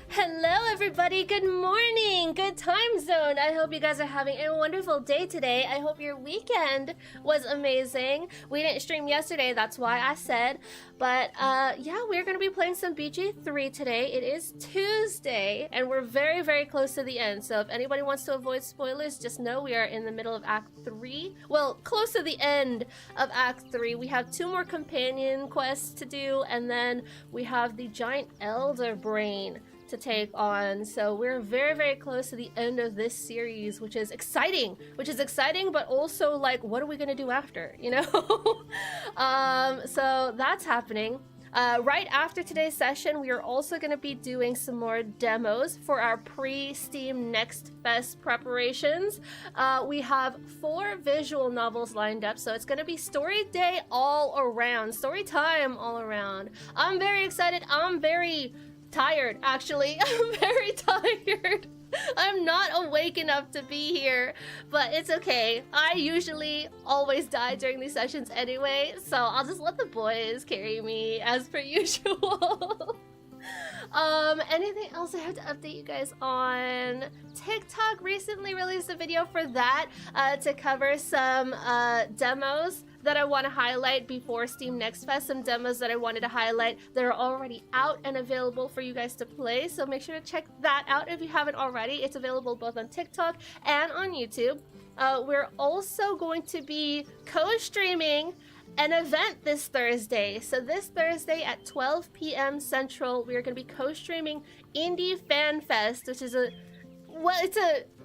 Hello everybody, good morning, good time zone. I hope you guys are having a wonderful day today. I hope your weekend was amazing. We didn't stream yesterday, that's why I said. But yeah, we're going to be playing some BG3 today. It is Tuesday and we're very, very close to the end. So if anybody wants to avoid spoilers, just know we are in the middle of Act 3. Well, close to the end of Act 3. We have 2 more companion quests to do, and then we have the giant elder brain to take on. So we're very, very close to the end of this series, which is exciting, but also like, what are we gonna do after, you know? So that's happening. Right after today's session, we are also going to be doing some more demos for our pre-Steam Next Fest preparations. We have 4 visual novels lined up, so it's going to be story day all around, story time all around. I'm very excited. I'm very tired, actually. I'm very tired. I'm not awake enough to be here, but it's okay. I usually always die during these sessions anyway, so I'll just let the boys carry me as per usual. Anything else I have to update you guys on? TikTok recently released a video for that to cover some demos that I want to highlight before Steam Next Fest, some demos that I wanted to highlight that are already out and available for you guys to play, so make sure to check that out if you haven't already. It's available both on TikTok and on YouTube. We're also going to be co-streaming an event this Thursday. So this Thursday at 12 p.m. Central, we are going to be co-streaming Indie Fan Fest, which is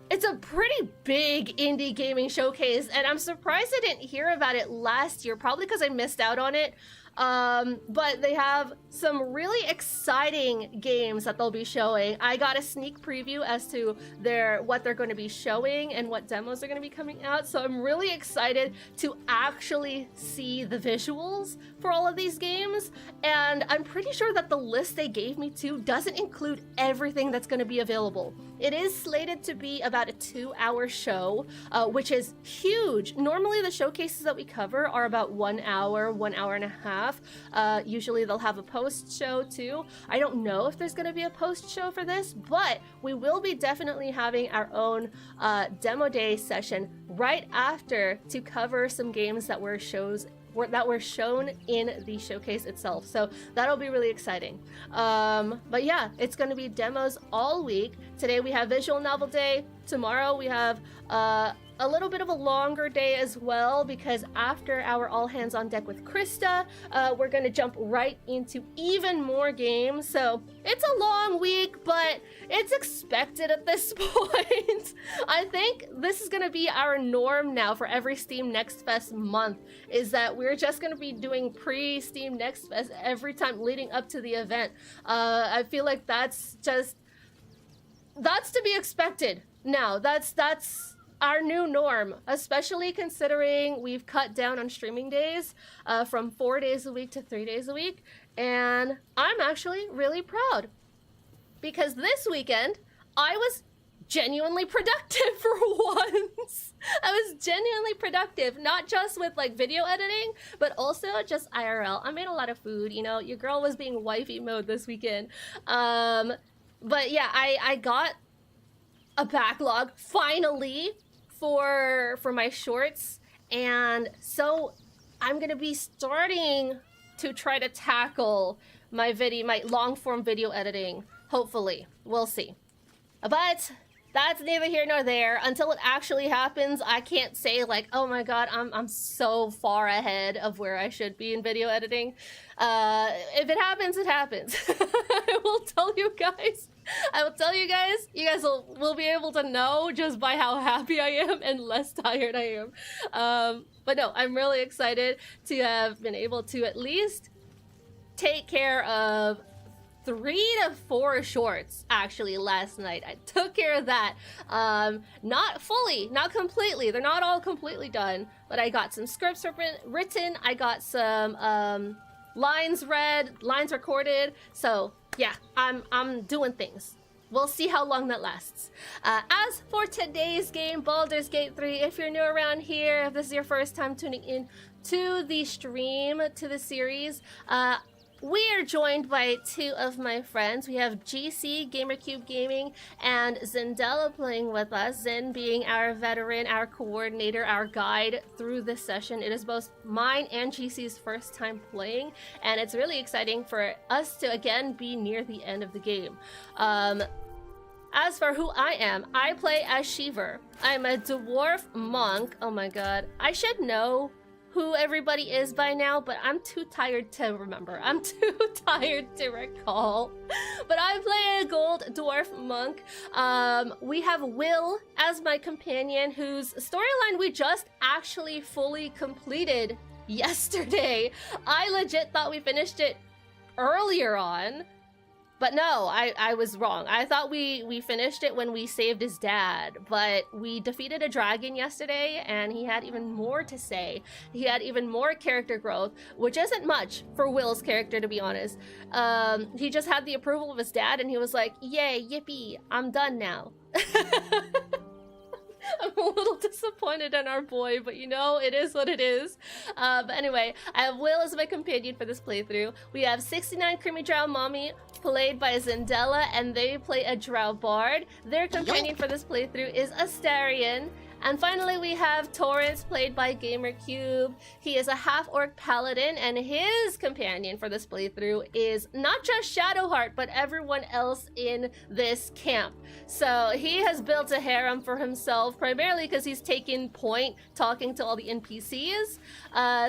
it's a pretty big indie gaming showcase, and I'm surprised I didn't hear about it last year, probably because I missed out on it. But they have some really exciting games that they'll be showing. I got a sneak preview as to what they're going to be showing and what demos are going to be coming out, so I'm really excited to actually see the visuals for all of these games. And I'm pretty sure that the list they gave me too doesn't include everything that's going to be available. It is slated to be about a 2-hour show, which is huge. Normally the showcases that we cover are about 1 hour, 1 hour and a half. Usually they'll have a post show too. I don't know if there's going to be a post show for this, but we will be definitely having our own demo day session right after to cover some games that were shown in the showcase itself. So that'll be really exciting. But yeah, it's going to be demos all week. Today we have visual novel day. Tomorrow we have a little bit of a longer day as well, because after our all hands on deck with Krista, we're going to jump right into even more games. So it's a long week, but it's expected at this point. I think this is going to be our norm now for every Steam Next Fest month, is that we're just going to be doing pre-Steam Next Fest every time leading up to the event. I feel like that's to be expected now. That's our new norm, especially considering we've cut down on streaming days from 4 days a week to 3 days a week. And I'm actually really proud, because this weekend I was genuinely productive for once. I was genuinely productive, not just with like video editing, but also just IRL. I made a lot of food, you know, your girl was being wifey mode this weekend. But yeah, I got a backlog finally for my shorts, and so I'm gonna be starting to try to tackle my long form video editing. Hopefully, we'll see. But that's neither here nor there. Until it actually happens, I can't say like, oh my god, I'm so far ahead of where I should be in video editing. If it happens, it happens. I will tell you guys. You guys will be able to know just by how happy I am and less tired I am. But no, I'm really excited to have been able to at least take care of 3 to 4 shorts actually last night. I took care of that. Not fully, not completely. They're not all completely done, but I got some scripts written. I got some lines read, lines recorded. So yeah, I'm doing things. We'll see how long that lasts. As for today's game, Baldur's Gate 3, if you're new around here, if this is your first time tuning in to the stream, to the series, we are joined by two of my friends. We have GC, GamerCube Gaming, and Zendella playing with us. Zen being our veteran, our coordinator, our guide through this session. It is both mine and GC's first time playing, and it's really exciting for us to again be near the end of the game. As for who I am, I play as Shiver. I'm a dwarf monk. Oh my god. I should know who everybody is by now, but I'm too tired to remember. I'm too tired to recall. But I play a gold dwarf monk. We have Will as my companion, whose storyline we just actually fully completed yesterday. I legit thought we finished it earlier on. But no, I was wrong. I thought we finished it when we saved his dad, but we defeated a dragon yesterday, and he had even more to say. He had even more character growth, which isn't much for Will's character, to be honest. He just had the approval of his dad, and he was like, yay, yippee, I'm done now. I'm a little disappointed in our boy, but you know, it is what it is. But anyway, I have Will as my companion for this playthrough. We have 69 Creamy Drow Mommy, played by Zendella, and they play a Drow Bard. Their companion for this playthrough is Astarion. And finally, we have Torrance, played by GamerCube. He is a half-orc paladin, and his companion for this playthrough is not just Shadowheart, but everyone else in this camp. So he has built a harem for himself, primarily because he's taken point talking to all the NPCs.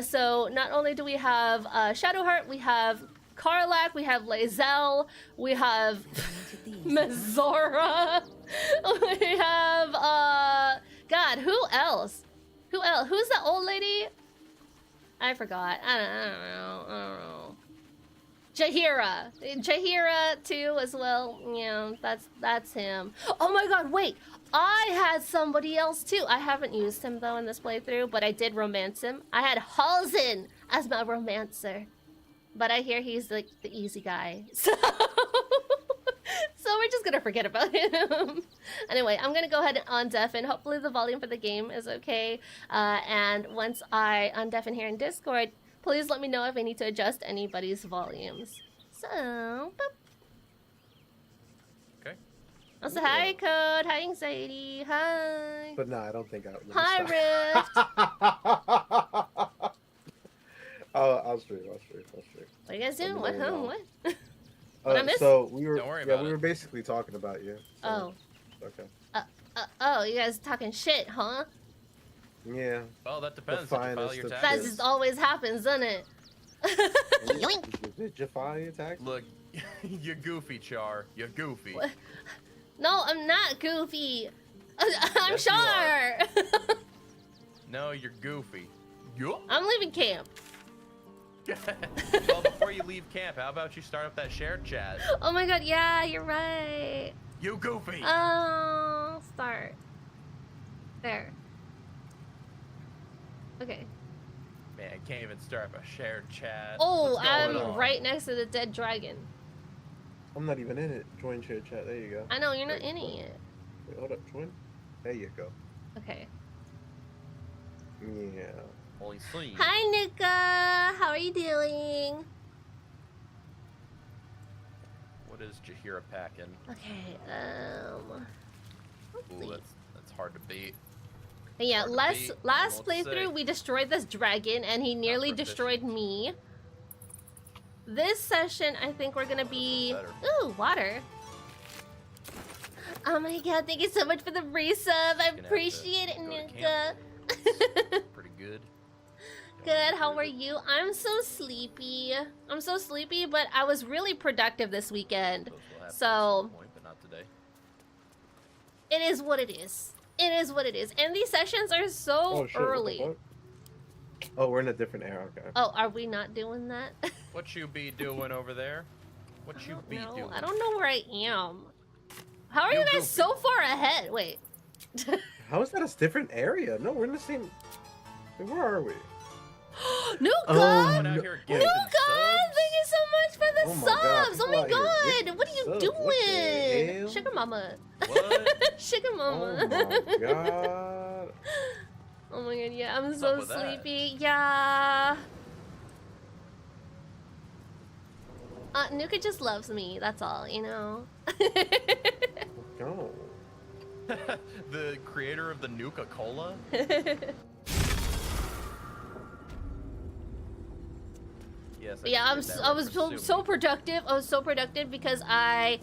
So not only do we have Shadowheart, we have Karlak, we have Lae'zel, we have Mizora, we have, God, who else? Who else? Who's the old lady? I forgot. I don't know. Jaheira. Jaheira, too, as well. Yeah, that's him. Oh my god, wait. I had somebody else, too. I haven't used him, though, in this playthrough, but I did romance him. I had Halsin as my romancer. But I hear he's, like, the easy guy. So we're just gonna forget about him. Anyway, I'm gonna go ahead and undeafen. Hopefully the volume for the game is okay. And once I undeafen here in Discord, please let me know if I need to adjust anybody's volumes. So, boop. Okay. Also, hi, Code. Hi, Anxiety. Hi. But no, I don't think I would. Hi, Rift. I'll stream. What are you guys doing? What? What? So we were, Don't worry about we it. were basically talking about you. So, Oh. okay. Oh, you guys talking shit, huh? Yeah. Well, that depends. The Did you file finest your of That taxes? just always happens, doesn't it? Did you file your tax? Look, you goofy, Char. You goofy. What? No, I'm not goofy. I'm Yes, you Char. No, you're goofy. Yup. I'm leaving camp. Well, before you leave camp, how about you start up that shared chat? Oh my god, yeah, you're right. You goofy. Oh, start. There. Okay. Man, I can't even start up a shared chat. Oh, What's going I'm on? right next to the dead dragon. I'm not even in it. Join share chat. There you go. I know, you're not in it yet. Wait, hold up. Join. There you go. Okay. Yeah. Holy sweet. Hi, Nika. How are you doing? What is Jaheira packing? Okay, let's Ooh, see. that's hard to beat. Yeah, hard to last beat. last What's playthrough sick? we destroyed this dragon and he nearly proficient. destroyed me. This session I think we're gonna be Better. ooh, water. Oh my god, thank you so much for the resub. I Gonna have to appreciate it, go to Nika. Pretty good. Good, how are you? I'm so sleepy. I'm so sleepy, but I was really productive this weekend. So Point, but not today. it is what it is. It is what it is. And these sessions are so Shit, what the early. fuck? Oh, we're in a different era. Okay. Oh, are we not doing that? What you be doing over there? What you be No, doing? I don't know where I am. How are You you guys goofy. so far ahead? Wait. How is that a different area? No, we're in the same. Wait, where are we? New Oh, God! Going out no. here New gifting God! subs. Thank you so much for the Oh my God, subs! Oh people my out here god! gifting What are you subs. What the doing? hell? Sugar mama. What? Sugar mama. Oh my god. Oh my god, yeah, I'm What's so up with that? sleepy. Yeah. Nuka just loves me, that's all, you know? Go. The creator of the Nuka-Cola? Yes. Yeah, I was so productive. I was so productive because I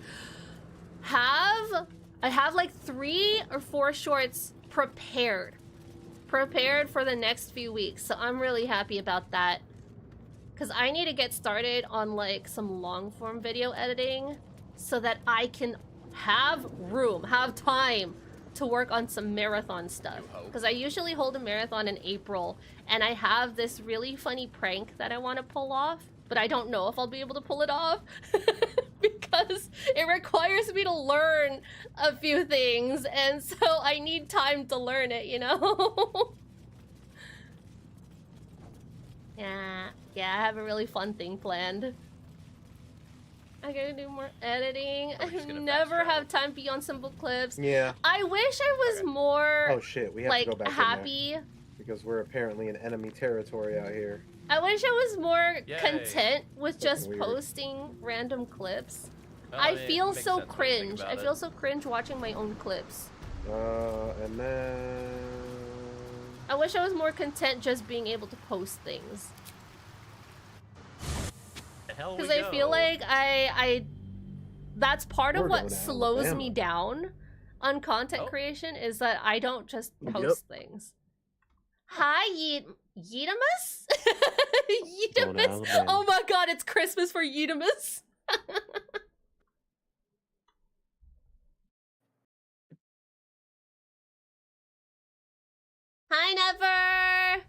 have like 3 or 4 shorts prepared for the next few weeks. So I'm really happy about that. Cause I need to get started on like some long form video editing so that I can have time to work on some marathon stuff. Because I usually hold a marathon in April, and I have this really funny prank that I want to pull off, but I don't know if I'll be able to pull it off because it requires me to learn a few things, and so I need time to learn it, you know? Yeah, I have a really fun thing planned. I gotta do more editing. I never have time beyond simple clips. Yeah. I wish I was more. Oh shit, we have like to go back happy. In there because we're apparently in enemy territory out here. I wish I was more Yay. content with just Weird. posting random clips. Oh, I it feel makes so sense when you think cringe. about I it. feel so cringe watching my own clips. And then I wish I was more content just being able to post things. Because I feel like I that's part of We're what going to slows Alabama. me down on content creation is that I don't just post things. Hi, Yeetamus? Going to Yeetamus? Alabama. Oh my god, it's Christmas for Yeetamus. Hi, Never.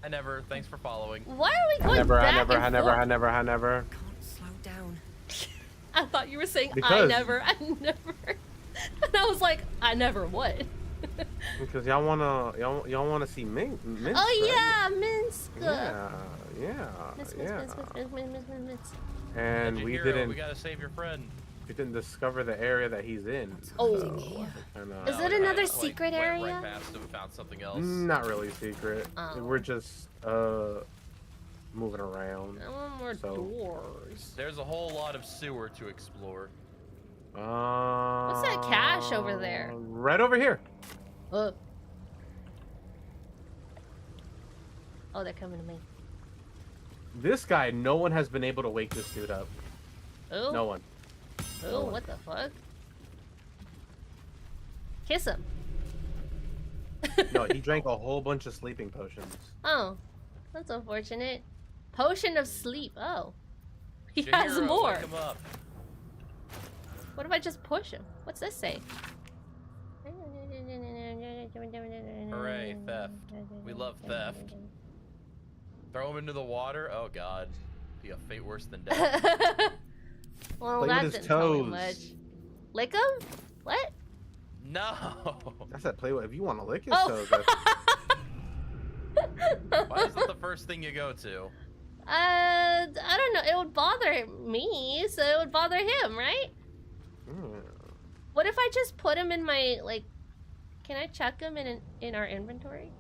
I never. Thanks for following. Why are we going back and forth? I never. Can't slow down. I thought you were saying Because- I never. And I was like, I never what? Because y'all wanna see Minsk. Oh right? yeah, Minsk. Yeah. Minsk. And Legend we hero, didn't We gotta save your friend. discover the area that he's in. Oh. Kinda, Is it another secret area? Went right past him and found something else. not really secret. Oh. We're just moving around. I want more So- doors. There's a whole lot of sewer to explore. What's that cache over there? Right over here. Oh, they're coming to me. This guy, no one has been able to wake this dude up. Oh. No one. Oh, what the fuck? Kiss him. No, he drank a whole bunch of sleeping potions. Oh, that's unfortunate. Potion of sleep. Oh. He Your has hero, more. wake him up. What if I just push him? What's this say? Hooray, theft. We love theft. Throw him into the water? Oh god. Be a fate worse than death. Well, Play that with his didn't tell me toes. much. Lick him? What? No! That's that play. If you want to lick his Oh. toes, that's... Why is that the first thing you go to? I don't know. It would bother me, so it would bother him, right? What if I just put him in my, like... Can I check him in our inventory?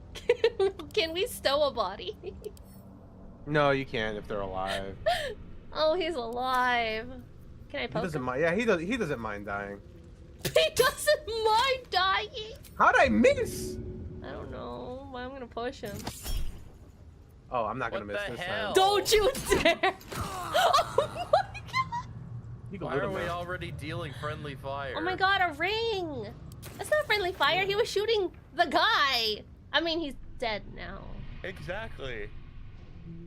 Can we stow a body? No, you can't if they're alive. Oh, he's alive. Can I He poke doesn't him? mind. Yeah, he doesn't mind dying. He doesn't mind dying. How'd I miss? I don't know, but I'm gonna push him. Oh, I'm not gonna What miss the this hell? time. Don't you dare! Oh my god! You can Why loot are him we now. already dealing friendly fire? Oh my god, a ring! That's not friendly fire. He was shooting the guy. I mean, he's dead now. Exactly.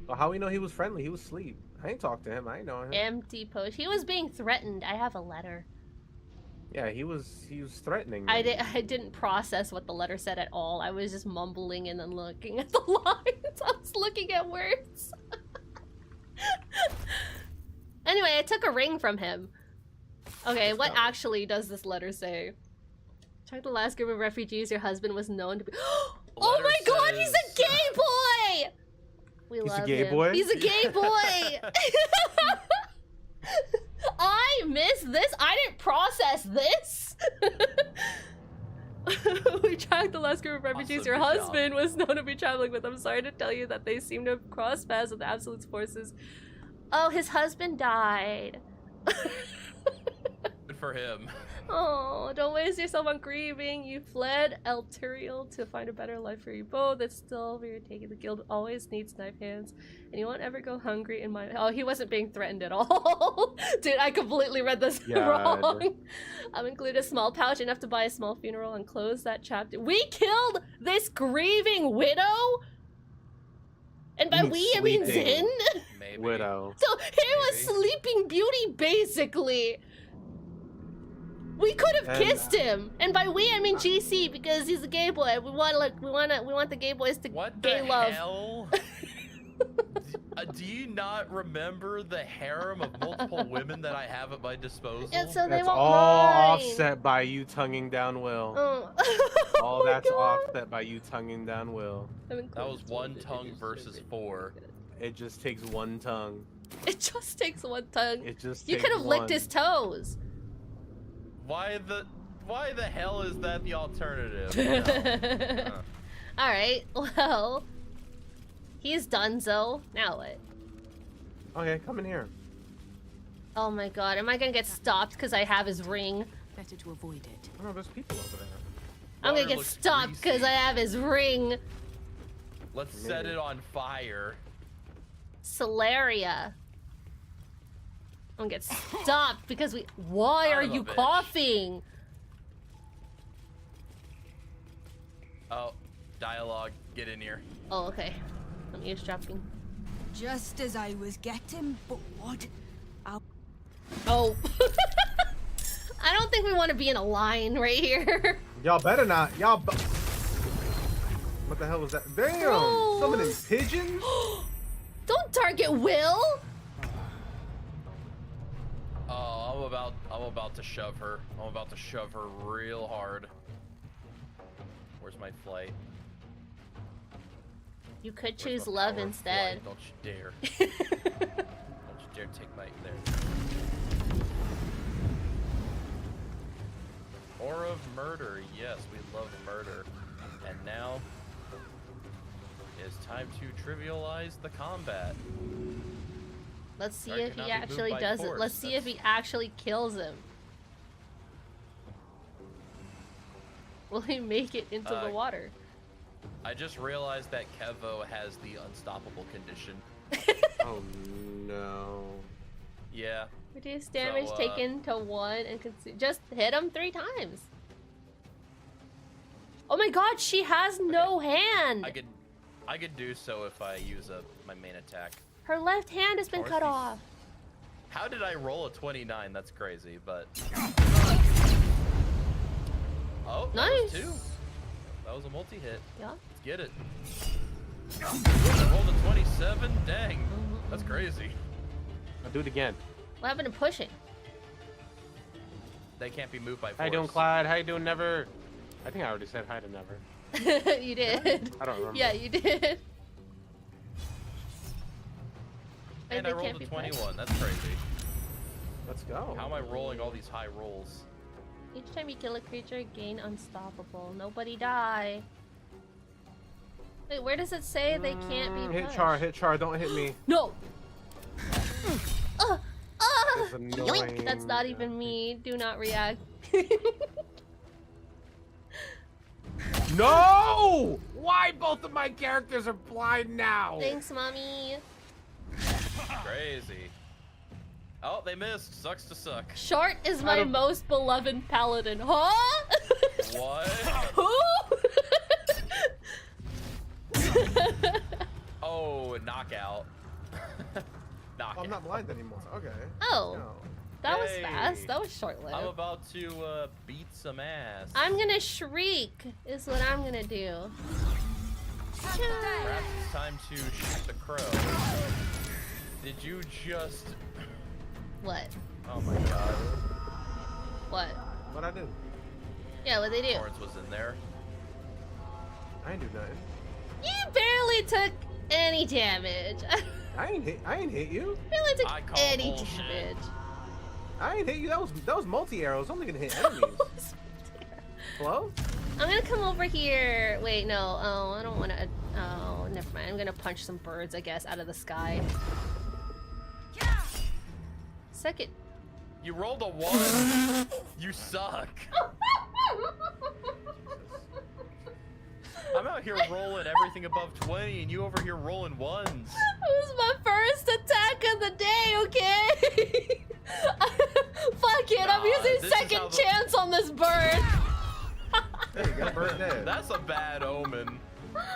Well, how we know he was friendly? He was asleep. I ain't talked to him. I ain't know him. Empty post. He was being threatened. I have a letter. Yeah, he was threatening me. I didn't process what the letter said at all. I was just mumbling and then looking at the lines. I was looking at words. Anyway, I took a ring from him. Okay, what actually does this letter say? Check the last group of refugees your husband was known to be. Oh my god, he's a gay boy! We He's a love gay him. boy? He's a gay boy! I missed this? I didn't process this! We tracked the last group of refugees Awesome, your good job. husband was known to be traveling with. I'm sorry to tell you that they seem to have crossed paths with the Absolute's forces. Oh, his husband died. Good for him. Oh, don't waste yourself on grieving. You fled El Turiel to find a better life for you both. It's still we are taking. The guild always needs knife hands, and you won't ever go hungry in my. Oh, he wasn't being threatened at all. Dude, I completely read this wrong. I've included a small pouch enough to buy a small funeral and close that chapter. We killed this grieving widow, and by we I mean Zin. Maybe. Widow. So he was Sleeping Beauty, basically. We could have kissed him, and by we I mean GC because he's a gay boy. We want the gay boys to gay love. Hell? Do you not remember the harem of multiple women that I have at my disposal? And so they That's won't all mind. offset by you tonguing down Will. Oh. All that's offset by you tonguing down Will. That was one tongue versus 4. It just takes one tongue. It just takes one tongue. It just You takes could have licked one. his toes. Why the hell is that the alternative? No. Alright, well. He's donezo. Now what? Okay, come in here. Oh my god, am I gonna get stopped because I have his ring? Better to avoid it. Oh no, there's people over there. I'm gonna Water get looks stopped because greasy. I have his ring. Let's set it on fire. Celeria. I'm gonna get stopped because we. Why Son are of a you bitch. coughing? Oh, dialogue. Get in here. Oh, okay. I'm eavesdropping. Just as I was getting bored. Oh. I don't think we want to be in a line right here. Y'all better not. What the hell was that? Damn! Bro. Summoning pigeons? Don't target Will. Oh, I'm about to shove her. I'm about to shove her real hard. Where's my flight? You could Where's choose my love power of instead. flight? Don't you dare. Don't you dare take my there. Aura of murder. Yes, we love murder. And now it's time to trivialize the combat. Let's see Sorry, if cannot he be moved actually by does it. force. Let's see if he actually kills him. Will he make it into the water? I just realized that Kevo has the unstoppable condition. Oh no. Yeah. Reduce damage So, taken to 1 and consume. Just hit him 3 times. Oh my god, she has no hand. I could do so if I use my main attack. Her left hand has been cut off. How did I roll a 29? That's crazy, but oh, that Nice. was 2. That was a multi-hit. Yeah. Let's get it. I rolled a 27. Dang, that's crazy. I'll do it again. What happened to pushing? They can't be moved by force. How you doing, Clyde? How you doing, Never? I think I already said hi to Never. You did. I don't remember. Yeah, you did. And I rolled a 21. That's crazy. Let's go. How am I rolling all these high rolls? Each time you kill a creature, gain unstoppable. Nobody die. Wait, where does it say they can't be Hit pushed? hit Char, don't hit me. No! It's annoying. Yoink! That's not even me. Do not react. No! Why both of my characters are blind now? Thanks, mommy. Crazy. Oh, they missed. Sucks to suck. Short is my most beloved paladin. Huh? What? Who? Oh, knockout. Knockout. I'm not blind anymore. Okay. Oh, No. that was Hey. fast. That was short-lived. I'm about to beat some ass. I'm gonna shriek, is what I'm gonna do. Perhaps it's time to shoot the crow. Did you just... What? Oh my god. What? What'd I do? Yeah, what they do? Lawrence was in there. I ain't do nothing. You barely took any damage. I ain't hit you. barely took I call any bullshit. damage. I ain't hit you. That was multi arrows. Only gonna hit enemies. Hello? I'm gonna come over here. Wait, no. Oh, I don't want to. Oh, never mind. I'm gonna punch some birds, I guess, out of the sky. second. You rolled a 1. You suck. I'm out here rolling everything above 20, and you over here rolling 1s. It was my first attack of the day, okay? Fuck it, I'm using second chance on this bird. Hey, you got a bird dead. That's a bad omen.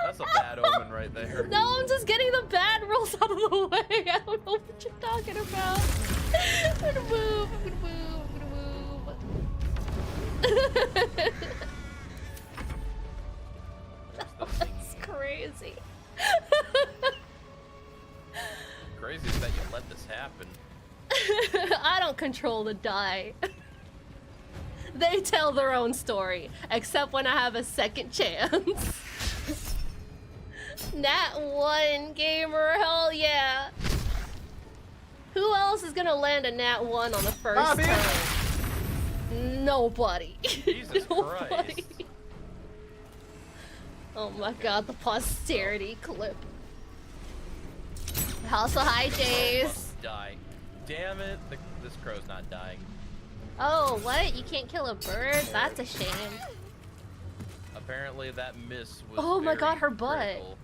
That's a bad omen right there. No, I'm just getting the bad rolls out of the way. I don't know what you're talking about. I'm gonna move, I'm gonna move, I'm gonna move. That's crazy. Crazy is that you let this happen. I don't control the die. They tell their own story, except when I have a second chance. Nat 1 gamer, hell yeah. Who else is gonna land a Nat 1 on the first turn? Nobody. Jesus Nobody. Christ. Oh my god, the posterity clip. Also, hi, Jace. Die. Damn it, this crow's not dying. Oh, what? You can't kill a bird? That's a shame. Apparently that miss was Oh my god, her very butt. critical.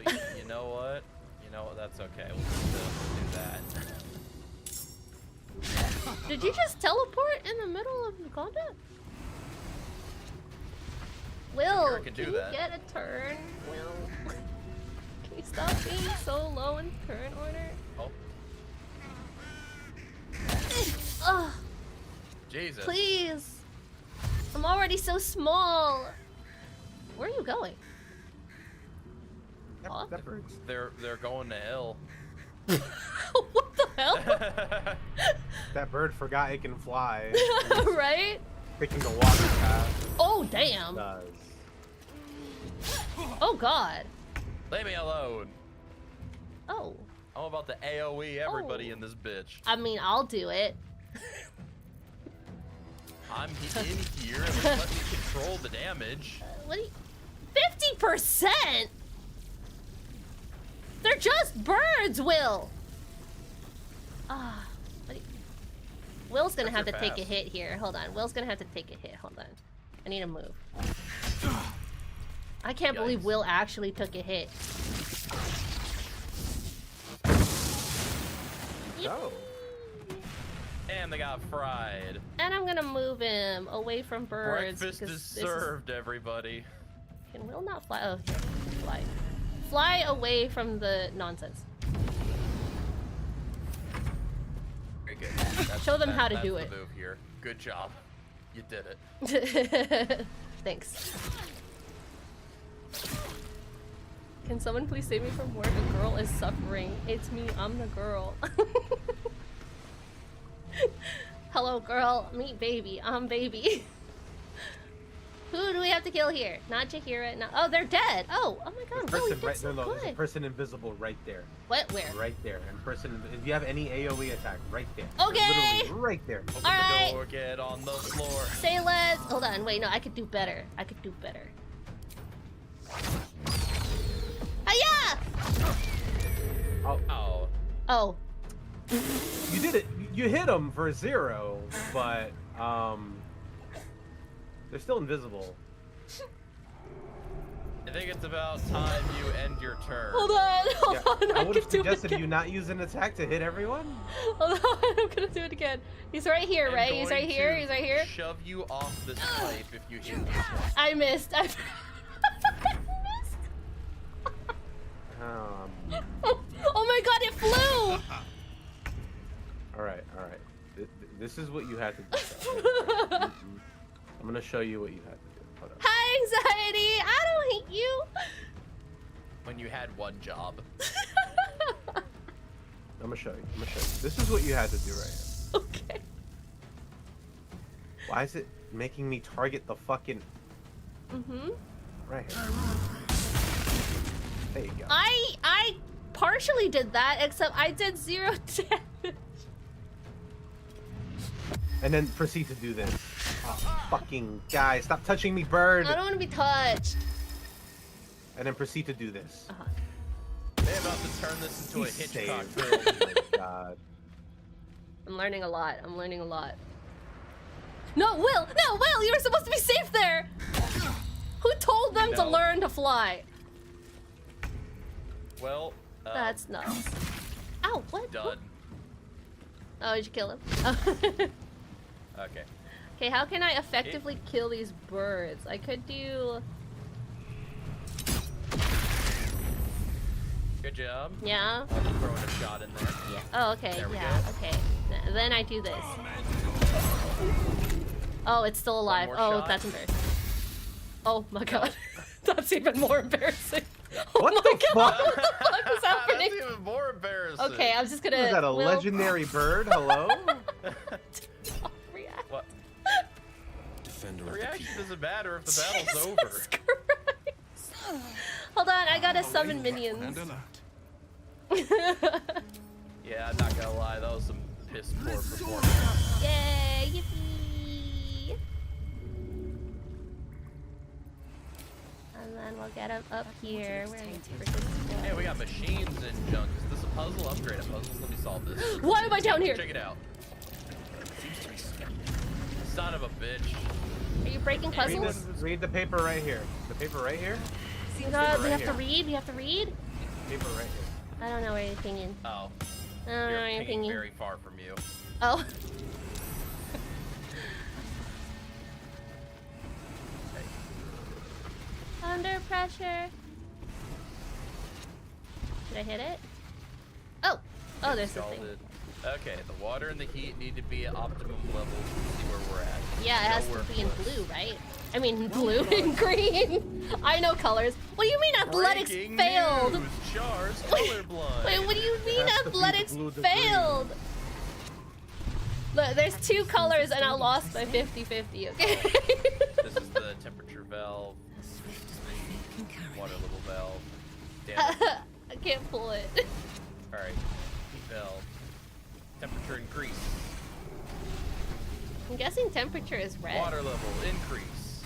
But you know what? You know what? That's okay. We'll still do that. Did you just teleport in the middle of the combat? Will, Sure can do that. you get a turn? Will, can you stop being so low in turn order? Oh, Ugh, Jesus. please. I'm already so small. Where are you going? Off? That bird's They're going to hell. What the hell? That bird forgot it can fly. Right? Picking the water path. Oh, damn. Does. Oh, God. Leave me alone. Oh. I'm about to AoE everybody Oh. in this bitch. I mean, I'll do it. I'm in here and let me control the damage. What do you... 50%? They're just birds, Will. Ah, what do you... Will's gonna have to Birds are take a fast. hit here. Hold on. Will's gonna have to take a hit. Hold on. I need to move. I can't believe Yikes. Will actually took a hit. Oh. And they got fried. And I'm gonna move him away from birds. Breakfast because is this served, everybody. Can Will not fly? Oh, here. Fly. Fly away from the nonsense. Very good. Show them how to that's do the it. Move here. Good job. You did it. Thanks. Can someone please save me from work? A girl is suffering. It's me, I'm the girl. Hello, girl. Meet baby. I'm baby. Who do we have to kill here? Not Jahira. Not... Oh, they're dead. Oh, oh my god. Will, you did so no, there's a good. person invisible right there. What? Where? Right there. And person, if you have any AoE attack, right there. Okay. Literally right there. Open All right. the door, get on the floor. Say less. Hold on. Wait, no. I could do better. I could do better. Hiya! Oh, Oh. Oh. you did it. You hit them for 0, but they're still invisible. I think it's about time you end your turn. Hold on. Hold on. I I would can have do it suggested again. you not use an attack to hit everyone. Hold on. I'm gonna do it again. He's right here, I'm right? He's right going here. to He's right here. Shove you off this pipe if you hit me. I missed. I missed. Oh my god, it flew! All right. This is what you had to do. I'm gonna show you what you had to do. Hold on. Hi, anxiety! I don't hate you! When you had one job. I'm gonna show you. This is what you had to do right here. Okay. Why is it making me target the fucking... Mm-hmm. Right here. There you go. I partially did that, except I did 0 damage. And then proceed to do this. Oh, fucking guy, stop touching me, bird! I don't want to be touched. And then proceed to do this. Uh-huh. They're about to turn this into a He's Hitchcock saved. film. Oh my god. I'm learning a lot. I'm learning a lot. No, Will! No, Will! You were supposed to be safe there! Who told them to No. learn to fly? Well, That's nuts. Ow, what? done. Oh, did you kill him? Okay. Okay, how can I effectively kill these birds? I could do... Good job. Yeah? I'll be throwing a shot in there. Yeah. Oh, okay. There we Yeah, go. okay. Then I do this. Oh, it's still alive. more Oh, shot. that's embarrassing. Oh my god. That's even more embarrassing. Oh What my the god, fuck? what the fuck is happening? That's even more embarrassing. Okay, I'm just gonna... Is that a Will- legendary bird? Hello? I'll react. What? Defender The of the reaction people. doesn't matter if the battle's Jesus over. Christ. Hold on, I gotta summon minions. And alert. Yeah, I'm not gonna lie, that was some piss poor performance. Yay, yippee! And then we'll get him up here. Where Hey, we got machines and junk. Is this a puzzle? Upgrade a puzzle. Let me solve this. Why am I down here? Check it out. Son of a bitch. Are you breaking puzzles? Read the paper right here. The paper right here? No, we right have here. to read? We have to read? Paper right here. I don't know where you're pinging. Oh. I don't know You're where you're pinging pinging. very far from you. Oh. Under pressure. Did I hit it? Oh. Oh, there's the thing. Scalded. Okay, the water and the heat need to be at optimum levels to see where we're at. Yeah, it has Know to be in worthless. blue, right? I mean, blue and green. I know colors. What do you mean athletics Breaking failed? News. Char's colorblind. Wait, what do you mean has to be athletics blue to failed? Look, there's two colors and I lost by 50-50, okay? This is the temperature valve, water level valve. Damn it. I can't pull it. Alright, heat valve. Temperature increase. I'm guessing temperature is red. Water level increase.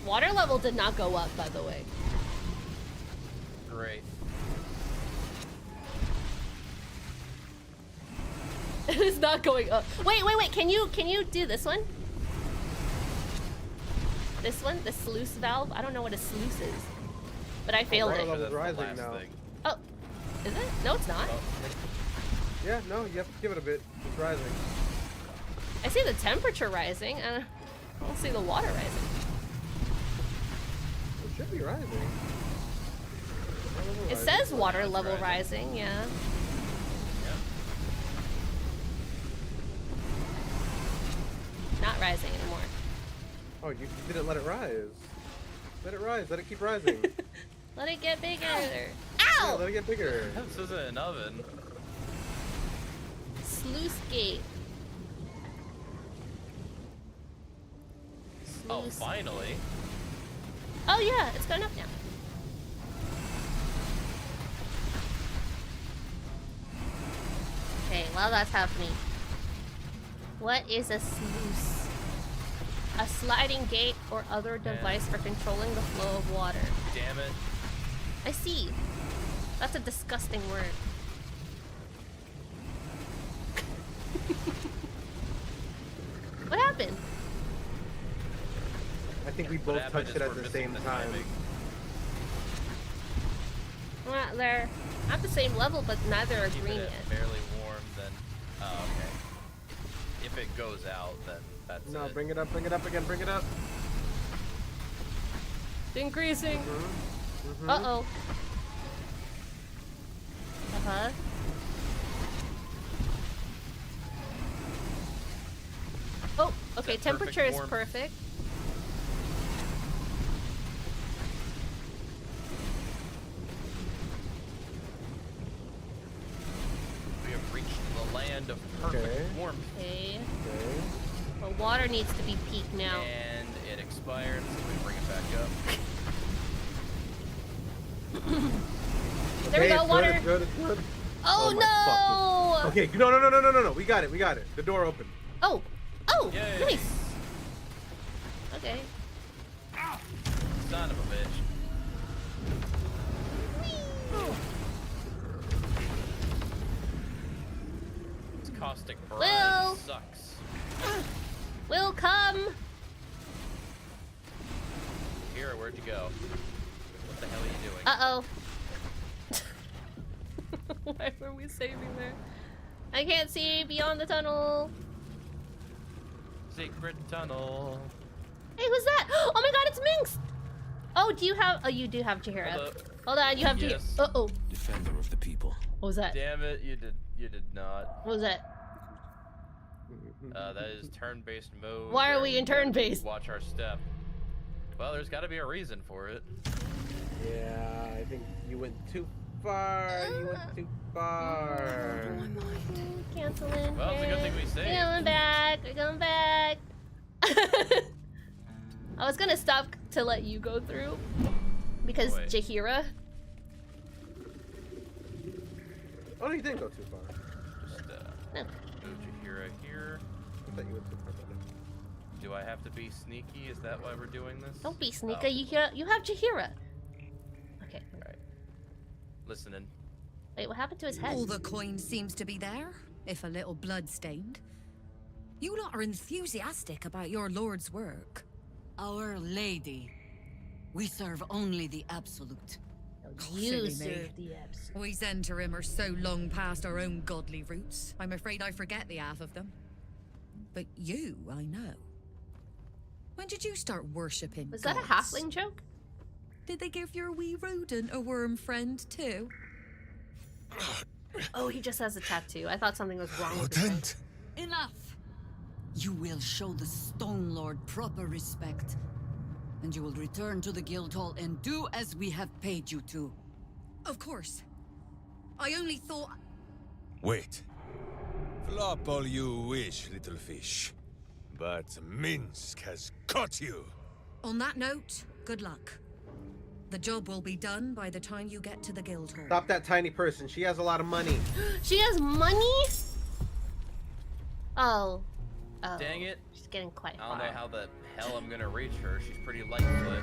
Water level did not go up, by the way. Great. It is not going up. Wait, wait, wait. Can you do this one? This one? The sluice valve? I don't know what a sluice is. But I failed Pretty it. sure level's that's the rising last now. thing. Oh. Is it? No, it's not. Oh, Yeah, no, you have to give it a bit. It's rising. I see the temperature rising. I don't see the water rising. It should be rising. It says water level rising, yeah. yeah. Not rising anymore. Oh, you didn't let it rise. Let it rise. Let it keep rising. Let it get bigger. Yeah, Ow! let it get bigger. This isn't an oven. Sluice gate. Oh, Sluice. finally. Oh yeah, it's going up now. Okay, while that's happening, what is a sluice? A sliding gate or other device for controlling the flow of water. Damn it. I see. That's a disgusting word. What happened? I think we What both happened touched is it we're at the missing same the time. timing. Well, they're at the same level, but neither are Keep green it yet. at barely warm, then. Oh, okay. If it goes out, then that's No, it. bring it up again, bring it up. It's increasing. Mhm. Uh-oh. Uh-huh. Oh, okay, that temperature perfect is warmth? perfect. We have reached the land of perfect Okay. warmth. Okay. Okay. Well, water needs to be peaked now. And it expired, so we bring it back up. There we Okay, go, it's water. Good, it's good, it's good. Oh, my no! Okay, no. We got it. The door opened. Oh! Oh! Yay. Nice! Okay. Son of a bitch. This caustic brine Will! sucks. Will, come! Here, where'd you go? What the hell are you doing? Uh-oh. Why were we saving there? I can't see beyond the tunnel. Secret tunnel. Hey, who's that? Oh my god, it's Minx! Oh, do you have... Oh, you do have Jahira. Hello. Hold on, you have Jahira. Yes. Uh-oh. Defender of the people. What was that? Damn it, you did not. What was that? That is turn-based mode. Why are where we in gotta turn-based? Watch our step. Well, there's got to be a reason for it. Yeah, I think you went too far. You went too far. Canceling. Well, it's a good thing we We're saved. going back. We're going back. I was gonna stop to let you go through because Wait. Jahira. Oh, no, you didn't go too far. Just No. move Jahira here. I thought you went too far. Brother. Do I have to be sneaky? Is that why we're doing this? Don't be sneaky. Oh, You have Jahira. Okay. right. Listening. Wait, what happened to his head? All the coin seems to be there, if a little blood-stained. You lot are enthusiastic about your lord's work. Our Lady. We serve only the absolute. You Silly me. serve the abs. We Zentarim are so long past our own godly roots, I'm afraid I forget the half of them. But you, I know. When did you start worshipping Was that a gods? halfling joke? Did they give your wee rodent a worm friend too? Oh, he just has a tattoo. I thought something was wrong with his head. Rodent? Enough! You will show the Stone Lord proper respect. And you will return to the guild hall and do as we have paid you to. Of course. I only thought... Wait. Flop all you wish, little fish. But Minsk has caught you. On that note, good luck. The job will be done by the time you get to the guild hall. Stop that tiny person. She has a lot of money. She has money? Oh. Oh. Dang it. She's getting quite I don't far. know how the hell I'm gonna reach her. She's pretty lightfoot.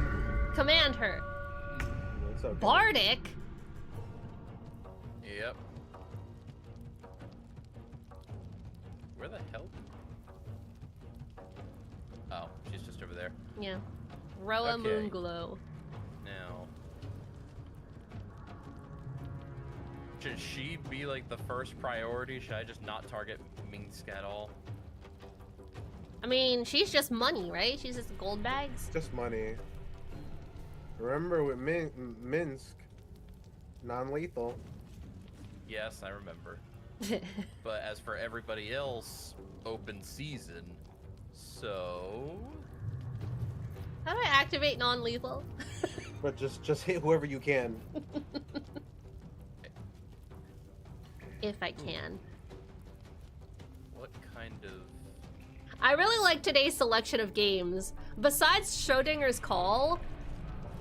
Command her. It's okay. Bardic? Yep. Where the hell? Oh, she's just over there. Yeah. Roa Okay. Moonglow. Now. Should she be like the first priority? Should I just not target Minsk at all? I mean, she's just money, right? She's just gold bags. Just money. Remember with Minsk, non-lethal. Yes, I remember. But as for everybody else, open season. So How do I activate non-lethal? But just hit whoever you can. If I can. what kind of I really like today's selection of games. Besides Schrödinger's Call,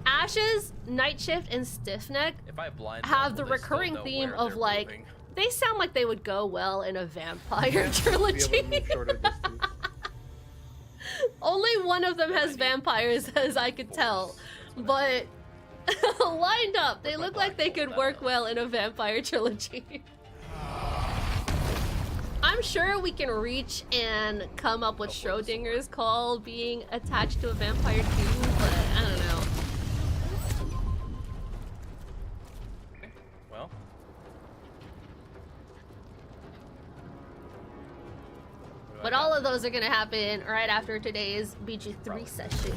Ashes, Night Shift, and Stiffneck if I blind have them, the will they still recurring know theme where of they're like, moving? they sound like they would go well in a vampire Be able to trilogy. move shorter distance. Only one of them has vampires, as I could tell. But lined up, they Where's my look like they could blindfold? work well in a vampire trilogy. I'm sure we can reach and come up with Oh, where's the Schrödinger's Call being attached to a vampire too, but I don't know. Okay, well. What do I But got? all of those are gonna happen right after today's BG3 Probably. session.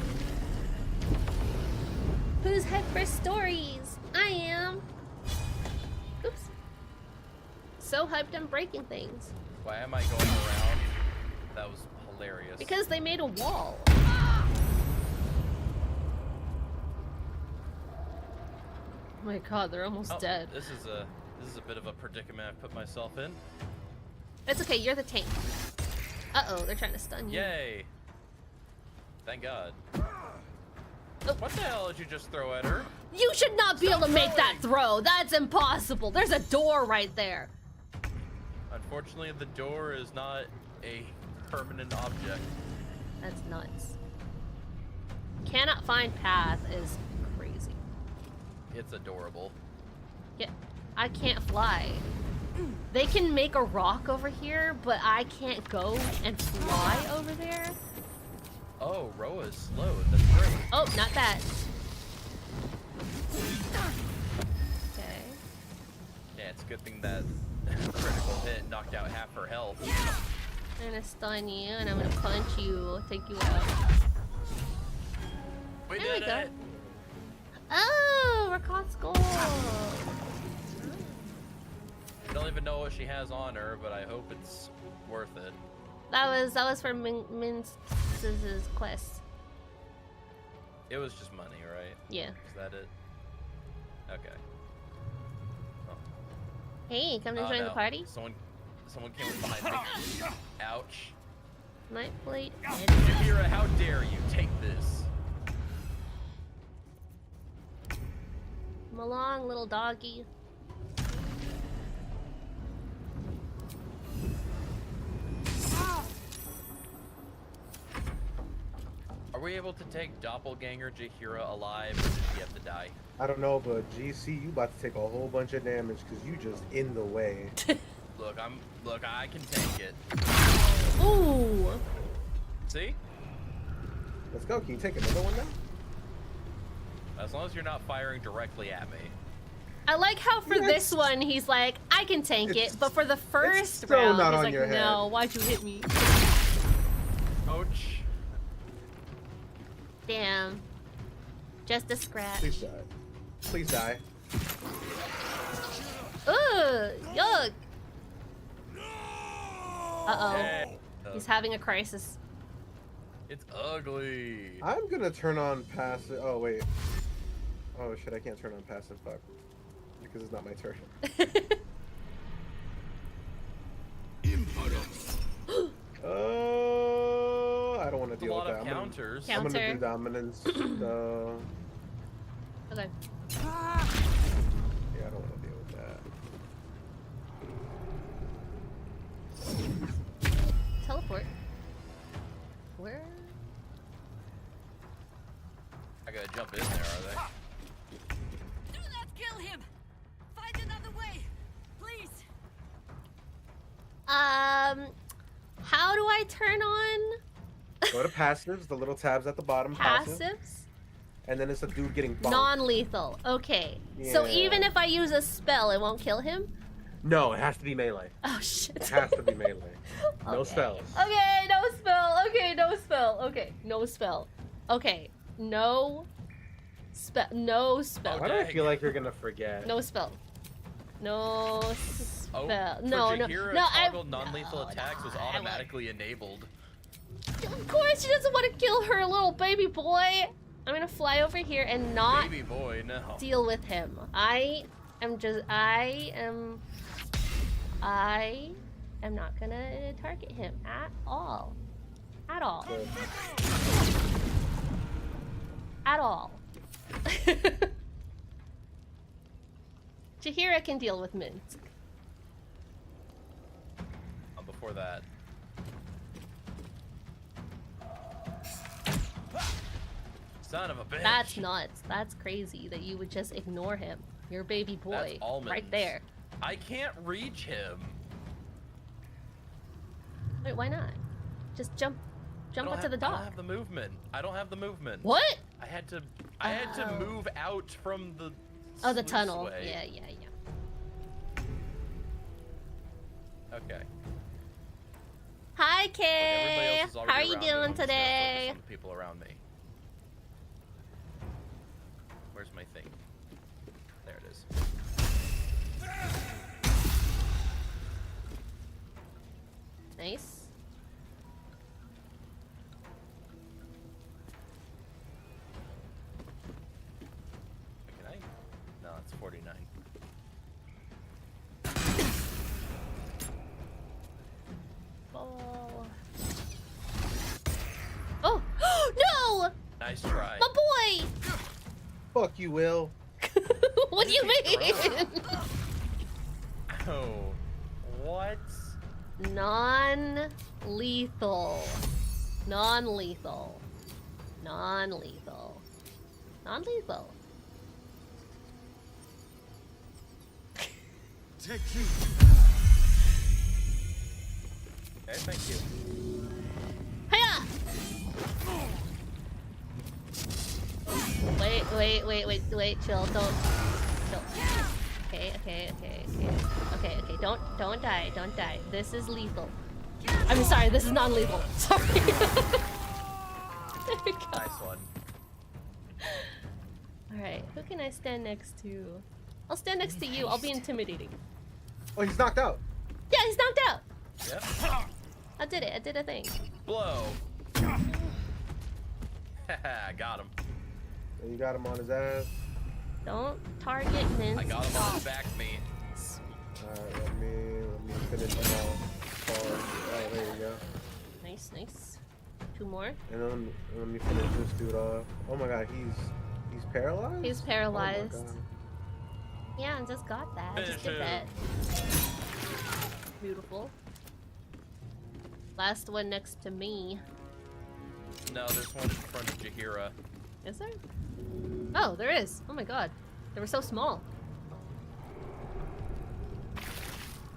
Who's head for stories? I am. Oops. So hyped I'm breaking things. Why am I going around? That was hilarious. Because they made a wall. Oh my god, they're almost Oh, dead. This is a bit of a predicament I put myself in. It's okay, you're the tank. Uh-oh, they're trying to stun you. Yay! Thank God. Oh. What the hell did you just throw at her? You should not be able to make that throwing. throw. That's impossible. There's a door right there. Unfortunately, the door is not a permanent object. That's nuts. Cannot find path is crazy. It's adorable. Yeah, I can't fly. They can make a rock over here, but I can't go and fly over there. Oh, Roa's slowed. That's great. Oh, not that. Okay. Yeah, it's a good thing that critical hit knocked out half her health. I'm gonna stun you, and I'm gonna punch you, take you out. We There we did go. it! Oh, Rakat's gold. I don't even know what she has on her, but I hope it's worth it. That was for Min's quest. It was just money, right? Yeah. Is that it? Okay. Oh. Hey, come to Oh, join no. the party. Someone came up behind me. Ouch. Nightblade. Jaheira, how dare you take this? Come along, little doggy. Are we able to take Doppelganger Jaheira alive, or does she have to die? I don't know, but GC, you about to take a whole bunch of damage because you just in the way. Look, I can take it. Ooh. See? Let's go. Can you take another one now? As long as you're not firing directly at me. I like how for Yeah, this one he's like, I can tank it, but for the first still round not he's on like, your no, head. why'd you hit me? Ouch. Damn. Just a scratch. Please die. Please die. Ugh, yuck. Uh-oh. Hey. He's having a crisis. It's ugly. I'm gonna turn on passive. Oh wait. Oh shit! I can't turn on passive. Fuck. Because it's not my turn. I don't want to It's a deal with lot that. of counters. Count- I'm gonna Counter. do dominance. Okay. Yeah, I don't want to deal with that. Teleport. Where? I gotta jump in there, are they? Do not kill him! Find another way! Please! How do I turn on Go to passives, the little tabs at the bottom. Passive. passives? And then it's a dude getting bonked. Non-lethal. Okay. So Yeah. even if I use a spell, it won't kill him? No, it has to be melee. Oh shit. It has to be melee. No Okay. spells. Okay, no spell. Okay, no spell. Okay, no spell. Okay, no spell. No spell. Why do I dang. feel like you're gonna forget? No spell. No spell. Oh, no, no, Jaheira, no. toggle non-lethal attacks was I won't. automatically enabled. Of course, she doesn't want to kill her little baby boy. I'm gonna fly over here and not Baby boy, no. deal with him. I am not gonna target him at all. At all. Good. At all. Jaheira can deal with Minsk. Before that. Son of a bitch. That's nuts. That's crazy that you would just ignore him. Your baby boy. That's almonds. Right there. I can't reach him. Wait, why not? Just jump I don't onto the have- I don't dock. have the movement. I don't have the movement. What? I had to Oh. move out from the Oh, the sluice tunnel. way. Yeah. Okay. Hi, Everybody Kay. else is How already are you around me. doing I'm just gonna today? focus on the people around me. Where's my thing? There it is. Nice. Can I? No, it's 49. Oh. Oh. No! Nice try. My boy! Fuck you, Will. What do you mean? Oh, what? Non-lethal. Non-lethal. Non-lethal. Non-lethal. take you. Okay, thank you. Hiya! Wait, chill, don't, chill. Okay, don't die. This is lethal. I'm sorry, this is non-lethal. Sorry. There we go. Nice one. Alright, who can I stand next to? I'll stand next to you, I'll be intimidating. Oh, he's knocked out. Yeah, he's knocked out! Yep. I did a thing. Blow. Haha, got him. And you got him on his ass. Don't target Mince. I got him on his back meat. Alright, let me finish him off. Oh, there you go. Nice. 2 more. And then let me finish this dude off. Oh my god, he's paralyzed? He's Oh paralyzed. my god. Yeah, I just got that. I just did that. Beautiful. Last one next to me. No, there's one in front of Jaheira. Is there? Oh, there is. Oh my god. They were so small.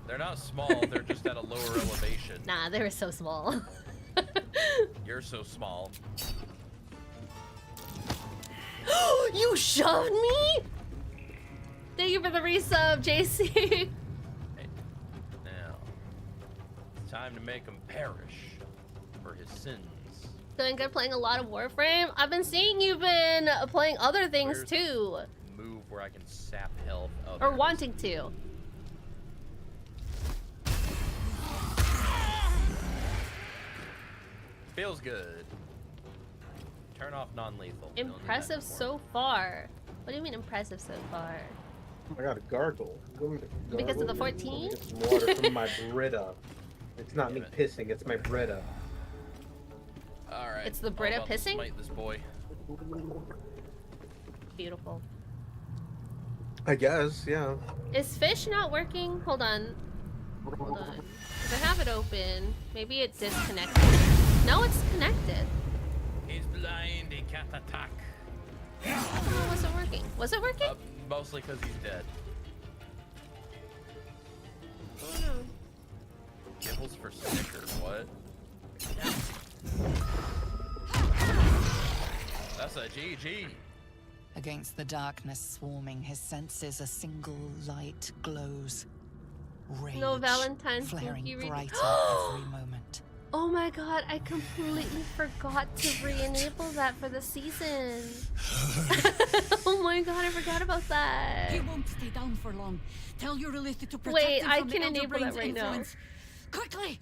They're not small, they're just at a lower elevation. Nah, they were so small. You're so small. You shoved me? Thank you for the resub, JC. Hey, now, it's time to make him perish for his sins. Doing good playing a lot of Warframe? I've been seeing you've been playing other things Where's too. Move where I can sap health. Oh, Or there it is. wanting to. Feels good. Turn off non-lethal. Don't do that Impressive anymore. so far. What do you mean impressive so far? Oh my god, a gargle. Because of the Gargle? 14? Get some water from my Brita. It's not me Damn it. pissing, it's my Brita. Alright. It's the I'm Brita about to pissing? Smite this boy. Beautiful. I guess, yeah. Is fish not working? Hold on. Hold on. 'Cause I have it open. Maybe it disconnected. No, it's connected. He's blind, he can't attack. Oh, was it working? Was it working? Mostly because he's dead. Oh no. Kibbles for Snickers, what? That's a GG. Against the darkness swarming, his senses a single light glows. Rage, No Valentine's flaring spooky reading. brighter every moment. Oh my god, I completely forgot to re-enable that for the season. Oh my god, I forgot about that. He won't stay down for long. Tell your Lilith to protect Wait, him I from can the Elder enable that Brain's right now. influence. Quickly!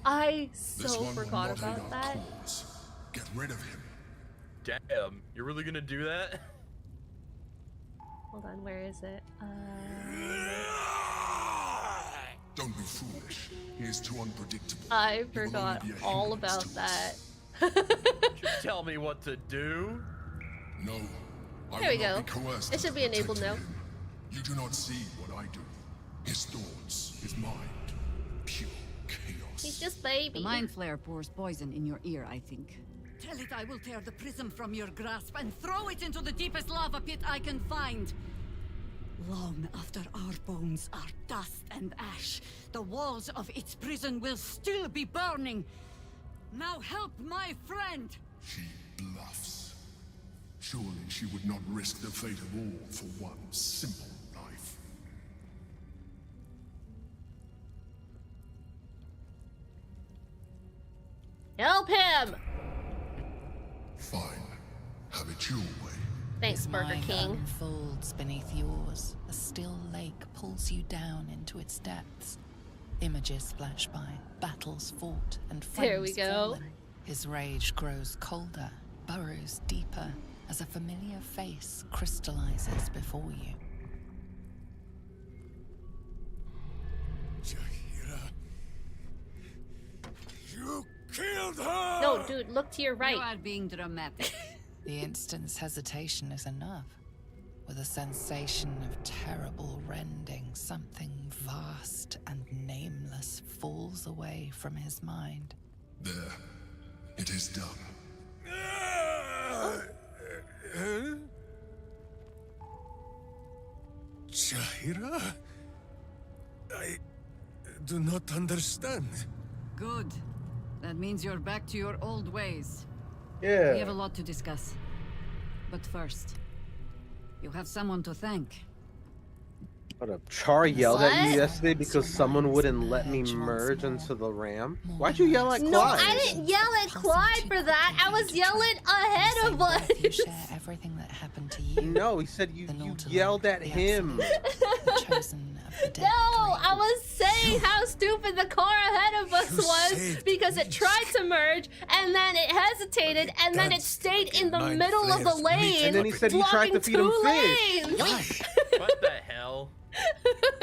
I This so one will forgot not about aid our that. cause. Get rid of him. Damn, you're really gonna do that? Hold on, where is it? Don't be foolish. He is too unpredictable. I He will forgot only be a all hindrance about to that. us. Just tell me what to do. No, I There we will not go. be coerced It should be into enabled now. protecting him. You do not see what I do. His thoughts, his mind, pure chaos. He's just baby. The mind flare pours poison in your ear, I think. Tell it I will tear the prism from your grasp and throw it into the deepest lava pit I can find. Long after our bones are dust and ash, the walls of its prison will still be burning. Now help my friend! She bluffs. Surely she would not risk the fate of all for one simple life. Help him! Fine. Have it your way. Thanks, His Burger mind King. unfolds beneath yours. A still lake pulls you down into its depths. Images flash by, battles fought, and friends There we go. fallen. His rage grows colder, burrows deeper, as a familiar face crystallizes before you. Jaheira. You killed her! No, dude, look to your right. You are being dramatic. The instant's hesitation is enough. With a sensation of terrible rending, something vast and nameless falls away from his mind. There. It is done. Jaheira? do not understand. Good. That means you're back to your old ways. Yeah. We have a lot to discuss. But first, you have someone to thank. What up? Char yelled at you What? yesterday because someone wouldn't let me merge into the RAM. Why'd you yell at Clyde? No, I didn't yell at Clyde for that. I was yelling ahead of us. You share everything that happened to you. No, he said you yelled at him. The chosen of the dead. No, I was saying how stupid the car ahead of us You was saved because it tried to merge and then it hesitated and then it stayed in the Mind middle of the flayers meet lane, And then he said he tried blocking to feed him two fish. lanes. What the hell?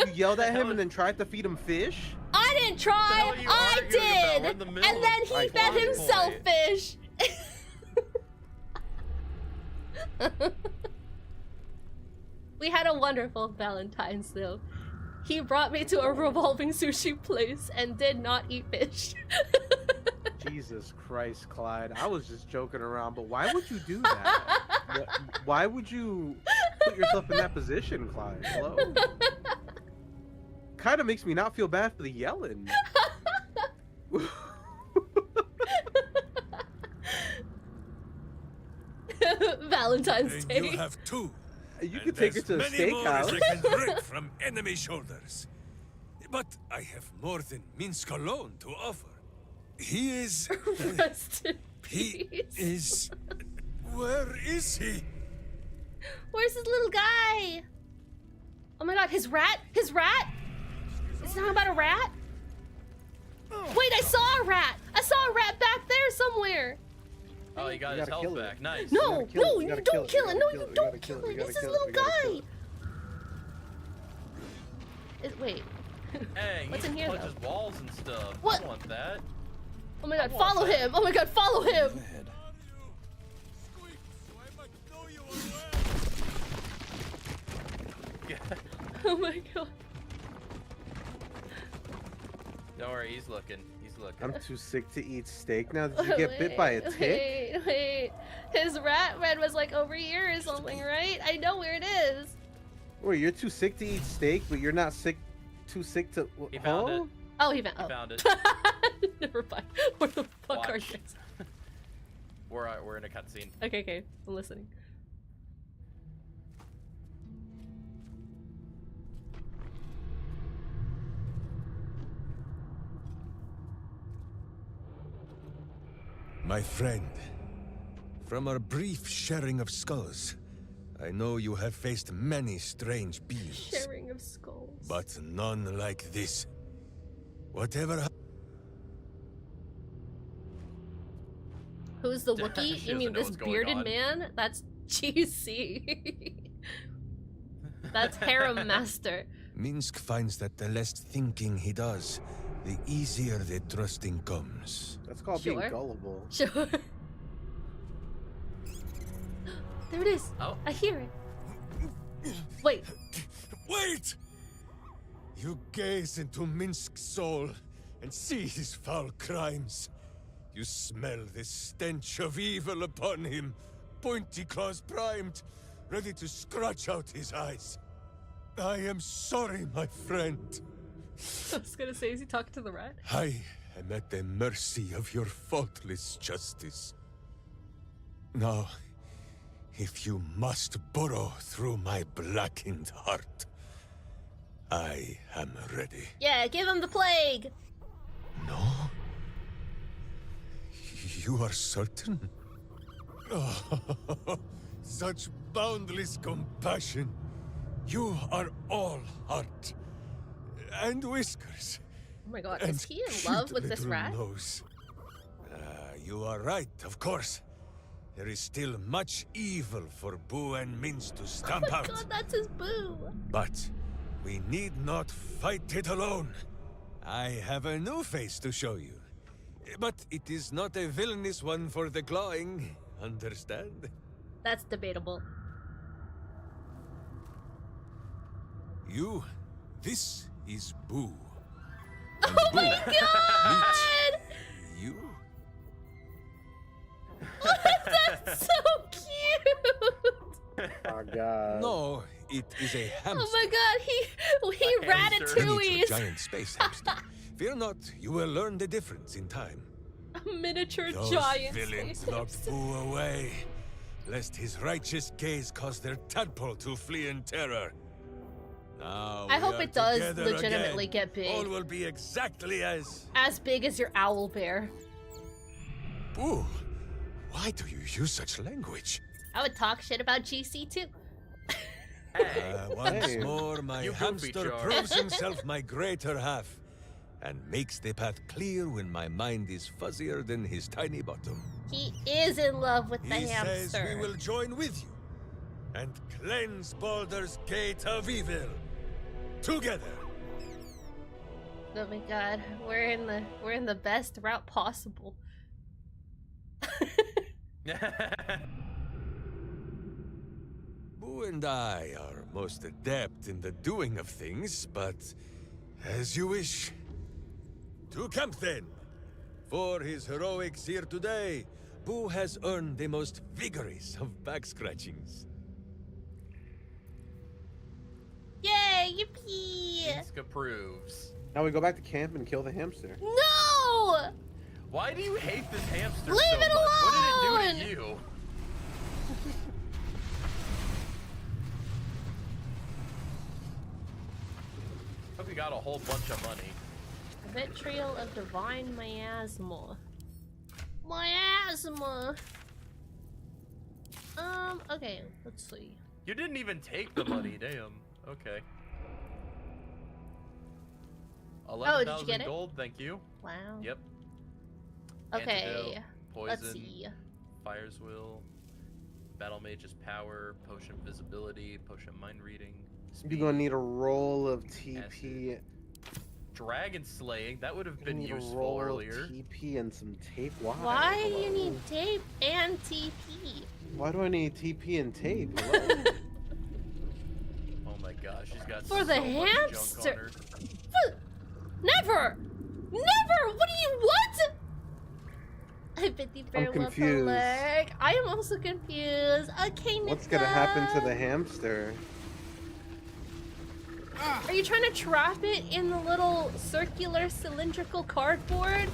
You yelled at him and then tried to feed him fish? I didn't try, What the hell are you I arguing about? did, We're in the middle and then of he a fed plot himself point. fish. We had a wonderful Valentine's though. He brought me to a revolving sushi place and did not eat fish. Jesus Christ, Clyde. I was just joking around, but why would you do that? Why would you put yourself in that position, Clyde? Hello? Kind of makes me not feel bad for the yelling. Valentine's And Day. you have two. You And could take her there's to a many more as steakhouse. I can rip from enemy shoulders. But I have more than Minsk alone to offer. He is... Rest in he peace. is... Where is he? Where's this little guy? Oh my god, his rat? His rat? Is it talking about a rat? Wait, I saw a rat! I saw a rat back there somewhere! Oh, you got You his gotta health kill it. back. Nice. No, kill it, no, you you gotta don't kill kill it, it. you No, gotta you kill it, don't you kill gotta it. kill This it, is a you little gotta kill guy. Wait. Hey, What's he in here, punches walls and stuff. What? I want that. Oh my god, I want follow that. him! Oh my god, follow him! Oh my god. Don't worry, he's looking. He's looking. I'm too sick to eat steak now. Did you get bit by a tick? Wait. His rat friend was like over here or something, right? I know where it is. Wait, you're too sick to eat steak, but you're not too sick to... He found it. Oh, he found, He found it. Never mind. Where the fuck are Watch. you? We're in a cutscene. Okay, I'm listening. My friend, from our brief sharing of skulls, I know you have faced many strange beings. Sharing of skulls. But none like this. Whatever Who's the She Wookiee? You doesn't mean know this what's going bearded on. man? That's cheesy. That's Harem Master. Minsk finds that the less thinking he does, the easier the trusting comes. That's called Sure. being gullible. Sure. There it is. Oh. I hear it. Wait. Wait! You gaze into Minsk's soul and see his foul crimes. You smell the stench of evil upon him, pointy claws primed, ready to scratch out his eyes. I am sorry, my friend. I was gonna say, is he talking to the rat? I am at the mercy of your faultless justice. Now, if you must burrow through my blackened heart, I am ready. Yeah, give him the plague. No? You are certain? Oh, such boundless compassion. You are all heart and whiskers. Oh my god, and is he in cute love with this little rat? nose. You are right, of course. There is still much evil for Boo and Mince to Oh stamp my out. god, that's his boo. But we need not fight it alone. I have a new face to show you. But it is not a villainous one for the clawing, understand? That's debatable. You, this is Boo. Oh my god! Meet you. That's so cute! Oh god. No, it is a hamster. Oh my god, he A hamster. Miniature ratatouilles. giant space hamster. Fear not, you will learn the difference in time. A miniature Those giant villains space locked hamster. Boo away, lest his righteous gaze cause their tadpole to flee in terror. Now I we hope are it does together legitimately again. get big. All will be exactly as... As big as your owl bear. Boo, why do you use such language? I would talk shit about GC too. Once Hey. more, my You goofy hamster jar. proves himself my greater half, and makes the path clear when my mind is fuzzier than his tiny bottom. He is in love with the He hamster. says we will join with you, and cleanse Baldur's Gate of evil, together. Oh my god, we're in the best route possible. Boo and I are most adept in the doing of things, but as you wish. To camp then! For his heroics here today, Boo has earned the most vigorous of back scratchings. Yay, yippee! Minsk approves. Now we go back to camp and kill the hamster. No! Why do you hate this hamster Leave so it much? What did it alone! do to you? Hope you got a whole bunch of money. Vitriol of divine miasma. Miasma! Okay, let's see. You didn't even take the money, damn. Okay. Oh, did you get 11,000 it? gold, thank you. Wow. Yep. Okay, Antidote, poison, let's see. Fire's Will, Battle Mage's Power, Potion Visibility, Potion Mind Reading, You're Speed, gonna need a roll of TP. Dragon Slaying, that would have You been need a useful roll earlier. of TP and some tape. Why? Why do you Hello? need tape and TP? Why do I need TP and tape? Hello? Oh my gosh, she's got For so the much junk hamster. on her. Never! Never! What do you what? I bit the farewell confused. leg. I am also confused. Okay, What's gonna happen to the Nika. hamster? Are you trying to trap it in the little circular cylindrical cardboard?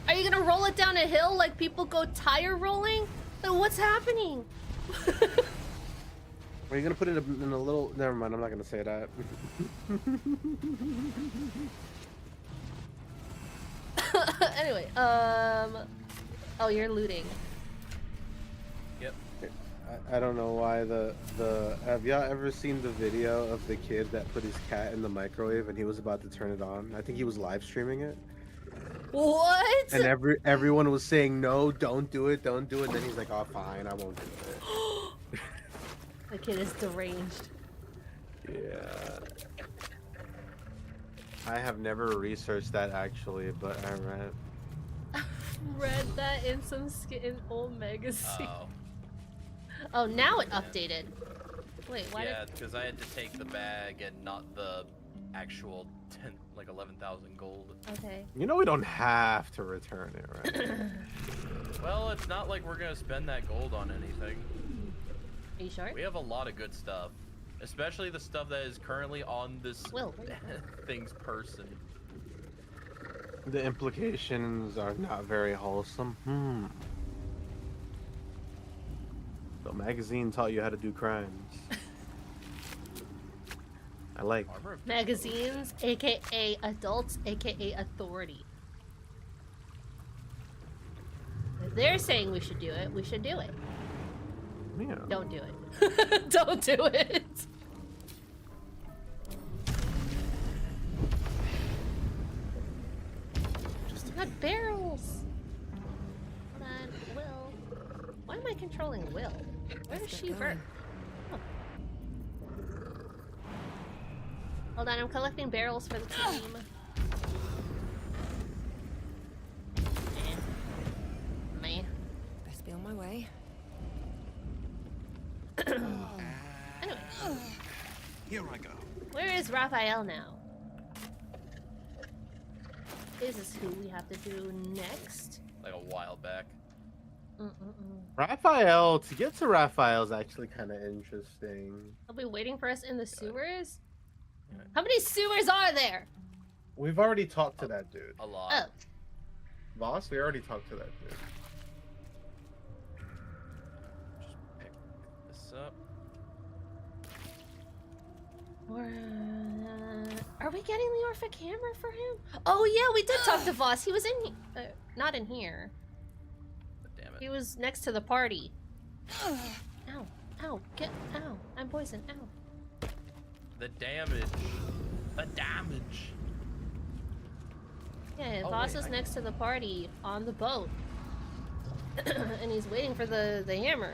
Are you gonna roll it down a hill like people go tire rolling? Like, what's happening? Are you gonna put it in a little? Never mind. I'm not gonna say that. Anyway, oh, you're looting. Yep. I don't know why have y'all ever seen the video of the kid that put his cat in the microwave and he was about to turn it on? I think he was live streaming it. What? And everyone was saying no, don't do it, don't do it. And then he's like, oh fine, I won't do it. The kid is deranged. Yeah. I have never researched that actually, but I Read that in some old magazine. Oh. Oh, now it updated. Wait, why Yeah, because I had to take the bag and not the actual 11,000 gold. Okay. You know we don't have to return it, right? Well, it's not like we're gonna spend that gold on anything. Are you sure? We have a lot of good stuff. Especially the stuff that is currently on this thing's person. The implications are not very wholesome. The magazine taught you how to do crimes. I like Armor of Magazines, aka adults, aka authority. If they're saying we should do it, we should do it. Yeah. Don't do it. Don't do it. Just got barrels. Hold on, Will. Why am I controlling Will? Where is she burnt? Oh. Hold on, I'm collecting barrels for the team. Man. Best be on my way. Anyway, Here I go. where is Raphael now? This is who we have to do next. like a while back. Raphael, to get to Raphael is actually kind of interesting. I'll be waiting for us in the sewers. How many sewers are there? We've already talked to that dude. A lot. Oh. Boss, we already talked to that dude. Just pick this up. Are we getting the Orphic hammer for him? Oh yeah, we did talk to Voss. He was in not in here. Damn it. He was next to the party. Ow. Ow. Ow. I'm poisoned. Ow. The damage. The damage. Yeah, Oh, Voss wait, is I- next to the party on the boat. And he's waiting for the hammer.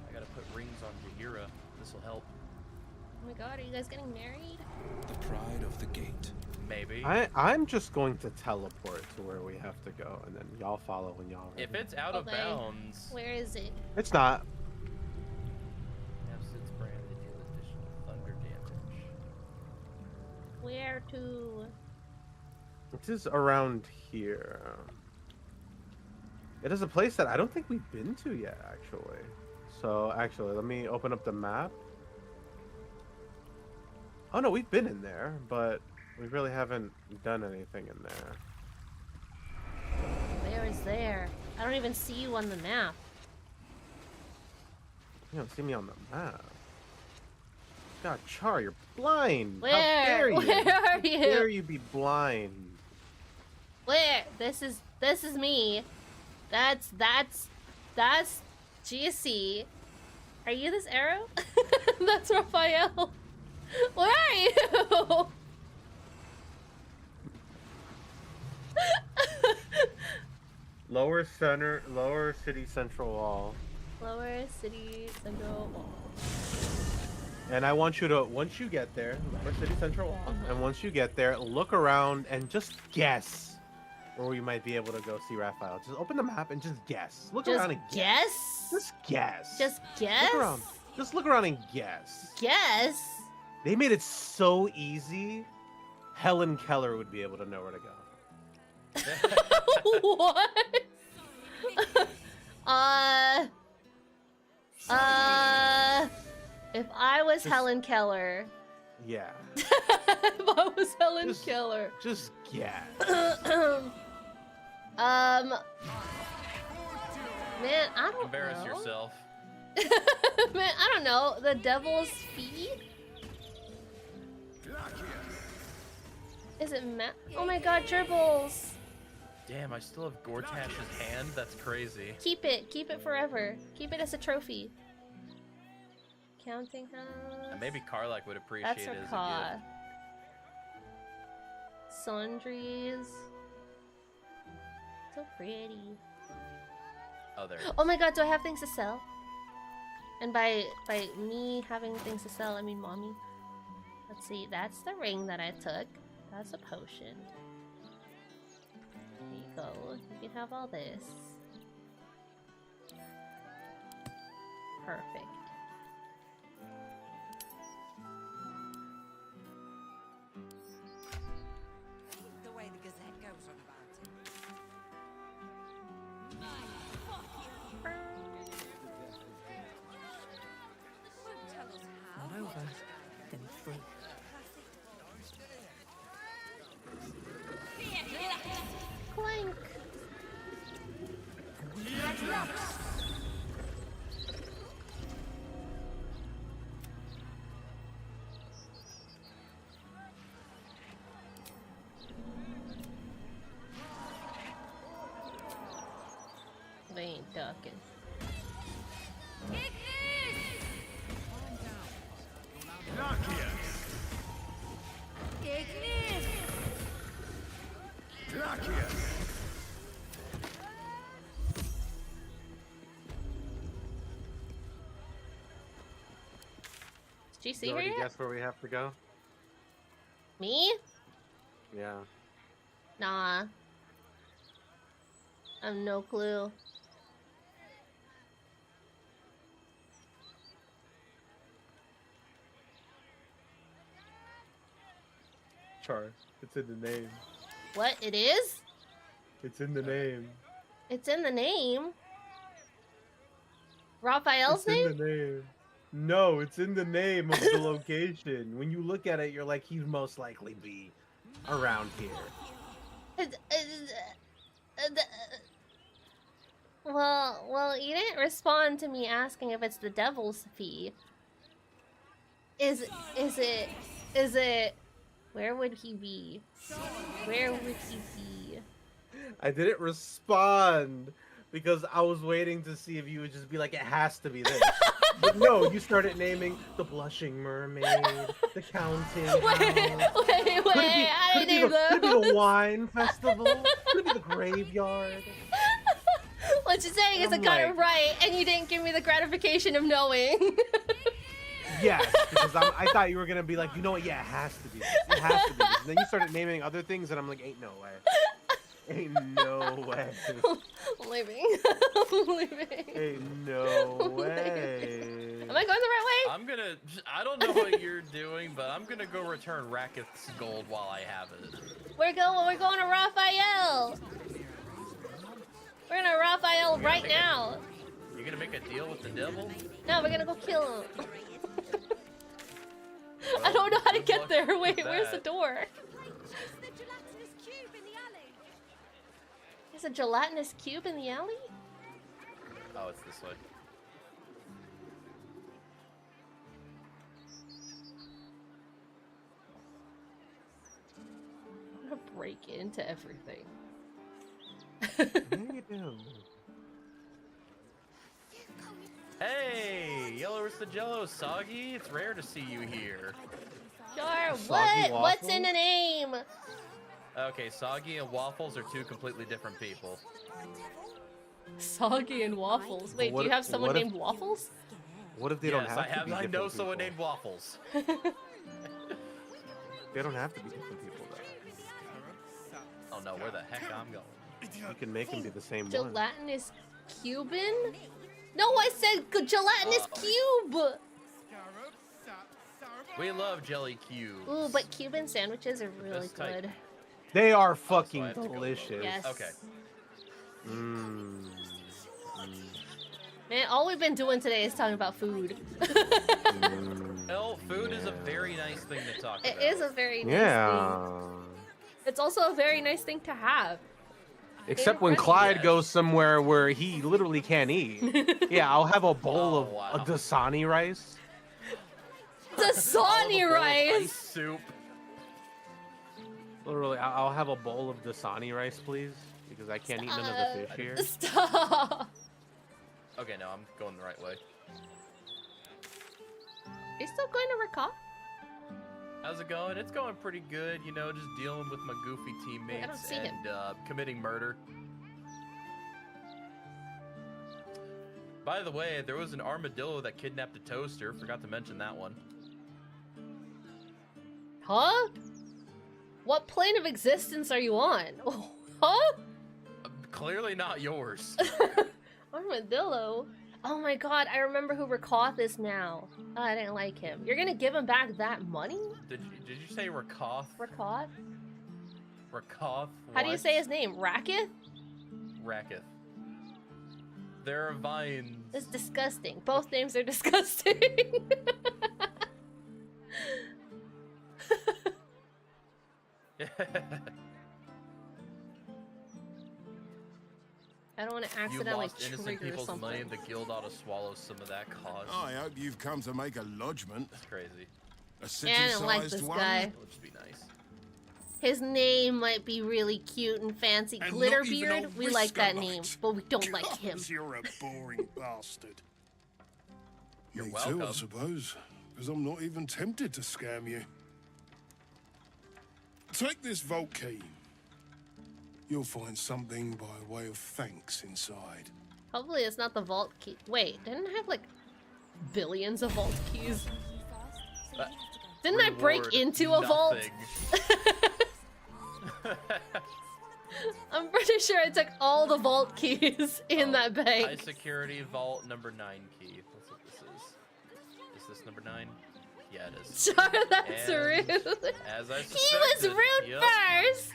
I gotta put rings on Bahira. This'll help. Oh my god, are you guys getting married? The pride of the gate. Maybe. I'm just going to teleport to where we have to go, and then y'all follow when y'all. If ready. it's out of Okay. bounds, Where is it? It's not. Absence branded deal additional thunder damage. Where to? It is around here. It is a place that I don't think we've been to yet, actually. So, actually, let me open up the map. Oh no, we've been in there, but we really haven't done anything in there. Where is there? I don't even see you on the map. You don't see me on the map. God, Char, you're blind. Where? How dare you? Where are How you? dare you be blind? Where? This is me. That's GC. Are you this arrow? That's Raphael. Where are you? Lower city central wall. Lower city central wall. And I want you to, once you get there, Lower city central wall, and once you get there, look around and just guess where we might be able to go see Raphael. Just open the map and just guess. Look Just around and guess? Just guess. Just guess? Look around. Just look around and guess. Guess? They made it so easy. Helen Keller would be able to know where to go. What? If I was Helen Keller. Yeah. If I was Helen Just- Keller. Just guess. Man, I don't Embarrass know. yourself. Man, I don't know. The Devil's Feet? Is it Oh my god, gerbils! Damn, I still have Gortash's hand? That's crazy. Keep it forever. Keep it as a trophy. Counting house. Maybe Karlak would appreciate That's it her as a car. gift. Sundries. So pretty. Oh, there. Oh my god, do I have things to sell? And by me having things to sell, I mean mommy. Let's see, that's the ring that I took. That's a potion. There you go. You can have all this. Perfect. The way the Gazette goes on about it. Tell us how. Not over, then through. Clank! They ain't ducking. Did you see You her already yet? guess where we have to go? Me? Yeah. Nah. I have no clue. Char, it's in the name. What? It is? It's in the name. It's in the name. Raphael's name? the name. No, it's in the name of the location. When you look at it, you're like, he'd most likely be around here. Well, you didn't respond to me asking if it's the devil's fee. Is it? Where would he be? Where would he be? I didn't respond because I was waiting to see if you would just be like, it has to be this. But no, you started naming the Blushing Mermaid, the Counting House. Wait, I didn't name them. Could it be the Wine Festival? Could it be the Graveyard? What you're saying is I got it right, and you didn't give me the gratification of knowing. Yes, because I thought you were gonna be like, you know what? Yeah, it has to be this. It has to be this. And then you started naming other things, and I'm like, ain't no way. Ain't no way. I'm leaving. I'm leaving. Ain't no way. Am I going the right way? I don't know what you're doing, but I'm gonna go return Raketh's gold while I have it. We're going to Raphael. We're gonna Raphael right now. You're gonna make a deal with the devil? No, we're gonna go kill him. I don't know how to get there. Wait, where's the door? There's a gelatinous cube in the alley? Oh, it's this way. I'm gonna break into everything. What are you doing? Hey, Yellow the Jello, Soggy. It's rare to see you here. Sure, Soggy what's waffles? in the name? Okay, Soggy and Waffles are two completely different people. Soggy and Waffles. Wait, do you have someone named Waffles? What if they don't have to be I know different someone people? named Waffles. They don't have to be different people, though. Oh no, where the heck I'm going? You can make them be the same one. Gelatinous Cuban? No, I said gelatinous cube! We love jelly cubes. Ooh, but Cuban sandwiches are really This type. good. They are so I fucking have to go delicious. Yes. Okay. Mmm. Man, all we've been doing today is talking about food. Well, food is a very nice thing to talk about. It is a very nice Yeah. thing. It's also a very nice thing to have. Except when Clyde goes somewhere where he literally can't eat. Yeah, I'll have a bowl of wow. Dasani rice. Dasani rice! Ice soup. Literally, I'll have a bowl of Dasani rice, please, because I can't eat none of the fish here. Stop! Okay, no, I'm going the right way. Are you still going to Rakah? How's it going? It's going pretty good, you know, just dealing with my goofy teammates I don't see him. and committing murder. By the way, there was an armadillo that kidnapped a toaster. Forgot to mention that one. Huh? What plane of existence are you on? Huh? Clearly not yours. Armadillo? Oh my god, I remember who Rakoth is now. Oh, I didn't like him. You're gonna give him back that money? Did you say Rakoth? Rakoth? Rakoth? How do you say his name? Raketh? Raketh. There are vines. It's disgusting. Both names are disgusting. I don't want to You accidentally lost innocent trigger people's something. money. The guild ought to swallow some of that cost. I hope you've come to make a lodgment. That's crazy. A Yeah, I don't like city-sized this one. guy. That would just be nice. His name might be really cute and fancy. And not even Glitterbeard, old we like that Whiskerlight. name, but we don't like him. You're a boring bastard. You're Me welcome. too, I suppose, because I'm not even tempted to scam you. Take this vault key. You'll find something by way of thanks inside. Hopefully it's not the vault key. Wait, didn't I have like billions of vault keys? Didn't I break Reward into a vault? nothing. I'm pretty sure I took all the vault keys in that High bank. security vault number 9 key. Let's see what this is. Is this number 9? Yeah, it is. Sure, that's And rude. As I He was suspected, rude yep. first.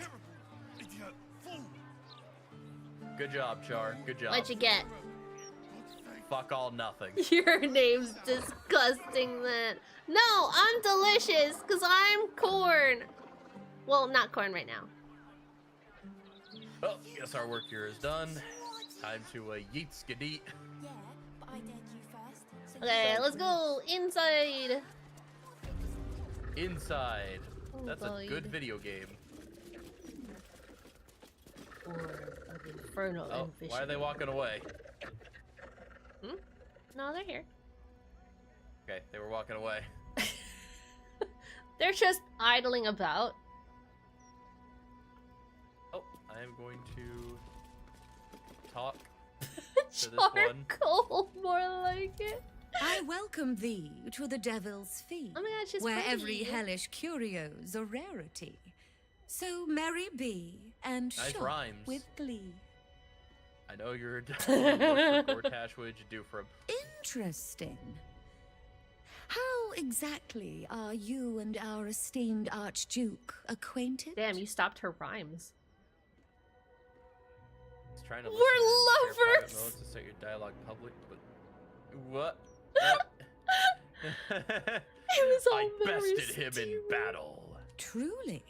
Good job, Char. Good job. What'd you get? Fuck all nothing. Your name's disgusting then. No, I'm delicious, because I'm corn. Well, not corn right now. Well, guess our work here is done. Time to yeet skadeet. Yeah, but I dared you first. So Okay, let's go inside. Inside. That's a Inside. good video game. Infernal Oh, why are they walking away? No, they're here. Okay, they were walking away. They're just idling about. Oh, I am going to talk to this one. Charcoal, more like it. I welcome thee to the Devil's Fee, Oh my god, she's where pretty. every hellish curio's a rarity. So merry be and Nice shop rhymes. with glee. I know you're work for Gortash. What did you do for him? Interesting. How exactly are you and our esteemed Archduke acquainted? Damn, you stopped her rhymes. He's trying to We're listen in your private lovers! mode to set your dialogue public, but what? It was all I very bested him in steamy. battle. Truly.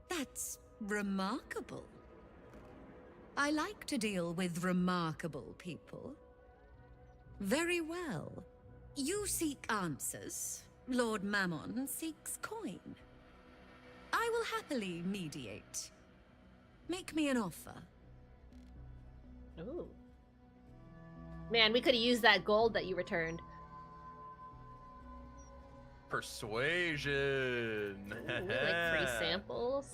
That's remarkable. I like to deal with remarkable people. Very well. You seek answers. Lord Mammon seeks coin. I will happily mediate. Make me an offer. Ooh. Man, we could have used that gold that you returned. Persuasion. Ooh, like 3 samples.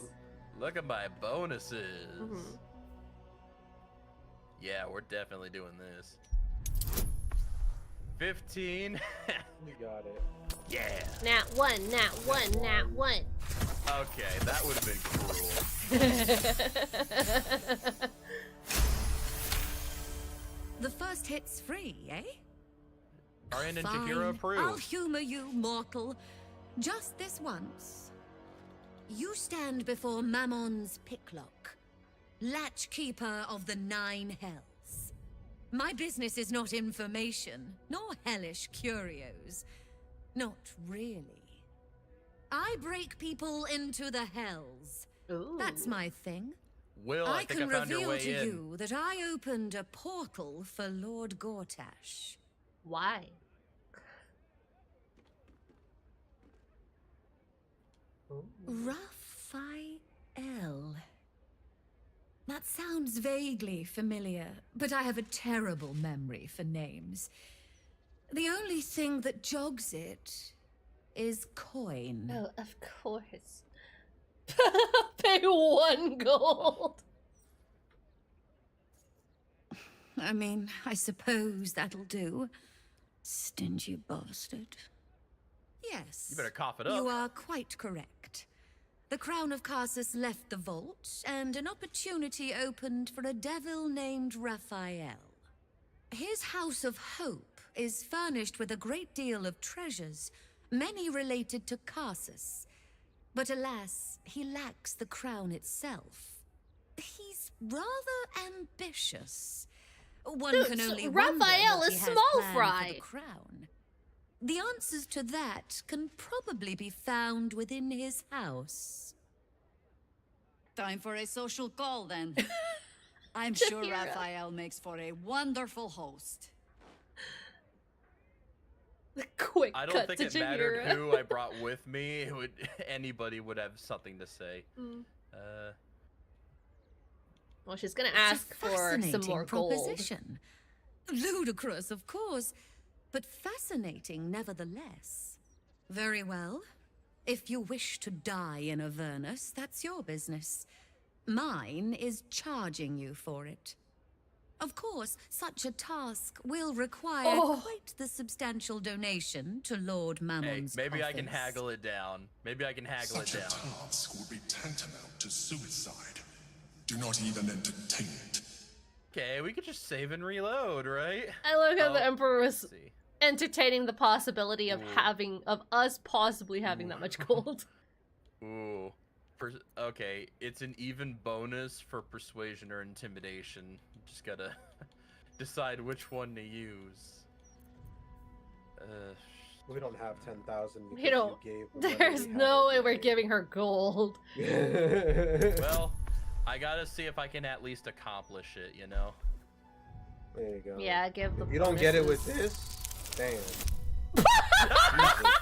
Look at my bonuses. Mhm. Yeah, we're definitely doing this. 15. You got it. Yeah. Nat 1, nat 1, nat 1. Okay, that would have been cruel. The first hit's free, eh? Arya Ninja Fine. Hero I'll approved. humor you, mortal. Just this once. You stand before Mammon's picklock, latchkeeper of the 9 hells. My business is not information, nor hellish curios. Not really. I break people into the hells. Ooh. That's my thing. Will, I think can I found your reveal way to in. you that I opened a portal for Lord Gortash. Why? Raphael. That sounds vaguely familiar, but I have a terrible memory for names. The only thing that jogs it is coin. Oh, of course. Pay 1 gold. I mean, I suppose that'll do. Stingy bastard. Yes. You better cough it up. You are quite correct. The Crown of Carsus left the vault, and an opportunity opened for a devil named Raphael. His House of Hope is furnished with a great deal of treasures, many related to Carsus. But alas, he lacks the crown itself. He's rather ambitious. One Dude, can so only Raphael wonder what is he has small planned fry. for the crown. The answers to that can probably be found within his house. Time for a social call, then. I'm Just sure hear it. Raphael makes for a wonderful host. The quick I don't cut think to it mattered Jahira. who I brought with me. It would anybody would have something to say. Mm. Uh, Well, she's gonna It's a ask for some fascinating more gold. proposition. Ludicrous, of course, but fascinating nevertheless. Very well. If you wish to die in Avernus, that's your business. Mine is charging you for it. Of course, such a task will require quite the substantial donation to Lord hey, Mammon's maybe I can coffers. haggle it down. Maybe I can haggle Such it a down. task would be tantamount to suicide. Do not even entertain it. Okay, we could just save and reload, right? I love how the Oh, Emperor was let's see. entertaining the possibility of Ooh. us possibly having that much gold. Ooh. Okay, it's an even bonus for persuasion or intimidation. Just gotta decide which one to use. We don't have 10,000 because We don't. you gave the money There's we no way have. we're giving her gold. Well, I gotta see if I can at least accomplish it, you know? There you go. Yeah, give the If you don't get it with bonuses. this, damn. Jesus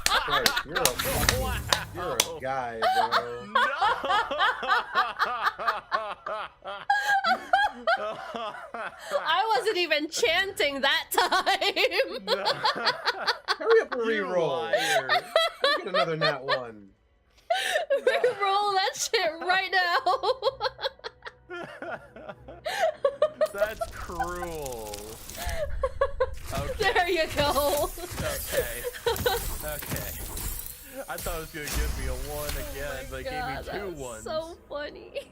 Christ, you're a guy, bro. I wasn't even chanting that time. Hurry up and You reroll. liar. Go get another nat 1. Roll that shit right now. That's cruel. Okay. There you go. Okay. Okay. I thought it was gonna give me a 1 again, but it gave me 2 that's ones. so funny.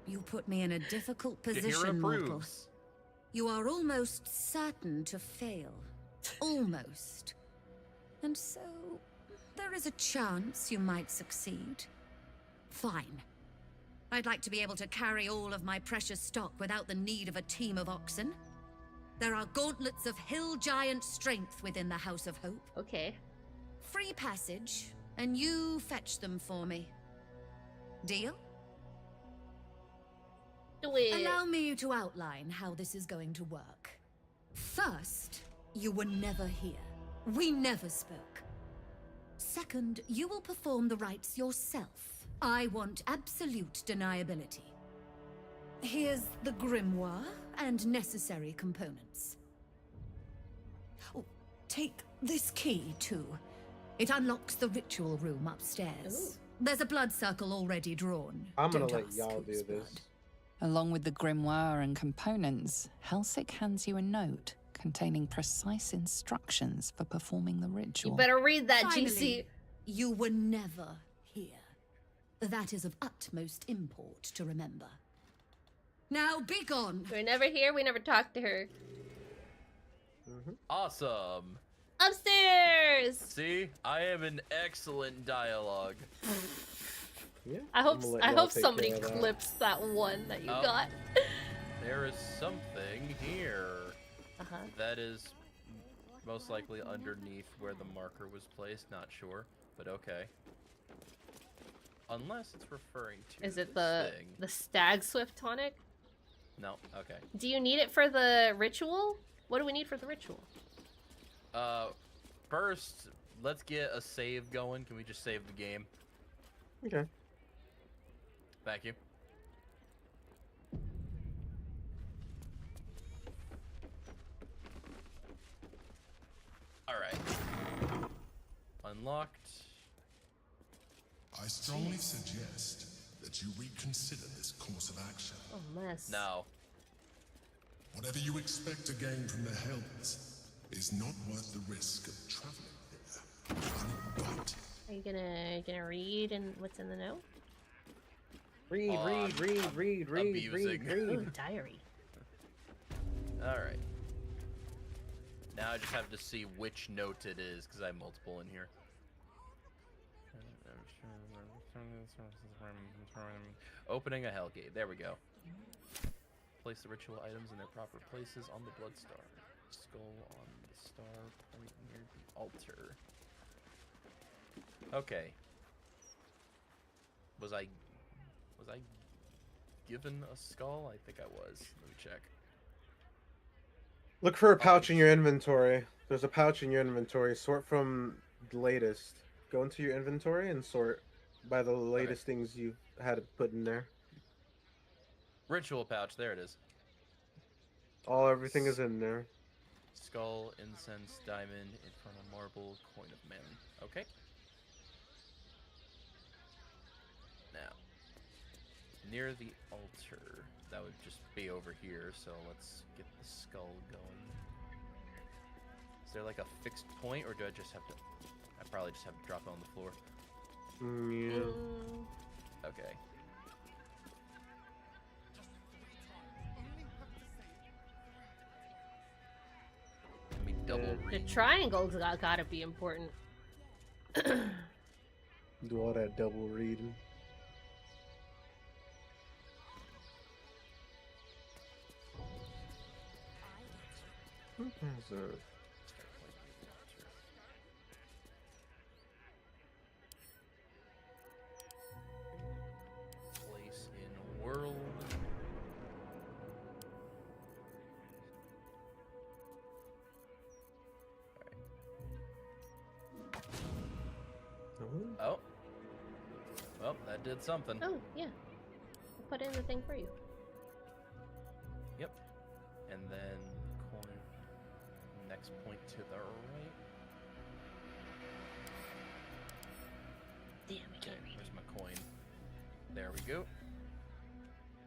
You put me in a difficult Your hero position, mortal. approves. You are almost certain to fail. Almost. And so, there is a chance you might succeed. Fine. I'd like to be able to carry all of my precious stock without the need of a team of oxen. There are gauntlets of hill giant strength within the House of Hope. Okay. Free passage, and you fetch them for me. Deal? Do it. Allow me to outline how this is going to work. First, you were never here. We never spoke. Second, you will perform the rites yourself. I want absolute deniability. Here's the grimoire and necessary components. Oh, take this key, too. It unlocks the ritual room upstairs. Ooh. There's a blood circle already drawn. I'm gonna Don't let ask y'all whose do this. blood. Along with the grimoire and components, Helsik hands you a note containing precise instructions for performing the You ritual. better read that, Finally, GC. you were never here. That is of utmost import to remember. Now be gone. We're never here. We never talked to her. Awesome. Upstairs. See, I have an excellent dialogue. Yeah. I hope. I'm gonna let I y'all hope take somebody care of that. clips that one that you Oh. got. There is something here Uh-huh. that is most likely underneath where the marker was placed. Not sure, but okay. Unless it's referring to. Is it this thing. the stag swift tonic? No. Okay. Do you need it for the ritual? What do we need for the ritual? First, let's get a save going. Can we just save the game? Okay. Thank you. Alright. Unlocked. I strongly suggest that you reconsider this course of action. Oh, mess. No. Whatever you expect to gain from the Hells is not worth the risk of traveling there uninvited. Are you gonna read and what's in the note? Read, read, abusing. Ooh, diary. Alright. Now I just have to see which note it is, because I have multiple in here. Opening a Hellgate. There we go. Place the ritual items in their proper places on the blood star. Skull on the star point near the altar. Okay. Was I given a skull? I think I was. Let me check. Look for a pouch in your inventory. There's a pouch in your inventory. Sort from the latest. Go into your inventory and sort by the latest things you had put in there. Ritual pouch. There it is. Everything is in there. Skull, incense, diamond, infernal marble, coin of man. Okay. Now, near the altar, that would just be over here, so let's get the skull going. Is there like a fixed point, or do I just have to... I probably just have to drop it on the floor. Yeah. Okay. Let me double The read. triangle's gotta be important. Do all that double reading. Well, that did something. Oh, yeah. I'll put in the thing for you. Yep. And then coin next point to the right. Damn, I Okay, can't read where's my coin? There we go.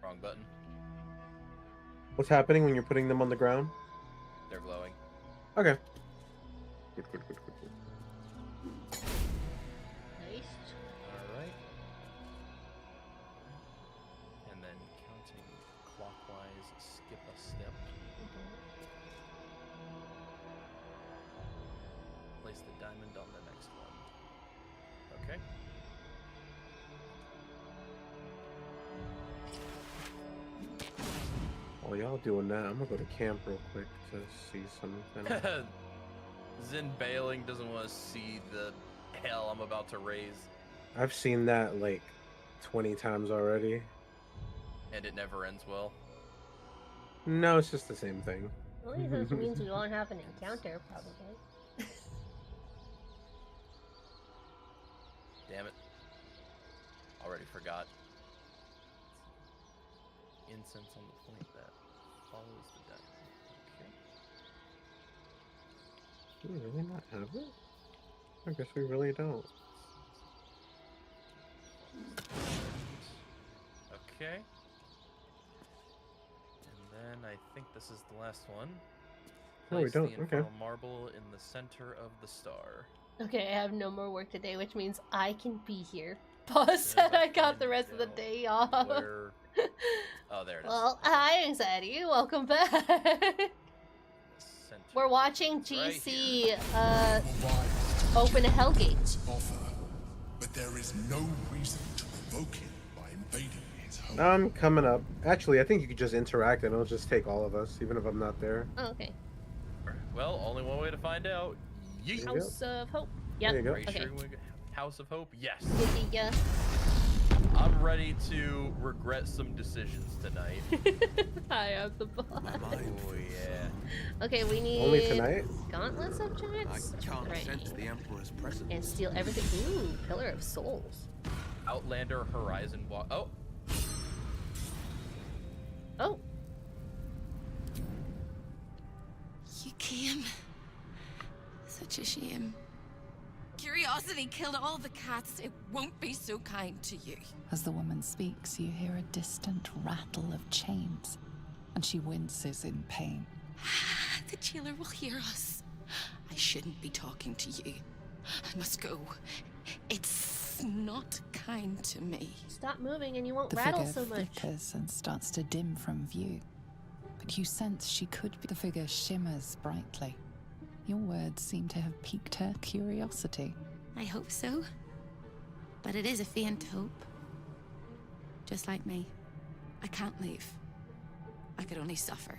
Wrong button. What's happening when you're putting them on the ground? They're glowing. Okay. Good, good, good, good, good. Nice. Alright. And then counting clockwise, skip a step. Place the diamond on the next one. Okay. While y'all doing that, I'm gonna go to camp real quick to see something. Zin bailing doesn't want to see the hell I'm about to raise. I've seen that like 20 times already. And it never ends well. No, it's just the same thing. Well, this means we won't have an encounter, probably. Damn it. Already forgot. Incense on the point that follows the diamond. Okay. Do we really not have it? I guess we really don't. Okay. And then I think this is the last one. No, we Place don't. the Okay. infernal marble in the center of the star. Okay, I have no more work today, which means I can be here. Boss said I got the rest of the day off. Where... Oh, there it is. Well, hi, Anxiety. Welcome back. Center. We're watching Right GC Provides open a Hellgate. offer, but there is no reason to provoke him by invading his home. I'm coming up. Actually, I think you could just interact and it'll just take all of us, even if I'm not there. Oh, okay. Well, only one way to find out. Yeet. There you House of Hope. There you Yep. go. Ray Okay. Sherwig, House of Hope? Yes. Yeah. I'm ready to regret some decisions tonight. Hi, I'm the boss. Oh, yeah. Okay, we need Only tonight? gauntlets of chance. Right. the Emperor's presence. And steal everything. Ooh, Pillar of Souls. Outlander Horizon Walk. Oh, Oh, You came. Such a shame. Curiosity killed all the cats. It won't be so kind to you. As the woman speaks, you hear a distant rattle of chains, and she winces in pain. The jailer will hear us. I shouldn't be talking to you. I must go. It's not kind to me. stop moving and you won't The rattle figure so much. flickers and starts to dim from view, but you sense she could be. The figure shimmers brightly. Your words seem to have piqued her curiosity. I hope so. But it is a faint hope. Just like me. I can't leave. I could only suffer.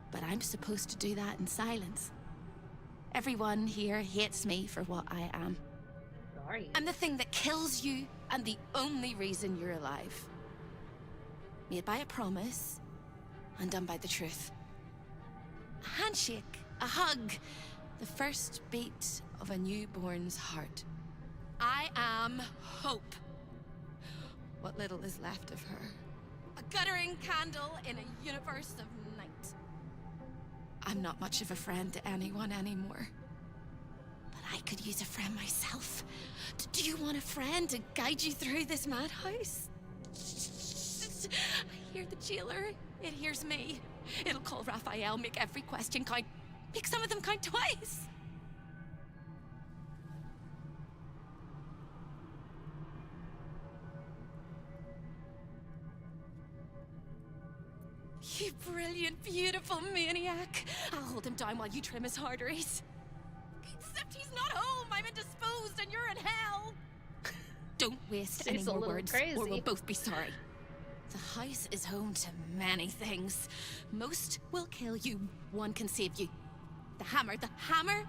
But I'm supposed to do that in silence. Everyone here hates me for what I am. Are you? I'm the thing that kills you and the only reason you're alive. Made by a promise, undone by the truth. A handshake, a hug, the first beat of a newborn's heart. I am hope. What little is left of her. A guttering candle in a universe of night. I'm not much of a friend to anyone anymore. But I could use a friend myself. Do you want a friend to guide you through this madhouse? I hear the jailer. It hears me. It'll call Raphael, make every question count. Make some of them count twice. You brilliant, beautiful maniac. I'll hold him down while you trim his arteries. Except he's not home. I'm indisposed and you're in hell. Don't waste any She's a more little words, crazy. or we'll both be sorry. The house is home to many things. Most will kill you. One can save you. The hammer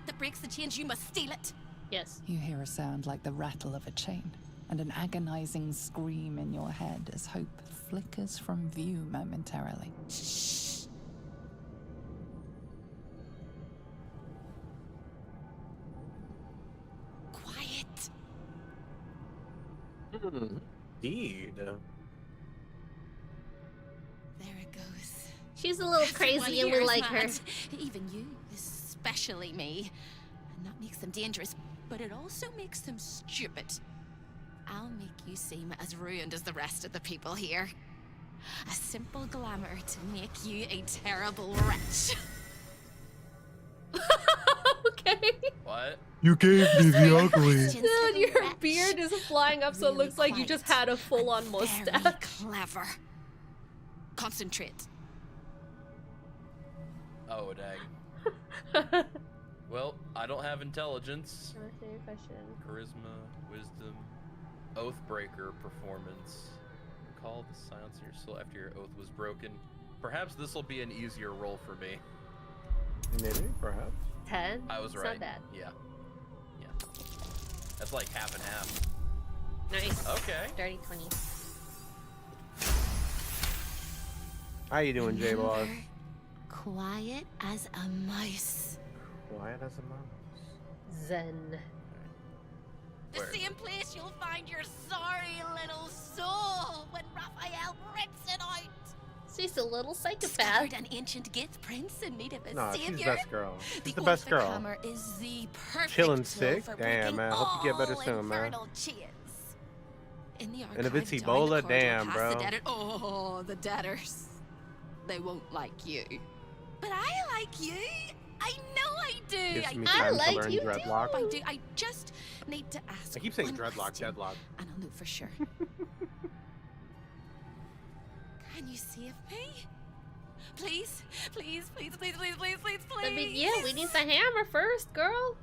that breaks the chains. You must steal it. Yes. You hear a sound like the rattle of a chain, and an agonizing scream in your head as hope flickers from view momentarily. Shh. Quiet. Indeed. There it goes. She's a little Everyone crazy and we here is like her. mad. Even you, especially me. And that makes them dangerous, but it also makes them stupid. I'll make you seem as ruined as the rest of the people here. A simple glamour to make you a terrible wretch. Okay. What? You gave me the ugly. Dude, your beard is flying up so it looks like you just had a full-on Very mustache. clever. Concentrate. Oh, dang. Well, I don't have intelligence. Charisma, wisdom, Oathbreaker performance. Recall the silence in your soul after your oath was broken. Perhaps this will be an easier roll for me. Maybe, perhaps. 10? I was It's right. not bad. Yeah. Yeah. That's like half and half. Nice. Okay. Dirty 20. How you doing, J-Boss? Remember, quiet as a mouse. Quiet as a mouse. Zen. The Where? same place you'll find your sorry little soul when Raphael rips it out. She's a little psychopath. Discovered an ancient gift prince in need of a No, she's the savior. best girl. She's the The best girl. Overcomer is the perfect Chilling tool sick? for Damn, breaking man. Hope you get better all soon, man. infernal chains. In the And if it's archive down the Ebola, corridor damn, past bro. The oh, the debtors. They won't like you. But I like you. I know I do. Gives me I time like to learn you dreadlock. I do. I just need to ask. I keep saying one dreadlock, question, deadlock. and I'll know for sure. Can you save me? Please, please, please, please, please, please, please, please. I mean, yeah, we need the hammer first, girl.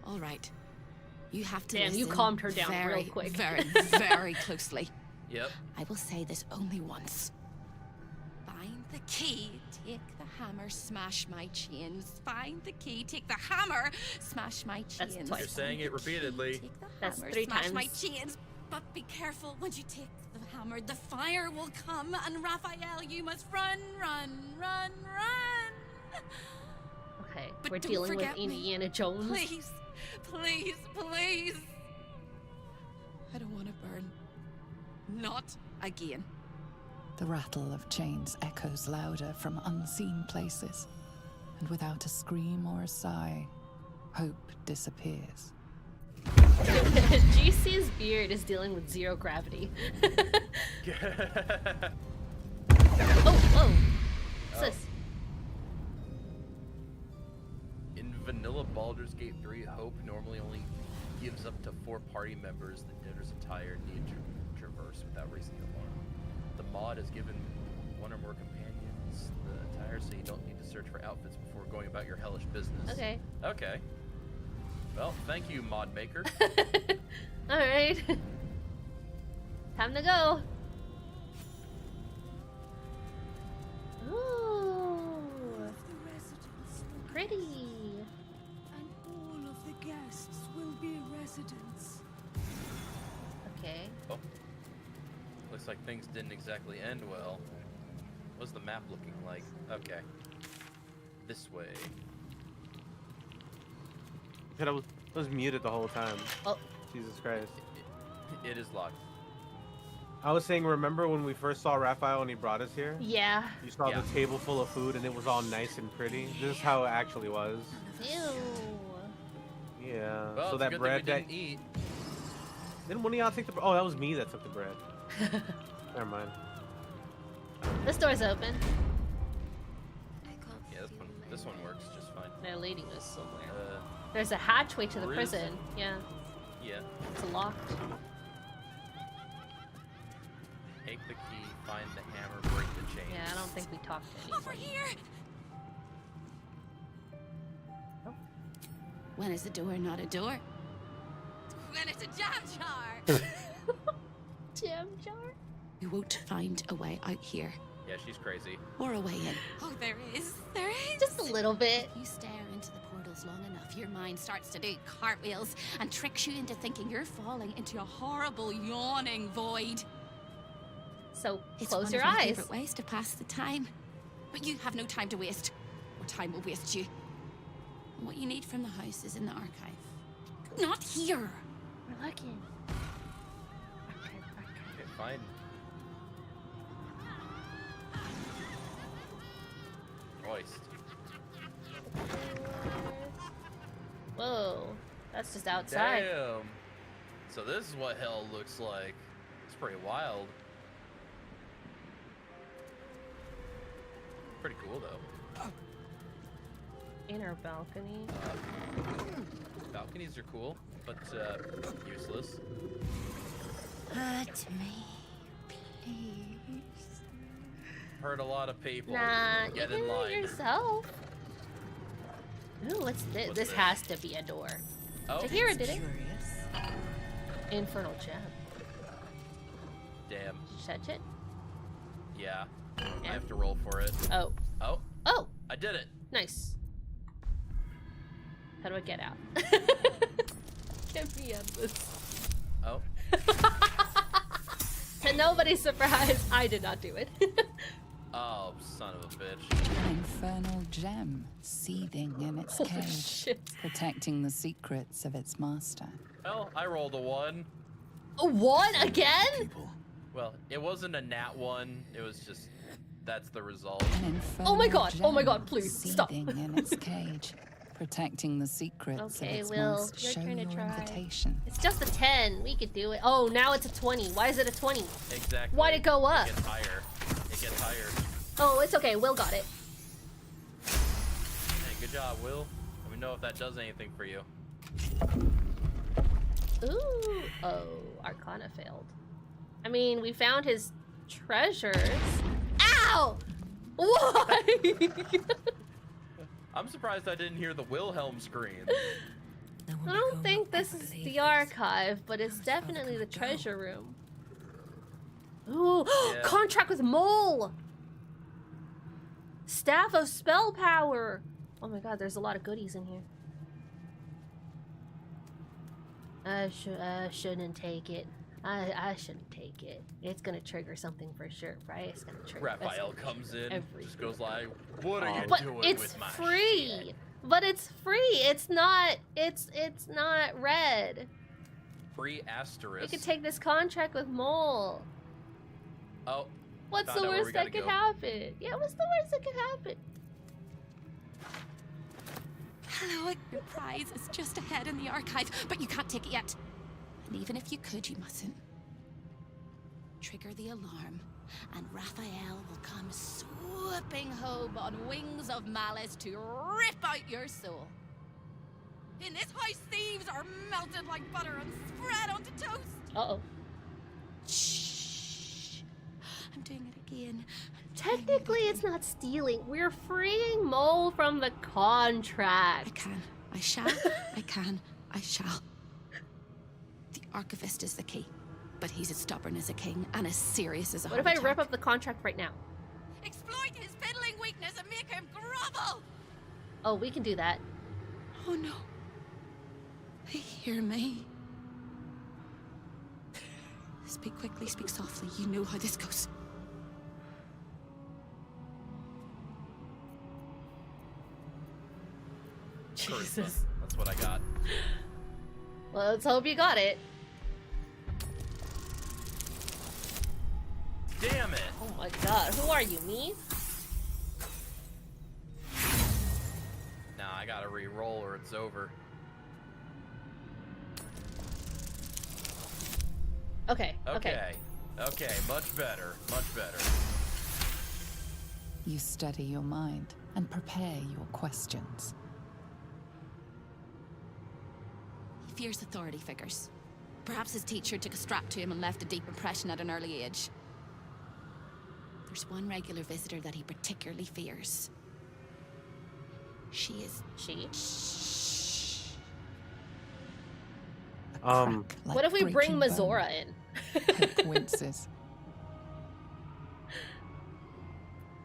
All right. You have to Damn, you listen calmed her down very, real quick. Very, very closely. Yep. I will say this only once. Find the key, take the hammer, smash my chains. Find the key, take the hammer, smash my That's chains. twice. You're saying it repeatedly. Take the That's hammer, 3 smash my times. chains. But be careful when you take the hammer. The fire will come, and Raphael, you must run, run, run, run. Okay, But we're don't dealing with forget me. Indiana Jones. Please, please, please. I don't want to burn. Not again. The rattle of chains echoes louder from unseen places, and without a scream or a sigh, hope disappears. GC's beard is dealing with 0 gravity. Oh, whoa. What's this? In vanilla Baldur's Gate 3, Hope normally only gives up to 4 party members the debtor's attire need to traverse without raising the alarm. The mod has given 1 or more companions the attire so you don't need to search for outfits before going about your hellish business. Okay. Okay. Well, thank you, mod maker. Alright. Time to go. Ooh. The residents will Pretty. and all of the guests will be residents. Okay. Oh. Looks like things didn't exactly end well. What's the map looking like? Okay. This way. I was muted the whole time. Oh. Jesus Christ. It is locked. I was saying, remember when we first saw Raphael and he brought us here? Yeah. You saw Yeah. the table full of food and it was all nice and pretty. This is how it actually was. Ew. Yeah. Well, so it's that a good bread thing we that didn't eat. didn't one of y'all take the? Oh, that was me that took the bread. Never mind. This door's open. Yeah, this one works just fine. They're leading us somewhere. There's a hatchway to the prison. Yeah. Yeah. It's locked. Take the key, find the hammer, break the chains. Yeah, I don't think we talked to Over anybody. here. When is a door not a door? When it's a jam jar. Jam jar? You won't find a way out here. Yeah, she's crazy. Or a way in. Oh, there is. There is. Just a little bit. If you stare into the portals long enough, your mind starts to do cartwheels and tricks you into thinking you're falling into a horrible, yawning void. So It's close one your of my eyes. favorite ways to pass the time. But you have no time to waste, or time will waste you. And what you need from the house is in the archive. Not here. We're looking. fine. Christ. Whoa, that's just outside. Damn. So this is what hell looks like. It's pretty wild. Pretty cool though. Inner balcony. Balconies are cool, but useless. Hurt me, please. Hurt a lot of people. Nah, Get you in can do line. it yourself. Ooh, what's this? What's This this? has to be a door. Oh, Did you hear it, did it? Infernal gem. damn. Did you touch it? Yeah. I Yeah. have to roll for it. Oh. Oh, Oh, I did it. nice. How do I get out? Get me out of this. Oh, To nobody's surprise, I did not do it. oh, son of a bitch. An infernal gem seething in its Holy cage, shit. protecting the secrets of its master. Well, I rolled a 1. A one again? People. Well, it wasn't a nat 1. It was just, that's the result. An infernal Oh my god, gem please, stop. seething in its cage, protecting the secrets Okay, of its Will, master. your Show turn to your try. invitation. It's just a 10. We could do it. Oh, now it's a 20. Why is it a 20? Exactly. Why'd it go up? It gets higher. It gets higher. Oh, it's okay. Will got it. Hey, good job, Will. Let me know if that does anything for you. Ooh. Oh, Arcana failed. I mean, we found his treasures. Ow! Why? I'm surprised I didn't hear the Wilhelm scream. I don't think this is the archive, but it's definitely the treasure room. Ooh, Yeah. contract with Mole! Staff of Spell Power! Oh my god, there's a lot of goodies in here. I shouldn't take it. I shouldn't take it. It's gonna trigger something for sure, right? It's gonna trigger. Raphael comes in, everything. just goes like, "What are you But doing it's with my free. shit?" But it's free. It's not. It's not red. Free We asterisk. could take this contract with Mole. Oh, What's Found the out where we worst that gotta could go. happen? Yeah, what's the worst that could happen? Hello, your prize is just ahead in the archive, but you can't take it yet. And even if you could, you mustn't. Trigger the alarm, and Raphael will come swooping home on wings of malice to rip out your soul. In this house, thieves are melted like butter and spread onto toast. Uh-oh. Shh. I'm doing it again. Technically, it's not stealing. We're freeing Mole from the contract. I can. I shall. I can. I shall. The archivist is the key, but he's as stubborn as a king and as serious as a What if I rip up the contract right now? Exploit his fiddling weakness and make him grovel! Oh, we can do that. Oh no. They hear me. Speak quickly, speak softly. You know how this goes. Jesus. That's what I got. Well, let's hope you got it. Damn it! Oh my god, who are you, me? Now I gotta re-roll or it's over. Okay. Okay, much better, much better. You steady your mind and prepare your questions. He fears authority figures. Perhaps his teacher took a strap to him and left a deep impression at an early age. There's one regular visitor that he particularly fears. She is... She? Like What if we bring breaking Mazora bone. in? Hope winces.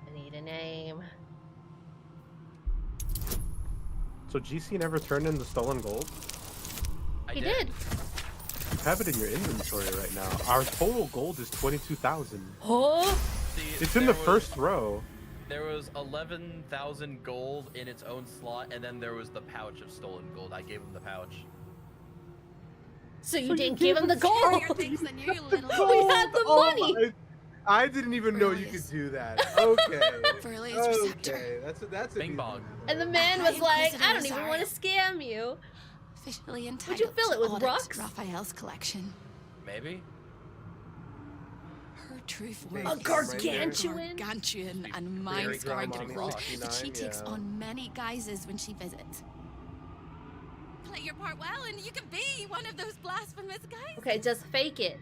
I need a name. So GC never turned in the stolen gold? He did. You have it in your inventory right now. Our total gold is 22,000. Huh? See, It's in the there was- first row. There was 11,000 gold in its own slot, and then there was the pouch of stolen gold. I gave him the pouch. So you didn't give him the gold. Bigger things than you, little. We had the money. I didn't even know you could do that. Okay. Furley's receptor. Okay, that's a Bing new bong. one. And the man High was like, Inquisitor I don't even want to Rosario. scam you. Officially Would entitled you fill to it with audit rocks? Raphael's collection. Maybe. Her truth A worth is gargantuan? gargantuan and Very mind-scarring drama to on the behold, rock. but she 69, takes yeah. on many guises when she visits. Play your part well, and you can be one of those blasphemous guys. Okay, just fake it.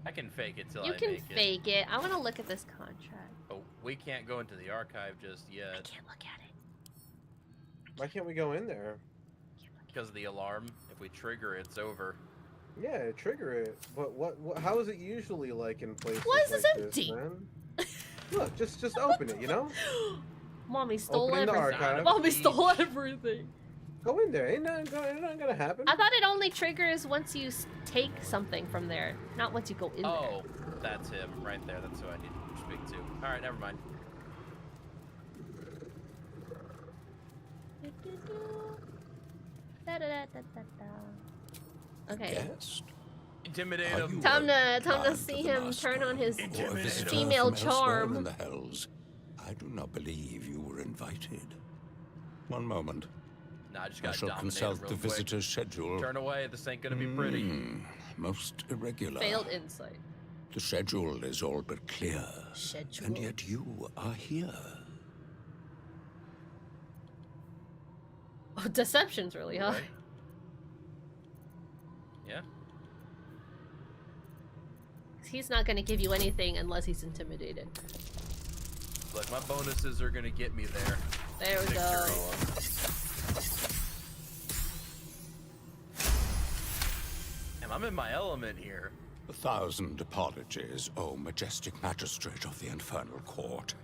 I can fake it till You I can make it. fake it. I want to look at this contract. Oh, we can't go into the archive just I yet can't look at it. Why can't we go in there? because of the alarm. If we trigger it, it's over. Yeah, trigger it. But what how is it usually like in places Why is this like empty? man? Look, just open it, you know? Mommy stole Opening the everything. archive. Mommy stole everything. Go in there. Ain't nothing gonna happen. I thought it only triggers once you take something from there, not once you go in Oh, that's him right there. That's who I need to speak to. All right, never mind. there. Da-da-da-da-da-da. Okay. Guest? Intimidate Are him. you Time a to client see of the him master, turn on his or a visitor female from elsewhere charm. in the hells? I do not believe you were invited. One moment. Nah, I just I got shall dominated consult real the quick. visitor's schedule. Turn away. This ain't gonna be pretty. Most irregular. Failed insight. The schedule is all but clear. Schedule. And yet you are here. Oh, deception's really high. Right. Yeah. He's not gonna give you anything unless he's intimidated. Look, my bonuses are gonna get me there. There we go. And I'm in my element here. 1,000 apologies, O majestic magistrate of the infernal court.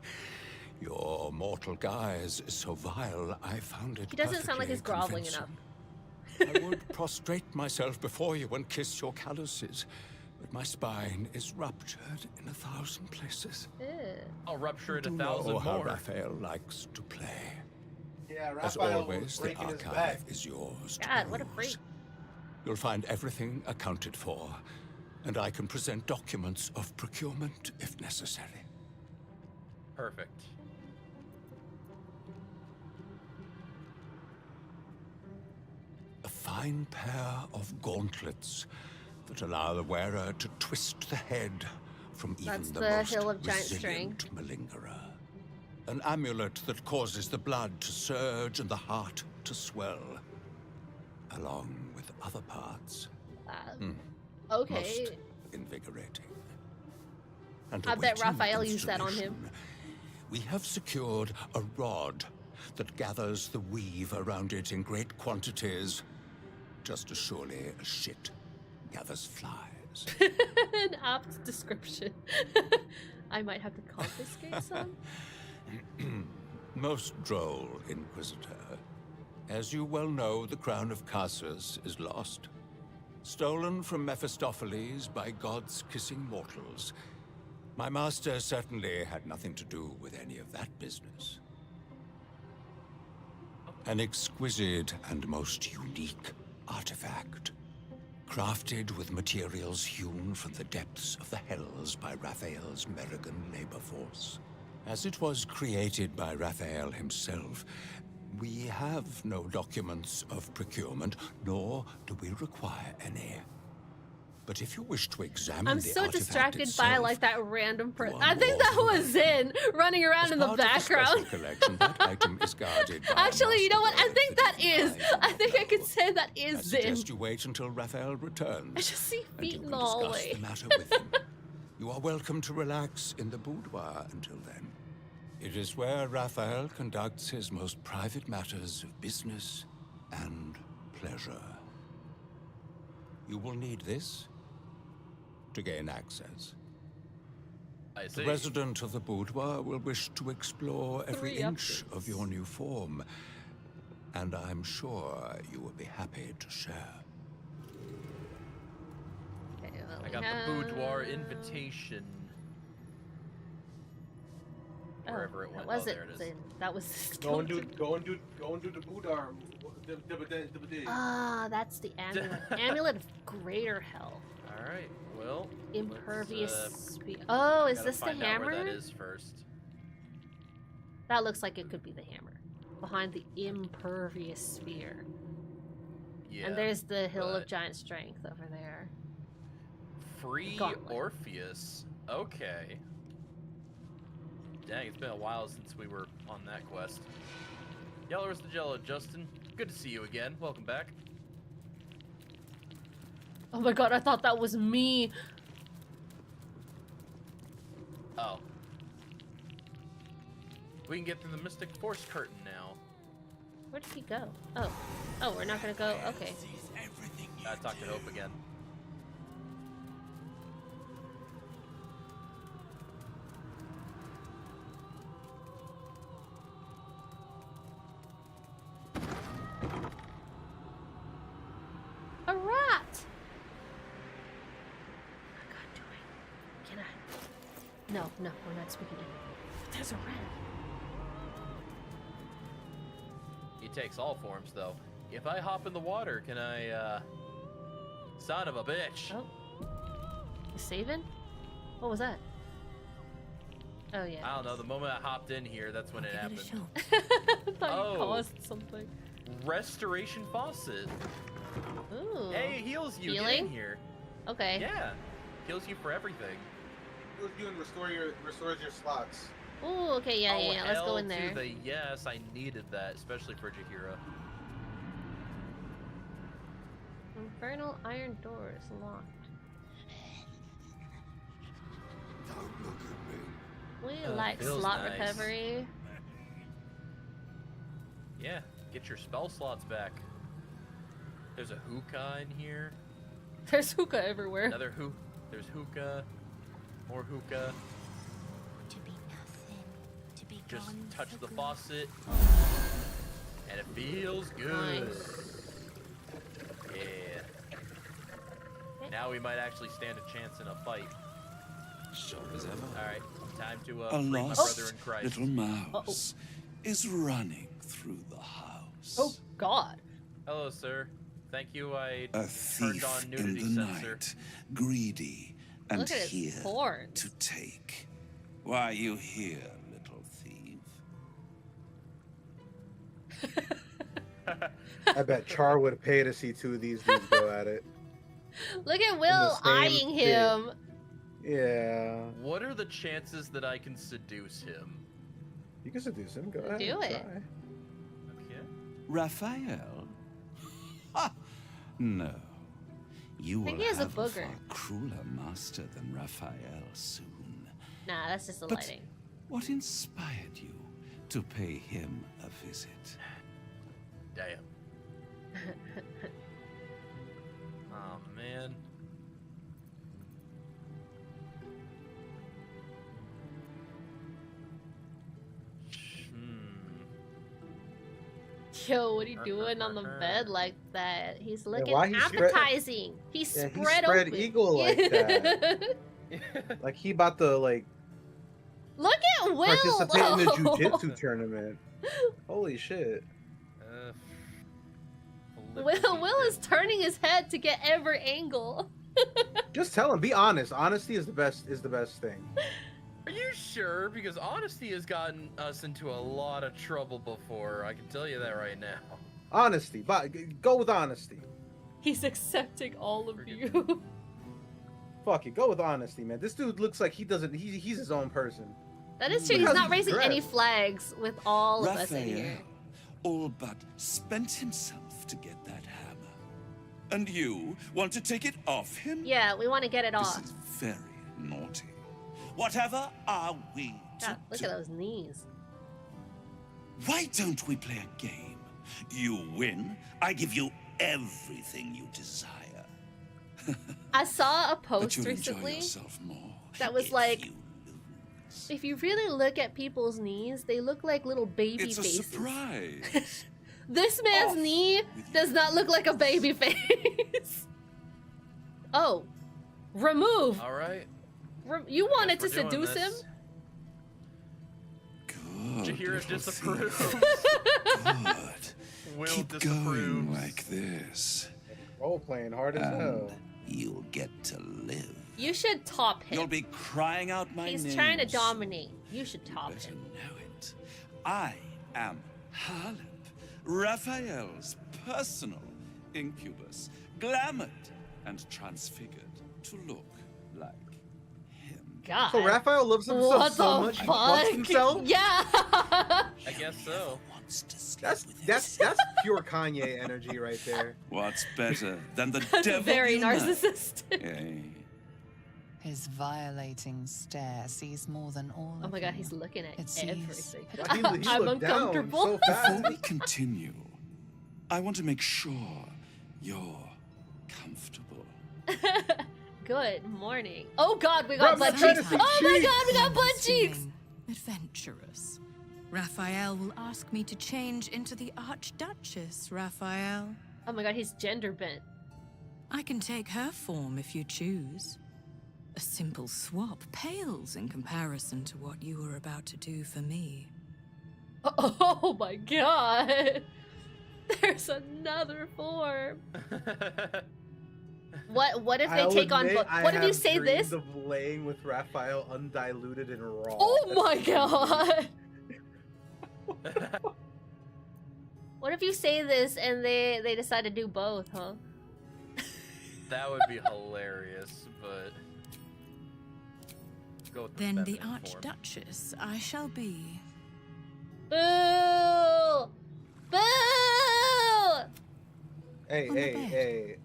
Your mortal guise is so vile, I found it He doesn't sound like he's perfectly groveling enough. convincing. I would prostrate myself before you and kiss your calluses, but my spine is ruptured in 1,000 places. Ew. I'll rupture it You 1,000 know how more. Raphael likes to play. Yeah, As Raphael always, was the breaking his archive back. is yours to God, what a peruse. freak. You'll find everything accounted for, and I can present documents of procurement if necessary. Perfect. A fine pair of gauntlets that allow the wearer to twist the head from even That's the the most Hill of Giant resilient malingerer. An amulet that causes the blood to surge and the heart to swell, along with other parts. Okay. Most invigorating. And I bet awaiting Raphael used that on him. installation, we have secured a rod that gathers the weave around it in great quantities, just as surely as shit gathers flies. An apt description. I might have to confiscate some. Most droll, Inquisitor. As you well know, the crown of Casus is lost. Stolen from Mephistopheles by gods kissing mortals. My master certainly had nothing to do with any of that business. An exquisite and most unique artifact. Crafted with materials hewn from the depths of the hells by Raphael's Merrigan labor force. As it was created by Raphael himself, we have no documents of procurement, nor do we require any. But if you wish to examine I'm the so artifact distracted itself, by like that random person. are I think more that than was Zin running around as in the part of background. special collection, that item is guarded by a Actually, you know what? I master think that blade is. fitted I think I could with say that I is Zin. suggest you wait until Raphael returns. I just see and feet you in can the discuss hallway. the matter with him. You are welcome to relax in the boudoir until then. It is where Raphael conducts his most private matters of business and pleasure. You will need this to gain access. I see. The resident of the boudoir will wish to explore every 3 inch updates. of your new form, and I'm sure you will be happy to share. Okay, well, I we got the boudoir have- invitation. Wherever it went. That wasn't there it is. Zin. That was the Go and skeleton. do the Buddha. Ah, that's the amulet. Amulet of greater hell. All right. Well. Impervious let's, spear. Oh, is gotta this the find out hammer? where that is first. That looks like it could be the hammer. Behind the impervious sphere. Yeah. And there's the Hill of but- Giant Strength over there. Free Gauntlet. Orpheus. Okay. Dang, it's been a while since we were on that quest. Yeller's the Jello, Justin. Good to see you again. Welcome back. Oh my god, I thought that was me. Oh. We can get through the Mystic Force curtain now. Where did he go? Oh. Oh, we're not gonna go? Okay. I talked to Hope again. A rat! What am I doing? Can I? No, we're not speaking anything. There's a rat. He takes all forms, though. If I hop in the water, can I, Son of a bitch. Oh. You saving? What was that? Oh, yeah. I don't know. The moment I hopped in here, that's when it happened. I thought you Oh. paused something. Restoration faucet. Ooh. Hey, it heals you. Get Healing? in here. Okay. Yeah. Heals you for everything. Heals you and restores your slots. Ooh, okay, yeah, Oh, yeah. Let's go hell in there. to the yes, I needed that, especially for Jahira. Infernal iron doors locked. Don't look at me. We like feels slot nice. recovery. Yeah, get your spell slots back. There's a hookah in here. There's hookah everywhere. Another There's hookah. More hookah. To be nothing, to be Just gone touch for the good. faucet. And it feels good. Nice. Yeah. Now we might actually stand a chance in a fight. Sure as ever. Alright, time to A free my lost brother in Christ. little mouse is running through the house. Oh, God. Hello, sir. Thank you, I A turned thief on in nudity the sensor. night, greedy and Look at his here horns. to take. Why are you here, little thief? I bet Char would pay to see two of these dudes go at it. Look at Will same eyeing him. Yeah. What are the chances that I can seduce him? You can seduce him. Go ahead. Do it. Try. Okay. Raphael? Ha! No. You think will he has a have a booger. far crueler master than Raphael soon. Nah, that's just the But lighting. what inspired you to pay him a visit? Damn. Oh, man. Yo, what are you doing on the bed like that? He's looking why he spread- appetizing. He's Yeah, he spread spread open. eagle like that. Like he about to like Look at Will. participate in the though. jujitsu tournament. Holy shit. Will is turning his head to get every angle. Just tell him. Be honest. Honesty is the best thing. Are you sure? Because honesty has gotten us into a lot of trouble before. I can tell you that right now. Honesty. But go with honesty. He's accepting all of you. Fuck it. Go with honesty, man. This dude looks like he's his own person. That is true. He's Because not he's raising any dressed. flags with all of us in Raphael here. all but spent himself to get that hammer. And you want to take it off him? Yeah, we want to get it This off. is very naughty. Whatever are we to God, look do? at those knees. Why don't we play a game? You win, I give you everything you desire. I saw a But post you'll enjoy recently yourself more that was if like, you if you really look at people's knees, they look like little baby It's a faces. surprise. This man's Off knee with does not look like a baby face. Oh, remove. All right. You wanted to Guess we're doing seduce him? this. Here it disapproves. Good. Will Keep disapproves. going like this, Role playing hard as hell. and you'll get to live. You should top You'll him. be crying out my name. He's trying to dominate. You should top Better him. know it. I am Harlip, Raphael's personal incubus, glamored and transfigured to look like him. God. So Raphael loves himself What so the much he wants fuck? himself. Yeah. I guess so. Wants to sleep That's with that's pure Kanye energy right there. What's better than the That's devil? very you know? narcissistic. Eh? His violating stare sees more than all Oh of my god, you. he's looking at It sees everything. He I'm looked down uncomfortable. so fast. Before we continue, I want to make sure you're comfortable. Good morning. Oh god, we got Bro, I'm butt trying cheeks. to see Oh my cheeks. god, we got butt cheeks. Feeling adventurous. Raphael will ask me to change into the Archduchess, Raphael. Oh my god, he's gender bent. I can take her form if you choose. A simple swap pales in comparison to what you were about to do for me. Oh my god. There's another form. What if they I'll take on admit, both? What if you have say this? dreamed of laying with Raphael undiluted and raw. Oh my god. What if you say this and they decide to do both, huh? That would be hilarious, but go with Then the feminine form. Archduchess I shall be. Boo! Boo! Hey, On the hey, bed. hey.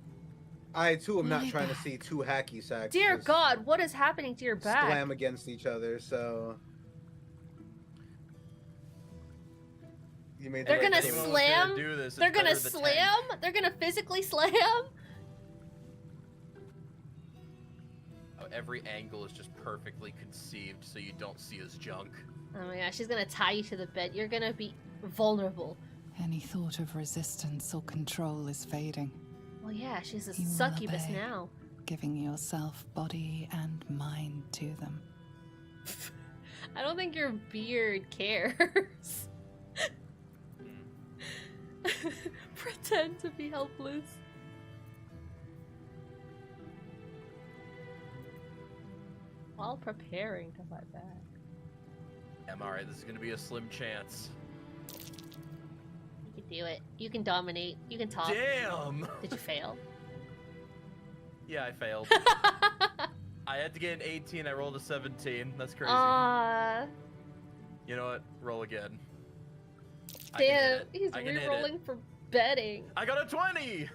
I too am not Lie trying to back. see two hacky sacks. Dear just God, what is happening to your back? slam against each other, so you made the They're right gonna choice. Even though it's slam? gonna do this, it's They're gonna better the tank. slam? They're gonna physically slam? Oh, every angle is just perfectly conceived so you don't see his junk. Oh my gosh, she's gonna tie you to the bed. You're gonna be vulnerable. Any thought of resistance or control is fading, Well, yeah, she's a You will succubus obey. now. giving yourself body and mind to them. I don't think your beard cares. Pretend to be helpless. While preparing to fight back. I'm alright, this is gonna be a slim chance. You can do it. You can dominate. You can talk. Damn! Did you fail? Yeah, I failed. I had to get an 18, I rolled a 17. That's crazy. You know what? Roll again. I can hit Damn, it. he's I can hit it. rerolling for betting. I got a 20!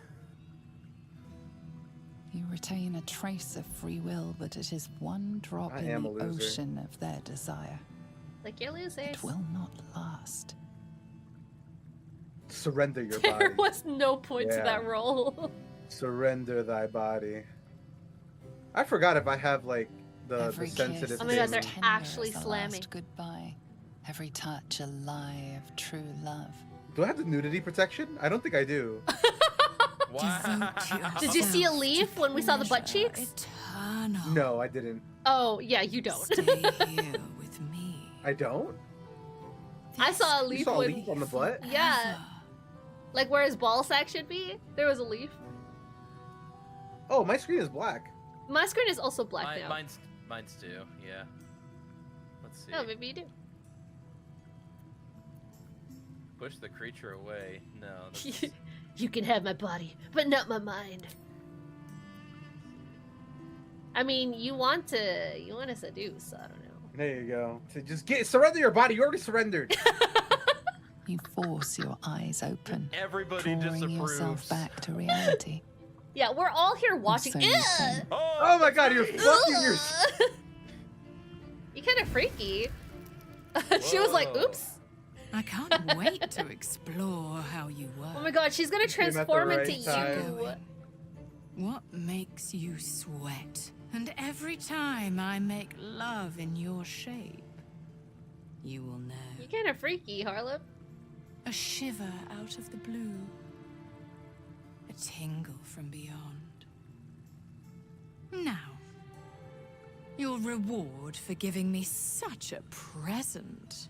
You retain a trace of free will, but it is one drop I in am the a loser. ocean of their desire. Like you're losers. It will not last. Surrender your body. There was no point to Yeah. that roll. Surrender thy body. I forgot if I have like the Every sensitive kiss Oh my God, is they're thing. tender actually as a slamming. last goodbye. Every touch a lie of true love. Do I have the nudity protection? I don't think I do. Wow. Did you see a leaf when we saw the butt cheeks? Eternal. No, I didn't. Oh, yeah, you don't. Stay here with me. I don't? I saw a You leaf saw a when... leaf on the butt? Yeah. Like where his ball sack should be, there was a leaf. Oh, my screen is black. My screen is also black now. Mine's too, yeah. Let's see. Oh, maybe you do. Push the creature away. No, that's... You can have my body, but not my mind. I mean, you want to seduce, I don't know. There you go. So just surrender your body. You already surrendered. You force your eyes open, Everybody drawing disapproves. yourself back to reality. Yeah, we're all here watching. So you Ugh! say, Oh my god, you're fucking your... Ugh! You kind of freaky. She was like, Whoa. oops. I can't wait to explore how you work. Oh my god, she's gonna Came at the transform right into time. you. What makes you sweat? And every time I make love in your shape, you will know. You're kind of freaky, Harlem. A shiver out of the blue. A tingle from beyond. Now, your reward for giving me such a present.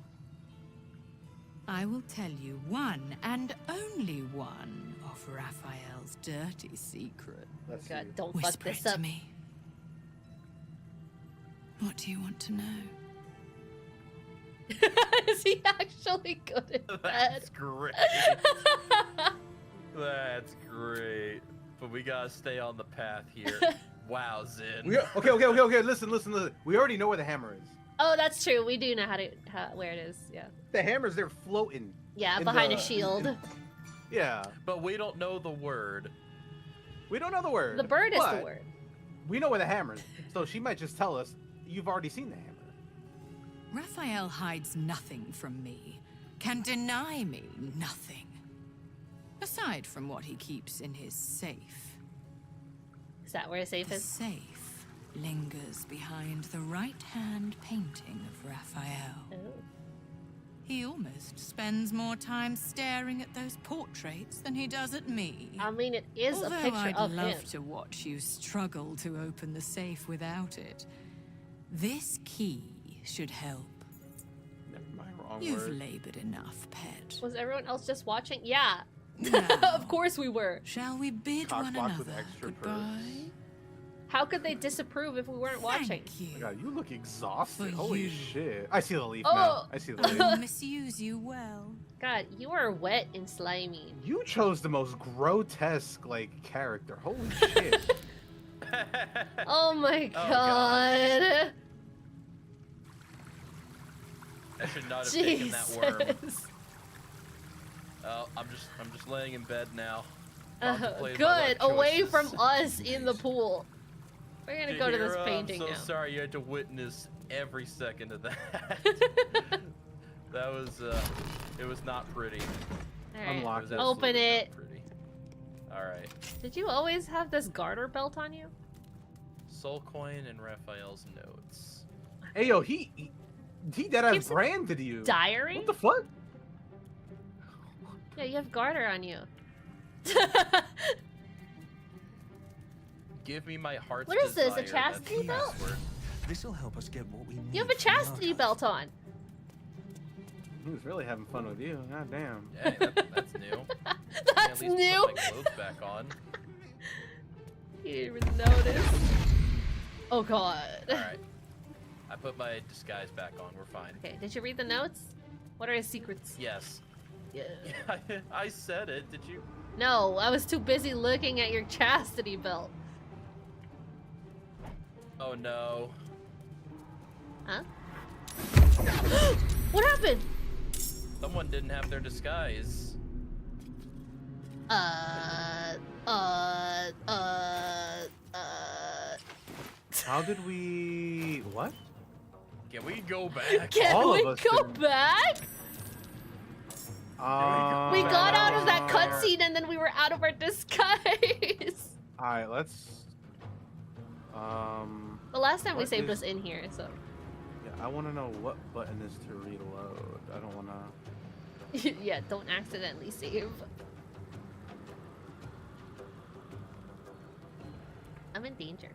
I will tell you one and only one of Raphael's dirty secrets. Let's God, see. don't fuck Whisper this it up. to me. What do you want to know? Is he actually good at that? That's great. That's great. But we gotta stay on the path here. Wow, Zin. Okay. Listen. We already know where the hammer is. Oh, that's true. We do know where it is. Yeah. The hammer's there floating. Yeah, in behind the- a shield. Yeah. But we don't know the word. We don't know the word. The bird is the but word. We know where the hammer is. So she might just tell us, you've already seen the hammer. Raphael hides nothing from me, can deny me nothing. Aside from what he keeps in his safe. Is that where his safe The is? safe lingers behind the right-hand painting of Raphael. Oh. He almost spends more time staring at those portraits than he does at me. I mean, it is Although a picture I'd of love him. to watch you struggle to open the safe without it. This key should help. Never mind, wrong You've word. labored enough, pet. Was everyone else just watching? Yeah. Now, Of course we were. shall we bid Cock one block with another extra goodbye? How could they disapprove if we weren't watching? Thank Oh you. my God, you look exhausted. For Holy you. shit. I see the leaf Oh. now. I see the I leaf. will misuse you well. God, you are wet and slimy. You chose the most grotesque, character. Holy shit. Oh my Oh, god. I should not have taken that worm. Jesus. Oh, I'm just laying in bed now. Good. Contemplating my life Away choices. from us in the pool. We're gonna go to this Jahira, painting I'm so now. sorry you had to witness every second of that. That was, it was not pretty. Alright, Unlock It was it. open absolutely it. not pretty. Alright. Did you always have this garter belt on you? Soul coin and Raphael's notes. Hey, yo, he dead ass Keeps a branded you. Diary? What the fuck? Yeah, you have garter on you. Give me my heart's What is this, a desire, that's chastity the belt? password. This'll help us get what we need. You have a from the chastity archive. belt on. He was really having fun with you. God damn. Hey, that's new. That's At least new. Put my clothes back on. You didn't even notice. Oh god. Alright. I put my disguise back on. We're fine. Okay, did you read the notes? What are his secrets? Yes. Yeah. I said it. Did you? No, I was too busy looking at your chastity belt. Oh no. Huh? What happened? Someone didn't have their disguise. How did we... What? Can we go back? Can All of we us go didn't. back? We got out of that Alright, cutscene and then we were out of our disguise. let's... The last time we What saved is- was in here, so. Yeah, I want to know what button is to reload. I don't want to... Yeah, don't accidentally save. I'm in danger.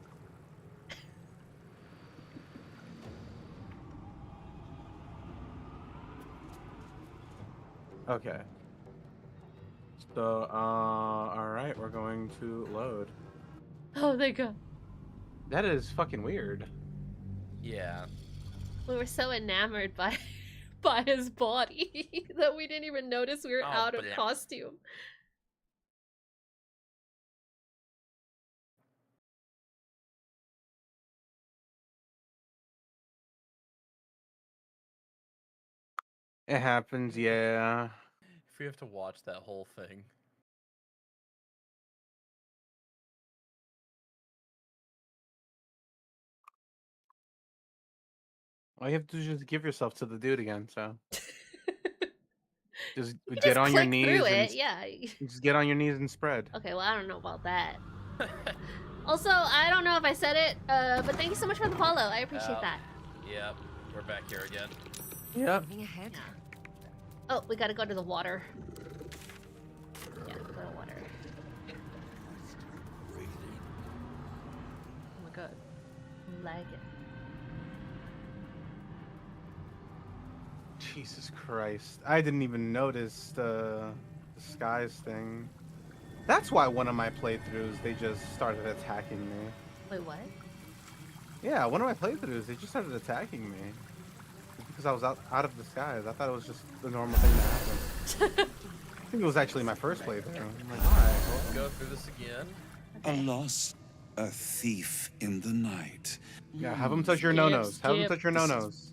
Okay. So, alright, we're going to load. Oh, thank God. That is fucking weird. Yeah. We were so enamored by by his body that we didn't even notice we were Oh, out of blah. costume. It happens, yeah. If we have to watch that whole thing. All you have to do is just give yourself to the dude again, so. Just You get just on your click knees through and it, yeah. just get on your knees and spread. Okay, well, I don't know about that. Also, I don't know if I said it, but thank you so much for the follow. I appreciate Oh. that. Yep. We're back here again. Yep. Moving ahead. Oh, we gotta go to the water. Yeah, go to the water. Oh my god. I like it. Jesus Christ. I didn't even notice the disguise thing. That's why one of my playthroughs, they just started attacking me. Wait, what? Yeah, one of my playthroughs, they just started attacking me. Because I was out of disguise. I thought it was just the normal thing to happen. I think it was actually my first playthrough. I'm like, alright, Let's go through this again. A lost, a thief in the night. Yeah, have him touch your no-nos. Have him touch your no-nos.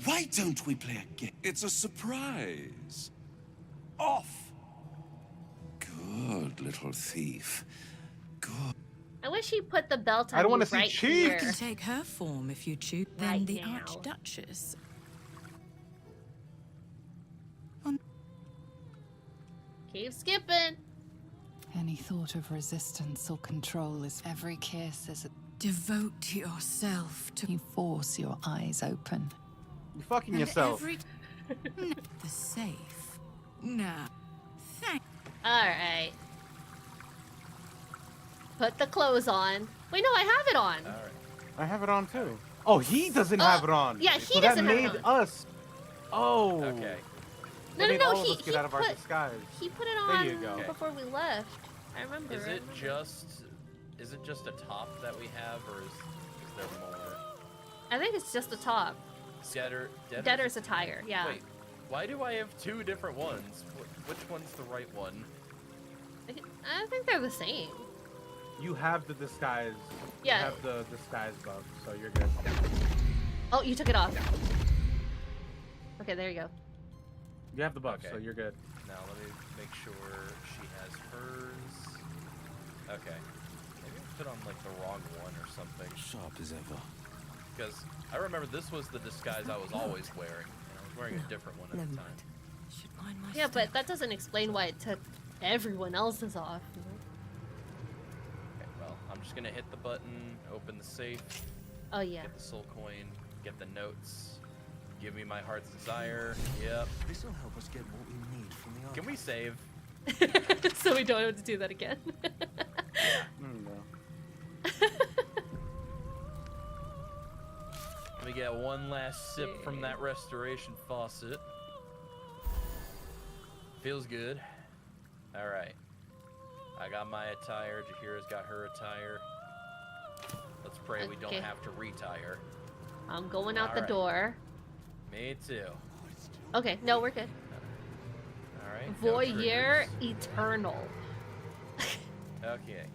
Why don't we play a game? It's a surprise. Off. Good little thief. Good. I wish he put the belt on I don't you want to see right cheeks. here. You can take her form if you choose. Then Right the now. Archduchess. Keep skipping. Any thought of resistance or control is every kiss is a... Devote yourself to You force your eyes open. You're fucking and yourself. every the safe. Now, thank. Alright. Put the clothes on. Wait, no, I have it on. All right. I have it on too. Oh, he doesn't have it on. yeah, he so doesn't that have made it on. us. Oh. Okay. No, That made no, all of he us get out of our put disguise. he put it There on you go. Okay. before we left. I remember. Is I it remember. just a top that we have, or is there more? I think it's just the top. Debtor's attire. Yeah. Wait, why do I have two different ones? Which one's the right one? I think they're the same. You have the disguise. Yeah. You have the disguise buff, so you're good. Oh, you took it off. Okay, there you go. You have the buff, Okay. so you're good. Now let me make sure she has hers. Okay. Maybe I put on like the wrong one or something. Sharp as ever. Because I remember this was the disguise I was always wearing, and I was wearing a different one at the time. Should mind my Yeah, step. but that doesn't explain why it took everyone else's off. You know? Okay, well, I'm just gonna hit the button, open the safe, Oh yeah. get the soul coin, get the notes, give me my heart's desire. Yep. This will help us get what we need from the Can we save? So we don't have to do that again. Let me get one last sip from that restoration faucet. Feels good. All right. I got my attire. Jahira's got her attire. Let's pray we don't Okay. have to retire. I'm going out the Alright. door. Me too. Okay, no, we're good. All right. no Voyeur triggers. Eternal. Okay.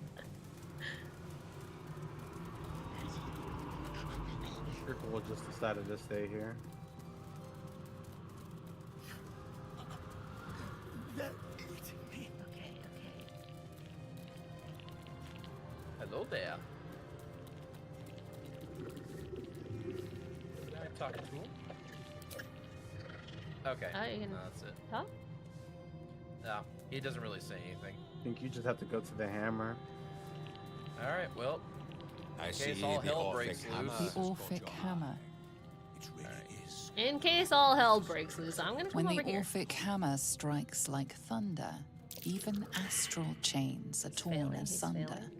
Circle just decided to stay here. Okay, okay. Hello there. Can I talk to him? Okay. Oh, you can That's it. talk? No, he doesn't really say anything. I think you just have to go to the hammer. All right. Well, I in see case all the hell Orphic breaks hammer. loose. The Orphic hammer. It really is. In case all hell breaks loose, I'm gonna When come the over here. Orphic hammer strikes like thunder, even astral chains are torn failing, he's asunder. failing.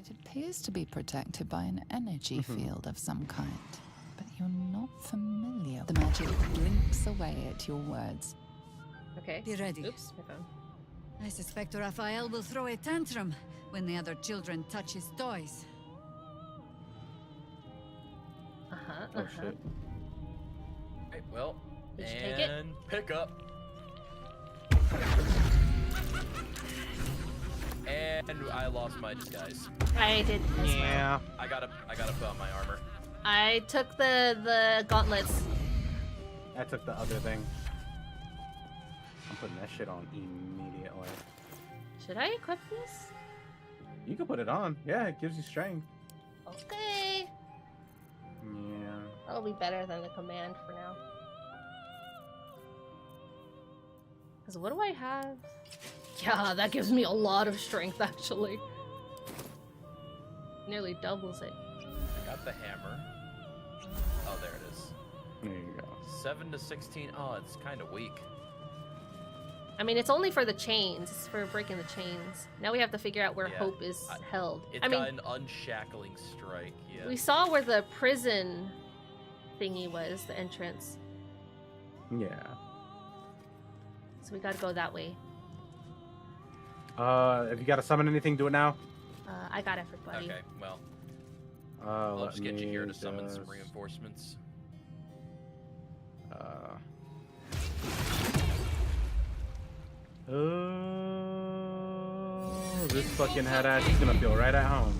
It appears to be protected by an energy field of some kind, but you're not familiar. The magic blinks away at your words. Okay. Be ready. Oops, my phone. I suspect Raphael will throw a tantrum when the other children touch his toys. Uh-huh, Oh uh-huh. shit. Okay, well, Did you take it? and pick up. And I lost my disguise. I did as well. Yeah. I gotta put on my armor. I took the gauntlets. I took the other thing. I'm putting that shit on immediately. Should I equip this? You can put it on. Yeah, it gives you strength. Okay. Yeah. That'll be better than the command for now. Because what do I have? Yeah, that gives me a lot of strength, actually. Nearly doubles it. I got the hammer. Oh, there it is. There you go. 7 to 16. Oh, it's kind of weak. I mean, it's only for the chains. It's for breaking the chains. Now we have to figure out where Yeah, Hope is held. It's I mean, got an unshackling strike. Yeah. we saw where the prison thingy was, the entrance. Yeah. So we gotta go that way. If you gotta summon anything, do it now. I got everybody. Okay, well, I'll I'll just get you here to summon some reinforcements. Oh, this fucking head ass, he's gonna feel right at home.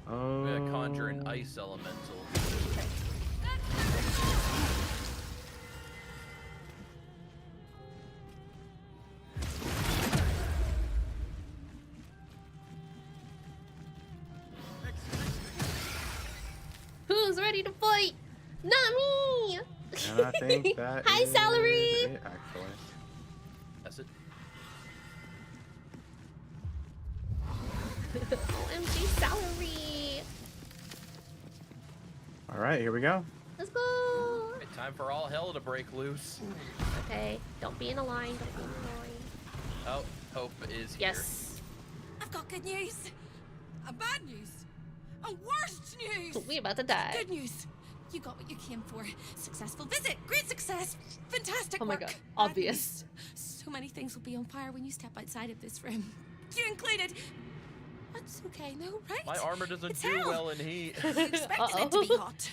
I'm gonna Oh. conjure an ice elemental. Who's ready to fight? Not me! And I think that Hi, is Salary! it, actually. That's it. OMG Salary! All right, here we go. Let's go! Okay, time for all hell to break loose. Okay, don't be in a line, don't be in a line. Oh, Hope is here. Yes. I've got good news. Bad news. And worst news. We about to die. Good news. You got what you came for. Successful visit. Great success. Fantastic Oh my work. god, Bad obvious. news. So many things will be on fire when you step outside of this room. You included. That's okay, no, right? My armor doesn't It's do hell. well in heat. You expected it to be hot.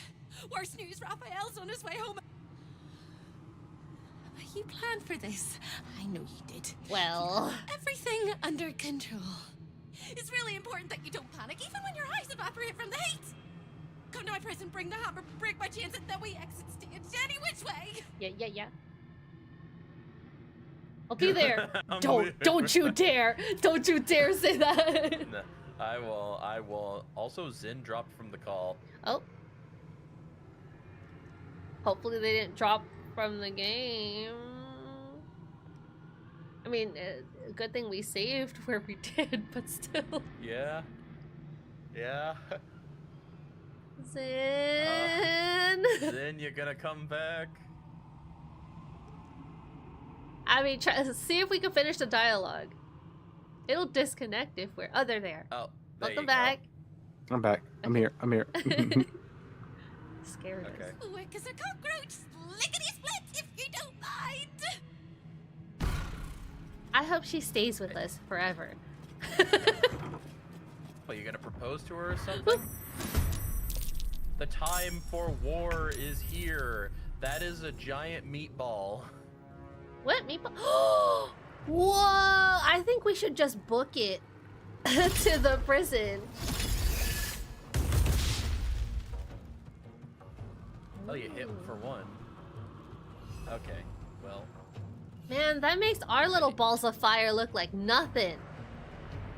Worst news, Raphael's on his way home. You planned for this. I know you did. Well. Everything under control. It's really important that you don't panic, even when your eyes evaporate from the heat. Come to my prison, bring the hammer, break my chains, and then we exit stage any which way. Yeah. I'll be there. Don't you dare! Don't you dare say that! No, I will. Also, Zin dropped from the call. Oh. Hopefully they didn't drop from the game. I mean, good thing we saved where we did, but still. Yeah. Zin! Zin, you're gonna come back? I mean, see if we can finish the dialogue. It'll disconnect if we're... Oh, they're there. Oh, there Welcome you back. I'm back. I'm here. Scared us. Okay. Quick as a cockroach, lickety split if you don't mind. I hope she stays with us forever. What, you gonna propose to her or something? The time for war is here. That is a giant meatball. What? Meatball? Whoa! I think we should just book it to the prison. Oh, you hit for one. Okay, well. Man, that makes our little balls of fire look like nothing.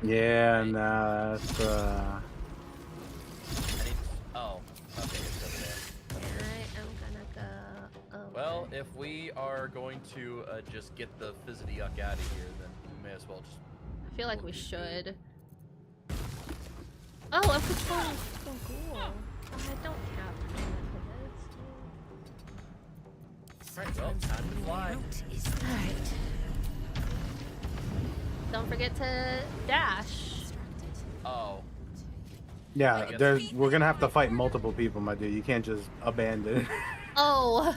Yeah, nah, that's I need. Oh, okay, it's over there. Alright, I'm gonna go over. Well, if we are going to just get the fizzity yuck out of here, then we may as well just. I feel like we should. Oh, I'm controlling so cool. I don't have Alright, well, time to fly. Alright. Don't forget to dash. Oh. Yeah, we're gonna have to fight multiple people, my dude. You can't just abandon. Oh.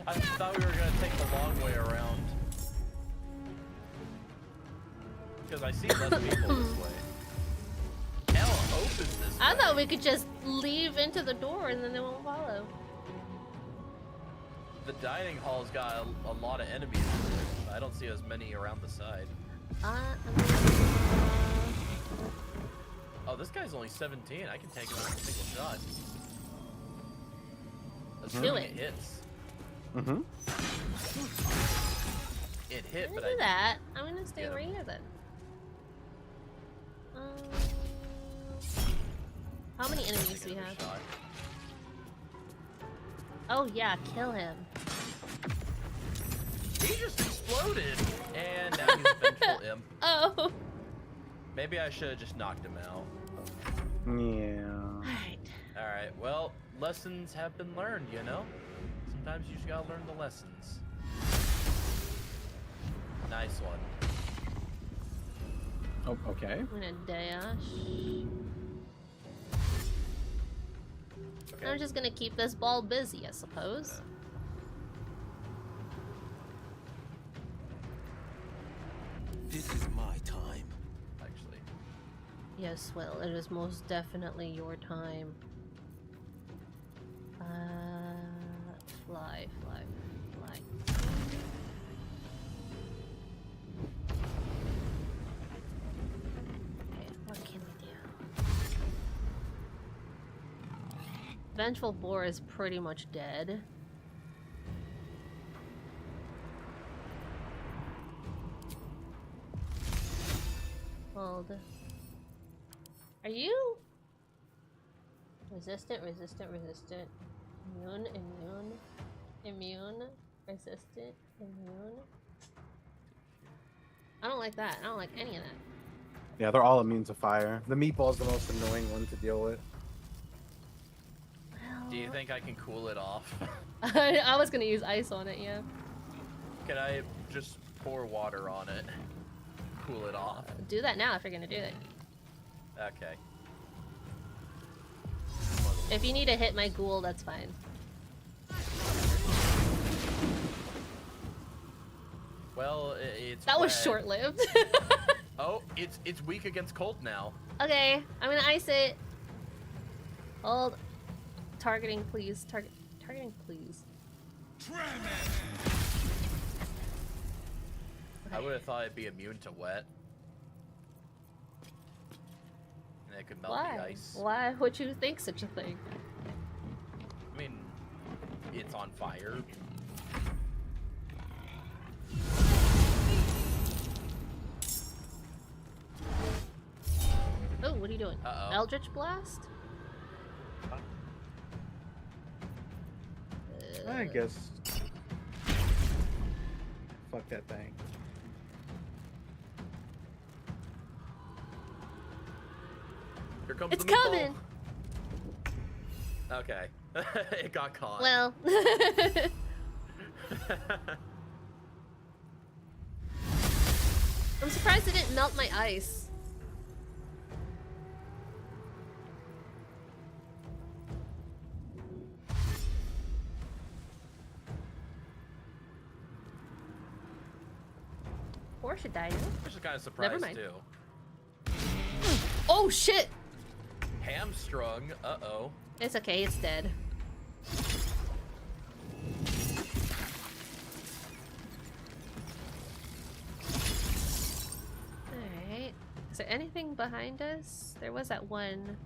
I thought we were gonna take the long way around. Because I see less people this way. Hell, Hope is this way. I thought we could just leave into the door and then they won't follow. The dining hall's got a lot of enemies in it. I don't see as many around the side. Oh, this guy's only 17. I can take him out in a single shot. Assuming it hits. Mm-hmm. It hit, I'm but gonna do I that. I'm gonna stay get him. right here then. How many enemies do we have? Shot. Oh yeah, kill him. He just exploded, and now he's a vengeful imp. Oh. Maybe I should have just knocked him out. Yeah. All right. Well, lessons have been learned. You know, sometimes you just gotta learn the lessons. Nice one. Oh, okay. I'm gonna dash. Okay. I'm just gonna keep this ball busy, I suppose. This is my time. Actually. Yes, well, it is most definitely your time. Fly. Okay, what can we do? Vengeful Boar is pretty much dead. Hold. Are you resistant, immune, resistant, immune? I don't like that. I don't like any of that. Yeah, they're all immune to fire. The meatball's the most annoying one to deal with. Do you think I can cool it off? I was gonna use ice on it, yeah. Can I just pour water on it? Cool it off. Do that now if you're gonna do it. Okay. If you need to hit my ghoul, that's fine. Well, it's that was wet. short-lived. Oh, it's weak against cold now. Okay, I'm gonna ice it. Hold. Targeting, please. Targeting, please. I would have thought it'd be immune to wet. And it could melt the ice. Why would you think such a thing? I mean, it's on fire. Oh, what are you doing? Uh-oh. Eldritch Blast? I guess. Fuck that thing. Here comes It's the meatball. coming! Okay. It got caught. Well. I'm surprised it didn't melt my ice. Or should die now. I was kind of surprised Never mind. too. Oh shit! Hamstrung. Uh-oh. It's okay, it's dead. Alright. Is there anything behind us? There was that one.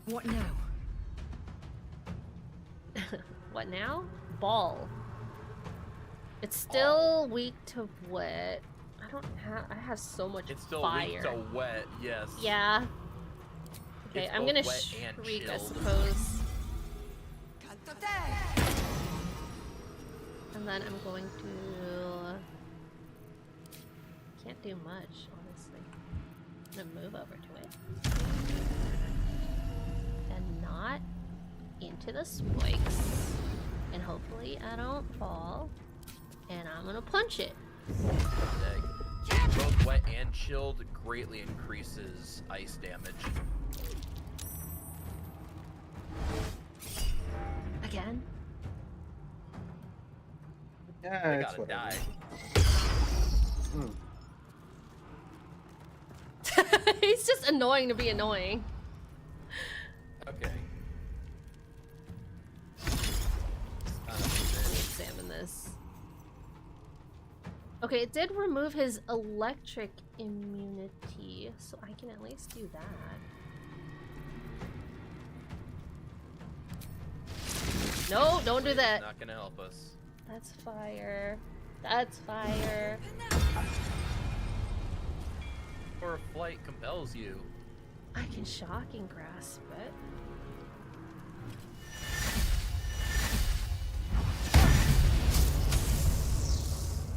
What now? What now? Ball. It's still weak to wet. I have so much It's still fire. weak to wet, yes. Yeah. Okay, It's I'm both gonna wet and shriek, I chilled. suppose. And then I'm going to... Can't do much, honestly. I'm gonna move over to it. And not into the spikes. And hopefully I don't fall. And I'm gonna punch it. Both wet and chilled greatly increases ice damage. Again? Yeah, I it's gotta whatever. die. He's just annoying to be annoying. Okay. Let me examine this. Okay, it did remove his electric immunity, so I can at least do that. No, don't do that. Not gonna help us. That's fire. That's fire. Or flight compels you. I can shocking grasp it.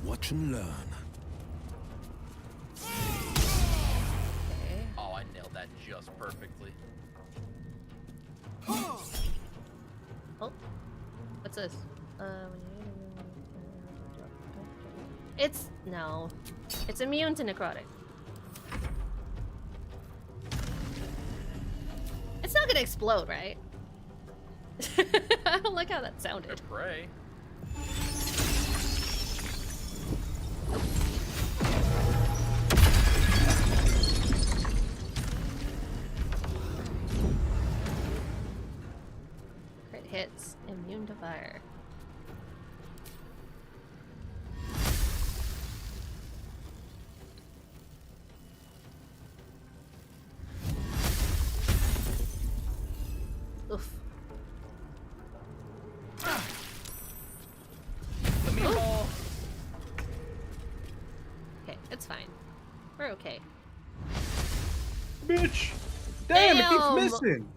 Watch and learn. Okay. Oh, I nailed that just perfectly. Oh, what's this? It's no. It's immune to necrotic. It's not gonna explode, right? I don't like how that sounded. Pray. Crit hits, immune to fire. Oof. The meatball. Okay, it's fine. We're okay. Bitch! Damn, it Damn. keeps missing!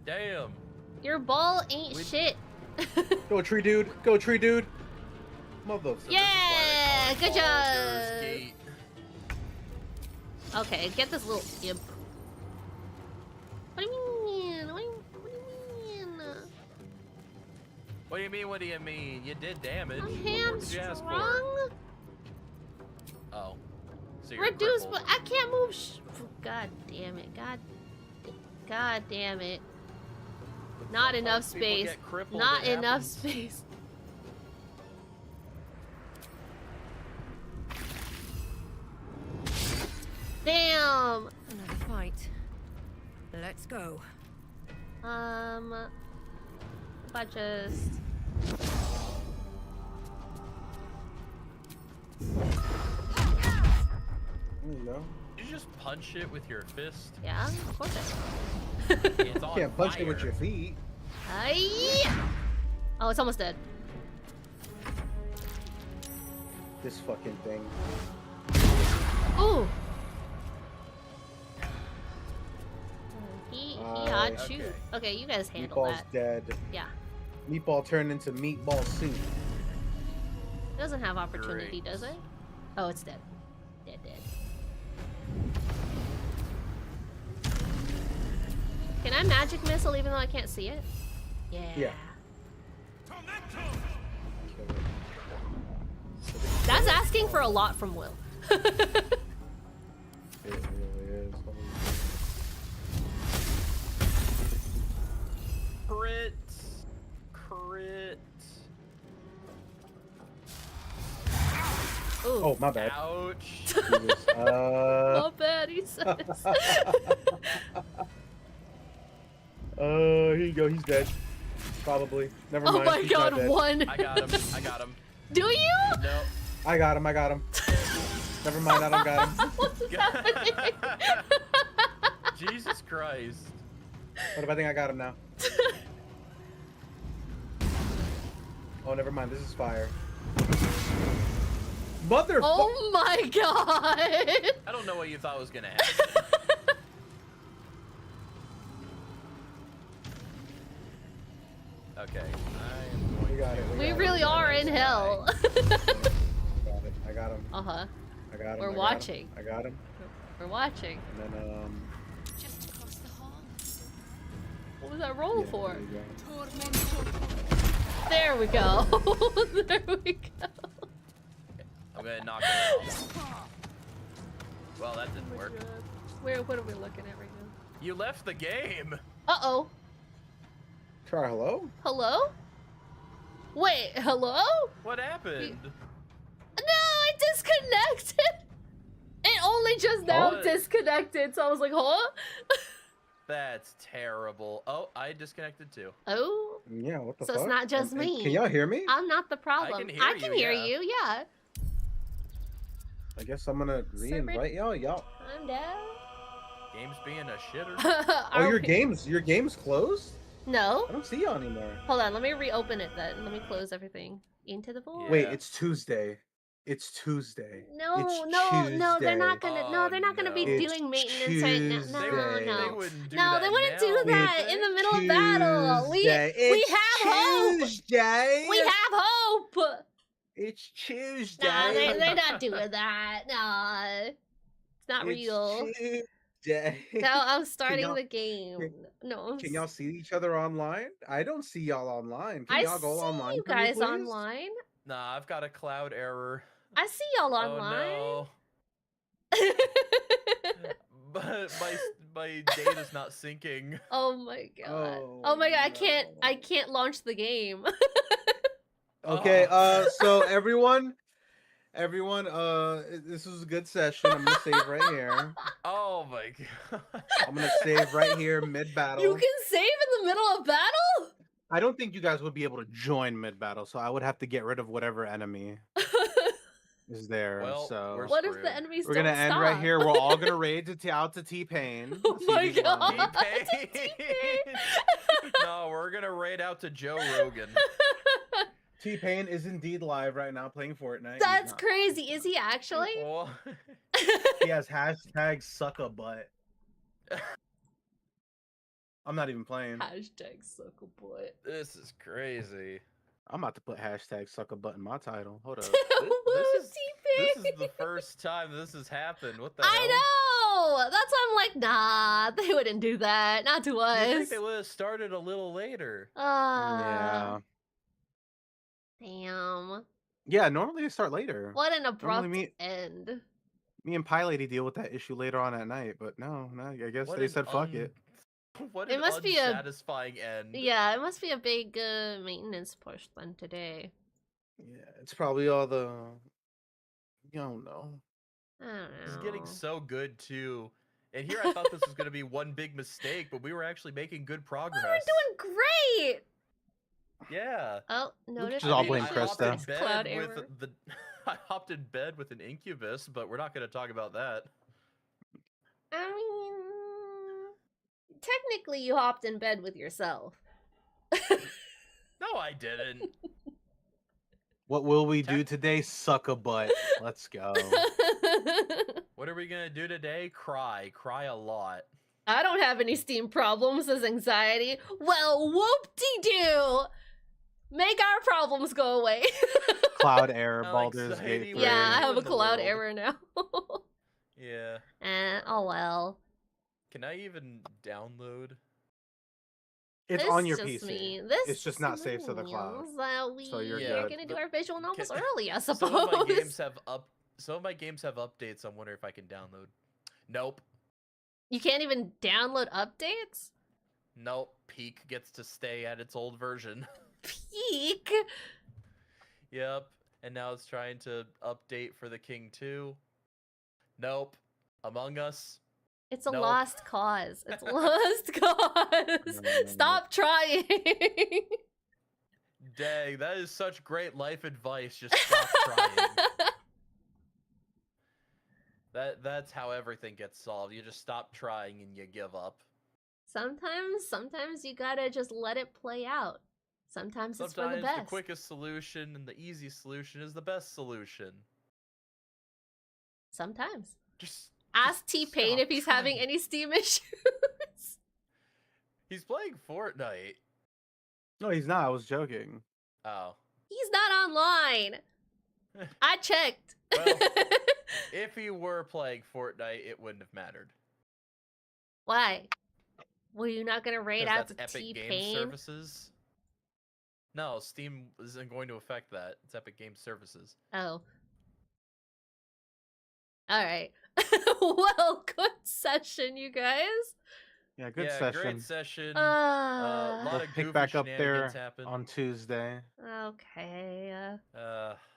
Damn. Your ball ain't shit. Go tree dude, go tree dude! Motherfucker. Yeah, good Baldur's job. Gate. Okay, get this little imp. What do you mean? What do you mean? What do you mean? What do you mean? You did damage. I'm What more did you ask for? hamstrung. Oh. So you're Reduce, crippled. but I can't move. God damn it. God damn it. Not enough Sometimes people space. get crippled, Not it enough happens. space. Damn. Another fight. Let's go. If I just... There you go. Did you just punch it with your fist? Yeah, of course I It's on Can't punch fire. it with your feet. Oh, it's almost dead. This fucking thing. Ooh. He hot shoot. Okay. Okay, you guys handle Meatball's that. dead. Yeah. Meatball turned into meatball soup. It doesn't have opportunity, Great. does it? Oh, it's dead. Dead. Can I magic missile even though I can't see it? Yeah. Yeah. That's asking for a lot from Will. It really is. Crit. Crit. Ooh. Oh, my bad. Ouch. Jesus. My bad, he says. Here you go. He's dead. Probably. Never Oh mind. my he's not god, dead. one. I got him. I got him. Do you? No. I got him. Never mind. I don't got him. What's happening? Jesus Christ. What if I think I got him now? Oh, never mind. This is fire. Motherfucker! Oh my god! I don't know what you thought was gonna happen. Okay, I am going We got it. We got really it. are in hell. I got him. Uh-huh. I got him. We're I got watching. Him. I got him. We're watching. And then Just across the hall. What was that roll yeah, for? there you go. There we go. There we go. I'm gonna knock him out. Well, that didn't work. What are we looking at right now? You left the game. Uh-oh. Try hello? Hello? Wait, hello? What happened? No, I disconnected. It only just now What? disconnected, so I was like, huh? That's terrible. Oh, I disconnected too. Oh, Yeah, what the so fuck? it's not just And- me. Can y'all hear me? I'm not the problem. I can hear you, you, yeah. I guess I'm gonna re-invite y'all. I'm down. Game's being a shitter. Oh, Are your we- game's closed? No. I don't see y'all anymore. Hold on, let me reopen it then. Let me close everything. Into the void. Wait, Yeah. it's Tuesday. It's Tuesday. No, It's no, they're not Tuesday. gonna. No, they're not gonna be It's doing maintenance right now. No, Tuesday. no, They wouldn't do no, that they wouldn't now. do that in the middle of battle. We Tuesday. It's have hope. Tuesday. We have hope. It's Tuesday. Nah, they're not doing that. Nah, it's not real. Tuesday. Now I'm starting y'all- the game. No, Can y'all see each other online? I don't see y'all online. Can I y'all go see online? you for me, guys please? online. Nah, I've got a cloud error. I see y'all online. Oh no. But my data's not syncing. Oh my god. Oh, Oh my god, no. I can't launch the game. Okay, so everyone Everyone, this was a good session. I'm gonna save right here. Oh my god. I'm gonna save right here mid battle. You can save in the middle of battle? I don't think you guys would be able to join mid battle, so I would have to get rid of whatever enemy is there. Well, so we're What if screwed. the enemies we're don't gonna end right stop? here. We're all gonna raid out to T-Pain. Oh my god. T-Pain. No, we're gonna raid out to Joe Rogan. T-Pain is indeed live right now playing Fortnite. He's That's not- crazy. Is he actually? Oh, He has hashtag suck a butt. I'm not even playing. Hashtag suck a butt. this is crazy. I'm about to put hashtag suck a butt in my title. Hold up. This is T-Pain. the first time this has happened. What the I hell? know. That's why I'm like, nah, they wouldn't do that. Not to I think us. they would have started a little later. Yeah. Damn. Yeah, normally they start later. What an abrupt me- end. Me and Pie Lady deal with that issue later on at night, but no, I guess What they an said fuck it. What It an must be a- unsatisfying end. Yeah, it must be a big maintenance push then today. Yeah, it's probably all the. You don't know. I don't know. This is getting so good too. And here I thought this was gonna be one big mistake, but we were actually making good progress. We're doing great. Yeah. Oh, notice just all blame I hopped in Krista. bed Cloud with error. the I hopped in bed with an incubus, but we're not gonna talk about that. I mean, technically, you hopped in bed with yourself. No, I didn't. What will we do today? Suck a butt. Let's go. What are we gonna do today? Cry a lot. I don't have any Steam problems, says Anxiety. Well, whoop-de-doo! Make our problems go away. Cloud error, How Baldur's exciting Gate were 3. Yeah, I you have in a the cloud world? error now. Yeah. Oh well. Can I even download? It's This on your just PC. me. This It's just not saved to the cloud. means that we So you're are good. gonna do But our visual novels can- early, I Some suppose. of my games have Some of my games have updates. I'm wondering if I can download. Nope. You can't even download updates? Nope. Peak gets to stay at its old version. Peak? Yep. And now it's trying to update for the King 2. Nope. Among Us. It's a Nope. lost cause. It's a lost cause. Stop trying. Dang, that is such great life advice. Just stop trying. That's how everything gets solved. You just stop trying and you give up. Sometimes you gotta just let it play out. Sometimes it's for the Sometimes best. the quickest solution and the easiest solution is the best solution. Sometimes. Just Ask T-Pain stop if he's having trying. any Steam issues. He's playing Fortnite. No, he's not. I was joking. Oh. He's not online. I checked. Well, if he were playing Fortnite, it wouldn't have mattered. Why? Were you not gonna raid 'Cause out to that's Epic Game T-Pain? Services. No, Steam isn't going to affect that. It's Epic Game Services. Oh. Alright. Well, good session, you guys. Yeah, good yeah, session. great session. Uh, A lot We'll of pick goofy back up there shenanigans happened. on Tuesday. Okay. Man.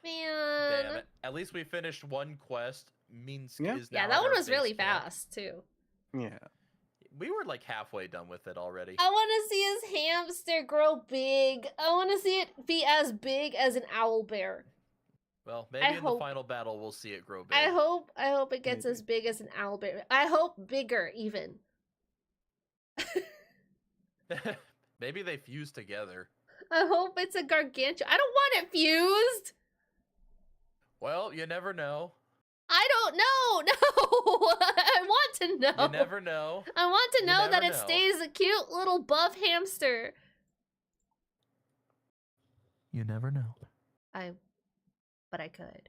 Man. Damn it. At least we finished one quest. Minsk Yeah. is now Yeah, at that one our was really base camp. fast, too. Yeah. We were like halfway done with it already. I want to see his hamster grow big. I want to see it be as big as an owl bear. Well, maybe in hope- the final battle we'll see it grow big. I hope it gets as big as an owl bear. I hope bigger even. Maybe they fuse together. I hope it's a gargantuan. I don't want it fused. Well, you never know. I don't know. No, I want to know. You never know. I want to You know that never it know. stays a cute little buff hamster. You never know. But I could.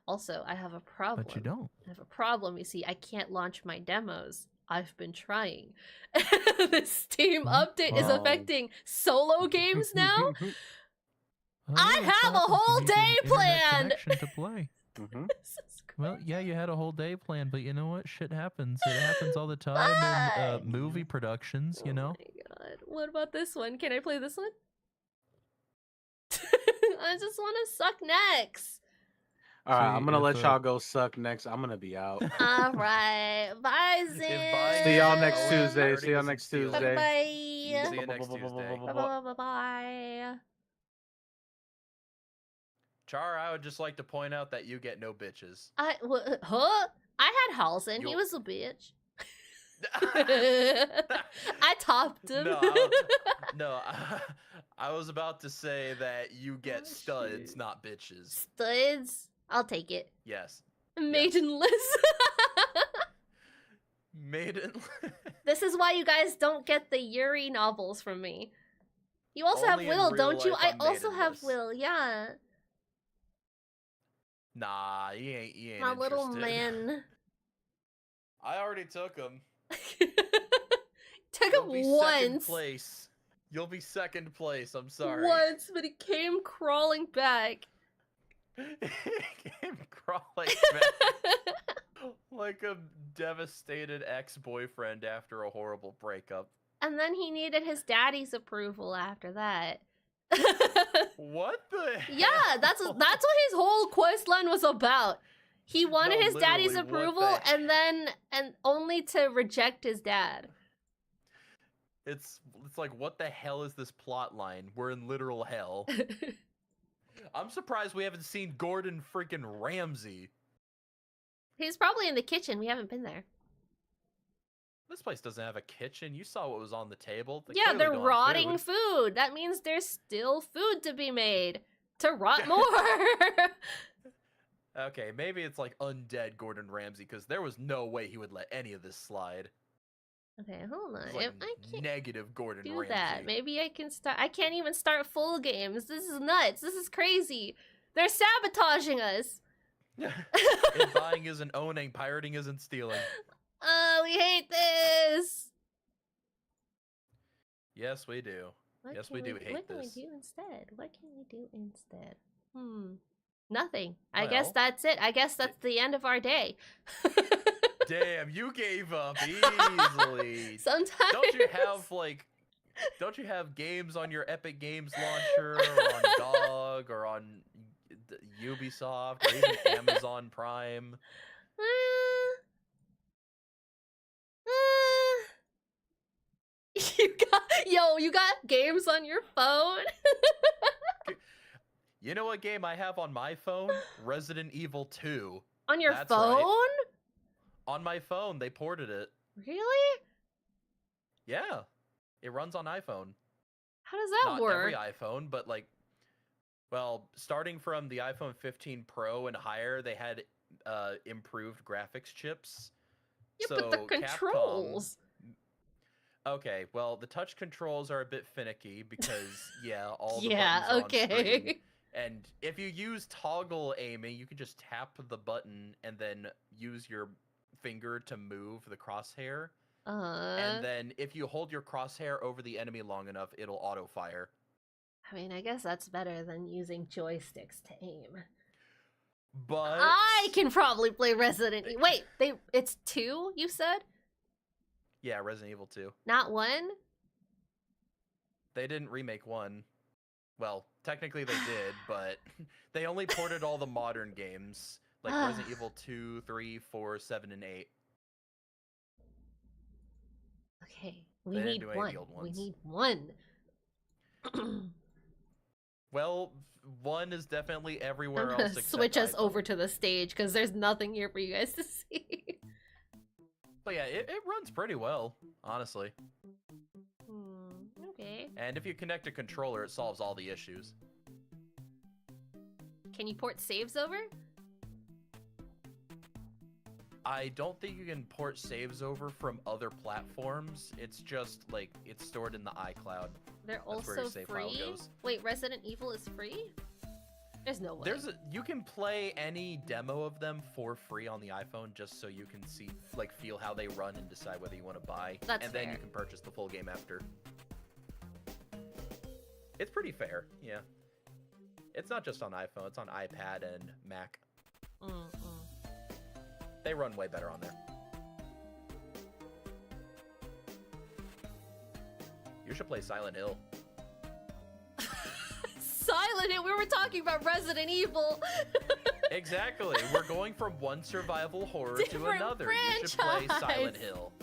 Also, I have a problem. But you don't. I have a problem. You see, I can't launch my demos. I've been trying. The Steam update is Oh. affecting solo games now. Oh, I have a whole day planned. To play. Mhm. This is Well, yeah, you had a whole day planned, but you know what? Shit happens. It happens all the time in What? movie productions, you know? Oh my god. What about this one? Can I play this one? I just want to suck necks. All right, I'm gonna See, let if, y'all go suck next. I'm gonna be out. All right. Bye, Zin. See y'all next Oh, Tuesday. pirating See y'all isn't next stealing. Tuesday. Bye-bye. See you next Tuesday. Bye-bye. Char, I would just like to point out that you get no bitches. Huh? I had Halsey. He You'll- was a bitch. I topped him. I was about to say that you get studs, not bitches. Studs? I'll take it. Yes. Maidenless. Maiden. This is why you guys don't get the Yuri novels from me. You also Only have in Will, real don't you? life I I'm also have maidenless. Will, yeah. Nah, he ain't My little interested. man. I already took him. Took You'll be him second once. place. You'll be second place. I'm sorry. Once, but he came crawling back. Came crawling back like a devastated ex-boyfriend after a horrible breakup. And then he needed his daddy's approval after that. What the Yeah, hell? that's what his whole quest line was about. He wanted No, his daddy's literally, what approval the and only to reject his dad. It's like, what the hell is this plot line? We're in literal hell. I'm surprised we haven't seen Gordon freaking Ramsay. He's probably in the kitchen. We haven't been there. This place doesn't have a kitchen. You saw what was on the table. They Yeah, clearly they're don't have rotting food. food. That means there's still food to be made to rot more. Okay, maybe it's like undead Gordon Ramsay, because there was no way he would let any of this slide. Okay, hold on. It's like If I can't negative Gordon do Ramsay. that, maybe I can start. I can't even start full games. This is nuts. This is crazy. They're sabotaging us. If buying isn't owning, pirating isn't stealing. Oh, we hate this. Yes, we do. What Yes, can we do hate What can this. we do instead? What can we do instead? Nothing. I guess Well- that's it. I guess that's the end of our day. Damn, you gave up easily. Sometimes. Don't you have games on your Epic Games launcher, or on GOG, or on Ubisoft, or even Amazon Prime? You got games on your phone? You know what game I have on my phone? Resident Evil 2. On your That's phone? right. On my phone, they ported it. Really? Yeah, it runs on iPhone. How does that Not work? every iPhone, but like, well, starting from the iPhone 15 Pro and higher, they had improved graphics chips. Yeah, so but the controls. Okay, well, the touch controls are a bit finicky because, yeah, all the Yeah, buttons are on screen. okay. And if you use toggle aiming, you can just tap the button and then use your finger to move the crosshair. And then if you hold your crosshair over the enemy long enough, it'll auto-fire. I mean, I guess that's better than using joysticks to aim. But I can probably play Resident Evil. Wait, it's 2, you said? yeah, Resident Evil 2. Not 1? They didn't remake 1. Well, technically they did, but they only ported all the modern games, like Resident Evil 2, 3, 4, 7, and 8. Okay, we They didn't need do any of one. the old We ones. need one. Well, 1 is definitely everywhere I'm else gonna except switch us iPhone. over to the stage because there's nothing here for you guys to see. But yeah, it runs pretty well, honestly. Okay. And if you connect a controller, it solves all the issues. Can you port saves over? I don't think you can port saves over from other platforms. It's just, like, it's stored in the iCloud. They're That's where also your save file free? goes. Wait, Resident Evil is free? There's no way. You can play any demo of them for free on the iPhone just so you can see, like, feel how they run and decide whether you want to buy. That's and then fair. you can purchase the full game after. It's pretty fair, yeah. It's not just on iPhone, it's on iPad and Mac. They run way better on there. You should play Silent Hill. Silent Hill! We were talking about Resident Evil! Exactly. We're going from one survival horror to Different another. You should play franchise. Silent Hill.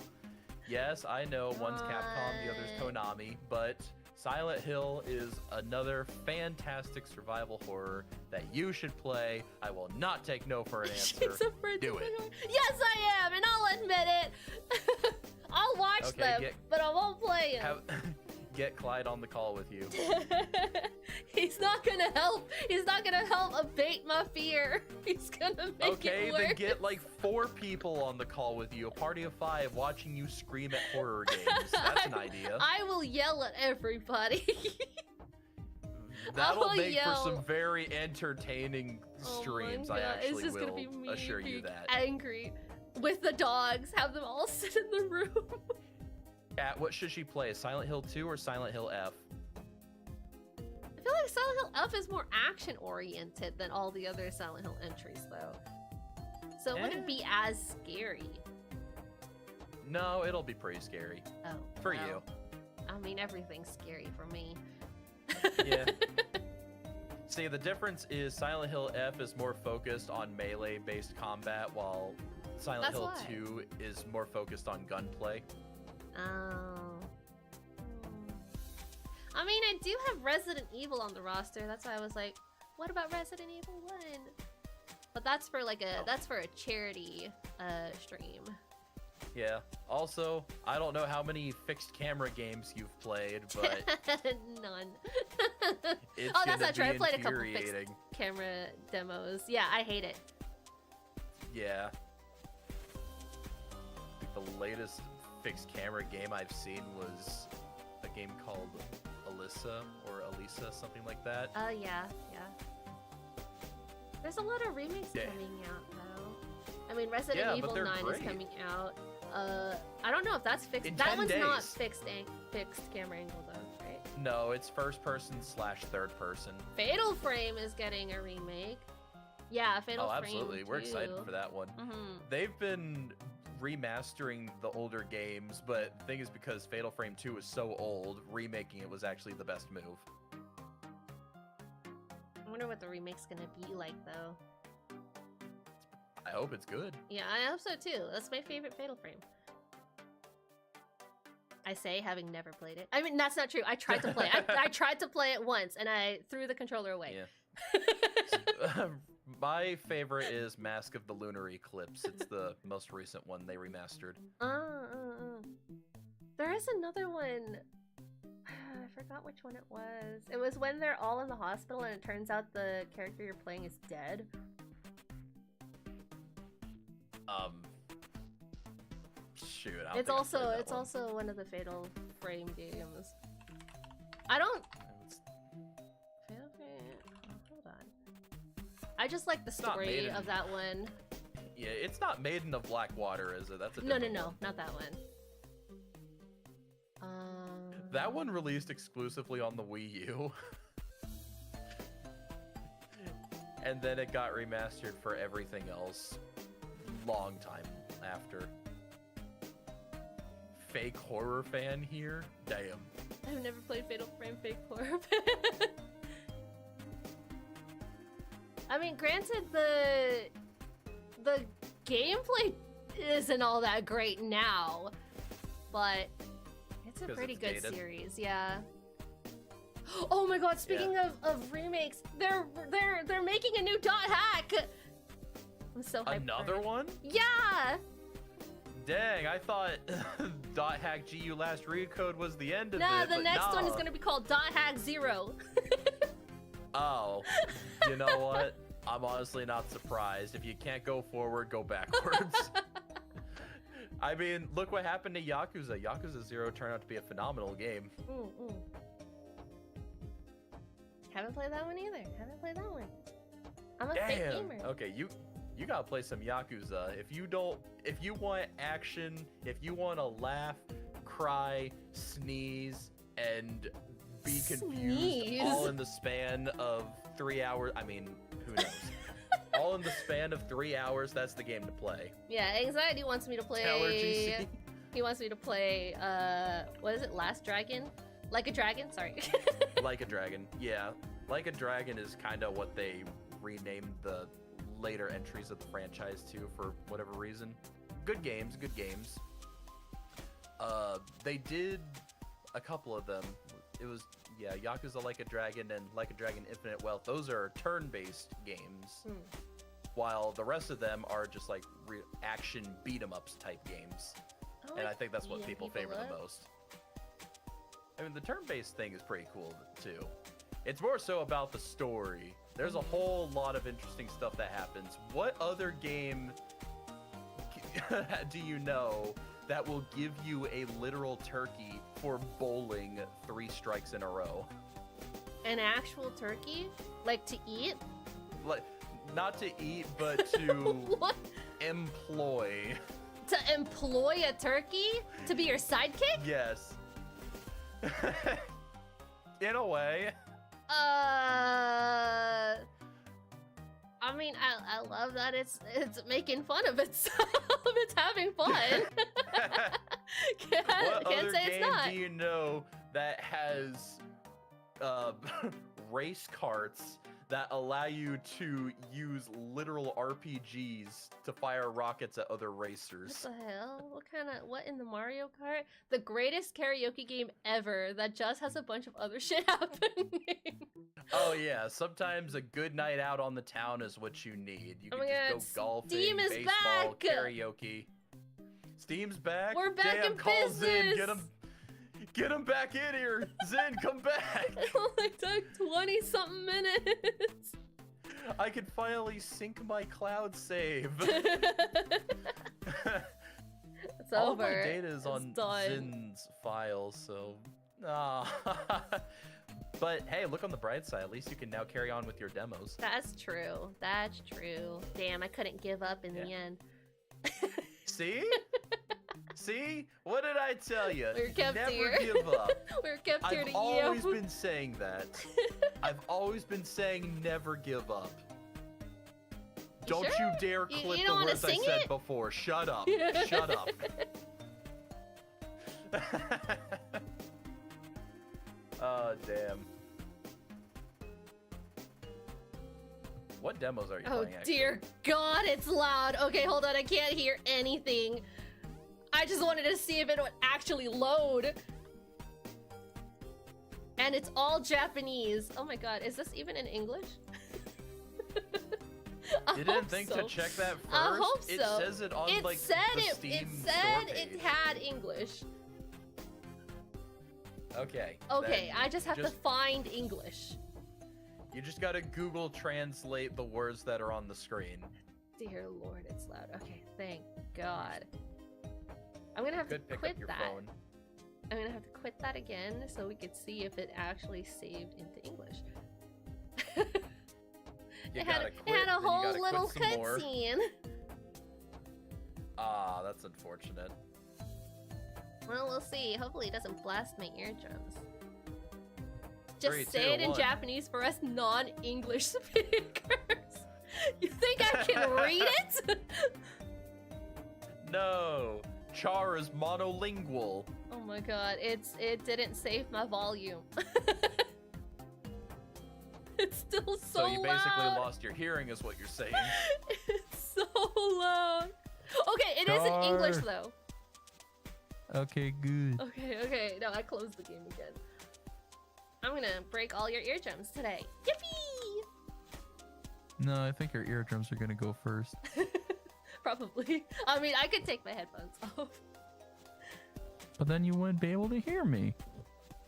Yes, I know one's Capcom, the other's Konami, but Silent Hill is another fantastic survival horror that you should play. I will not take no for an answer. She's afraid Do to it. play horror. Yes, I am, and I'll admit it. I'll watch them, but I won't play them. Get Clyde on the call with you. He's not gonna help. He's not gonna help abate my fear. He's gonna make it worse. Then get like 4 people on the call with you, a party of 5 watching you scream at horror games. That's an idea. I will yell at everybody. That'll make for some very entertaining streams. Oh my God. I actually it's just will gonna be me assure you being that. angry with the dogs. Have them all sit in the room. Kat, what should she play? Silent Hill 2 or Silent Hill F? I feel like Silent Hill F is more action oriented than all the other Silent Hill entries, though. So it wouldn't be as scary. No, it'll be pretty scary. Oh. For well, you. I mean, everything's scary for me. Yeah. See, the difference is Silent Hill F is more focused on melee-based combat, while Silent Hill 2 is more focused on gunplay. Oh. I mean, I do have Resident Evil on the roster. That's why I was like, what about Resident Evil 1? But that's for like that's for a charity stream. Yeah. Also, I don't know how many fixed camera games you've played, but none. It's oh, that's not true. I be played a couple fixed infuriating. camera demos. Yeah, I hate it. Yeah. The latest fixed camera game I've seen was a game called Alyssa or Elisa, something like that. Oh, yeah. There's a lot of remakes Yeah. coming out, though. I mean, Resident Yeah, but Evil they're 9 great. is coming out. I don't know if that's fixed. In That 10 one's not days. fixed camera angle, though, right? No, it's first person / third person. Fatal Frame is getting a remake. Yeah, Fatal Oh, Frame. absolutely. We're excited too. for that one. Mhm. They've been remastering the older games, but the thing is, because Fatal Frame 2 is so old, remaking it was actually the best move. I wonder what the remake's gonna be like, though. I hope it's good. Yeah, I hope so too. That's my favorite Fatal Frame. I say, having never played it. I mean, that's not true. I tried to play it. I tried to play it once, and I threw the controller away. Yeah. My favorite is Mask of the Lunar Eclipse. It's the most recent one they remastered. There is another one. I forgot which one it was. It was when they're all in the hospital, and it turns out the character you're playing is dead. Shoot, I don't It's think I've also played that one. also one of the Fatal Frame games. I don't. Fatal Frame. Oh, hold on. I just like the not story Maiden. of that one. Yeah, it's not Maiden of Blackwater, is it? That's a No, different no, one. not that one. That one released exclusively on the Wii U. And then it got remastered for everything else long time after. Fake horror fan here? Damn. I've never played Fatal Frame Fake Horror. I mean, granted, the gameplay isn't all that great now, but it's a 'Cause pretty it's good dated. series, yeah. Oh my god, speaking of remakes, they're making a new Dot Hack! I'm so hyped. Another for it. one? Yeah! Dang, I thought Dot Hack GU Last Recode was the end of Nah, it. the but next one is nah. gonna be called Dot Hack 0. Oh, you know what? I'm honestly not surprised. If you can't go forward, go backwards. I mean, look what happened to Yakuza. Yakuza 0 turned out to be a phenomenal game. Haven't played that one either. Haven't played that one. I'm a fake Damn. gamer. Okay, you gotta play some Yakuza. If you want action, if you want to laugh, cry, sneeze, and be confused all in the span of 3 hours. I mean, who knows? All in the span of 3 hours, that's the game to play. Yeah, Anxiety wants me to play. GC. He wants me to play. What is it? Last Dragon? Like a Dragon? Sorry. Like a Dragon. Yeah. Like a Dragon is kind of what they renamed the later entries of the franchise too, for whatever reason. Good games, good games. They did a couple of them. It was, yeah, Yakuza Like a Dragon and Like a Dragon Infinite Wealth. Those are turn-based games, while the rest of them are just like action beat-em-ups type games. And I think that's what people favor the most. I mean, the turn-based thing is pretty cool too. It's more so about the story. There's a whole lot of interesting stuff that happens. What other game do you know that will give you a literal turkey for bowling 3 strikes in a row? An actual turkey? Like to eat? Like, not to eat, but to employ. To employ a turkey? To be your sidekick? Yes. In a way. I mean, I love that it's making fun of itself. It's having fun. What Can't other say it's game not. do you know that has race carts that allow you to use literal RPGs to fire rockets at other racers? What the hell? What in the Mario Kart? The greatest karaoke game ever that just has a bunch of other shit happening. Oh yeah, sometimes a good night out on the town is what you need. You can my just go God, golfing, Steam is baseball, back! Steam's back. We're back Damn, in call business! Zin, get him back in here. Zin, come back. It only took 20-something minutes. I can finally sync my cloud save. It's All over. my data is on done. Zin's file, so but hey, look on the bright side. At least you can now carry on with your demos. That's true. That's true. Damn, I couldn't give up in the end. See? See? What did I tell you? We're kept Never here. give up. We're kept here to I've always you. been saying that. I've always been saying never give up. Don't sure? you dare You clip don't the wanna words I sing said it? before. Shut up. Shut up. Oh, damn. What demos are you Oh playing, actually? dear God, it's loud. Okay, hold on, I can't hear anything. I just wanted to see if it would actually load. And it's all Japanese. Oh my God, is this even in English? You didn't think to check that first? I hope so. It says it on like the Steam it said store it page. had English. Okay. Okay, then I just have to just- find English. You just gotta Google translate the words that are on the screen. Dear Lord, it's loud. Okay, thank God. I'm gonna have to Could pick quit up your that. phone. I'm gonna have to quit that again so we could see if it actually saved into English. You It had gotta quit, a then you whole gotta quit little some more. cutscene. Ah, that's unfortunate. Well, we'll see. Hopefully it doesn't blast my eardrums. Just 3, say 2, it in 1. Japanese for us non-English speakers. You think I can read it? No, Char is monolingual. Oh my God, it didn't save my volume. It's still so So you basically loud. lost your hearing, is what you're saying. It's so loud. Okay, it is in Char. English though. Okay, good. Okay. No, I closed the game again. I'm gonna break all your eardrums today. Yippee! No, I think your eardrums are gonna go first. Probably. I mean, I could take my headphones off. But then you wouldn't be able to hear me.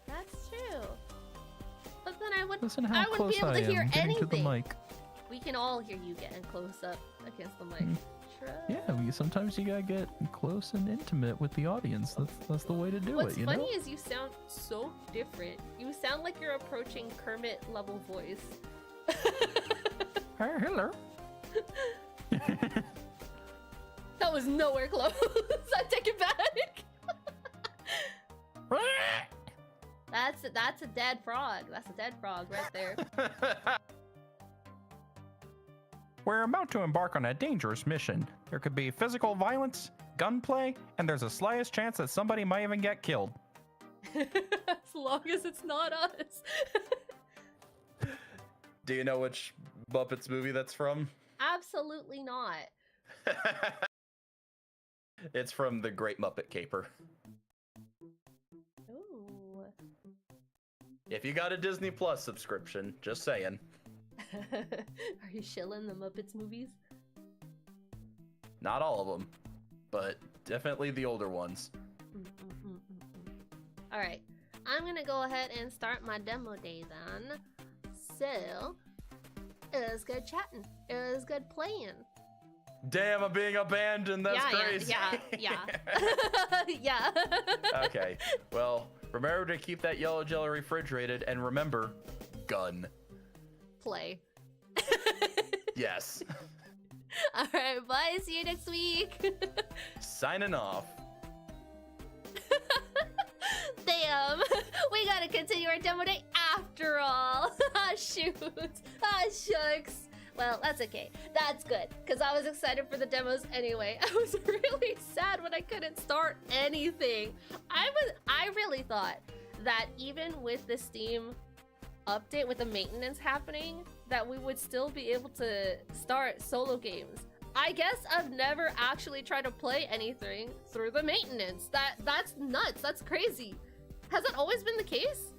That's true. But then I wouldn't Listen be how close able I to am hear getting anything. to the mic. We can all hear you getting close up against the mic. Yeah, sometimes you gotta get close and intimate with the audience. That's the way to do What's it, you funny know? is you sound so different. You sound like you're approaching Kermit level voice. Hey, hello. That was nowhere close. I take it back. That's a dead frog. That's a dead frog right there. We're about to embark on a dangerous mission. There could be physical violence, gunplay, and there's the slightest chance that somebody might even get killed. As long as it's not us. Do you know which Muppets movie that's from? Absolutely not. It's from the Great Muppet Caper. Ooh. If you got a Disney Plus subscription, just saying. Are you shilling the Muppets movies? Not all of them, but definitely the older ones. All right, I'm gonna go ahead and start my demo day then. So, it was good chatting. It was good playing. Damn, I'm being abandoned. That's crazy. Yeah. Yeah. Okay, well, remember to keep that yellow jelly refrigerated, and remember, gun. Play. Yes. All right, bye. See you next week. Signing off. Damn, we gotta continue our demo day after all. Ah, shoot. Ah, shucks. Well, that's okay. That's good, because I was excited for the demos anyway. I was really sad when I couldn't start anything. I really thought that even with the Steam update, with the maintenance happening, that we would still be able to start solo games. I guess I've never actually tried to play anything through the maintenance. That's nuts. That's crazy. Has it always been the case?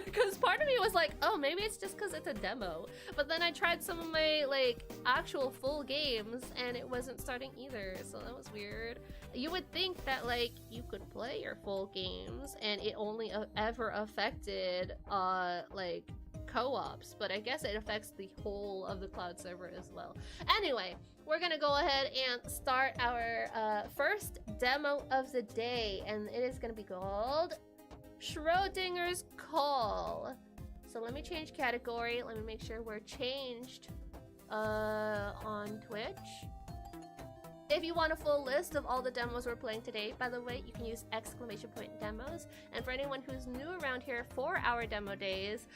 Because part of me was like, oh, maybe it's just because it's a demo. But then I tried some of my like actual full games and it wasn't starting either, so that was weird. You would think that like you could play your full games and it only ever affected like co-ops, but I guess it affects the whole of the cloud server as well. Anyway, we're gonna go ahead and start our first demo of the day, and it is gonna be called Schrödinger's Call. So let me change category. Let me make sure we're changed on Twitch. If you want a full list of all the demos we're playing today, by the way, you can use !demos. And for anyone who's new around here for our demo days,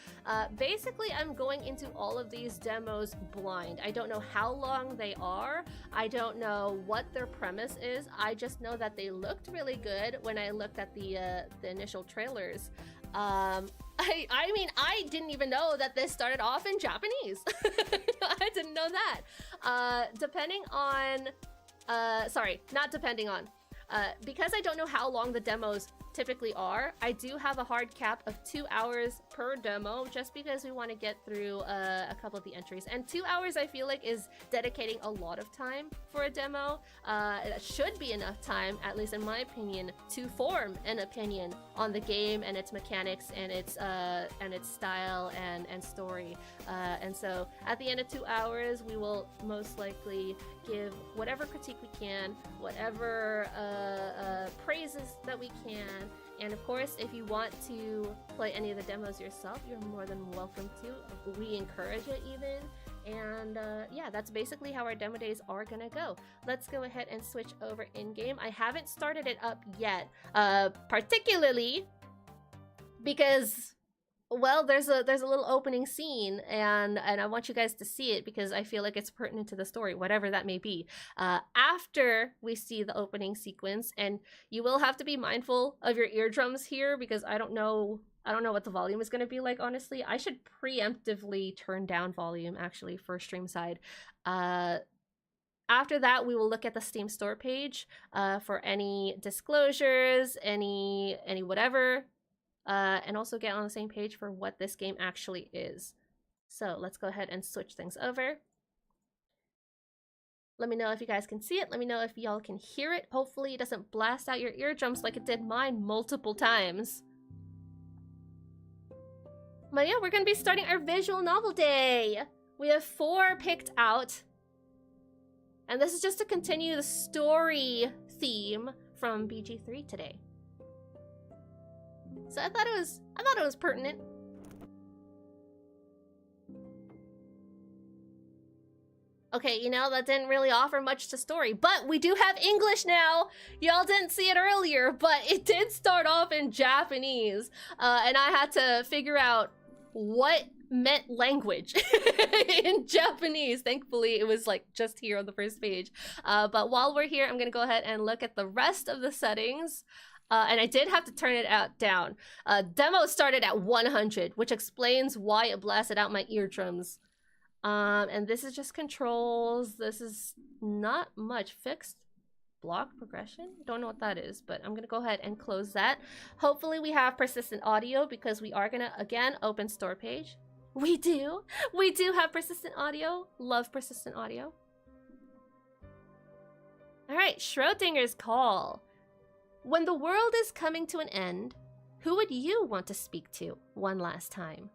basically I'm going into all of these demos blind. I don't know how long they are. I don't know what their premise is. I just know that they looked really good when I looked at the initial trailers. I mean, I didn't even know that this started off in Japanese. I didn't know that. Depending on... sorry, not depending on. Because I don't know how long the demos typically are, I do have a hard cap of 2 hours per demo, just because we want to get through a couple of the entries. And 2 hours I feel like is dedicating a lot of time for a demo. That should be enough time, at least in my opinion, to form an opinion on the game and its mechanics and its style and story. And so at the end of 2 hours, we will most likely give whatever critique we can, whatever praises that we can. And of course, if you want to play any of the demos yourself, you're more than welcome to. We encourage it even. And yeah, that's basically how our demo days are gonna go. Let's go ahead and switch over in-game. I haven't started it up yet, particularly because, well, there's a little opening scene, and I want you guys to see it because I feel like it's pertinent to the story, whatever that may be. After we see the opening sequence, and you will have to be mindful of your eardrums here because I don't know what the volume is going to be like, honestly. I should preemptively turn down volume, actually, for stream side. After that, we will look at the Steam store page for any disclosures, any whatever, and also get on the same page for what this game actually is. So let's go ahead and switch things over. Let me know if you guys can see it. Let me know if y'all can hear it. Hopefully it doesn't blast out your eardrums like it did mine multiple times. But yeah, we're going to be starting our visual novel day. We have 4 picked out. And this is just to continue the story theme from BG3 today. So I thought it was pertinent. Okay, you know, that didn't really offer much to story, but we do have English now. Y'all didn't see it earlier, but it did start off in Japanese. And I had to figure out what meant language in Japanese. Thankfully, it was like just here on the first page. But while we're here, I'm gonna go ahead and look at the rest of the settings. And I did have to turn it down. Demo started at 100, which explains why it blasted out my eardrums. And this is just controls. This is not much. Fixed block progression? Don't know what that is, but I'm gonna go ahead and close that. Hopefully we have persistent audio because we are gonna, again, open store page. We do have persistent audio. Love persistent audio. All right, Schrödinger's call. When the world is coming to an end, who would you want to speak to one last time?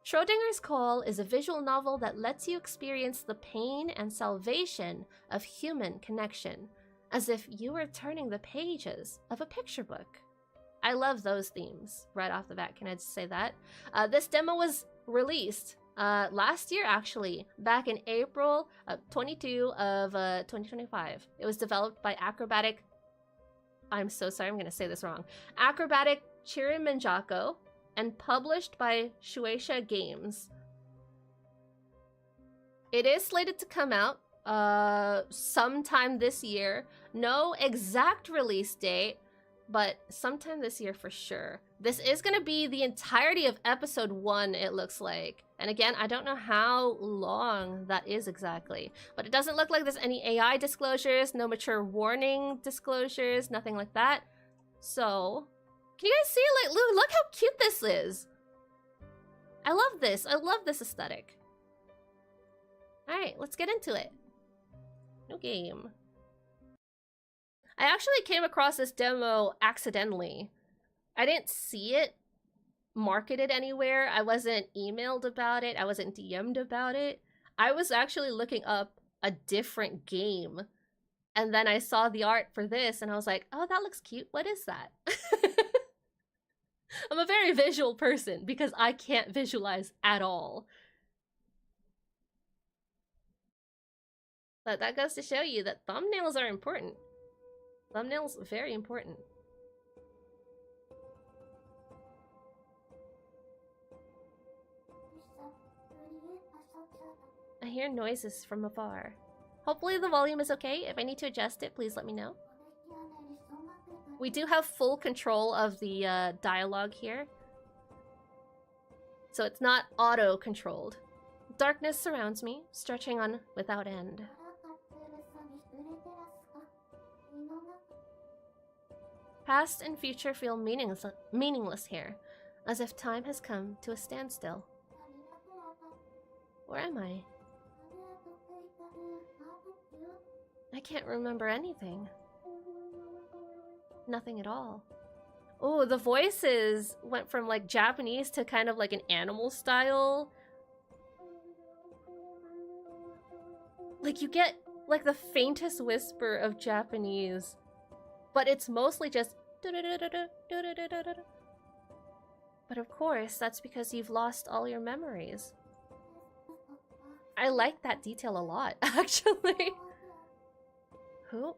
Schrödinger's Call is a visual novel that lets you experience the pain and salvation of human connection, as if you were turning the pages of a picture book. I love those themes right off the bat, can I just say that? This demo was released last year, actually, back in April 22 of 2025. It was developed by Acrobatic... I'm so sorry, I'm going to say this wrong. Acrobatic Chirimanjako, and published by Shueisha Games. It is slated to come out sometime this year. No exact release date, but sometime this year for sure. This is going to be the entirety of episode 1, it looks like. And again, I don't know how long that is exactly, but it doesn't look like there's any AI disclosures, no mature warning disclosures, nothing like that. So, can you guys see, like, look how cute this is. I love this. I love this aesthetic. Alright, let's get into it. New game. I actually came across this demo accidentally. I didn't see it marketed anywhere. I wasn't emailed about it. I wasn't DM'd about it. I was actually looking up a different game. And then I saw the art for this and I was like, oh, that looks cute. What is that? I'm a very visual person because I can't visualize at all. But that goes to show you that thumbnails are important. Thumbnails, very important. I hear noises from afar. Hopefully the volume is okay. If I need to adjust it, please let me know. We do have full control of the dialogue here. So it's not auto-controlled. Darkness surrounds me, stretching on without end. Past and future feel meaningless here, as if time has come to a standstill. Where am I? I can't remember anything. Nothing at all. Oh, the voices went from like Japanese to kind of like an animal style. Like you get like the faintest whisper of Japanese, but it's mostly just. But of course, that's because you've lost all your memories. I like that detail a lot, actually. Who?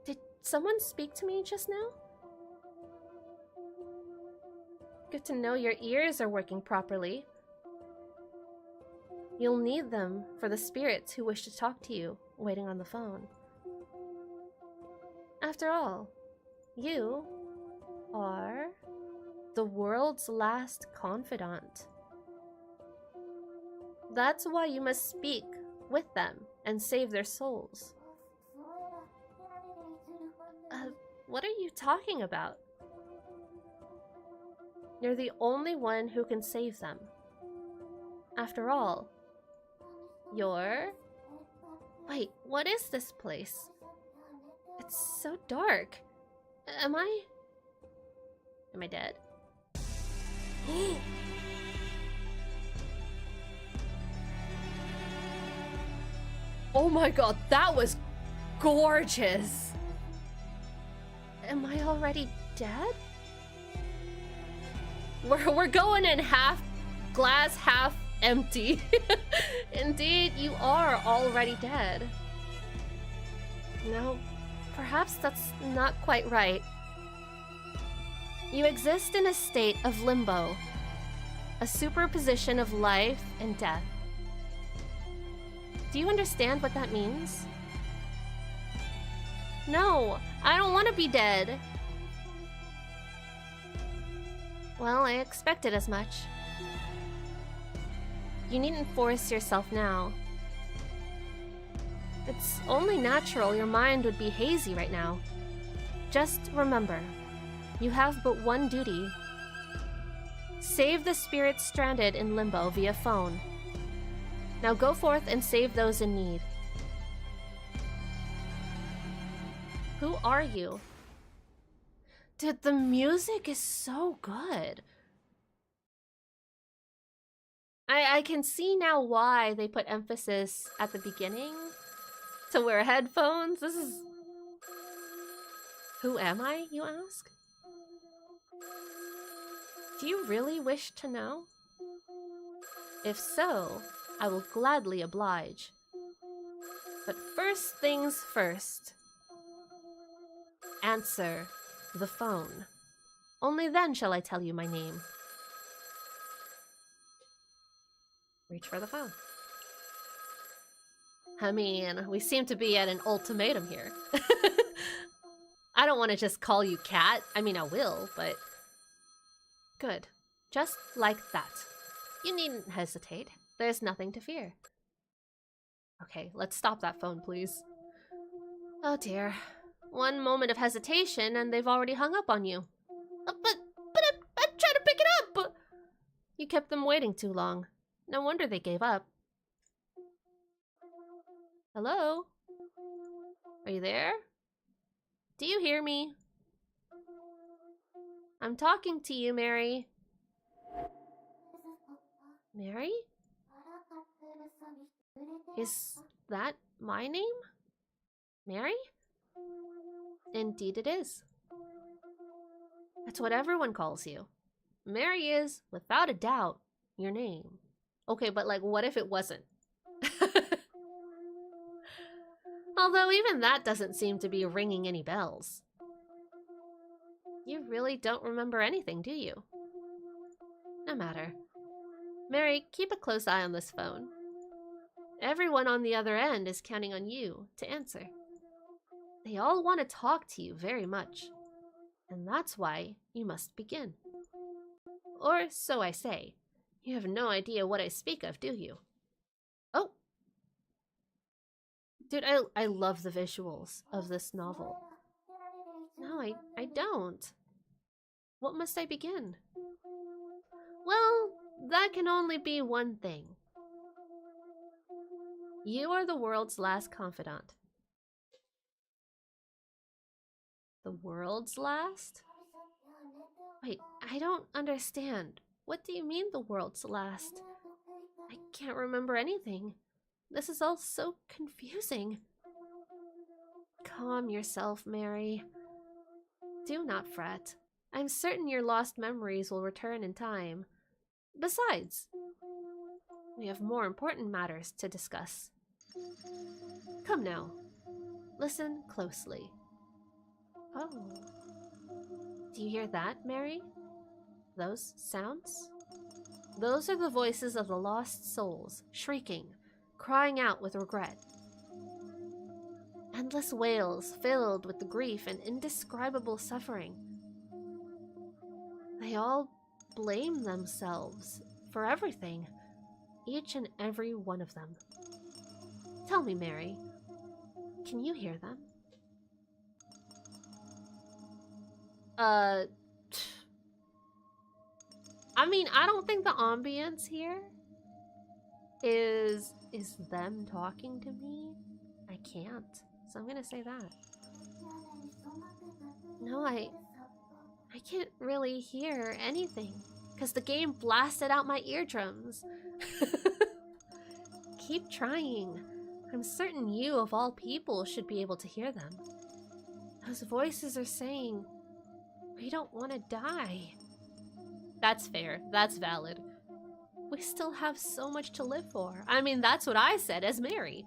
Did someone speak to me just now? Good to know your ears are working properly. You'll need them for the spirits who wish to talk to you, waiting on the phone. After all, you are the world's last confidant. That's why you must speak with them and save their souls. What are you talking about? You're the only one who can save them. After all, you're... Wait, what is this place? It's so dark. Am I dead? Oh my god, that was gorgeous! Am I already dead? We're going in half glass, half empty. Indeed, you are already dead. No, perhaps that's not quite right. You exist in a state of limbo, a superposition of life and death. Do you understand what that means? No, I don't want to be dead. Well, I expected as much. You needn't force yourself now. It's only natural your mind would be hazy right now. Just remember, you have but one duty. Save the spirits stranded in limbo via phone. Now go forth and save those in need. Who are you? Dude, the music is so good. I can see now why they put emphasis at the beginning to wear headphones. This is... Who am I, you ask? Do you really wish to know? If so, I will gladly oblige. But first things first. Answer the phone. Only then shall I tell you my name. Reach for the phone. I mean, we seem to be at an ultimatum here. I don't want to just call you Cat. I mean, I will, but... Good. Just like that. You needn't hesitate. There's nothing to fear. Okay, let's stop that phone, please. Oh dear. One moment of hesitation and they've already hung up on you. But I'm trying to pick it up! You kept them waiting too long. No wonder they gave up. Hello? Are you there? Do you hear me? I'm talking to you, Mary. Mary? Is that my name? Mary? Indeed it is. That's what everyone calls you. Mary is, without a doubt, your name. Okay, but like, what if it wasn't? Although even that doesn't seem to be ringing any bells. You really don't remember anything, do you? No matter. Mary, keep a close eye on this phone. Everyone on the other end is counting on you to answer. They all want to talk to you very much. And that's why you must begin. Or so I say. You have no idea what I speak of, do you? Oh! Dude, I love the visuals of this novel. No, I don't. What must I begin? Well, that can only be one thing. You are the world's last confidant. The world's last? Wait, I don't understand. What do you mean the world's last? I can't remember anything. This is all so confusing. Calm yourself, Mary. Do not fret. I'm certain your lost memories will return in time. Besides, we have more important matters to discuss. Come now. Listen closely. Oh. Do you hear that, Mary? Those sounds? Those are the voices of the lost souls, shrieking, crying out with regret. Endless wails filled with the grief and indescribable suffering. They all blame themselves for everything, each and every one of them. Tell me, Mary, can you hear them? I mean, I don't think the ambience here is them talking to me. I can't. So I'm gonna say that. No, I can't really hear anything because the game blasted out my eardrums. Keep trying. I'm certain you, of all people, should be able to hear them. Those voices are saying, we don't want to die. That's fair. That's valid. We still have so much to live for. I mean, that's what I said as Mary.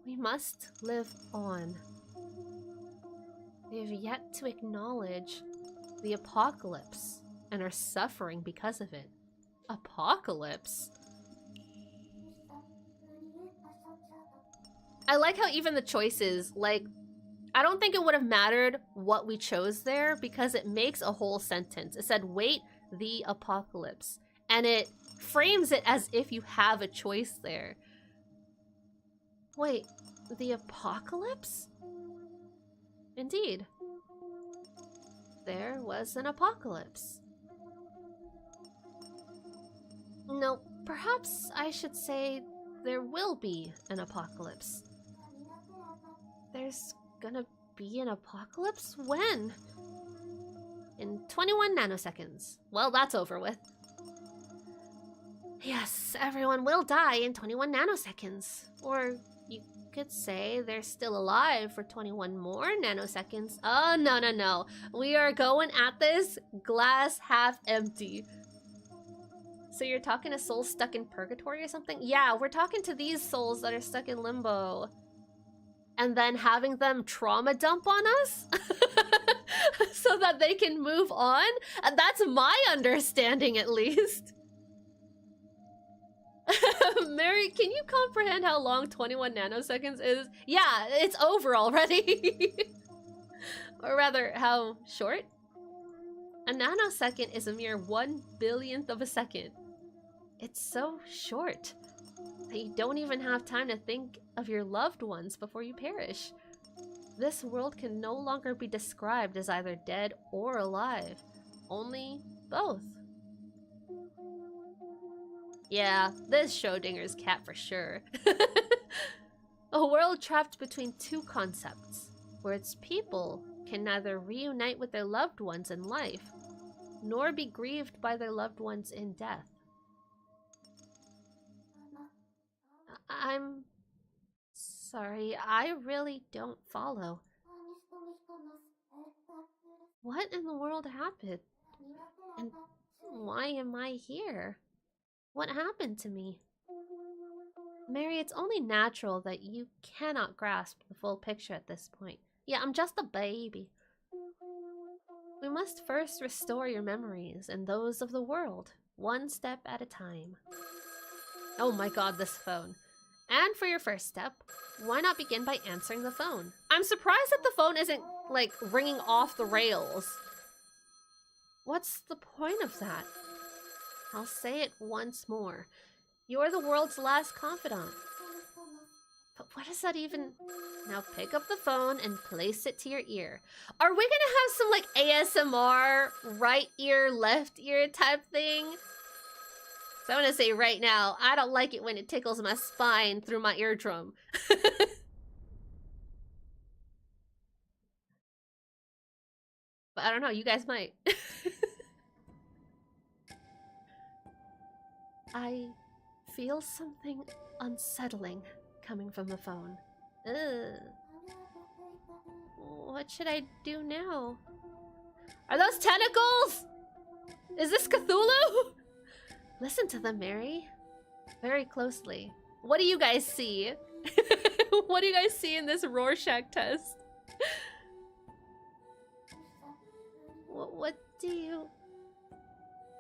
We must live on. They have yet to acknowledge the apocalypse and are suffering because of it. Apocalypse? I like how even the choices, like, I don't think it would have mattered what we chose there because it makes a whole sentence. It said, wait, the apocalypse. and it frames it as if you have a choice there. Wait, the apocalypse? Indeed. There was an apocalypse. No, perhaps I should say there will be an apocalypse. There's gonna be an apocalypse? When? In 21 nanoseconds. Well, that's over with. Yes, everyone will die in 21 nanoseconds. Or you could say they're still alive for 21 more nanoseconds. Oh, no, no, no. We are going at this glass half empty. So you're talking to souls stuck in purgatory or something? Yeah, we're talking to these souls that are stuck in limbo. And then having them trauma dump on us? So that they can move on? And that's my understanding, at least. Mary, can you comprehend how long 21 nanoseconds is? Yeah, it's over already. Or rather, how short? A nanosecond is a mere 1/1000th of a second. It's so short that you don't even have time to think of your loved ones before you perish. This world can no longer be described as either dead or alive, only both. Yeah, this Schrödinger's cat for sure. A world trapped between two concepts, where its people can neither reunite with their loved ones in life, nor be grieved by their loved ones in death. I'm sorry, I really don't follow. What in the world happened? And why am I here? What happened to me? Mary, it's only natural that you cannot grasp the full picture at this point. Yeah, I'm just a baby. We must first restore your memories and those of the world, one step at a time. Oh my god, this phone. And for your first step, why not begin by answering the phone? I'm surprised that the phone isn't, like, ringing off the rails. What's the point of that? I'll say it once more. You're the world's last confidant. But what does that even... Now pick up the phone and place it to your ear. Are we gonna have some, like, ASMR right ear, left ear type thing? So I'm gonna say right now, I don't like it when it tickles my spine through my eardrum. But I don't know, you guys might. I feel something unsettling coming from the phone. Ugh. What should I do now? Are those tentacles? Is this Cthulhu? Listen to them, Mary. Very closely. What do you guys see? What do you guys see in this Rorschach test? What do you...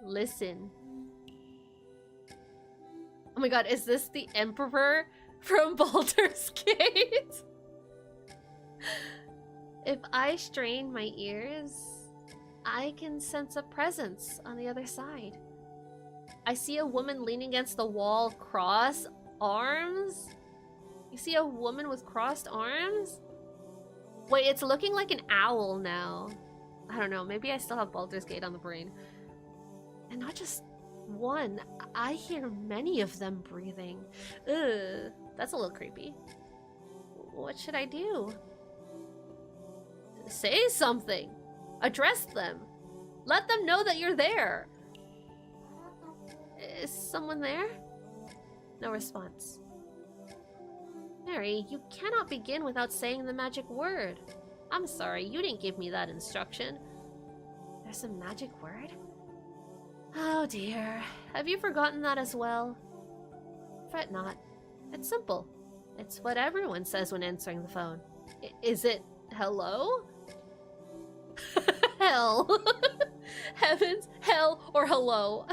Listen. Oh my god, is this the Emperor from Baldur's Gate? If I strain my ears, I can sense a presence on the other side. I see a woman leaning against the wall, cross arms? You see a woman with crossed arms? Wait, it's looking like an owl now. I don't know, maybe I still have Baldur's Gate on the brain. And not just one, I hear many of them breathing. Ugh, that's a little creepy. What should I do? Say something. Address them. Let them know that you're there. Is someone there? No response. Mary, you cannot begin without saying the magic word. I'm sorry, you didn't give me that instruction. There's a magic word? Oh dear. Have you forgotten that as well? Fret not. It's simple. It's what everyone says when answering the phone. Is it hello? Hell. Heavens, hell, or hello.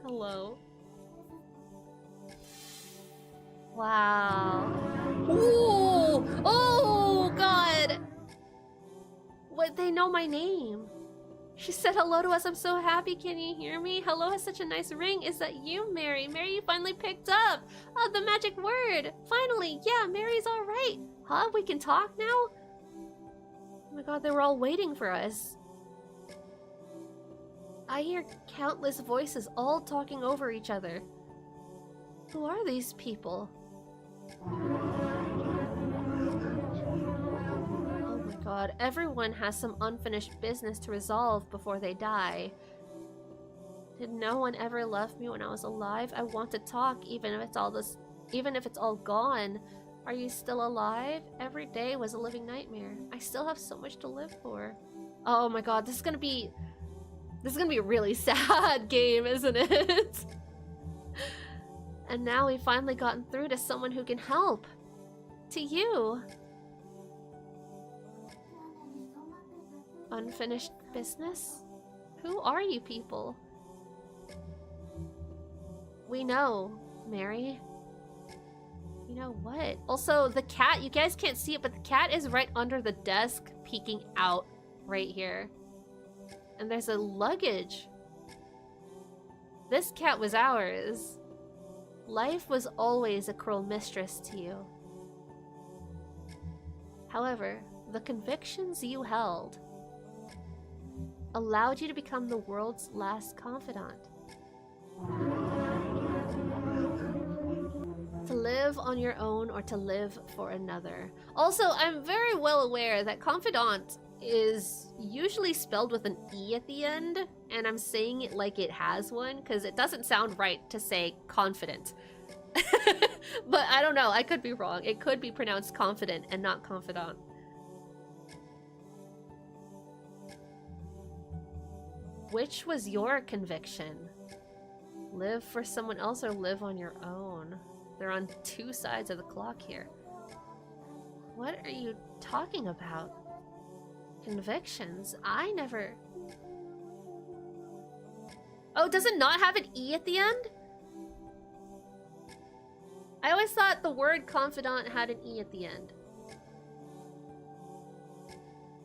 Hello. Wow. Ooh! Oh, God! What, they know my name. She said hello to us. I'm so happy. Can you hear me? Hello has such a nice ring. Is that you, Mary? Mary, you finally picked up. Oh, the magic word. Finally. Yeah, Mary's all right. Huh? We can talk now? Oh my god, they were all waiting for us. I hear countless voices all talking over each other. Who are these people? God, everyone has some unfinished business to resolve before they die. Did no one ever love me when I was alive? I want to talk, even if it's all gone. Are you still alive? Every day was a living nightmare. I still have so much to live for. Oh my god, this is gonna be a really sad game, isn't it? And now we've finally gotten through to someone who can help. To you. Unfinished business? Who are you people? We know, Mary. You know what? Also, the cat, you guys can't see it, but the cat is right under the desk, peeking out right here. And there's a luggage. This cat was ours. Life was always a cruel mistress to you. However, the convictions you held allowed you to become the world's last confidant. To live on your own or to live for another. Also, I'm very well aware that confidant is usually spelled with an E at the end, and I'm saying it like it has one because it doesn't sound right to say confident. But I don't know, I could be wrong. It could be pronounced confident and not confidant. Which was your conviction? Live for someone else or live on your own? They're on two sides of the clock here. What are you talking about? Convictions? I never... Oh, does it not have an E at the end? I always thought the word confidant had an E at the end.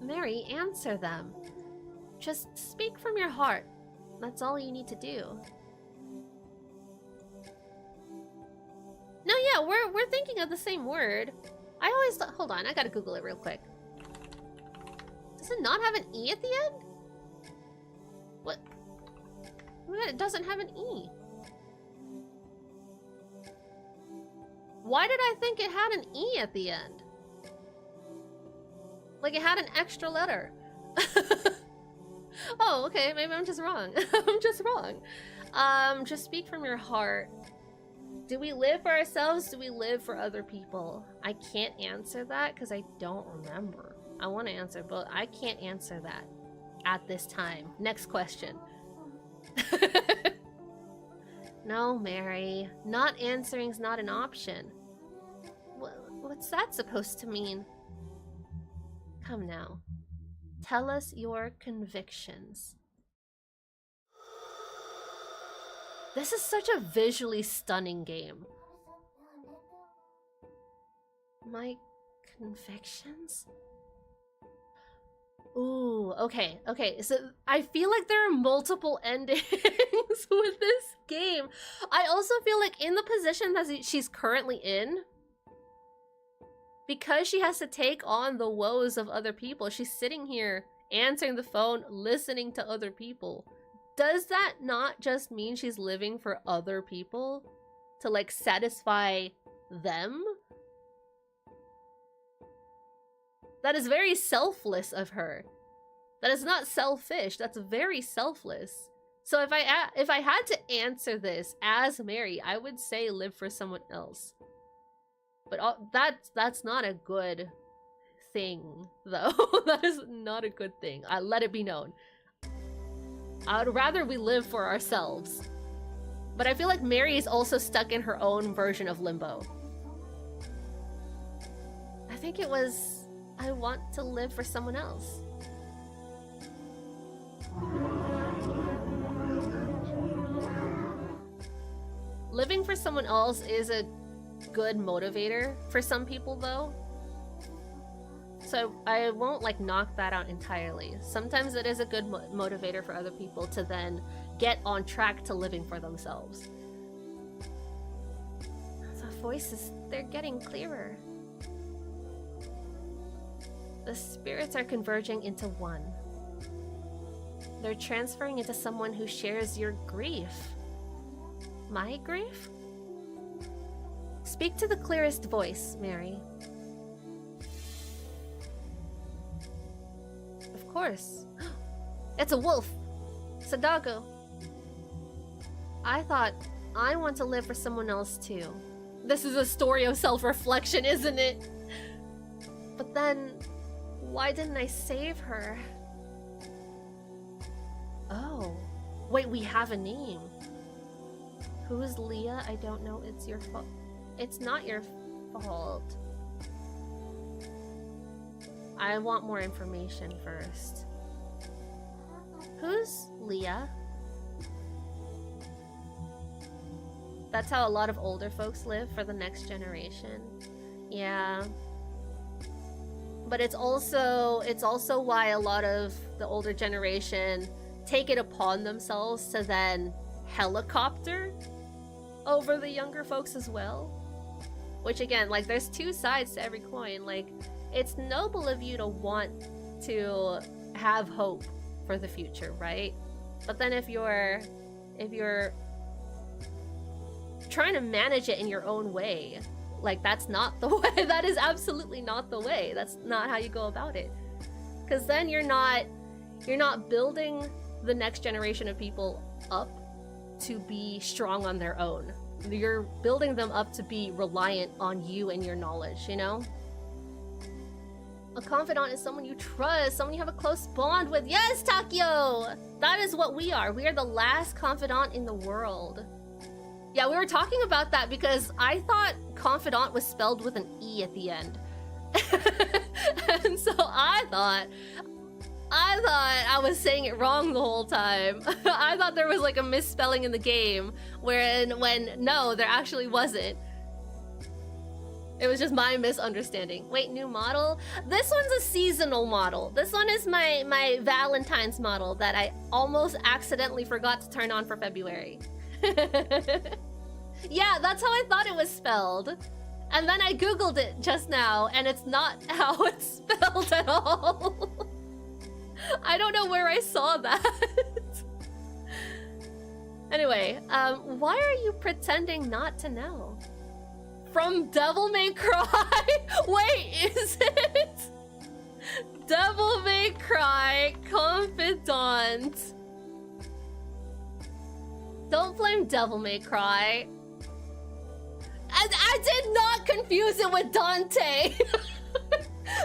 Mary, answer them. Just speak from your heart. That's all you need to do. No, yeah, we're thinking of the same word. I always thought... Hold on, I gotta Google it real quick. Does it not have an E at the end? What? It doesn't have an E. Why did I think it had an E at the end? Like it had an extra letter. Oh, okay, maybe I'm just wrong. I'm just wrong. Just speak from your heart. Do we live for ourselves? Do we live for other people? I can't answer that because I don't remember. I want to answer, but I can't answer that at this time. Next question. No, Mary. Not answering's not an option. What's that supposed to mean? Come now. Tell us your convictions. This is such a visually stunning game. My convictions? Ooh, okay, okay. So I feel like there are multiple endings with this game. I also feel like in the position that she's currently in, because she has to take on the woes of other people, she's sitting here answering the phone, listening to other people. Does that not just mean she's living for other people? To like satisfy them? That is very selfless of her. That is not selfish, that's very selfless. So if I had to answer this as Mary, I would say live for someone else. But that's not a good thing, though. That is not a good thing. Let it be known. I would rather we live for ourselves. But I feel like Mary is also stuck in her own version of limbo. I think it was, I want to live for someone else. Living for someone else is a good motivator for some people, though. So I won't like knock that out entirely. Sometimes it is a good motivator for other people to then get on track to living for themselves. The voices, they're getting clearer. The spirits are converging into one. They're transferring into someone who shares your grief. My grief? Speak to the clearest voice, Mary. Of course. It's a wolf. It's a doggo. I thought I want to live for someone else too. This is a story of self-reflection, isn't it? But then, why didn't I save her? Oh. Wait, we have a name. Who is Leah? I don't know. It's your fault. It's not your fault. I want more information first. Who's Leah? That's how a lot of older folks live for the next generation. Yeah. But it's also why a lot of the older generation take it upon themselves to then helicopter over the younger folks as well. Which again, like, there's two sides to every coin. Like, it's noble of you to want to have hope for the future, right? But then if you're trying to manage it in your own way, like, that's not the way. That is absolutely not the way. That's not how you go about it. Because then you're not building the next generation of people up to be strong on their own. You're building them up to be reliant on you and your knowledge, you know? A confidant is someone you trust, someone you have a close bond with. Yes, Takio! That is what we are. We are the last confidant in the world. Yeah, we were talking about that because I thought confidant was spelled with an E at the end. And so I thought I was saying it wrong the whole time. I thought there was like a misspelling in the game when no, there actually wasn't. It was just my misunderstanding. Wait, new model? This one's a seasonal model. This one is my Valentine's model that I almost accidentally forgot to turn on for February. Yeah, that's how I thought it was spelled. And then I googled it just now, and it's not how it's spelled at all. I don't know where I saw that. Anyway, why are you pretending not to know? From Devil May Cry? Wait, is it? Devil May Cry Confidant. Don't blame Devil May Cry. I did not confuse it with Dante.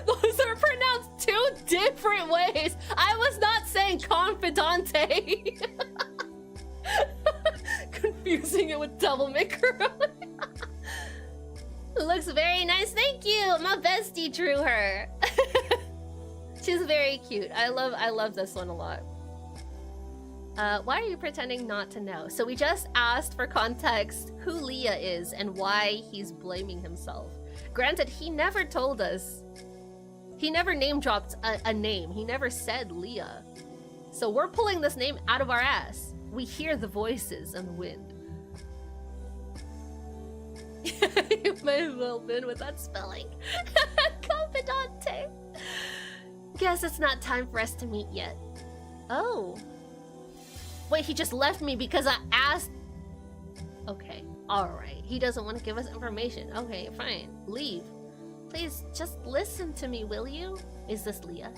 Those are pronounced two different ways. I was not saying Confidante. Confusing it with Devil May Cry. Looks very nice, thank you. My bestie drew her. She's very cute. I love this one a lot. Why are you pretending not to know? So we just asked for context who Leah is and why he's blaming himself. Granted, he never told us. He never name dropped a name. He never said Leah. So we're pulling this name out of our ass. We hear the voices and the wind. It may have well been with that spelling. Confidante. Guess it's not time for us to meet yet. Oh. Wait, he just left me because I asked. Okay, alright. He doesn't want to give us information. Okay, fine. Leave. Please, just listen to me, will you? Is this Leah?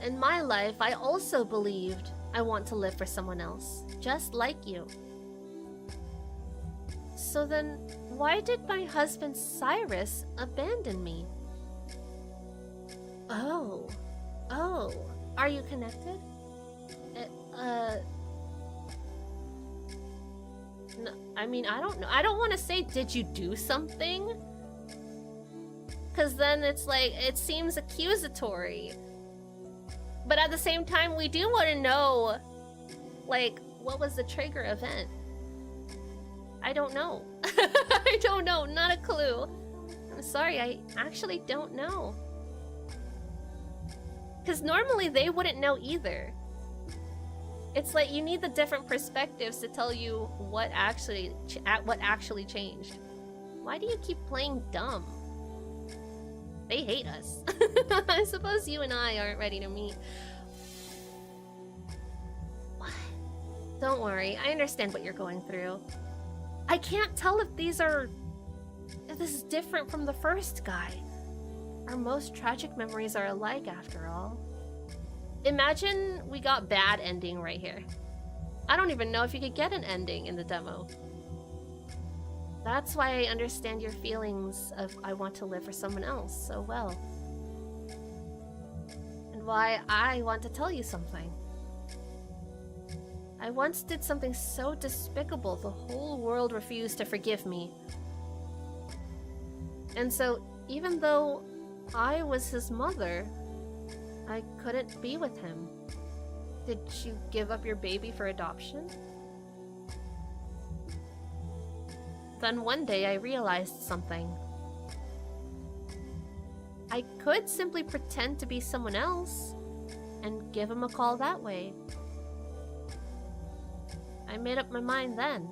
In my life, I also believed I want to live for someone else, just like you. So then, why did my husband Cyrus abandon me? Oh. Are you connected? No, I mean, I don't know. I don't want to say, did you do something? Because then it's like, it seems accusatory. But at the same time, we do want to know, like, what was the trigger event? I don't know. I don't know. Not a clue. I'm sorry, I actually don't know. Because normally they wouldn't know either. It's like you need the different perspectives to tell you what actually changed. Why do you keep playing dumb? They hate us. I suppose you and I aren't ready to meet. What? Don't worry, I understand what you're going through. I can't tell if this is different from the first guy. Our most tragic memories are alike after all. Imagine we got bad ending right here. I don't even know if you could get an ending in the demo. That's why I understand your feelings of I want to live for someone else so well. And why I want to tell you something. I once did something so despicable the whole world refused to forgive me. And so, even though I was his mother, I couldn't be with him. Did you give up your baby for adoption? Then one day I realized something. I could simply pretend to be someone else and give him a call that way. I made up my mind then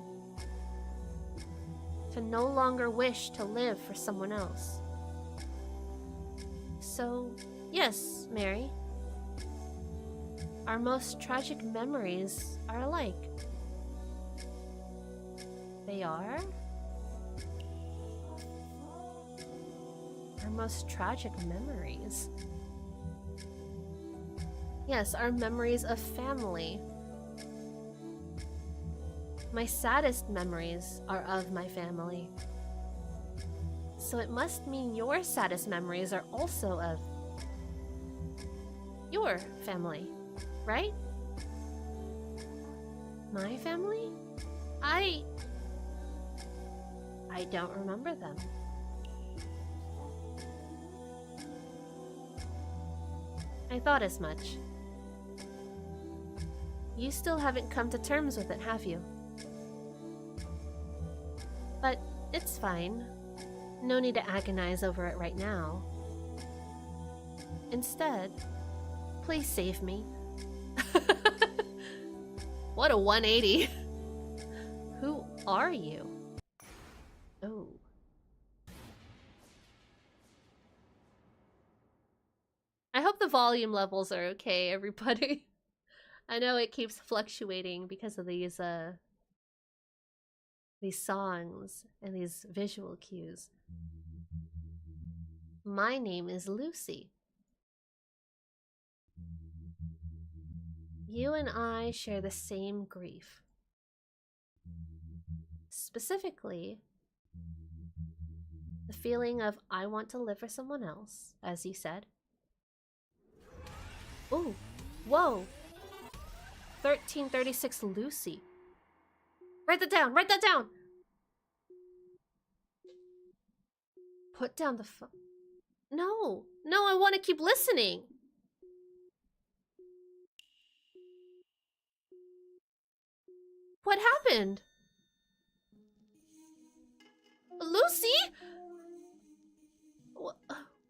to no longer wish to live for someone else. So, yes, Mary. Our most tragic memories are alike. They are? Our most tragic memories. Yes, our memories of family. My saddest memories are of my family. So it must mean your saddest memories are also of your family, right? My family? I don't remember them. I thought as much. You still haven't come to terms with it, have you? But it's fine. No need to agonize over it right now. Instead, please save me. What a 180. Who are you? Oh. I hope the volume levels are okay, everybody. I know it keeps fluctuating because of these songs and these visual cues. My name is Lucy. You and I share the same grief. Specifically, the feeling of I want to live for someone else, as you said. Ooh, whoa. 1336 Lucy. Write that down, write that down! Put down the phone. No, no, I want to keep listening. What happened? Lucy?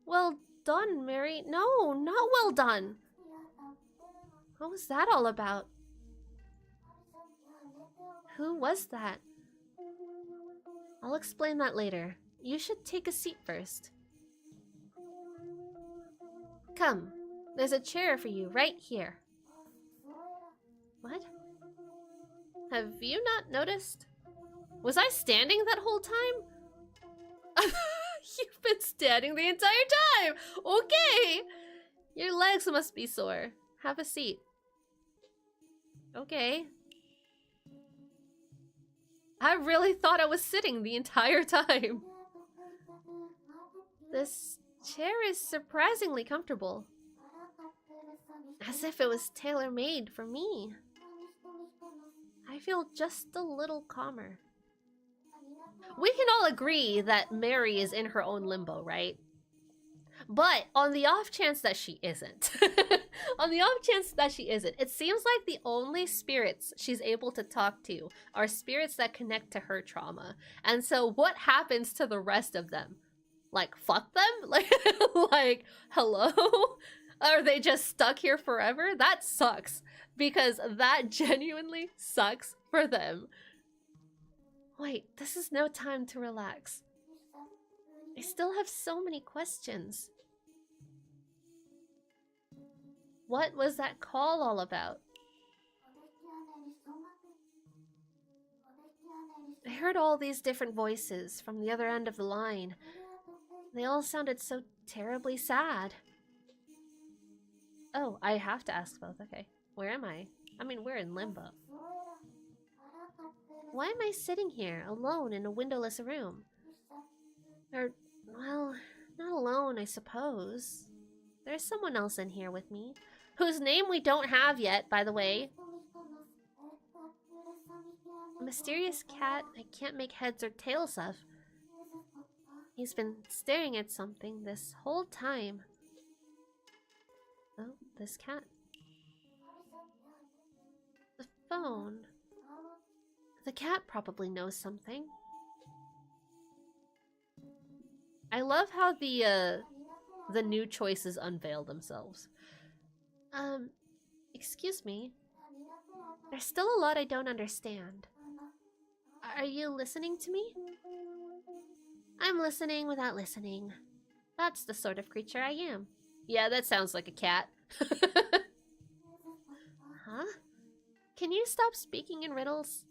Well done, Mary. No, not well done. What was that all about? Who was that? I'll explain that later. You should take a seat first. Come, there's a chair for you right here. What? Have you not noticed? Was I standing that whole time? You've been standing the entire time! Okay! Your legs must be sore. Have a seat. Okay. I really thought I was sitting the entire time. This chair is surprisingly comfortable. As if it was tailor-made for me. I feel just a little calmer. We can all agree that Mary is in her own limbo, right? But on the off chance that she isn't, it seems like the only spirits she's able to talk to are spirits that connect to her trauma. And so what happens to the rest of them? Like, fuck them? Like, hello? Are they just stuck here forever? That sucks. Because that genuinely sucks for them. Wait, this is no time to relax. I still have so many questions. What was that call all about? I heard all these different voices from the other end of the line. They all sounded so terribly sad. Oh, I have to ask both. Okay. Where am I? I mean, we're in limbo. Why am I sitting here, alone in a windowless room? Or, well, not alone, I suppose. There's someone else in here with me, whose name we don't have yet, by the way. A mysterious cat I can't make heads or tails of. He's been staring at something this whole time. Oh, this cat. The phone. The cat probably knows something. I love how the new choices unveil themselves. Excuse me. There's still a lot I don't understand. Are you listening to me? I'm listening without listening. That's the sort of creature I am. Yeah, that sounds like a cat. Huh? Can you stop speaking in riddles?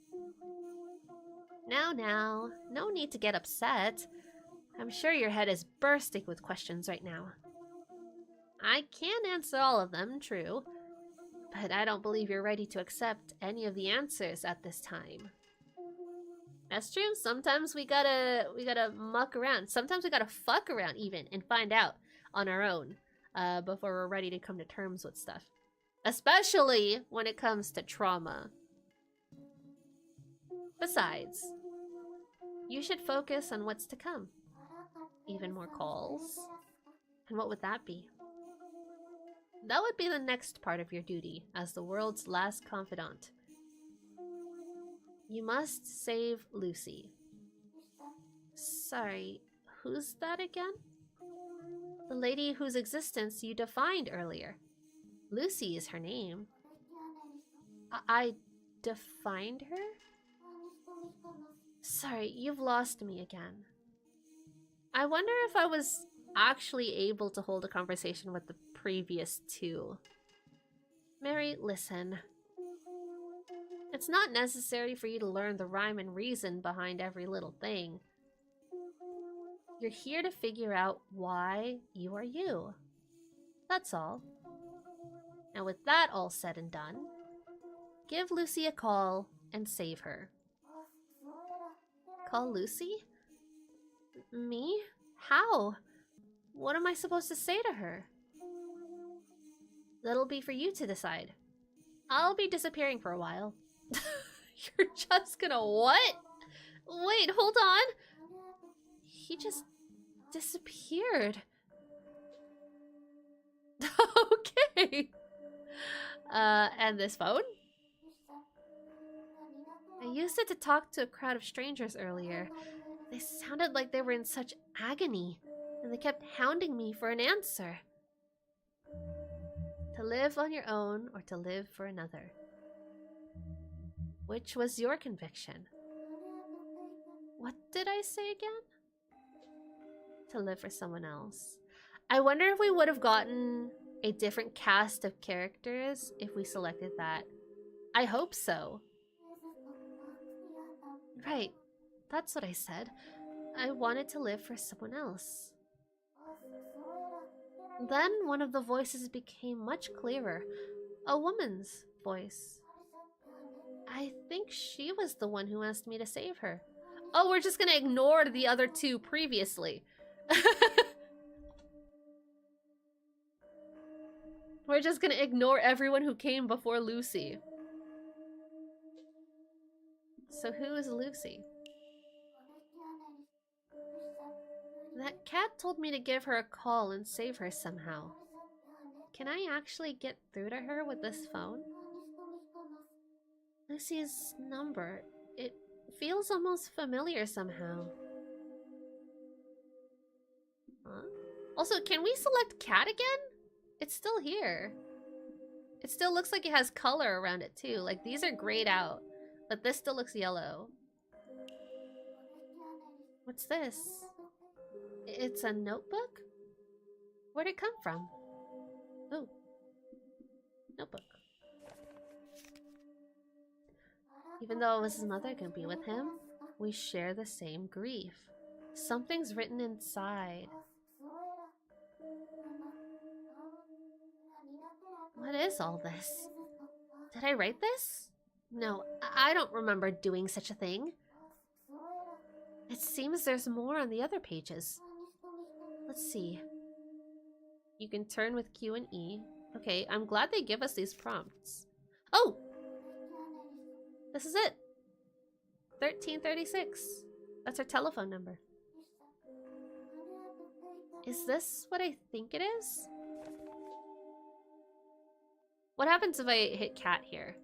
Now, no need to get upset. I'm sure your head is bursting with questions right now. I can't answer all of them, true, but I don't believe you're ready to accept any of the answers at this time. That's true. Sometimes we gotta muck around. Sometimes we gotta fuck around even and find out on our own before we're ready to come to terms with stuff. Especially when it comes to trauma. Besides, you should focus on what's to come. Even more calls. And what would that be? That would be the next part of your duty as the world's last confidant. You must save Lucy. Sorry, who's that again? The lady whose existence you defined earlier. Lucy is her name. I defined her? Sorry, you've lost me again. I wonder if I was actually able to hold a conversation with the previous two. Mary, listen. It's not necessary for you to learn the rhyme and reason behind every little thing. You're here to figure out why you are you. That's all. And with that all said and done, give Lucy a call and save her. Call Lucy? Me? How? What am I supposed to say to her? That'll be for you to decide. I'll be disappearing for a while. You're just gonna what? Wait, hold on. He just disappeared. Okay. And this phone? I used it to talk to a crowd of strangers earlier. They sounded like they were in such agony, and they kept hounding me for an answer. To live on your own or to live for another. Which was your conviction? What did I say again? To live for someone else. I wonder if we would have gotten a different cast of characters if we selected that. I hope so. Right, that's what I said. I wanted to live for someone else. Then one of the voices became much clearer. A woman's voice. I think she was the one who asked me to save her. Oh, we're just gonna ignore the other two previously. We're just gonna ignore everyone who came before Lucy. So who is Lucy? That cat told me to give her a call and save her somehow. Can I actually get through to her with this phone? Lucy's number. It feels almost familiar somehow. Huh? Also, can we select cat again? It's still here. It still looks like it has color around it too. Like these are grayed out, but this still looks yellow. What's this? It's a notebook? Where'd it come from? Oh, notebook. Even though his mother can be with him, we share the same grief. Something's written inside. What is all this? Did I write this? No, I don't remember doing such a thing. It seems there's more on the other pages. Let's see. You can turn with Q and E. Okay, I'm glad they give us these prompts. Oh! This is it. 1336. That's her telephone number. Is this what I think it is? What happens if I hit cat here?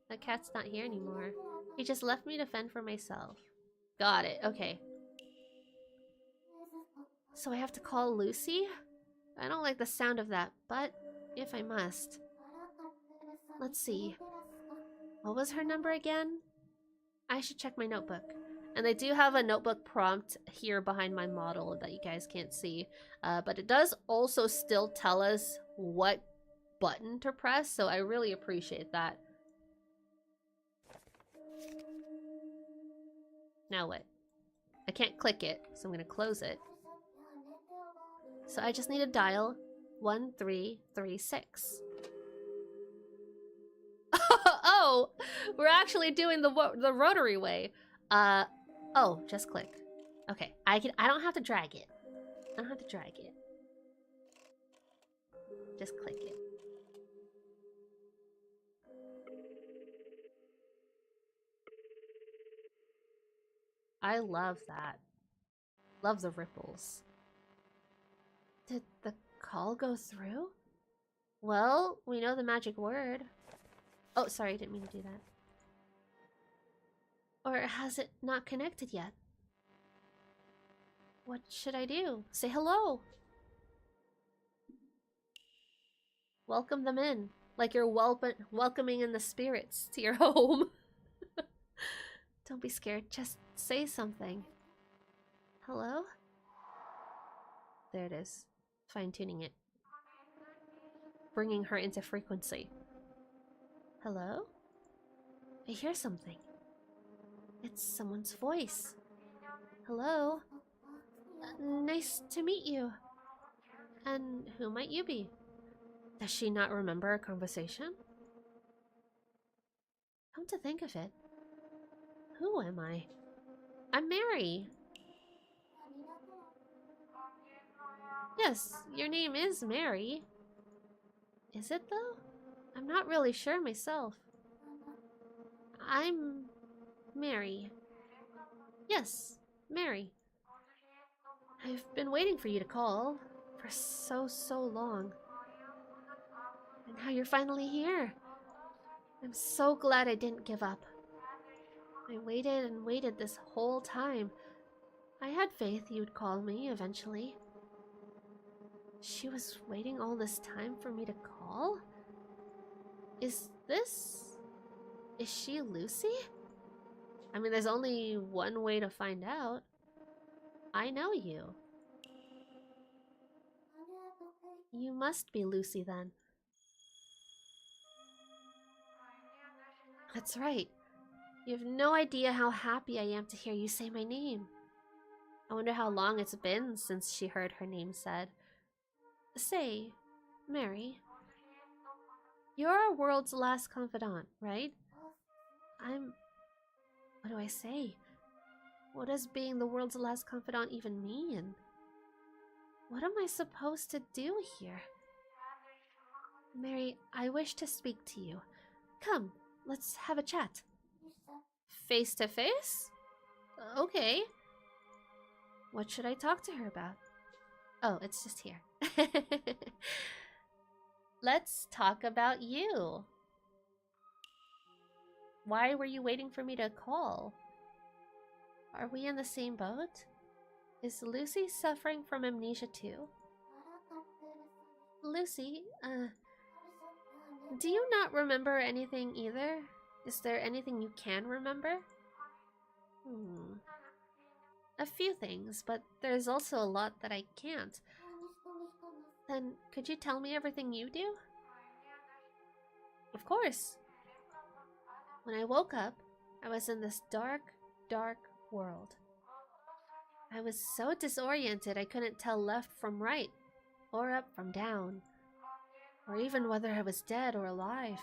The cat's not here anymore. He just left me to fend for myself. Got it, okay. So I have to call Lucy? I don't like the sound of that, but if I must. Let's see. What was her number again? I should check my notebook. And they do have a notebook prompt here behind my model that you guys can't see. But it does also still tell us what button to press, so I really appreciate that. Now what? I can't click it, so I'm gonna close it. So I just need to dial 1336. Oh, we're actually doing the rotary way. Oh, just click. Okay, I don't have to drag it. I don't have to drag it. Just click it. I love that. Love the ripples. Did the call go through? Well, we know the magic word. Oh, sorry, I didn't mean to do that. Or has it not connected yet? What should I do? Say hello! Welcome them in. Like you're welcoming in the spirits to your home. Don't be scared, just say something. Hello? There it is. Fine-tuning it. Bringing her into frequency. Hello? I hear something. It's someone's voice. Hello? Nice to meet you. And who might you be? Does she not remember our conversation? Come to think of it, who am I? I'm Mary. Yes, your name is Mary. Is it though? I'm not really sure myself. I'm Mary. Yes, Mary. I've been waiting for you to call for so long. And now you're finally here. I'm so glad I didn't give up. I waited and waited this whole time. I had faith you'd call me eventually. She was waiting all this time for me to call? Is she Lucy? I mean, there's only one way to find out. I know you. You must be Lucy then. That's right. You have no idea how happy I am to hear you say my name. I wonder how long it's been since she heard her name said. Say, Mary, you're our world's last confidant, right? What do I say? What does being the world's last confidant even mean? What am I supposed to do here? Mary, I wish to speak to you. Come, let's have a chat. Face to face? Okay. What should I talk to her about? Oh, it's just here. Let's talk about you. Why were you waiting for me to call? Are we in the same boat? Is Lucy suffering from amnesia too? Lucy, do you not remember anything either? Is there anything you can remember? A few things, but there's also a lot that I can't. Then, could you tell me everything you do? Of course. When I woke up, I was in this dark, dark world. I was so disoriented I couldn't tell left from right, or up from down, or even whether I was dead or alive.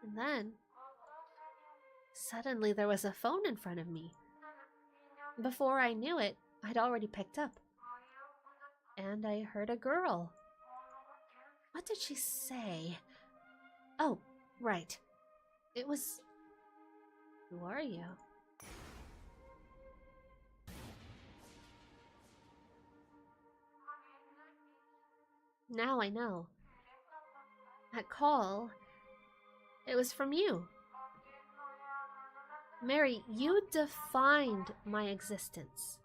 And then, suddenly there was a phone in front of me. Before I knew it, I'd already picked up. And I heard a girl. What did she say? Oh, right. It was... Who are you? Now I know. That call, it was from you. Mary, you defined my existence.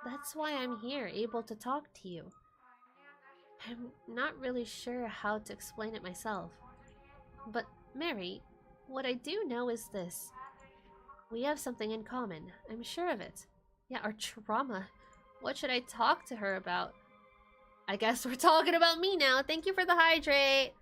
That's why I'm here, able to talk to you. I'm not really sure how to explain it myself. But, Mary, what I do know is this. We have something in common. I'm sure of it. Yeah, our trauma. What should I talk to her about? I guess we're talking about me now. Thank you for the hydrate.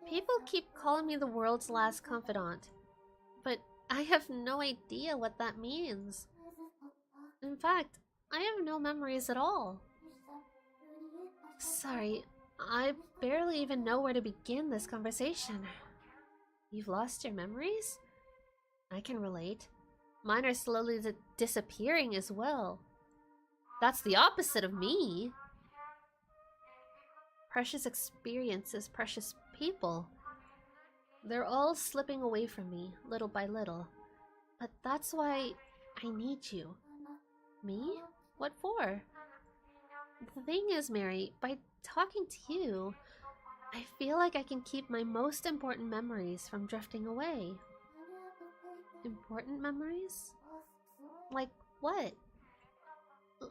People keep calling me the world's last confidant, but I have no idea what that means. In fact, I have no memories at all. Sorry, I barely even know where to begin this conversation. You've lost your memories? I can relate. Mine are slowly disappearing as well. That's the opposite of me. Precious experiences, precious people. They're all slipping away from me, little by little. But that's why I need you. Me? What for? The thing is, Mary, by talking to you, I feel like I can keep my most important memories from drifting away. Important memories? Like what?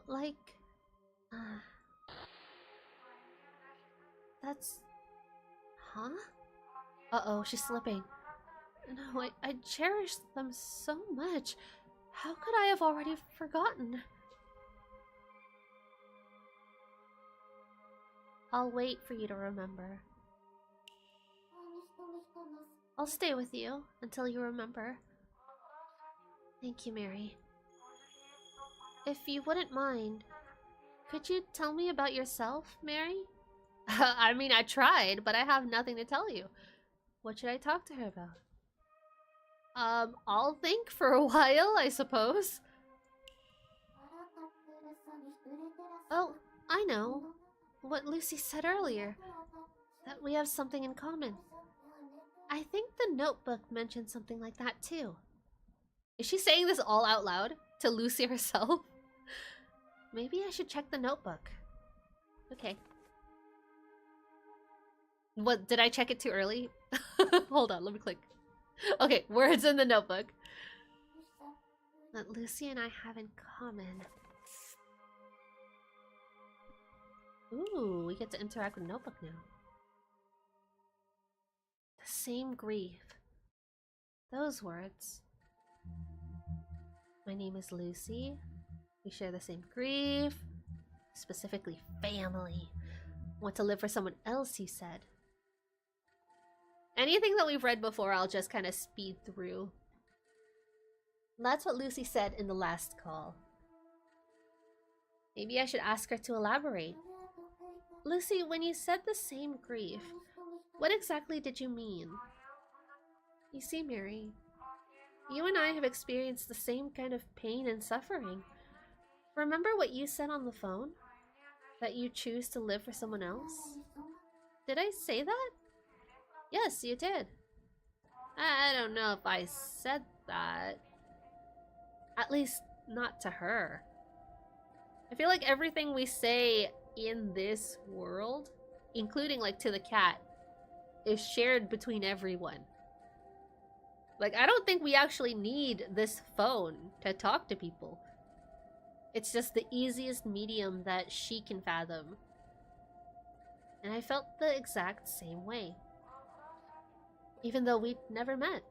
Like... That's... Huh? Uh-oh, she's slipping. No, I cherish them so much. How could I have already forgotten? I'll wait for you to remember. I'll stay with you until you remember. Thank you, Mary. If you wouldn't mind, could you tell me about yourself, Mary? I mean, I tried, but I have nothing to tell you. What should I talk to her about? I'll think for a while, I suppose. Oh, I know. What Lucy said earlier. That we have something in common. I think the notebook mentioned something like that too. Is she saying this all out loud to Lucy herself? Maybe I should check the notebook. Okay. What, did I check it too early? Hold on, let me click. Okay, words in the notebook. That Lucy and I have in common. Ooh, we get to interact with Notebook now. The same grief. Those words. My name is Lucy. We share the same grief. Specifically, family. Want to live for someone else, you said. Anything that we've read before, I'll just kind of speed through. That's what Lucy said in the last call. Maybe I should ask her to elaborate. Lucy, when you said the same grief, what exactly did you mean? You see, Mary, you and I have experienced the same kind of pain and suffering. Remember what you said on the phone? That you choose to live for someone else? Did I say that? Yes, you did. I don't know if I said that. At least, not to her. I feel like everything we say in this world including like to the cat, is shared between everyone. Like, I don't think we actually need this phone to talk to people. It's just the easiest medium that she can fathom. And I felt the exact same way. Even though we'd never met.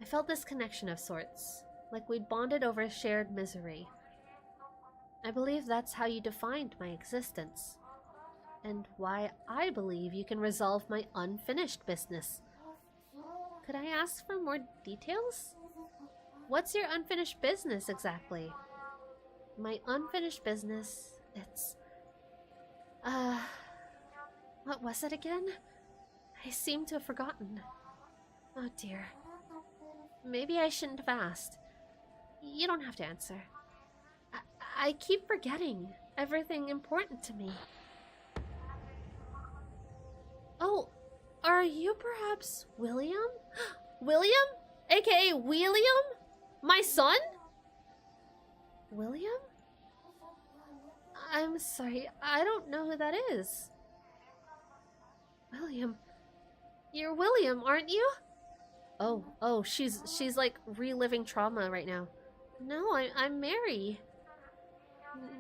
I felt this connection of sorts, like we'd bonded over shared misery. I believe that's how you defined my existence. And why I believe you can resolve my unfinished business. Could I ask for more details? What's your unfinished business exactly? My unfinished business, it's... what was it again? I seem to have forgotten. Oh dear. Maybe I shouldn't have asked. You don't have to answer. I keep forgetting everything important to me. Oh, are you perhaps William? William? AKA William? My son? William? I'm sorry, I don't know who that is. William. You're William, aren't you? Oh, she's like reliving trauma right now. No, I'm Mary.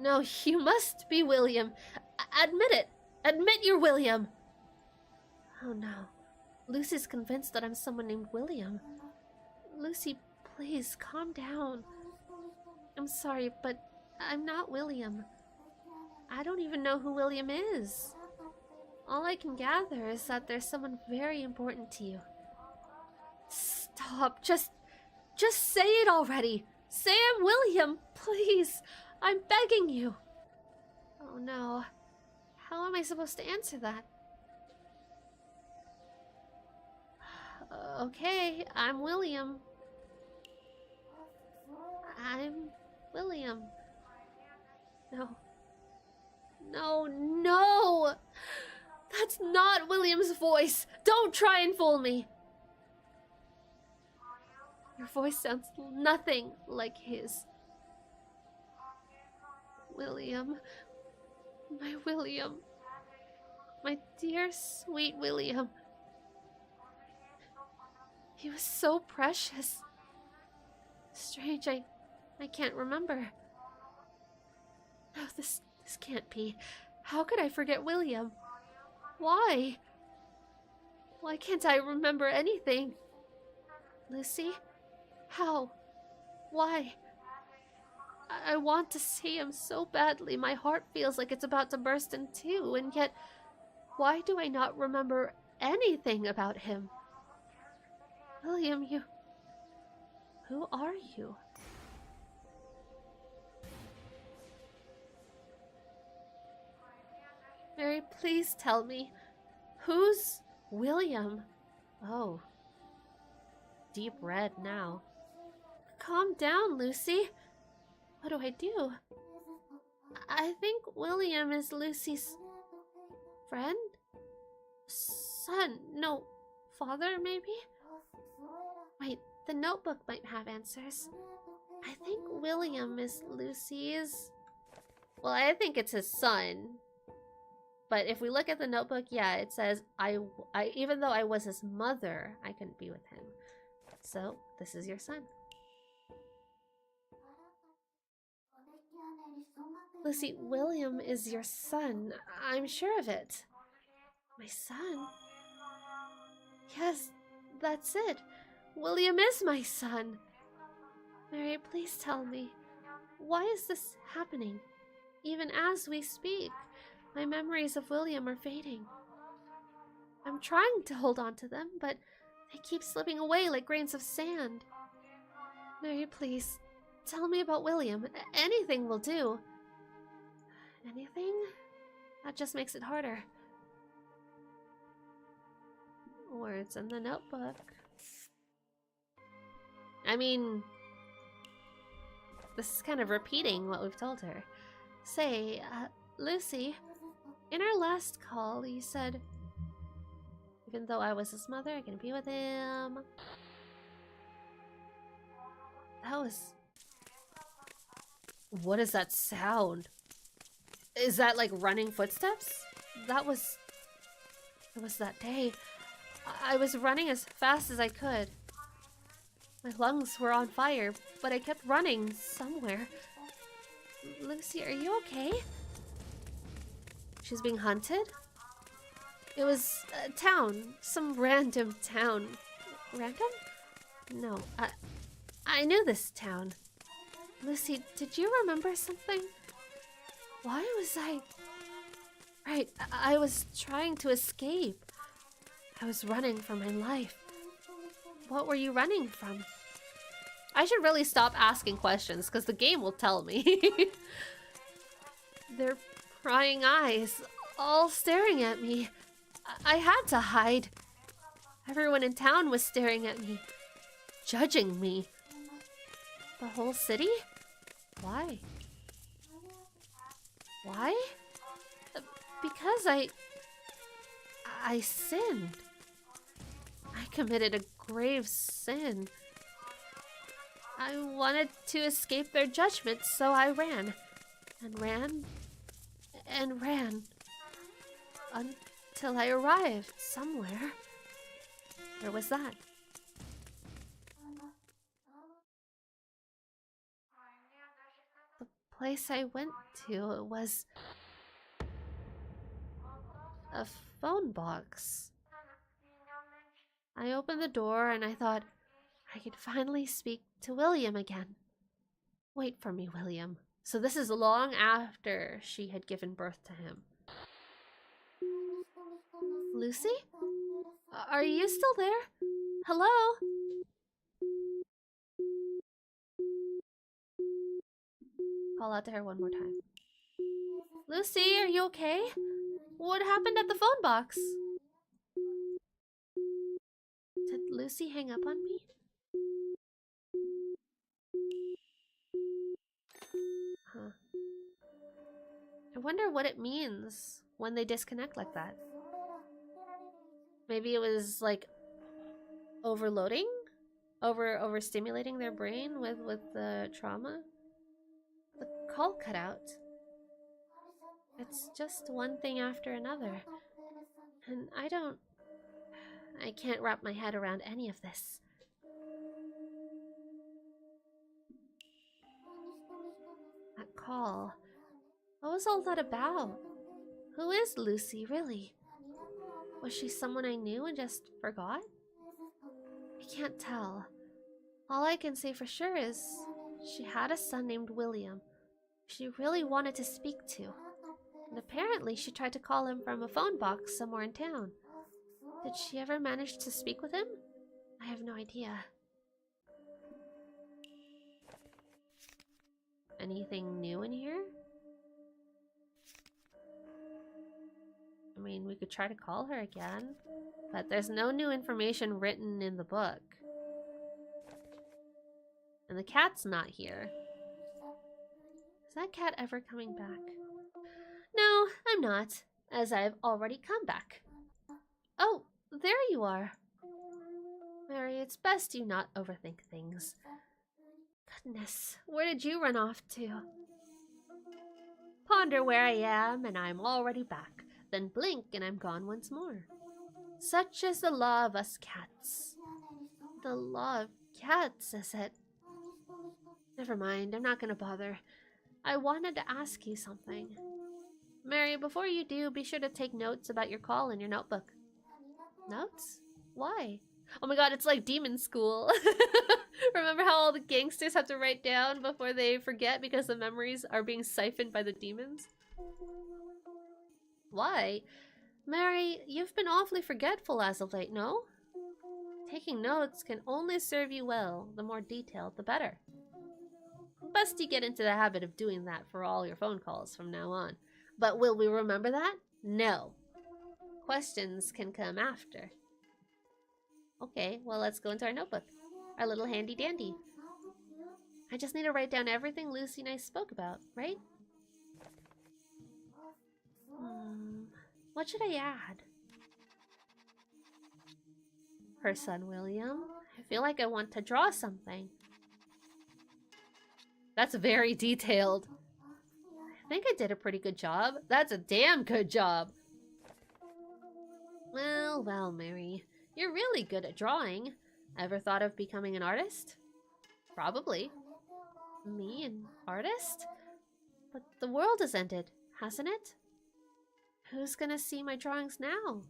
No, you must be William. Admit it. Admit you're William. Oh no. Lucy's convinced that I'm someone named William. Lucy, please, calm down. I'm sorry, but I'm not William. I don't even know who William is. All I can gather is that there's someone very important to you. Stop. Just say it already. Say I'm William, please. I'm begging you. Oh no. How am I supposed to answer that? Okay, I'm William. I'm William. No. No! That's not William's voice! Don't try and fool me! Your voice sounds nothing like his. William. My William. My dear, sweet William. He was so precious. Strange, I can't remember. No, this can't be. How could I forget William? Why? Why can't I remember anything? Lucy? How? Why? I want to see him so badly. My heart feels like it's about to burst in two, and yet, why do I not remember anything about him? William, you... Who are you? Mary, please tell me. Who's William? Oh. Deep red now. Calm down, Lucy. What do I do? I think William is Lucy's friend? Son? No, father, maybe? Wait, the notebook might have answers. I think William is Lucy's... Well, I think it's his son. But if we look at the notebook, yeah, it says, I even though I was his mother, I couldn't be with him. So, this is your son. Lucy, William is your son. I'm sure of it. My son? Yes, that's it. William is my son. Mary, please tell me. Why is this happening? Even as we speak, my memories of William are fading. I'm trying to hold on to them, but they keep slipping away like grains of sand. Mary, please, tell me about William. Anything will do. Anything? That just makes it harder. Words in the notebook. I mean, this is kind of repeating what we've told her. Say, Lucy, in our last call, you said, even though I was his mother, I can be with him. That was... What is that sound? Is that like running footsteps? It was that day. I was running as fast as I could. My lungs were on fire, but I kept running somewhere. Lucy, are you okay? She's being hunted? It was a town. Some random town. Random? No, I knew this town. Lucy, did you remember something? Why was I... Right, I was trying to escape. I was running for my life. What were you running from? I should really stop asking questions, because the game will tell me. Their prying eyes, all staring at me. I had to hide. Everyone in town was staring at me, judging me. The whole city? Why? Why? Because I sinned. I committed a grave sin. I wanted to escape their judgment, so I ran. And ran. And ran. Until I arrived somewhere. Where was that? The place I went to was a phone box. I opened the door and I thought I could finally speak to William again. Wait for me, William. So this is long after she had given birth to him. Lucy? Are you still there? Hello? Call out to her one more time. Lucy, are you okay? What happened at the phone box? Did Lucy hang up on me? Huh. I wonder what it means when they disconnect like that. Maybe it was like overloading? Overstimulating their brain with the trauma? The call cut out. It's just one thing after another. And I can't wrap my head around any of this. That call. What was all that about? Who is Lucy, really? Was she someone I knew and just forgot? I can't tell. All I can say for sure is she had a son named William she really wanted to speak to. And apparently she tried to call him from a phone box somewhere in town. Did she ever manage to speak with him? I have no idea. Anything new in here? I mean, we could try to call her again, but there's no new information written in the book. And the cat's not here. Is that cat ever coming back? No, I'm not, as I've already come back. Oh, there you are. Mary, it's best you not overthink things. Goodness, where did you run off to? Ponder where I am, and I'm already back. Then blink, and I'm gone once more. Such is the law of us cats. The law of cats, is it? Never mind, I'm not gonna bother. I wanted to ask you something. Mary, before you do, be sure to take notes about your call in your notebook. Notes? Why? Oh my god, it's like demon school. Remember how all the gangsters have to write down before they forget because the memories are being siphoned by the demons? Why? Mary, you've been awfully forgetful as of late, no? Taking notes can only serve you well. The more detailed, the better. Best you get into the habit of doing that for all your phone calls from now on. But will we remember that? No. Questions can come after. Okay, well, let's go into our notebook. Our little handy dandy. I just need to write down everything Lucy and I spoke about, right? What should I add? Her son, William. I feel like I want to draw something. That's very detailed. I think I did a pretty good job. That's a damn good job. Well, well, Mary. You're really good at drawing. Ever thought of becoming an artist? Probably. Me, an artist? But the world has ended, hasn't it? Who's gonna see my drawings now?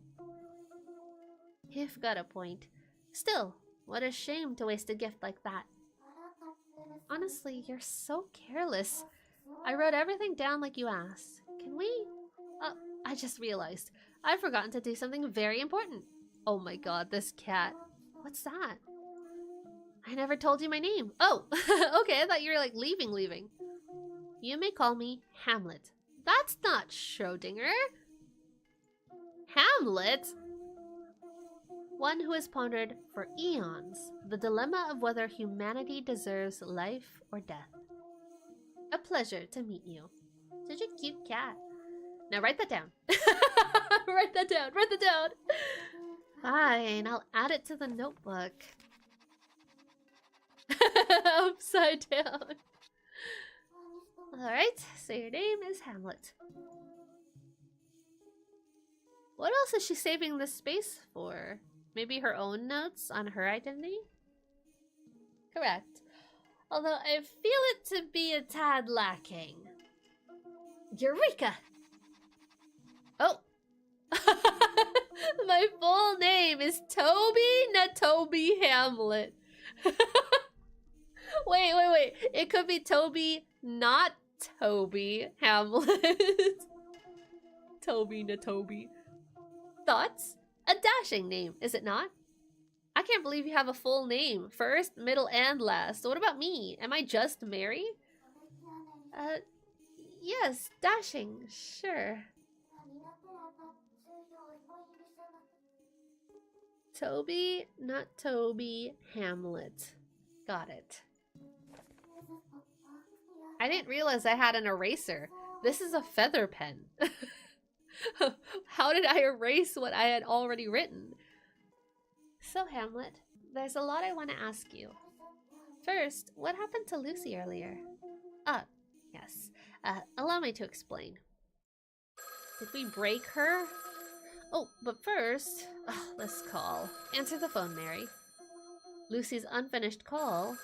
You've got a point. Still, what a shame to waste a gift like that. Honestly, you're so careless. I wrote everything down like you asked. Can we? Oh, I just realized. I've forgotten to do something very important. Oh my god, this cat. What's that? I never told you my name. Oh, okay, I thought you were like leaving. You may call me Hamlet. That's not Schrödinger. Hamlet? One who has pondered for eons the dilemma of whether humanity deserves life or death. A pleasure to meet you. Such a cute cat. Now write that down. Write that down. Fine, I'll add it to the notebook. Upside down. Alright, so your name is Hamlet. What else is she saving this space for? Maybe her own notes on her identity? Correct. Although I feel it to be a tad lacking. Eureka! Oh! My full name is Toby Natoby Hamlet. Wait. It could be Toby, not Toby Hamlet. Toby Natoby. Thoughts? A dashing name, is it not? I can't believe you have a full name. First, middle, and last. So what about me? Am I just Mary? Yes, dashing, sure. Toby, not Toby, Hamlet. Got it. I didn't realize I had an eraser. This is a feather pen. How did I erase what I had already written? So, Hamlet, there's a lot I want to ask you. First, what happened to Lucy earlier? Yes. Allow me to explain. Did we break her? Oh, but first, this call. Answer the phone, Mary. Lucy's unfinished call,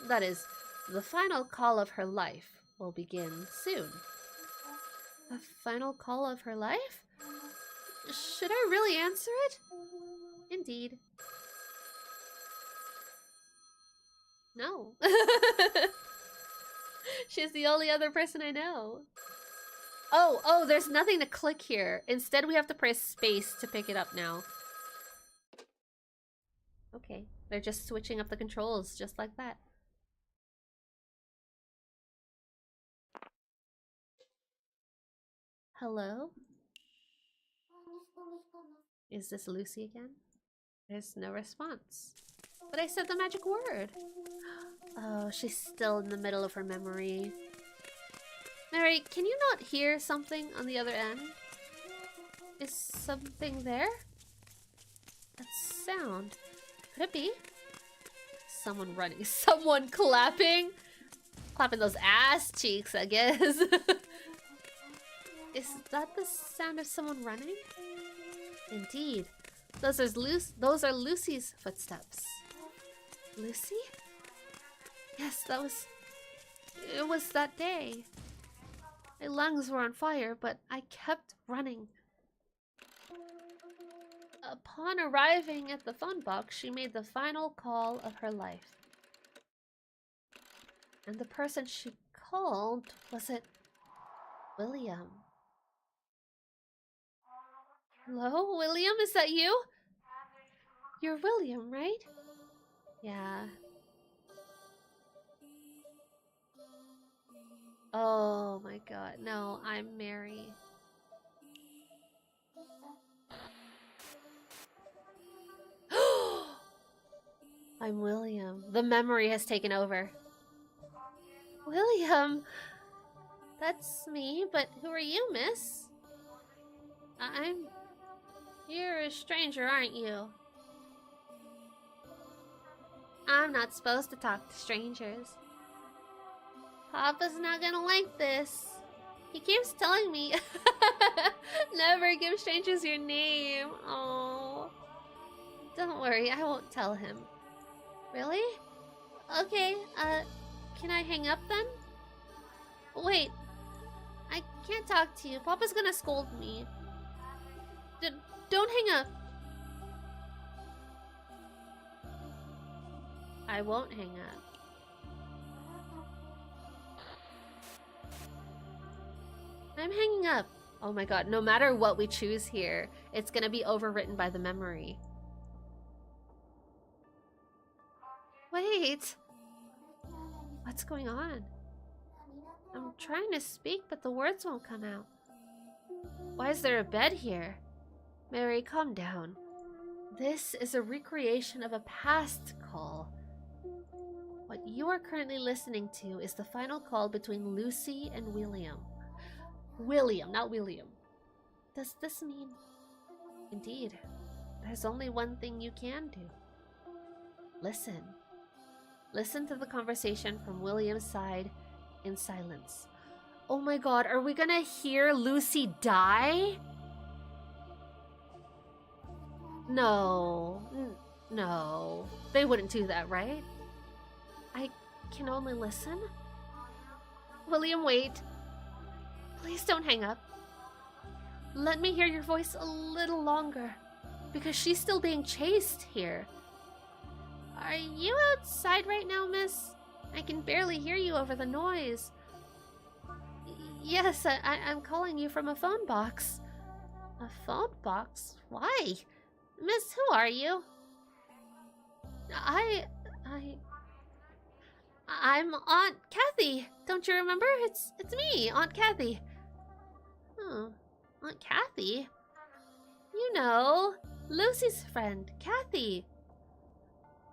that is, the final call of her life, will begin soon. The final call of her life? Should I really answer it? Indeed. No. She's the only other person I know. Oh, there's nothing to click here. Instead, we have to press space to pick it up now. Okay, they're just switching up the controls just like that. Hello? Is this Lucy again? There's no response. But I said the magic word. Oh, she's still in the middle of her memory. Mary, can you not hear something on the other end? Is something there? That sound. Could it be? Someone running. Someone clapping? Clapping those ass cheeks, I guess. Is that the sound of someone running? Indeed. Those are Lucy's footsteps. Lucy? Yes, it was that day. My lungs were on fire, but I kept running. Upon arriving at the phone box, she made the final call of her life. And the person she called, was it William? Hello, William, is that you? You're William, right? Yeah. Oh my god, no, I'm Mary. I'm William. The memory has taken over. William! That's me, but who are you, miss? You're a stranger, aren't you? I'm not supposed to talk to strangers. Papa's not gonna like this. He keeps telling me never give strangers your name. Oh. Don't worry, I won't tell him. Really? Okay, can I hang up then? Wait. I can't talk to you. Papa's gonna scold me. Don't hang up. I won't hang up. I'm hanging up. Oh my god, no matter what we choose here, it's gonna be overwritten by the memory. Wait. What's going on? I'm trying to speak, but the words won't come out. Why is there a bed here? Mary, calm down. This is a recreation of a past call. What you are currently listening to is the final call between Lucy and William. William, not William. Does this mean... Indeed, there's only one thing you can do. Listen. Listen to the conversation from William's side in silence. Oh my god, are we gonna hear Lucy die? No. No. They wouldn't do that, right? I can only listen? William, wait. Please don't hang up. Let me hear your voice a little longer, because she's still being chased here. Are you outside right now, miss? I can barely hear you over the noise. Yes, I'm calling you from a phone box. A phone box? Why? Miss, who are you? I'm Aunt Kathy. Don't you remember? It's me, Aunt Kathy. Oh, Aunt Kathy? You know, Lucy's friend, Kathy.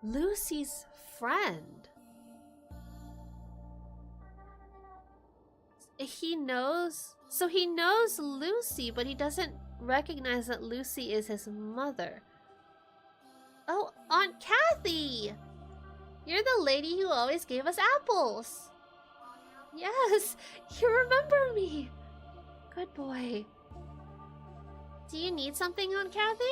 Lucy's friend? He knows... So he knows Lucy, but he doesn't recognize that Lucy is his mother. Oh, Aunt Kathy! You're the lady who always gave us apples. Yes, you remember me. Good boy. Do you need something, Aunt Kathy?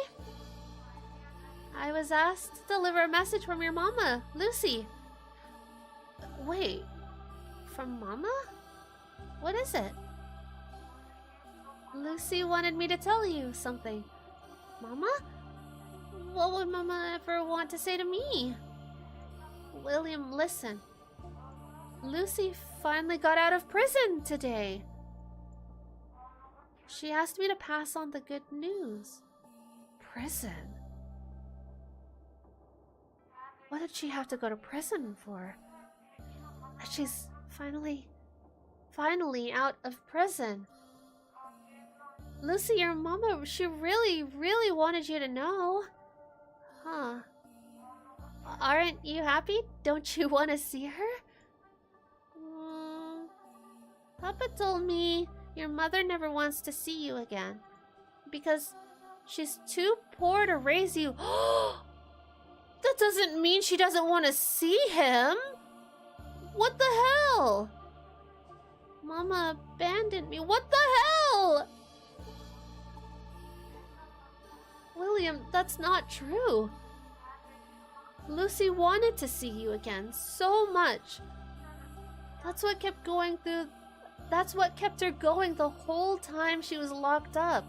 I was asked to deliver a message from your mama, Lucy. Wait, from Mama? What is it? Lucy wanted me to tell you something. Mama? What would Mama ever want to say to me? William, listen. Lucy finally got out of prison today. She asked me to pass on the good news. Prison? What did she have to go to prison for? She's finally out of prison. Lucy, your mama, she really wanted you to know. Huh. Aren't you happy? Don't you want to see her? Papa told me your mother never wants to see you again because she's too poor to raise you. That doesn't mean she doesn't want to see him. What the hell? Mama abandoned me. What the hell? William, that's not true. Lucy wanted to see you again so much. That's what kept her going the whole time she was locked up.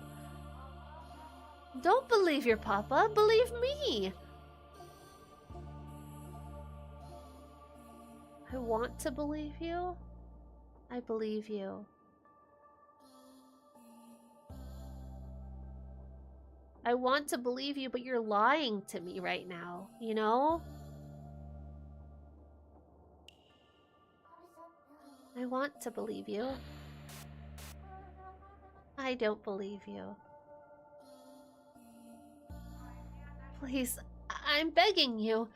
Don't believe your papa, believe me. I want to believe you. I believe you. I want to believe you, but you're lying to me right now, you know? I want to believe you. I don't believe you. Please, I'm begging you.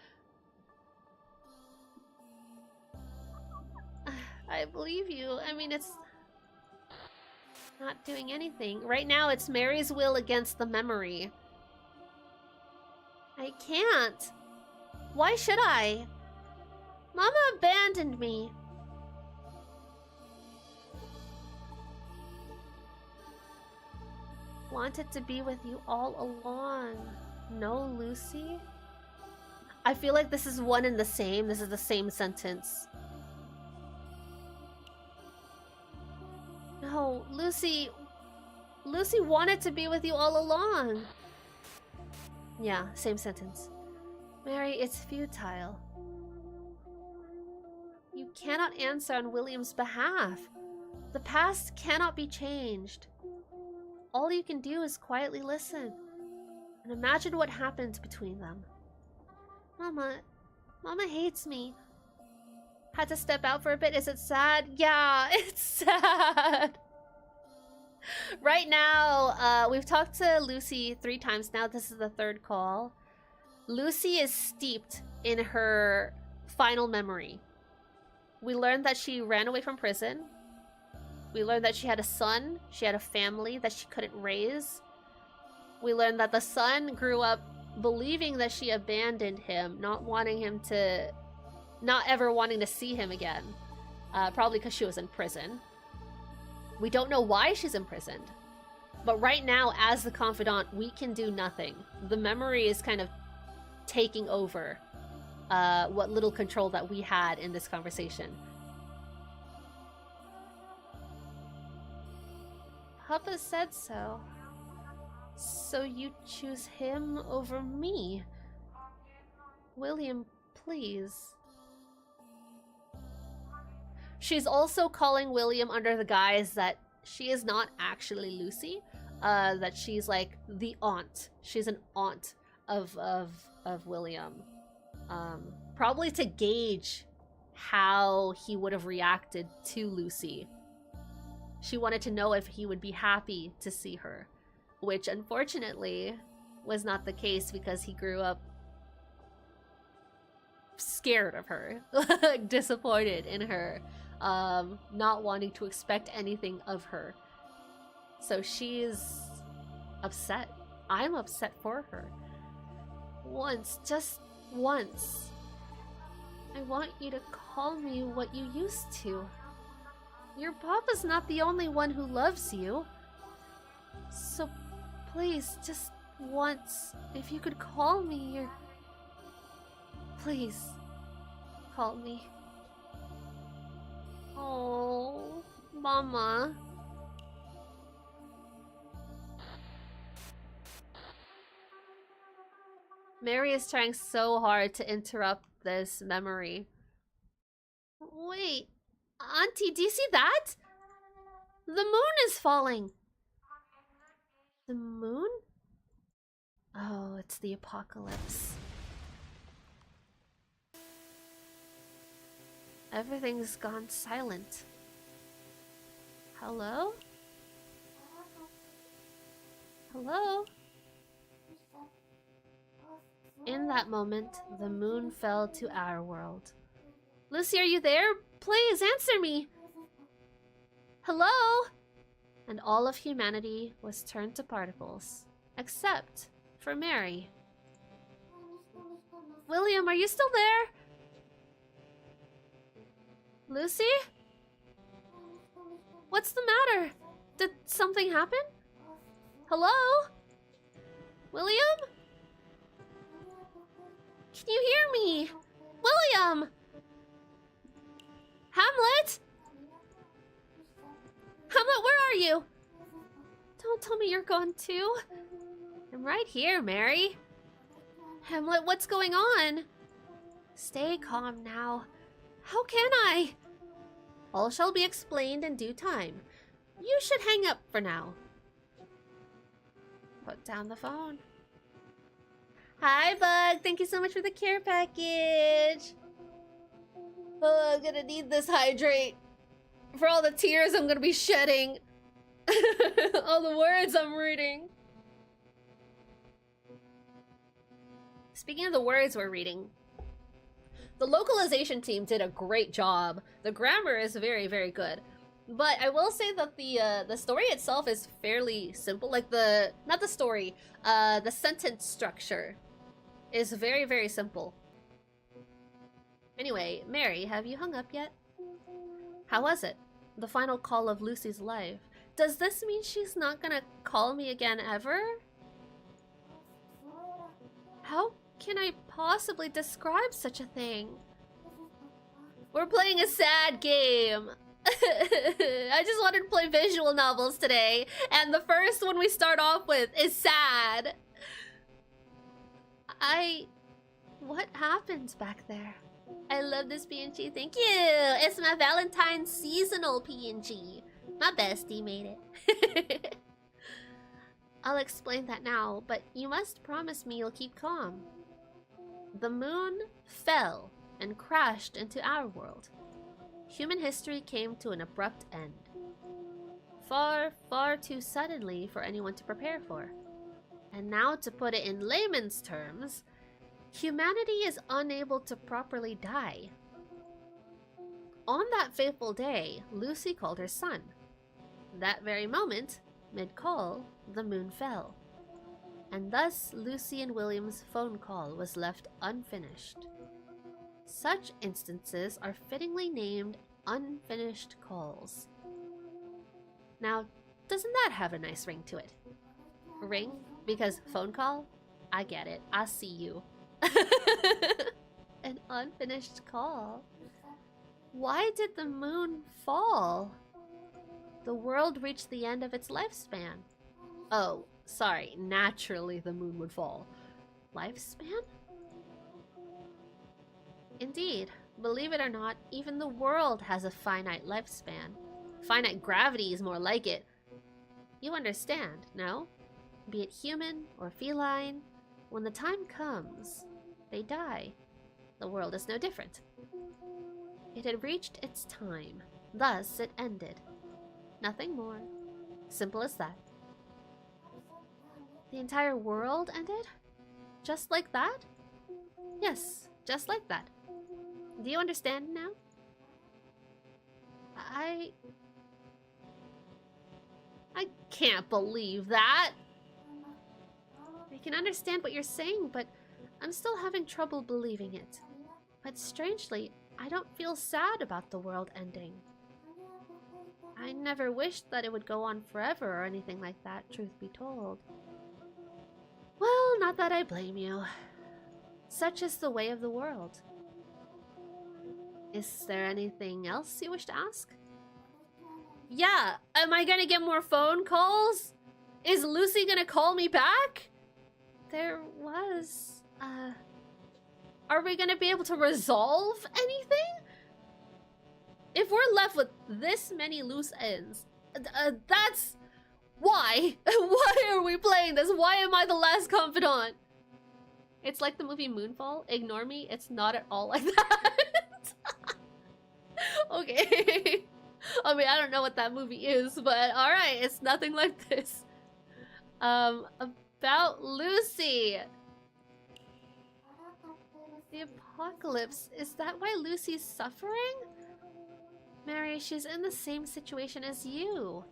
I believe you. I mean, it's not doing anything. Right now, it's Mary's will against the memory. I can't. Why should I? Mama abandoned me. wanted to be with you all along. No, Lucy? I feel like this is one and the same. This is the same sentence. No, Lucy... Lucy wanted to be with you all along. Yeah, same sentence. Mary, it's futile. You cannot answer on William's behalf. The past cannot be changed. All you can do is quietly listen and imagine what happened between them. Mama hates me. Had to step out for a bit. Is it sad? Yeah, it's sad. Right now, we've talked to Lucy 3 times now. This is the 3rd call. Lucy is steeped in her final memory. We learned that she ran away from prison. We learned that she had a son. She had a family that she couldn't raise. We learned that the son grew up believing that she abandoned him, not ever wanting to see him again. Probably because she was in prison. We don't know why she's imprisoned. But right now, as the confidant, we can do nothing. The memory is kind of taking over what little control that we had in this conversation. Papa said so. So you choose him over me? William, please. She's also calling William under the guise that she is not actually Lucy. That she's like the aunt. She's an aunt of William. Probably to gauge how he would have reacted to Lucy. She wanted to know if he would be happy to see her, which unfortunately was not the case because he grew up scared of her, disappointed in her, not wanting to expect anything of her. So she's upset. I'm upset for her. Once, just once, I want you to call me what you used to. Your papa's not the only one who loves you. So please, just once, if you could call me your... Please, call me. Oh, Mama. Mary is trying so hard to interrupt this memory. Wait, Auntie, do you see that? The moon is falling. The moon? Oh, it's the apocalypse. Everything's gone silent. Hello? Hello? In that moment, the moon fell to our world. Lucy, are you there? Please answer me! Hello? And all of humanity was turned to particles, except for Mary. William, are you still there? Lucy? What's the matter? Did something happen? Hello? William? Can you hear me? William! Hamlet? Hamlet, where are you? Don't tell me you're gone too. I'm right here, Mary. Hamlet, what's going on? Stay calm now. How can I? All shall be explained in due time. You should hang up for now. Put down the phone. Hi, Bug. Thank you so much for the care package. Oh, I'm gonna need this hydrate. For all the tears I'm gonna be shedding. All the words I'm reading. Speaking of the words we're reading, the localization team did a great job. The grammar is very, very good. But I will say that the story itself is fairly simple. Like the sentence structure is very, very simple. Anyway, Mary, have you hung up yet? How was it? The final call of Lucy's life. Does this mean she's not gonna call me again ever? How can I possibly describe such a thing? We're playing a sad game. I just wanted to play visual novels today, and the first one we start off with is sad. What happened back there? I love this PNG, thank you! It's my Valentine's seasonal PNG. My bestie made it. I'll explain that now, but you must promise me you'll keep calm. The moon fell and crashed into our world. Human history came to an abrupt end. Far, far too suddenly for anyone to prepare for. And now, to put it in layman's terms, humanity is unable to properly die. On that fateful day, Lucy called her son. That very moment, mid-call, the moon fell. And thus, Lucy and William's phone call was left unfinished. Such instances are fittingly named unfinished calls. Now, doesn't that have a nice ring to it? Ring? Because phone call? I get it. I see you. An unfinished call? Why did the moon fall? The world reached the end of its lifespan. Oh, sorry. Naturally, the moon would fall. Lifespan? Indeed, believe it or not, even the world has a finite lifespan. Finite gravity is more like it. You understand, no? Be it human or feline, when the time comes, they die. The world is no different. It had reached its time, thus it ended. Nothing more. Simple as that. The entire world ended? Just like that? Yes, just like that. Do you understand now? I can't believe that. I can understand what you're saying, but I'm still having trouble believing it. But strangely, I don't feel sad about the world ending. I never wished that it would go on forever or anything like that, truth be told. Well, not that I blame you. Such is the way of the world. Is there anything else you wish to ask? Yeah, am I gonna get more phone calls? Is Lucy gonna call me back? There was, are we gonna be able to resolve anything? If we're left with this many loose ends, that's... Why? Why are we playing this? Why am I the last confidant? It's like the movie Moonfall. Ignore me, it's not at all like that. Okay. I mean, I don't know what that movie is, but alright, it's nothing like this. About Lucy. The apocalypse. Is that why Lucy's suffering? Mary, she's in the same situation as you.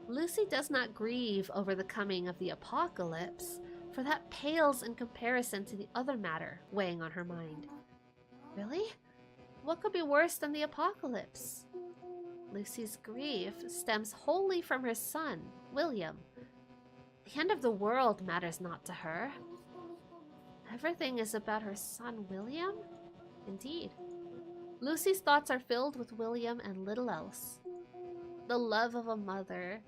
Lucy does not grieve over the coming of the apocalypse, for that pales in comparison to the other matter weighing on her mind. Really? What could be worse than the apocalypse? Lucy's grief stems wholly from her son, William. The end of the world matters not to her. Everything is about her son, William? Indeed. Lucy's thoughts are filled with William and little else. The love of a mother.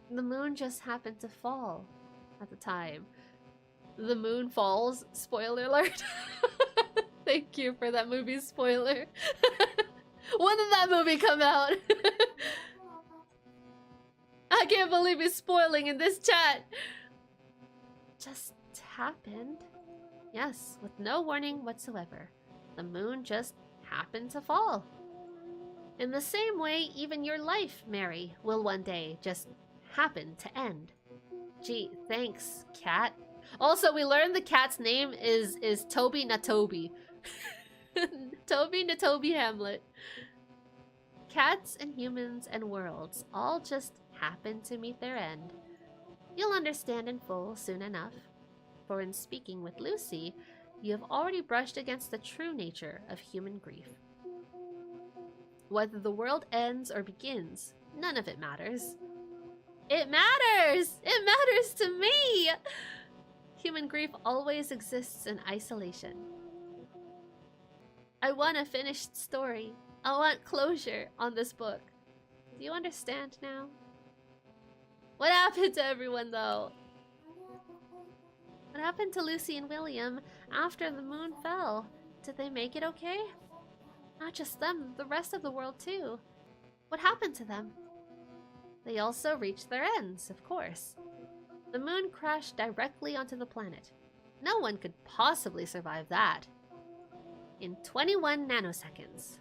The moon just happened to fall at the time. The moon falls. Spoiler alert. Thank you for that movie spoiler. When did that movie come out? I can't believe he's spoiling in this chat. Just happened. Yes, with no warning whatsoever. The moon just happened to fall. In the same way, even your life, Mary, will one day just happen to end. Gee, thanks, cat. Also, we learned the cat's name is Toby Natobi. Toby Natobi Hamlet. Cats and humans and worlds all just happen to meet their end. You'll understand in full soon enough. For in speaking with Lucy, you have already brushed against the true nature of human grief. Whether the world ends or begins, none of it matters. It matters! It matters to me! Human grief always exists in isolation. I want a finished story. I want closure on this book. Do you understand now? What happened to everyone, though? What happened to Lucy and William after the moon fell? Did they make it okay? Not just them, the rest of the world too. What happened to them? They also reached their ends, of course. The moon crashed directly onto the planet. No one could possibly survive that. In 21 nanoseconds.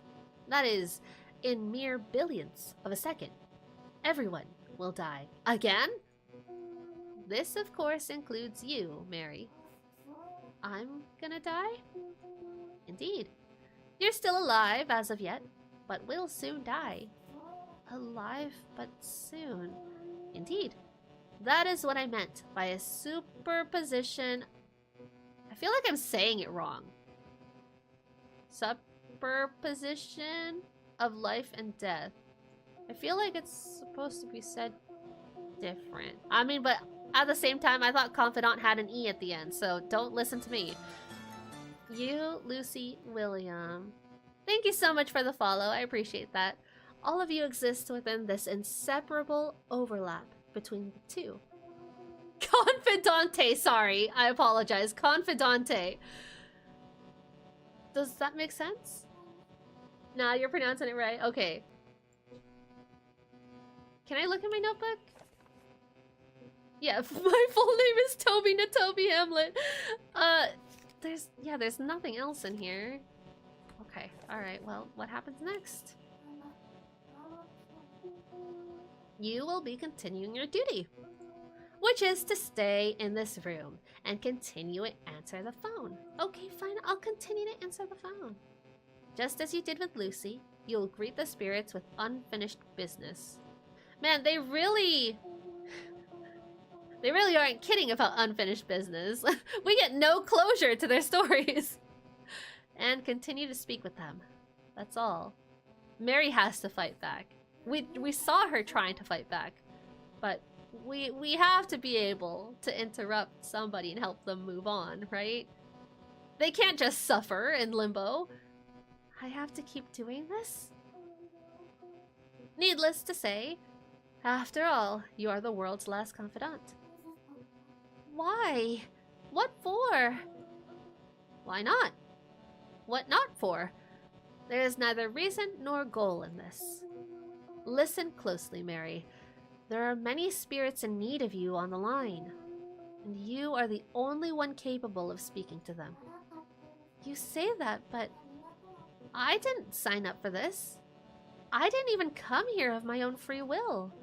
That is, in mere billionths of a second. Everyone will die. Again? This, of course, includes you, Mary. I'm gonna die? Indeed. You're still alive as of yet, but will soon die. Alive, but soon. Indeed. That is what I meant by a superposition. I feel like I'm saying it wrong. Superposition of life and death. I feel like it's supposed to be said different. I mean, but at the same time, I thought confidant had an E at the end, so don't listen to me. You, Lucy, William. Thank you so much for the follow. I appreciate that. All of you exist within this inseparable overlap between the two. Confidante, sorry. I apologize. Confidante. Does that make sense? Nah, you're pronouncing it right. Okay. Can I look at my notebook? Yeah, my full name is Toby Natobi Hamlet. There's nothing else in here. Okay, alright, well, what happens next? You will be continuing your duty, which is to stay in this room and continue to answer the phone. Okay, fine, I'll continue to answer the phone. Just as you did with Lucy, you'll greet the spirits with unfinished business. Man, they really aren't kidding about unfinished business. We get no closure to their stories. And continue to speak with them. That's all. Mary has to fight back. We saw her trying to fight back. But we have to be able to interrupt somebody and help them move on, right? They can't just suffer in limbo. I have to keep doing this? Needless to say, after all, you are the world's last confidant. Why? What for? Why not? What not for? There is neither reason nor goal in this. Listen closely, Mary. There are many spirits in need of you on the line, and you are the only one capable of speaking to them. You say that, but I didn't sign up for this. I didn't even come here of my own free will.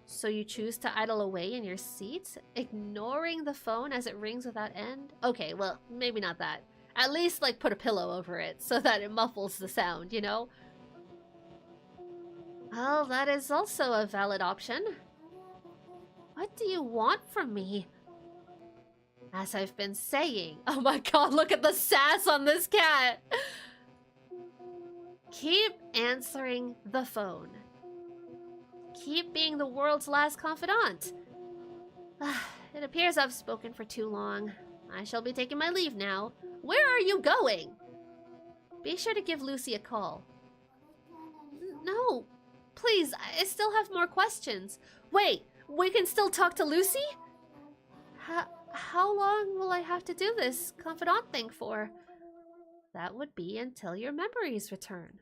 So you choose to idle away in your seat, ignoring the phone as it rings without end? Okay, well, maybe not that. At least, like, put a pillow over it so that it muffles the sound, you know? Well, that is also a valid option. What do you want from me? As I've been saying... Oh my god, look at the sass on this cat! Keep answering the phone. Keep being the world's last confidant. It appears I've spoken for too long. I shall be taking my leave now. Where are you going? Be sure to give Lucy a call. No, please, I still have more questions. Wait, we can still talk to Lucy? How long will I have to do this confidant thing for? That would be until your memories return.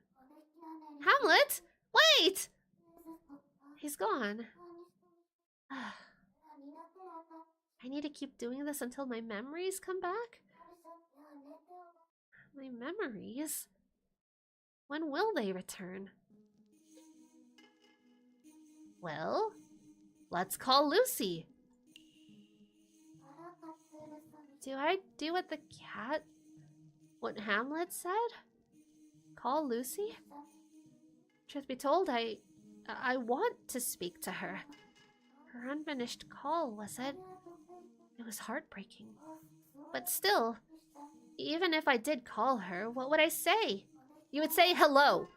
Hamlet, wait! He's gone. I need to keep doing this until my memories come back? My memories? When will they return? Well, let's call Lucy. Do I do what the cat... what Hamlet said? Call Lucy? Truth be told, I want to speak to her. Her unfinished call, was it? It was heartbreaking. But still, even if I did call her, what would I say? You would say hello.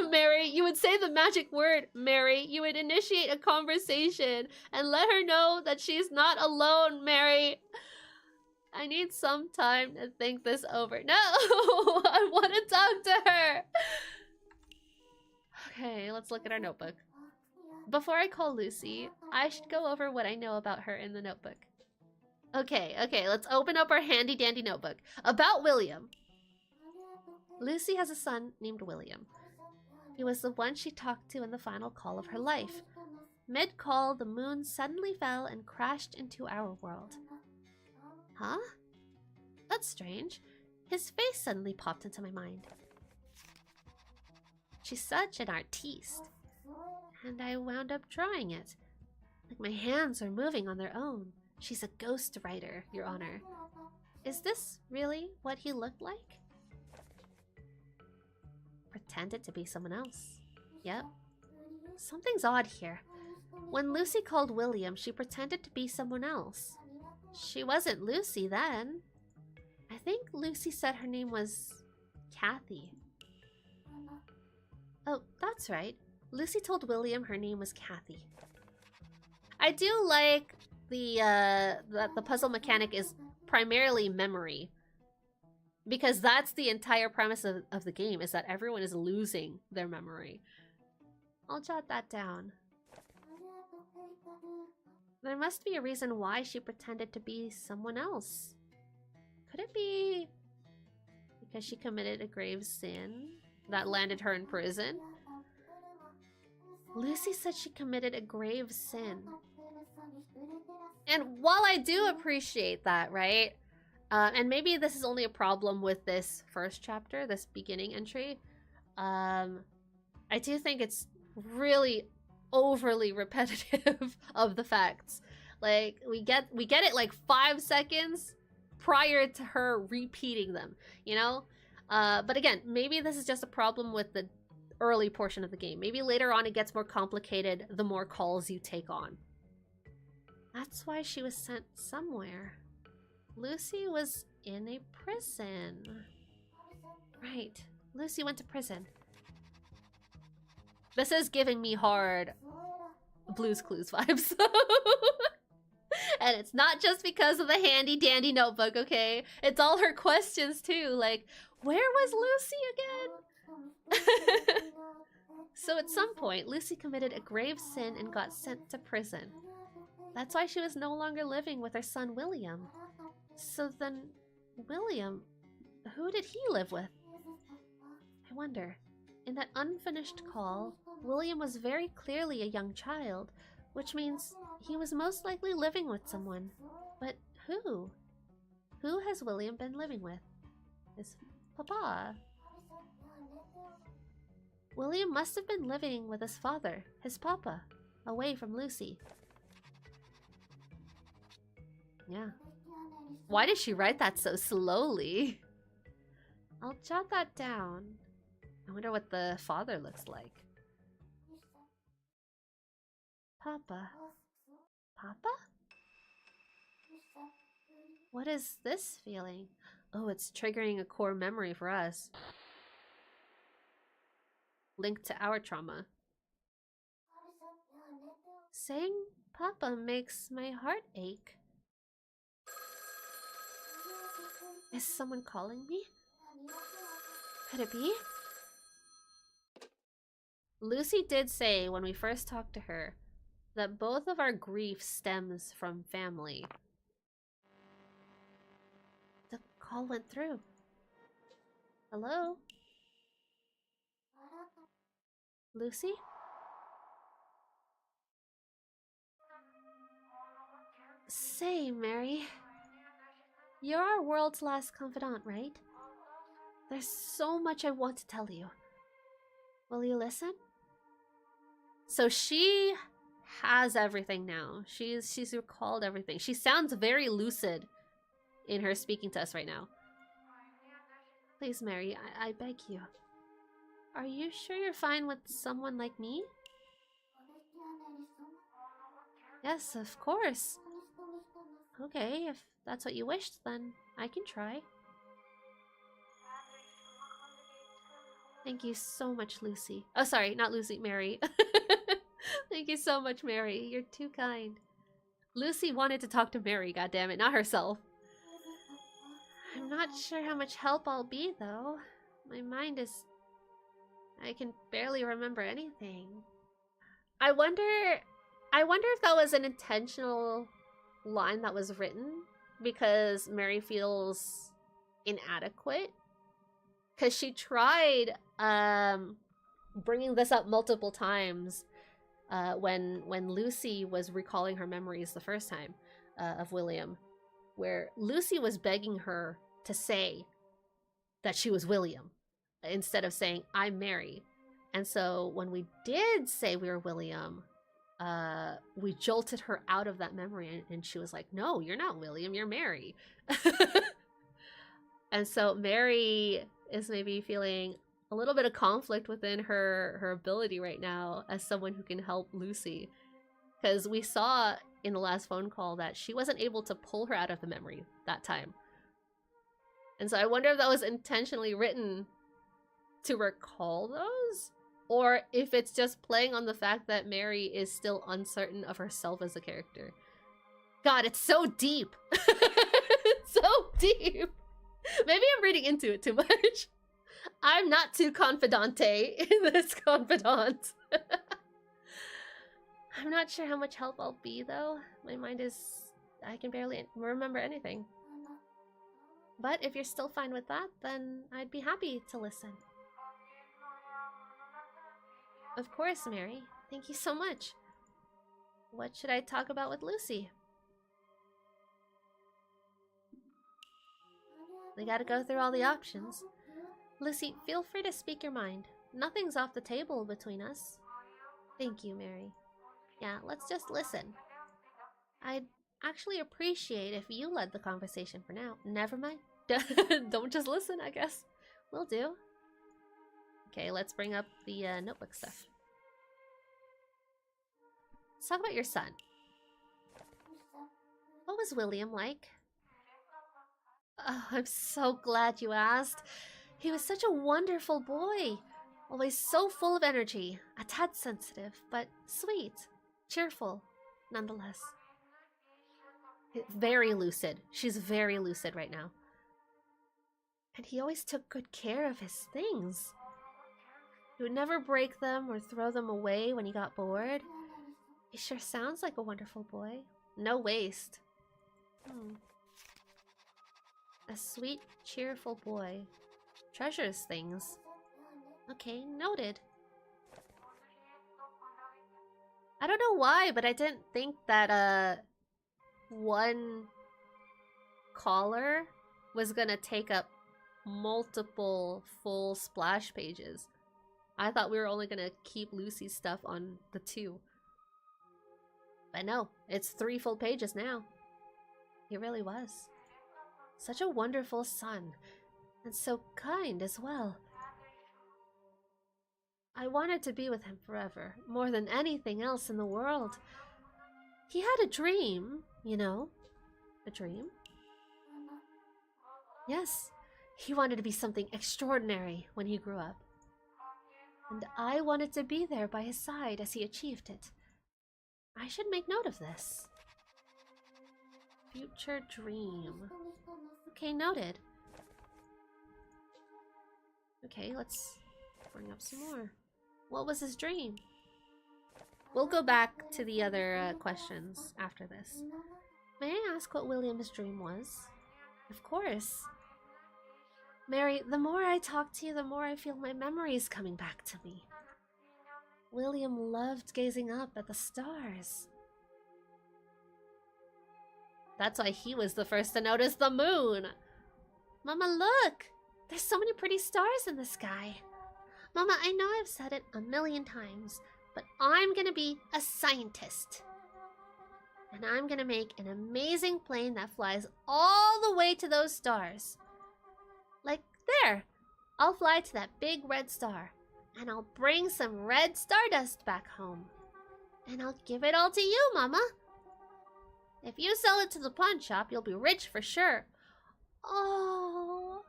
Mary, you would say the magic word, Mary. You would initiate a conversation and let her know that she's not alone, Mary. I need some time to think this over. No! I want to talk to her! Okay, let's look at our notebook. Before I call Lucy, I should go over what I know about her in the notebook. Okay, let's open up our handy-dandy notebook. About William. Lucy has a son named William. He was the one she talked to in the final call of her life. Mid-call, the moon suddenly fell and crashed into our world. Huh? That's strange. His face suddenly popped into my mind. She's such an artiste. And I wound up drawing it. Like my hands are moving on their own. She's a ghost writer, Your Honor. Is this really what he looked like? Pretended to be someone else. Yep. Something's odd here. When Lucy called William, she pretended to be someone else. She wasn't Lucy then. I think Lucy said her name was Kathy. Oh, that's right. Lucy told William her name was Kathy. I do like that the puzzle mechanic is primarily memory. Because that's the entire premise of the game, is that everyone is losing their memory. I'll jot that down. There must be a reason why she pretended to be someone else. Could it be because she committed a grave sin that landed her in prison? Lucy said she committed a grave sin. And while I do appreciate that, right? And maybe this is only a problem with this first chapter, this beginning entry. I do think it's really overly repetitive of the facts. Like, we get it like 5 seconds prior to her repeating them, you know? But again, maybe this is just a problem with the early portion of the game. Maybe later on it gets more complicated the more calls you take on. That's why she was sent somewhere. Lucy was in a prison. Right. Lucy went to prison. This is giving me hard Blue's Clues vibes. And it's not just because of the handy dandy notebook, okay? It's all her questions too, like, where was Lucy again? So at some point, Lucy committed a grave sin and got sent to prison. That's why she was no longer living with her son William. So then, William, who did he live with? I wonder. In that unfinished call, William was very clearly a young child, which means he was most likely living with someone. But who? Who has William been living with? His papa. William must have been living with his father, his papa, away from Lucy. Yeah. Why did she write that so slowly? I'll jot that down. I wonder what the father looks like. Papa. Papa? What is this feeling? Oh, it's triggering a core memory for us. Linked to our trauma. Saying Papa makes my heart ache. Is someone calling me? Could it be? Lucy did say when we first talked to her that both of our grief stems from family. The call went through. Hello? Lucy? Say, Mary. You're our world's last confidant, right? There's so much I want to tell you. Will you listen? So she has everything now. She's recalled everything. She sounds very lucid in her speaking to us right now. Please, Mary, I beg you. Are you sure you're fine with someone like me? Yes, of course. Okay, if that's what you wished, then I can try. Thank you so much, Lucy. Oh, sorry, not Lucy, Mary. Thank you so much, Mary. You're too kind. Lucy wanted to talk to Mary, goddammit, not herself. I'm not sure how much help I'll be, though. My mind is... I can barely remember anything. I wonder if that was an intentional line that was written because Mary feels inadequate. Because she tried bringing this up multiple times when Lucy was recalling her memories the first time of William, where Lucy was begging her to say that she was William instead of saying, I'm Mary. And so when we did say we were William, we jolted her out of that memory, and she was like, no, you're not William, you're Mary. And so Mary is maybe feeling a little bit of conflict within her ability right now as someone who can help Lucy. Because we saw in the last phone call that she wasn't able to pull her out of the memory that time. And so I wonder if that was intentionally written to recall those, or if it's just playing on the fact that Mary is still uncertain of herself as a character. God, it's so deep. It's so deep. Maybe I'm reading into it too much. I'm not too confidante in this confidant. I'm not sure how much help I'll be, though. My mind is... I can barely remember anything. But if you're still fine with that, then I'd be happy to listen. Of course, Mary. Thank you so much. What should I talk about with Lucy? We gotta go through all the options. Lucy, feel free to speak your mind. Nothing's off the table between us. Thank you, Mary. Yeah, let's just listen. I'd actually appreciate if you led the conversation for now. Never mind. Don't just listen, I guess. Will do. Okay, let's bring up the notebook stuff. Let's talk about your son. What was William like? Oh, I'm so glad you asked. He was such a wonderful boy. Always so full of energy. A tad sensitive, but sweet. Cheerful, nonetheless. Very lucid. She's very lucid right now. And he always took good care of his things. He would never break them or throw them away when he got bored. He sure sounds like a wonderful boy. No waste. A sweet, cheerful boy. Treasures things. Okay, noted. I don't know why, but I didn't think that one caller was gonna take up multiple full splash pages. I thought we were only gonna keep Lucy's stuff on the 2. But no, it's 3 full pages now. He really was. Such a wonderful son. And so kind as well. I wanted to be with him forever, more than anything else in the world. He had a dream, you know. A dream? Yes, he wanted to be something extraordinary when he grew up. And I wanted to be there by his side as he achieved it. I should make note of this. Future dream. Okay, noted. Okay, let's bring up some more. What was his dream? We'll go back to the other questions after this. May I ask what William's dream was? Of course. Mary, the more I talk to you, the more I feel my memories coming back to me. William loved gazing up at the stars. That's why he was the first to notice the moon. Mama, look! There's so many pretty stars in the sky. Mama, I know I've said it a million times, but I'm gonna be a scientist. And I'm gonna make an amazing plane that flies all the way to those stars. Like there. I'll fly to that big red star, and I'll bring some red stardust back home. And I'll give it all to you, Mama. If you sell it to the pawn shop, you'll be rich for sure. Oh.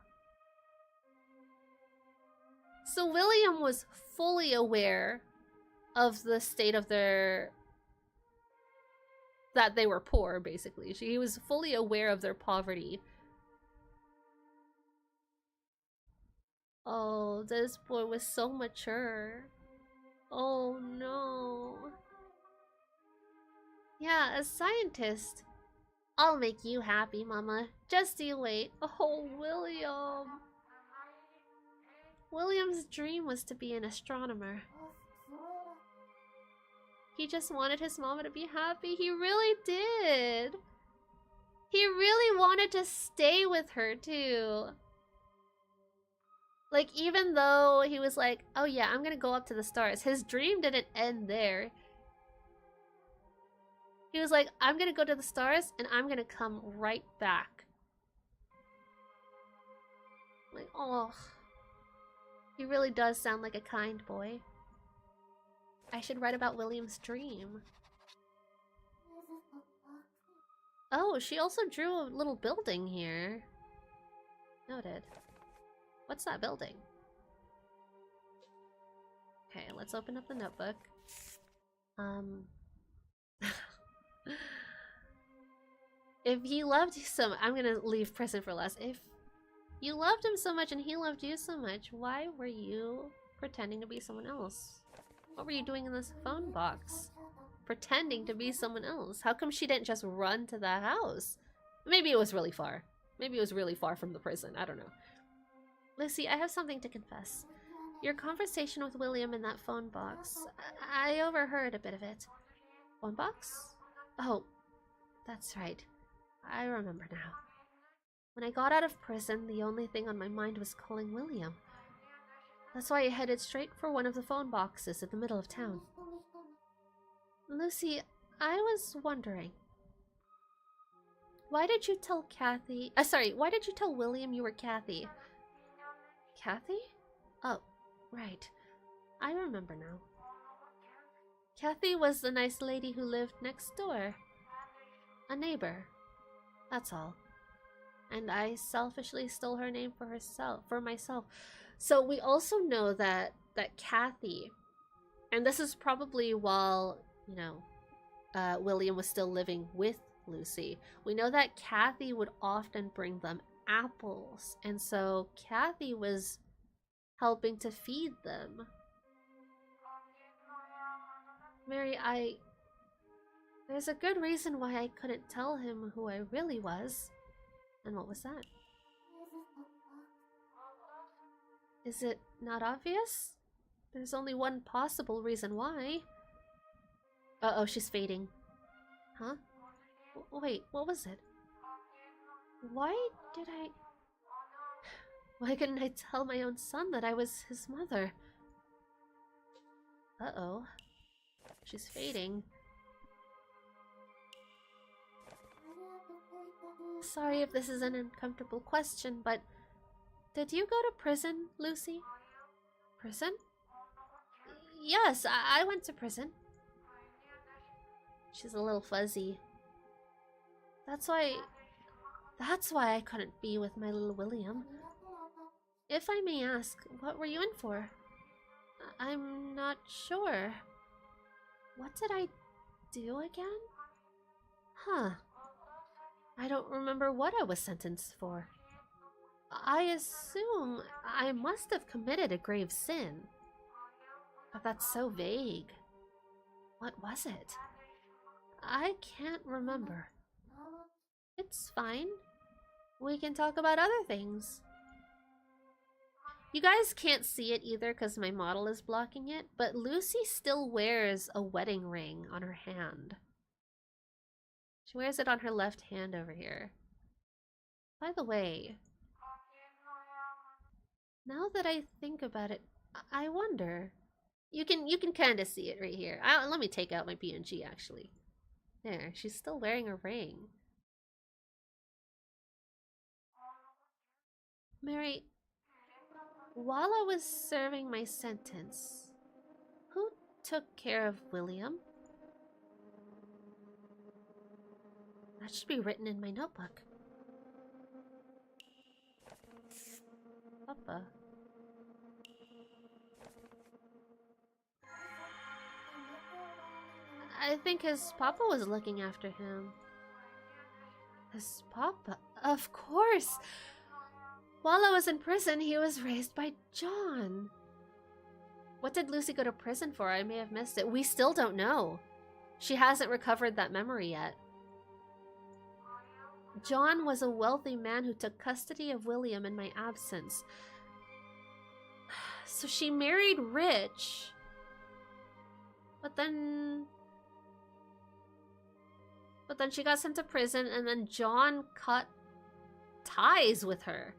So William was fully aware of the state of their... that they were poor, basically. He was fully aware of their poverty. Oh, this boy was so mature. Oh no. Yeah, a scientist. I'll make you happy, Mama. Just you wait. Oh, William. William's dream was to be an astronomer. He just wanted his mama to be happy. He really did. He really wanted to stay with her, too. Like, even though he was like, oh yeah, I'm gonna go up to the stars, his dream didn't end there. He was like, I'm gonna go to the stars and I'm gonna come right back. Like, oh. He really does sound like a kind boy. I should write about William's dream. Oh, she also drew a little building here. Noted. What's that building? Okay, let's open up the notebook. If he loved you so much, I'm gonna leave prison for last. If you loved him so much and he loved you so much, why were you pretending to be someone else? What were you doing in this phone box? Pretending to be someone else? How come she didn't just run to the house? Maybe it was really far. Maybe it was really far from the prison. I don't know. Lucy, I have something to confess. Your conversation with William in that phone box. I overheard a bit of it. Phone box? Oh, that's right. I remember now. When I got out of prison, the only thing on my mind was calling William. That's why I headed straight for one of the phone boxes in the middle of town. Lucy, I was wondering. Why did you tell Kathy... why did you tell William you were Kathy? Kathy? Oh, right. I remember now. Kathy was the nice lady who lived next door. A neighbor. That's all. And I selfishly stole her name for myself. So we also know that Kathy, and this is probably while, you know, William was still living with Lucy. We know that Kathy would often bring them apples, and so Kathy was helping to feed them. Mary, there's a good reason why I couldn't tell him who I really was. And what was that? Is it not obvious? There's only one possible reason why. Uh-oh, she's fading. Huh? Wait, what was it? Why couldn't I tell my own son that I was his mother? Uh-oh. She's fading. Sorry if this is an uncomfortable question, but did you go to prison, Lucy? Prison? Yes, I went to prison. She's a little fuzzy. That's why I couldn't be with my little William. If I may ask, what were you in for? I'm not sure. What did I do again? Huh. I don't remember what I was sentenced for. I assume I must have committed a grave sin. But that's so vague. What was it? I can't remember. It's fine. We can talk about other things. You guys can't see it either because my model is blocking it, but Lucy still wears a wedding ring on her hand. She wears it on her left hand over here. By the way, now that I think about it, I wonder. You can kind of see it right here. Let me take out my PNG actually. There, she's still wearing a ring. Mary, while I was serving my sentence, who took care of William? That should be written in my notebook. Papa. I think his papa was looking after him. His papa? Of course! While I was in prison, he was raised by John. What did Lucy go to prison for? I may have missed it. We still don't know. She hasn't recovered that memory yet. John was a wealthy man who took custody of William in my absence. So she married rich. But then she got sent to prison, and then John cut ties with her.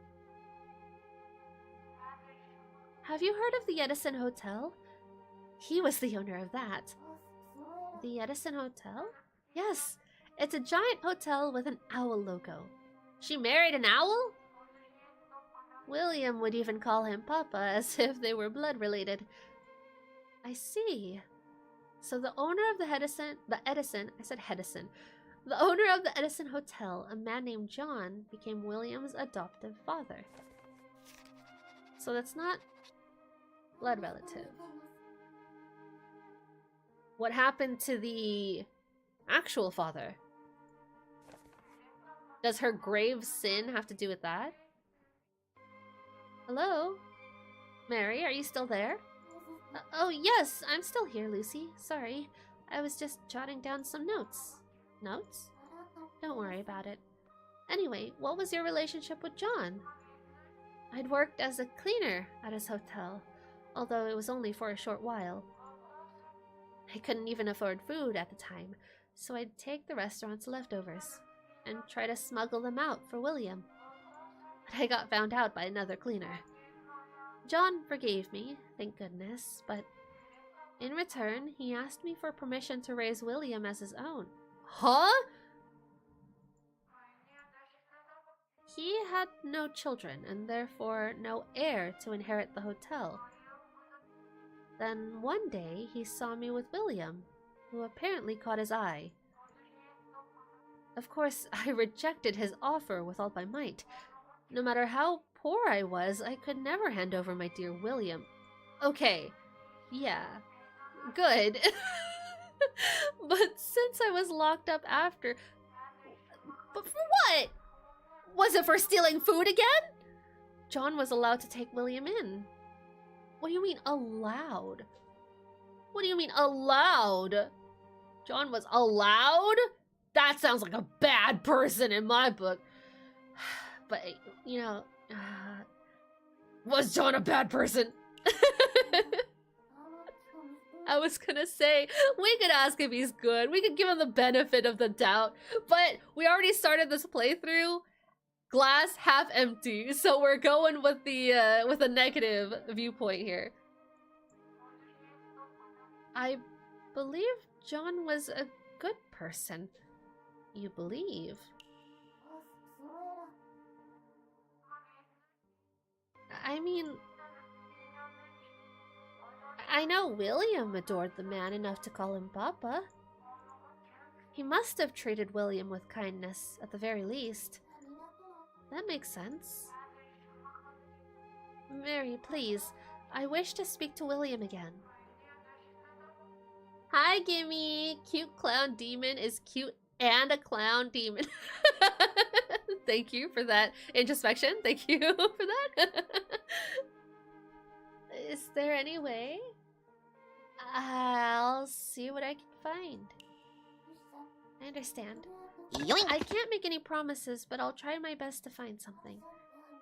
Have you heard of the Edison Hotel? He was the owner of that. The Edison Hotel? Yes, it's a giant hotel with an owl logo. She married an owl? William would even call him Papa, as if they were blood related. I see. So the owner of the Edison, the owner of the Edison Hotel, a man named John, became William's adoptive father. So that's not blood relative. What happened to the actual father? Does her grave sin have to do with that? Hello? Mary, are you still there? Oh, yes, I'm still here, Lucy. Sorry. I was just jotting down some notes. Notes? Don't worry about it. Anyway, what was your relationship with John? I'd worked as a cleaner at his hotel, although it was only for a short while. I couldn't even afford food at the time, so I'd take the restaurant's leftovers and try to smuggle them out for William. But I got found out by another cleaner. John forgave me, thank goodness, but in return, he asked me for permission to raise William as his own. Huh? He had no children, and therefore no heir to inherit the hotel. Then one day, he saw me with William, who apparently caught his eye. Of course, I rejected his offer with all my might. No matter how poor I was, I could never hand over my dear William. Okay, yeah, good. But since I was locked up after... But for what? Was it for stealing food again? John was allowed to take William in. What do you mean, allowed? What do you mean, allowed? John was allowed? That sounds like a bad person in my book. But, you know, was John a bad person? I was gonna say, we could ask if he's good. We could give him the benefit of the doubt. But we already started this playthrough. Glass half empty. So we're going with the negative viewpoint here. I believe John was a good person. You believe? I mean, I know William adored the man enough to call him Papa. He must have treated William with kindness, at the very least. That makes sense. Mary, please, I wish to speak to William again. Hi, Gimme! Cute clown demon is cute and a clown demon. Thank you for that introspection. Thank you for that. Is there any way? I'll see what I can find. I understand. Yoink. I can't make any promises, but I'll try my best to find something.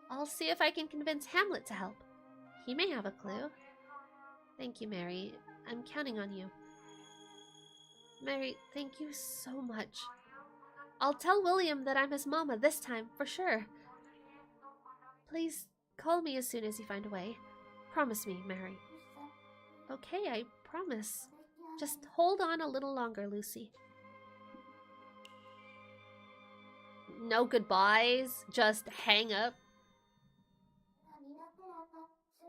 I'll see if I can convince Hamlet to help. He may have a clue. Thank you, Mary. I'm counting on you. Mary, thank you so much. I'll tell William that I'm his mama this time, for sure. Please call me as soon as you find a way. Promise me, Mary. Okay, I promise. Just hold on a little longer, Lucy. No goodbyes, just hang up.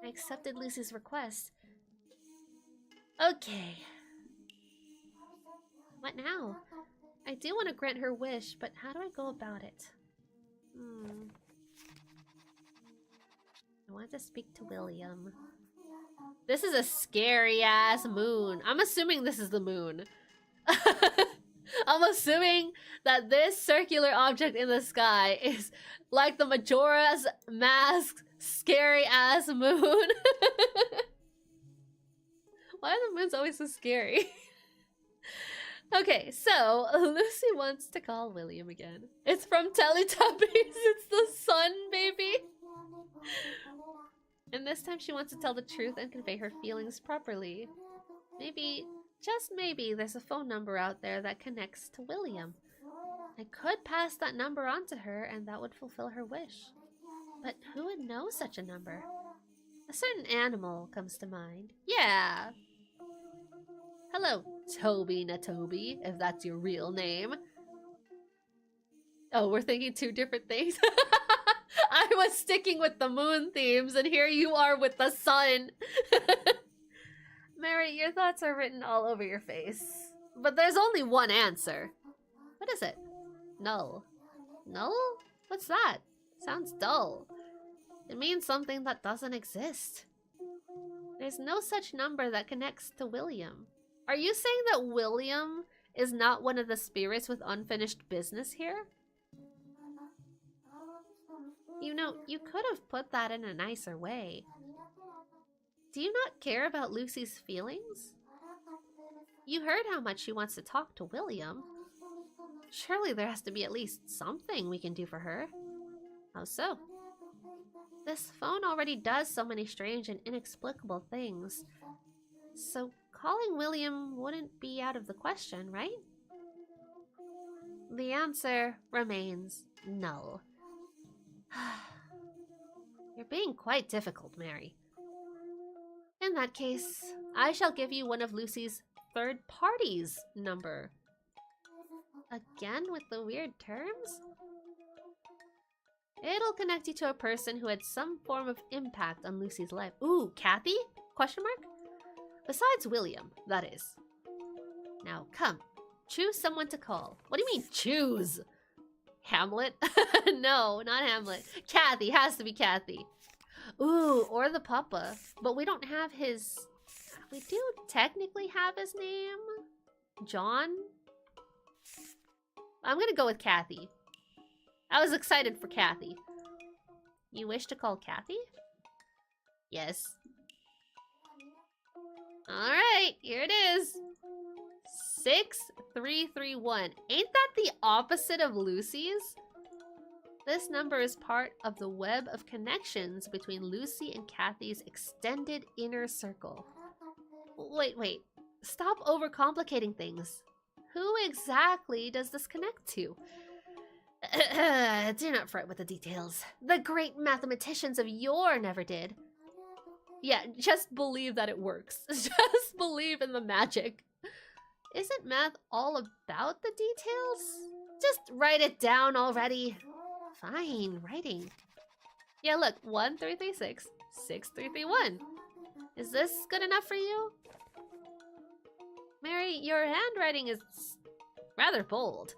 I accepted Lucy's request. Okay. What now? I do want to grant her wish, but how do I go about it? I want to speak to William. This is a scary-ass moon. I'm assuming this is the moon. I'm assuming that this circular object in the sky is like the Majora's Mask scary ass moon. Why are the moons always so scary? Okay, so Lucy wants to call William again. It's from Teletubbies. It's the sun, baby. And this time she wants to tell the truth and convey her feelings properly. Maybe, just maybe, there's a phone number out there that connects to William. I could pass that number on to her and that would fulfill her wish. But who would know such a number? A certain animal comes to mind. Yeah. Hello, Toby Natobi, if that's your real name. Oh, we're thinking two different things. I was sticking with the moon themes, and here you are with the sun. Mary, your thoughts are written all over your face. But there's only one answer. What is it? Null. Null? What's that? Sounds dull. It means something that doesn't exist. There's no such number that connects to William. Are you saying that William is not one of the spirits with unfinished business here? You know, you could have put that in a nicer way. Do you not care about Lucy's feelings? You heard how much she wants to talk to William. Surely there has to be at least something we can do for her. How so? This phone already does so many strange and inexplicable things. So calling William wouldn't be out of the question, right? The answer remains null. You're being quite difficult, Mary. In that case, I shall give you one of Lucy's third party's number. Again with the weird terms? It'll connect you to a person who had some form of impact on Lucy's life. Ooh, Kathy? Question mark? Besides William, that is. Now, come. Choose someone to call. What do you mean, choose? Hamlet? No, not Hamlet. Kathy. Has to be Kathy. Ooh, or the Papa. But we don't have his... We do technically have his name. John? I'm gonna go with Kathy. I was excited for Kathy. You wish to call Kathy? Yes. Alright, here it is. 6331. Ain't that the opposite of Lucy's? This number is part of the web of connections between Lucy and Kathy's extended inner circle. Wait. Stop overcomplicating things. Who exactly does this connect to? Do not fret with the details. The great mathematicians of yore never did. Yeah, just believe that it works. Just believe in the magic. Isn't math all about the details? Just write it down already. Fine, writing. Yeah, look, 1336 6331. Is this good enough for you? Mary, your handwriting is rather bold.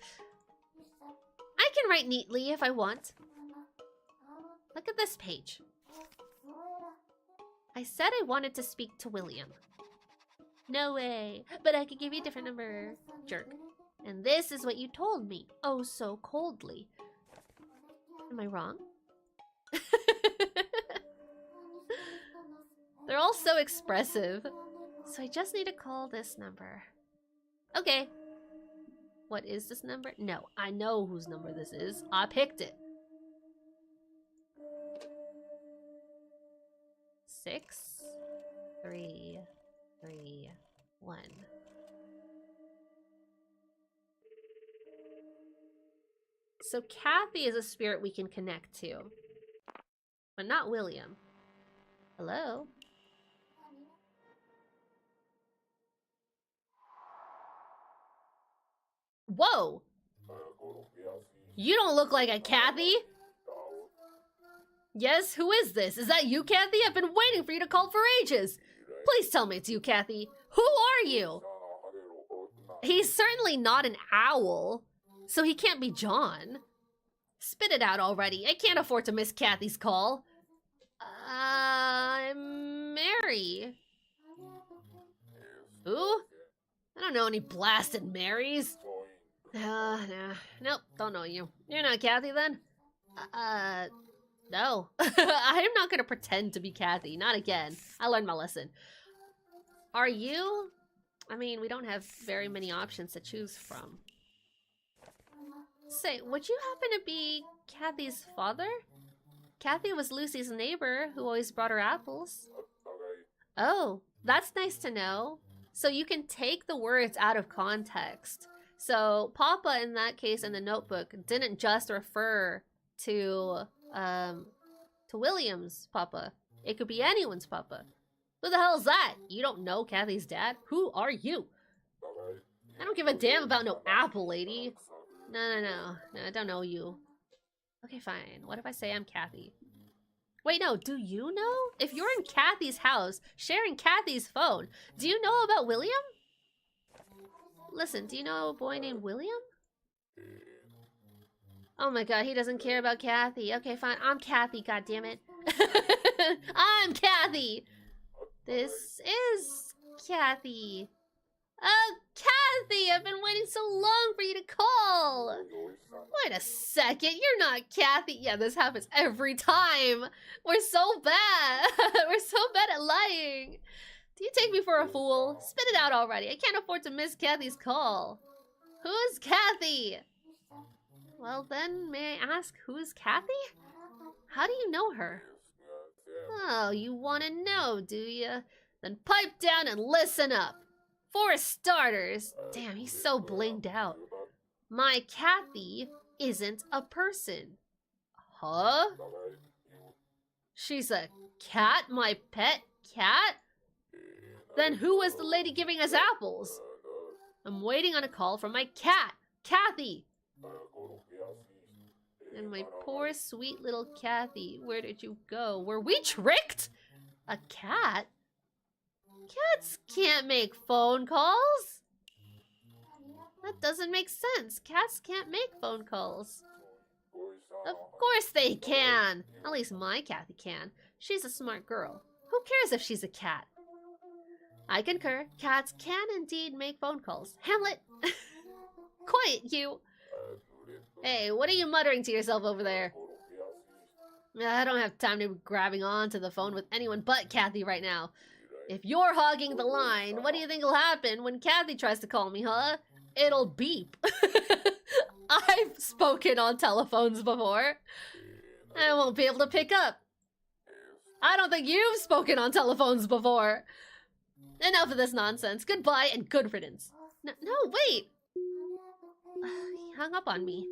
I can write neatly if I want. Look at this page. I said I wanted to speak to William. No way, but I could give you a different number, jerk. And this is what you told me, oh so coldly. Am I wrong? They're all so expressive. So I just need to call this number. Okay. What is this number? No, I know whose number this is. I picked it. 6 3 3 1. So Kathy is a spirit we can connect to, but not William. Hello? Whoa! You don't look like a Kathy! Yes, who is this? Is that you, Kathy? I've been waiting for you to call for ages! Please tell me it's you, Kathy. Who are you? He's certainly not an owl, so he can't be John. Spit it out already. I can't afford to miss Kathy's call. Mary. Who? I don't know any blasted Marys. Nah. Nope, don't know you. You're not Kathy then? No. I'm not gonna pretend to be Kathy. Not again. I learned my lesson. Are you? I mean, we don't have very many options to choose from. Say, would you happen to be Kathy's father? Kathy was Lucy's neighbor who always brought her apples. Oh, that's nice to know. So you can take the words out of context. So Papa, in that case, in the notebook, didn't just refer to William's Papa. It could be anyone's Papa. Who the hell is that? You don't know Kathy's dad? Who are you? I don't give a damn about no apple lady. No, I don't know you. Okay, fine. What if I say I'm Kathy? Wait, no, do you know? If you're in Kathy's house, sharing Kathy's phone, do you know about William? Listen, do you know a boy named William? Oh my god, he doesn't care about Kathy. Okay, fine, I'm Kathy, goddammit. I'm Kathy! This is Kathy. Oh, Kathy, I've been waiting so long for you to call. Wait a second, you're not Kathy. Yeah, this happens every time. We're so bad. We're so bad at lying. Do you take me for a fool? Spit it out already. I can't afford to miss Kathy's call. Who's Kathy? Well then, may I ask who's Kathy? How do you know her? Oh, you want to know, do you? Then pipe down and listen up. For starters, damn, he's so blinged out. My Kathy isn't a person. Huh? She's a cat, my pet cat? Then who was the lady giving us apples? I'm waiting on a call from my cat, Kathy. And my poor sweet little Kathy, where did you go? Were we tricked? A cat? Cats can't make phone calls. That doesn't make sense. Cats can't make phone calls. Of course they can. At least my Kathy can. She's a smart girl. Who cares if she's a cat? I concur. Cats can indeed make phone calls. Hamlet! Quiet, you! Hey, what are you muttering to yourself over there? I don't have time to be grabbing onto the phone with anyone but Kathy right now. If you're hogging the line, what do you think will happen when Kathy tries to call me, huh? It'll beep. I've spoken on telephones before. I won't be able to pick up. I don't think you've spoken on telephones before. Enough of this nonsense. Goodbye and good riddance. No, wait. He hung up on me.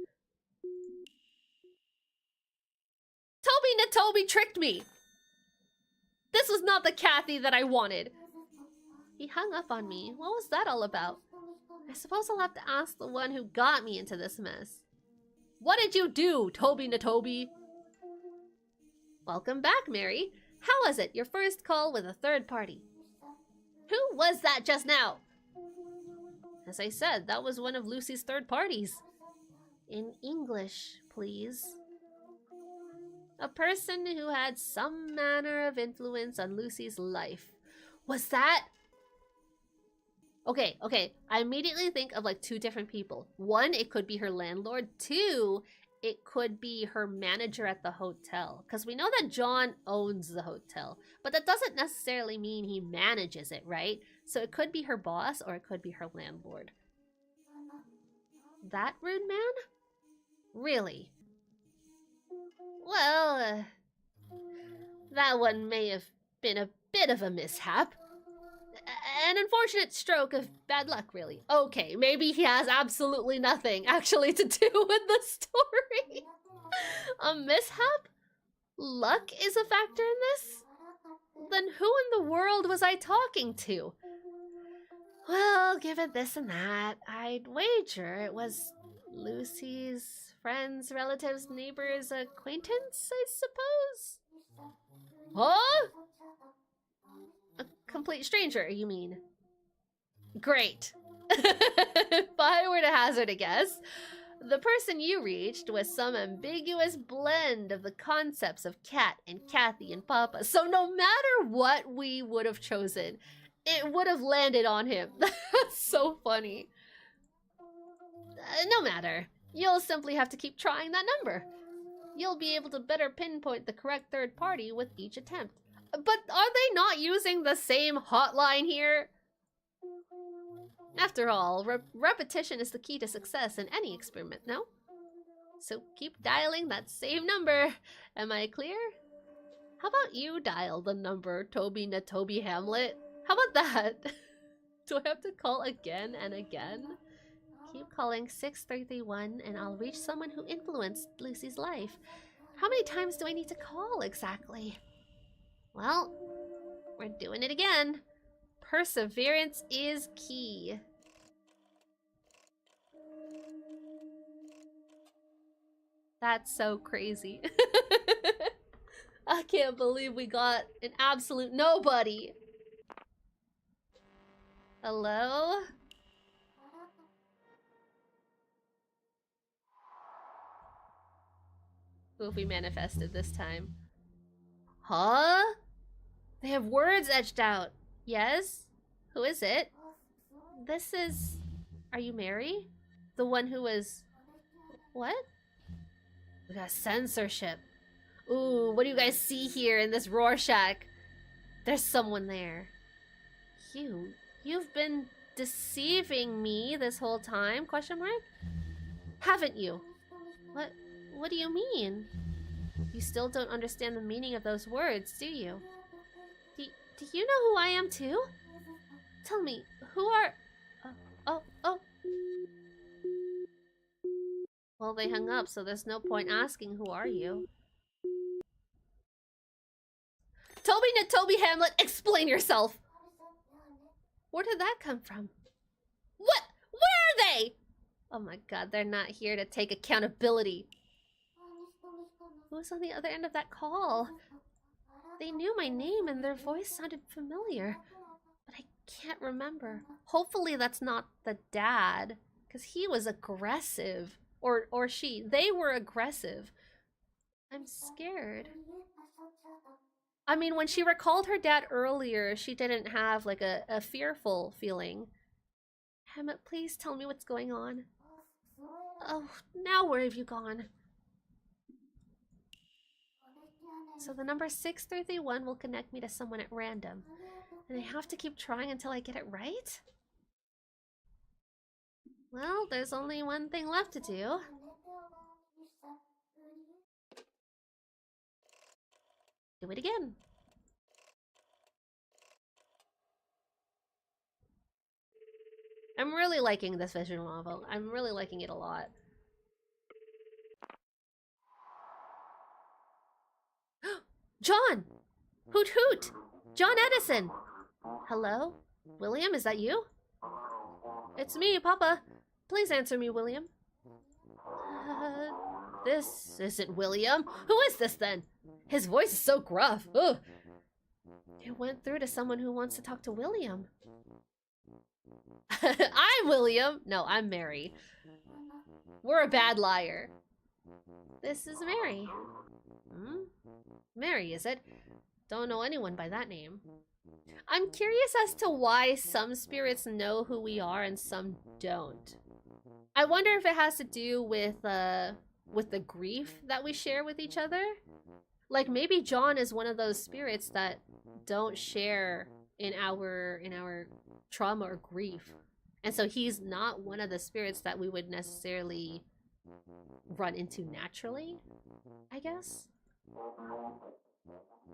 Toby tricked me. This was not the Kathy that I wanted. He hung up on me. What was that all about? I suppose I'll have to ask the one who got me into this mess. What did you do, Toby? Welcome back, Mary. How was it, your first call with a third party? Who was that just now? As I said, that was one of Lucy's third parties. In English, please. A person who had some manner of influence on Lucy's life. Was that? Okay. I immediately think of like two different people. One, it could be her landlord. Two, it could be her manager at the hotel. Because we know that John owns the hotel. But that doesn't necessarily mean he manages it, right? So it could be her boss or it could be her landlord. That rude man? Really? Well, that one may have been a bit of a mishap. An unfortunate stroke of bad luck, really. Okay, maybe he has absolutely nothing actually to do with the story. A mishap? Luck is a factor in this? Then who in the world was I talking to? Well, given this and that, I'd wager it was Lucy's friends, relatives, neighbors, acquaintance, I suppose? Huh? A complete stranger, you mean? Great. If I were to hazard a guess, the person you reached was some ambiguous blend of the concepts of Cat and Kathy and Papa. So no matter what we would have chosen, it would have landed on him. That's so funny. No matter. You'll simply have to keep trying that number. You'll be able to better pinpoint the correct third party with each attempt. But are they not using the same hotline here? After all, repetition is the key to success in any experiment, no? So keep dialing that same number. Am I clear? How about you dial the number, Toby Natoby Hamlet? How about that? Do I have to call again and again? Keep calling 6331 and I'll reach someone who influenced Lucy's life. How many times do I need to call exactly? Well, we're doing it again. Perseverance is key. That's so crazy. I can't believe we got an absolute nobody. Hello? Who have we manifested this time? Huh? They have words etched out. Yes? Who is it? This is... Are you Mary? The one who was... What? We got censorship. Ooh, what do you guys see here in this Rorschach? There's someone there. You've been deceiving me this whole time? Question mark? Haven't you? What do you mean? You still don't understand the meaning of those words, do you? Do you know who I am too? Tell me, who are... Oh. Well, they hung up, so there's no point asking who are you. Toby Natoby Hamlet, explain yourself! Where did that come from? What? Where are they? Oh my god, they're not here to take accountability. Who's on the other end of that call? They knew my name and their voice sounded familiar, but I can't remember. Hopefully that's not the dad, because he was aggressive. Or she. They were aggressive. I'm scared. I mean, when she recalled her dad earlier, she didn't have like a fearful feeling. Hammett, please tell me what's going on. Oh, now where have you gone? So the number 6331 will connect me to someone at random. And I have to keep trying until I get it right? Well, there's only one thing left to do. Do it again. I'm really liking this visual novel. I'm really liking it a lot. John! Hoot hoot! John Edison! Hello? William, is that you? It's me, Papa. Please answer me, William. This isn't William. Who is this then? His voice is so gruff. Ugh. It went through to someone who wants to talk to William. I'm William. No, I'm Mary. We're a bad liar. This is Mary. Mary, is it? Don't know anyone by that name. I'm curious as to why some spirits know who we are and some don't. I wonder if it has to do with the grief that we share with each other. Like maybe John is one of those spirits that don't share in our trauma or grief. And so he's not one of the spirits that we would necessarily run into naturally, I guess.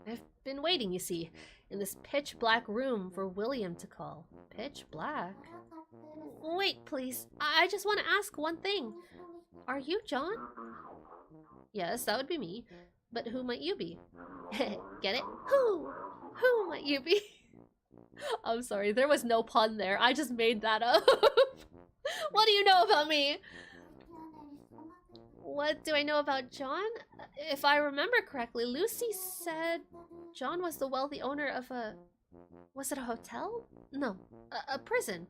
I've been waiting, you see, in this pitch black room for William to call. Pitch black? Wait, please. I just want to ask one thing. Are you John? Yes, that would be me. But who might you be? Get it? Who might you be? I'm sorry, there was no pun there. I just made that up. What do you know about me? What do I know about John? If I remember correctly, Lucy said John was the wealthy owner of a... Was it a hotel? No, a prison.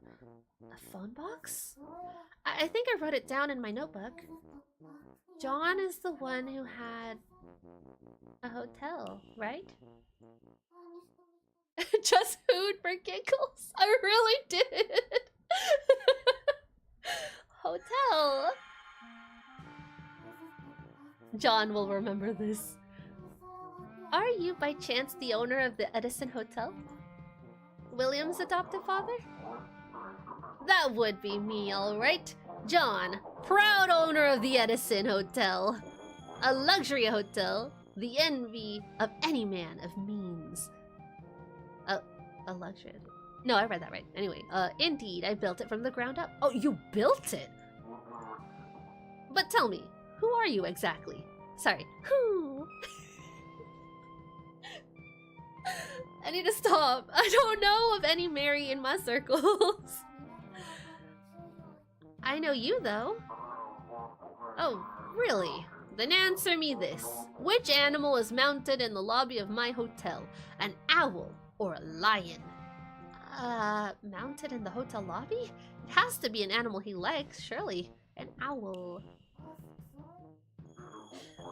A phone box? I think I wrote it down in my notebook. John is the one who had a hotel, right? Just food for giggles. I really did. Hotel. John will remember this. Are you by chance the owner of the Edison Hotel? William's adoptive father? That would be me, alright. John, proud owner of the Edison Hotel. A luxury hotel, the envy of any man of means. A luxury. No, I read that right. Anyway, indeed, I built it from the ground up. Oh, you built it? But tell me, who are you exactly? Sorry, who? I need to stop. I don't know of any Mary in my circles. I know you, though. Oh, really? Then answer me this. Which animal is mounted in the lobby of my hotel? An owl or a lion? Mounted in the hotel lobby? It has to be an animal he likes, surely. An owl.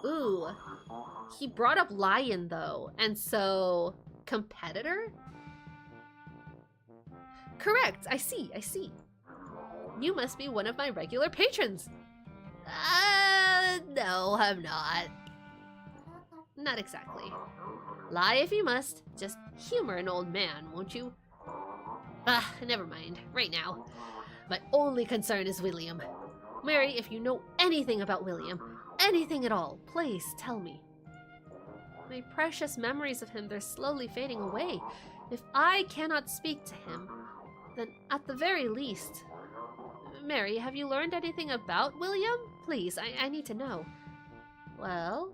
Ooh. He brought up lion, though, and so... competitor? Correct, I see. You must be one of my regular patrons. No, I'm not. Not exactly. Lie if you must. Just humor an old man, won't you? Never mind. Right now. My only concern is William. Mary, if you know anything about William, anything at all, please tell me. My precious memories of him, they're slowly fading away. If I cannot speak to him, then at the very least... Mary, have you learned anything about William? Please, I need to know. Well,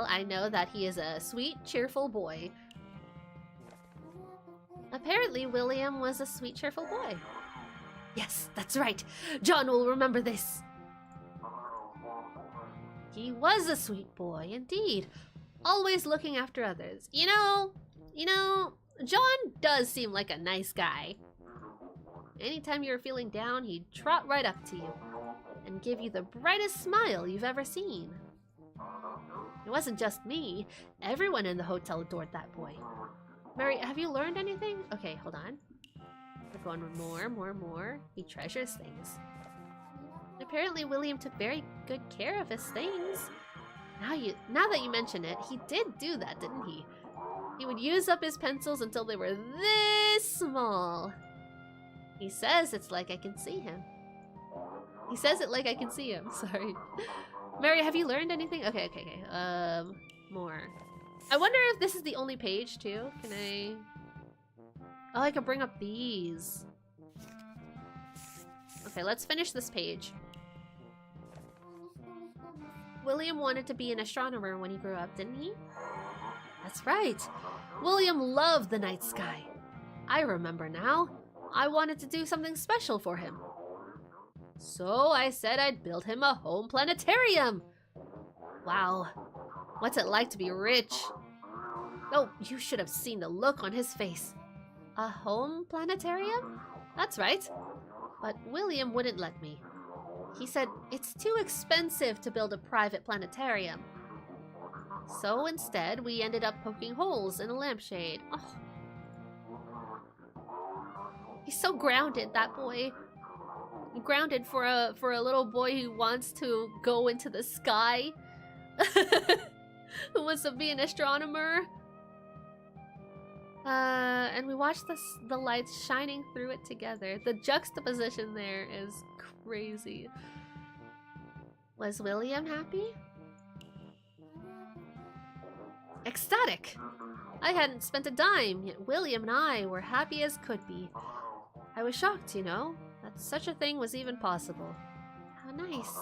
I know that he is a sweet, cheerful boy. Apparently, William was a sweet, cheerful boy. Yes, that's right. John will remember this. He was a sweet boy, indeed. Always looking after others. You know, John does seem like a nice guy. Anytime you were feeling down, he'd trot right up to you and give you the brightest smile you've ever seen. It wasn't just me. Everyone in the hotel adored that boy. Mary, have you learned anything? Okay, hold on. We're going with more. He treasures things. Apparently, William took very good care of his things. Now that you mention it, he did do that, didn't he? He would use up his pencils until they were this small. He says it's like I can see him. He says it like I can see him. Sorry. Mary, have you learned anything? Okay. More. I wonder if this is the only page, too. Can I... Oh, I can bring up these. Okay, let's finish this page. William wanted to be an astronomer when he grew up, didn't he? That's right. William loved the night sky. I remember now. I wanted to do something special for him. So I said I'd build him a home planetarium. Wow. What's it like to be rich? Oh, you should have seen the look on his face. A home planetarium? That's right. But William wouldn't let me. He said it's too expensive to build a private planetarium. So instead, we ended up poking holes in a lampshade. Oh. He's so grounded, that boy. Grounded for a little boy who wants to go into the sky. Who wants to be an astronomer. And we watched the lights shining through it together. The juxtaposition there is crazy. Was William happy? Ecstatic! I hadn't spent a dime, yet William and I were happy as could be. I was shocked, you know, that such a thing was even possible. How nice.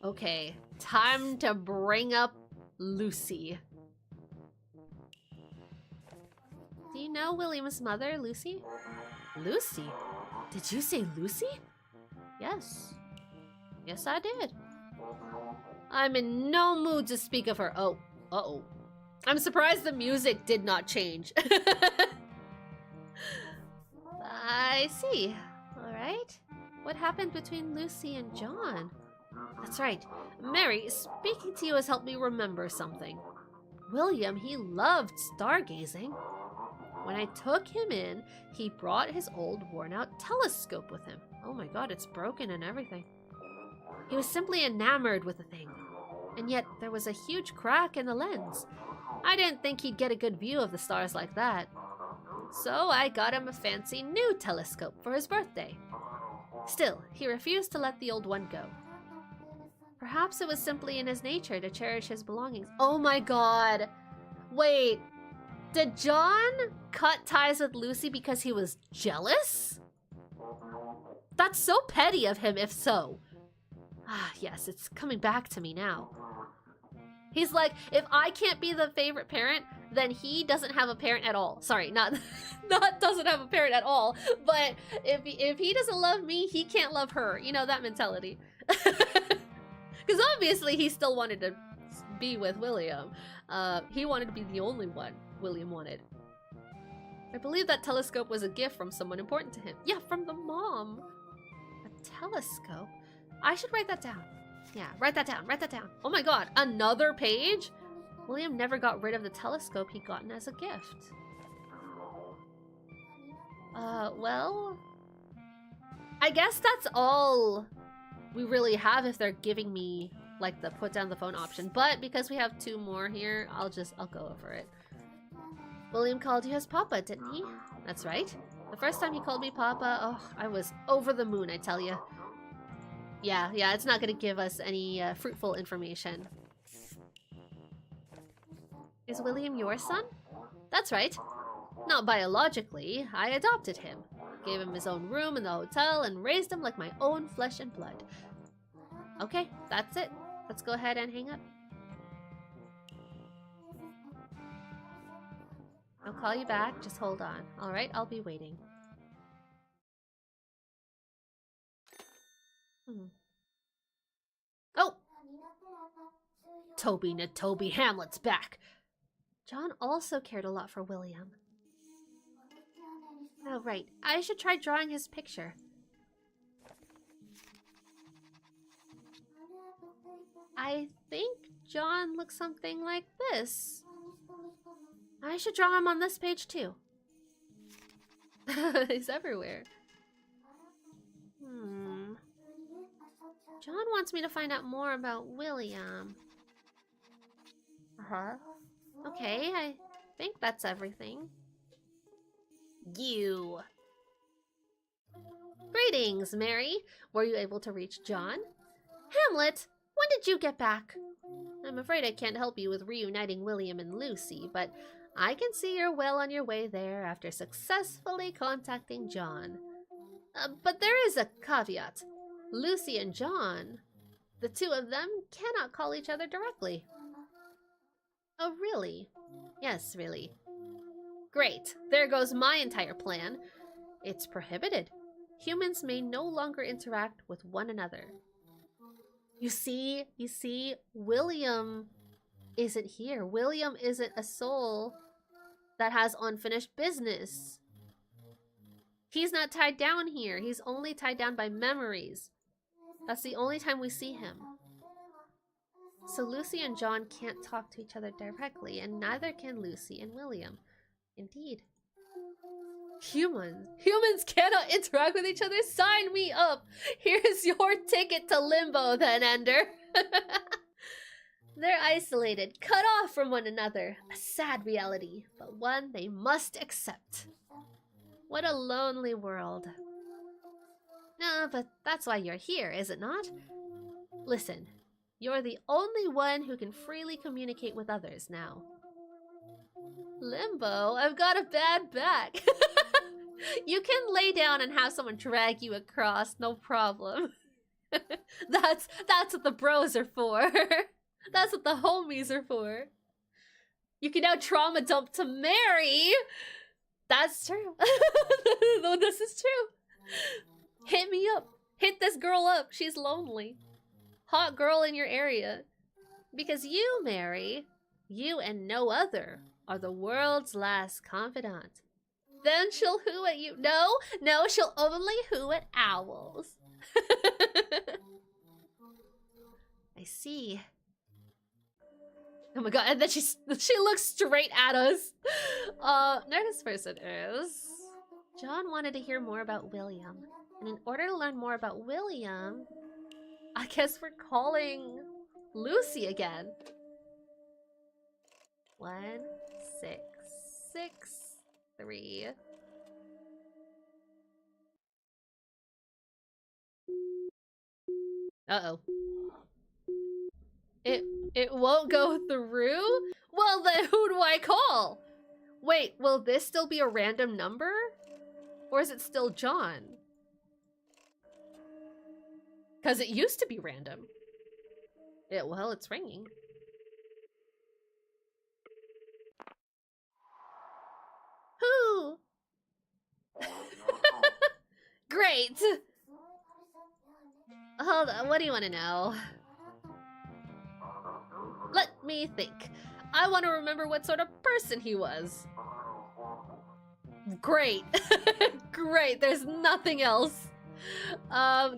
Okay, time to bring up Lucy. Do you know William's mother, Lucy? Lucy? Did you say Lucy? Yes. Yes, I did. I'm in no mood to speak of her. Oh, uh-oh. I'm surprised the music did not change. I see. All right. What happened between Lucy and John? That's right. Mary, speaking to you has helped me remember something. William, he loved stargazing. When I took him in, he brought his old worn-out telescope with him. Oh my god, it's broken and everything. He was simply enamored with the thing. And yet, there was a huge crack in the lens. I didn't think he'd get a good view of the stars like that. So I got him a fancy new telescope for his birthday. Still, he refused to let the old one go. Perhaps it was simply in his nature to cherish his belongings. Oh my god! Wait, did John cut ties with Lucy because he was jealous? That's so petty of him, if so. Ah, yes, it's coming back to me now. He's like, if I can't be the favorite parent, then he doesn't have a parent at all. Sorry, not doesn't have a parent at all, but if he doesn't love me, he can't love her. You know, that mentality. Because obviously he still wanted to be with William. He wanted to be the only one William wanted. I believe that telescope was a gift from someone important to him. Yeah, from the mom. A telescope? I should write that down. Yeah, write that down, write that down. Oh my god, another page? William never got rid of the telescope he'd gotten as a gift. Well... I guess that's all we really have if they're giving me, like, the put down the phone option. But because we have 2 more here, I'll go over it. William called you his Papa, didn't he? That's right. The first time he called me Papa, oh, I was over the moon, I tell you. Yeah, it's not gonna give us any fruitful information. Is William your son? That's right. Not biologically, I adopted him. Gave him his own room in the hotel and raised him like my own flesh and blood. Okay, that's it. Let's go ahead and hang up. I'll call you back, just hold on. Alright, I'll be waiting. Oh! Toby Hamlet's back! John also cared a lot for William. Oh, right. I should try drawing his picture. I think John looks something like this. I should draw him on this page too. He's everywhere. John wants me to find out more about William. Okay, I think that's everything. You. Greetings, Mary. Were you able to reach John? Hamlet, when did you get back? I'm afraid I can't help you with reuniting William and Lucy, but I can see you're well on your way there after successfully contacting John. But there is a caveat. Lucy and John, the two of them cannot call each other directly. Oh, really? Yes, really. Great. There goes my entire plan. It's prohibited. Humans may no longer interact with one another. You see, William isn't here. William isn't a soul that has unfinished business. He's not tied down here. He's only tied down by memories. That's the only time we see him. So Lucy and John can't talk to each other directly, and neither can Lucy and William. Indeed. Humans cannot interact with each other? Sign me up! Here's your ticket to limbo then, Ender. They're isolated, cut off from one another. A sad reality, but one they must accept. What a lonely world. No, but that's why you're here, is it not? Listen, you're the only one who can freely communicate with others now. Limbo? I've got a bad back. You can lay down and have someone drag you across, no problem. That's what the bros are for. That's what the homies are for. You can now trauma dump to Mary. That's true. No, this is true. Hit me up. Hit this girl up. She's lonely. Hot girl in your area. Because you, Mary, you and no other, are the world's last confidant. Then she'll hoo at you. No, she'll only hoo at owls. I see. Oh my god, and then she looks straight at us. Next person is... John wanted to hear more about William. And in order to learn more about William, I guess we're calling Lucy again. 1, 6, 6, 3. Uh-oh. It won't go through? Well, then who do I call? Wait, will this still be a random number? Or is it still John? Because it used to be random. Well, it's ringing. Who? Great! Hold on, what do you want to know? Let me think. I want to remember what sort of person he was. Great. Great, there's nothing else.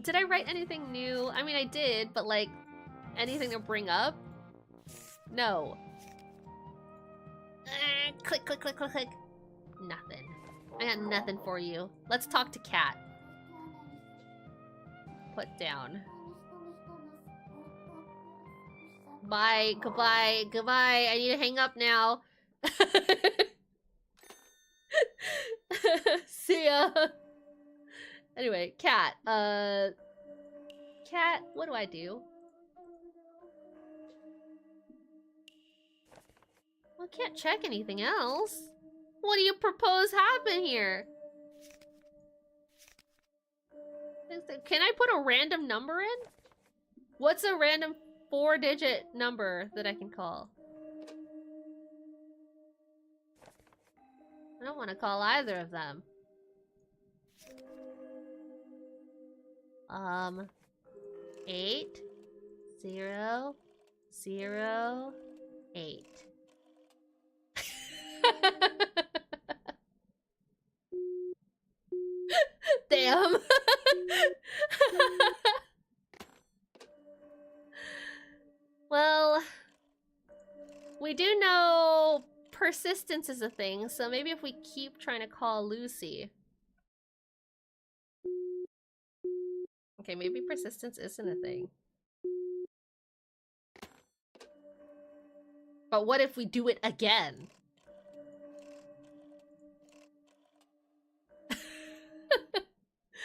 Did I write anything new? I mean, I did, but like, anything to bring up? No. Click, click, click, click, click. Nothing. I got nothing for you. Let's talk to Cat. Put down. Bye, goodbye, goodbye. I need to hang up now. See ya. Anyway, Cat. Cat, what do I do? Well, I can't check anything else. What do you propose happen here? Can I put a random number in? What's a random 4-digit number that I can call? I don't want to call either of them. 8 0 0 8. Damn. Well, we do know persistence is a thing, so maybe if we keep trying to call Lucy. Okay, maybe persistence isn't a thing. But what if we do it again?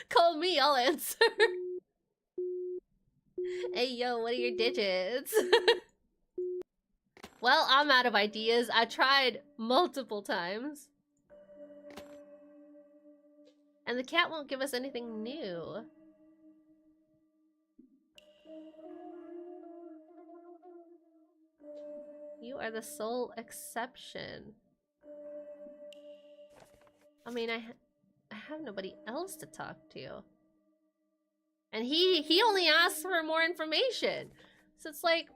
Call me, I'll answer. Hey, yo, what are your digits? Well, I'm out of ideas. I tried multiple times. And the cat won't give us anything new. You are the sole exception. I mean, I have nobody else to talk to. And he only asks for more information. So it's like,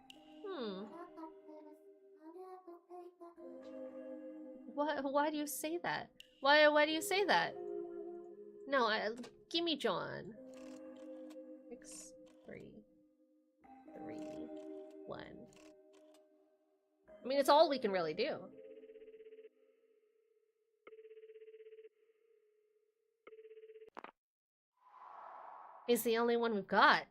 why do you say that? Why do you say that? No, give me John. 6 3 3 1. I mean, it's all we can really do. He's the only one we've got.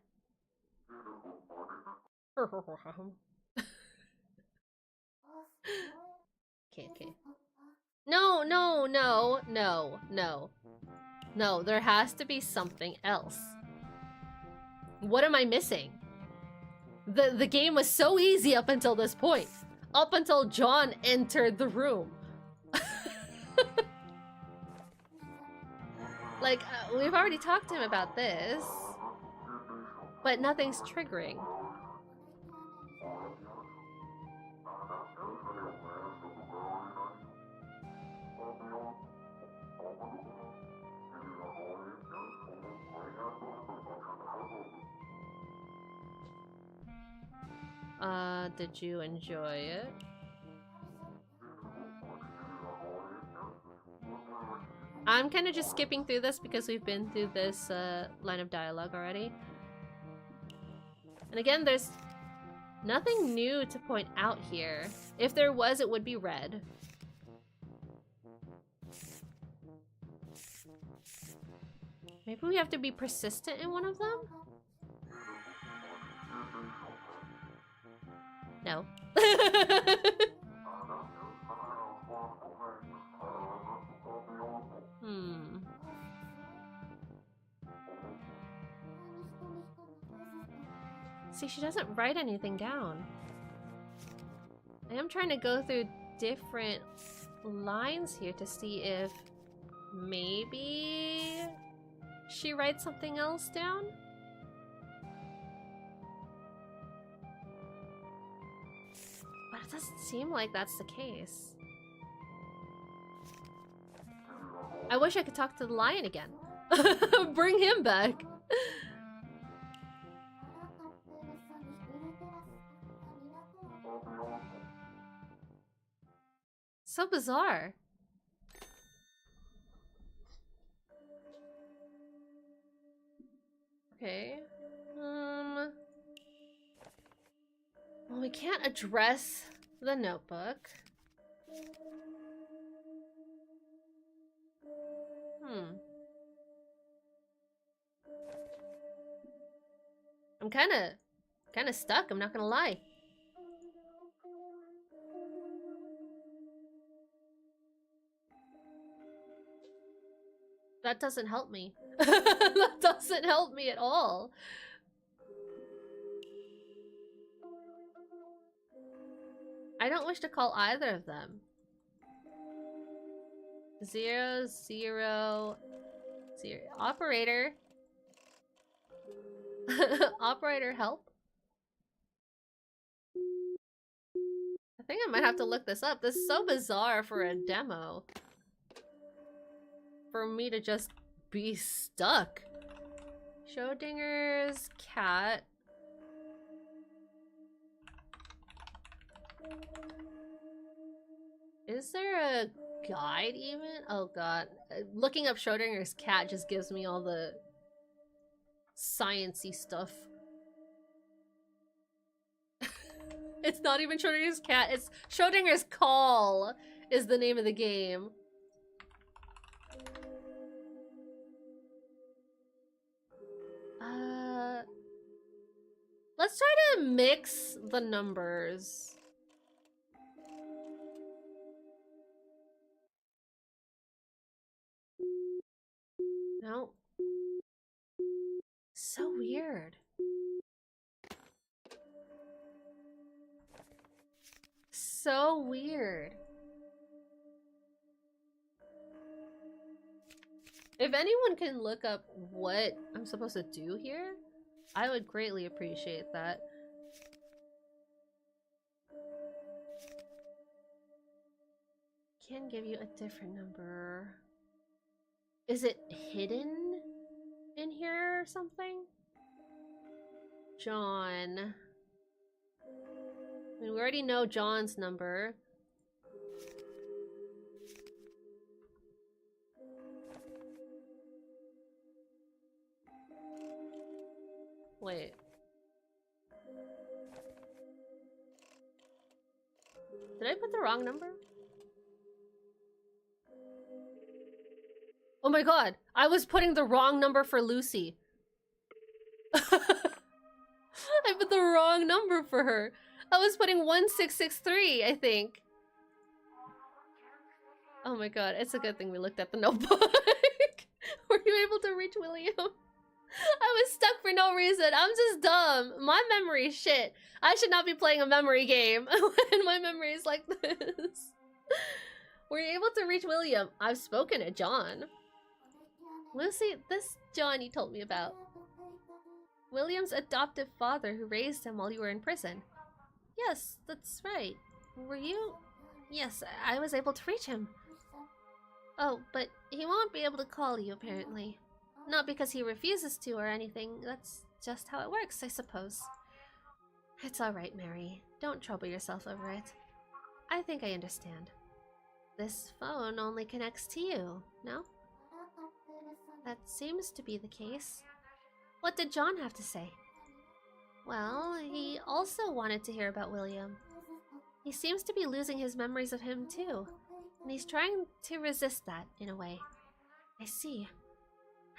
Okay. No. No, there has to be something else. What am I missing? The game was so easy up until this point. Up until John entered the room. Like, we've already talked to him about this. But nothing's triggering. Did you enjoy it? I'm kind of just skipping through this because we've been through this line of dialogue already. And again, there's Nothing new to point out here. If there was, it would be red. Maybe we have to be persistent in one of them? No. See, she doesn't write anything down. I am trying to go through different lines here to see if maybe she writes something else down. But it doesn't seem like that's the case. I wish I could talk to the lion again. Bring him back. So bizarre. Okay. Well, we can't address the notebook. I'm kind of stuck, I'm not gonna lie. That doesn't help me. That doesn't help me at all. I don't wish to call either of them. 0, 0, 0. Operator. Operator, help. I think I might have to look this up. This is so bizarre for a demo. For me to just be stuck. Schrödinger's cat. Is there a guide even? Oh god. Looking up Schrödinger's cat just gives me all the science-y stuff. It's not even Schrödinger's cat, it's Schrödinger's call is the name of the game. Let's try to mix the numbers. No. So weird. So weird. If anyone can look up what I'm supposed to do here, I would greatly appreciate that. Can give you a different number. Is it hidden in here or something? John. I mean, we already know John's number. Wait. Did I put the wrong number? Oh my god, I was putting the wrong number for Lucy. I put the wrong number for her. I was putting 1663, I think. Oh my god, it's a good thing we looked at the notebook. Were you able to reach William? I was stuck for no reason. I'm just dumb. My memory is shit. I should not be playing a memory game when my memory is like this. Were you able to reach William? I've spoken to John. Lucy, this John you told me about. William's adoptive father who raised him while you were in prison. Yes, that's right. Were you? Yes, I was able to reach him. Oh, but he won't be able to call you, apparently. Not because he refuses to or anything. That's just how it works, I suppose. It's alright, Mary. Don't trouble yourself over it. I think I understand. This phone only connects to you, no? That seems to be the case. What did John have to say? Well, he also wanted to hear about William. He seems to be losing his memories of him too, and he's trying to resist that in a way. I see.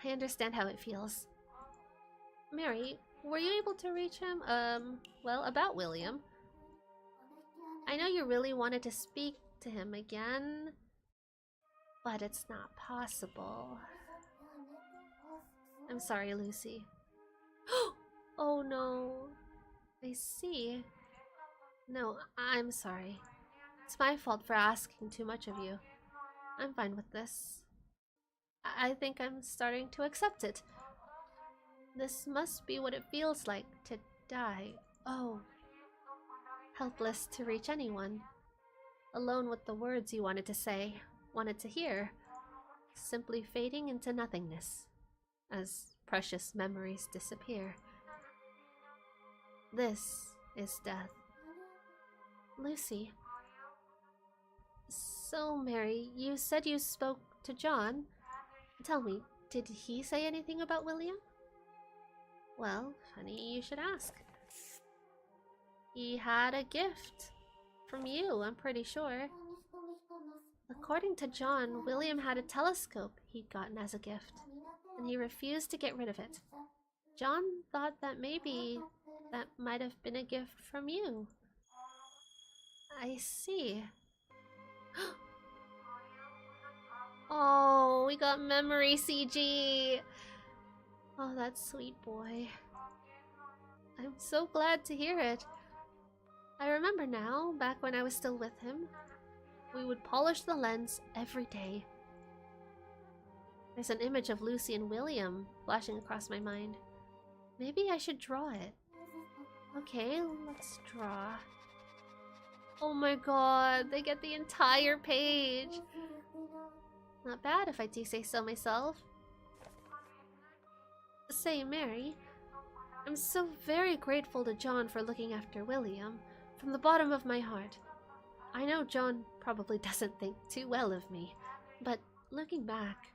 I understand how it feels. Mary, were you able to reach him? Well, about William. I know you really wanted to speak to him again, but it's not possible. I'm sorry, Lucy. Oh no. I see. No, I'm sorry. It's my fault for asking too much of you. I'm fine with this. I think I'm starting to accept it. This must be what it feels like to die. Oh. Helpless to reach anyone. Alone with the words you wanted to say, wanted to hear. Simply fading into nothingness. As precious memories disappear. This is death. Lucy. So, Mary, you said you spoke to John. Tell me, did he say anything about William? Well, funny you should ask. He had a gift. From you, I'm pretty sure. According to John, William had a telescope he'd gotten as a gift, and he refused to get rid of it. John thought that maybe that might have been a gift from you. I see. Oh, we got memory CG. Oh, that sweet boy. I'm so glad to hear it. I remember now, back when I was still with him, we would polish the lens every day. There's an image of Lucy and William flashing across my mind. Maybe I should draw it. Okay, let's draw. Oh my god, they get the entire page. Not bad if I do say so myself. Say, Mary, I'm so very grateful to John for looking after William, from the bottom of my heart. I know John probably doesn't think too well of me, but looking back,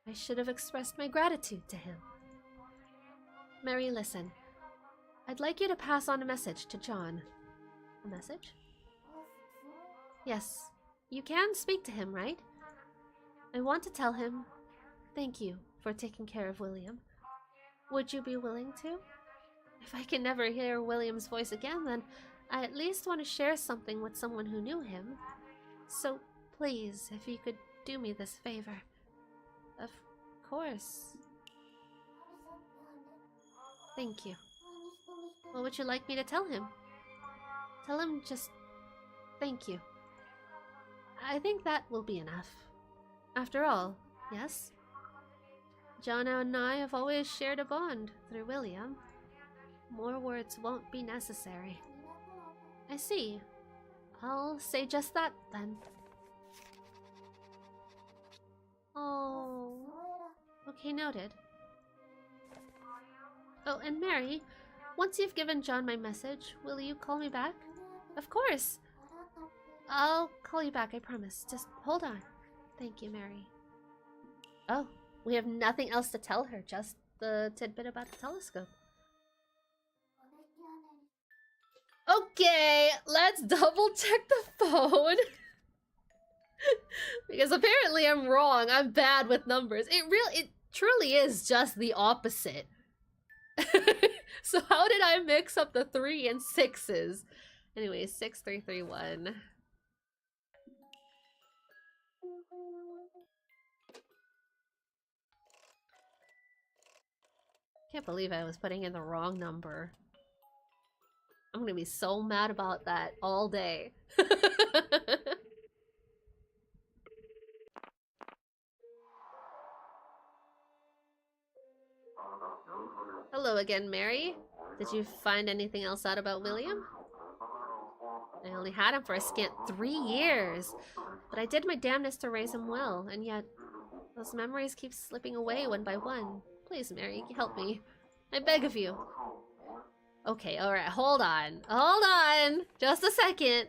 I should have expressed my gratitude to him. Mary, listen. I'd like you to pass on a message to John. A message? Yes, you can speak to him, right? I want to tell him, thank you for taking care of William. Would you be willing to? If I can never hear William's voice again, then I at least want to share something with someone who knew him. So please, if you could do me this favor. Of course. Thank you. What would you like me to tell him? Tell him just thank you. I think that will be enough. After all, yes? John and I have always shared a bond through William. More words won't be necessary. I see. I'll say just that, then. Oh. Okay, noted. Oh, and Mary, once you've given John my message, will you call me back? Of course! I'll call you back, I promise. Just hold on. Thank you, Mary. Oh, we have nothing else to tell her, just the tidbit about the telescope. Okay, let's double check the phone. Because apparently I'm wrong. I'm bad with numbers. It truly is just the opposite. So how did I mix up the 3 and 6s? Anyway, 6331. Can't believe I was putting in the wrong number. I'm gonna be so mad about that all day. Hello again, Mary. Did you find anything else out about William? I only had him for a scant 3 years, but I did my damnedest to raise him well, and yet those memories keep slipping away one by one. Please, Mary, help me. I beg of you. Okay, alright, hold on. Hold on! Just a second.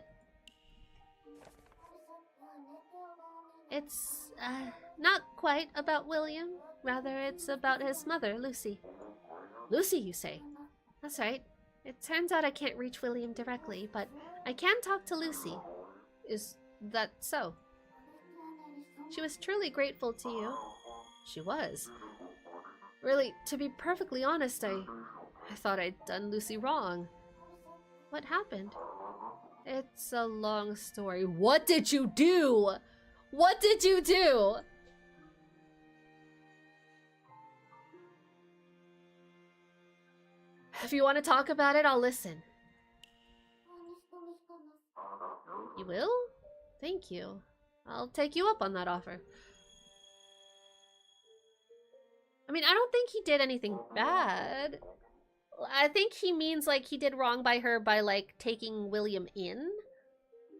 It's, not quite about William. Rather, it's about his mother, Lucy. Lucy, you say? That's right. It turns out I can't reach William directly, but I can talk to Lucy. Is that so? She was truly grateful to you. She was. Really, to be perfectly honest, I thought I'd done Lucy wrong. What happened? It's a long story. What did you do? What did you do? If you want to talk about it, I'll listen. You will? Thank you. I'll take you up on that offer. I mean, I don't think he did anything bad. I think he means, like, he did wrong by her by, like, taking William in.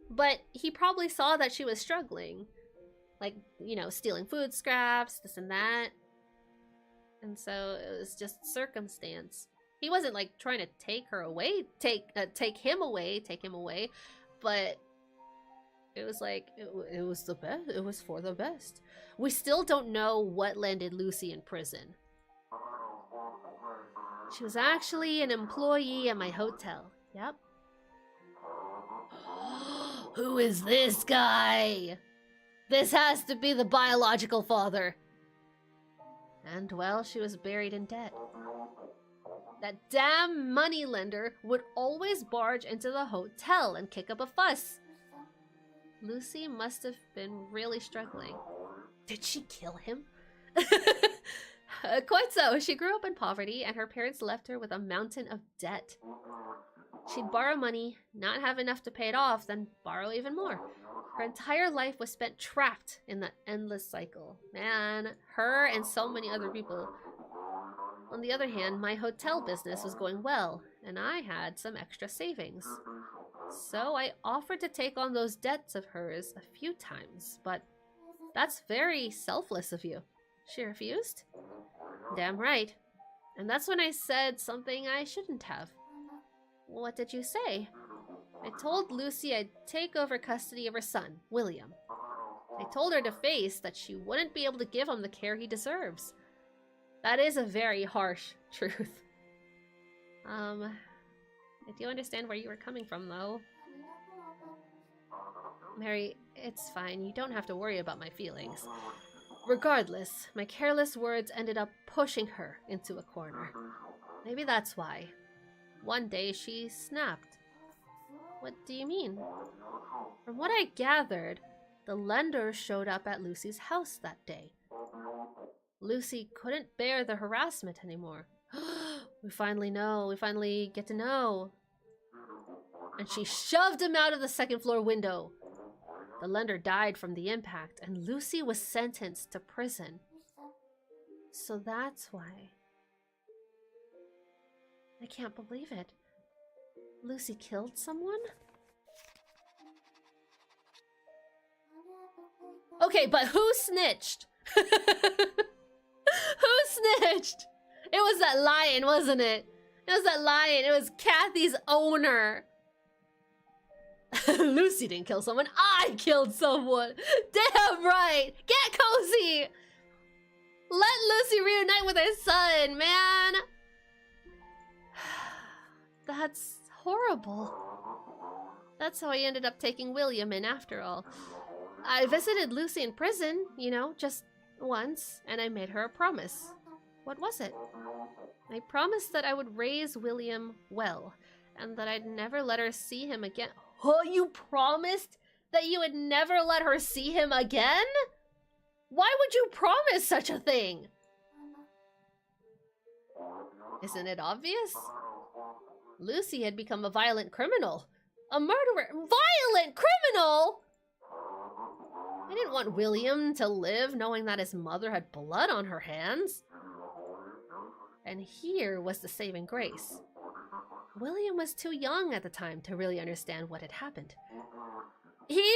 But he probably saw that she was struggling. Like, you know, stealing food scraps, this and that. And so it was just circumstance. He wasn't, like, trying to take her away, take him away, but it was like, it was the best, it was for the best. We still don't know what landed Lucy in prison. She was actually an employee at my hotel. Yep. Who is this guy? This has to be the biological father. And, well, she was buried in debt. That damn moneylender would always barge into the hotel and kick up a fuss. Lucy must have been really struggling. Did she kill him? Quite so. She grew up in poverty, and her parents left her with a mountain of debt. She'd borrow money, not have enough to pay it off, then borrow even more. Her entire life was spent trapped in that endless cycle. Man, her and so many other people. On the other hand, my hotel business was going well, and I had some extra savings. So I offered to take on those debts of hers a few times, but that's very selfless of you. She refused? Damn right. And that's when I said something I shouldn't have. What did you say? I told Lucy I'd take over custody of her son, William. I told her to face that she wouldn't be able to give him the care he deserves. That is a very harsh truth. I do understand where you were coming from, though. Mary, it's fine. You don't have to worry about my feelings. Regardless, my careless words ended up pushing her into a corner. Maybe that's why. One day she snapped. What do you mean? From what I gathered, the lender showed up at Lucy's house that day. Lucy couldn't bear the harassment anymore. We finally know. We finally get to know. And she shoved him out of the second floor window. The lender died from the impact, and Lucy was sentenced to prison. So that's why. I can't believe it. Lucy killed someone? Okay, but who snitched? Who snitched? It was that lion, wasn't it? It was that lion. It was Kathy's owner. Lucy didn't kill someone. I killed someone. Damn right. Get cozy. Let Lucy reunite with her son, man. That's horrible. That's how I ended up taking William in after all. I visited Lucy in prison, you know, just once, and I made her a promise. What was it? I promised that I would raise William well, and that I'd never let her see him again. Oh, you promised that you would never let her see him again? Why would you promise such a thing? Isn't it obvious? Lucy had become a violent criminal. A murderer. Violent criminal?! I didn't want William to live knowing that his mother had blood on her hands. And here was the saving grace. William was too young at the time to really understand what had happened. He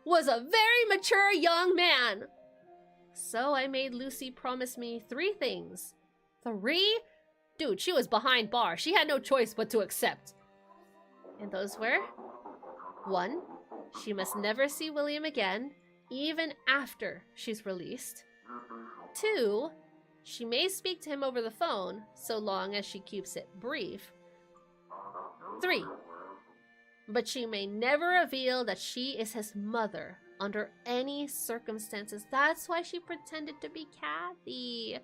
was a very mature young man. So I made Lucy promise me 3 things. 3? Dude, she was behind bars. She had no choice but to accept. And those were? 1, she must never see William again, even after she's released. 2, she may speak to him over the phone, so long as she keeps it brief. 3. But she may never reveal that she is his mother under any circumstances. That's why she pretended to be Kathy.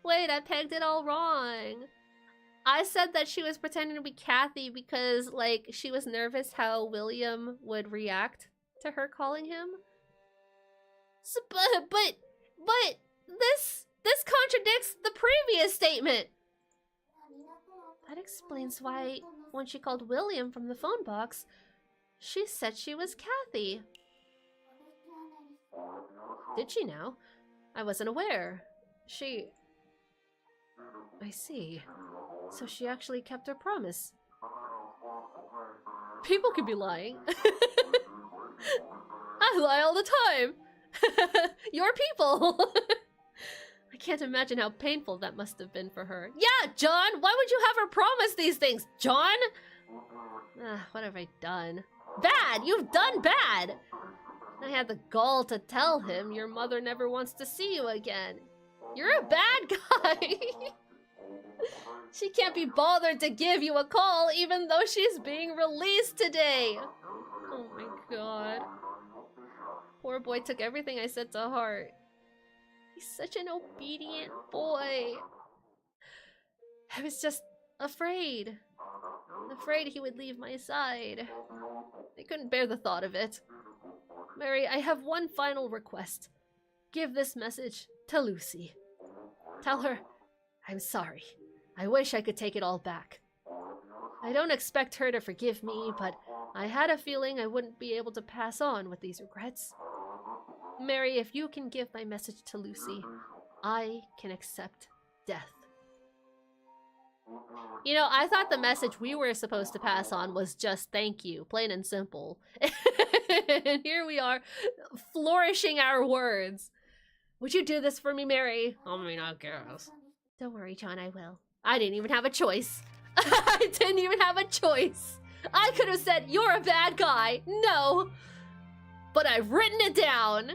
Wait, I pegged it all wrong. I said that she was pretending to be Kathy because, like, she was nervous how William would react to her calling him. So, but this contradicts the previous statement. That explains why, when she called William from the phone box, she said she was Kathy. Did she now? I wasn't aware. I see. So she actually kept her promise. People could be lying. I lie all the time. Your people. I can't imagine how painful that must have been for her. Yeah, John! Why would you have her promise these things, John? What have I done? Bad! You've done bad! I had the gall to tell him your mother never wants to see you again. You're a bad guy! She can't be bothered to give you a call even though she's being released today! Oh my god. Poor boy took everything I said to heart. He's such an obedient boy. I was just afraid. Afraid he would leave my side. I couldn't bear the thought of it. Mary, I have one final request. Give this message to Lucy. Tell her, I'm sorry. I wish I could take it all back. I don't expect her to forgive me, but I had a feeling I wouldn't be able to pass on with these regrets. Mary, if you can give my message to Lucy, I can accept death. You know, I thought the message we were supposed to pass on was just thank you, plain and simple. And here we are, flourishing our words. Would you do this for me, Mary? I mean, I guess. Don't worry, John, I will. I didn't even have a choice. I didn't even have a choice. I could have said, you're a bad guy. No. But I've written it down.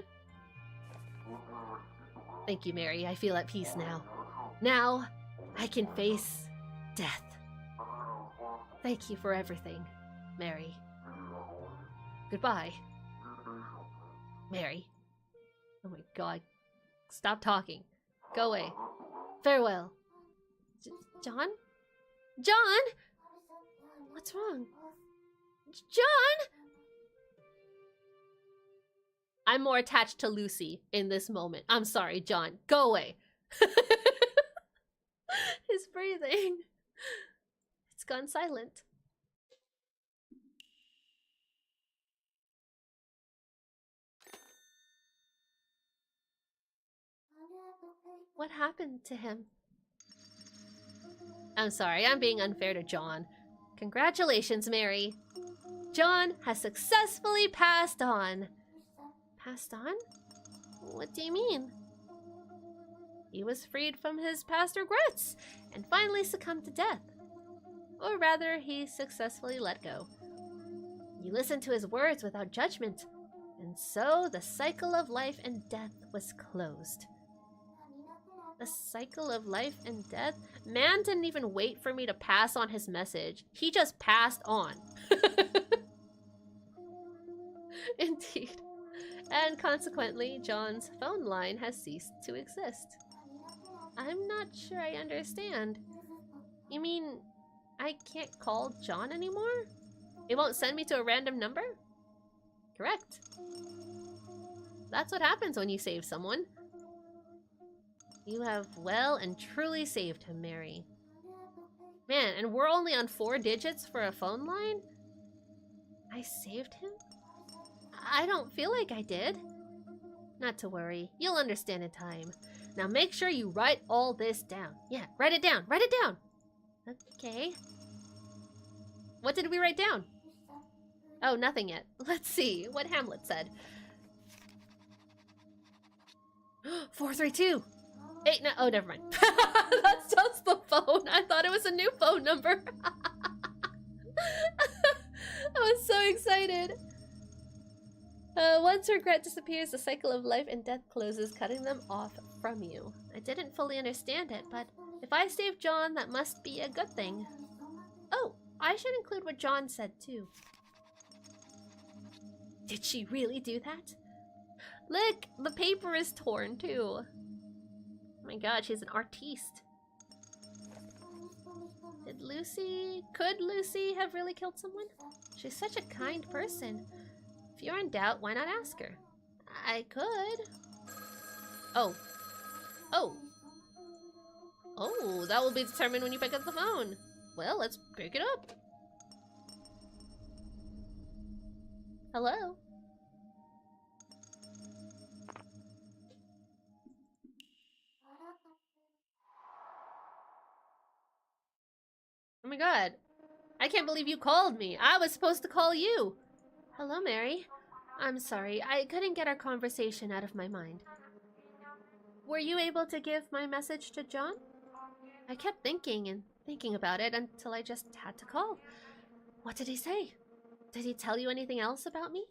Thank you, Mary. I feel at peace now. Now, I can face death. Thank you for everything, Mary. Goodbye. Mary. Oh my god. Stop talking. Go away. Farewell. John? John? What's wrong? John? I'm more attached to Lucy in this moment. I'm sorry, John. Go away. His breathing. It's gone silent. What happened to him? I'm sorry, I'm being unfair to John. Congratulations, Mary. John has successfully passed on. Passed on? What do you mean? He was freed from his past regrets and finally succumbed to death. Or rather, he successfully let go. You listened to his words without judgment, and so the cycle of life and death was closed. The cycle of life and death? Man didn't even wait for me to pass on his message. He just passed on. Indeed. And consequently, John's phone line has ceased to exist. I'm not sure I understand. You mean I can't call John anymore? It won't send me to a random number? Correct. That's what happens when you save someone. You have well and truly saved him, Mary. Man, and we're only on 4 digits for a phone line? I saved him? I don't feel like I did. Not to worry, you'll understand in time. Now make sure you write all this down. Yeah, write it down, write it down! Okay. What did we write down? Oh, nothing yet. Let's see what Hamlet said. 432! 8, no, oh, never mind. That's just the phone. I thought it was a new phone number. I was so excited. Once regret disappears, the cycle of life and death closes, cutting them off from you. I didn't fully understand it, but if I saved John, that must be a good thing. Oh, I should include what John said too. Did she really do that? Look, the paper is torn too. Oh my god, she's an artiste. Could Lucy have really killed someone? She's such a kind person. If you're in doubt, why not ask her? I could. Oh. Oh, that will be determined when you pick up the phone. Well, let's pick it up. Hello? Oh my god. I can't believe you called me. I was supposed to call you. Hello, Mary. I'm sorry. I couldn't get our conversation out of my mind. Were you able to give my message to John? I kept thinking and thinking about it until I just had to call. What did he say? Did he tell you anything else about me?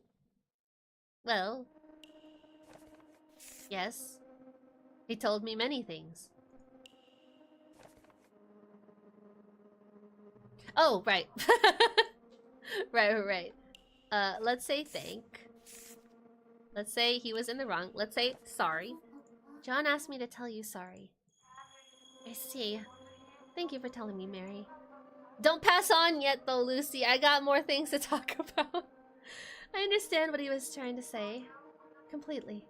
Well, yes. He told me many things. Oh, right. Right. Let's say thank. Let's say he was in the wrong. Let's say sorry. John asked me to tell you sorry. I see. Thank you for telling me, Mary. Don't pass on yet, though, Lucy. I got more things to talk about. I understand what he was trying to say. Completely.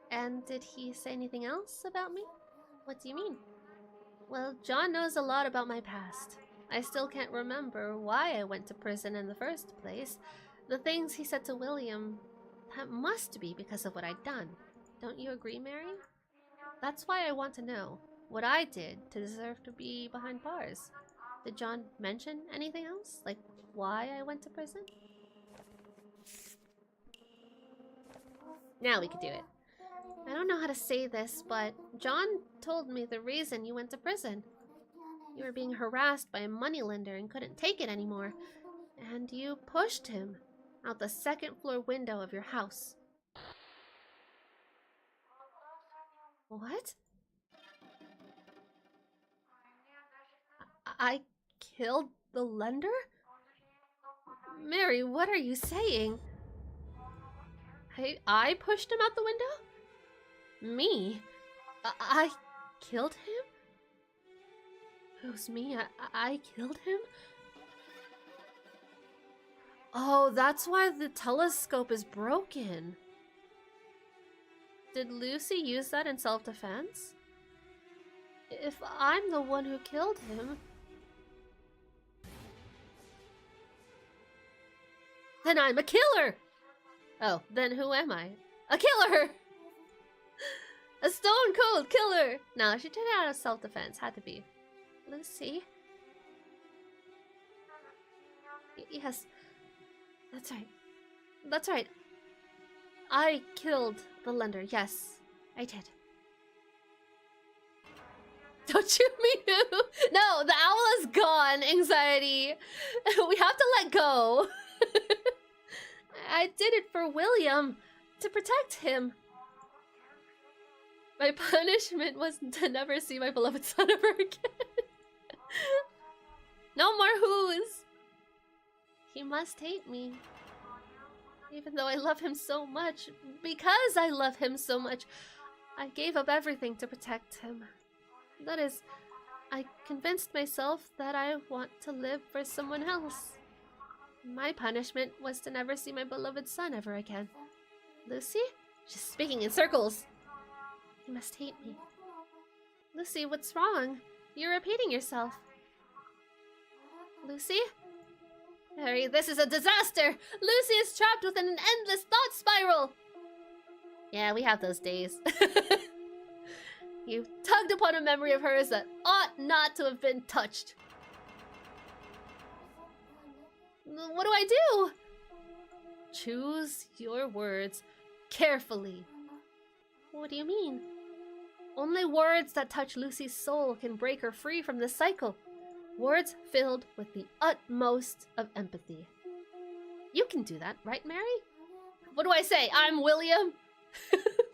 And did he say anything else about me? What do you mean? Well, John knows a lot about my past. I still can't remember why I went to prison in the first place. The things he said to William, that must be because of what I'd done. Don't you agree, Mary? That's why I want to know what I did to deserve to be behind bars. Did John mention anything else? Like why I went to prison? Now we could do it. I don't know how to say this, but John told me the reason you went to prison. You were being harassed by a moneylender and couldn't take it anymore. And you pushed him out the second-floor window of your house. What? I killed the lender? Mary, what are you saying? I pushed him out the window? Me? I killed him? It was me. I killed him? Oh, that's why the telescope is broken. Did Lucy use that in self-defense? If I'm the one who killed him, then I'm a killer! Oh, then who am I? A killer! A stone-cold killer! No, she did it out of self-defense. Had to be. Lucy? Yes. That's right. That's right. I killed the lender. Yes, I did. Don't you mean who? No, the owl is gone, anxiety. We have to let go. I did it for William, to protect him. My punishment was to never see my beloved son ever again. No more who's. He must hate me. Even though I love him so much, because I love him so much, I gave up everything to protect him. That is, I convinced myself that I want to live for someone else. My punishment was to never see my beloved son ever again. Lucy? She's speaking in circles. He must hate me. Lucy, what's wrong? You're repeating yourself. Lucy? Harry, this is a disaster! Lucy is trapped within an endless thought spiral! Yeah, we have those days. You tugged upon a memory of hers that ought not to have been touched. What do I do? Choose your words carefully. What do you mean? Only words that touch Lucy's soul can break her free from this cycle. Words filled with the utmost of empathy. You can do that, right, Mary? What do I say? I'm William?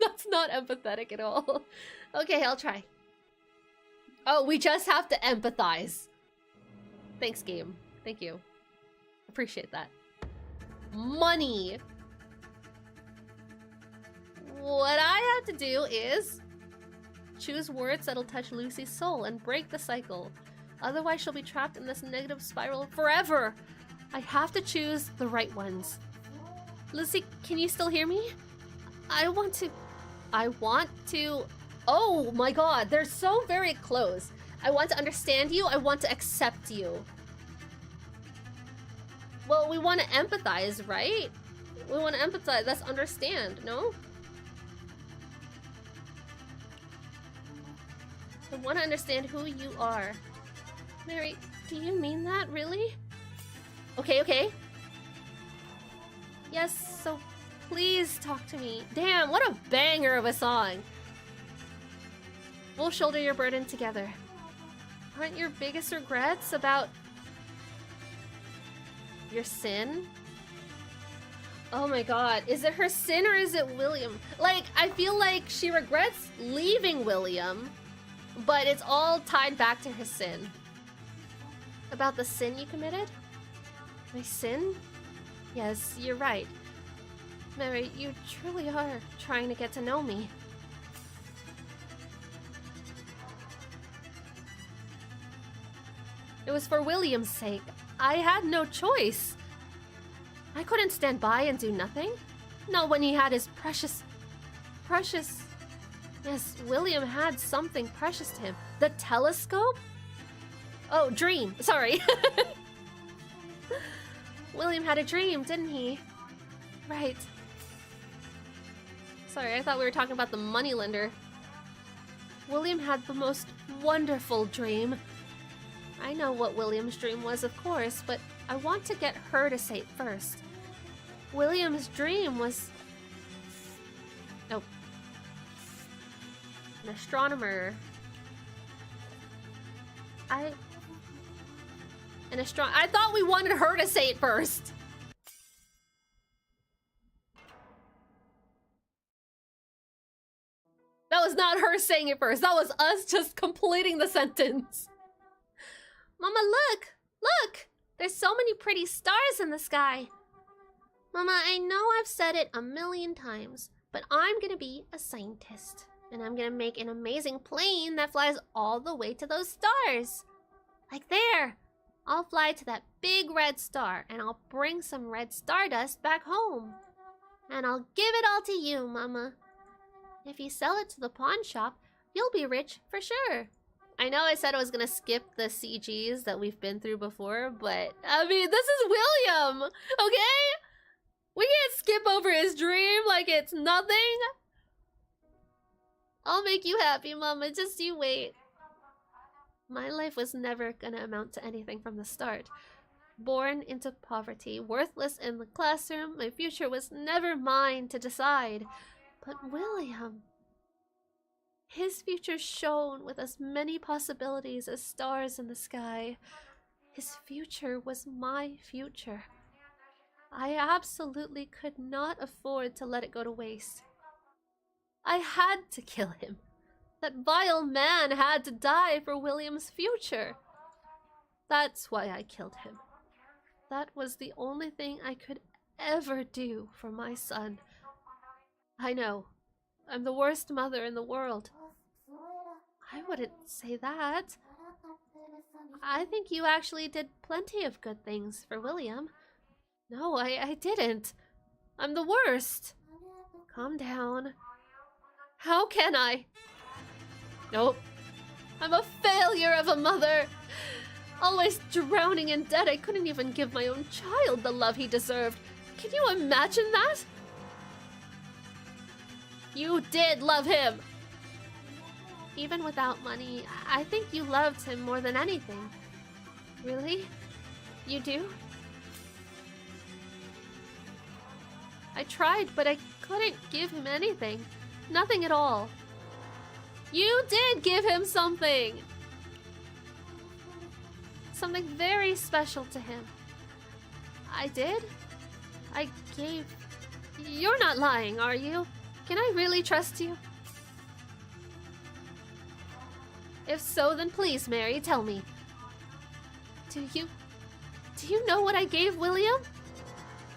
That's not empathetic at all. Okay, I'll try. Oh, we just have to empathize. Thanks, game. Thank you. Appreciate that. Money. What I have to do is choose words that'll touch Lucy's soul and break the cycle. Otherwise, she'll be trapped in this negative spiral forever. I have to choose the right ones. Lucy, can you still hear me? I want to... Oh my god, they're so very close. I want to understand you. I want to accept you. Well, we want to empathize, right? We want to empathize. That's understand, no? I want to understand who you are. Mary, do you mean that, really? Okay, okay. Yes, so please talk to me. Damn, what a banger of a song. We'll shoulder your burden together. Aren't your biggest regrets about your sin? Oh my god, is it her sin or is it William? Like, I feel like she regrets leaving William, but it's all tied back to her sin. About the sin you committed? My sin? Yes, you're right. Mary, you truly are trying to get to know me. It was for William's sake. I had no choice. I couldn't stand by and do nothing. Not when he had his precious... Yes, William had something precious to him. The telescope? Oh, dream. Sorry. William had a dream, didn't he? Right. Sorry, I thought we were talking about the moneylender. William had the most wonderful dream. I know what William's dream was, of course, but I want to get her to say it first. William's dream was... Oh. An astronomer. I thought we wanted her to say it first. That was not her saying it first. That was us just completing the sentence. Mama, look! Look! There's so many pretty stars in the sky. Mama, I know I've said it a million times, but I'm gonna be a scientist. And I'm gonna make an amazing plane that flies all the way to those stars. Like there! I'll fly to that big red star, and I'll bring some red stardust back home. And I'll give it all to you, Mama. If you sell it to the pawn shop, you'll be rich for sure. I know I said I was gonna skip the CGs that we've been through before, but I mean, this is William, okay? We can't skip over his dream like it's nothing. I'll make you happy, Mama, just you wait. My life was never gonna amount to anything from the start. Born into poverty, worthless in the classroom, my future was never mine to decide. But William... his future shone with as many possibilities as stars in the sky. His future was my future. I absolutely could not afford to let it go to waste. I had to kill him. That vile man had to die for William's future. That's why I killed him. That was the only thing I could ever do for my son. I know. I'm the worst mother in the world. I wouldn't say that. I think you actually did plenty of good things for William. No, I didn't. I'm the worst. Calm down. How can I? Nope. I'm a failure of a mother. Always drowning in debt, I couldn't even give my own child the love he deserved. Can you imagine that? You did love him. Even without money, I think you loved him more than anything. Really? You do? I tried, but I couldn't give him anything. Nothing at all. You did give him something! Something very special to him. I did? I gave... You're not lying, are you? Can I really trust you? If so, then please, Mary, tell me. Do you know what I gave William?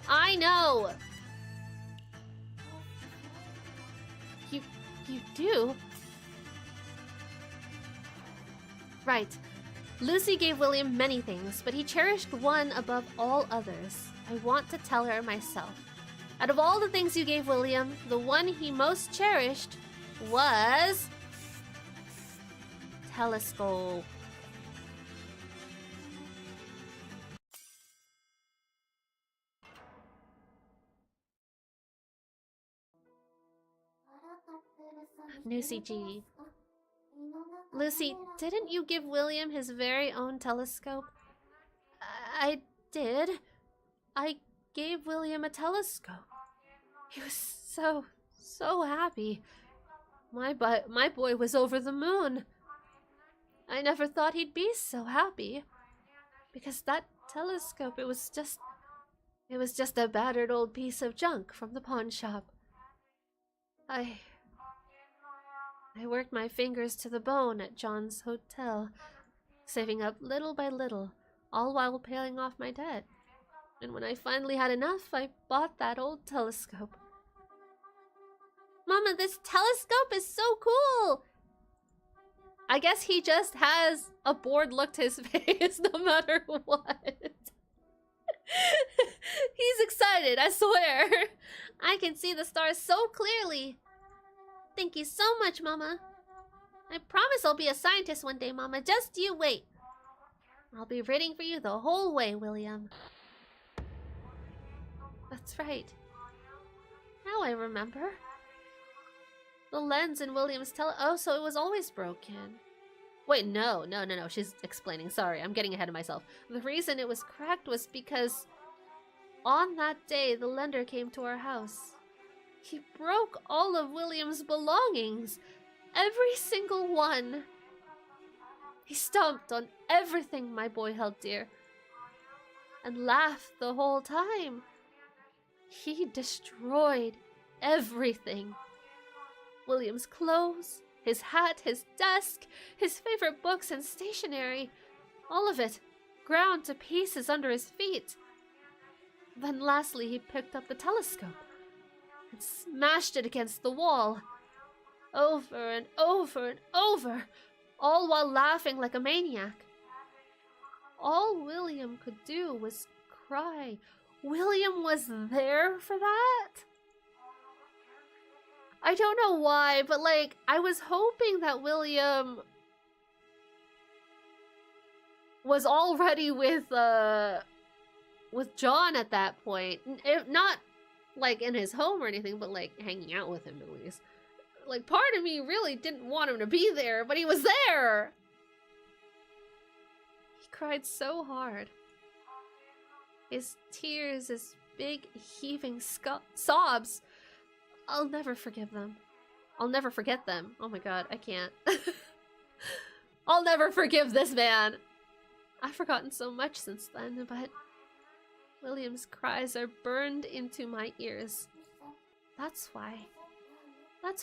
I know. You do? Right. Lucy gave William many things, but he cherished one above all others. I want to tell her myself. Out of all the things you gave William, the one he most cherished was... telescope. Lucy G. Lucy, didn't you give William his very own telescope? I did. I gave William a telescope. He was so happy. My boy was over the moon. I never thought he'd be so happy. Because that telescope, it was just a battered old piece of junk from the pawn shop. I worked my fingers to the bone at John's hotel, saving up little by little, all while paying off my debt. And when I finally had enough, I bought that old telescope. Mama, this telescope is so cool! I guess he just has a bored look to his face no matter what. He's excited, I swear. I can see the stars so clearly. Thank you so much, Mama. I promise I'll be a scientist one day, Mama. Just you wait. I'll be rooting for you the whole way, William. That's right. Now I remember. The lens in William's oh, so it was always broken. Wait, no. She's explaining. Sorry, I'm getting ahead of myself. The reason it was cracked was because on that day, the lender came to our house. He broke all of William's belongings. Every single one. He stomped on everything my boy held dear. And laughed the whole time. He destroyed everything. William's clothes, his hat, his desk, his favorite books and stationery. All of it ground to pieces under his feet. Then lastly he picked up the telescope and smashed it against the wall. Over and over and over, all while laughing like a maniac. All William could do was cry. William was there for that? I don't know why, but like, I was hoping that William was already with John at that point. Not like in his home or anything, but like hanging out with him at least. Like, part of me really didn't want him to be there, but he was there! He cried so hard. His tears, his big heaving sobs. I'll never forgive them. I'll never forget them. Oh my god, I can't. I'll never forgive this man! I've forgotten so much since then, but William's cries are burned into my ears. That's why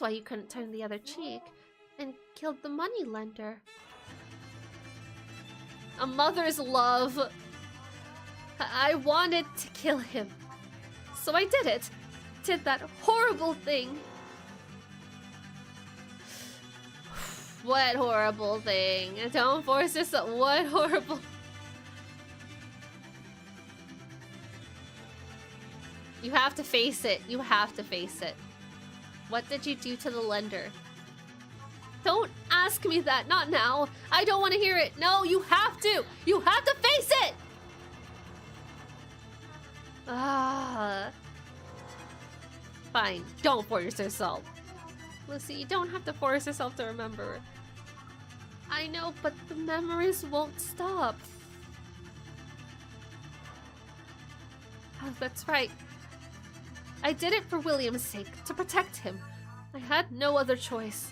you couldn't turn the other cheek and killed the money lender. A mother's love. I wanted to kill him. So I did it. Did that horrible thing. What horrible thing? Don't force yourself. What horrible... You have to face it. You have to face it. What did you do to the lender? Don't ask me that. Not now. I don't want to hear it. No, you have to. You have to face it. Fine. Don't force yourself. Lucy, you don't have to force yourself to remember. I know, but the memories won't stop. Oh, that's right. I did it for William's sake, to protect him. I had no other choice.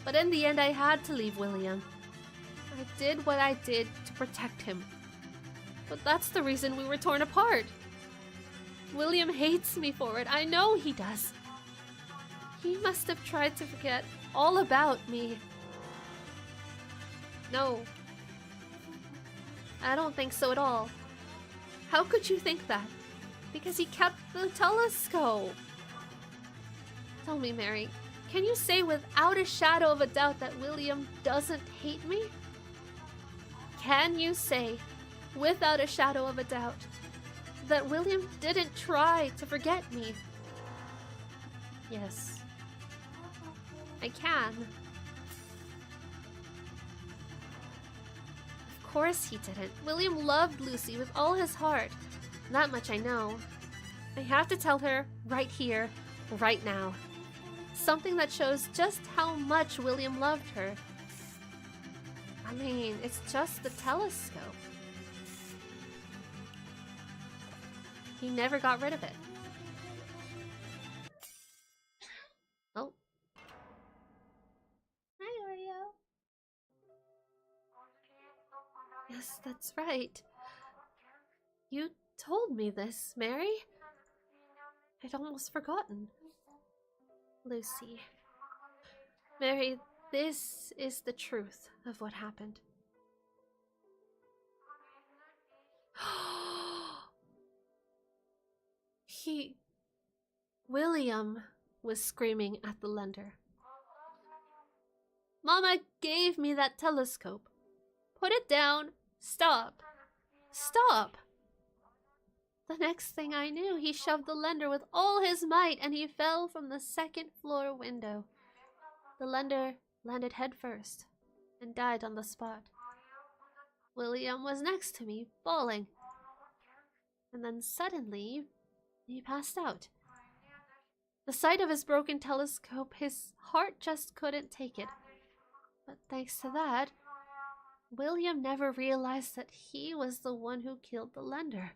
But in the end, I had to leave William. I did what I did to protect him. But that's the reason we were torn apart. William hates me for it. I know he does. He must have tried to forget all about me. No. I don't think so at all. How could you think that? Because he kept the telescope. Tell me, Mary, can you say without a shadow of a doubt that William doesn't hate me? Can you say, without a shadow of a doubt, that William didn't try to forget me? Yes. I can. Of course he didn't. William loved Lucy with all his heart. That much I know. I have to tell her right here, right now. Something that shows just how much William loved her. I mean, it's just the telescope. He never got rid of it. Oh. Hi, Oreo. Yes, that's right. You told me this, Mary. I'd almost forgotten. Lucy. Mary, this is the truth of what happened. William was screaming at the lender. Mama gave me that telescope. Put it down. Stop. Stop. The next thing I knew, he shoved the lender with all his might and he fell from the second floor window. The lender landed headfirst and died on the spot. William was next to me, bawling. And then suddenly, he passed out. The sight of his broken telescope, his heart just couldn't take it. But thanks to that, William never realized that he was the one who killed the lender.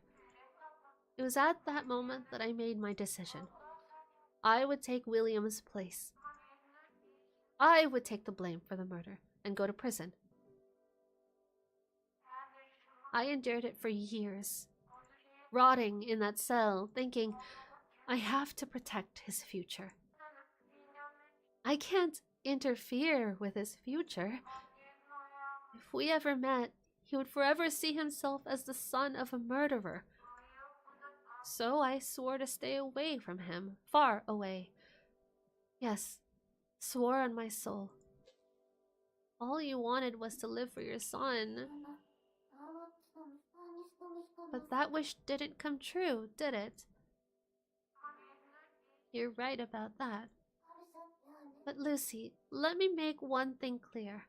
It was at that moment that I made my decision. I would take William's place. I would take the blame for the murder and go to prison. I endured it for years, rotting in that cell, thinking, I have to protect his future. I can't interfere with his future. If we ever met, he would forever see himself as the son of a murderer. So I swore to stay away from him, far away. Yes, swore on my soul. All you wanted was to live for your son. But that wish didn't come true, did it? You're right about that. But Lucy, let me make one thing clear.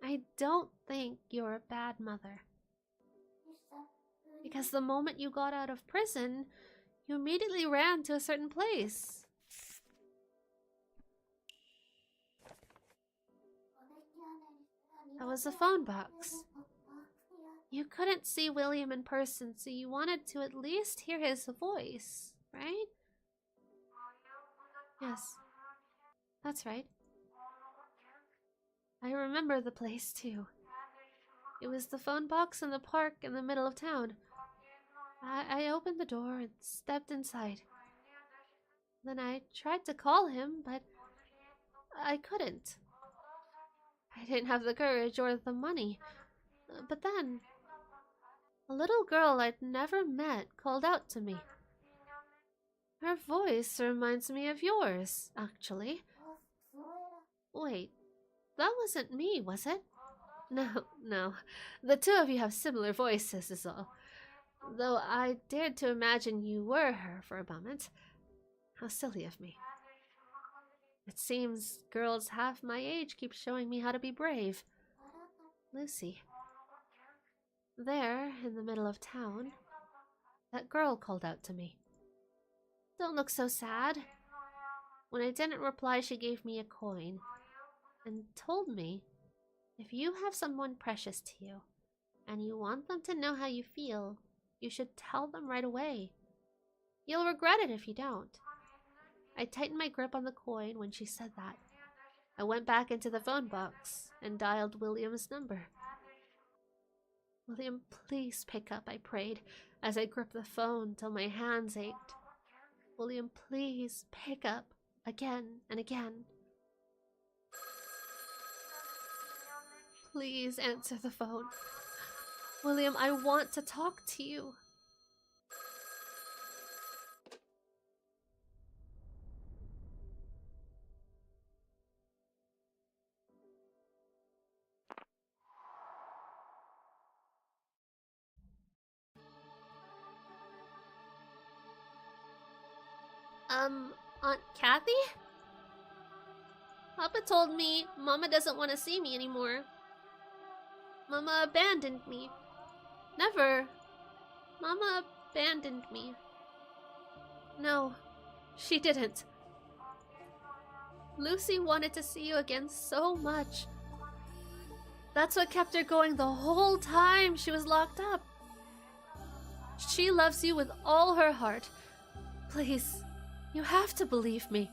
I don't think you're a bad mother. Because the moment you got out of prison, you immediately ran to a certain place. That was a phone box. You couldn't see William in person, so you wanted to at least hear his voice, right? Yes, that's right. I remember the place too. It was the phone box in the park in the middle of town. I opened the door and stepped inside. Then I tried to call him, but I couldn't. I didn't have the courage or the money. But then, a little girl I'd never met called out to me. Her voice reminds me of yours, actually. Wait, that wasn't me, was it? No. The two of you have similar voices is all. Though I dared to imagine you were her for a moment. How silly of me. It seems girls half my age keep showing me how to be brave. Lucy. There, in the middle of town, that girl called out to me. Don't look so sad. When I didn't reply, she gave me a coin and told me, if you have someone precious to you and you want them to know how you feel, you should tell them right away. You'll regret it if you don't. I tightened my grip on the coin when she said that. I went back into the phone box and dialed William's number. William, please pick up, I prayed, as I gripped the phone till my hands ached. William, please pick up, again and again. Please answer the phone. William, I want to talk to you. Aunt Kathy? Papa told me Mama doesn't want to see me anymore. Mama abandoned me. Never. Mama abandoned me. No, she didn't. Lucy wanted to see you again so much. That's what kept her going the whole time she was locked up. She loves you with all her heart. Please, you have to believe me.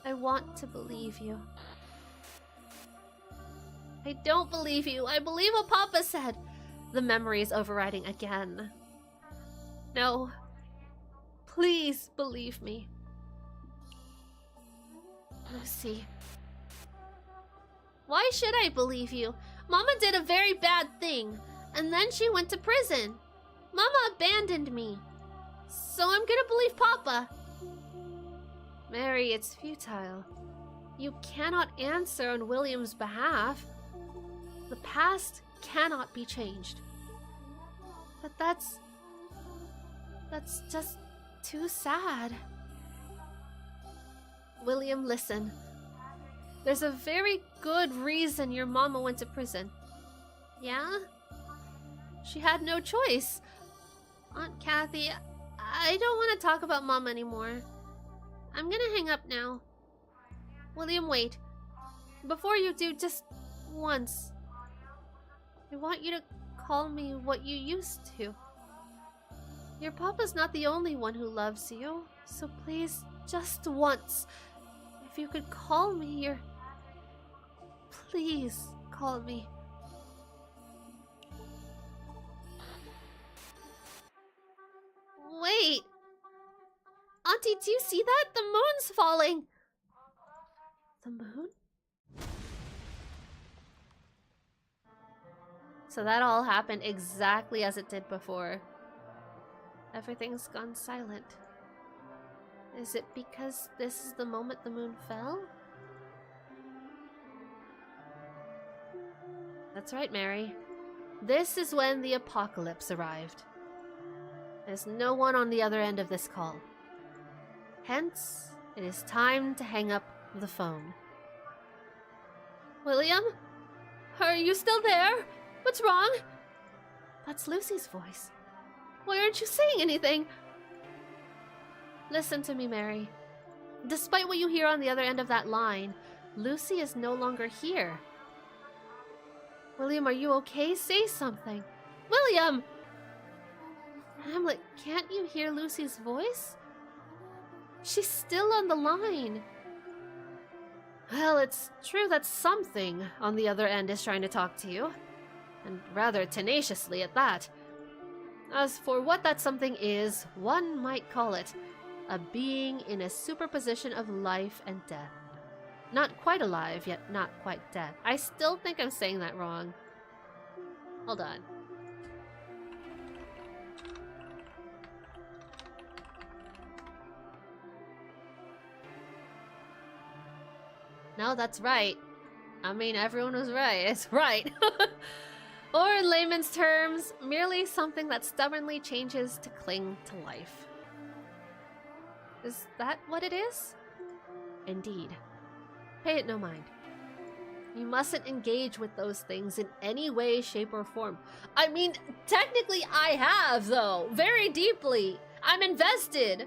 I want to believe you. I don't believe you. I believe what Papa said. The memory is overriding again. No. Please believe me. Lucy. Why should I believe you? Mama did a very bad thing, and then she went to prison. Mama abandoned me. So I'm gonna believe Papa. Mary, it's futile. You cannot answer on William's behalf. The past cannot be changed. But that's just too sad. William, listen. There's a very good reason your mama went to prison. Yeah? She had no choice. Aunt Kathy, I don't want to talk about Mama anymore. I'm gonna hang up now. William, wait. Before you do, just once. I want you to call me what you used to. Your papa's not the only one who loves you, so please, just once. If you could call me your... Please, call me. Wait! Auntie, do you see that? The moon's falling! The moon? So that all happened exactly as it did before. Everything's gone silent. Is it because this is the moment the moon fell? That's right, Mary. This is when the apocalypse arrived. There's no one on the other end of this call. Hence, it is time to hang up the phone. William? Are you still there? What's wrong? That's Lucy's voice. Why aren't you saying anything? Listen to me, Mary. Despite what you hear on the other end of that line, Lucy is no longer here. William, are you okay? Say something. William! Hamlet, can't you hear Lucy's voice? She's still on the line. Well, it's true that something on the other end is trying to talk to you. And rather tenaciously at that. As for what that something is, one might call it a being in a superposition of life and death. Not quite alive, yet not quite dead. I still think I'm saying that wrong. Hold on. No, that's right. I mean, everyone was right. It's right. Or in layman's terms, merely something that stubbornly changes to cling to life. Is that what it is? Indeed. Pay it no mind. You mustn't engage with those things in any way, shape, or form. I mean, technically I have, though. Very deeply. I'm invested.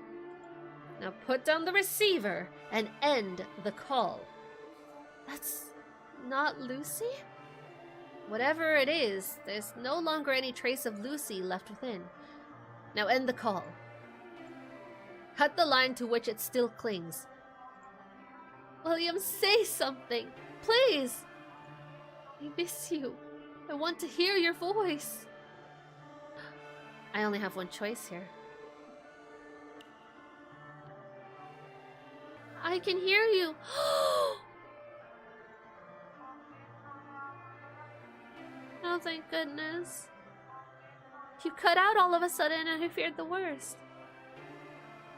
Now put down the receiver and end the call. That's not Lucy? Whatever it is, there's no longer any trace of Lucy left within. Now end the call. Cut the line to which it still clings. William, say something, please. I miss you. I want to hear your voice. I only have one choice here. I can hear you. Oh, thank goodness. You cut out all of a sudden and I feared the worst.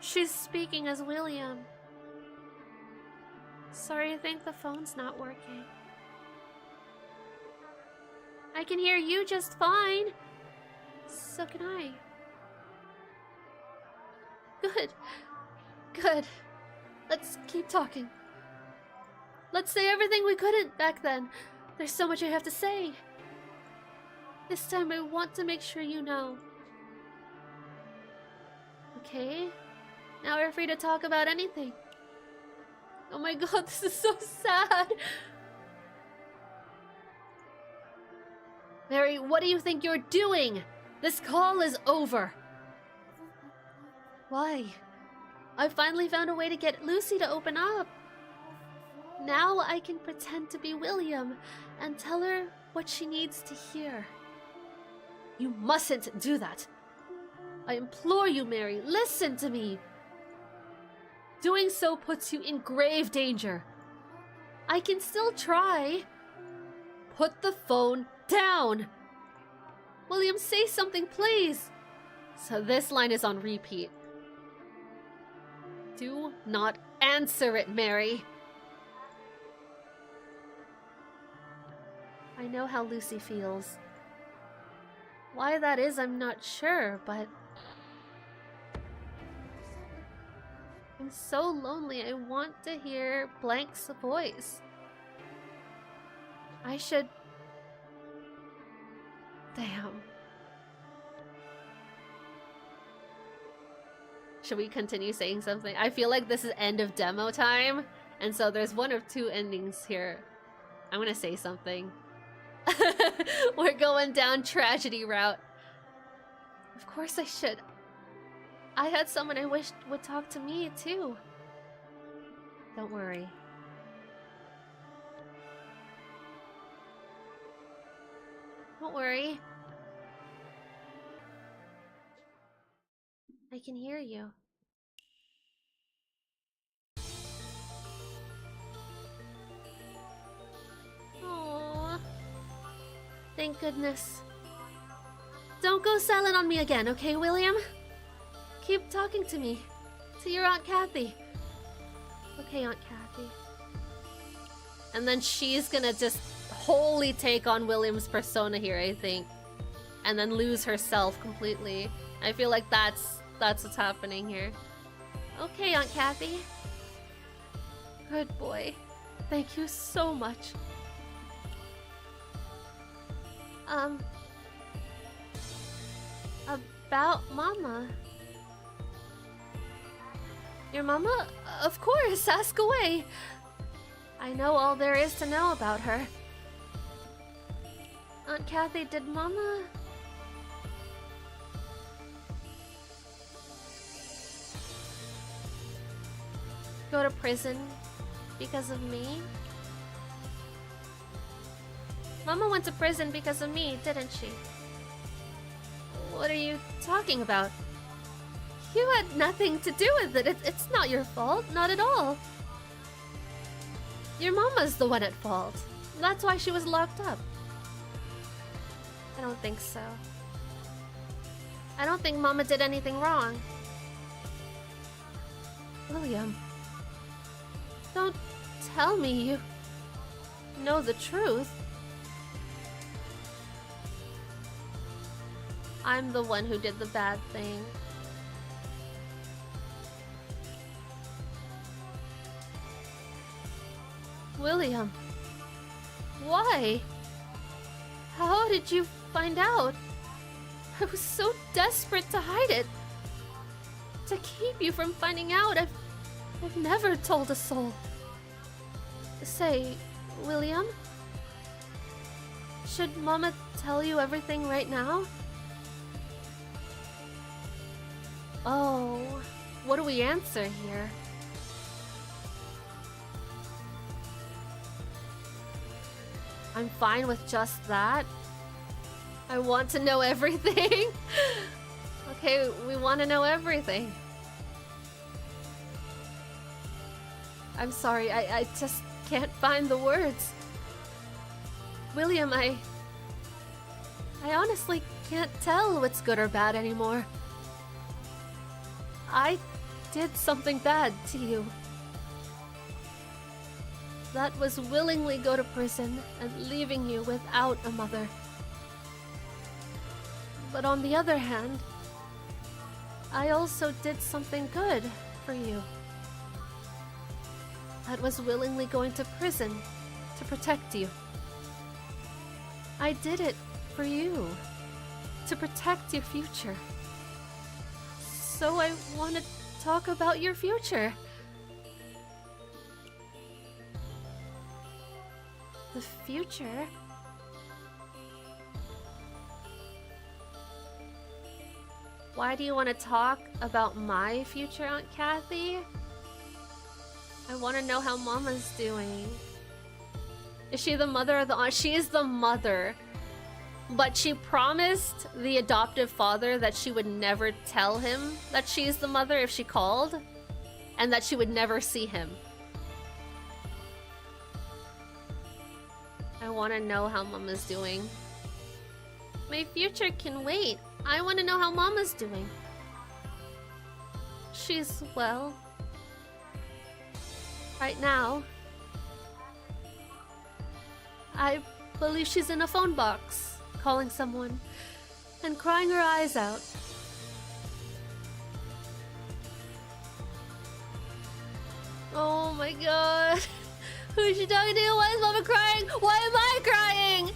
She's speaking as William. Sorry, I think the phone's not working. I can hear you just fine. So can I. Good. Good. Let's keep talking. Let's say everything we couldn't back then. There's so much I have to say. This time I want to make sure you know. Okay? Now we're free to talk about anything. Oh my god, this is so sad. Mary, what do you think you're doing? This call is over. Why? I finally found a way to get Lucy to open up. Now I can pretend to be William and tell her what she needs to hear. You mustn't do that. I implore you, Mary, listen to me. Doing so puts you in grave danger. I can still try. Put the phone down. William, say something, please. So this line is on repeat. Do not answer it, Mary. I know how Lucy feels. Why that is, I'm not sure, but I'm so lonely. I want to hear Blank's voice. I should... Damn. Should we continue saying something? I feel like this is end of demo time, and so there's one of two endings here. I'm gonna say something. We're going down tragedy route. Of course I should. I had someone I wished would talk to me too. Don't worry. Don't worry. I can hear you. Aww. Thank goodness. Don't go silent on me again, okay, William? Keep talking to me. To your Aunt Kathy. Okay, Aunt Kathy. And then she's gonna just wholly take on William's persona here, I think. And then lose herself completely. I feel like that's what's happening here. Okay, Aunt Kathy. Good boy. Thank you so much. About Mama. Your Mama? Of course, ask away. I know all there is to know about her. Aunt Kathy, did Mama... go to prison because of me? Mama went to prison because of me, didn't she? What are you talking about? You had nothing to do with it. It's not your fault, not at all. Your Mama's the one at fault. That's why she was locked up. I don't think so. I don't think Mama did anything wrong. William, don't tell me you know the truth. I'm the one who did the bad thing. William, why? How did you find out? I was so desperate to hide it. To keep you from finding out. I've never told a soul. Say, William? Should Mama tell you everything right now? Oh, what do we answer here? I'm fine with just that. I want to know everything. Okay, we want to know everything. I'm sorry, I just can't find the words. William, I honestly can't tell what's good or bad anymore. I did something bad to you. That was willingly go to prison and leaving you without a mother. But on the other hand, I also did something good for you. That was willingly going to prison to protect you. I did it for you, to protect your future. So I want to talk about your future. The future? Why do you want to talk about my future, Aunt Kathy? I want to know how Mama's doing. Is she the mother or the aunt? She is the mother. But she promised the adoptive father that she would never tell him that she's the mother if she called, and that she would never see him. I want to know how Mama's doing. My future can wait. I want to know how Mama's doing. She's well. Right now, I believe she's in a phone box, calling someone and crying her eyes out. Oh my god. Who is she talking to? Why is Mama crying? Why am I crying?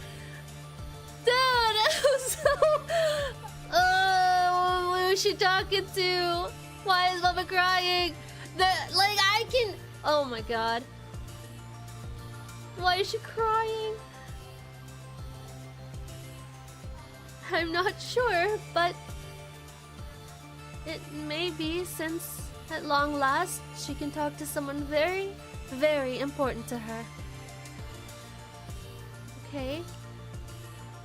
Dude, I'm so... Oh, who is she talking to? Why is Mama crying? I can... Oh my god. Why is she crying? I'm not sure, but it may be since at long last she can talk to someone very, very important to her. Okay.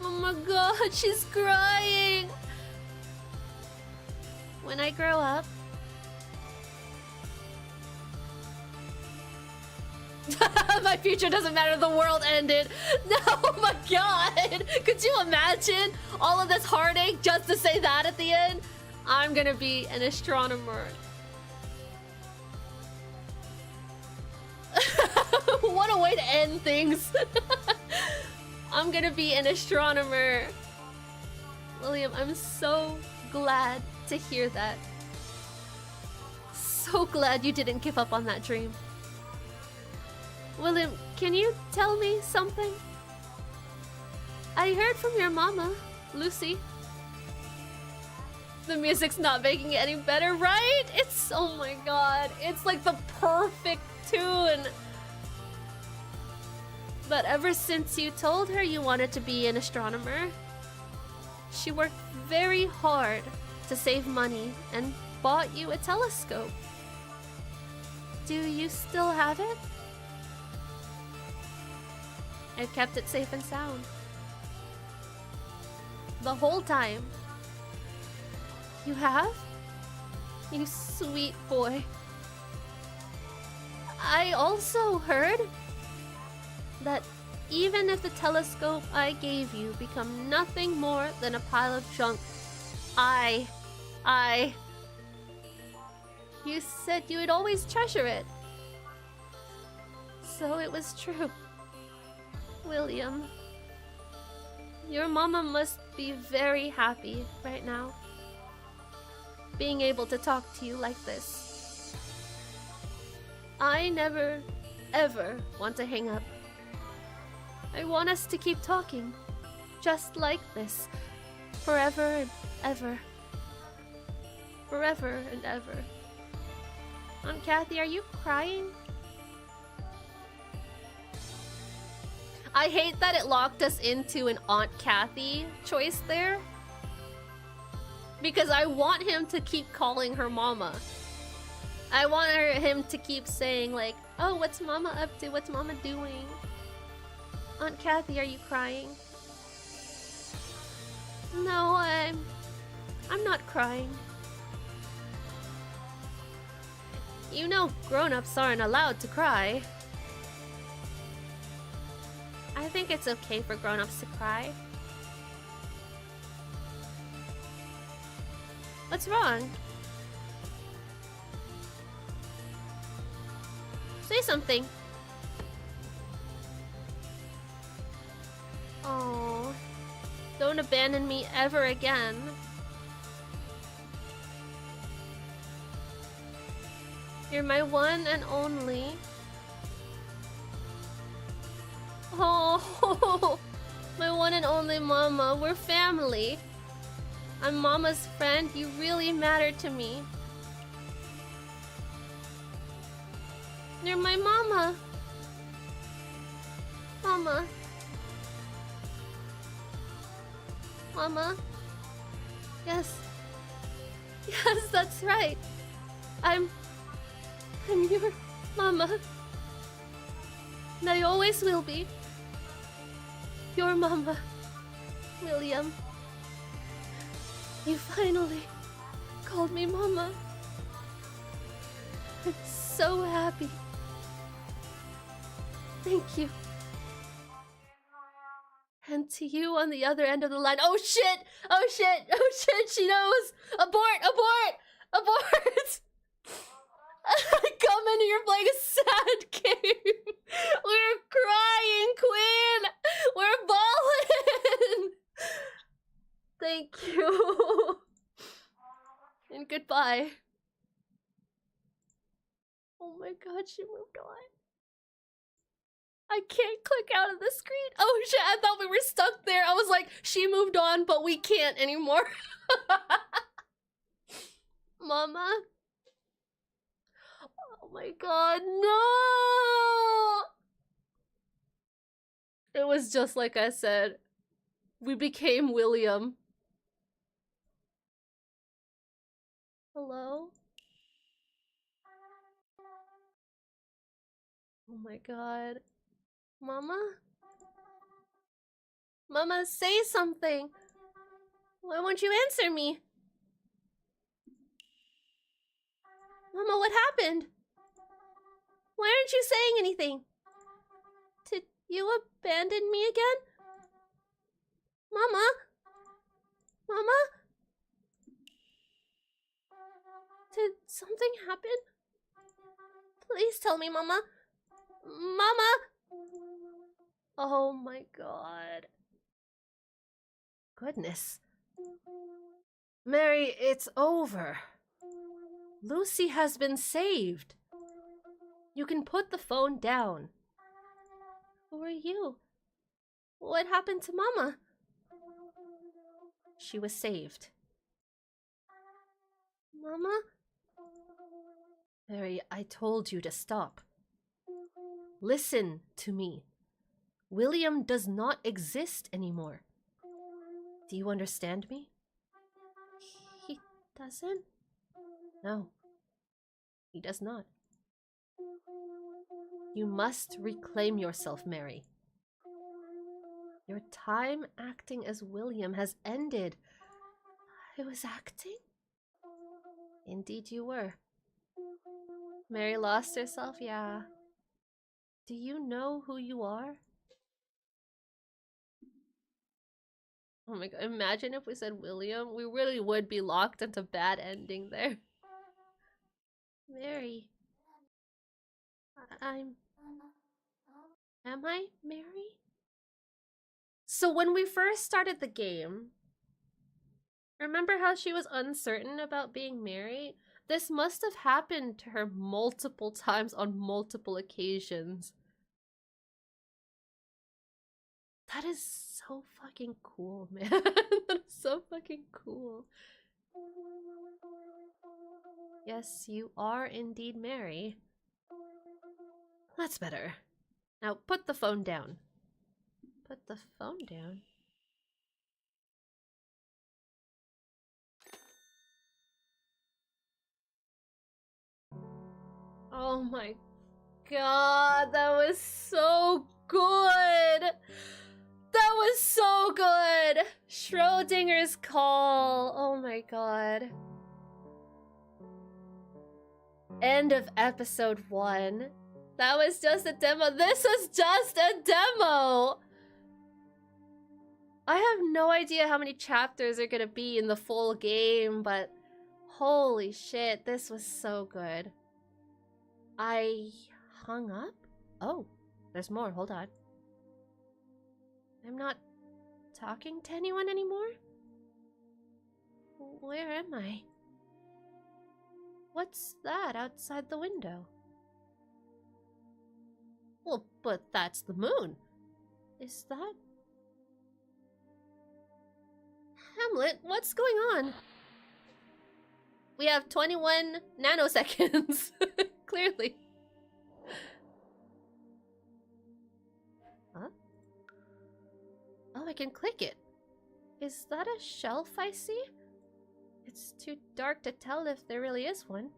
Oh my god, she's crying! When I grow up... My future doesn't matter, the world ended. No, oh my god! Could you imagine all of this heartache just to say that at the end? I'm gonna be an astronomer. What a way to end things. I'm gonna be an astronomer. William, I'm so glad to hear that. So glad you didn't give up on that dream. William, can you tell me something? I heard from your mama, Lucy. The music's not making it any better, right? It's, oh my god, it's like the perfect tune. But ever since you told her you wanted to be an astronomer, she worked very hard to save money and bought you a telescope. Do you still have it? I've kept it safe and sound. The whole time. You have? You sweet boy. I also heard that even if the telescope I gave you become nothing more than a pile of junk, you said you would always treasure it. So it was true. William, your mama must be very happy right now, being able to talk to you like this. I never, ever want to hang up. I want us to keep talking, just like this, forever and ever. Forever and ever. Aunt Kathy, are you crying? I hate that it locked us into an Aunt Kathy choice there. Because I want him to keep calling her mama. I want him to keep saying like, oh, what's Mama up to? What's Mama doing? Aunt Kathy, are you crying? No, I'm not crying. You know grown-ups aren't allowed to cry. I think it's okay for grown-ups to cry. What's wrong? Say something. Oh, don't abandon me ever again. You're my one and only. Oh, my one and only mama. We're family. I'm mama's friend. You really matter to me. You're my mama. Mama. Mama? Yes. Yes, that's right. I'm your mama. And I always will be. Your mama. William. You finally called me mama. I'm so happy. Thank you. And to you on the other end of the line. Oh shit! Oh shit! Oh shit! She knows! Abort! Abort! Abort! Come in, you're playing a sad game. We're crying, Queen! We're bawling! Thank you. And goodbye. Oh my god, she moved on. I can't click out of the screen. Oh shit, I thought we were stuck there. I was like, she moved on, but we can't anymore. Mama? Oh my god, no! It was just like I said. We became William. Hello? Oh my god. Mama? Mama, say something! Why won't you answer me? Mama, what happened? Why aren't you saying anything? Did you abandon me again? Mama? Mama? Did something happen? Please tell me, Mama. Mama! Oh my god. Goodness. Mary, it's over. Lucy has been saved. You can put the phone down. Who are you? What happened to Mama? She was saved. Mama? Mary, I told you to stop. Listen to me. William does not exist anymore. Do you understand me? He doesn't? No, he does not. You must reclaim yourself, Mary. Your time acting as William has ended. I was acting? Indeed you were. Mary lost herself, yeah. Do you know who you are? Oh my god, imagine if we said William. We really would be locked into bad ending there. Mary. Am I Mary? So when we first started the game, remember how she was uncertain about being Mary? This must have happened to her multiple times on multiple occasions. That is so fucking cool, man. That is so fucking cool. Yes, you are indeed Mary. That's better. Now put the phone down. Put the phone down? Oh my god, that was so good! That was so good! Schrödinger's call. Oh my god. End of episode 1. That was just a demo. This was just a demo! I have no idea how many chapters are gonna be in the full game, but Holy shit, this was so good. I hung up? Oh, there's more, hold on. I'm not talking to anyone anymore? Where am I? What's that outside the window? Well, but that's the moon. Is that... Hamlet, what's going on? We have 21 nanoseconds. Clearly. Huh? Oh, I can click it. Is that a shelf I see? It's too dark to tell if there really is one.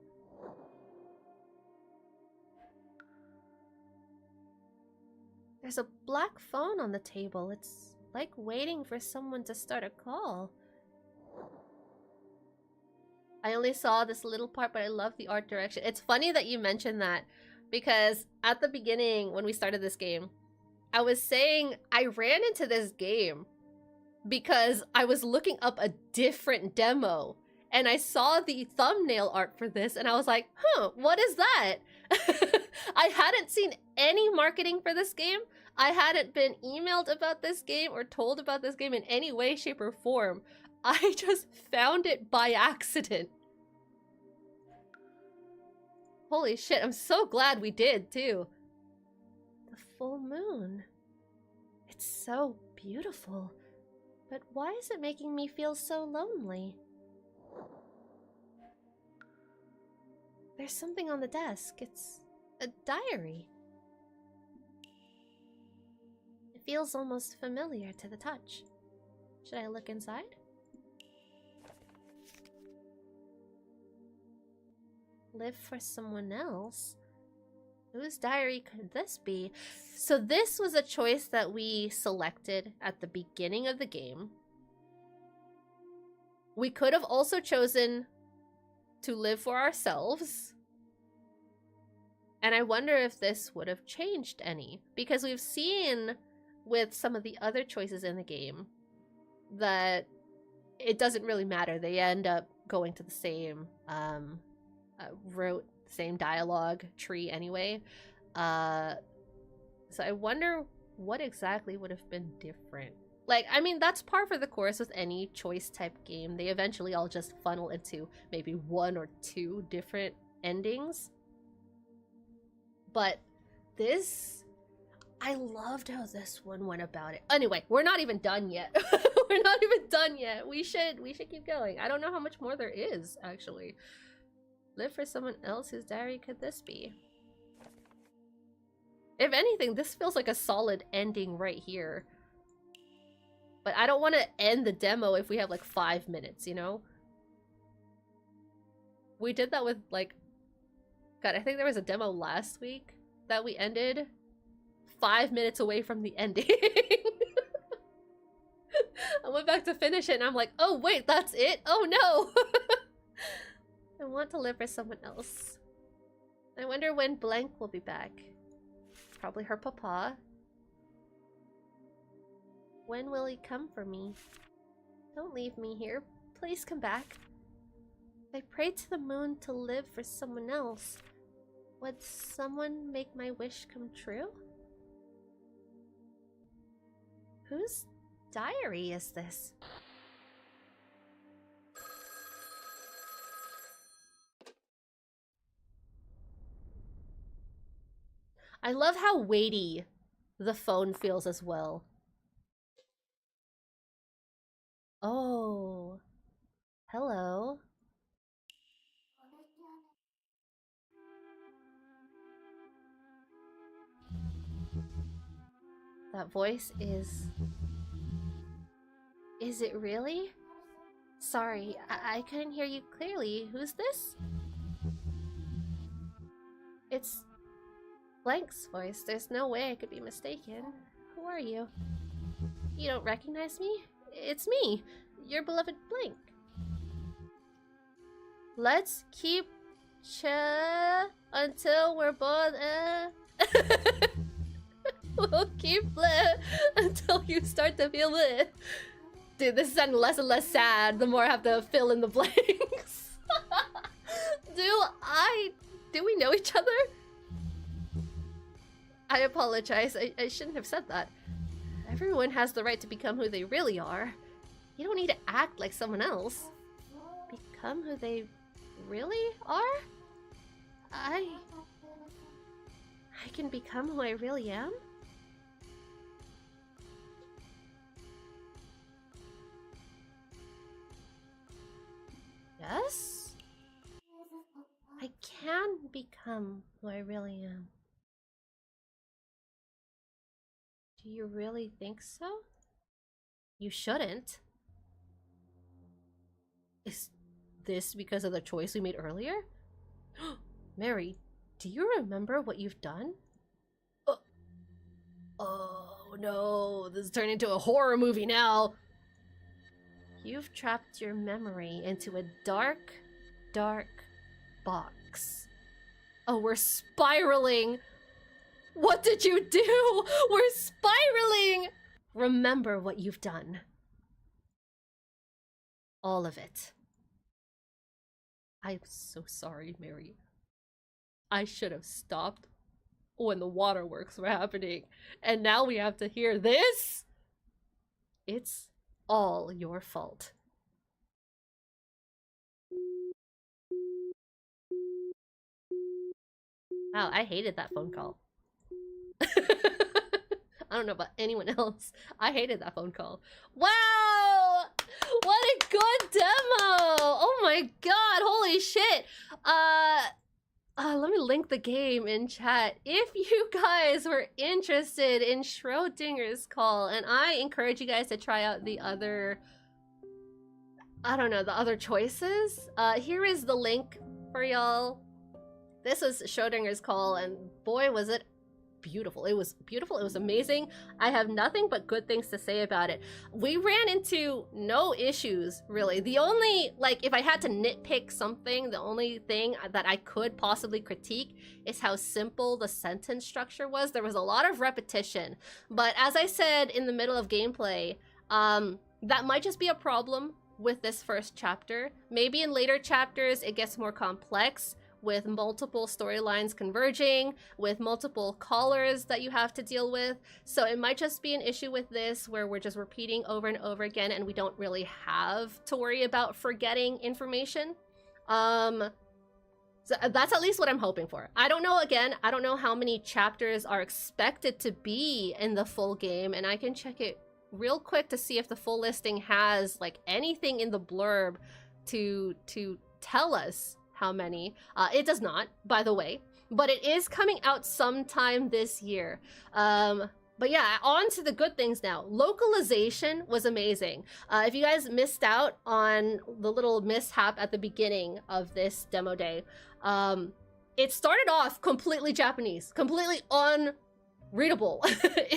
There's a black phone on the table. It's like waiting for someone to start a call. I only saw this little part, but I love the art direction. It's funny that you mentioned that, because at the beginning, when we started this game, I was saying I ran into this game because I was looking up a different demo, and I saw the thumbnail art for this, and I was like, huh, what is that? I hadn't seen any marketing for this game. I hadn't been emailed about this game or told about this game in any way, shape, or form. I just found it by accident. Holy shit, I'm so glad we did, too. The full moon. It's so beautiful. But why is it making me feel so lonely? There's something on the desk. It's a diary. It feels almost familiar to the touch. Should I look inside? Live for someone else? Whose diary could this be? So this was a choice that we selected at the beginning of the game. We could have also chosen to live for ourselves. And I wonder if this would have changed any. Because we've seen with some of the other choices in the game that it doesn't really matter. They end up going to the same route, same dialogue tree anyway. So I wonder what exactly would have been different. Like, I mean, that's par for the course with any choice type game. They eventually all just funnel into maybe 1 or 2 different endings. But this, I loved how this one went about it. Anyway, we're not even done yet. We're not even done yet. We should keep going. I don't know how much more there is, actually. Live for someone else. Whose diary could this be? If anything, this feels like a solid ending right here. But I don't want to end the demo if we have like 5 minutes, you know? We did that with like... God, I think there was a demo last week that we ended 5 minutes away from the ending. I went back to finish it and I'm like, oh wait, that's it? Oh no! I want to live for someone else. I wonder when Blank will be back. Probably her papa. When will he come for me? Don't leave me here. Please come back. I prayed to the moon to live for someone else. Would someone make my wish come true? Whose diary is this? I love how weighty the phone feels as well. Oh. Hello. That voice is... Is it really? Sorry, I couldn't hear you clearly. Who's this? It's Blank's voice. There's no way I could be mistaken. Who are you? You don't recognize me? It's me, your beloved Blank. Let's keep until we're both we'll keep until you start to feel it. Dude, this is sounding less and less sad the more I have to fill in the blanks. Do we know each other? I apologize. I shouldn't have said that. Everyone has the right to become who they really are. You don't need to act like someone else. Become who they really are? I can become who I really am? Yes? I can become who I really am. Do you really think so? You shouldn't. Is this because of the choice we made earlier? Mary, do you remember what you've done? Oh no, this is turning into a horror movie now. You've trapped your memory into a dark, dark box. Oh, we're spiraling. What did you do? We're spiraling. Remember what you've done. All of it. I'm so sorry, Mary. I should have stopped when the waterworks were happening. And now we have to hear this? It's all your fault. Wow, I hated that phone call. I don't know about anyone else. I hated that phone call. Wow! What a good demo! Oh my god, holy shit! Let me link the game in chat. If you guys were interested in Schrödinger's call, and I encourage you guys to try out the other, I don't know, the other choices. Here is the link for y'all. This was Schrödinger's call, and boy, was it beautiful. It was beautiful. It was amazing. I have nothing but good things to say about it. We ran into no issues, really. The only, like, if I had to nitpick something, the only thing that I could possibly critique is how simple the sentence structure was. There was a lot of repetition, but as I said in the middle of gameplay, that might just be a problem with this first chapter. Maybe in later chapters it gets more complex, with multiple storylines converging, with multiple callers that you have to deal with. So it might just be an issue with this where we're just repeating over and over again and we don't really have to worry about forgetting information. So that's at least what I'm hoping for. I don't know, again, I don't know how many chapters are expected to be in the full game, and I can check it real quick to see if the full listing has like anything in the blurb to tell us how many. It does not, by the way, but it is coming out sometime this year. But yeah, on to the good things now. Localization was amazing. If you guys missed out on the little mishap at the beginning of this demo day, it started off completely Japanese, completely unreadable,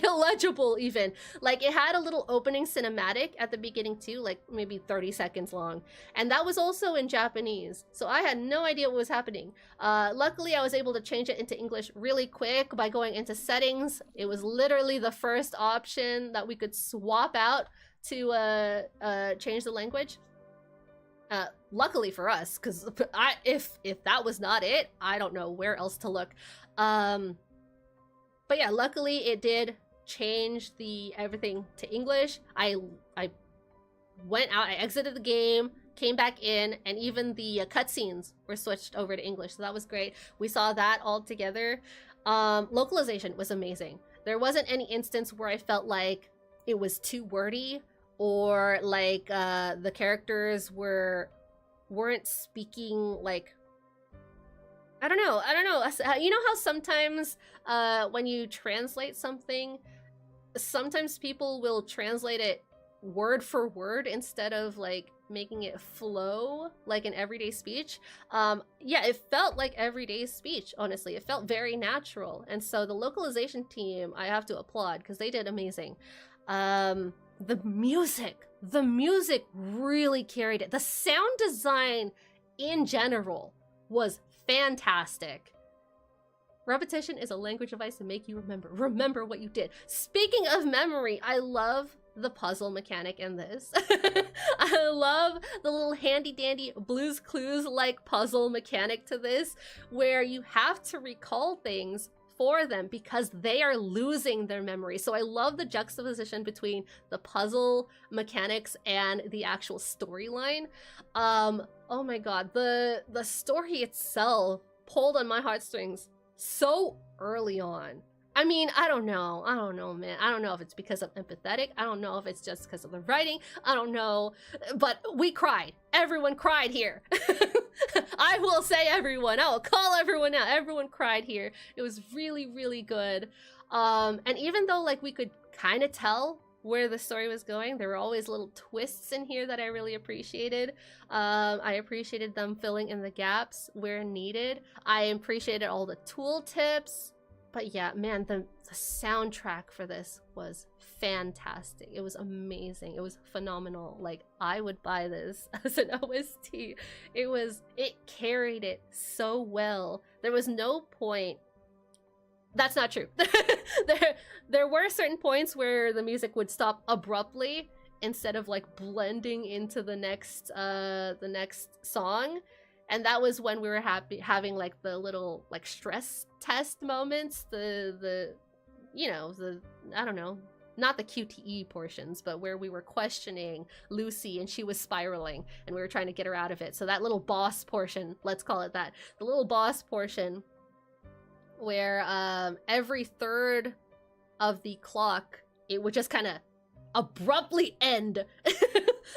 illegible even. Like, it had a little opening cinematic at the beginning too, like maybe 30 seconds long, and that was also in Japanese, so I had no idea what was happening. Luckily I was able to change it into English really quick by going into settings. It was literally the first option that we could swap out to change the language. Luckily for us, because if that was not it, I don't know where else to look. But yeah, luckily it did change everything to English. I went out, I exited the game, came back in, and even the cutscenes were switched over to English, so that was great. We saw that all together. Localization was amazing. There wasn't any instance where I felt like it was too wordy, or like the characters weren't speaking like, I don't know. You know how sometimes when you translate something, sometimes people will translate it word for word instead of like making it flow like an everyday speech. Yeah, it felt like everyday speech, honestly. It felt very natural. And so the localization team, I have to applaud because they did amazing. The music really carried it. The sound design in general was fantastic. Repetition is a language device to make you remember what you did. Speaking of memory, I love the puzzle mechanic in this. I love the little handy dandy Blue's Clues like puzzle mechanic to this, where you have to recall things for them because they are losing their memory. So I love the juxtaposition between the puzzle mechanics and the actual storyline. Oh my god, the story itself pulled on my heartstrings so early on. I mean, I don't know, man. I don't know if it's because I'm empathetic. I don't know if it's just because of the writing. I don't know, but we cried. Everyone cried here. I will say everyone. I will call everyone out. Everyone cried here. It was really, really good. And even though like we could kind of tell where the story was going, there were always little twists in here that I really appreciated. I appreciated them filling in the gaps where needed. I appreciated all the tool tips. But yeah, man, the soundtrack for this was fantastic. It was amazing. It was phenomenal. Like, I would buy this as an OST. It carried it so well. There was no point. That's not true. there were certain points where the music would stop abruptly instead of like blending into the next song. And that was when we were having like the little like stress test moments, the I don't know, not the QTE portions, but where we were questioning Lucy and she was spiraling and we were trying to get her out of it. So that little boss portion, let's call it that, the little boss portion where every third of the clock, it would just kind of abruptly end.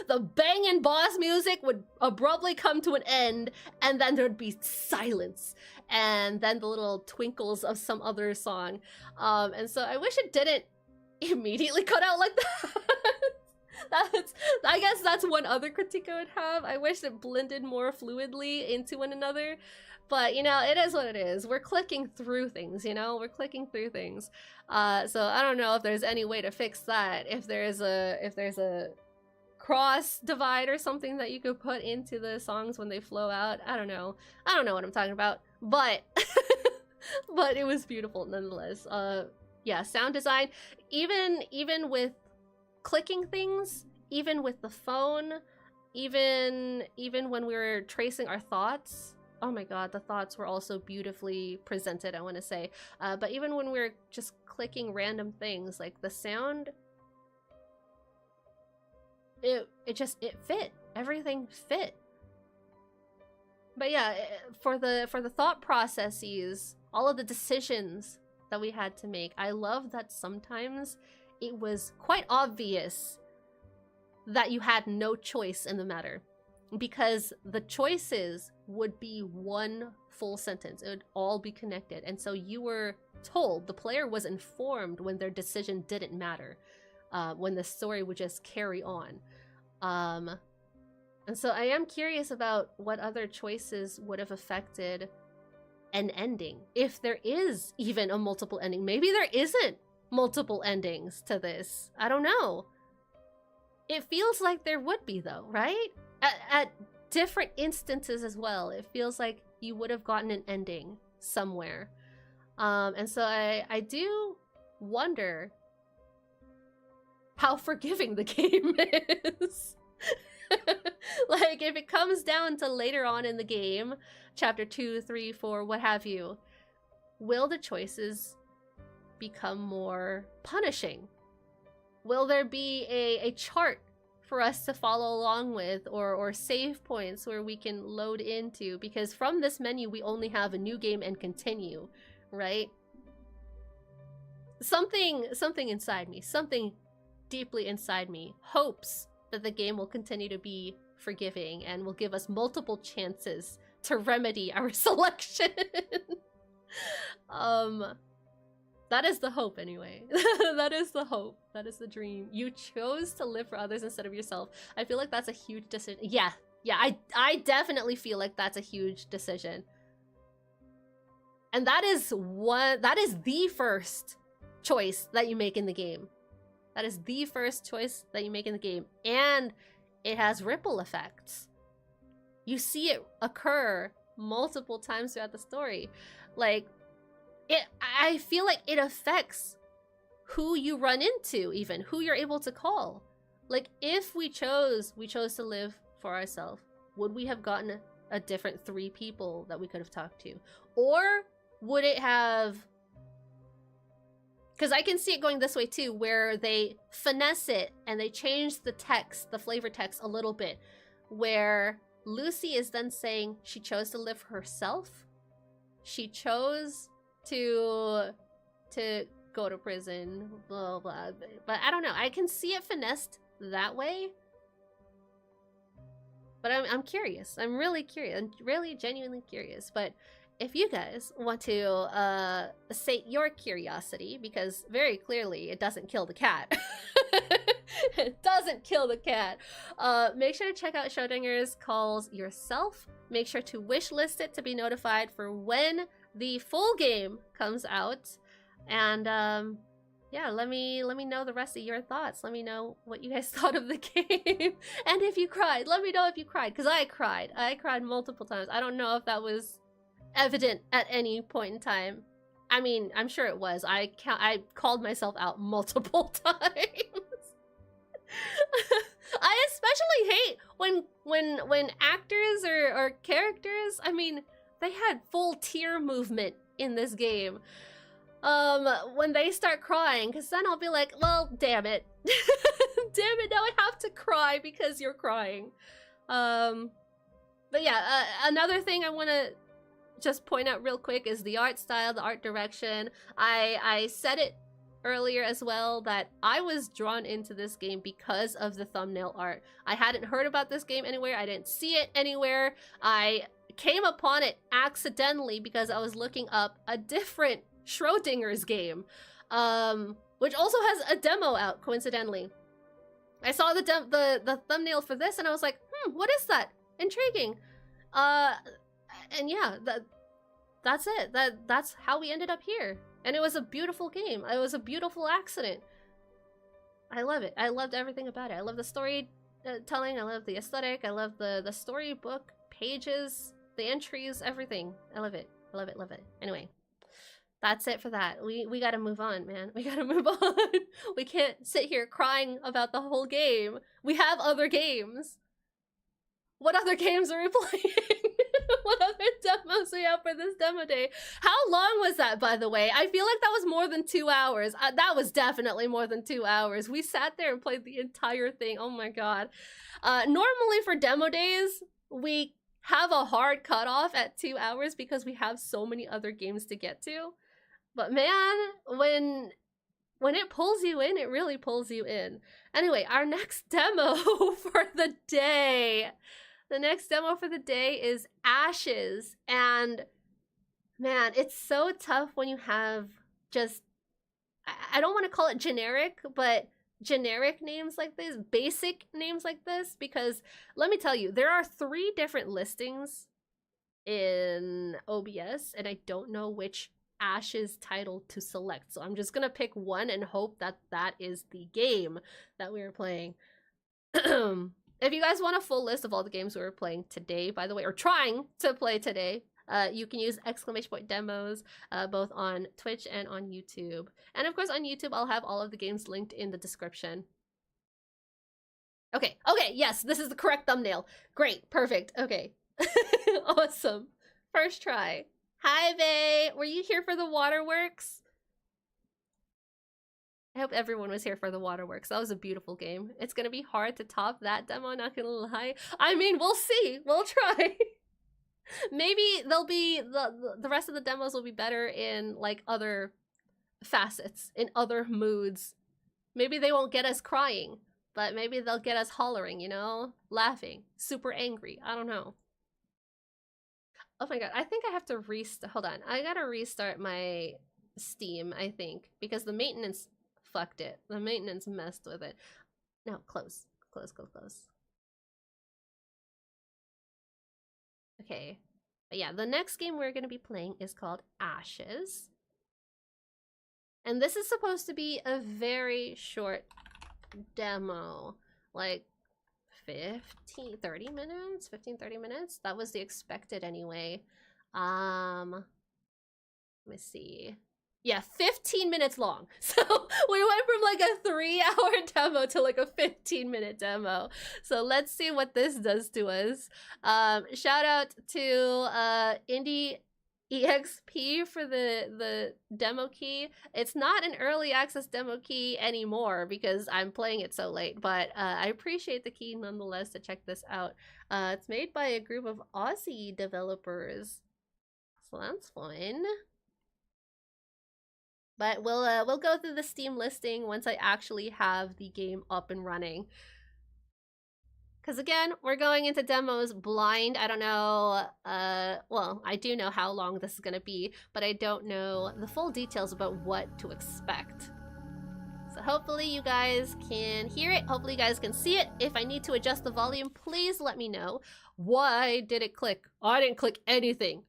The banging boss music would abruptly come to an end, and then there'd be silence, and then the little twinkles of some other song. And so I wish it didn't immediately cut out like that. I guess that's one other critique I would have. I wish it blended more fluidly into one another. But, you know, it is what it is. We're clicking through things, you know? We're clicking through things. So I don't know if there's any way to fix that. If there's a cross divide or something that you could put into the songs when they flow out. I don't know what I'm talking about. But but it was beautiful nonetheless. Yeah, sound design. Even with clicking things, even with the phone, even when we were tracing our thoughts. Oh my god, the thoughts were also beautifully presented, I want to say. But even when we were just clicking random things, like the sound, it fit. Everything fit. But yeah, for the thought processes, all of the decisions that we had to make, I love that sometimes it was quite obvious that you had no choice in the matter, because the choices would be one full sentence. It would all be connected. And so you were told, the player was informed when their decision didn't matter, when the story would just carry on. And so I am curious about what other choices would have affected an ending. If there is even a multiple ending. Maybe there isn't multiple endings to this. I don't know. It feels like there would be though, right? At different instances as well. It feels like you would have gotten an ending somewhere. And so I do wonder how forgiving the game is. Like, if it comes down to later on in the game, chapter 2, 3, 4, what have you, will the choices become more punishing? Will there be a chart for us to follow along with, or save points where we can load into? Because from this menu, we only have a new game and continue, right? Something inside me, something deeply inside me hopes that the game will continue to be forgiving and will give us multiple chances to remedy our selection. That is the hope anyway. That is the hope. That is the dream. You chose to live for others instead of yourself. I feel like that's a huge decision. Yeah, I definitely feel like that's a huge decision. And that is the first choice that you make in the game. That is the first choice that you make in the game. And it has ripple effects. You see it occur multiple times throughout the story. Like, I feel like it affects who you run into, even who you're able to call. Like, if we chose to live for ourselves, would we have gotten a different 3 people that we could have talked to? Or would it have... Because I can see it going this way too, where they finesse it and they change the text, the flavor text a little bit, where Lucy is then saying she chose to live for herself. She chose to go to prison, blah, blah, blah. But I don't know. I can see it finessed that way. But I'm curious. I'm really curious. I'm really genuinely curious. But if you guys want to sate your curiosity, because very clearly it doesn't kill the cat. It doesn't kill the cat. Make sure to check out Schrödinger's Calls Yourself. Make sure to wishlist it to be notified for when the full game comes out. And yeah, let me know the rest of your thoughts. Let me know what you guys thought of the game. And if you cried, let me know if you cried, because I cried. I cried multiple times. I don't know if that was evident at any point in time. I mean, I'm sure it was. I called myself out multiple times. I especially hate when actors or characters, I mean, they had full tear movement in this game. When they start crying, because then I'll be like, well, damn it. Damn it, now I have to cry because you're crying. But yeah, another thing I want to just point out real quick is the art style, the art direction. I said it earlier as well that I was drawn into this game because of the thumbnail art. I hadn't heard about this game anywhere. I didn't see it anywhere. I came upon it accidentally because I was looking up a different Schrödinger's game, which also has a demo out, coincidentally. I saw the thumbnail for this and I was like, what is that? Intriguing. And yeah, that's it. That's how we ended up here. And it was a beautiful game. It was a beautiful accident. I love it. I loved everything about it. I love the storytelling. I love the aesthetic. I love the storybook pages, the entries, everything. I love it. I love it. Love it. Anyway, that's it for that. We gotta move on, man. We gotta move on. We can't sit here crying about the whole game. We have other games. What other games are we playing? What other demos we have for this demo day? How long was that, by the way? I feel like that was more than 2 hours. That was definitely more than 2 hours. We sat there and played the entire thing. Oh my god. Normally for demo days, we have a hard cutoff at 2 hours because we have so many other games to get to. But man, when it pulls you in, it really pulls you in. Anyway, our next demo for the day. The next demo for the day is Ashes. And man, it's so tough when you have just, I don't want to call it generic, but generic names like this, basic names like this, because let me tell you, there are 3 different listings in OBS, and I don't know which Ashes title to select. So I'm just gonna pick one and hope that that is the game that we are playing. If you guys want a full list of all the games we were playing today, by the way, or trying to play today, you can use !demos both on Twitch and on YouTube. And of course on YouTube, I'll have all of the games linked in the description. Okay, yes, this is the correct thumbnail. Great, perfect, okay. Awesome. First try. Hi, Bae. Were you here for the waterworks? I hope everyone was here for the waterworks. That was a beautiful game. It's gonna be hard to top that demo, not gonna lie. I mean, we'll see. We'll try. Maybe they'll be the rest of the demos will be better in like other facets, in other moods. Maybe they won't get us crying, but maybe they'll get us hollering, you know, laughing, super angry. I don't know. Oh my god, I think I have to restart. Hold on, I gotta restart my Steam, I think, because the maintenance fucked it. The maintenance messed with it. No, close. Okay. But yeah, the next game we're going to be playing is called Ashes. And this is supposed to be a very short demo. Like 30 minutes? 30 minutes? That was the expected anyway. Let me see. Yeah, 15 minutes long. So we went from like a 3-hour demo to like a 15-minute demo. So let's see what this does to us. Shout out to Indie EXP for the demo key. It's not an early access demo key anymore because I'm playing it so late, but I appreciate the key nonetheless to check this out. It's made by a group of Aussie developers. So that's fun. But we'll go through the Steam listing once I actually have the game up and running. Because again, we're going into demos blind. I don't know, well, I do know how long this is going to be, but I don't know the full details about what to expect. So hopefully you guys can hear it. Hopefully you guys can see it. If I need to adjust the volume, please let me know. Why did it click? Oh, I didn't click anything.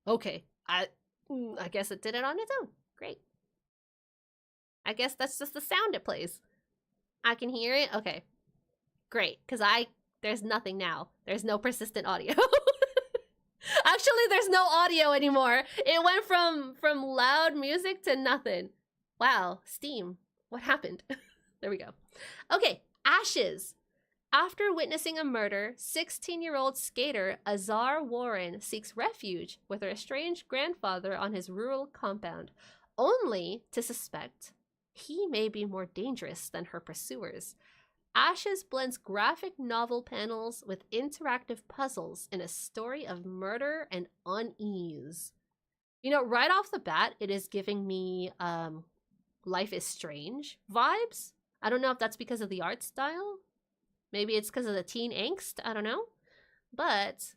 Okay, I guess it did it on its own. Great. I guess that's just the sound it plays. I can hear it? Okay. Great, because there's nothing now. There's no persistent audio. Actually, there's no audio anymore. It went from loud music to nothing. Wow, Steam. What happened? There we go. Okay, Ashes. After witnessing a murder, 16-year-old skater Azar Warren seeks refuge with her estranged grandfather on his rural compound, only to suspect he may be more dangerous than her pursuers. Ashes blends graphic novel panels with interactive puzzles in a story of murder and unease. You know, right off the bat, it is giving me Life is Strange vibes. I don't know if that's because of the art style. Maybe it's because of the teen angst, I don't know. But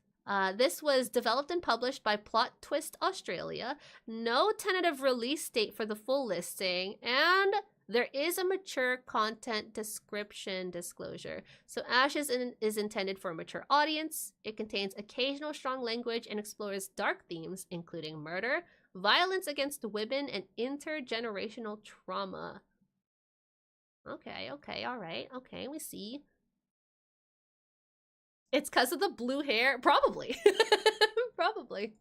this was developed and published by Plot Twist Australia. No tentative release date for the full listing, and there is a mature content description disclosure. So Ashes is intended for a mature audience. It contains occasional strong language and explores dark themes, including murder, violence against women, and intergenerational trauma. Okay, all right. Okay, we see. It's because of the blue hair? Probably. Probably.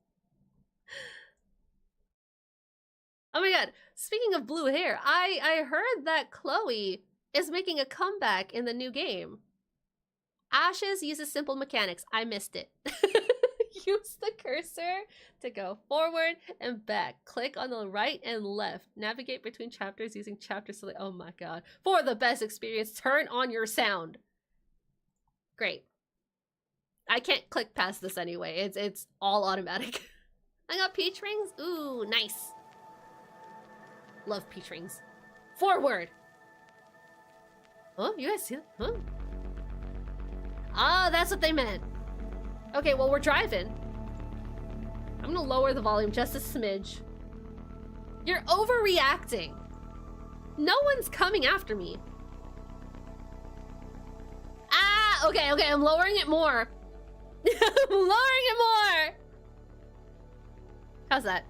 Oh my god, speaking of blue hair, I heard that Chloe is making a comeback in the new game. Ashes uses simple mechanics. I missed it. Use the cursor to go forward and back. Click on the right and left. Navigate between chapters using chapter select. Oh my god. For the best experience, turn on your sound. Great. I can't click past this anyway. It's all automatic. I got peach rings. Ooh, nice. Love peach rings. Forward. Oh, you guys see that? Huh? Ah, that's what they meant. Okay, well, we're driving. I'm gonna lower the volume just a smidge. You're overreacting. No one's coming after me. Ah, okay, I'm lowering it more. I'm lowering it more. How's that?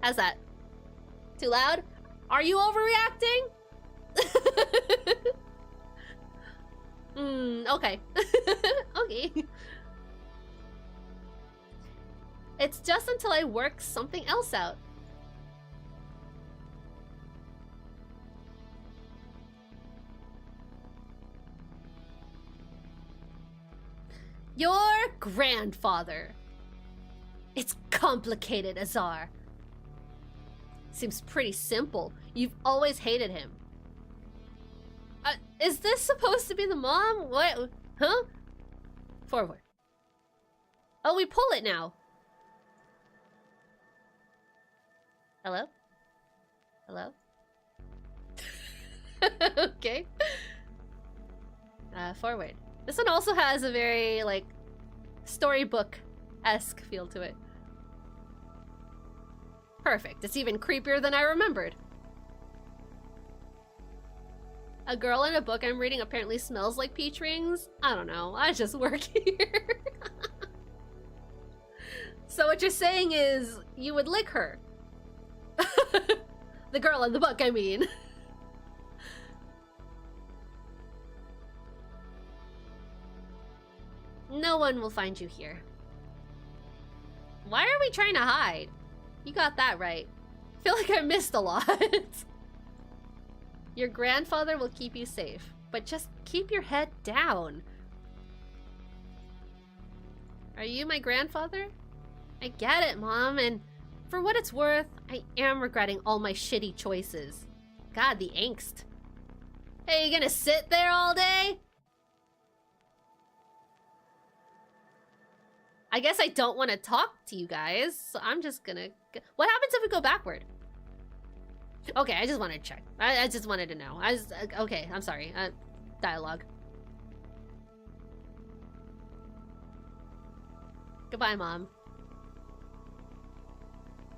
How's that? Too loud? Are you overreacting? Okay. Okay. It's just until I work something else out. Your grandfather. It's complicated, Azar. Seems pretty simple. You've always hated him. Is this supposed to be the mom? What? Huh? Forward. Oh, we pull it now. Hello? Hello? Okay. Forward. This one also has a very, like, storybook-esque feel to it. Perfect. It's even creepier than I remembered. A girl in a book I'm reading apparently smells like peach rings. I don't know. I just work here. So what you're saying is you would lick her. The girl in the book, I mean. No one will find you here. Why are we trying to hide? You got that right. I feel like I missed a lot. Your grandfather will keep you safe, but just keep your head down. Are you my grandfather? I get it, Mom, and for what it's worth, I am regretting all my shitty choices. God, the angst. Hey, you gonna sit there all day? I guess I don't want to talk to you guys, so I'm just gonna... What happens if we go backward? Okay, I just wanted to check. I just wanted to know. Okay, I'm sorry. Dialogue. Goodbye, Mom.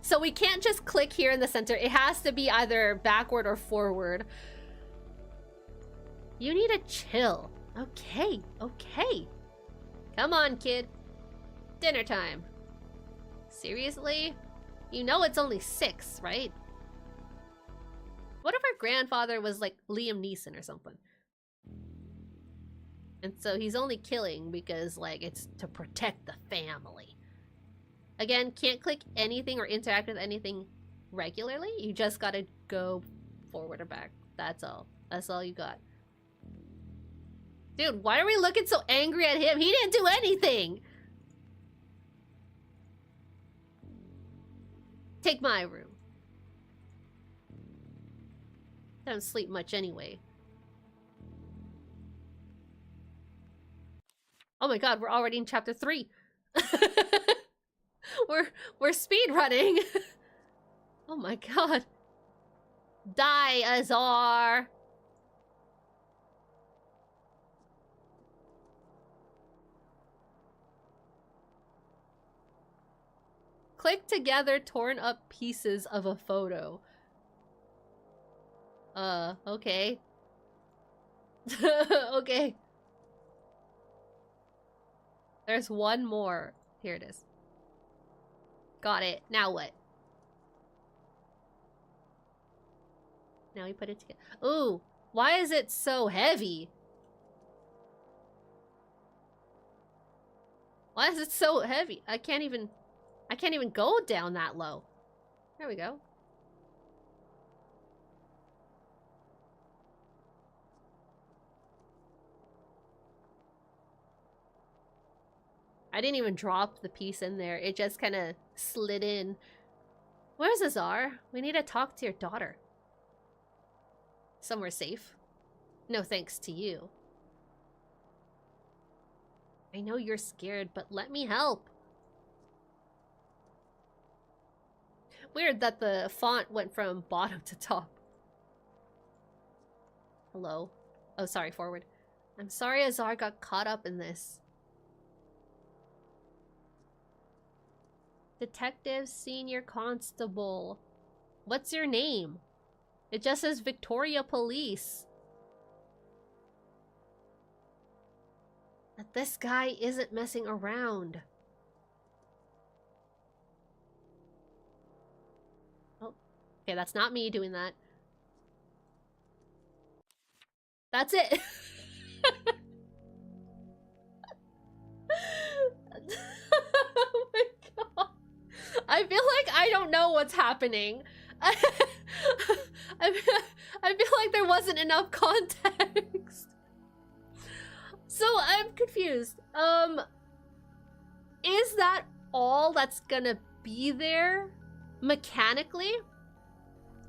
So we can't just click here in the center. It has to be either backward or forward. You need to chill. Okay, okay. Come on, kid. Dinner time. Seriously? You know it's only 6, right? What if our grandfather was like Liam Neeson or something? And so he's only killing because, like, it's to protect the family. Again, can't click anything or interact with anything regularly. You just gotta go forward or back. That's all. That's all you got. Dude, why are we looking so angry at him? He didn't do anything! Take my room. Don't sleep much anyway. Oh my god, we're already in chapter 3. we're speed running. Oh my god. Die, Azar. Click together torn up pieces of a photo. Okay. Okay. There's one more. Here it is. Got it. Now what? Now we put it together. Ooh, why is it so heavy? Why is it so heavy? I can't even go down that low. There we go. I didn't even drop the piece in there. It just kind of slid in. Where's Azar? We need to talk to your daughter. Somewhere safe. No thanks to you. I know you're scared, but let me help. Weird that the font went from bottom to top. Hello? Oh, sorry, forward. I'm sorry Azar got caught up in this. Detective Senior Constable. What's your name? It just says Victoria Police. But this guy isn't messing around. Oh, okay, that's not me doing that. That's it. Oh my god. I feel like I don't know what's happening. I feel like there wasn't enough context. So I'm confused. Is that all that's gonna be there mechanically?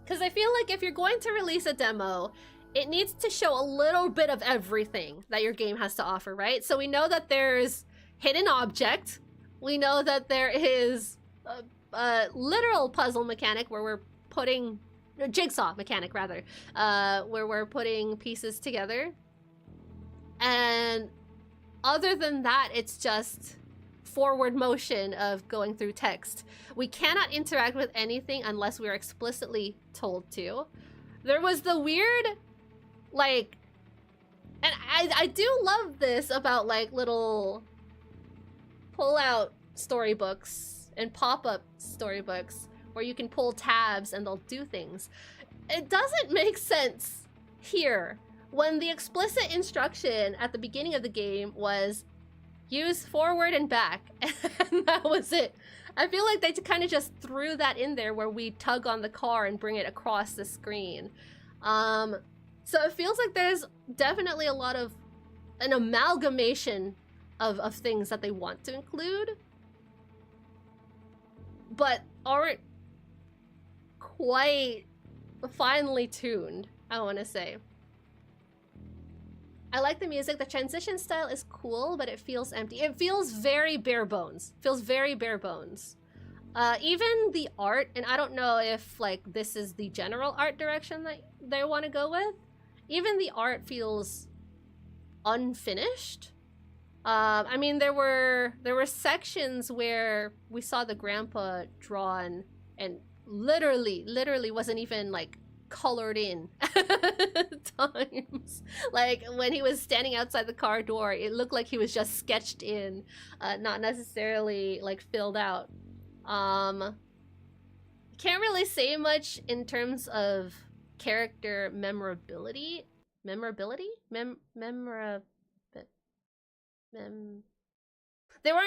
Because I feel like if you're going to release a demo, it needs to show a little bit of everything that your game has to offer, right? So we know that there's hidden object. We know that there is a literal puzzle mechanic where we're putting... jigsaw mechanic, rather. Where we're putting pieces together. And other than that, it's just forward motion of going through text. We cannot interact with anything unless we are explicitly told to. There was the weird, like... And I do love this about, like, little pull-out storybooks and pop-up storybooks where you can pull tabs and they'll do things. It doesn't make sense here when the explicit instruction at the beginning of the game was use forward and back, and that was it. I feel like they kind of just threw that in there where we tug on the car and bring it across the screen. So it feels like there's definitely a lot of an amalgamation of things that they want to include, but aren't quite finely tuned, I want to say. I like the music. The transition style is cool, but it feels empty. It feels very bare bones. Feels very bare bones. Even the art, and I don't know if like this is the general art direction that they want to go with. Even the art feels unfinished. I mean, there were sections where we saw the grandpa drawn and literally wasn't even like colored in times. Like when he was standing outside the car door, it looked like he was just sketched in, not necessarily like filled out. Can't really say much in terms of character memorability. They weren't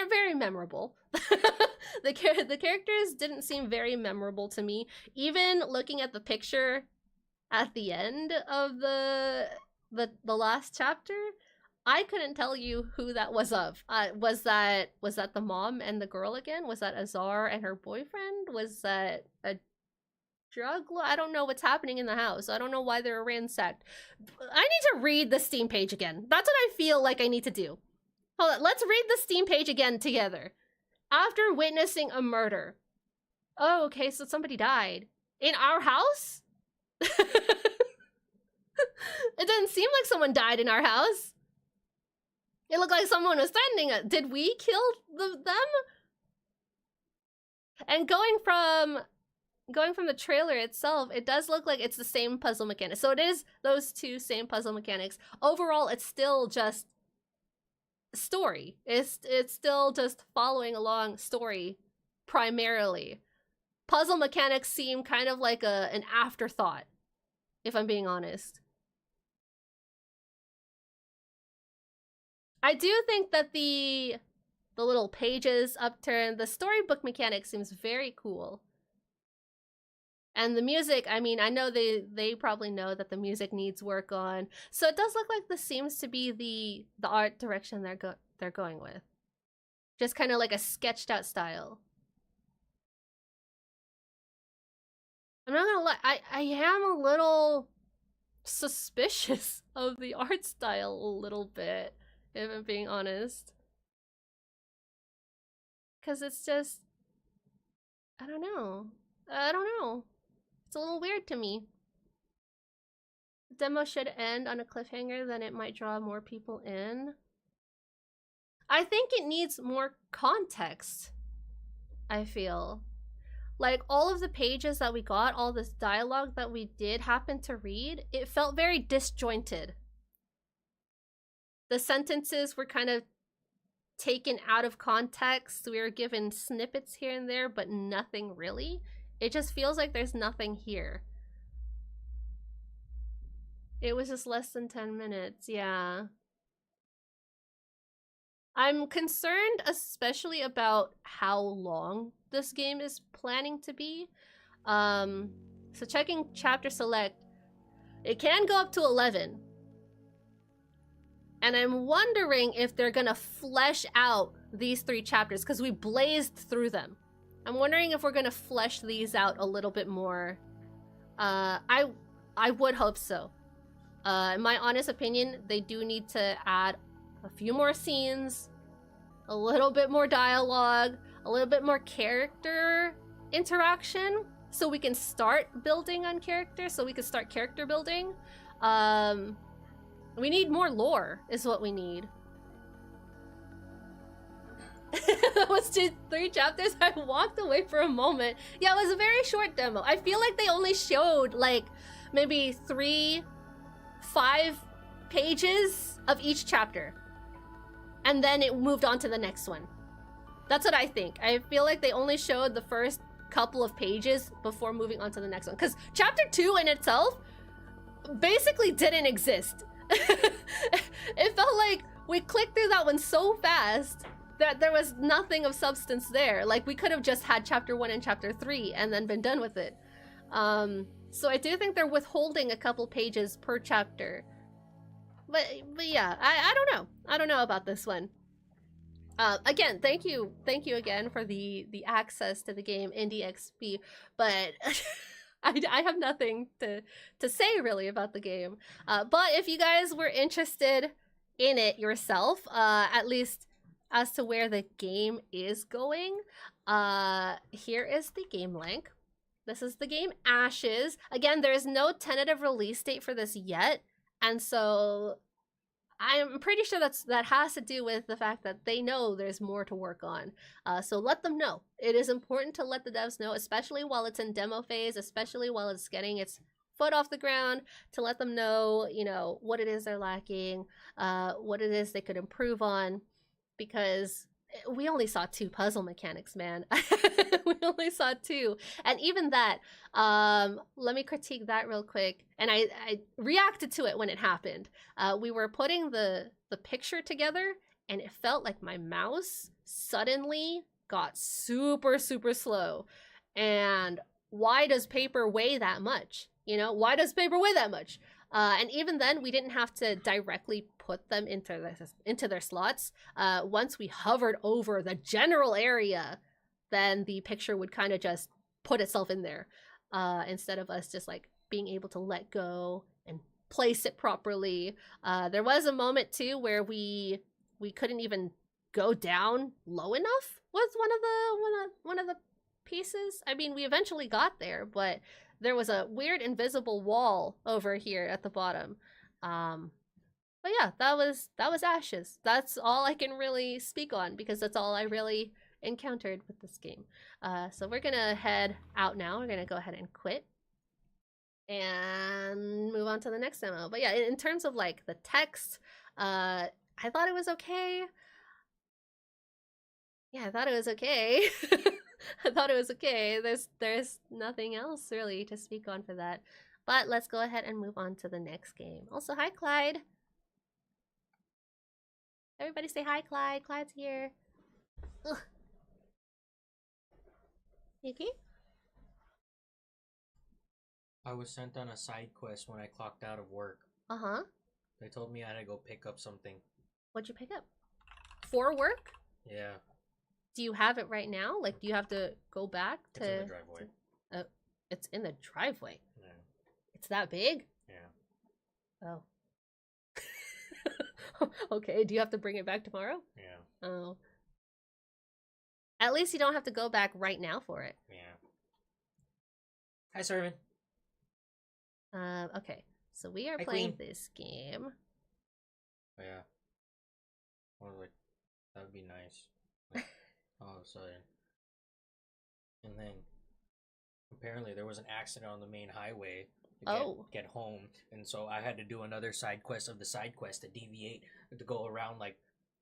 very memorable. The characters didn't seem very memorable to me. Even looking at the picture at the end of the last chapter, I couldn't tell you who that was of. Was that the mom and the girl again? Was that Azar and her boyfriend? Was that a drug? I don't know what's happening in the house. I don't know why they're ransacked. I need to read the Steam page again. That's what I feel like I need to do. Hold on, let's read the Steam page again together. After witnessing a murder. Oh, okay, so somebody died. In our house? It didn't seem like someone died in our house. It looked like someone was threatening. Did we kill them? And going from the trailer itself, it does look like it's the same puzzle mechanics. So it is those two same puzzle mechanics. Overall, it's still just story. It's still just following along story primarily. Puzzle mechanics seem kind of like an afterthought, if I'm being honest. I do think that the little pages upturned, the storybook mechanic seems very cool. And the music, I mean, I know they probably know that the music needs work on. So it does look like this seems to be the art direction they're going with. Just kind of like a sketched out style. I'm not gonna lie, I am a little suspicious of the art style a little bit, if I'm being honest. Because it's just, I don't know. It's a little weird to me. The demo should end on a cliffhanger, then it might draw more people in. I think it needs more context, I feel. Like, all of the pages that we got, all this dialogue that we did happen to read, it felt very disjointed. The sentences were kind of taken out of context. We were given snippets here and there, but nothing really. It just feels like there's nothing here. It was just less than 10 minutes, yeah. I'm concerned especially about how long this game is planning to be. So checking chapter select, it can go up to 11. And I'm wondering if they're gonna flesh out these 3 chapters, because we blazed through them. I'm wondering if we're gonna flesh these out a little bit more. I would hope so. In my honest opinion, they do need to add a few more scenes, a little bit more dialogue, a little bit more character interaction, so we can start building on characters, so we can start character building. We need more lore, is what we need. That was 3 chapters. I walked away for a moment. Yeah, it was a very short demo. I feel like they only showed like maybe 3-5 pages of each chapter. And then it moved on to the next one. That's what I think. I feel like they only showed the first couple of pages before moving on to the next one. Because chapter 2 in itself basically didn't exist. It felt like we clicked through that one so fast. there was nothing of substance there. Like, we could have just had chapter 1 and chapter 3 and then been done with it. So I do think they're withholding a couple pages per chapter. But yeah, I don't know. I don't know about this one. Again, thank you again for the access to the game, Indie XP. But I have nothing to say really about the game. But if you guys were interested in it yourself, at least as to where the game is going, here is the game link. This is the game Ashes. Again, there is no tentative release date for this yet, and so I'm pretty sure that has to do with the fact that they know there's more to work on. So let them know. It is important to let the devs know, especially while it's in demo phase, especially while it's getting its foot off the ground, to let them know, you know, what it is they're lacking, what it is they could improve on, because we only saw 2 puzzle mechanics, man. We only saw 2. And even that, let me critique that real quick. And I reacted to it when it happened. We were putting the picture together, and it felt like my mouse suddenly got super, super slow. And why does paper weigh that much? You know, why does paper weigh that much? And even then, we didn't have to directly put them into their slots. Once we hovered over the general area, then the picture would kind of just put itself in there, instead of us just like being able to let go and place it properly. There was a moment too where we couldn't even go down low enough with one of the pieces. I mean, we eventually got there, but there was a weird invisible wall over here at the bottom. But yeah, that was Ashes. That's all I can really speak on, because that's all I really encountered with this game. So we're gonna head out now. We're gonna go ahead and quit and move on to the next demo. But yeah, in terms of like the text, I thought it was okay. Yeah, I thought it was okay. I thought it was okay. There's nothing else really to speak on for that. But let's go ahead and move on to the next game. Also, hi Clyde. Everybody say hi, Clyde. Clyde's here. Ugh. Yuki? I was sent on a side quest when I clocked out of work. Uh-huh. They told me I had to go pick up something. What'd you pick up? For work? Yeah. Do you have it right now? Like, do you have to go back to... It's in the driveway. It's in the driveway? Yeah. It's that big? Yeah. Oh. Okay, do you have to bring it back tomorrow? Yeah. Oh. At least you don't have to go back right now for it. Yeah. Hi, Servant. Okay. So we are Hi, playing Queen. this game. Oh, yeah. I was like, that would be nice. Like, all of a sudden. And then, apparently there was an accident on the main highway to get home. And so I had to do another side quest of the side quest to deviate, to go around, like,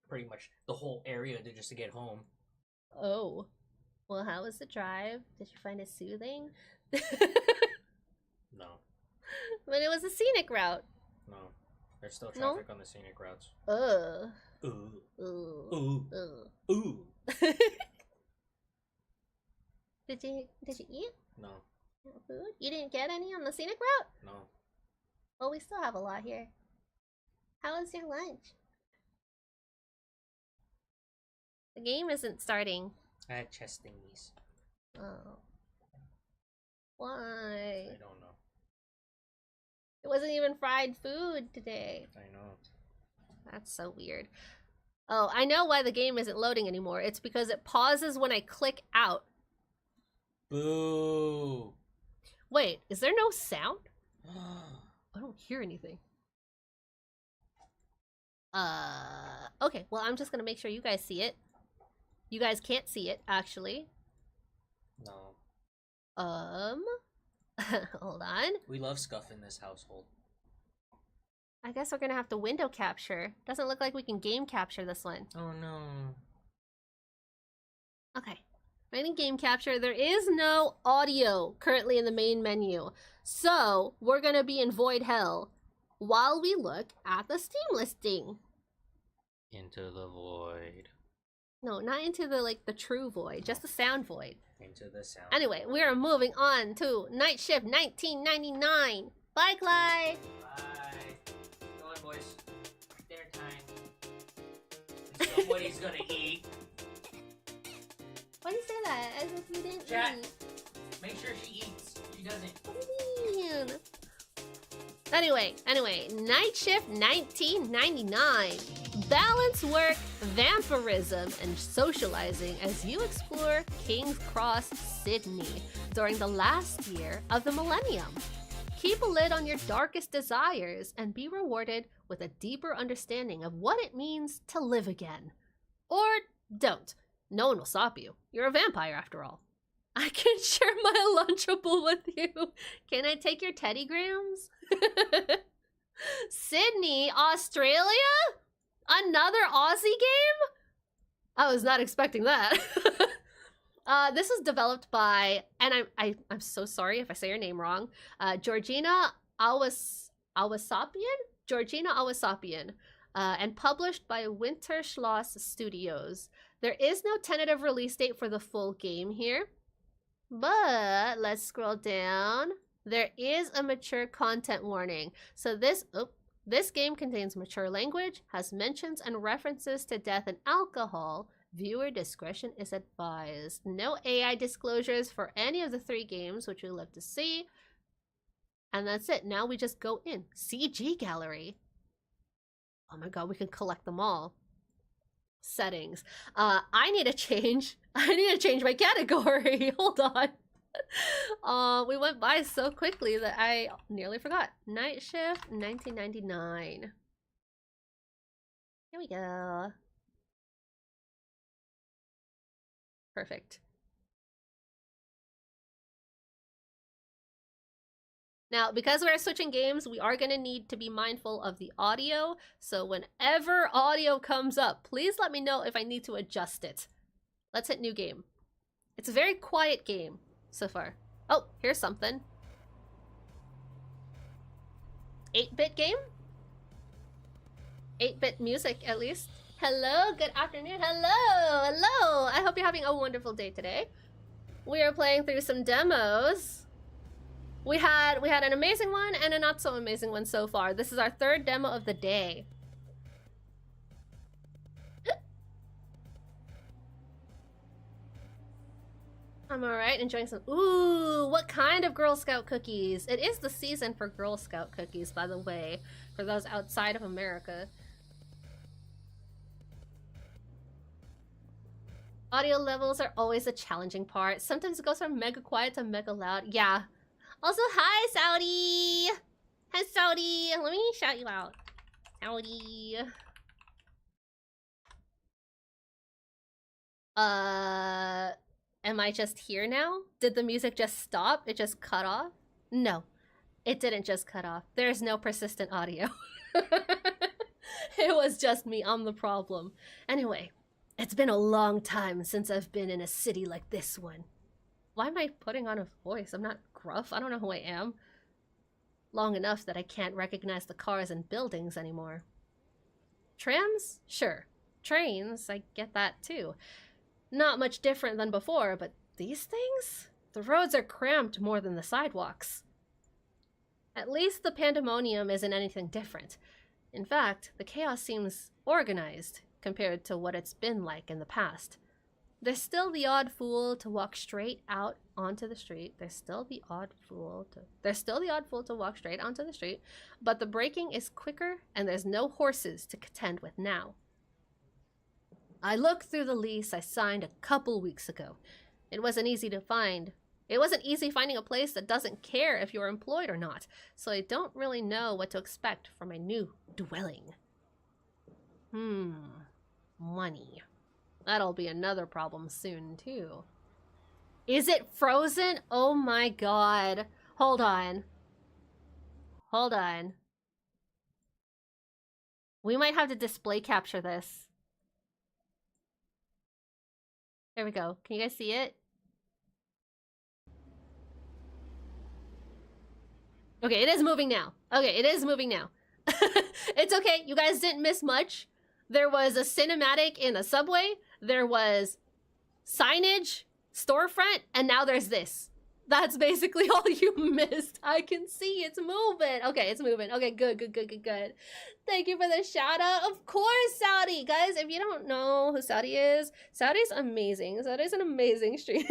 pretty much the whole area just to get home. Oh. Well, how was the drive? Did you find it soothing? No. But it was a scenic route. No. There's still traffic on the scenic routes. Ugh. Ooh. Ooh. Ooh. Ooh. Did you eat? No. Food? You didn't get any on the scenic route? No. Well, we still have a lot here. How was your lunch? The game isn't starting. I had chest thingies. Oh. Why? I don't know. It wasn't even fried food today. I know. That's so weird. Oh, I know why the game isn't loading anymore. It's because it pauses when I click out. Boo. Wait, is there no sound? I don't hear anything. Okay, well, I'm just gonna make sure you guys see it. You guys can't see it, actually. No. Hold on. We love scuff in this household. I guess we're gonna have to window capture. Doesn't look like we can game capture this one. Oh no. Okay. Running game capture. There is no audio currently in the main menu. So we're gonna be in void hell while we look at the Steam listing. Into the void. No, not into the like the true void, just the sound void. Into the sound. Anyway, we are moving on to Night Shift 1999. Bye, Clyde. Bye. Go on, boys. Dinner time. Somebody's gonna eat. Why do you say that? As if you didn't Chat. eat. Make sure she eats. She doesn't. What do you mean? Anyway, Night Shift 1999. Balance work, vampirism, and socializing as you explore King's Cross, Sydney during the last year of the millennium. Keep a lid on your darkest desires and be rewarded with a deeper understanding of what it means to live again. Or don't. No one will stop you. You're a vampire after all. I can share my Lunchable with you. Can I take your teddygrams? Sydney, Australia? Another Aussie game? I was not expecting that. This is developed by, and I'm so sorry if I say your name wrong, Georgina Awasapian? Georgina Awasapian, and published by Winterschloss Studios. There is no tentative release date for the full game here, but let's scroll down. There is a mature content warning. So this game contains mature language, has mentions and references to death and alcohol. Viewer discretion is advised. No AI disclosures for any of the 3 games, which we love to see. And that's it. Now we just go in. CG gallery. Oh my god, we can collect them all. Settings. I need to change my category. Hold on. We went by so quickly that I nearly forgot. Night Shift 1999. Here we go. Perfect. Now, because we're switching games, we are going to need to be mindful of the audio. So whenever audio comes up, please let me know if I need to adjust it. Let's hit new game. It's a very quiet game so far. Oh, here's something. 8-bit game? 8-bit music, at least. Hello, good afternoon. Hello. I hope you're having a wonderful day today. We are playing through some demos. We had an amazing one and a not so amazing one so far. This is our 3rd demo of the day. I'm alright, enjoying some. Ooh, what kind of Girl Scout cookies? It is the season for Girl Scout cookies, by the way, for those outside of America. Audio levels are always a challenging part. Sometimes it goes from mega quiet to mega loud. Yeah. Also, hi, Saudi! Hi, Saudi! Let me shout you out. Saudi. Am I just here now? Did the music just stop? It just cut off? No. It didn't just cut off. There's no persistent audio. It was just me. I'm the problem. Anyway, it's been a long time since I've been in a city like this one. Why am I putting on a voice? I'm not gruff. I don't know who I am. Long enough that I can't recognize the cars and buildings anymore. Trams? Sure. Trains, I get that too. Not much different than before, but these things? The roads are cramped more than the sidewalks. At least the pandemonium isn't anything different. In fact, the chaos seems organized compared to what it's been like in the past. There's still the odd fool to walk straight out onto the street. There's still the odd fool to walk straight onto the street, but the braking is quicker and there's no horses to contend with now. I looked through the lease I signed a couple weeks ago. It wasn't easy finding a place that doesn't care if you're employed or not, so I don't really know what to expect from my new dwelling. Money. That'll be another problem soon, too. Is it frozen? Oh my god. Hold on. We might have to display capture this. There we go. Can you guys see it? Okay, it is moving now. It's okay. You guys didn't miss much. There was a cinematic in a subway. there was signage, storefront, and now there's this. That's basically all you missed. I can see it's moving. Okay, it's moving. Okay, good. Thank you for the shout out. Of course, Saudi. Guys, if you don't know who Saudi is, Saudi's amazing. Saudi's an amazing streamer.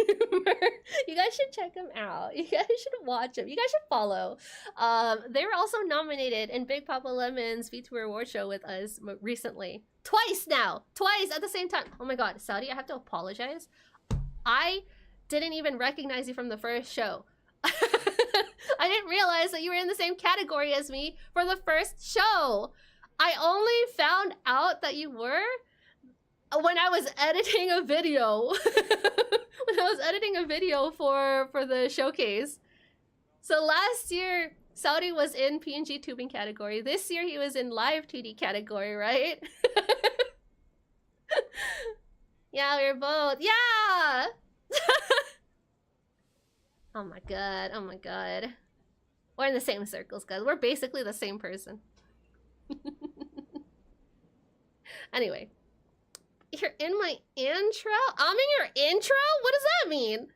You guys should check him out. You guys should watch him. You guys should follow. They were also nominated in Big Papa Lemon's VTuber Award show with us recently. Twice now. Twice at the same time. Oh my god, Saudi, I have to apologize. I didn't even recognize you from the first show. I didn't realize that you were in the same category as me for the first show. I only found out that you were when I was editing a video. When I was editing a video for the showcase. So last year, Saudi was in PNG tubing category. This year he was in live TD category, right? Yeah, we're both. Yeah! Oh my god. We're in the same circles, guys. We're basically the same person. Anyway. You're in my intro? I'm in your intro? What does that mean?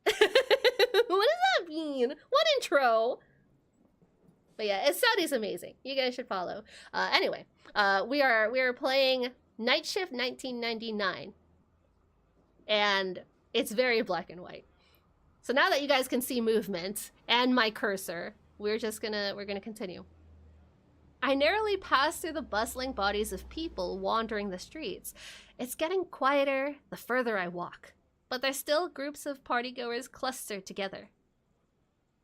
What does that mean? What intro? But yeah, Saudi's amazing. You guys should follow. Anyway, we are playing Night Shift 1999. And it's very black and white. So now that you guys can see movement and my cursor, we're gonna continue. I narrowly pass through the bustling bodies of people wandering the streets. It's getting quieter the further I walk, but there's still groups of partygoers clustered together.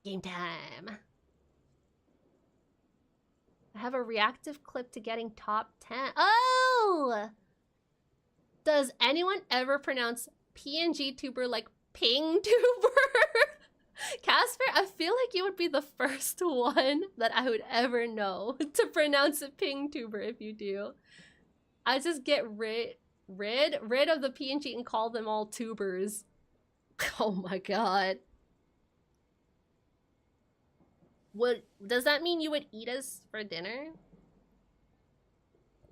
Game time. I have a reactive clip to getting top 10. Oh! Does anyone ever pronounce PNG tuber like ping tuber? Casper, I feel like you would be the first one that I would ever know to pronounce it ping tuber if you do. I just get rid of the PNG and call them all tubers. Oh my god. Does that mean you would eat us for dinner?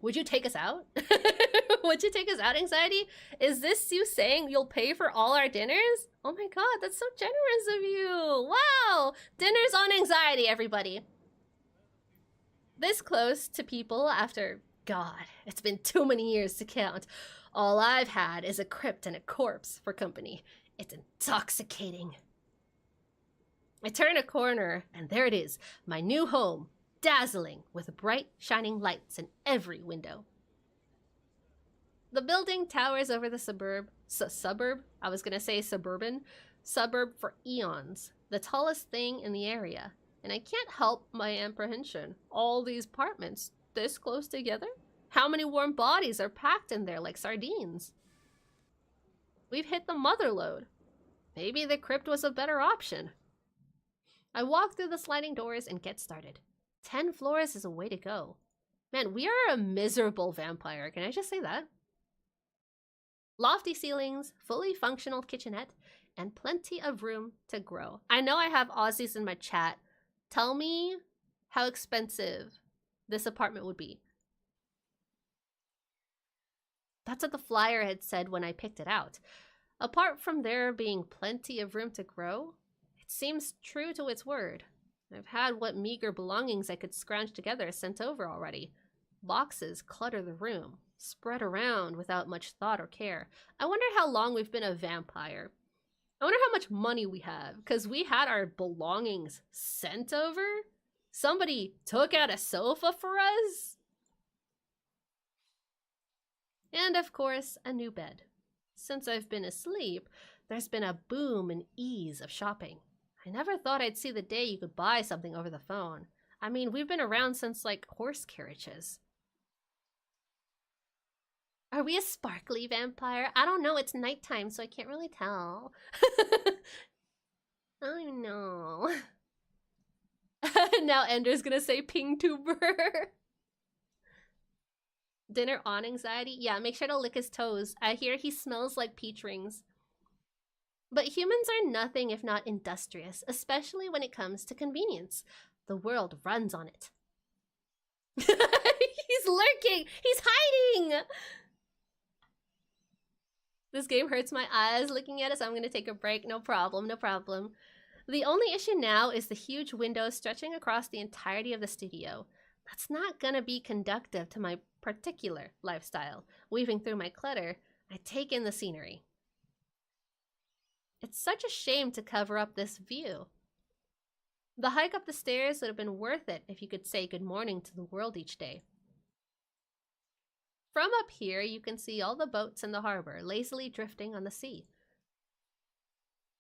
Would you take us out? Would you take us out, Anxiety? Is this you saying you'll pay for all our dinners? Oh my god, that's so generous of you. Wow! Dinners on Anxiety, everybody. This close to people after, god, it's been too many years to count. All I've had is a crypt and a corpse for company. It's intoxicating. I turn a corner, and there it is, my new home, dazzling with bright, shining lights in every window. The building towers over the suburb. I was gonna say suburban. Suburb for eons. The tallest thing in the area. And I can't help my apprehension. All these apartments, this close together? How many warm bodies are packed in there like sardines? We've hit the mother lode. Maybe the crypt was a better option. I walk through the sliding doors and get started. 10 floors is a way to go. Man, we are a miserable vampire. Can I just say that? Lofty ceilings, fully functional kitchenette, and plenty of room to grow. I know I have Aussies in my chat. Tell me how expensive this apartment would be. That's what the flyer had said when I picked it out. Apart from there being plenty of room to grow, it seems true to its word. I've had what meager belongings I could scrounge together sent over already. Boxes clutter the room, spread around without much thought or care. I wonder how long we've been a vampire. I wonder how much money we have, because we had our belongings sent over? Somebody took out a sofa for us? And of course, a new bed. Since I've been asleep, there's been a boom and ease of shopping. I never thought I'd see the day you could buy something over the phone. I mean, we've been around since, like, horse carriages. Are we a sparkly vampire? I don't know, it's nighttime, so I can't really tell. I don't know. Now Ender's gonna say ping tuber. Dinner on Anxiety? Yeah, make sure to lick his toes. I hear he smells like peach rings. But humans are nothing if not industrious, especially when it comes to convenience. The world runs on it. He's lurking! He's hiding! This game hurts my eyes looking at it, so I'm gonna take a break. No problem, no problem. The only issue now is the huge window stretching across the entirety of the studio. That's not gonna be conductive to my particular lifestyle. Weaving through my clutter, I take in the scenery. It's such a shame to cover up this view. The hike up the stairs would have been worth it if you could say good morning to the world each day. From up here, you can see all the boats in the harbor lazily drifting on the sea.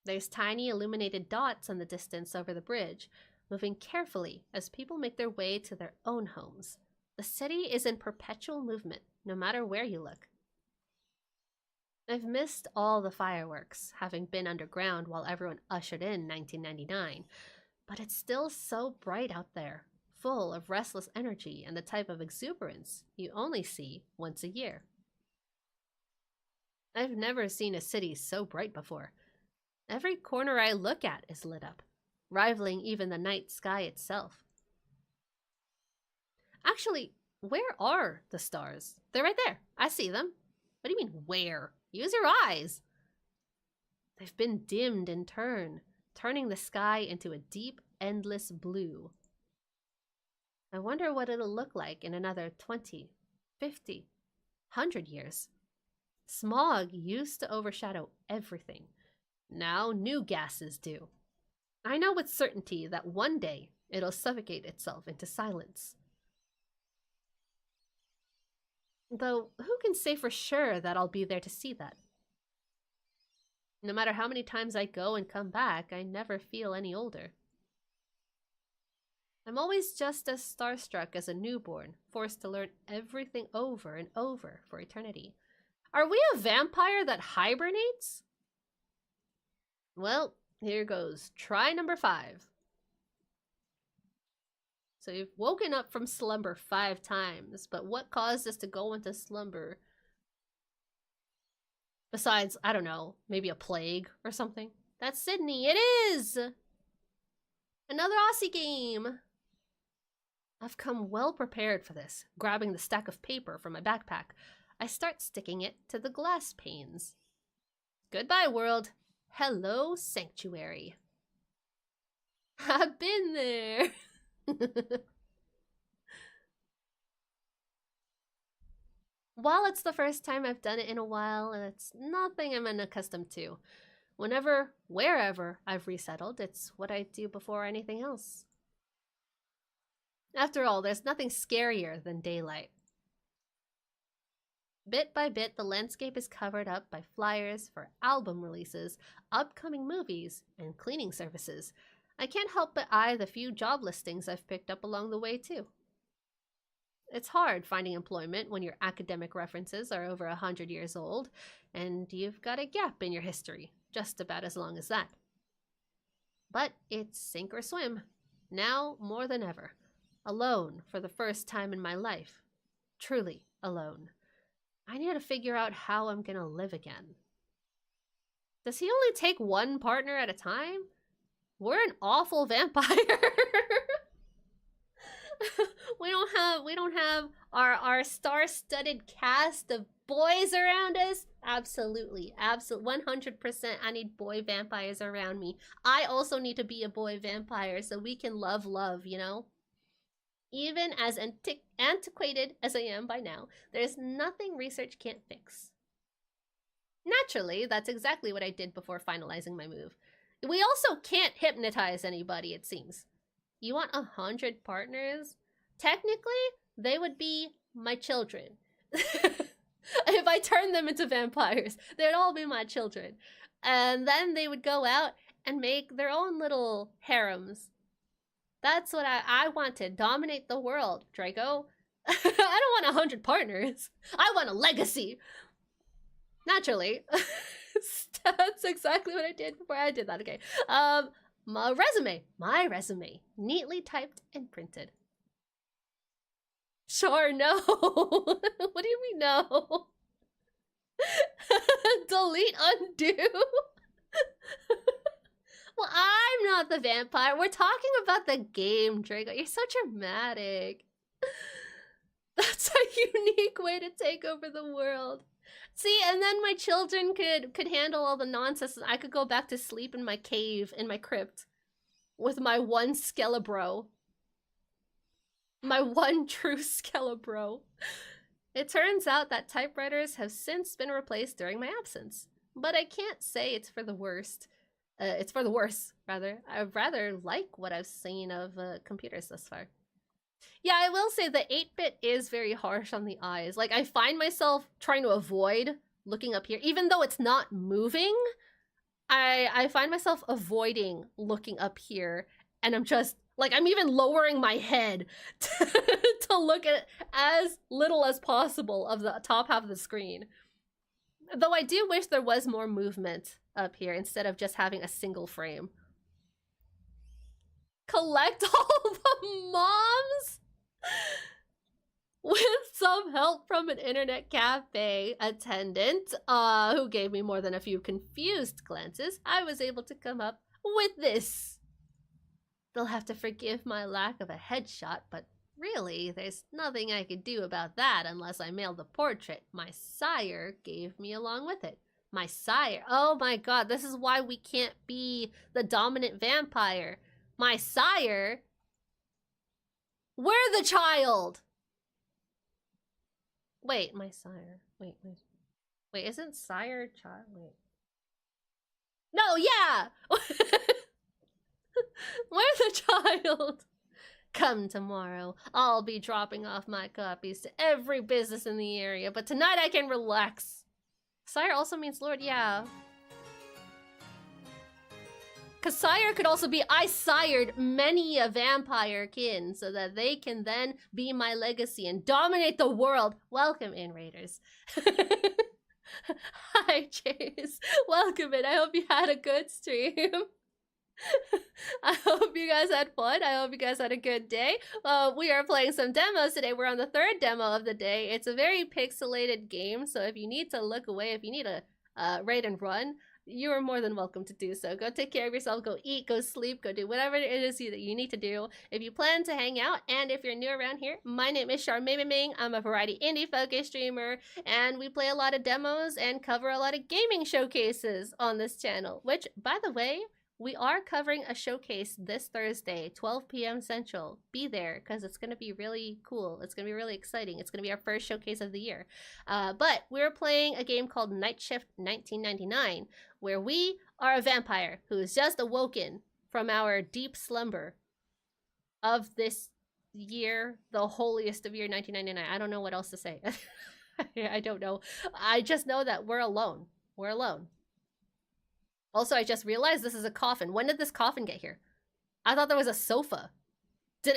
There's tiny illuminated dots in the distance over the bridge, moving carefully as people make their way to their own homes. The city is in perpetual movement, no matter where you look. I've missed all the fireworks, having been underground while everyone ushered in 1999, but it's still so bright out there, full of restless energy and the type of exuberance you only see once a year. I've never seen a city so bright before. Every corner I look at is lit up, rivaling even the night sky itself. Actually, where are the stars? They're right there. I see them. What do you mean, where? Use your eyes. They've been dimmed in turn, turning the sky into a deep, endless blue. I wonder what it'll look like in another 20, 50, 100 years. Smog used to overshadow everything. Now new gases do. I know with certainty that one day it'll suffocate itself into silence. Though, who can say for sure that I'll be there to see that? No matter how many times I go and come back, I never feel any older. I'm always just as starstruck as a newborn, forced to learn everything over and over for eternity. Are we a vampire that hibernates? Well, here goes. Try number 5. So you've woken up from slumber 5 times, but what caused us to go into slumber? Besides, I don't know, maybe a plague or something? That's Sydney. It is! Another Aussie game! I've come well prepared for this, grabbing the stack of paper from my backpack. I start sticking it to the glass panes. Goodbye, world. Hello, sanctuary. I've been there. While it's the first time I've done it in a while, it's nothing I'm unaccustomed to. Whenever, wherever I've resettled, it's what I do before anything else. After all, there's nothing scarier than daylight. Bit by bit, the landscape is covered up by flyers for album releases, upcoming movies, and cleaning services. I can't help but eye the few job listings I've picked up along the way, too. It's hard finding employment when your academic references are over 100 years old, and you've got a gap in your history, just about as long as that. But it's sink or swim, now more than ever. Alone for the first time in my life. Truly alone. I need to figure out how I'm gonna live again. Does he only take one partner at a time? We're an awful vampire. we don't have our star-studded cast of boys around us. Absolutely, 100%. I need boy vampires around me. I also need to be a boy vampire so we can love, you know? Even as antiquated as I am by now, there's nothing research can't fix. Naturally, that's exactly what I did before finalizing my move. We also can't hypnotize anybody, it seems. You want 100 partners? Technically, they would be my children. If I turned them into vampires, they'd all be my children. And then they would go out and make their own little harems. That's what I want to dominate the world, Draco. I don't want 100 partners. I want a legacy. Naturally. That's exactly what I did before I did that. Okay. My resume. Neatly typed and printed. Sure, no. What do you mean, no? Delete, undo? Well, I'm not the vampire. We're talking about the game, Draco. You're so dramatic. That's a unique way to take over the world. See, and then my children could handle all the nonsense, and I could go back to sleep in my cave, in my crypt, with my one Skelebro. My one true Skelebro. It turns out that typewriters have since been replaced during my absence. But I can't say it's for the worst. It's for the worse, rather. I rather like what I've seen of computers thus far. Yeah, I will say the 8-bit is very harsh on the eyes. Like, I find myself trying to avoid looking up here. Even though it's not moving, I find myself avoiding looking up here. And I'm just, like, I'm even lowering my head to look at as little as possible of the top half of the screen. Though I do wish there was more movement up here instead of just having a single frame. Collect all the moms? With some help from an internet cafe attendant, who gave me more than a few confused glances, I was able to come up with this. They'll have to forgive my lack of a headshot, but really, there's nothing I could do about that unless I mail the portrait my sire gave me along with it. My sire. Oh my god, this is why we can't be the dominant vampire. My sire? We're the child! Wait, my sire. Wait, isn't sire child? Wait. No, yeah! We're the child! Come tomorrow. I'll be dropping off my copies to every business in the area, but tonight I can relax. Sire also means lord, yeah. Because sire could also be, I sired many a vampire kin so that they can then be my legacy and dominate the world. Welcome in, Raiders. Hi, Chase. Welcome in. I hope you had a good stream. I hope you guys had fun. I hope you guys had a good day. We are playing some demos today. We're on the third demo of the day. It's a very pixelated game, so if you need to look away, if you need to raid and run, you are more than welcome to do so. Go take care of yourself, go eat, go sleep, go do whatever it is that you need to do. If you plan to hang out, and if you're new around here, my name is Charmaine. I'm a variety indie focused streamer, and we play a lot of demos and cover a lot of gaming showcases on this channel, which, by the way, we are covering a showcase this Thursday, 12 p.m. Central. Be there, because it's going to be really cool. It's going to be really exciting. It's going to be our first showcase of the year. But we're playing a game called Night Shift 1999, where we are a vampire who is just awoken from our deep slumber of this year, the holiest of year 1999. I don't know what else to say. I don't know. I just know that we're alone. We're alone. Also, I just realized this is a coffin. When did this coffin get here? I thought there was a sofa.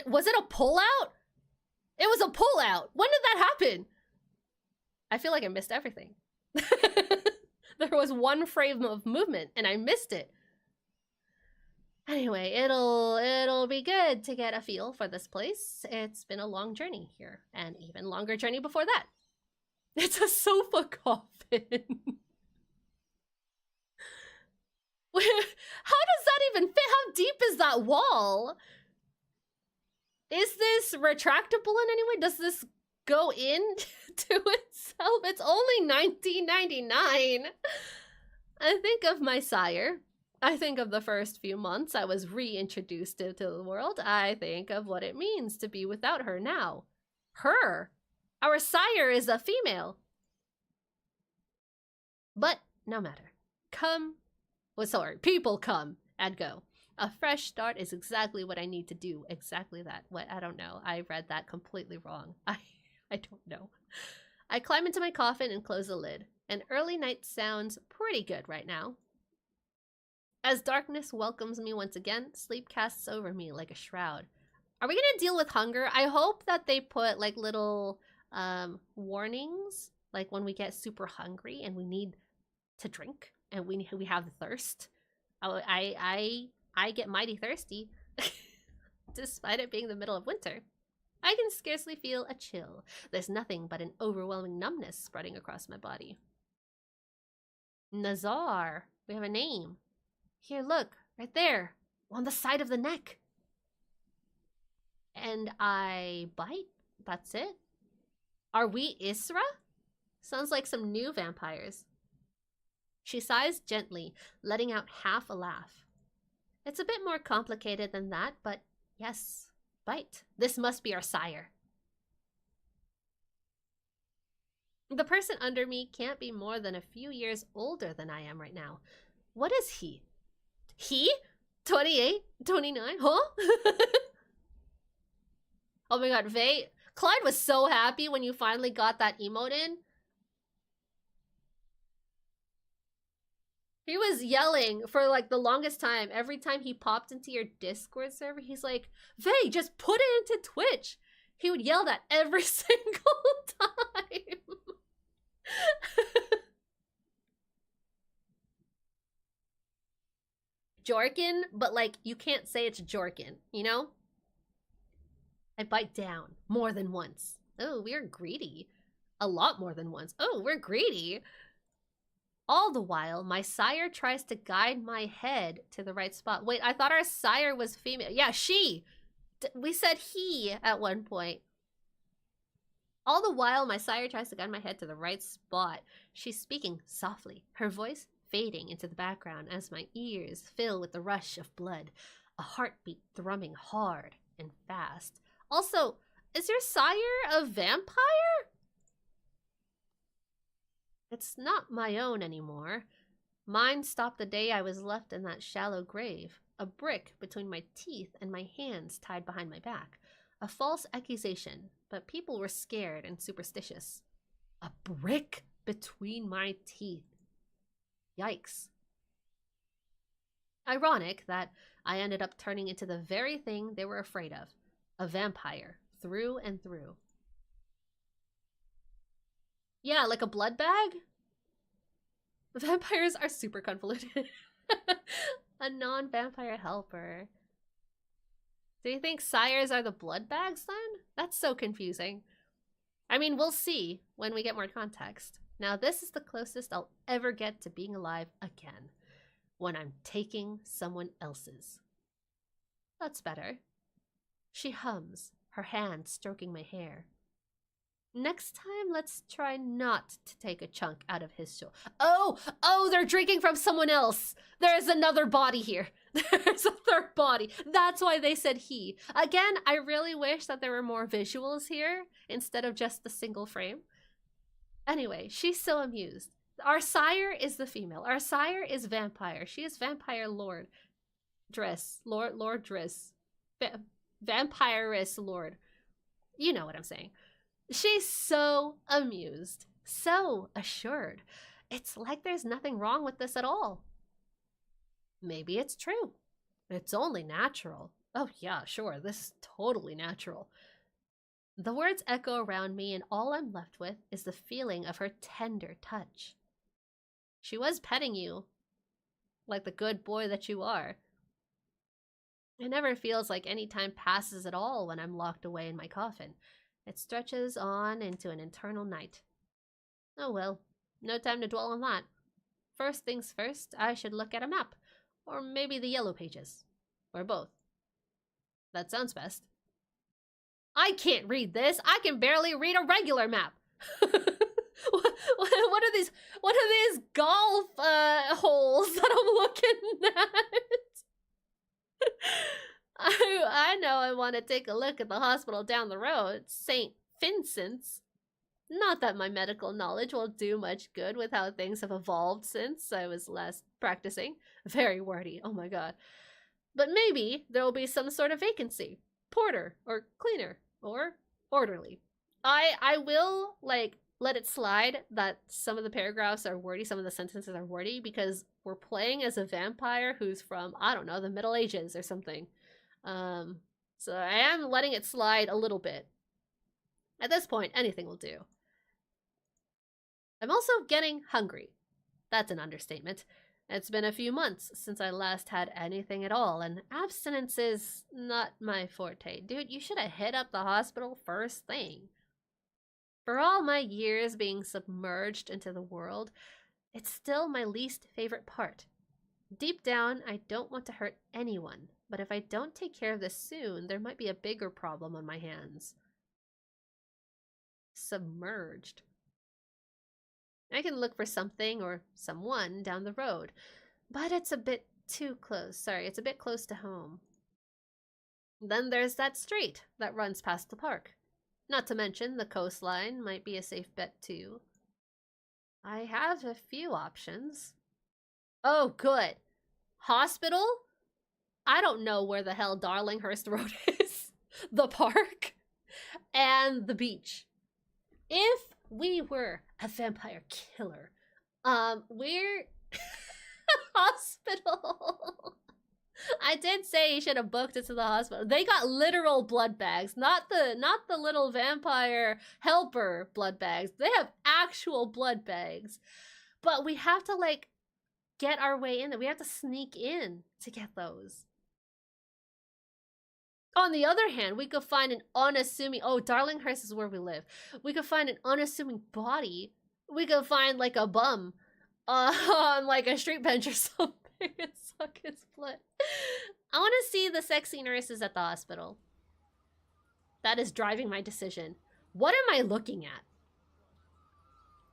Was it a pull-out? It was a pull-out. When did that happen? I feel like I missed everything. There was one frame of movement, and I missed it. Anyway, it'll be good to get a feel for this place. It's been a long journey here, and even longer journey before that. It's a sofa coffin. How does that even fit? How deep is that wall? Is this retractable in any way? Does this go in to itself? It's only $19.99. I think of my sire. I think of the first few months I was reintroduced to the world. I think of what it means to be without her now. Her. Our sire is a female. But no matter. People come and go. A fresh start is exactly what I need to do. Exactly that. What? I don't know. I read that completely wrong. I don't know. I climb into my coffin and close the lid. An early night sounds pretty good right now. As darkness welcomes me once again, sleep casts over me like a shroud. Are we gonna deal with hunger? I hope that they put like little warnings, like when we get super hungry and we need to drink. And we have the thirst. I get mighty thirsty, despite it being the middle of winter. I can scarcely feel a chill. There's nothing but an overwhelming numbness spreading across my body. Nazar. We have a name. Here, look, right there, on the side of the neck. And I bite. That's it. Are we Isra? Sounds like some new vampires. She sighs gently, letting out half a laugh. It's a bit more complicated than that, but yes, bite. This must be our sire. The person under me can't be more than a few years older than I am right now. What is he? He? 28? 29? Huh? Oh my god, Clyde was so happy when you finally got that emote in. He was yelling for like the longest time. Every time he popped into your Discord server, he's like, Vay, just put it into Twitch. He would yell that every single time. Jorkin, but like you can't say it's Jorkin, you know? I bite down more than once. Oh, we're greedy. A lot more than once. Oh, we're greedy. All the while, my sire tries to guide my head to the right spot. Wait, I thought our sire was female. Yeah, she. We said he at one point. All the while, my sire tries to guide my head to the right spot. She's speaking softly, her voice fading into the background as my ears fill with the rush of blood, a heartbeat thrumming hard and fast. Also, is your sire a vampire? It's not my own anymore. Mine stopped the day I was left in that shallow grave, a brick between my teeth and my hands tied behind my back. A false accusation, but people were scared and superstitious. A brick between my teeth. Yikes. Ironic that I ended up turning into the very thing they were afraid of. A vampire, through and through. Yeah, like a blood bag? Vampires are super convoluted. A non-vampire helper. Do you think sires are the blood bags then? That's so confusing. I mean, we'll see when we get more context. Now, this is the closest I'll ever get to being alive again. When I'm taking someone else's. That's better. She hums, her hand stroking my hair. Next time, let's try not to take a chunk out of his show. Oh, they're drinking from someone else. There's another body here. There's a third body. That's why they said he. Again, I really wish that there were more visuals here instead of just the single frame. Anyway, she's so amused. Our sire is the female. Our sire is vampire. She is vampire lord. Lord Driss. Vampiress lord. You know what I'm saying. She's so amused, so assured. It's like there's nothing wrong with this at all. Maybe it's true. It's only natural. Oh yeah, sure, this is totally natural. The words echo around me and all I'm left with is the feeling of her tender touch. She was petting you, like the good boy that you are. It never feels like any time passes at all when I'm locked away in my coffin. It stretches on into an eternal night. Oh well, no time to dwell on that. First things first, I should look at a map. Or maybe the yellow pages. Or both. That sounds best. I can't read this! I can barely read a regular map! What are these golf holes that I'm looking at? I know I want to take a look at the hospital down the road, St. Vincent's. Not that my medical knowledge will do much good with how things have evolved since I was last practicing. Very wordy, oh my god. But maybe there will be some sort of vacancy. Porter, or cleaner, or orderly. I will, like, let it slide that some of the paragraphs are wordy, some of the sentences are wordy, because we're playing as a vampire who's from, I don't know, the Middle Ages or something. So I am letting it slide a little bit. At this point, anything will do. I'm also getting hungry. That's an understatement. It's been a few months since I last had anything at all, and abstinence is not my forte. Dude, you should have hit up the hospital first thing. For all my years being submerged into the world, it's still my least favorite part. Deep down, I don't want to hurt anyone, but if I don't take care of this soon, there might be a bigger problem on my hands. Submerged. I can look for something or someone down the road, but it's a bit too close. Sorry, it's a bit close to home. Then there's that street that runs past the park. Not to mention the coastline might be a safe bet too. I have a few options. Oh, good. Hospital? I don't know where the hell Darlinghurst Road is. The park and the beach. If we were a vampire killer, we're hospital. I did say he should have booked it to the hospital. They got literal blood bags, not the little vampire helper blood bags. They have actual blood bags. But we have to like get our way in there. We have to sneak in to get those. On the other hand, we could find an unassuming... Oh, Darlinghurst is where we live. We could find an unassuming body. We could find, like, a bum on, like, a street bench or something and suck his blood. I want to see the sexy nurses at the hospital. That is driving my decision. What am I looking at?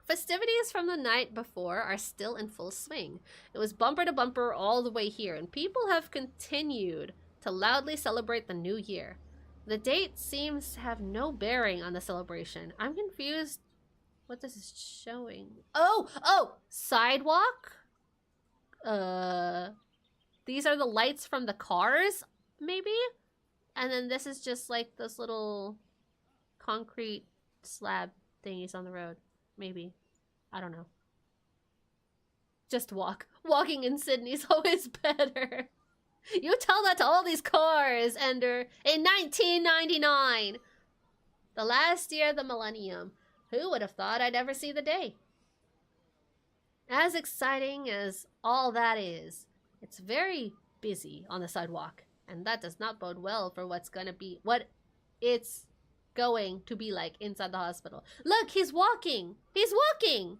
Festivities from the night before are still in full swing. It was bumper to bumper all the way here, and people have continued to loudly celebrate the new year. The date seems to have no bearing on the celebration. I'm confused what this is showing. Oh, sidewalk? These are the lights from the cars, maybe? And then this is just like those little concrete slab thingies on the road. Maybe. I don't know. Just walk. Walking in Sydney's always better. You tell that to all these cars, Ender, in 1999. The last year of the millennium. Who would have thought I'd ever see the day? As exciting as all that is, it's very busy on the sidewalk, and that does not bode well for what it's going to be like inside the hospital. Look, he's walking! He's walking!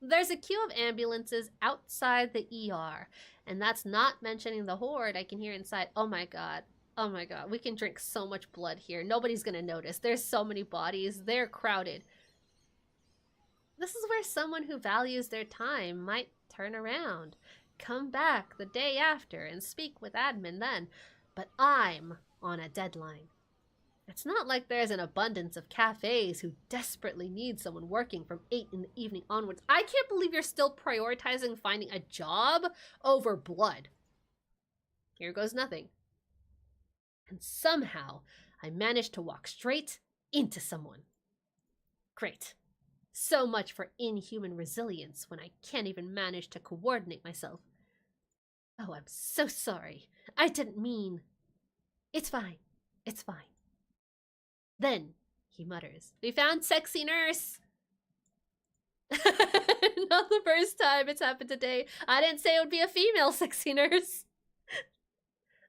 There's a queue of ambulances outside the ER, and that's not mentioning the horde I can hear inside. Oh my god. Oh my god. We can drink so much blood here. Nobody's gonna notice. There's so many bodies. They're crowded. This is where someone who values their time might turn around, come back the day after, and speak with admin then. But I'm on a deadline. It's not like there's an abundance of cafes who desperately need someone working from 8 in the evening onwards. I can't believe you're still prioritizing finding a job over blood. Here goes nothing. And somehow, I managed to walk straight into someone. Great. So much for inhuman resilience when I can't even manage to coordinate myself. Oh, I'm so sorry. I didn't mean... It's fine. It's fine. Then, he mutters, we found sexy nurse. Not the first time it's happened today. I didn't say it would be a female sexy nurse.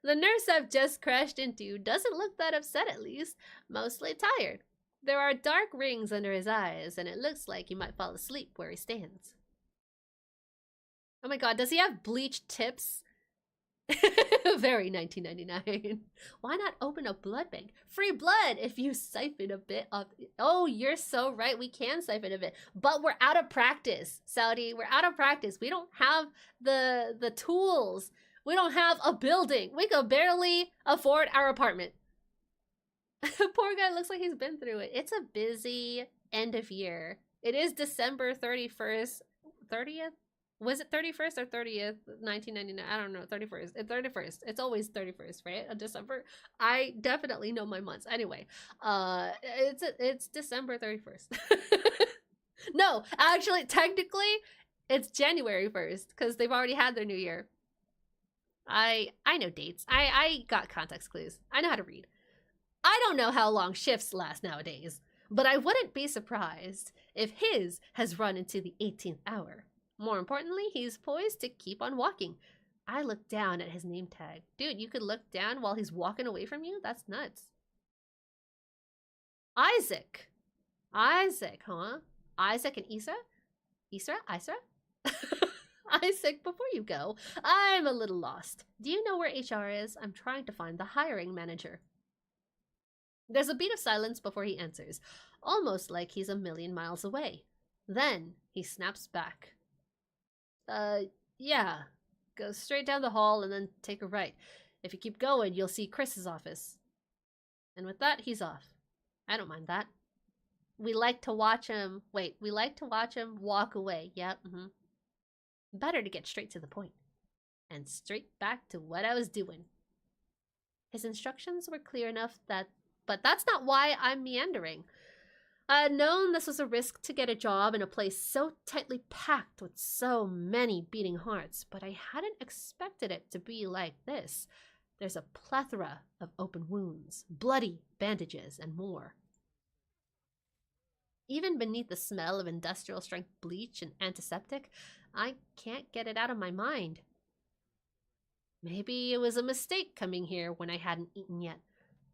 The nurse I've just crashed into doesn't look that upset, at least. Mostly tired. There are dark rings under his eyes, and it looks like he might fall asleep where he stands. Oh my god, does he have bleached tips? Very 1999. Why not open a blood bank? Free blood if you siphon a bit of... Oh, you're so right. We can siphon a bit. But we're out of practice, Saudi. We're out of practice. We don't have the tools. We don't have a building. We could barely afford our apartment. Poor guy looks like he's been through it. It's a busy end of year. It is December 31st. 30th? Was it 31st or 30th, 1999? I don't know, 31st. It's 31st. It's always 31st, right? Of December. I definitely know my months. Anyway, it's December 31st. No, actually, technically, it's January 1st because they've already had their new year. I know dates. I got context clues. I know how to read. I don't know how long shifts last nowadays, but I wouldn't be surprised if his has run into the 18th hour. More importantly, he's poised to keep on walking. I looked down at his name tag. Dude, you could look down while he's walking away from you? That's nuts. Isaac. Isaac, huh? Isaac and Isra? Isra? Isaac, before you go, I'm a little lost. Do you know where HR is? I'm trying to find the hiring manager. There's a beat of silence before he answers, almost like he's a million miles away. Then he snaps back. Yeah. Go straight down the hall and then take a right. If you keep going, you'll see Chris's office. And with that, he's off. I don't mind that. We like to watch him walk away. Yep, Better to get straight to the point. And straight back to what I was doing. His instructions were clear enough but that's not why I'm meandering. I had known this was a risk to get a job in a place so tightly packed with so many beating hearts, but I hadn't expected it to be like this. There's a plethora of open wounds, bloody bandages, and more. Even beneath the smell of industrial-strength bleach and antiseptic, I can't get it out of my mind. Maybe it was a mistake coming here when I hadn't eaten yet.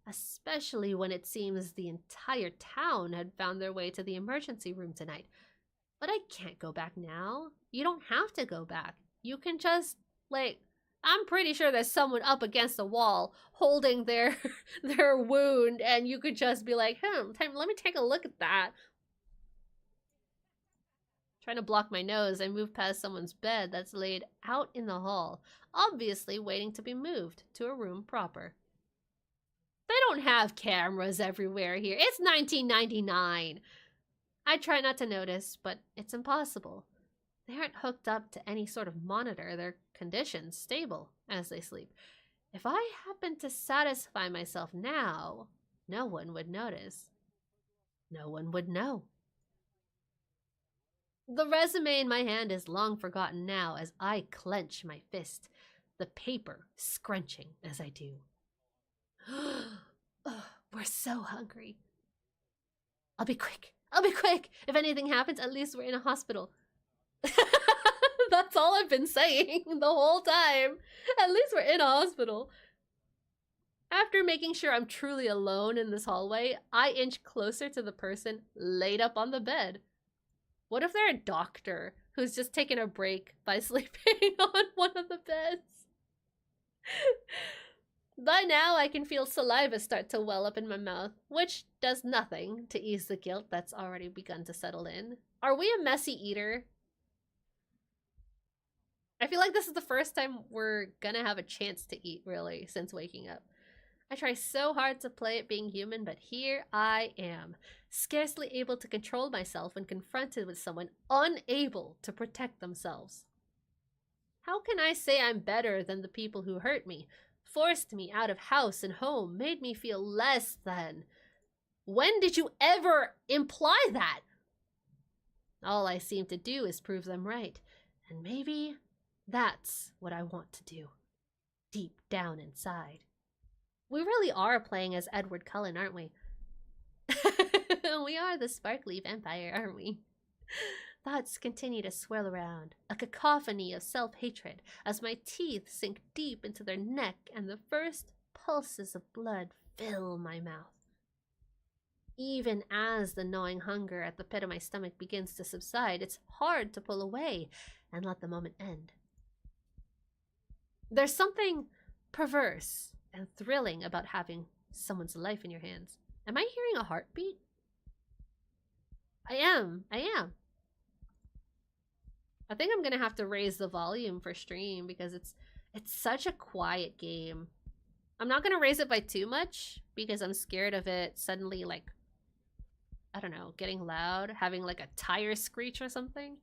Especially when it seems the entire town had found their way to the emergency room tonight. But I can't go back now. You don't have to go back. You can just, I'm pretty sure there's someone up against the wall holding their wound, and you could just be like, let me take a look at that. Trying to block my nose, I move past someone's bed that's laid out in the hall, obviously waiting to be moved to a room proper. They don't have cameras everywhere here. It's 1999. I try not to notice, but it's impossible. They aren't hooked up to any sort of monitor, their condition's stable as they sleep. If I happen to satisfy myself now, no one would notice. No one would know. The resume in my hand is long forgotten now as I clench my fist, the paper scrunching as I do. We're so hungry. I'll be quick. If anything happens, at least we're in a hospital. That's all I've been saying the whole time. At least we're in a hospital. After making sure I'm truly alone in this hallway, I inch closer to the person laid up on the bed. What if they're a doctor who's just taking a break by sleeping on one of the beds? By now, I can feel saliva start to well up in my mouth, which does nothing to ease the guilt that's already begun to settle in. Are we a messy eater? I feel like this is the first time we're gonna have a chance to eat, really, since waking up. I try so hard to play at being human, but here I am, scarcely able to control myself when confronted with someone unable to protect themselves. How can I say I'm better than the people who hurt me, forced me out of house and home, made me feel less than? When did you ever imply that? All I seem to do is prove them right, and maybe that's what I want to do, deep down inside. We really are playing as Edward Cullen, aren't we? We are the sparkly vampire, aren't we? Thoughts continue to swirl around, a cacophony of self-hatred, as my teeth sink deep into their neck and the first pulses of blood fill my mouth. Even as the gnawing hunger at the pit of my stomach begins to subside, it's hard to pull away and let the moment end. There's something perverse and thrilling about having someone's life in your hands. Am I hearing a heartbeat? I am. I think I'm gonna have to raise the volume for stream because it's such a quiet game. I'm not gonna raise it by too much because I'm scared of it suddenly, like, I don't know, getting loud, having like a tire screech or something.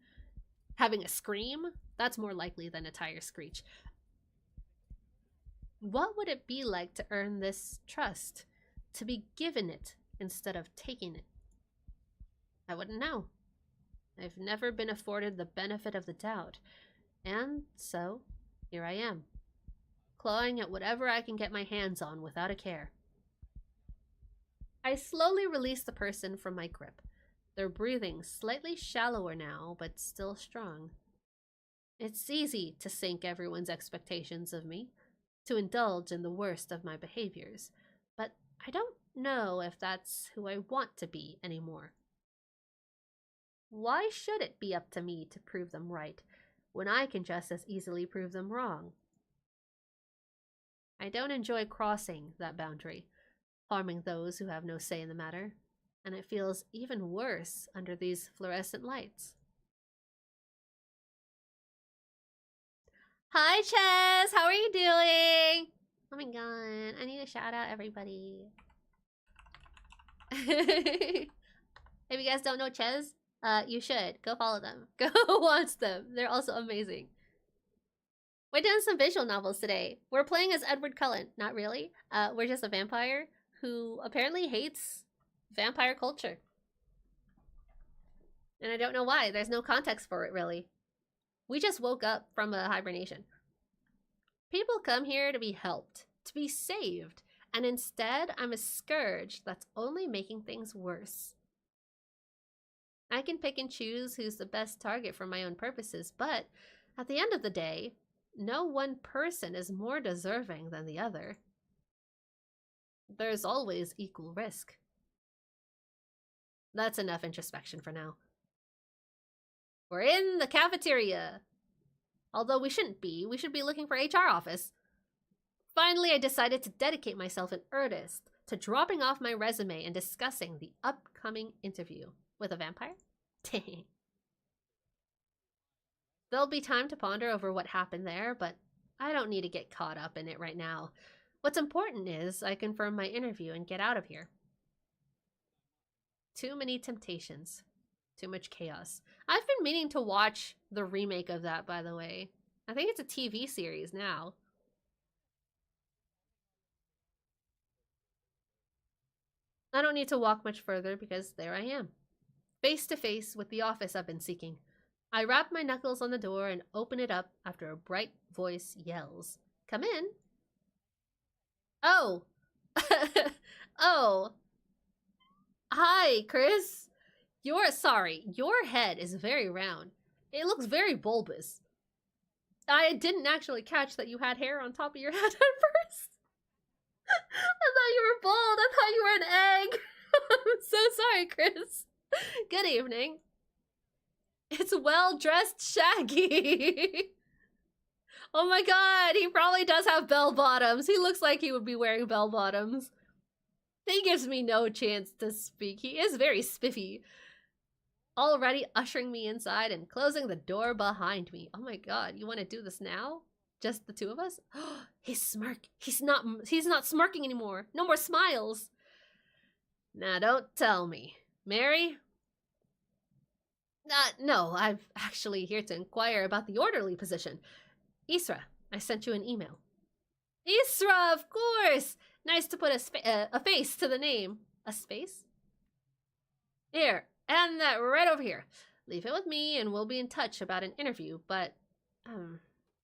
Having a scream? That's more likely than a tire screech. What would it be like to earn this trust? To be given it instead of taking it? I wouldn't know. I've never been afforded the benefit of the doubt. And so, here I am, clawing at whatever I can get my hands on without a care. I slowly release the person from my grip, their breathing slightly shallower now, but still strong. It's easy to sink everyone's expectations of me, to indulge in the worst of my behaviors, but I don't know if that's who I want to be anymore. Why should it be up to me to prove them right, when I can just as easily prove them wrong? I don't enjoy crossing that boundary. harming those who have no say in the matter, and it feels even worse under these fluorescent lights. Hi, Chess! How are you doing? Oh my god, I need to shout out everybody. If you guys don't know Chess, you should. Go follow them. Go watch them. They're also amazing. We're doing some visual novels today. We're playing as Edward Cullen. Not really. We're just a vampire who apparently hates vampire culture. And I don't know why. There's no context for it, really. We just woke up from a hibernation. People come here to be helped, to be saved, and instead I'm a scourge that's only making things worse. I can pick and choose who's the best target for my own purposes, but at the end of the day, no one person is more deserving than the other. There's always equal risk. That's enough introspection for now. We're in the cafeteria. Although we shouldn't be. We should be looking for HR office. Finally, I decided to dedicate myself in earnest to dropping off my resume and discussing the upcoming interview with a vampire. There'll be time to ponder over what happened there, but I don't need to get caught up in it right now. What's important is I confirm my interview and get out of here. Too many temptations. Too much chaos. I've been meaning to watch the remake of that, by the way. I think it's a TV series now. I don't need to walk much further because there I am. Face to face with the office I've been seeking. I wrap my knuckles on the door and open it up after a bright voice yells, "Come in." Oh. Oh. Hi, Chris. Your head is very round. It looks very bulbous. I didn't actually catch that you had hair on top of your head at first. I thought you were bald. I thought you were an egg. I'm so sorry, Chris. Good evening. It's well-dressed Shaggy. Oh my god, he probably does have bell-bottoms. He looks like he would be wearing bell-bottoms. He gives me no chance to speak. He is very spiffy. Already ushering me inside and closing the door behind me. Oh my god, you want to do this now? Just the two of us? He's smirk. He's not smirking anymore. No more smiles. Now don't tell me. Mary? No, I'm actually here to inquire about the orderly position. Isra, I sent you an email. Isra, of course! Nice to put a face to the name. A space? Here, and that right over here. Leave it with me and we'll be in touch about an interview, but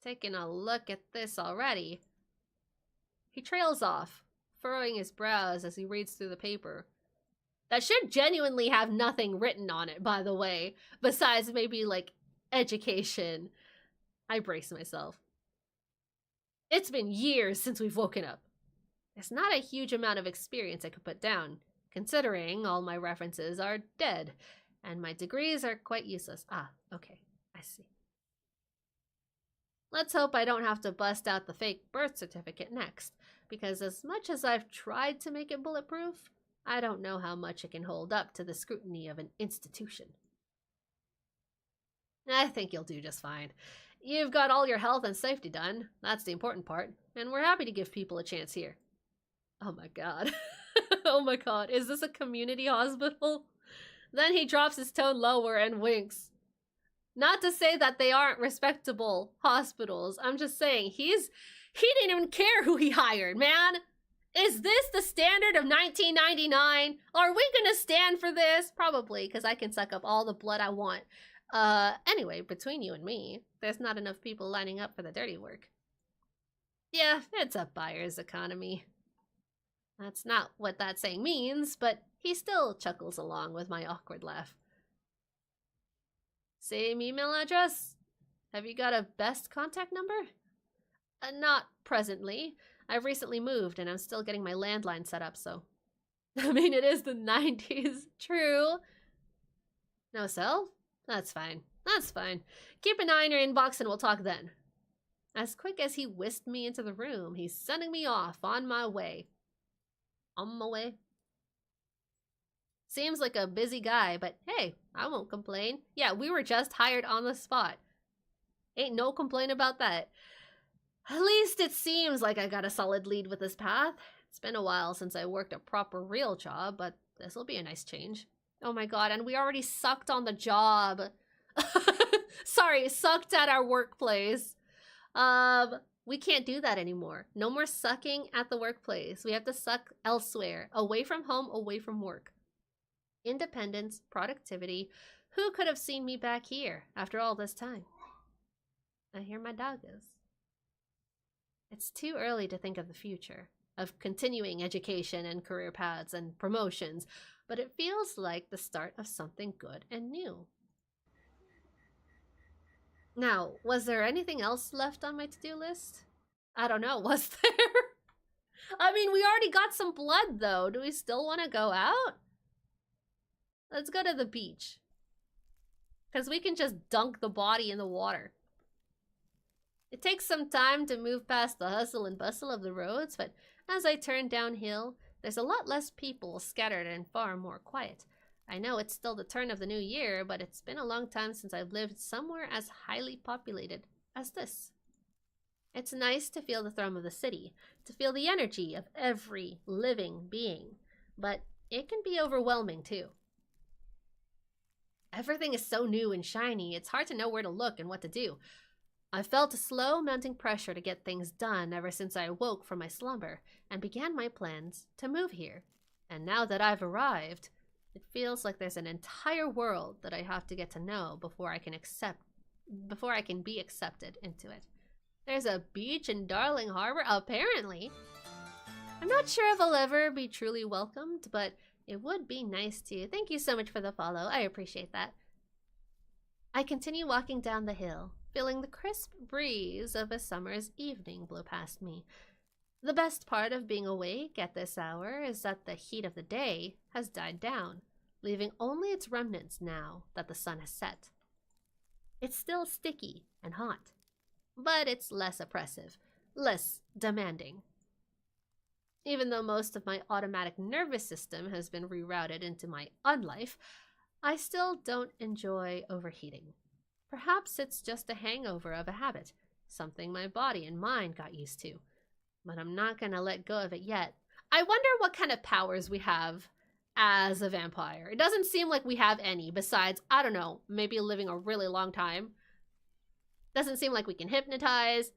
taking a look at this already. He trails off, furrowing his brows as he reads through the paper. That should genuinely have nothing written on it, by the way, besides maybe, like, education. I brace myself. It's been years since we've woken up. There's not a huge amount of experience I could put down, considering all my references are dead, and my degrees are quite useless. Ah, okay, I see. Let's hope I don't have to bust out the fake birth certificate next, because as much as I've tried to make it bulletproof, I don't know how much it can hold up to the scrutiny of an institution. I think you'll do just fine. You've got all your health and safety done. That's the important part, and we're happy to give people a chance here. Oh my god. Oh my god, is this a community hospital? Then he drops his tone lower and winks. Not to say that they aren't respectable hospitals. I'm just saying, he didn't even care who he hired, man. Is this the standard of 1999? Are we gonna stand for this? Probably, because I can suck up all the blood I want. Anyway, between you and me, there's not enough people lining up for the dirty work. Yeah, it's a buyer's economy. That's not what that saying means, but he still chuckles along with my awkward laugh. Same email address? Have you got a best contact number? Not presently. I've recently moved and I'm still getting my landline set up, so... I mean, it is the 90s. True. No cell? That's fine. That's fine. Keep an eye on your inbox and we'll talk then. As quick as he whisked me into the room, he's sending me off on my way. on my way. Seems like a busy guy, but hey, I won't complain. Yeah, we were just hired on the spot. Ain't no complaint about that. At least it seems like I got a solid lead with this path. It's been a while since I worked a proper real job, but this'll be a nice change. Oh my god, and we already sucked on the job. Sorry, sucked at our workplace. We can't do that anymore. No more sucking at the workplace. We have to suck elsewhere. Away from home, away from work. Independence, productivity. Who could have seen me back here after all this time? I hear my dog is. It's too early to think of the future, of continuing education and career paths and promotions, but it feels like the start of something good and new. Now, was there anything else left on my to-do list? I don't know, was there? I mean, we already got some blood, though. Do we still want to go out? Let's go to the beach. Because we can just dunk the body in the water. It takes some time to move past the hustle and bustle of the roads, but as I turn downhill, there's a lot less people scattered and far more quiet. I know it's still the turn of the new year, but it's been a long time since I've lived somewhere as highly populated as this. It's nice to feel the thrum of the city, to feel the energy of every living being, but it can be overwhelming too. Everything is so new and shiny, it's hard to know where to look and what to do. I felt a slow mounting pressure to get things done ever since I awoke from my slumber and began my plans to move here. And now that I've arrived, it feels like there's an entire world that I have to get to know before I can be accepted into it. There's a beach in Darling Harbor, apparently. I'm not sure if I'll ever be truly welcomed, but it would be nice to. Thank you so much for the follow. I appreciate that. I continue walking down the hill, feeling the crisp breeze of a summer's evening blow past me. The best part of being awake at this hour is that the heat of the day has died down, leaving only its remnants now that the sun has set. It's still sticky and hot, but it's less oppressive, less demanding. Even though most of my automatic nervous system has been rerouted into my unlife, I still don't enjoy overheating. Perhaps it's just a hangover of a habit, something my body and mind got used to. But I'm not gonna let go of it yet. I wonder what kind of powers we have as a vampire. It doesn't seem like we have any besides, I don't know, maybe living a really long time. Doesn't seem like we can hypnotize.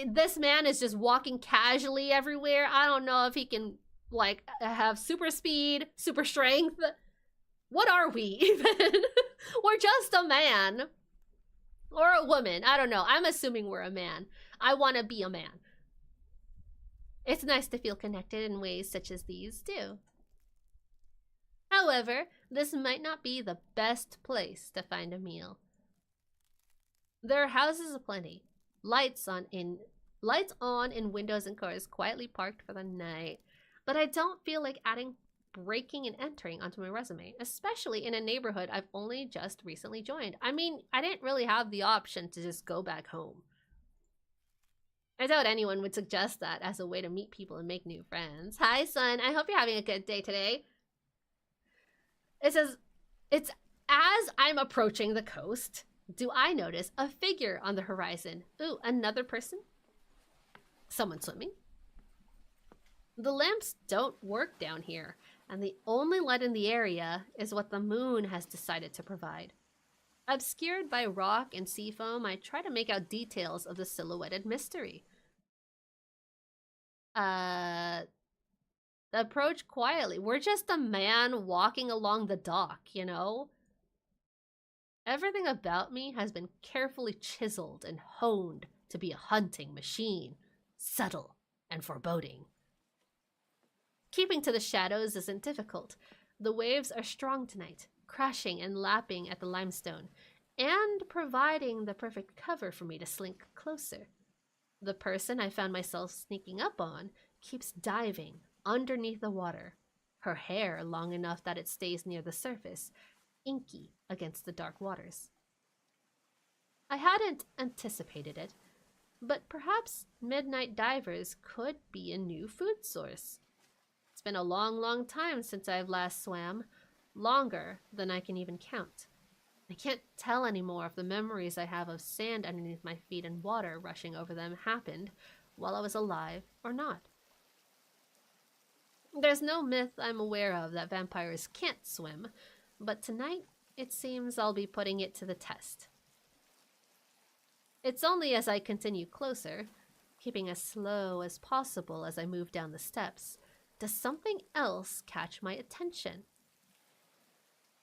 This man is just walking casually everywhere. I don't know if he can, like, have super speed, super strength. What are we, even? We're just a man. Or a woman. I don't know. I'm assuming we're a man. I want to be a man. It's nice to feel connected in ways such as these, too. However, this might not be the best place to find a meal. There are houses aplenty. Lights on in windows and cars quietly parked for the night. But I don't feel like adding breaking and entering onto my resume, especially in a neighborhood I've only just recently joined. I mean, I didn't really have the option to just go back home. I doubt anyone would suggest that as a way to meet people and make new friends. Hi, son. I hope you're having a good day today. It says, it's as I'm approaching the coast, do I notice a figure on the horizon? Ooh, another person? Someone swimming? The lamps don't work down here, and the only light in the area is what the moon has decided to provide. Obscured by rock and sea foam, I try to make out details of the silhouetted mystery. Approach quietly. We're just a man walking along the dock, you know? Everything about me has been carefully chiseled and honed to be a hunting machine, subtle and foreboding. Keeping to the shadows isn't difficult. The waves are strong tonight, crashing and lapping at the limestone, and providing the perfect cover for me to slink closer. The person I found myself sneaking up on keeps diving underneath the water, her hair long enough that it stays near the surface, inky against the dark waters. I hadn't anticipated it, but perhaps midnight divers could be a new food source. It's been a long, long time since I've last swam. Longer than I can even count. I can't tell anymore if the memories I have of sand underneath my feet and water rushing over them happened while I was alive or not. There's no myth I'm aware of that vampires can't swim, but tonight it seems I'll be putting it to the test. It's only as I continue closer, keeping as slow as possible as I move down the steps, does something else catch my attention.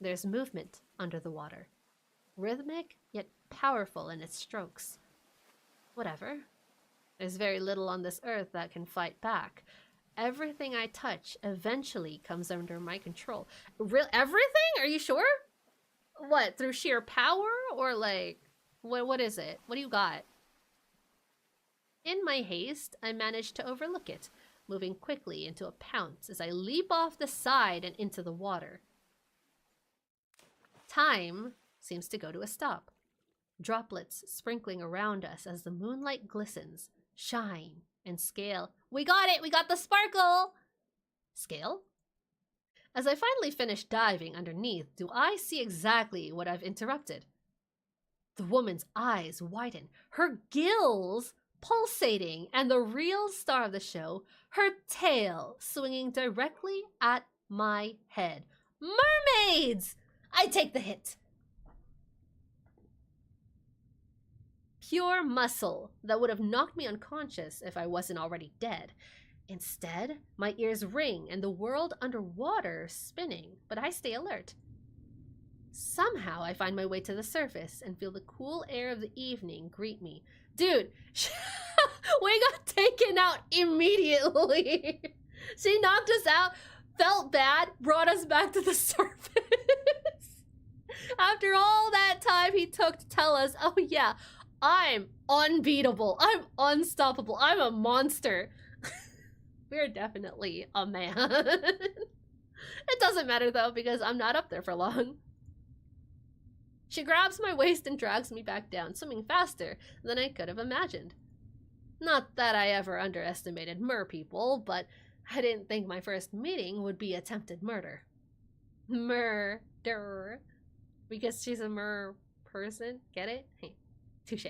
There's movement under the water, rhythmic yet powerful in its strokes. Whatever. There's very little on this earth that can fight back. Everything I touch eventually comes under my control. Everything? Are you sure? What, through sheer power? Or like, what is it? What do you got? In my haste, I managed to overlook it, moving quickly into a pounce as I leap off the side and into the water. Time seems to go to a stop. Droplets sprinkling around us as the moonlight glistens, shine, and scale. We got it! We got the sparkle! Scale? As I finally finish diving underneath, do I see exactly what I've interrupted? The woman's eyes widen, her gills pulsating, and the real star of the show, her tail swinging directly at my head. Mermaids! I take the hit. Pure muscle that would have knocked me unconscious if I wasn't already dead. Instead, my ears ring and the world underwater spinning, but I stay alert. Somehow I find my way to the surface and feel the cool air of the evening greet me. Dude, we got taken out immediately. She knocked us out, felt bad, brought us back to the surface. After all that time he took to tell us, oh yeah, I'm unbeatable, I'm unstoppable, I'm a monster. We're definitely a man. It doesn't matter though, because I'm not up there for long. She grabs my waist and drags me back down, swimming faster than I could have imagined. Not that I ever underestimated mer people, but I didn't think my first meeting would be attempted murder. Murder. Because she's a mer person. Get it? Hey, touche.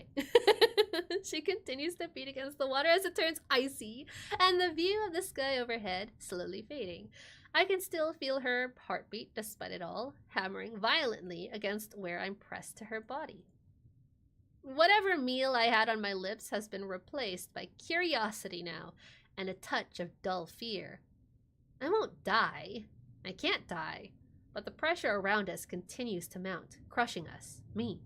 She continues to beat against the water as it turns icy, and the view of the sky overhead slowly fading. I can still feel her heartbeat despite it all, hammering violently against where I'm pressed to her body. Whatever meal I had on my lips has been replaced by curiosity now, and a touch of dull fear. I won't die. I can't die. But the pressure around us continues to mount, crushing us, me.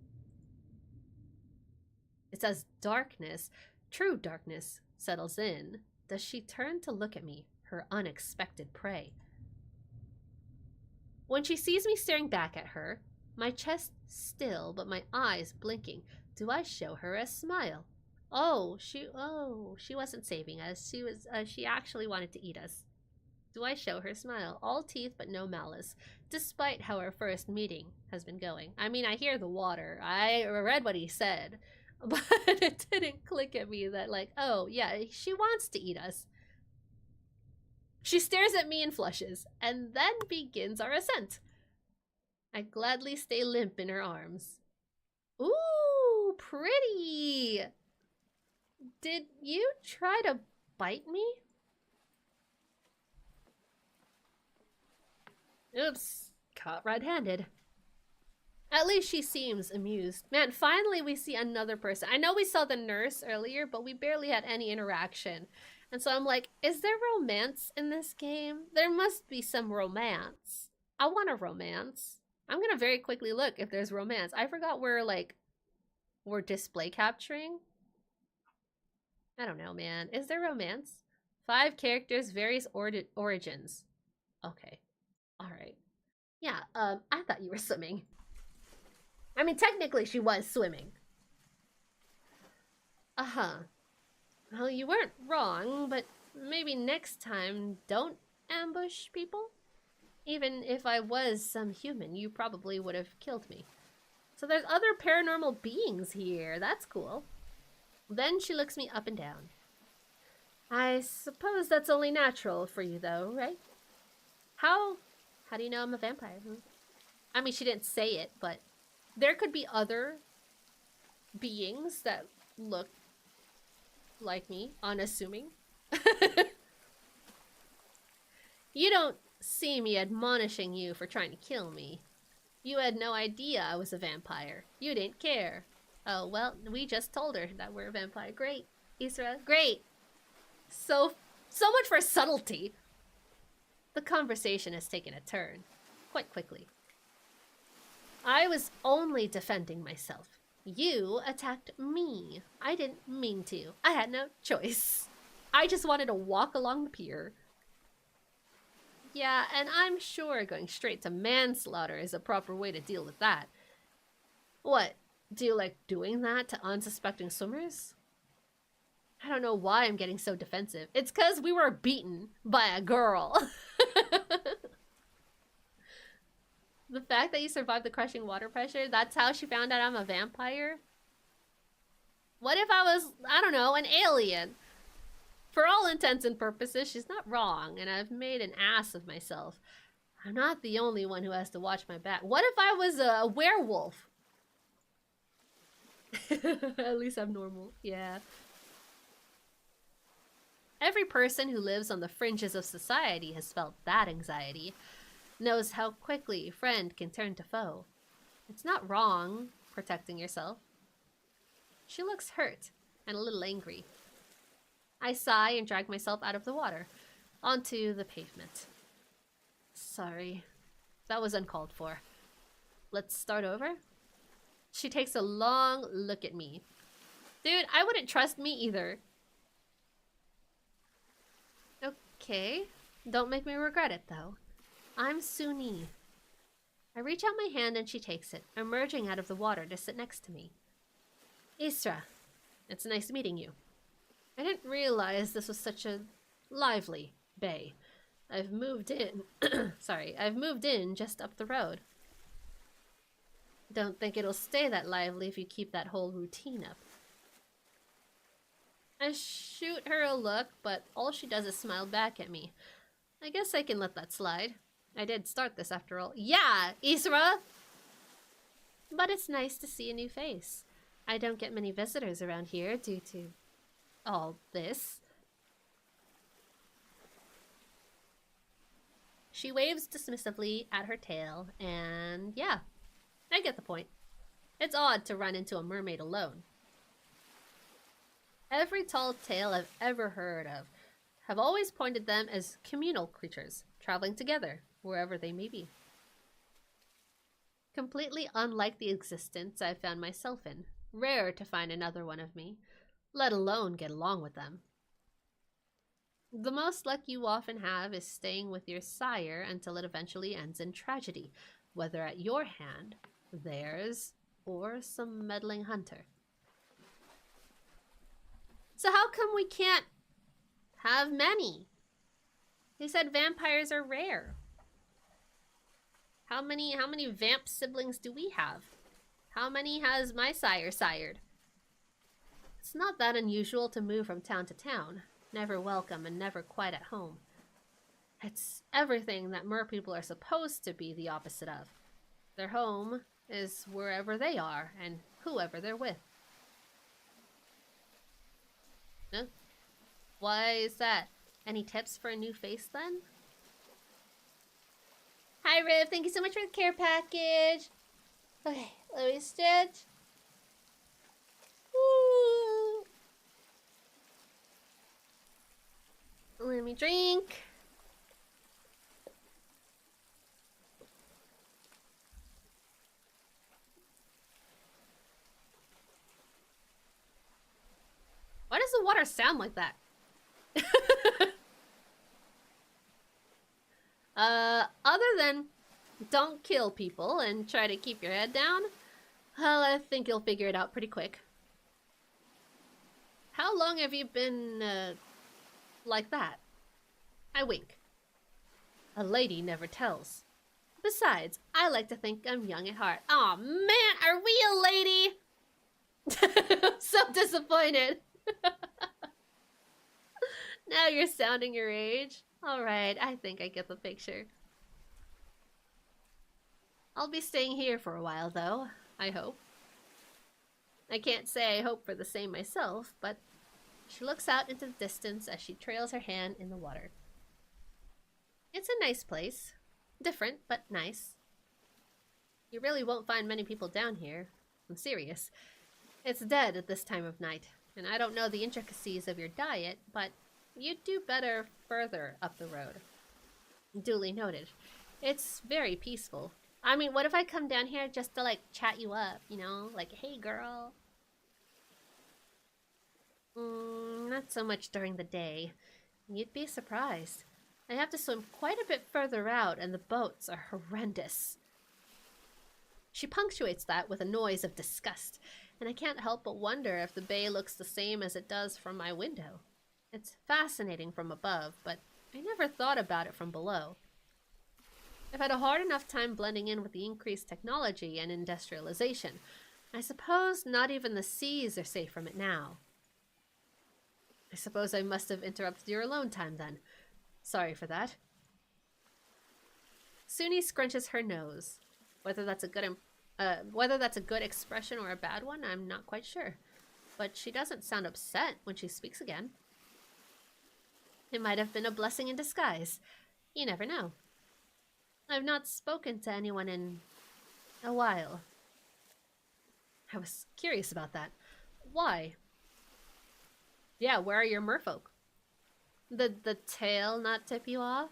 It's as darkness, true darkness, settles in, does she turn to look at me, her unexpected prey. When she sees me staring back at her, my chest still but my eyes blinking, do I show her a smile? She wasn't saving us. She actually wanted to eat us. Do I show her smile? All teeth but no malice, despite how our first meeting has been going. I mean, I hear the water. I read what he said, but it didn't click at me that like, oh yeah, she wants to eat us. She stares at me and flushes, and then begins our ascent. I gladly stay limp in her arms. Ooh, pretty! Did you try to bite me? Oops, caught red-handed. At least she seems amused. Man, finally we see another person. I know we saw the nurse earlier, but we barely had any interaction. And so I'm like, is there romance in this game? There must be some romance. I want a romance. I'm gonna very quickly look if there's romance. I forgot we're display capturing. I don't know, man. Is there romance? 5 characters, various origins. Okay. Alright. Yeah, I thought you were swimming. I mean, technically she was swimming. Uh-huh. Well, you weren't wrong, but maybe next time don't ambush people? Even if I was some human, you probably would have killed me. So there's other paranormal beings here. That's cool. Then she looks me up and down. I suppose that's only natural for you though, right? How do you know I'm a vampire? I mean, she didn't say it, but there could be other beings that look like me, unassuming. You don't see me admonishing you for trying to kill me. You had no idea I was a vampire. You didn't care. Oh, well, we just told her that we're a vampire. Great, Isra, great. So much for subtlety. The conversation has taken a turn, quite quickly. I was only defending myself. You attacked me. I didn't mean to. I had no choice. I just wanted to walk along the pier. Yeah, and I'm sure going straight to manslaughter is a proper way to deal with that. What? Do you like doing that to unsuspecting swimmers? I don't know why I'm getting so defensive. It's because we were beaten by a girl. The fact that you survived the crushing water pressure, that's how she found out I'm a vampire? What if I was, I don't know, an alien? For all intents and purposes, she's not wrong, and I've made an ass of myself. I'm not the only one who has to watch my back. What if I was a werewolf? At least I'm normal. Yeah. Every person who lives on the fringes of society has felt that anxiety. Knows how quickly friend can turn to foe. It's not wrong, protecting yourself. She looks hurt and a little angry. I sigh and drag myself out of the water, onto the pavement. Sorry, that was uncalled for. Let's start over? She takes a long look at me. Dude, I wouldn't trust me either. Okay, don't make me regret it though. I'm Suni. I reach out my hand and she takes it, emerging out of the water to sit next to me. Isra, it's nice meeting you. I didn't realize this was such a lively bay. I've moved in. I've moved in just up the road. Don't think it'll stay that lively if you keep that whole routine up. I shoot her a look, but all she does is smile back at me. I guess I can let that slide. I did start this after all. Yeah, Isra! But it's nice to see a new face. I don't get many visitors around here due to all this. She waves dismissively at her tail, and yeah, I get the point. It's odd to run into a mermaid alone. Every tall tale I've ever heard of have always pointed them as communal creatures, traveling together, wherever they may be. Completely unlike the existence I've found myself in. Rare to find another one of me, let alone get along with them. The most luck you often have is staying with your sire until it eventually ends in tragedy, whether at your hand, theirs, or some meddling hunter. So how come we can't have many? They said vampires are rare. How many vamp siblings do we have? How many has my sire sired? It's not that unusual to move from town to town, never welcome and never quite at home. It's everything that mer people are supposed to be the opposite of. Their home is wherever they are and whoever they're with. Huh? Why is that? Any tips for a new face then? Hi Riv, thank you so much for the care package. Okay, let me stretch. Woo. Let me drink. Why does the water sound like that? Other than don't kill people and try to keep your head down, well, I think you'll figure it out pretty quick. How long have you been, like that? I wink. A lady never tells. Besides, I like to think I'm young at heart. Aw, man, are we a lady? I'm so disappointed. Now you're sounding your age. Alright, I think I get the picture. I'll be staying here for a while, though, I hope. I can't say I hope for the same myself, but she looks out into the distance as she trails her hand in the water. It's a nice place. Different, but nice. You really won't find many people down here. I'm serious. It's dead at this time of night, and I don't know the intricacies of your diet, but you'd do better further up the road. Duly noted. It's very peaceful. I mean, what if I come down here just to, like, chat you up, you know? Like, hey, girl. Not so much during the day. You'd be surprised. I have to swim quite a bit further out, and the boats are horrendous. She punctuates that with a noise of disgust, and I can't help but wonder if the bay looks the same as it does from my window. It's fascinating from above, but I never thought about it from below. I've had a hard enough time blending in with the increased technology and industrialization. I suppose not even the seas are safe from it now. I suppose I must have interrupted your alone time then. Sorry for that. Suni scrunches her nose. Whether that's a good expression or a bad one, I'm not quite sure. But she doesn't sound upset when she speaks again. It might have been a blessing in disguise. You never know. I've not spoken to anyone in a while. I was curious about that. Why? Yeah, where are your merfolk? The tail not tip you off?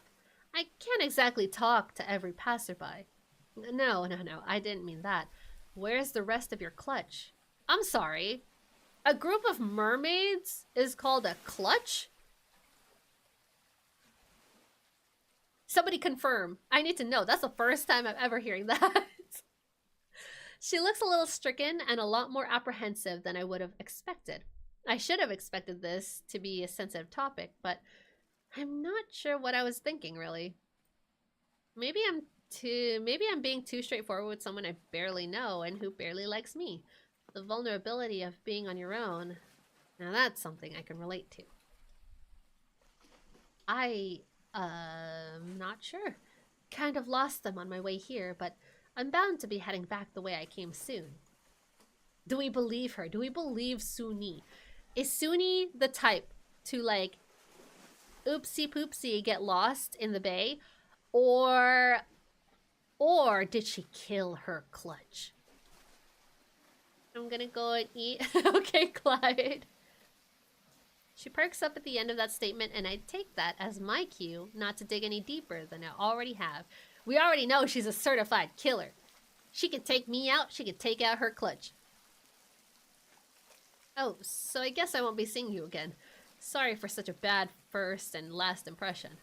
I can't exactly talk to every passerby. No, I didn't mean that. Where's the rest of your clutch? I'm sorry. A group of mermaids is called a clutch? Somebody confirm. I need to know. That's the first time I'm ever hearing that. She looks a little stricken and a lot more apprehensive than I would have expected. I should have expected this to be a sensitive topic, but I'm not sure what I was thinking, really. Maybe I'm being too straightforward with someone I barely know and who barely likes me. The vulnerability of being on your own. Now that's something I can relate to. I'm not sure. Kind of lost them on my way here, but I'm bound to be heading back the way I came soon. Do we believe her? Do we believe Suni? Is Suni the type to, like, oopsie poopsie get lost in the bay? Or did she kill her clutch? I'm gonna go and eat. Okay, Clyde. She perks up at the end of that statement, and I take that as my cue not to dig any deeper than I already have. We already know she's a certified killer. She could take me out, she could take out her clutch. Oh, so I guess I won't be seeing you again. Sorry for such a bad first and last impression.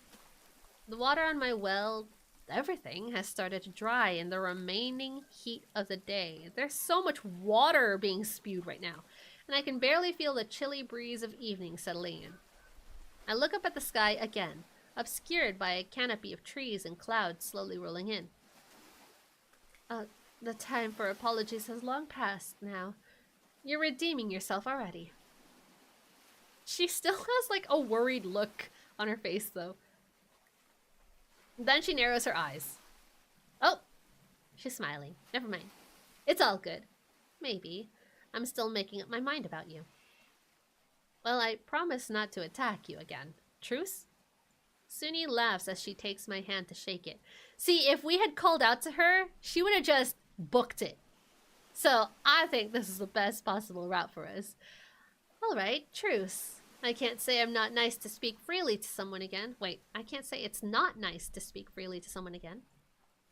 The water on my well, everything has started to dry in the remaining heat of the day. There's so much water being spewed right now, and I can barely feel the chilly breeze of evening settling in. I look up at the sky again, obscured by a canopy of trees and clouds slowly rolling in. The time for apologies has long passed now. You're redeeming yourself already. She still has, like, a worried look on her face, though. Then she narrows her eyes. Oh! She's smiling. Never mind. It's all good. Maybe. I'm still making up my mind about you. Well, I promise not to attack you again. Truce? Suni laughs as she takes my hand to shake it. See, if we had called out to her, she would have just booked it. So I think this is the best possible route for us. All right, truce. I can't say I'm not nice to speak freely to someone again. Wait, I can't say it's not nice to speak freely to someone again.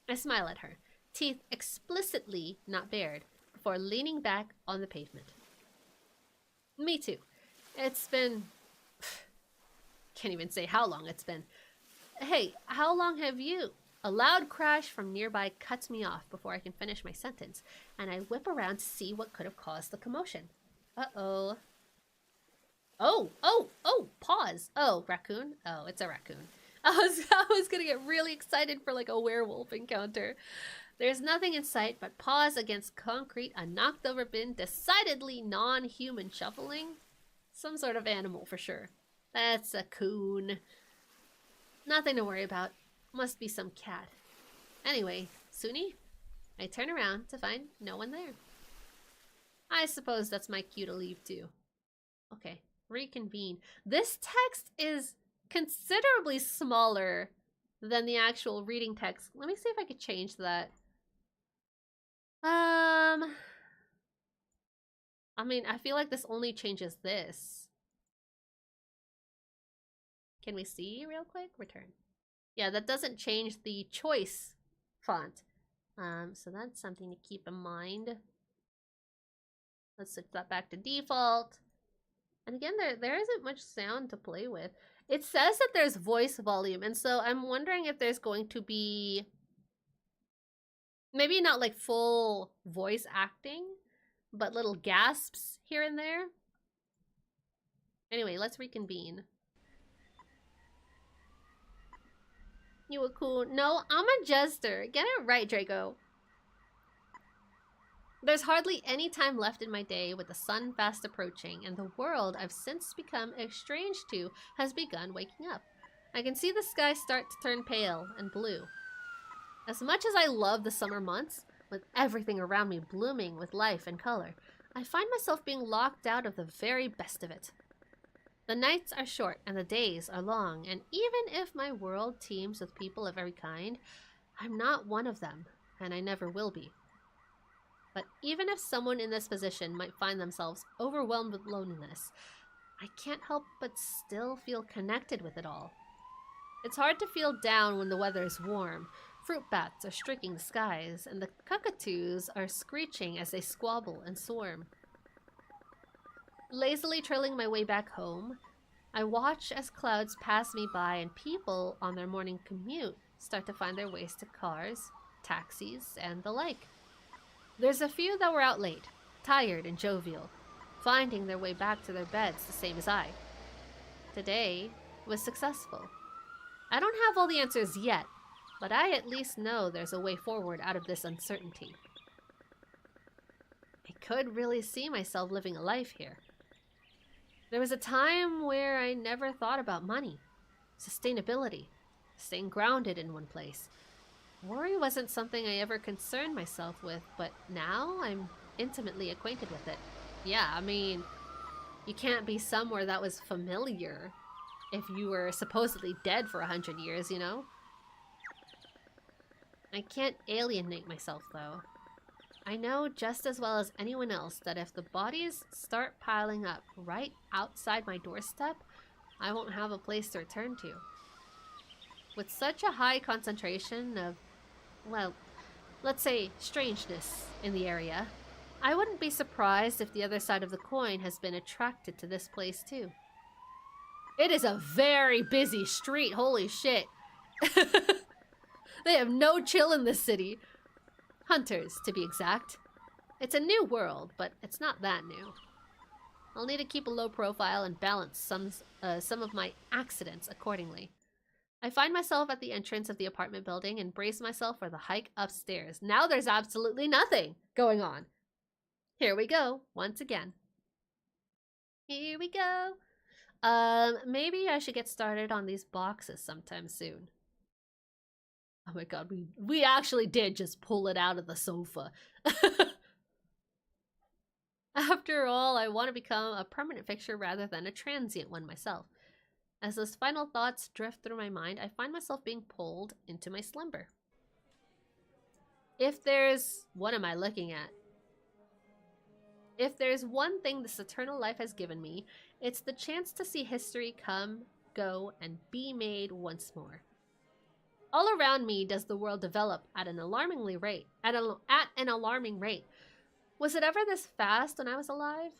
I smile at her, teeth explicitly not bared, before leaning back on the pavement. Me too. It's been... can't even say how long it's been. Hey, how long have you... A loud crash from nearby cuts me off before I can finish my sentence, and I whip around to see what could have caused the commotion. Uh-oh. Oh, pause. Oh, raccoon? Oh, it's a raccoon. I was gonna get really excited for, like, a werewolf encounter. There's nothing in sight but paws against concrete, a knocked over bin, decidedly non-human shuffling. Some sort of animal for sure. That's a coon. Nothing to worry about. Must be some cat. Anyway, Suni? I turn around to find no one there. I suppose that's my cue to leave too. Okay, reconvene. This text is considerably smaller than the actual reading text. Let me see if I could change that. I mean, I feel like this only changes this. Can we see real quick? Return. Yeah, that doesn't change the choice font. So that's something to keep in mind. Let's switch that back to default. And again, there isn't much sound to play with. It says that there's voice volume, and so I'm wondering if there's going to be maybe not like full voice acting, but little gasps here and there. Anyway, let's reconvene. You were cool. No, I'm a jester. Get it right, Draco. There's hardly any time left in my day, with the sun fast approaching, and the world I've since become estranged to has begun waking up. I can see the sky start to turn pale and blue. As much as I love the summer months, with everything around me blooming with life and color, I find myself being locked out of the very best of it. The nights are short and the days are long, and even if my world teems with people of every kind, I'm not one of them, and I never will be. But even if someone in this position might find themselves overwhelmed with loneliness, I can't help but still feel connected with it all. It's hard to feel down when the weather is warm. Fruit bats are streaking the skies, and the cockatoos are screeching as they squabble and swarm. Lazily trailing my way back home, I watch as clouds pass me by and people on their morning commute start to find their ways to cars, taxis, and the like. There's a few that were out late, tired and jovial, finding their way back to their beds the same as I. Today was successful. I don't have all the answers yet, but I at least know there's a way forward out of this uncertainty. I could really see myself living a life here. There was a time where I never thought about money, sustainability, staying grounded in one place. Worry wasn't something I ever concerned myself with, but now I'm intimately acquainted with it. Yeah, I mean, you can't be somewhere that was familiar if you were supposedly dead for 100 years, you know? I can't alienate myself, though. I know just as well as anyone else that if the bodies start piling up right outside my doorstep, I won't have a place to return to. With such a high concentration of, well, let's say strangeness in the area, I wouldn't be surprised if the other side of the coin has been attracted to this place too. It is a very busy street, holy shit. They have no chill in this city. Hunters, to be exact. It's a new world, but it's not that new. I'll need to keep a low profile and balance some of my accidents accordingly. I find myself at the entrance of the apartment building and brace myself for the hike upstairs. Now there's absolutely nothing going on. Here we go, once again. Here we go. Maybe I should get started on these boxes sometime soon. Oh my god, we actually did just pull it out of the sofa. After all, I want to become a permanent fixture rather than a transient one myself. As those final thoughts drift through my mind, I find myself being pulled into my slumber. What am I looking at? If there's one thing this eternal life has given me, it's the chance to see history come, go, and be made once more. All around me does the world develop at an alarming rate. Was it ever this fast when I was alive?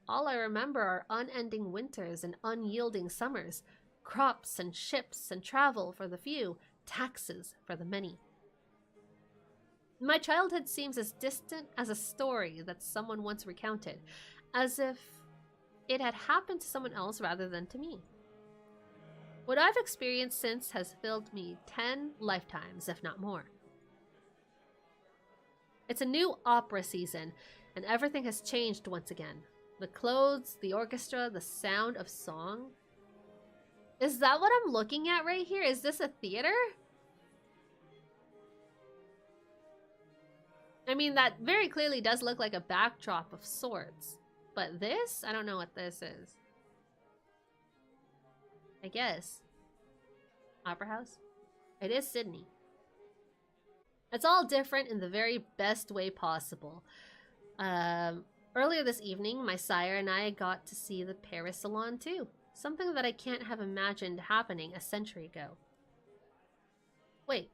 All I remember are unending winters and unyielding summers, crops and ships and travel for the few, taxes for the many. My childhood seems as distant as a story that someone once recounted, as if it had happened to someone else rather than to me. What I've experienced since has filled me 10 lifetimes, if not more. It's a new opera season, and everything has changed once again. The clothes, the orchestra, the sound of song. Is that what I'm looking at right here? Is this a theater? I mean, that very clearly does look like a backdrop of sorts. But this? I don't know what this is. I guess. Opera House? It is Sydney. It's all different in the very best way possible. Earlier this evening, my sire and I got to see the Paris Salon too. Something that I can't have imagined happening a century ago. Wait,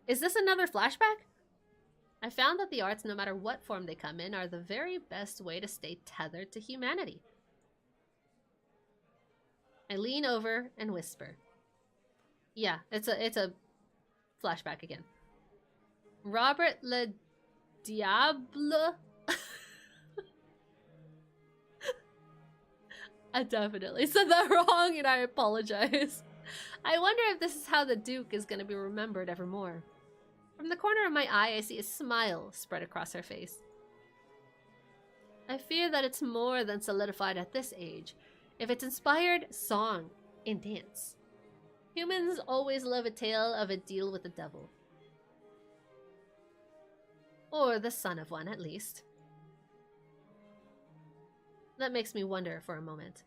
is this another flashback? I found that the arts, no matter what form they come in, are the very best way to stay tethered to humanity. I lean over and whisper. Yeah, it's a flashback again. Robert Le Diable? I definitely said that wrong and I apologize. I wonder if this is how the Duke is going to be remembered evermore. From the corner of my eye, I see a smile spread across her face. I fear that it's more than solidified at this age, if it's inspired song and dance. Humans always love a tale of a deal with the devil. Or the son of one, at least. That makes me wonder for a moment.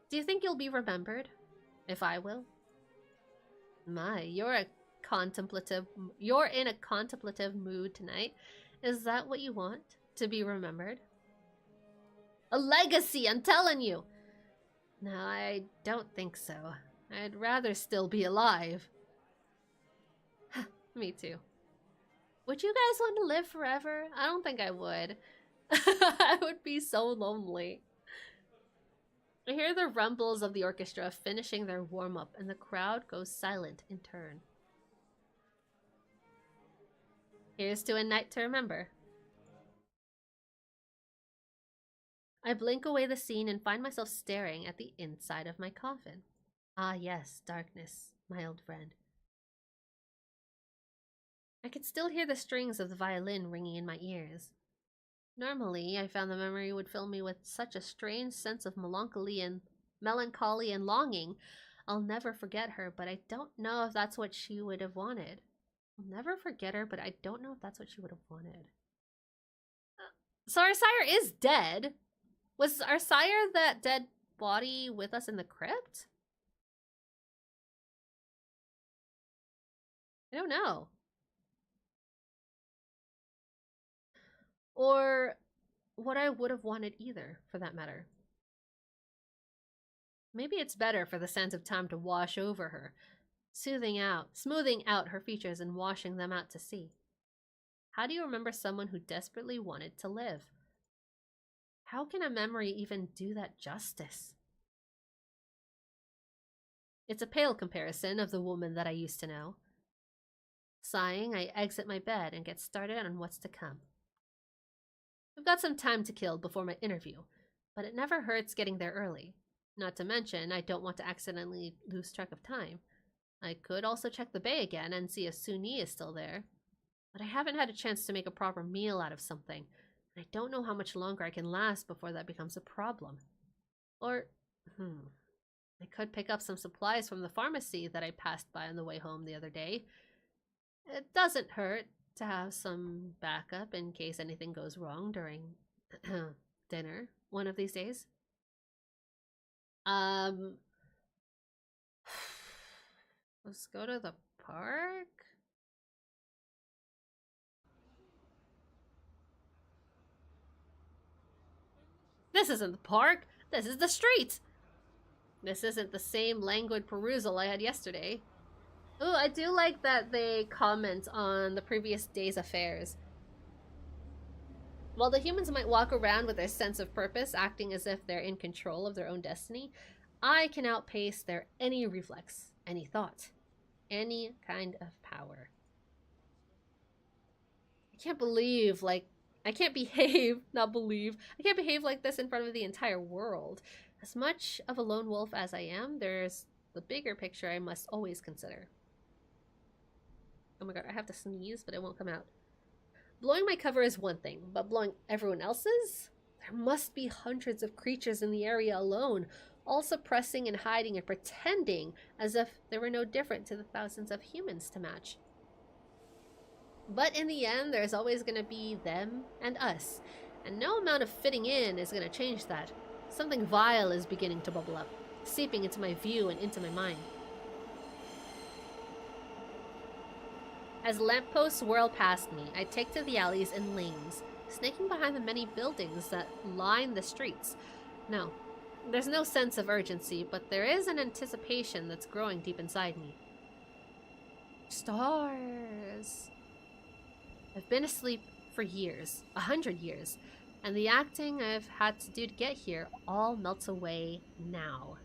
Do you think you'll be remembered? If I will? My, you're in a contemplative mood tonight. Is that what you want? To be remembered? A legacy, I'm telling you! No, I don't think so. I'd rather still be alive. Me too. Would you guys want to live forever? I don't think I would. I would be so lonely. I hear the rumbles of the orchestra finishing their warm-up, and the crowd goes silent in turn. Here's to a night to remember. I blink away the scene and find myself staring at the inside of my coffin. Ah yes, darkness, my old friend. I could still hear the strings of the violin ringing in my ears. Normally, I found the memory would fill me with such a strange sense of melancholy and longing. I'll never forget her, but I don't know if that's what she would have wanted. I'll never forget her, but I don't know if that's what she would have wanted. So our sire is dead. Was our sire that dead body with us in the crypt? I don't know. Or what I would have wanted either, for that matter. Maybe it's better for the sands of time to wash over her, smoothing out her features and washing them out to sea. How do you remember someone who desperately wanted to live? How can a memory even do that justice? It's a pale comparison of the woman that I used to know. Sighing, I exit my bed and get started on what's to come. I've got some time to kill before my interview, but it never hurts getting there early. Not to mention, I don't want to accidentally lose track of time. I could also check the bay again and see if Suni is still there. But I haven't had a chance to make a proper meal out of something, and I don't know how much longer I can last before that becomes a problem. Or, I could pick up some supplies from the pharmacy that I passed by on the way home the other day. It doesn't hurt to have some backup in case anything goes wrong during dinner one of these days. Let's go to the park. This isn't the park. This is the street. This isn't the same languid perusal I had yesterday. Ooh, I do like that they comment on the previous day's affairs. While the humans might walk around with their sense of purpose, acting as if they're in control of their own destiny, I can outpace their any reflex, any thought, any kind of power. I can't behave like this in front of the entire world. As much of a lone wolf as I am, there's the bigger picture I must always consider. Oh my god, I have to sneeze, but it won't come out. Blowing my cover is one thing, but blowing everyone else's? There must be hundreds of creatures in the area alone, all suppressing and hiding and pretending as if they were no different to the thousands of humans to match. But in the end, there's always going to be them and us. And no amount of fitting in is going to change that. Something vile is beginning to bubble up, seeping into my view and into my mind. As lampposts whirl past me, I take to the alleys and lanes, snaking behind the many buildings that line the streets. No, there's no sense of urgency, but there is an anticipation that's growing deep inside me. Stars. I've been asleep for years, 100 years, and the acting I've had to do to get here all melts away now.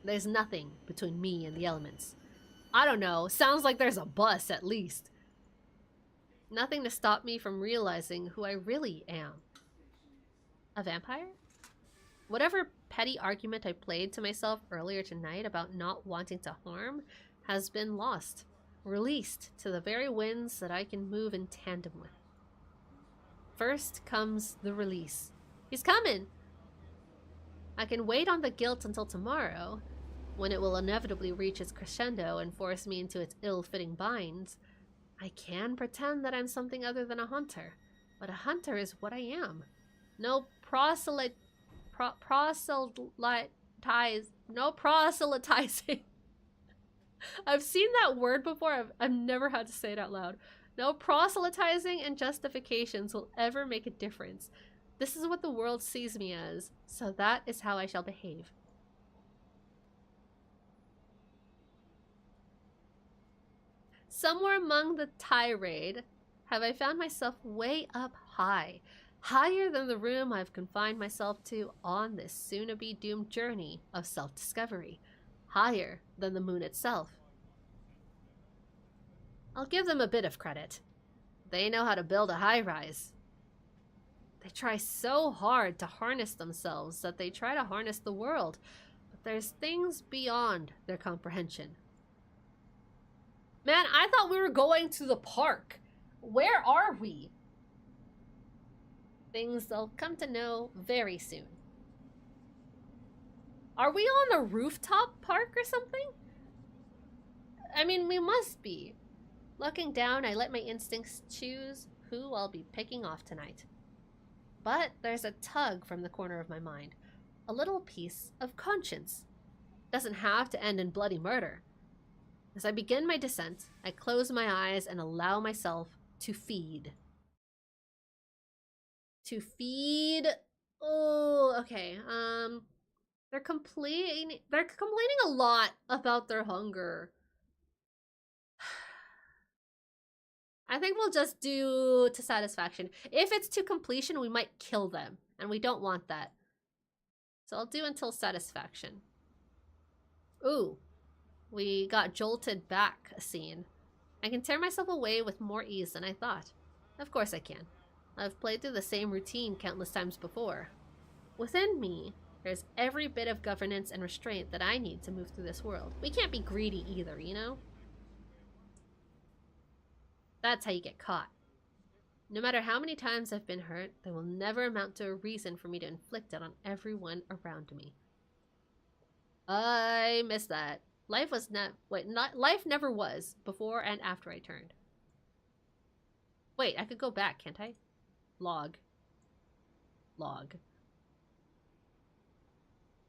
There's nothing between me and the elements. I don't know, sounds like there's a bus at least. Nothing to stop me from realizing who I really am. A vampire? Whatever petty argument I played to myself earlier tonight about not wanting to harm has been lost, released to the very winds that I can move in tandem with. First comes the release. He's coming! I can wait on the guilt until tomorrow, when it will inevitably reach its crescendo and force me into its ill-fitting binds. I can pretend that I'm something other than a hunter, but a hunter is what I am. No proselytizing. I've seen that word before. I've never had to say it out loud. No proselytizing and justifications will ever make a difference. This is what the world sees me as, so that is how I shall behave. Somewhere among the tirade, have I found myself way up high, higher than the room I've confined myself to on this soon-to-be doomed journey of self-discovery, higher than the moon itself. I'll give them a bit of credit. They know how to build a high-rise. They try so hard to harness themselves that they try to harness the world, but there's things beyond their comprehension. Man, I thought we were going to the park. Where are we? Things they'll come to know very soon. Are we on a rooftop park or something? I mean, we must be. Looking down, I let my instincts choose who I'll be picking off tonight. But there's a tug from the corner of my mind. A little piece of conscience. Doesn't have to end in bloody murder. As I begin my descent, I close my eyes and allow myself to feed. To feed? Oh, okay. They're complaining a lot about their hunger. I think we'll just do to satisfaction. If it's to completion, we might kill them, and we don't want that. So I'll do until satisfaction. Ooh. We got jolted back a scene. I can tear myself away with more ease than I thought. Of course I can. I've played through the same routine countless times before. Within me, there's every bit of governance and restraint that I need to move through this world. We can't be greedy either, you know? That's how you get caught. No matter how many times I've been hurt, there will never amount to a reason for me to inflict it on everyone around me. I miss that. Life never was before and after I turned. Wait, I could go back, can't I? Log.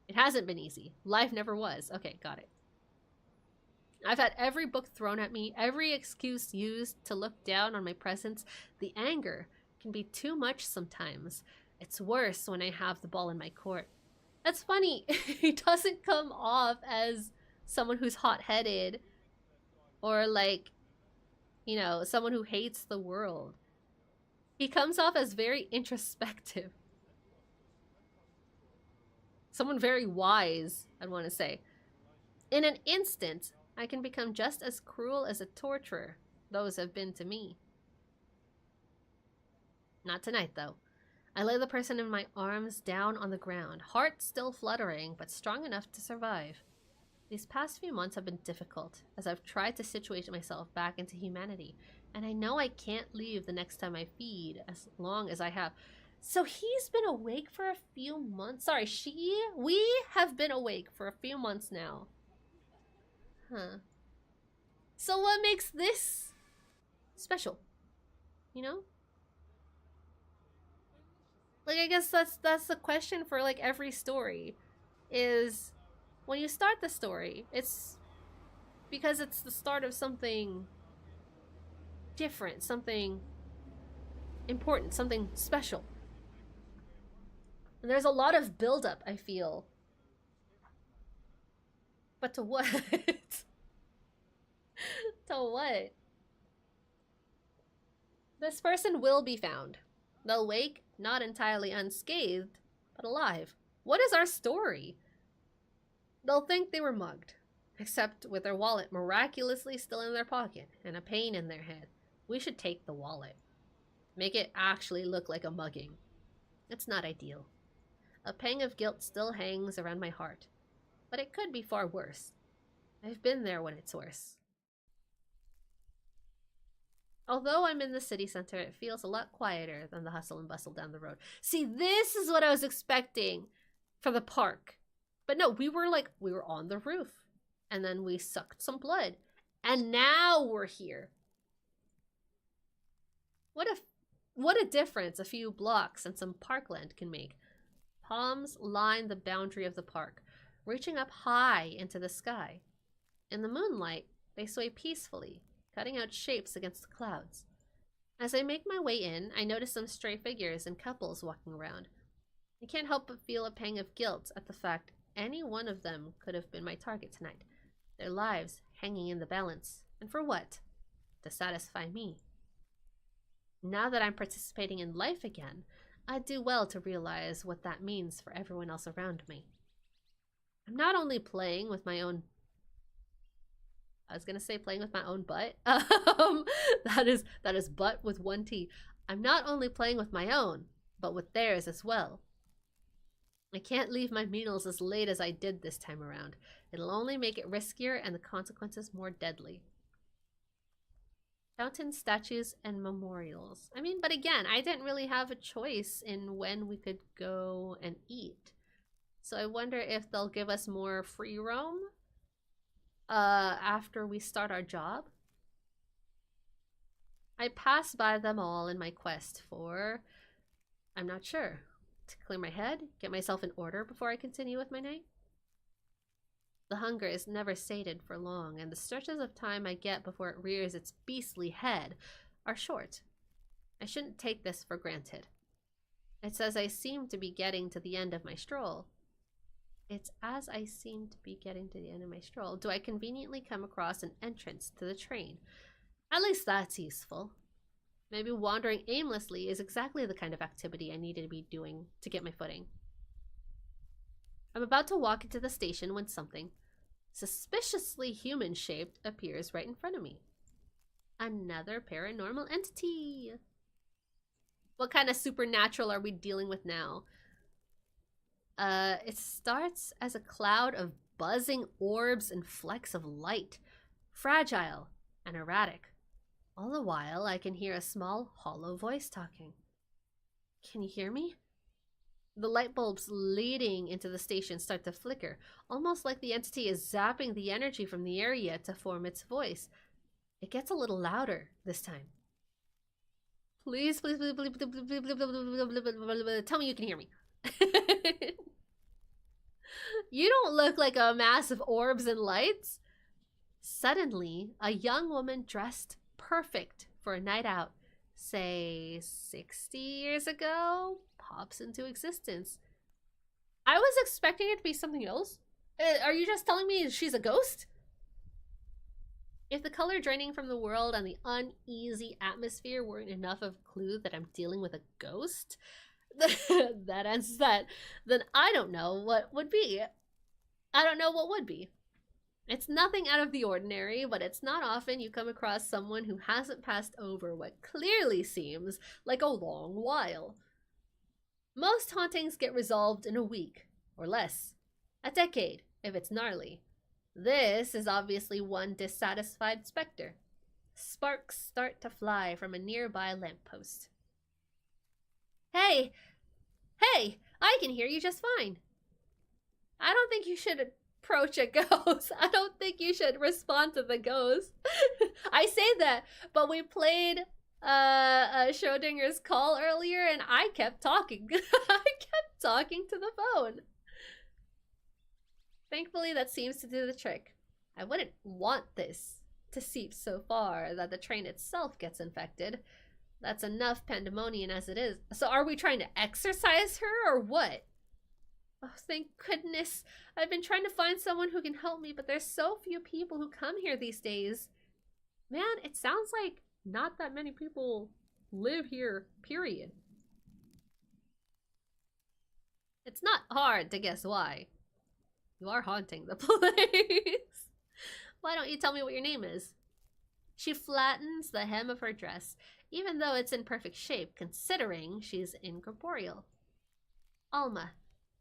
It hasn't been easy. Life never was. Okay, got it. I've had every book thrown at me, every excuse used to look down on my presence. The anger can be too much sometimes. It's worse when I have the ball in my court. That's funny. He doesn't come off as someone who's hot-headed or like, you know, someone who hates the world. He comes off as very introspective. Someone very wise, I'd want to say. In an instant, I can become just as cruel as a torturer those have been to me. Not tonight, though. I lay the person in my arms down on the ground, heart still fluttering, but strong enough to survive. These past few months have been difficult, as I've tried to situate myself back into humanity, and I know I can't leave the next time I feed as long as I have. So he's been awake for a few months. Sorry, we have been awake for a few months now. Huh. So what makes this special. You know? Like, I guess that's the question for like every story, is when you start the story, it's because it's the start of something different, something important, something special. And there's a lot of buildup, I feel. But to what? To what? This person will be found. They'll wake, not entirely unscathed, but alive. What is our story? They'll think they were mugged, except with their wallet miraculously still in their pocket and a pain in their head. We should take the wallet. Make it actually look like a mugging. It's not ideal. A pang of guilt still hangs around my heart, but it could be far worse. I've been there when it's worse. Although I'm in the city center, it feels a lot quieter than the hustle and bustle down the road. See, this is what I was expecting for the park. But no, we were on the roof. And then we sucked some blood. And now we're here. What a difference a few blocks and some parkland can make. Palms line the boundary of the park, reaching up high into the sky. In the moonlight, they sway peacefully, cutting out shapes against the clouds. As I make my way in, I notice some stray figures and couples walking around. I can't help but feel a pang of guilt at the fact any one of them could have been my target tonight. Their lives hanging in the balance. And for what? To satisfy me. Now that I'm participating in life again, I do well to realize what that means for everyone else around me. I'm not only playing with my own... I was gonna say playing with my own butt. That is butt with one T. I'm not only playing with my own, but with theirs as well. I can't leave my meals as late as I did this time around. It'll only make it riskier and the consequences more deadly. Fountains, statues, and memorials. I mean, but again, I didn't really have a choice in when we could go and eat. So I wonder if they'll give us more free roam after we start our job. I pass by them all in my quest for, I'm not sure, to clear my head, get myself in order before I continue with my night. The hunger is never sated for long, and the stretches of time I get before it rears its beastly head are short. I shouldn't take this for granted. It's as I seem to be getting to the end of my stroll. Do I conveniently come across an entrance to the train? At least that's useful. Maybe wandering aimlessly is exactly the kind of activity I needed to be doing to get my footing. I'm about to walk into the station when something suspiciously human-shaped appears right in front of me. Another paranormal entity. What kind of supernatural are we dealing with now? It starts as a cloud of buzzing orbs and flecks of light, fragile and erratic. All the while, I can hear a small, hollow voice talking. Can you hear me? The light bulbs leading into the station start to flicker, almost like the entity is zapping the energy from the area to form its voice. It gets a little louder this time. Please, please, please, please, please, please, please, tell me you can hear me. You don't look like a mass of orbs and lights. Suddenly, a young woman dressed perfect for a night out, say 60 years ago, pops into existence. I was expecting it to be something else. Are you just telling me she's a ghost? If the color draining from the world and the uneasy atmosphere weren't enough of a clue that I'm dealing with a ghost, that answers that, then I don't know what would be. I don't know what would be. It's nothing out of the ordinary, but it's not often you come across someone who hasn't passed over what clearly seems like a long while. Most hauntings get resolved in a week, or less. A decade, if it's gnarly. This is obviously one dissatisfied specter. Sparks start to fly from a nearby lamppost. Hey, I can hear you just fine. I don't think you should approach a ghost. I don't think you should respond to the ghost. I say that, but we played Schrödinger's call earlier and I kept talking. I kept talking to the phone. Thankfully, that seems to do the trick. I wouldn't want this to seep so far that the train itself gets infected. That's enough pandemonium as it is. So are we trying to exorcise her or what? Oh, thank goodness. I've been trying to find someone who can help me, but there's so few people who come here these days. Man, it sounds like not that many people live here, period. It's not hard to guess why. You are haunting the place. Why don't you tell me what your name is? She flattens the hem of her dress, even though it's in perfect shape, considering she's incorporeal. Alma.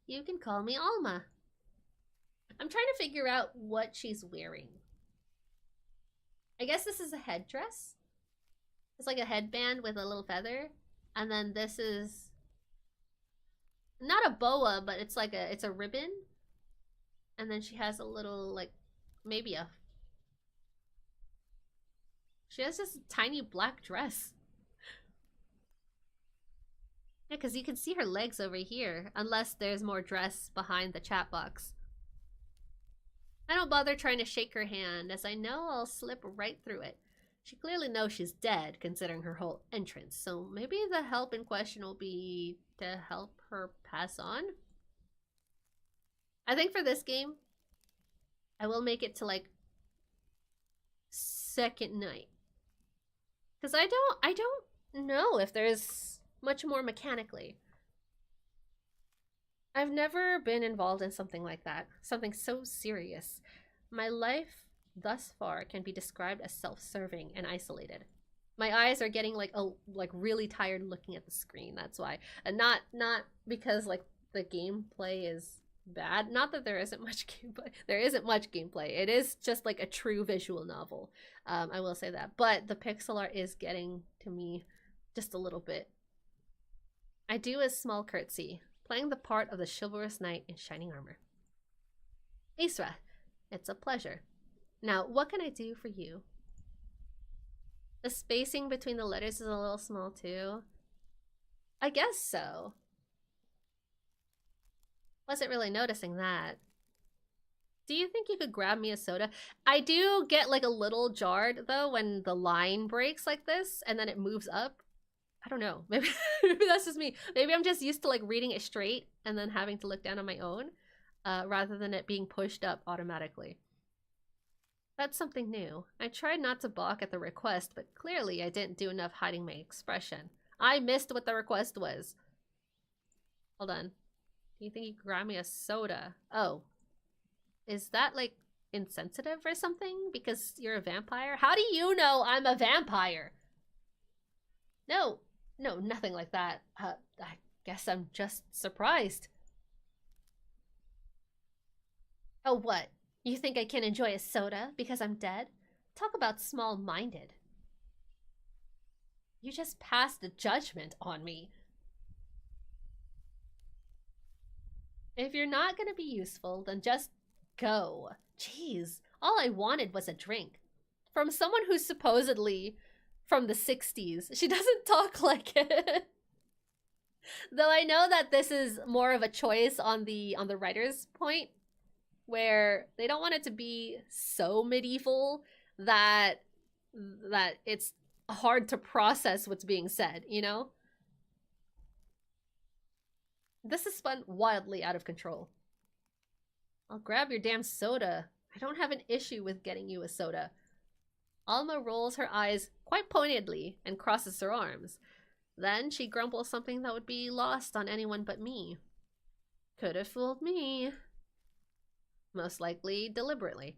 You can call me Alma. I'm trying to figure out what she's wearing. I guess this is a headdress. It's like a headband with a little feather. And then this is not a boa, but it's like it's a ribbon. And then she has a little, like, maybe a... She has this tiny black dress. Yeah, because you can see her legs over here, unless there's more dress behind the chat box. I don't bother trying to shake her hand, as I know I'll slip right through it. She clearly knows she's dead, considering her whole entrance, so maybe the help in question will be to help her pass on? I think for this game, I will make it to, like, second night. Because I don't know if there's much more mechanically. I've never been involved in something like that, something so serious. My life thus far can be described as self-serving and isolated. My eyes are getting like really tired looking at the screen. That's why, and not because like the gameplay is bad. Not that there isn't much gameplay. There isn't much gameplay. It is just like a true visual novel. I will say that, but the pixel art is getting to me just a little bit. I do a small curtsy, playing the part of the chivalrous knight in shining armor. Isra, it's a pleasure. Now, what can I do for you? The spacing between the letters is a little small too. I guess so. Wasn't really noticing that. Do you think you could grab me a soda? I do get like a little jarred though when the line breaks like this and then it moves up. I don't know. Maybe that's just me. Maybe I'm just used to like reading it straight and then having to look down on my own rather than it being pushed up automatically. That's something new. I tried not to balk at the request, but clearly I didn't do enough hiding my expression. I missed what the request was. Hold on. Do you think you could grab me a soda? Oh. Is that like insensitive or something? Because you're a vampire? How do you know I'm a vampire? No, nothing like that. I guess I'm just surprised. Oh, what? You think I can enjoy a soda because I'm dead? Talk about small-minded. You just passed a judgment on me. If you're not gonna be useful, then just go. Jeez, all I wanted was a drink. From someone who's supposedly from the 60s. She doesn't talk like it. Though I know that this is more of a choice on the writer's point, where they don't want it to be so medieval that it's hard to process what's being said, you know? This is spun wildly out of control. I'll grab your damn soda. I don't have an issue with getting you a soda. Alma rolls her eyes quite pointedly and crosses her arms. Then she grumbles something that would be lost on anyone but me. Could have fooled me. Most likely deliberately.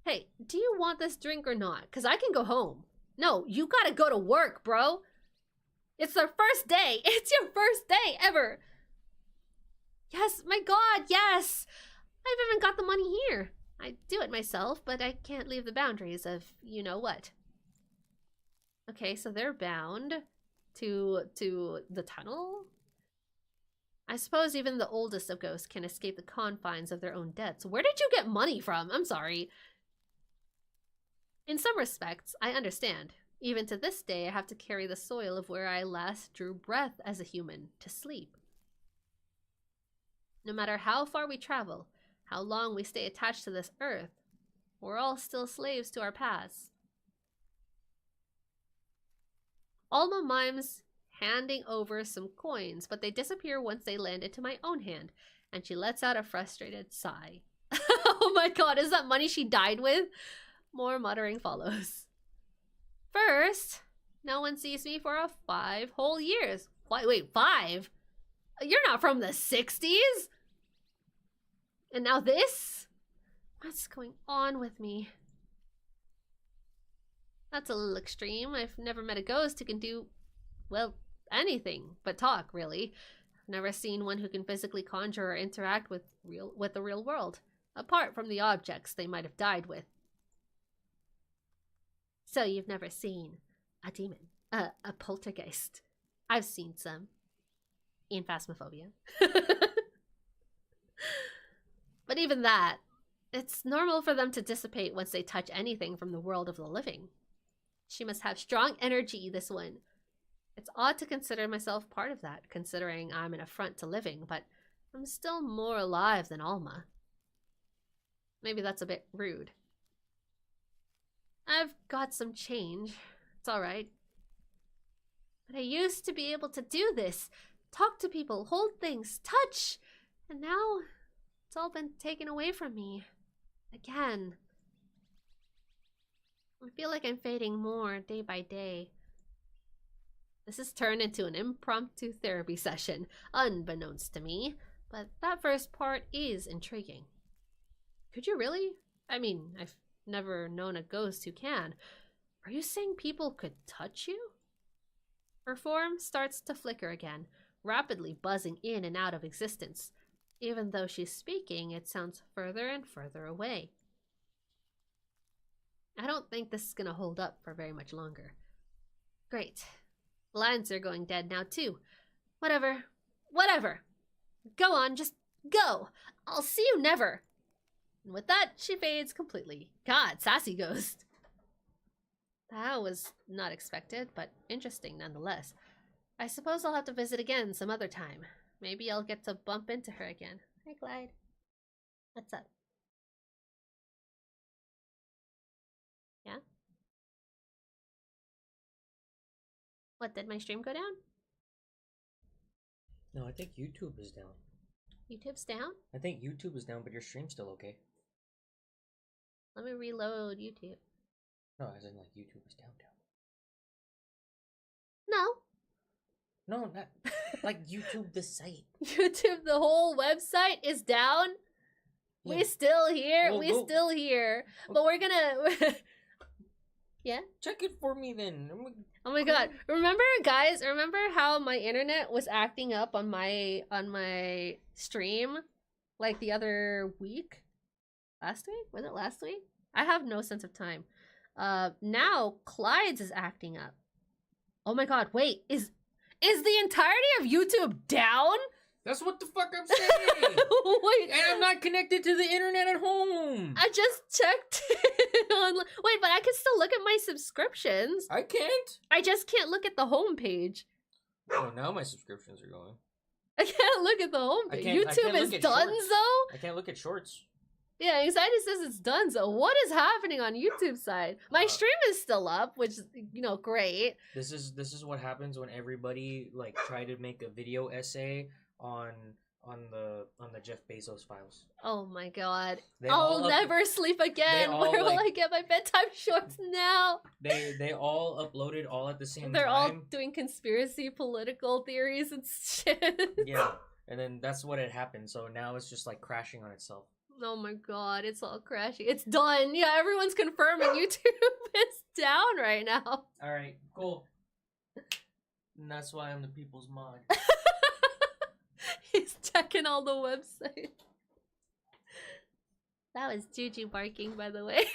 Hey, do you want this drink or not? Because I can go home. No, you gotta go to work, bro. It's their first day. It's your first day ever. Yes, my God, yes. I've even got the money here. I do it myself, but I can't leave the boundaries of you-know-what. Okay, so they're bound to the tunnel? I suppose even the oldest of ghosts can escape the confines of their own deaths. Where did you get money from? I'm sorry. In some respects, I understand. Even to this day, I have to carry the soil of where I last drew breath as a human to sleep. No matter how far we travel, how long we stay attached to this earth, we're all still slaves to our past. Alma mimes handing over some coins, but they disappear once they land into my own hand, and she lets out a frustrated sigh. Oh my god, is that money she died with? More muttering follows. First, no one sees me for 5 whole years. Wait, 5? You're not from the 60s? And now this? What's going on with me? That's a little extreme. I've never met a ghost who can do, well, anything but talk, really. I've never seen one who can physically conjure or interact with the real world, apart from the objects they might have died with. So you've never seen a demon, a poltergeist. I've seen some in Phasmophobia. But even that, it's normal for them to dissipate once they touch anything from the world of the living. She must have strong energy, this one. It's odd to consider myself part of that, considering I'm an affront to living, but I'm still more alive than Alma. Maybe that's a bit rude. I've got some change. It's alright. But I used to be able to do this. Talk to people, hold things, touch. And now, it's all been taken away from me. Again. I feel like I'm fading more day by day. This has turned into an impromptu therapy session, unbeknownst to me. But that first part is intriguing. Could you really? I mean, I've never known a ghost who can. Are you saying people could touch you? Her form starts to flicker again, rapidly buzzing in and out of existence. Even though she's speaking, it sounds further and further away. I don't think this is gonna hold up for very much longer. Great. Lines are going dead now too. Whatever. Whatever. Go on, just go. I'll see you never. And with that, she fades completely. God, sassy ghost. That was not expected, but interesting nonetheless. I suppose I'll have to visit again some other time. Maybe I'll get to bump into her again. Hi, Clyde. What's up? Yeah? What, did my stream go down? No, I think YouTube is down. YouTube's down? I think YouTube is down, but your stream's still okay. Let me reload YouTube. No, as in like YouTube is down. No. No, not like YouTube the site. YouTube, the whole website is down. Yeah. We still here. Well, still here. But we're gonna. Yeah. Check it for me then. Oh my god! Remember, guys? Remember how my internet was acting up on my stream, like the other week? Last week? Was it last week? I have no sense of time. Now Clyde's is acting up. Oh my god! Wait, is the entirety of YouTube down? That's what the fuck I'm saying. Wait, and I'm not connected to the internet at home. I just checked it online. Wait, but I can still look at my subscriptions. I can't. I just can't look at the home page. Oh, now my subscriptions are going. I can't look at the home page. YouTube is done, I can't look at shorts. Yeah, Anxiety says it's done. So what is happening on YouTube side? My stream is still up, which is, you know, great. This is what happens when everybody like try to make a video essay on the Jeff Bezos files. Oh my god. I'll never sleep again. Where will I get my bedtime shorts now? They all uploaded all at the same time. They're all doing conspiracy political theories and shit. Yeah. And then that's what had happened. So now it's just like crashing on itself. Oh my god, it's all crashing. It's done. Yeah, everyone's confirming YouTube is down right now. Alright, cool. And that's why I'm the people's mod. He's checking all the websites. That was Juju barking, by the way.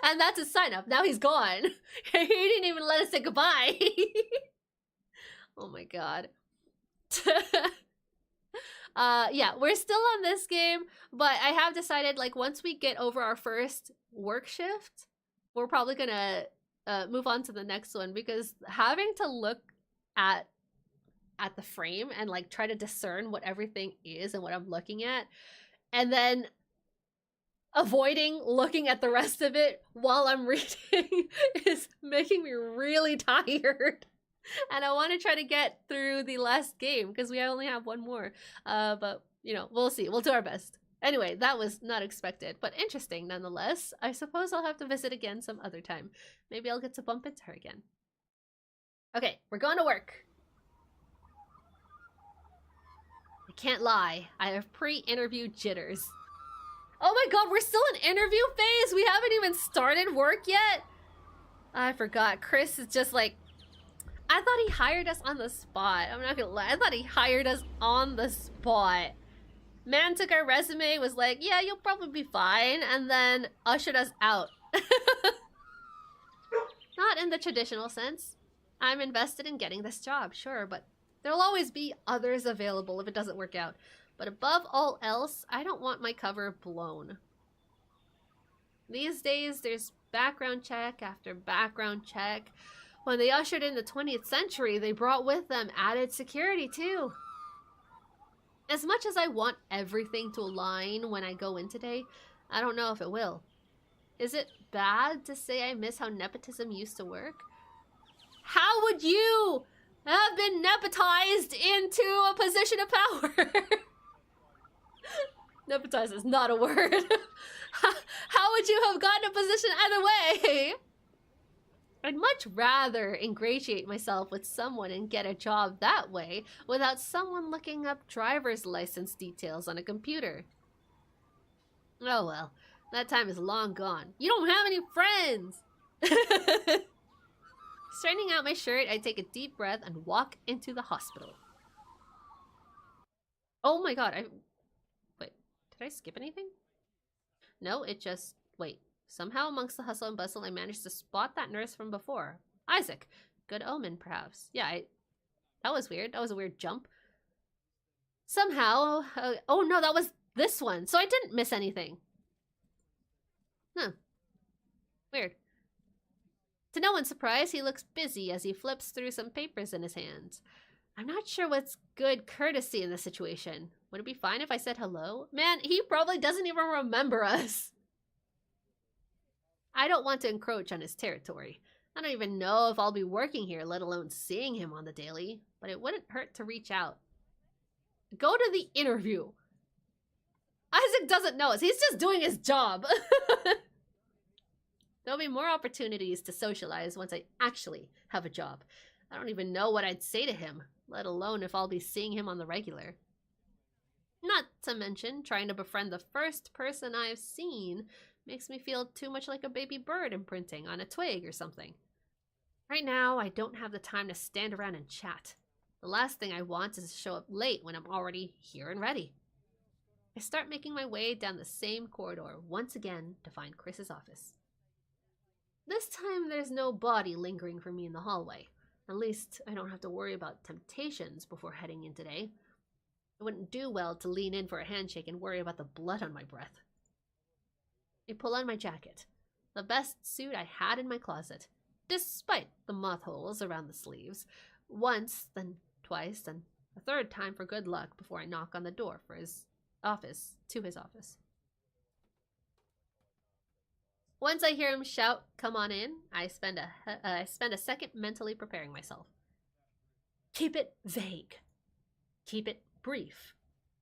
And that's a sign up. Now he's gone. He didn't even let us say goodbye. Oh my god. Yeah, we're still on this game, but I have decided, like, once we get over our first work shift, we're probably gonna move on to the next one, because having to look at the frame and like try to discern what everything is and what I'm looking at, and then avoiding looking at the rest of it while I'm reading is making me really tired. And I want to try to get through the last game because we only have one more. But, you know, we'll see. We'll do our best. Anyway, that was not expected, but interesting nonetheless. I suppose I'll have to visit again some other time. Maybe I'll get to bump into her again. Okay, we're going to work. I can't lie. I have pre-interview jitters. Oh my god, we're still in interview phase? We haven't even started work yet? I forgot. Chris is just like... I thought he hired us on the spot. I'm not gonna lie. I thought he hired us on the spot. Man took our resume, was like, yeah, you'll probably be fine, and then ushered us out. Not in the traditional sense. I'm invested in getting this job, sure, but there'll always be others available if it doesn't work out. But above all else, I don't want my cover blown. These days, there's background check after background check. When they ushered in the 20th century, they brought with them added security too. As much as I want everything to align when I go in today, I don't know if it will. Is it bad to say I miss how nepotism used to work? How would you have been nepotized into a position of power? Nepotized is not a word. How would you have gotten a position either way? I'd much rather ingratiate myself with someone and get a job that way without someone looking up driver's license details on a computer. Oh well, that time is long gone. You don't have any friends! Straightening out my shirt, I take a deep breath and walk into the hospital. Oh my god, wait, did I skip anything? No, it just... Wait. Somehow amongst the hustle and bustle, I managed to spot that nurse from before. Isaac. Good omen, perhaps. Yeah, that was weird. That was a weird jump. Somehow... oh no, that was this one. So I didn't miss anything. Huh. Weird. To no one's surprise, he looks busy as he flips through some papers in his hands. I'm not sure what's good courtesy in this situation. Would it be fine if I said hello? Man, he probably doesn't even remember us. I don't want to encroach on his territory. I don't even know if I'll be working here, let alone seeing him on the daily, but it wouldn't hurt to reach out. Go to the interview. Isaac doesn't know us. He's just doing his job. There'll be more opportunities to socialize once I actually have a job. I don't even know what I'd say to him, let alone if I'll be seeing him on the regular. Not to mention, trying to befriend the first person I've seen makes me feel too much like a baby bird imprinting on a twig or something. Right now, I don't have the time to stand around and chat. The last thing I want is to show up late when I'm already here and ready. I start making my way down the same corridor once again to find Chris's office. This time, there's no body lingering for me in the hallway. At least, I don't have to worry about temptations before heading in today. It wouldn't do well to lean in for a handshake and worry about the blood on my breath. I pull on my jacket, the best suit I had in my closet, despite the moth holes around the sleeves. Once, then twice, then a third time for good luck before I knock on the door for his office, to his office. Once I hear him shout, "Come on in," I spend a second mentally preparing myself. Keep it vague. Keep it brief.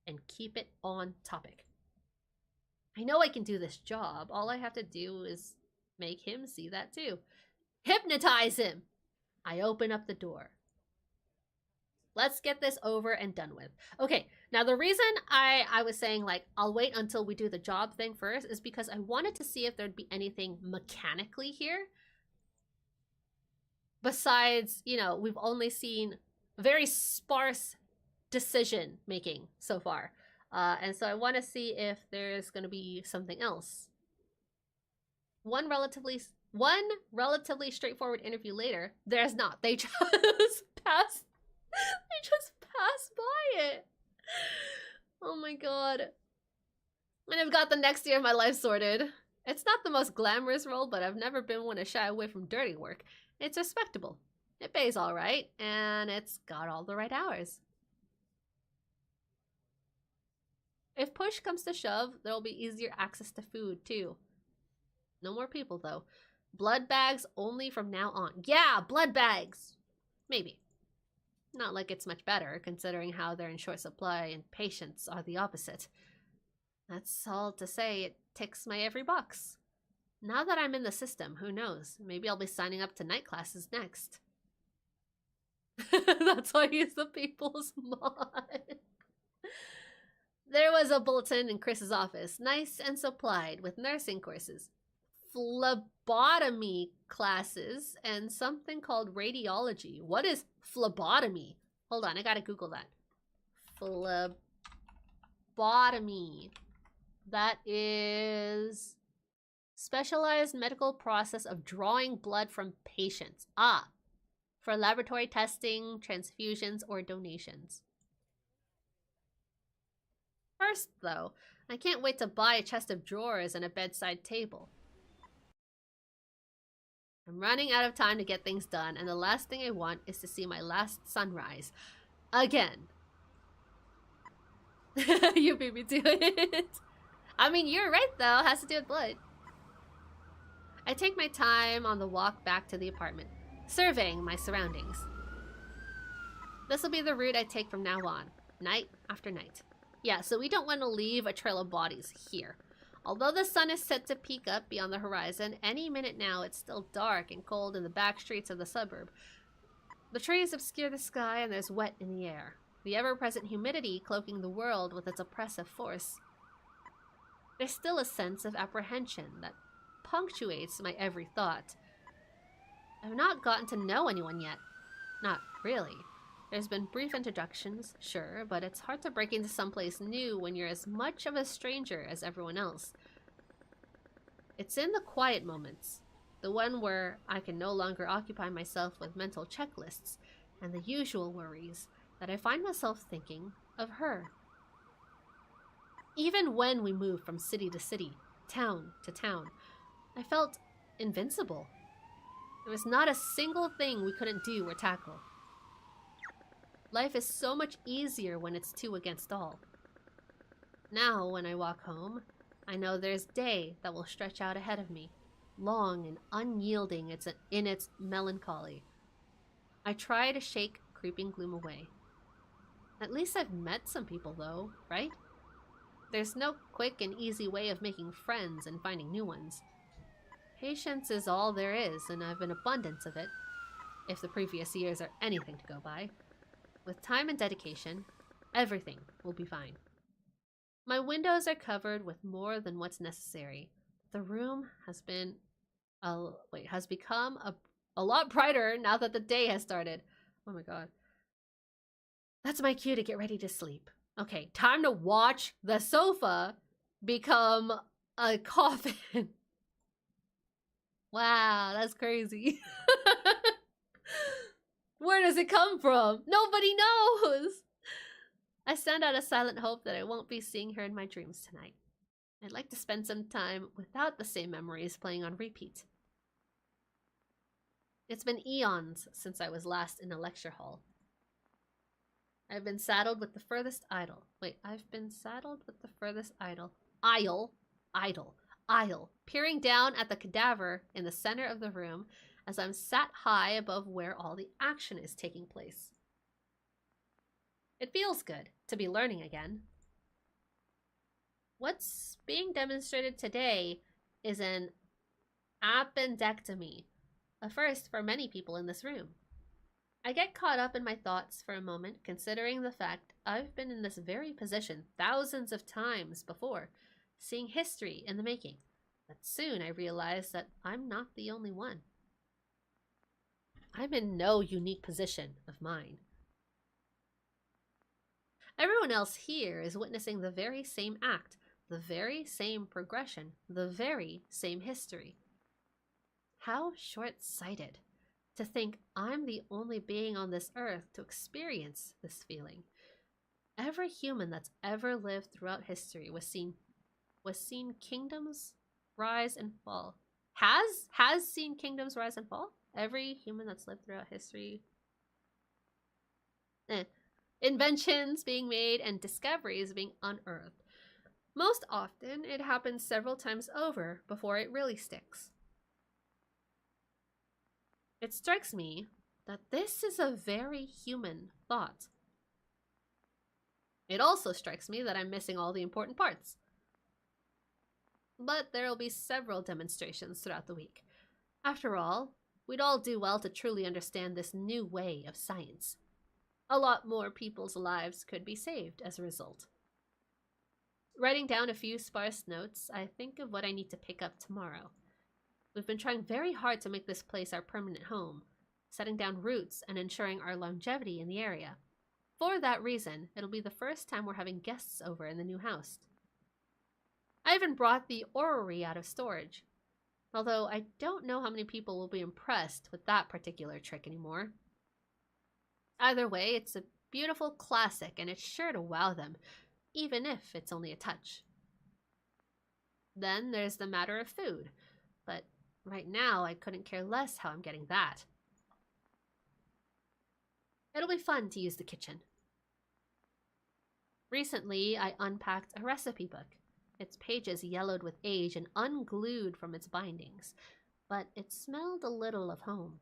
And keep it on topic. I know I can do this job. All I have to do is make him see that too. Hypnotize him! I open up the door. Let's get this over and done with. Okay, now the reason I was saying, like, I'll wait until we do the job thing first is because I wanted to see if there'd be anything mechanically here. Besides, you know, we've only seen very sparse decision making so far. And so I want to see if there's going to be something else. One relatively straightforward interview later, there's not. They just pass by it. Oh my god. And I've got the next year of my life sorted. It's not the most glamorous role, but I've never been one to shy away from dirty work. It's respectable. It pays alright, and it's got all the right hours. If push comes to shove, there'll be easier access to food, too. No more people, though. Blood bags only from now on. Yeah, blood bags! Maybe. Not like it's much better, considering how they're in short supply and patients are the opposite. That's all to say it ticks my every box. Now that I'm in the system, who knows? Maybe I'll be signing up to night classes next. That's why I use the People's Mod. There was a bulletin in Chris's office, nice and supplied with nursing courses, phlebotomy classes, and something called radiology. What is phlebotomy? Hold on, I gotta Google that. Phlebotomy. That is specialized medical process of drawing blood from patients. Ah, for laboratory testing, transfusions, or donations. First, though, I can't wait to buy a chest of drawers and a bedside table. I'm running out of time to get things done, and the last thing I want is to see my last sunrise. Again. You beat me to it. I mean, you're right, though. It has to do with blood. I take my time on the walk back to the apartment, surveying my surroundings. This will be the route I take from now on, night after night. Yeah, so we don't want to leave a trail of bodies here. Although the sun is set to peak up beyond the horizon, any minute now it's still dark and cold in the back streets of the suburb. The trees obscure the sky and there's wet in the air, the ever-present humidity cloaking the world with its oppressive force. There's still a sense of apprehension that punctuates my every thought. I've not gotten to know anyone yet. Not really. There's been brief introductions, sure, but it's hard to break into someplace new when you're as much of a stranger as everyone else. It's in the quiet moments, the one where I can no longer occupy myself with mental checklists and the usual worries, that I find myself thinking of her. Even when we moved from city to city, town to town, I felt invincible. There was not a single thing we couldn't do or tackle. Life is so much easier when it's two against all. Now, when I walk home, I know there's day that will stretch out ahead of me, long and unyielding in its melancholy. I try to shake creeping gloom away. At least I've met some people, though, right? There's no quick and easy way of making friends and finding new ones. Patience is all there is, and I've an abundance of it, if the previous years are anything to go by. With time and dedication, everything will be fine. My windows are covered with more than what's necessary. The room has become a lot brighter now that the day has started. Oh my god. That's my cue to get ready to sleep. Okay, time to watch the sofa become a coffin. Wow, that's crazy. Where does it come from? Nobody knows! I send out a silent hope that I won't be seeing her in my dreams tonight. I'd like to spend some time without the same memories playing on repeat. It's been eons since I was last in a lecture hall. I've been saddled with the furthest idol. Wait, I've been saddled with the furthest idol. Aisle, peering down at the cadaver in the center of the room as I'm sat high above where all the action is taking place. It feels good to be learning again. What's being demonstrated today is an appendectomy, a first for many people in this room. I get caught up in my thoughts for a moment, considering the fact I've been in this very position thousands of times before, seeing history in the making. But soon I realize that I'm not the only one. I'm in no unique position of mine. Everyone else here is witnessing the very same act, the very same progression, the very same history. How short-sighted to think I'm the only being on this earth to experience this feeling. every human that's ever lived throughout history was seen kingdoms rise and fall. Has seen kingdoms rise and fall? Every human that's lived throughout history. Inventions being made and discoveries being unearthed. Most often, it happens several times over before it really sticks. It strikes me that this is a very human thought. It also strikes me that I'm missing all the important parts. But there will be several demonstrations throughout the week. After all, we'd all do well to truly understand this new way of science. A lot more people's lives could be saved as a result. Writing down a few sparse notes, I think of what I need to pick up tomorrow. We've been trying very hard to make this place our permanent home, setting down roots and ensuring our longevity in the area. For that reason, it'll be the first time we're having guests over in the new house. I even brought the orrery out of storage, although I don't know how many people will be impressed with that particular trick anymore. Either way, it's a beautiful classic and it's sure to wow them, even if it's only a touch. Then there's the matter of food, but right now I couldn't care less how I'm getting that. It'll be fun to use the kitchen. Recently, I unpacked a recipe book. Its pages yellowed with age and unglued from its bindings, but it smelled a little of home.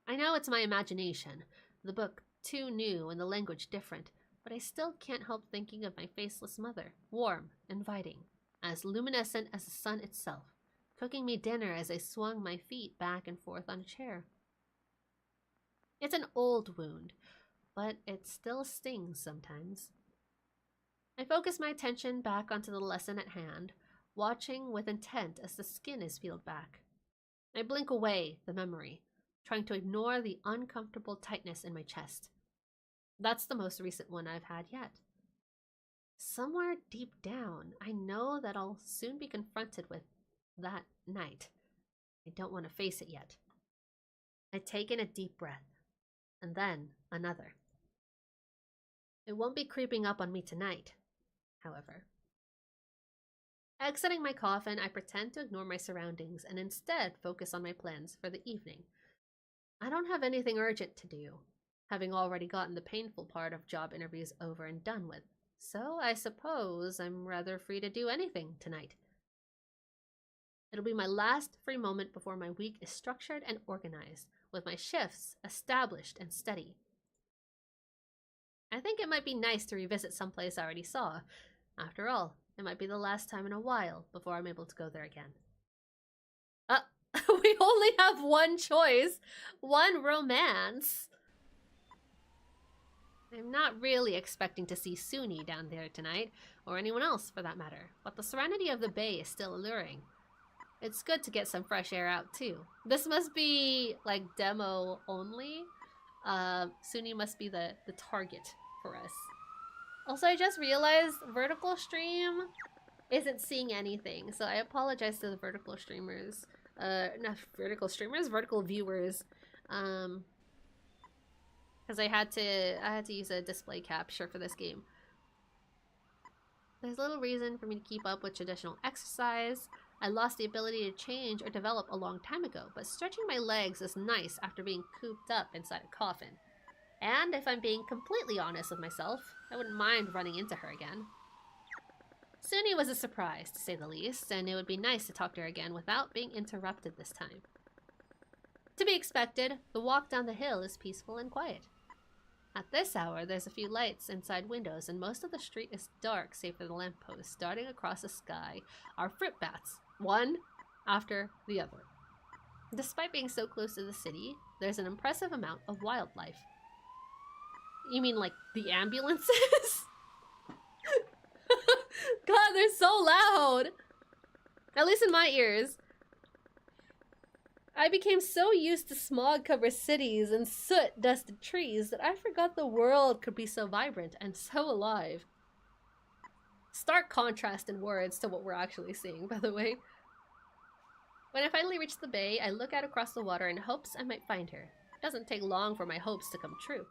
I know it's my imagination, the book too new and the language different, but I still can't help thinking of my faceless mother, warm, inviting, as luminescent as the sun itself, cooking me dinner as I swung my feet back and forth on a chair. It's an old wound, but it still stings sometimes. I focus my attention back onto the lesson at hand, watching with intent as the skin is peeled back. I blink away the memory, trying to ignore the uncomfortable tightness in my chest. That's the most recent one I've had yet. Somewhere deep down, I know that I'll soon be confronted with that night. I don't want to face it yet. I take in a deep breath, and then another. It won't be creeping up on me tonight, however. Exiting my coffin, I pretend to ignore my surroundings and instead focus on my plans for the evening. I don't have anything urgent to do, having already gotten the painful part of job interviews over and done with, so I suppose I'm rather free to do anything tonight. It'll be my last free moment before my week is structured and organized, with my shifts established and steady. I think it might be nice to revisit someplace I already saw. After all, it might be the last time in a while before I'm able to go there again. We only have one choice. One romance. I'm not really expecting to see Suni down there tonight, or anyone else for that matter, but the serenity of the bay is still alluring. It's good to get some fresh air out too. This must be like demo only. Suni must be the target for us. Also, I just realized Vertical Stream isn't seeing anything, so I apologize to the vertical streamers. Not vertical streamers, vertical viewers. Because I had to use a display capture for this game. There's little reason for me to keep up with traditional exercise. I lost the ability to change or develop a long time ago, but stretching my legs is nice after being cooped up inside a coffin. And if I'm being completely honest with myself, I wouldn't mind running into her again. Suni was a surprise, to say the least, and it would be nice to talk to her again without being interrupted this time. To be expected, the walk down the hill is peaceful and quiet. At this hour, there's a few lights inside windows, and most of the street is dark save for the lampposts darting across the sky are fruit bats, one after the other. Despite being so close to the city, there's an impressive amount of wildlife. You mean like the ambulances? God, they're so loud! At least in my ears. I became so used to smog-covered cities and soot-dusted trees that I forgot the world could be so vibrant and so alive. Stark contrast in words to what we're actually seeing, by the way. When I finally reach the bay, I look out across the water in hopes I might find her. It doesn't take long for my hopes to come true.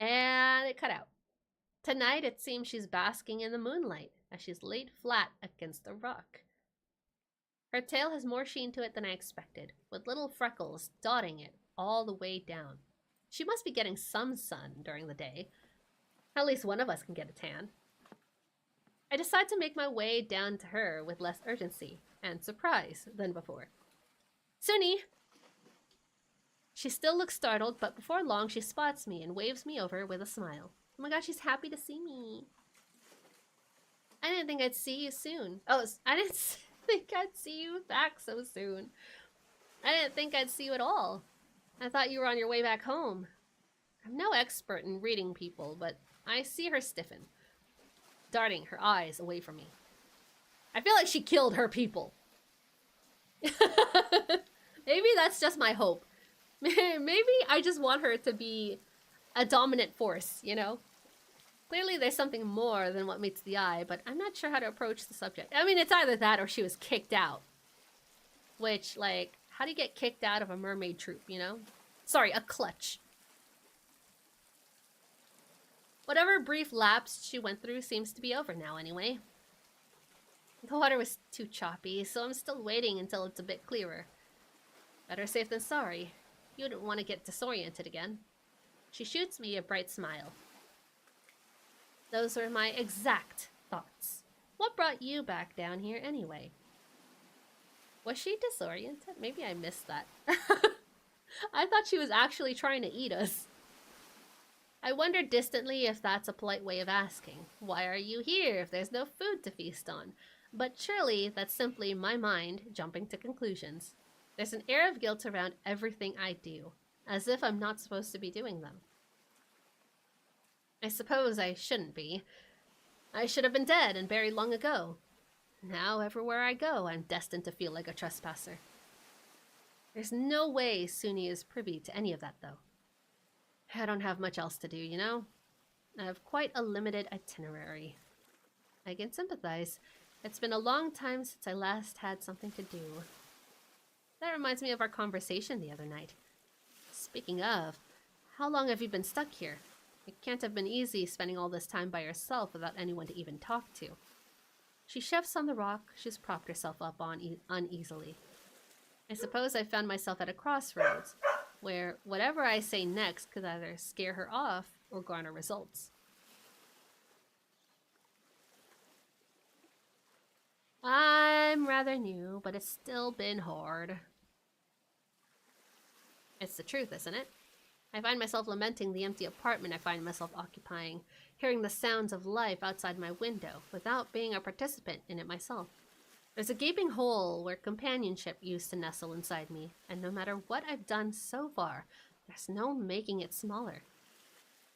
And it cut out. Tonight, it seems she's basking in the moonlight as she's laid flat against a rock. Her tail has more sheen to it than I expected, with little freckles dotting it all the way down. She must be getting some sun during the day. At least one of us can get a tan. I decide to make my way down to her with less urgency and surprise than before. Suni! She still looks startled, but before long she spots me and waves me over with a smile. Oh my gosh, she's happy to see me. I didn't think I'd see you soon. Oh, I didn't think I'd see you back so soon. I didn't think I'd see you at all. I thought you were on your way back home. I'm no expert in reading people, but I see her stiffen, darting her eyes away from me. I feel like she killed her people. Maybe that's just my hope. Maybe I just want her to be a dominant force, you know? Clearly there's something more than what meets the eye, but I'm not sure how to approach the subject. I mean, it's either that or she was kicked out. Which, like, how do you get kicked out of a mermaid troupe, you know? Sorry, a clutch. Whatever brief lapse she went through seems to be over now anyway. The water was too choppy, so I'm still waiting until it's a bit clearer. Better safe than sorry. You wouldn't want to get disoriented again. She shoots me a bright smile. Those were my exact thoughts. What brought you back down here anyway? Was she disoriented? Maybe I missed that. I thought she was actually trying to eat us. I wondered distantly if that's a polite way of asking. Why are you here if there's no food to feast on? But surely that's simply my mind jumping to conclusions. There's an air of guilt around everything I do, as if I'm not supposed to be doing them. I suppose I shouldn't be. I should have been dead and buried long ago. Now everywhere I go, I'm destined to feel like a trespasser. There's no way Suni is privy to any of that, though. I don't have much else to do, you know? I have quite a limited itinerary. I can sympathize. It's been a long time since I last had something to do. That reminds me of our conversation the other night. Speaking of, how long have you been stuck here? It can't have been easy spending all this time by yourself without anyone to even talk to. She shifts on the rock she's propped herself up on uneasily. I suppose I found myself at a crossroads, where whatever I say next could either scare her off or garner results. I'm rather new, but it's still been hard. It's the truth, isn't it? I find myself lamenting the empty apartment I find myself occupying, hearing the sounds of life outside my window without being a participant in it myself. There's a gaping hole where companionship used to nestle inside me, and no matter what I've done so far, there's no making it smaller.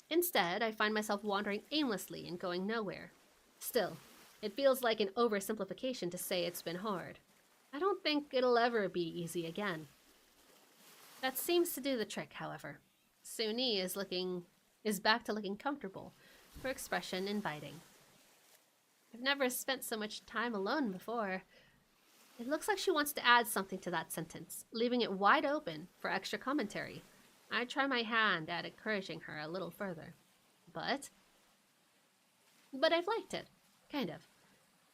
Instead, I find myself wandering aimlessly and going nowhere. Still, it feels like an oversimplification to say it's been hard. I don't think it'll ever be easy again. That seems to do the trick, however. Suni is back to looking comfortable, her expression inviting. I've never spent so much time alone before. It looks like she wants to add something to that sentence, leaving it wide open for extra commentary. I try my hand at encouraging her a little further. But I've liked it. Kind of.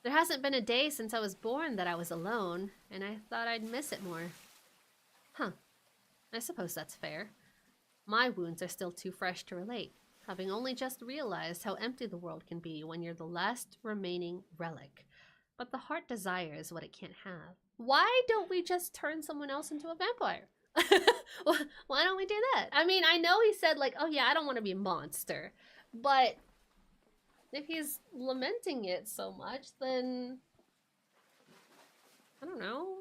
There hasn't been a day since I was born that I was alone, and I thought I'd miss it more. Huh. I suppose that's fair. My wounds are still too fresh to relate, having only just realized how empty the world can be when you're the last remaining relic. But the heart desires what it can't have. Why don't we just turn someone else into a vampire? Why don't we do that? I mean, I know he said, like, oh yeah, I don't want to be a monster. But if he's lamenting it so much, then I don't know.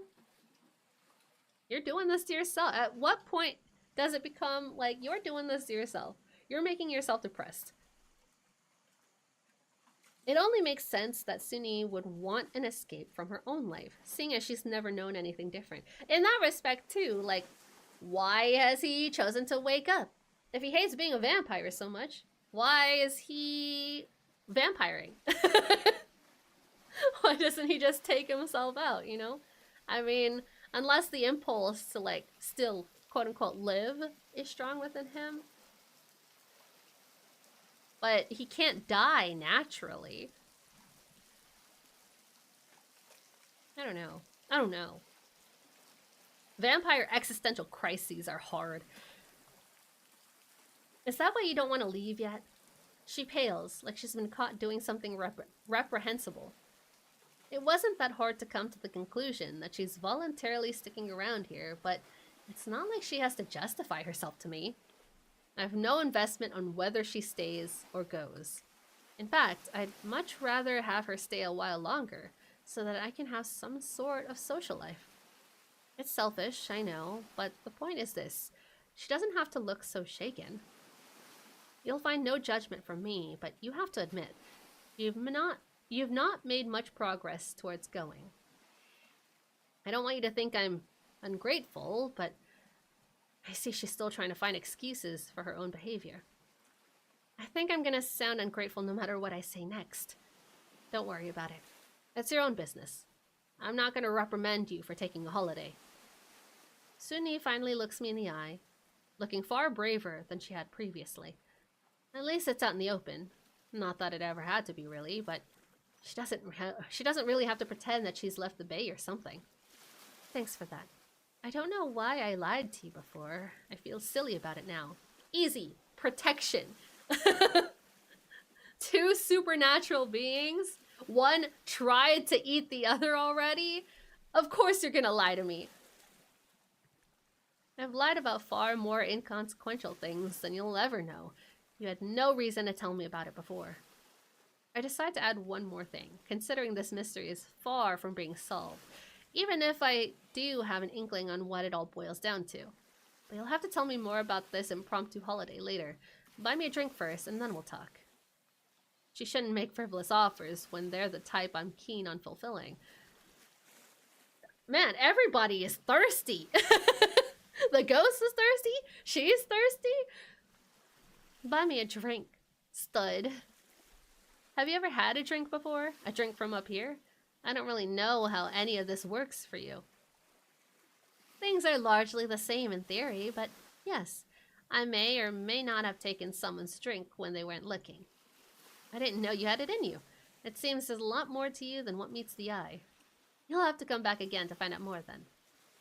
You're doing this to yourself. At what point does it become like you're doing this to yourself? You're making yourself depressed. It only makes sense that Suni would want an escape from her own life, seeing as she's never known anything different. In that respect, too, like, why has he chosen to wake up? If he hates being a vampire so much, why is he vampiring? Why doesn't he just take himself out, you know? I mean, unless the impulse to, like, still, quote-unquote, live is strong within him. but he can't die naturally. I don't know. I don't know. Vampire existential crises are hard. Is that why you don't want to leave yet? She pales, like she's been caught doing something reprehensible. It wasn't that hard to come to the conclusion that she's voluntarily sticking around here, but it's not like she has to justify herself to me. I have no investment on whether she stays or goes. In fact, I'd much rather have her stay a while longer, so that I can have some sort of social life. It's selfish, I know, but the point is this. She doesn't have to look so shaken. You'll find no judgment from me, but you have to admit, you've not made much progress towards going. I don't want you to think I'm ungrateful, but I see she's still trying to find excuses for her own behavior. I think I'm gonna sound ungrateful no matter what I say next. Don't worry about it. It's your own business. I'm not gonna reprimand you for taking a holiday. Sunni finally looks me in the eye, looking far braver than she had previously. At least it's out in the open. Not that it ever had to be, really, but she doesn't really have to pretend that she's left the bay or something. Thanks for that. I don't know why I lied to you before. I feel silly about it now. Easy. Protection. Two supernatural beings. One tried to eat the other already. Of course you're gonna lie to me. I've lied about far more inconsequential things than you'll ever know. You had no reason to tell me about it before. I decide to add one more thing, considering this mystery is far from being solved, even if I do have an inkling on what it all boils down to. But you'll have to tell me more about this impromptu holiday later. Buy me a drink first, and then we'll talk. She shouldn't make frivolous offers when they're the type I'm keen on fulfilling. Man, everybody is thirsty. The ghost is thirsty. She's thirsty. Buy me a drink, stud. Have you ever had a drink before? A drink from up here? I don't really know how any of this works for you. Things are largely the same in theory, but yes, I may or may not have taken someone's drink when they weren't looking. I didn't know you had it in you. It seems there's a lot more to you than what meets the eye. You'll have to come back again to find out more then.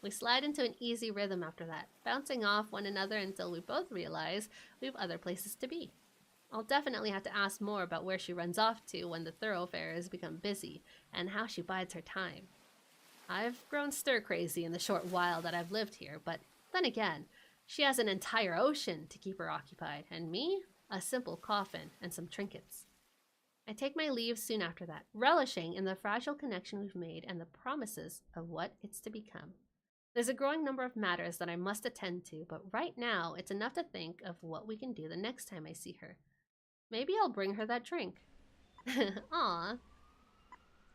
We slide into an easy rhythm after that, bouncing off one another until we both realize we have other places to be. I'll definitely have to ask more about where she runs off to when the thoroughfares become busy, and how she bides her time. I've grown stir-crazy in the short while that I've lived here, but then again, she has an entire ocean to keep her occupied, and me, a simple coffin and some trinkets. I take my leave soon after that, relishing in the fragile connection we've made and the promises of what it's to become. There's a growing number of matters that I must attend to, but right now it's enough to think of what we can do the next time I see her. Maybe I'll bring her that drink. Aw.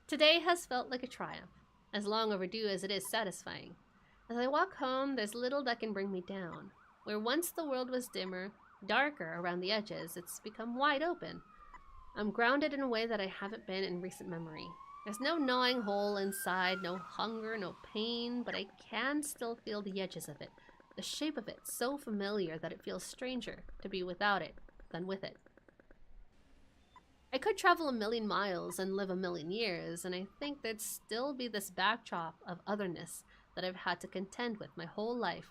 Today has felt like a triumph, as long overdue as it is satisfying. As I walk home, there's little that can bring me down. Where once the world was dimmer, darker around the edges, it's become wide open. I'm grounded in a way that I haven't been in recent memory. There's no gnawing hole inside, no hunger, no pain, but I can still feel the edges of it, the shape of it so familiar that it feels stranger to be without it than with it. I could travel 1,000,000 miles and live 1,000,000 years, and I think there'd still be this backdrop of otherness that I've had to contend with my whole life.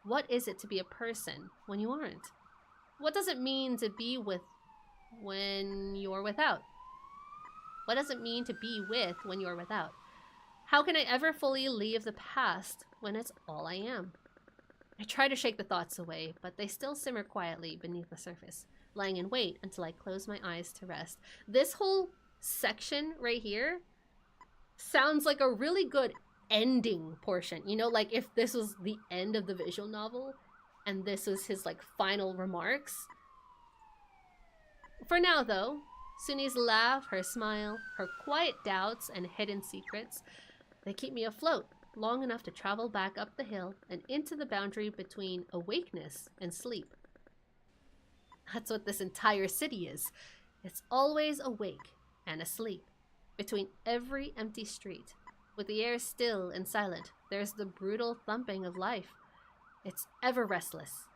What is it to be a person when you aren't? What does it mean to be with when you're without? What does it mean to be with when you're without? How can I ever fully leave the past when it's all I am? I try to shake the thoughts away, but they still simmer quietly beneath the surface, lying in wait until I close my eyes to rest. This whole section right here sounds like a really good ending portion. You know, like if this was the end of the visual novel and this was his like final remarks. For now though, Sunni's laugh, her smile, her quiet doubts and hidden secrets, they keep me afloat long enough to travel back up the hill and into the boundary between awakeness and sleep. That's what this entire city is. It's always awake and asleep. Between every empty street, with the air still and silent, there's the brutal thumping of life. It's ever restless.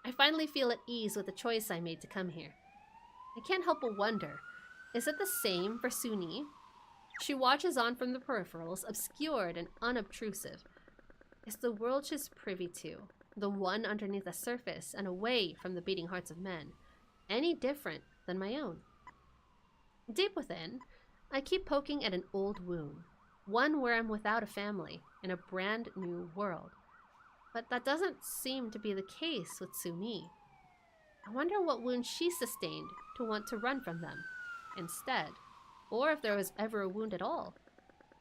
I finally feel at ease with the choice I made to come here. I can't help but wonder, is it the same for Suni? She watches on from the peripherals, obscured and unobtrusive. Is the world she's privy to, the one underneath the surface and away from the beating hearts of men, any different than my own? Deep within, I keep poking at an old wound, one where I'm without a family in a brand new world. But that doesn't seem to be the case with Suni. I wonder what wound she sustained to want to run from them instead, or if there was ever a wound at all.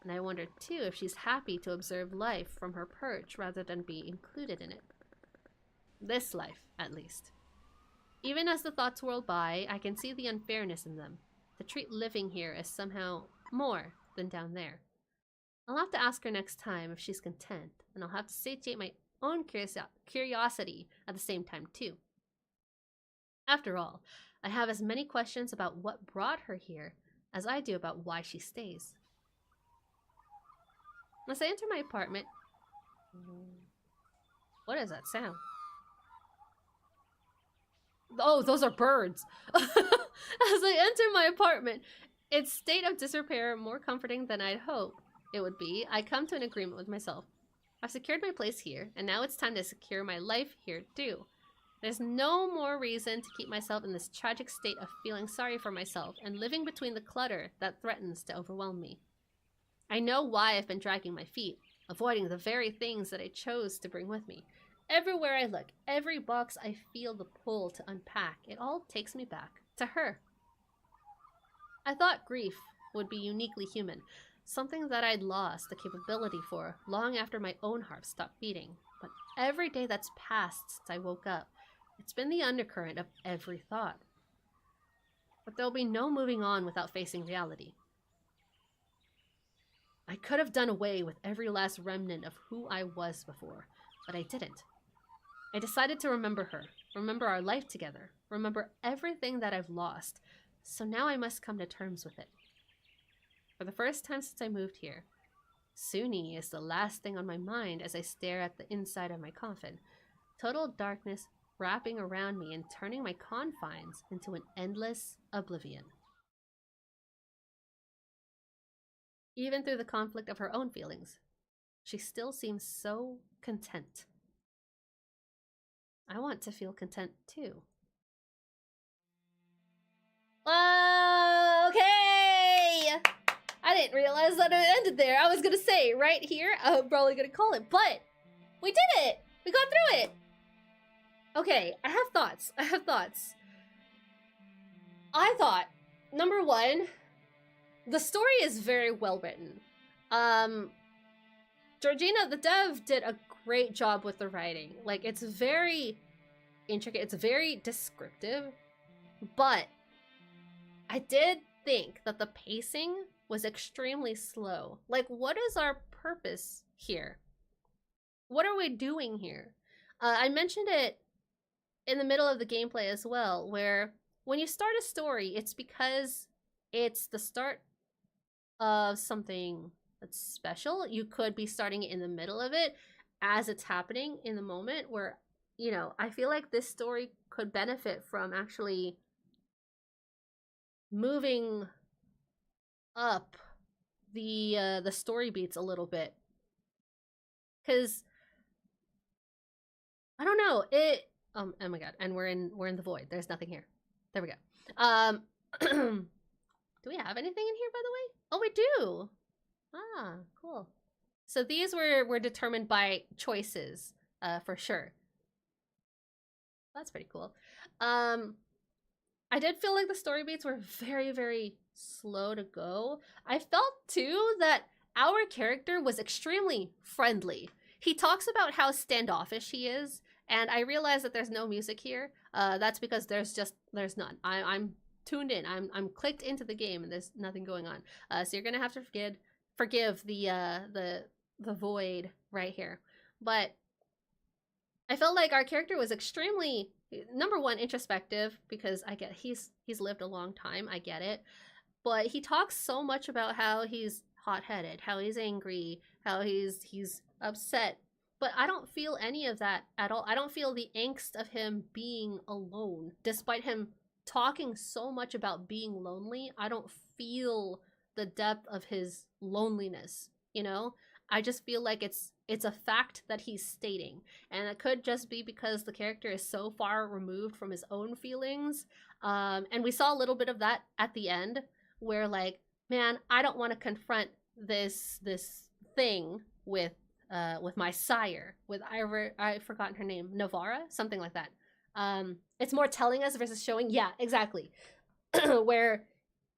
And I wonder too if she's happy to observe life from her perch rather than be included in it. This life, at least. Even as the thoughts whirl by, I can see the unfairness in them, to treat living here as somehow more than down there. I'll have to ask her next time if she's content, and I'll have to satiate my own curiosity at the same time too. After all, I have as many questions about what brought her here as I do about why she stays. As I enter my apartment... What is that sound? Oh, those are birds! As I enter my apartment, its state of disrepair more comforting than I'd hoped it would be, I come to an agreement with myself. I've secured my place here, and now it's time to secure my life here too. There's no more reason to keep myself in this tragic state of feeling sorry for myself and living between the clutter that threatens to overwhelm me. I know why I've been dragging my feet, avoiding the very things that I chose to bring with me. Everywhere I look, every box I feel the pull to unpack, it all takes me back to her. I thought grief would be uniquely human, something that I'd lost the capability for long after my own heart stopped beating. But every day that's passed since I woke up, it's been the undercurrent of every thought. But there'll be no moving on without facing reality. I could have done away with every last remnant of who I was before, but I didn't. I decided to remember her, remember our life together, remember everything that I've lost, so now I must come to terms with it. For the first time since I moved here, Suni is the last thing on my mind as I stare at the inside of my coffin. Total darkness wrapping around me and turning my confines into an endless oblivion. Even through the conflict of her own feelings, she still seems so content. I want to feel content too. Okay! I didn't realize that it ended there. I was gonna say, right here, I'm probably gonna call it, but we did it! We got through it! Okay, I have thoughts. I thought, number one, the story is very well written. Georgina, the dev, did a great job with the writing. Like, it's very intricate, it's very descriptive, but I did think that the pacing was extremely slow. Like, what is our purpose here? What are we doing here? I mentioned it in the middle of the gameplay as well, where when you start a story, it's because it's the start of something that's special. You could be starting it in the middle of it as it's happening in the moment, where, you know, I feel like this story could benefit from actually moving up the story beats a little bit, because I don't know, it oh my god, and we're in the void. There's nothing here. There we go. Do we have anything in here, by the way? Oh, we do. Ah, cool. So these were determined by choices, for sure. That's pretty cool. I did feel like the story beats were very, very slow to go. I felt too that our character was extremely friendly. He talks about how standoffish he is, and I realize that there's no music here. That's because there's none. I'm tuned in. I'm clicked into the game, and there's nothing going on. So you're gonna have to forgive the void right here. But I felt like our character was extremely, number one, introspective, because I get he's lived a long time. I get it. But he talks so much about how he's hot-headed, how he's angry, how he's upset But I don't feel any of that at all. I don't feel the angst of him being alone, despite him talking so much about being lonely. I don't feel the depth of his loneliness, you know? I just feel like it's a fact that he's stating, and it could just be because the character is so far removed from his own feelings. And we saw a little bit of that at the end, where like, man, I don't want to confront this thing with my sire, with I've forgotten her name, Navara, something like that. It's more telling us versus showing. Yeah, exactly. Where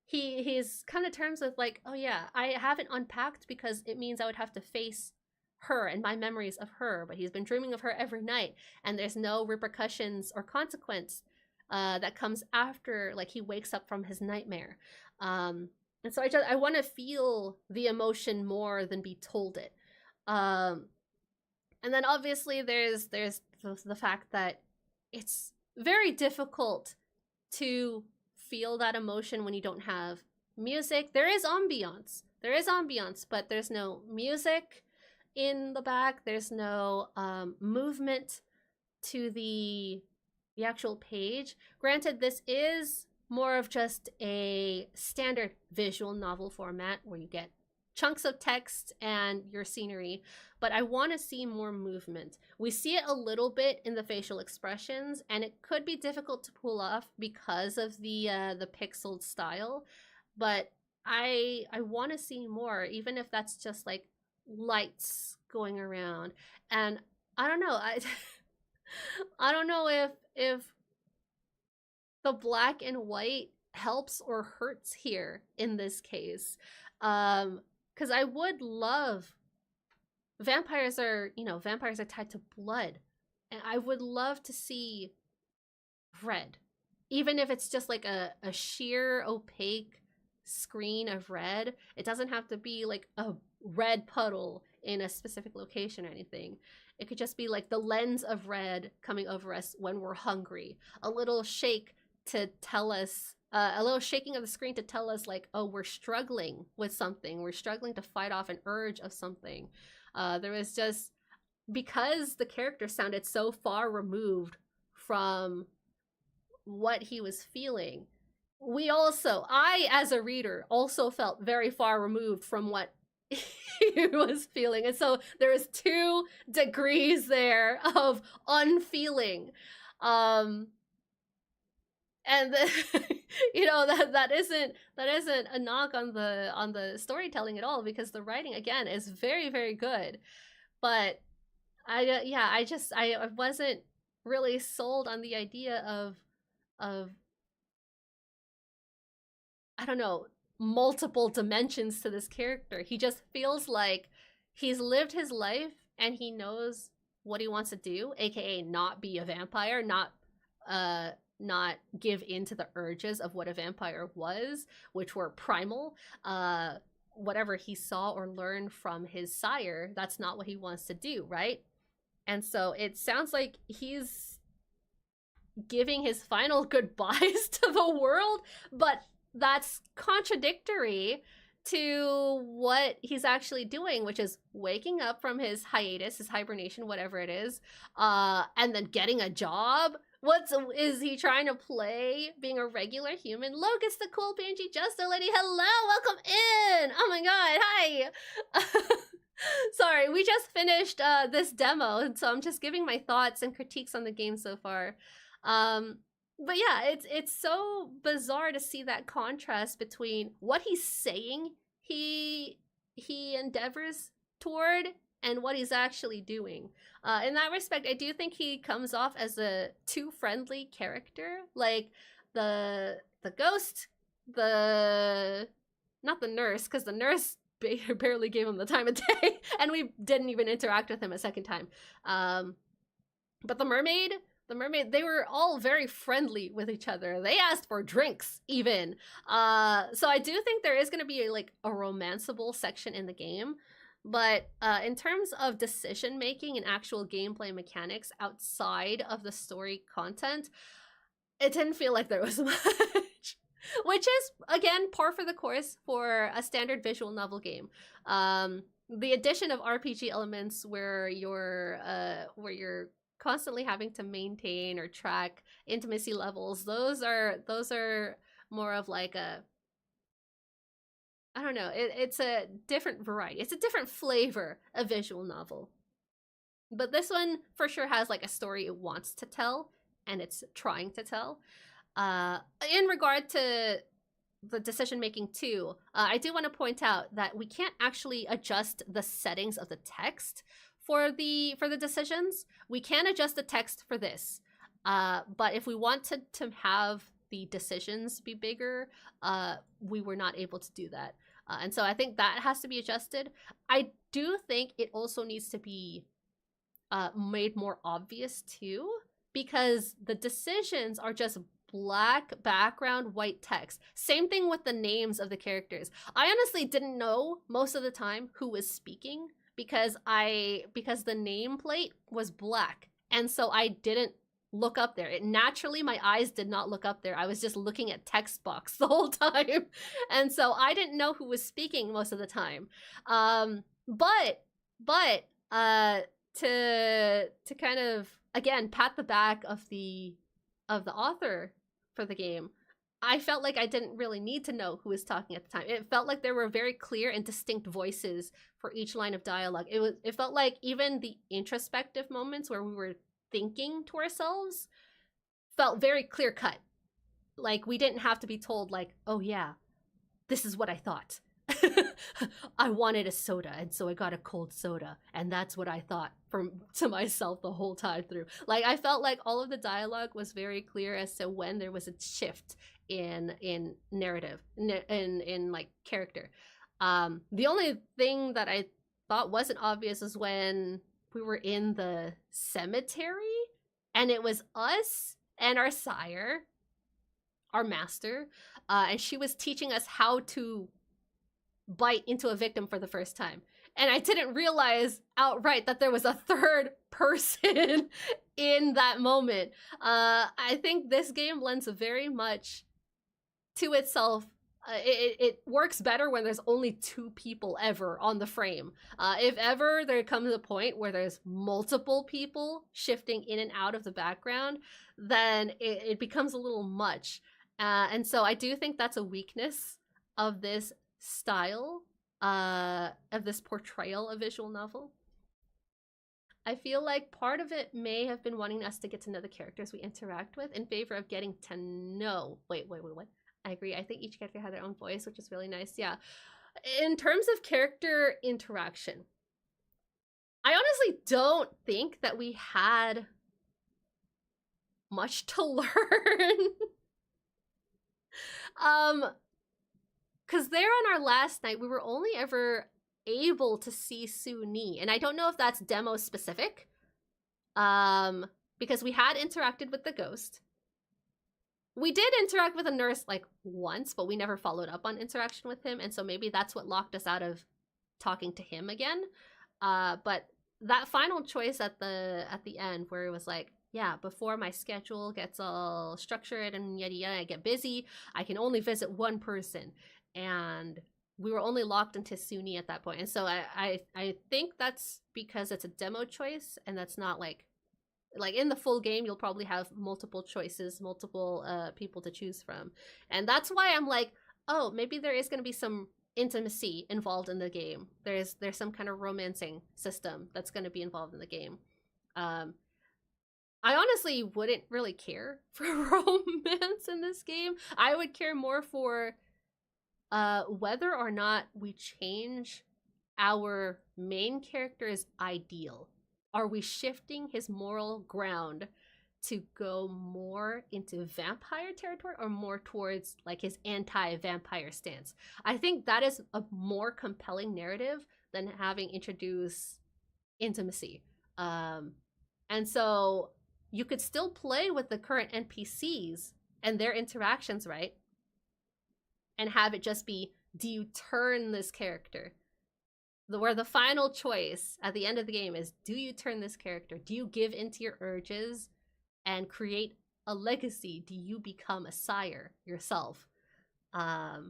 he's come to terms with like, oh yeah, I haven't unpacked because it means I would have to face her and my memories of her, but he's been dreaming of her every night, and there's no repercussions or consequence that comes after like he wakes up from his nightmare. And so I want to feel the emotion more than be told it. And then obviously there's the fact that it's very difficult to feel that emotion when you don't have music. There is ambiance, but there's no music in the back. There's no movement to the actual page. Granted, this is more of just a standard visual novel format where you get chunks of text and your scenery, but I want to see more movement. We see it a little bit in the facial expressions, and it could be difficult to pull off because of the pixeled style, but I want to see more, even if that's just like lights going around. And I don't know, I don't know if the black and white helps or hurts here in this case. Because I would love, vampires are tied to blood, and I would love to see red, even if it's just like a sheer opaque screen of red. It doesn't have to be like a red puddle in a specific location or anything. It could just be like the lens of red coming over us when we're hungry, a little shake to tell us, a little shaking of the screen to tell us like, oh, we're struggling with something. We're struggling to fight off an urge of something. There was just, because the character sounded so far removed from what he was feeling, I as a reader also felt very far removed from what he was feeling. And so there is 2 degrees there of unfeeling. And you know, that isn't a knock on the storytelling at all, because the writing again is very, very good. But I wasn't really sold on the idea of I don't know, multiple dimensions to this character. He just feels like he's lived his life and he knows what he wants to do, aka not be a vampire, not give in to the urges of what a vampire was, which were primal. Whatever he saw or learned from his sire, that's not what he wants to do, right? And so it sounds like he's giving his final goodbyes to the world, but that's contradictory to what he's actually doing, which is waking up from his hiatus, his hibernation, whatever it is, and then getting a job. Is he trying to play being a regular human? Look, it's the cool PNG Justo lady. Hello, welcome in. Oh my god, hi. Sorry, we just finished this demo, and so I'm just giving my thoughts and critiques on the game so far. But yeah, it's so bizarre to see that contrast between what he's saying he endeavors toward and what he's actually doing. In that respect, I do think he comes off as a too friendly character. Like the ghost, not the nurse, because the nurse barely gave him the time of day, and we didn't even interact with him a second time. But the mermaid, they were all very friendly with each other. They asked for drinks even. So I do think there is going to be like a romanceable section in the game. But in terms of decision making and actual gameplay mechanics outside of the story content, it didn't feel like there was much. Which is, again, par for the course for a standard visual novel game. the addition of RPG elements where you're constantly having to maintain or track intimacy levels, those are more of like a, I don't know, it's a different variety. It's a different flavor of visual novel. But this one for sure has like a story it wants to tell, and it's trying to tell. In regard to the decision making too, I do want to point out that we can't actually adjust the settings of the text for the decisions. We can adjust the text for this, but if we wanted to have the decisions be bigger, we were not able to do that, and so I think that has to be adjusted. I do think it also needs to be made more obvious too, because the decisions are just black background, white text. Same thing with the names of the characters. I honestly didn't know most of the time who was speaking because the nameplate was black, and so I didn't look up there. Naturally, my eyes did not look up there. I was just looking at text box the whole time, and so I didn't know who was speaking most of the time. But to kind of again pat the back of the author for the game, I felt like I didn't really need to know who was talking at the time. It felt like there were very clear and distinct voices for each line of dialogue. It felt like even the introspective moments where we were thinking to ourselves felt very clear cut. Like we didn't have to be told like, oh yeah, this is what I thought. I wanted a soda, and so I got a cold soda, and that's what I thought to myself the whole time through. Like I felt like all of the dialogue was very clear as to when there was a shift in narrative, in like character. The only thing that I thought wasn't obvious is when we were in the cemetery, and it was us and our sire, our master, and she was teaching us how to bite into a victim for the first time. And I didn't realize outright that there was a third person in that moment. I think this game lends very much to itself. It works better when there's only two people ever on the frame. If ever there comes a point where there's multiple people shifting in and out of the background, then it becomes a little much. And so I do think that's a weakness of this style, of this portrayal of visual novel. I feel like part of it may have been wanting us to get to know the characters we interact with in favor of getting to know. Wait, what? I agree. I think each character had their own voice, which is really nice. Yeah. In terms of character interaction, I honestly don't think that we had much to learn. Because there on our last night, we were only ever able to see Su-Ni. And I don't know if that's demo specific. Because we had interacted with the ghost. We did interact with a nurse like once, but we never followed up on interaction with him. And so maybe that's what locked us out of talking to him again. But that final choice at the end where it was like, yeah, before my schedule gets all structured and yada yada, I get busy, I can only visit one person. And we were only locked into Su-Ni at that point. And so I think that's because it's a demo choice, and that's not like in the full game, you'll probably have multiple choices, multiple people to choose from. And that's why I'm like, oh, maybe there is going to be some intimacy involved in the game. There's some kind of romancing system that's going to be involved in the game. I honestly wouldn't really care for romance in this game. I would care more for whether or not we change our main character's ideal. Are we shifting his moral ground to go more into vampire territory or more towards like his anti-vampire stance? I think that is a more compelling narrative than having introduced intimacy. And so you could still play with the current NPCs and their interactions, right? And have it just be, do you turn this character? Where the final choice at the end of the game is, do you turn this character? Do you give into your urges and create a legacy? Do you become a sire yourself? I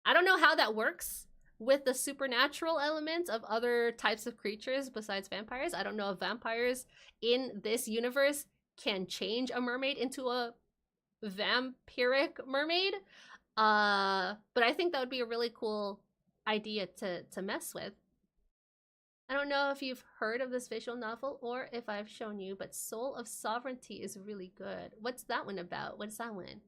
don't know how that works, with the supernatural element of other types of creatures besides vampires. I don't know if vampires in this universe can change a mermaid into a vampiric mermaid. But I think that would be a really cool idea to mess with. I don't know if you've heard of this visual novel or if I've shown you, but Soul of Sovereignty is really good. What's that one about? What's that one?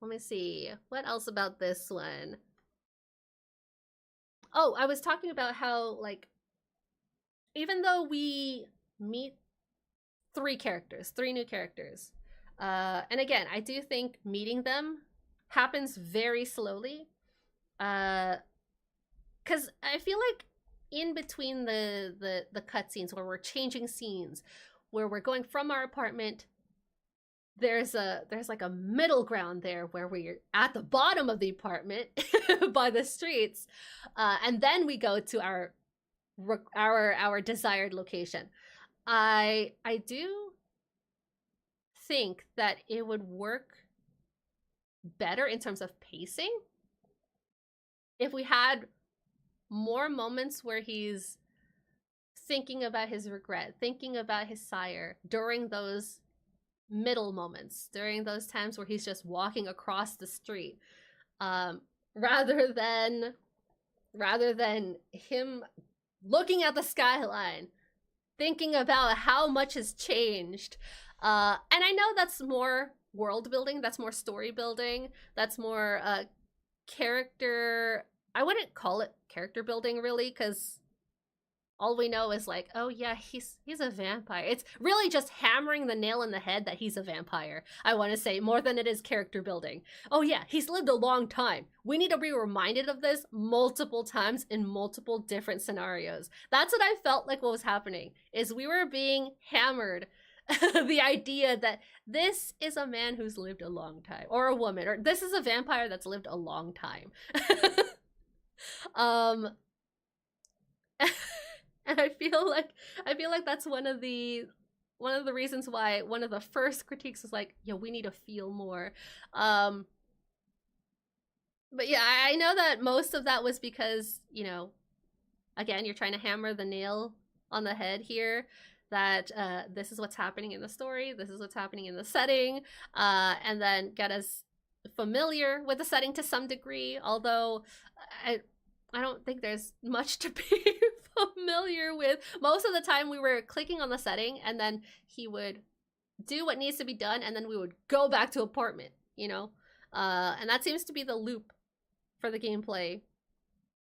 Let me see. What else about this one? Oh, I was talking about how, like, even though we meet three new characters, and again, I do think meeting them happens very slowly, because I feel like in between the cutscenes where we're changing scenes, where we're going from our apartment, there's like a middle ground there where we're at the bottom of the apartment by the streets, and then we go to our desired location. I do think that it would work better in terms of pacing if we had more moments where he's thinking about his regret, thinking about his sire during those middle moments, during those times where he's just walking across the street, rather than him looking at the skyline, thinking about how much has changed. And I know that's more world building, that's more story building, that's more character. I wouldn't call it character building really, because all we know is like, oh yeah, he's a vampire. It's really just hammering the nail in the head that he's a vampire, I want to say, more than it is character building. Oh yeah, he's lived a long time. We need to be reminded of this multiple times in multiple different scenarios. That's what I felt like what was happening, is we were being hammered the idea that this is a man who's lived a long time, or a woman, or this is a vampire that's lived a long time. And I feel like that's one of the reasons why one of the first critiques was like, yo, we need to feel more. But yeah, I know that most of that was because, you know, again, you're trying to hammer the nail on the head here, that this is what's happening in the story, this is what's happening in the setting, and then get us familiar with the setting to some degree, although I don't think there's much to be familiar with. Most of the time we were clicking on the setting and then he would do what needs to be done and then we would go back to apartment, you know? And that seems to be the loop for the gameplay.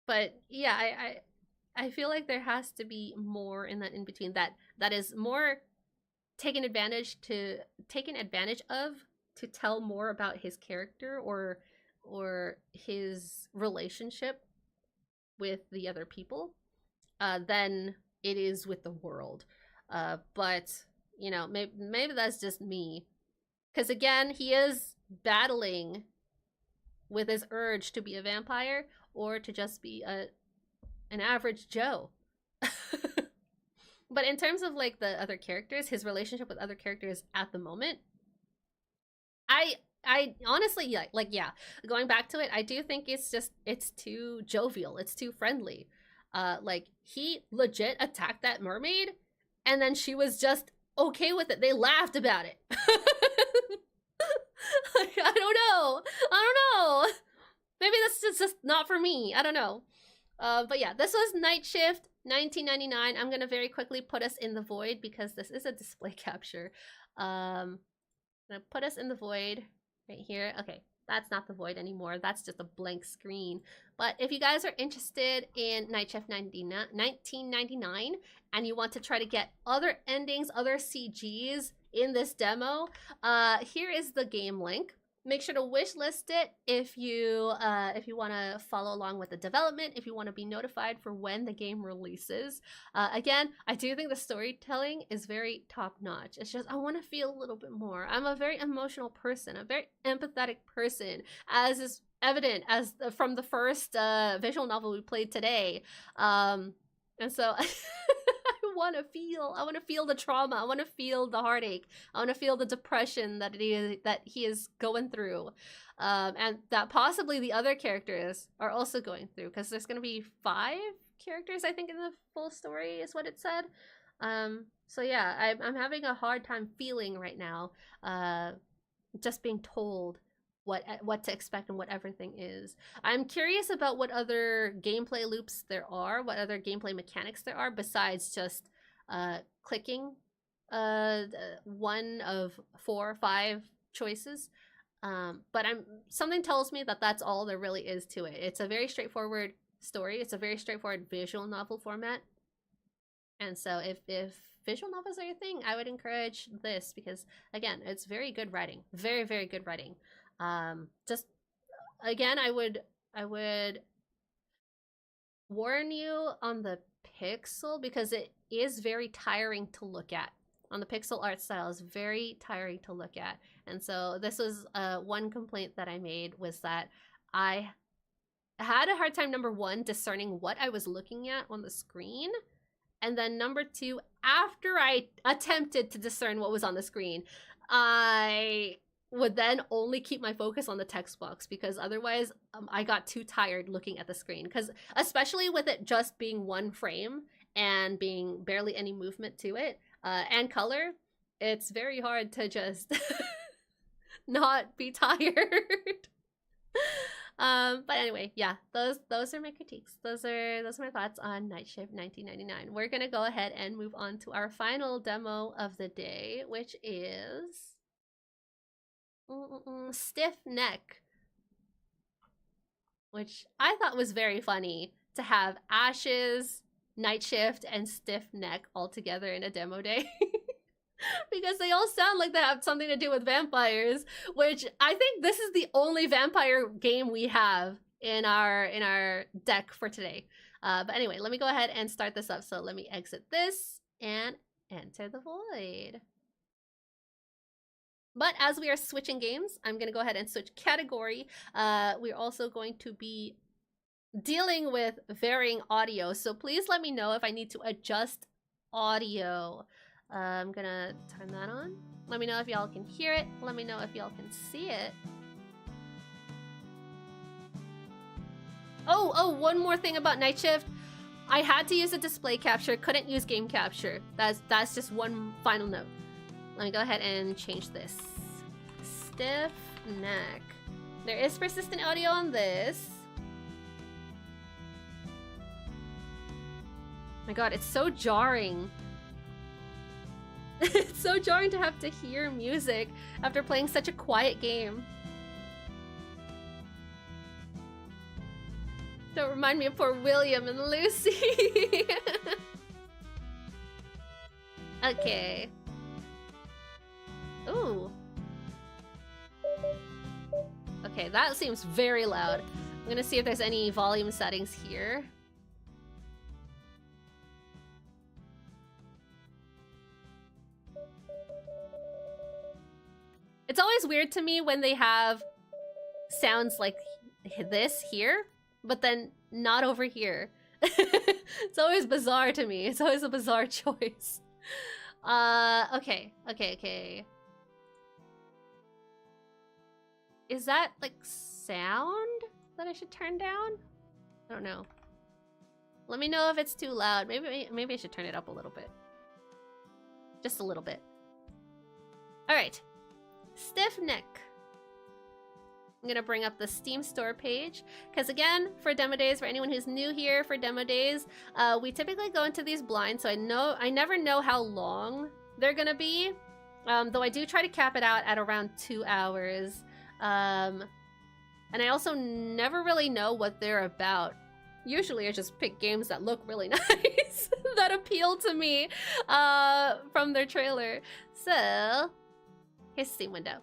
But yeah, I feel like there has to be more in that in between, that is more taken advantage of to tell more about his character or his relationship with the other people than it is with the world. But you know, maybe that's just me, because again, he is battling with his urge to be a vampire or to just be an average Joe. But in terms of like the other characters, his relationship with other characters at the moment, I honestly, like yeah, going back to it, I do think it's too jovial, it's too friendly. Like, he legit attacked that mermaid and then she was just okay with it. They laughed about it. Like, I don't know. Maybe that's just not for me. I don't know. But yeah, this was Night Shift 1999. I'm gonna very quickly put us in the void because this is a display capture. I'm gonna put us in the void right here. Okay, that's not the void anymore. That's just a blank screen. But if you guys are interested in Night Shift 1999 and you want to try to get other endings, other CGs in this demo, here is the game link. Make sure to wishlist it if you want to follow along with the development, if you want to be notified for when the game releases. Again, I do think the storytelling is very top-notch. It's just I want to feel a little bit more. I'm a very emotional person, a very empathetic person, as is evident from the first visual novel we played today. And so I want to feel. I want to feel the trauma. I want to feel the heartache. I want to feel the depression that he is going through. And that possibly the other characters are also going through, because there's going to be 5 characters, I think, in the full story is what it said. So yeah, I'm having a hard time feeling right now, just being told what to expect and what everything is. I'm curious about what other gameplay loops there are, what other gameplay mechanics there are besides just clicking one of 4 or 5 choices. But something tells me that that's all there really is to it. It's a very straightforward story. It's a very straightforward visual novel format. And so if visual novels are your thing, I would encourage this, because again, it's very good writing. Very, very good writing. Just again, I would warn you on the pixel, because it is very tiring to look at. On the pixel art style is very tiring to look at. And so this was one complaint that I made, was that I had a hard time, number 1, discerning what I was looking at on the screen. And then number 2, after I attempted to discern what was on the screen, I would then only keep my focus on the text box, because otherwise I got too tired looking at the screen. Because especially with it just being 1 frame and being barely any movement to it, and color, it's very hard to just not be tired. But anyway, yeah, those are my critiques. Those are my thoughts on Night Shift 1999. We're gonna go ahead and move on to our final demo of the day, which is Stiff Neck, which I thought was very funny to have Ashes, Night Shift, and Stiff Neck all together in a demo day. Because they all sound like they have something to do with vampires, which I think this is the only vampire game we have in our deck for today. But anyway, let me go ahead and start this up. So let me exit this and enter the void. But as we are switching games, I'm going to go ahead and switch category. We're also going to be dealing with varying audio. So please let me know if I need to adjust audio. I'm gonna turn that on. Let me know if y'all can hear it. Let me know if y'all can see it. Oh, one more thing about Night Shift. I had to use a display capture, couldn't use game capture. That's just one final note. Let me go ahead and change this. Stiff Neck. There is persistent audio on this. My god, it's so jarring. It's so jarring to have to hear music after playing such a quiet game. Don't remind me of poor William and Lucy. Okay. Ooh. Okay, that seems very loud. I'm gonna see if there's any volume settings here. It's always weird to me when they have sounds like this here, but then not over here. It's always bizarre to me. It's always a bizarre choice. Okay. Is that like sound that I should turn down? I don't know. Let me know if it's too loud. Maybe I should turn it up a little bit. Just a little bit. All right. Stiff Neck. I'm gonna bring up the Steam store page, because again, for demo days, for anyone who's new here for demo days, we typically go into these blind, so I never know how long they're gonna be, though I do try to cap it out at around 2 hours, and I also never really know what they're about. Usually I just pick games that look really nice, that appeal to me from their trailer. So here's the Steam window.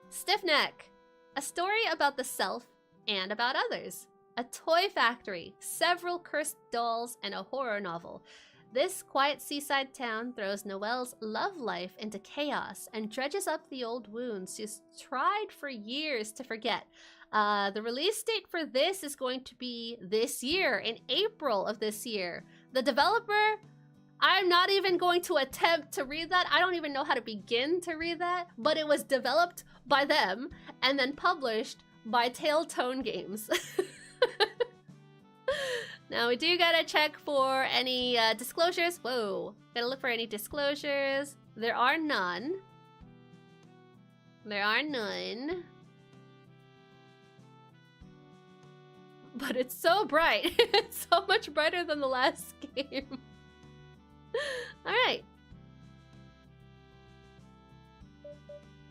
Stiff Neck, a story about the self and about others. A toy factory, several cursed dolls, and a horror novel. This quiet seaside town throws Noelle's love life into chaos and dredges up the old wounds she's tried for years to forget. The release date for this is going to be this year, in April of this year. The developer I'm not even going to attempt to read that. I don't even know how to begin to read that, but it was developed by them and then published by Tailtone Games. Now we do gotta check for any disclosures. Whoa, gotta look for any disclosures. There are none. There are none. But it's so bright. It's so much brighter than the last game. Alright.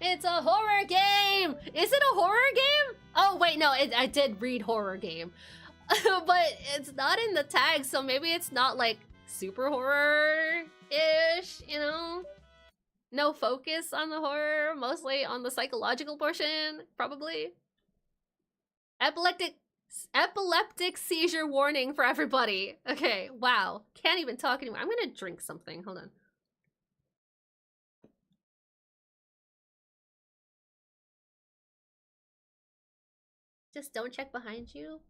It's a horror game! Is it a horror game? Oh, wait, no, I did read horror game. But it's not in the tag, so maybe it's not like super horror-ish, you know? No focus on the horror, mostly on the psychological portion, probably. Epileptic seizure warning for everybody. Okay, wow. Can't even talk anymore. I'm gonna drink something. Hold on. Just don't check behind you.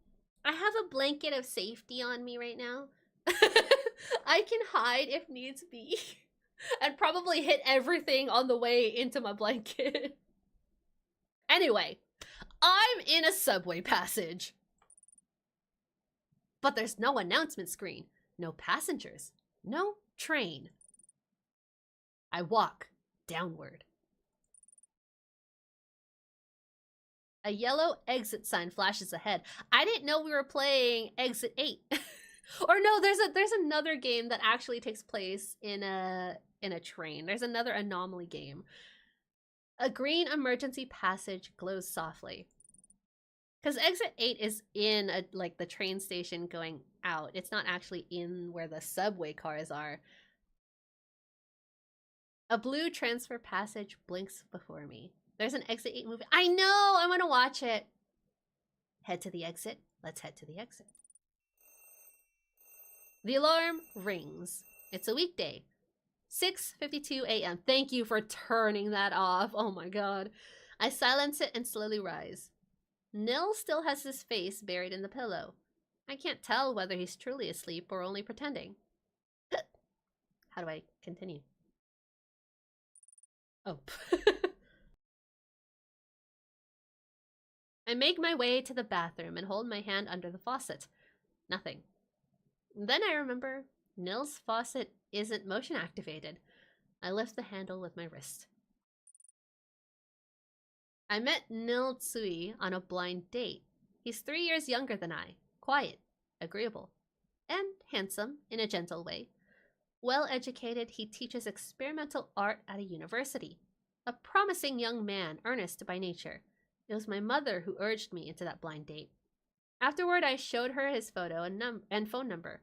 I have a blanket of safety on me right now. I can hide if needs be. And probably hit everything on the way into my blanket. Anyway, I'm in a subway passage. But there's no announcement screen, no passengers, no train. I walk downward. A yellow exit sign flashes ahead. I didn't know we were playing Exit 8. Or no, there's another game that actually takes place in a train. There's another anomaly game. A green emergency passage glows softly. Because Exit 8 is in like the train station going out. It's not actually in where the subway cars are. A blue transfer passage blinks before me. There's an Exit 8 movie. I know! I want to watch it. Head to the exit. Let's head to the exit. The alarm rings. It's a weekday. 6:52 a.m. Thank you for turning that off. Oh my god. I silence it and slowly rise. Nil still has his face buried in the pillow. I can't tell whether he's truly asleep or only pretending. How do I continue? Oh. I make my way to the bathroom and hold my hand under the faucet. Nothing. Then I remember Nil's faucet isn't motion activated. I lift the handle with my wrist. I met Nil Tsui on a blind date. He's 3 years younger than I, quiet, agreeable, and handsome in a gentle way. Well educated, he teaches experimental art at a university. A promising young man, earnest by nature. It was my mother who urged me into that blind date. Afterward, I showed her his photo and phone number.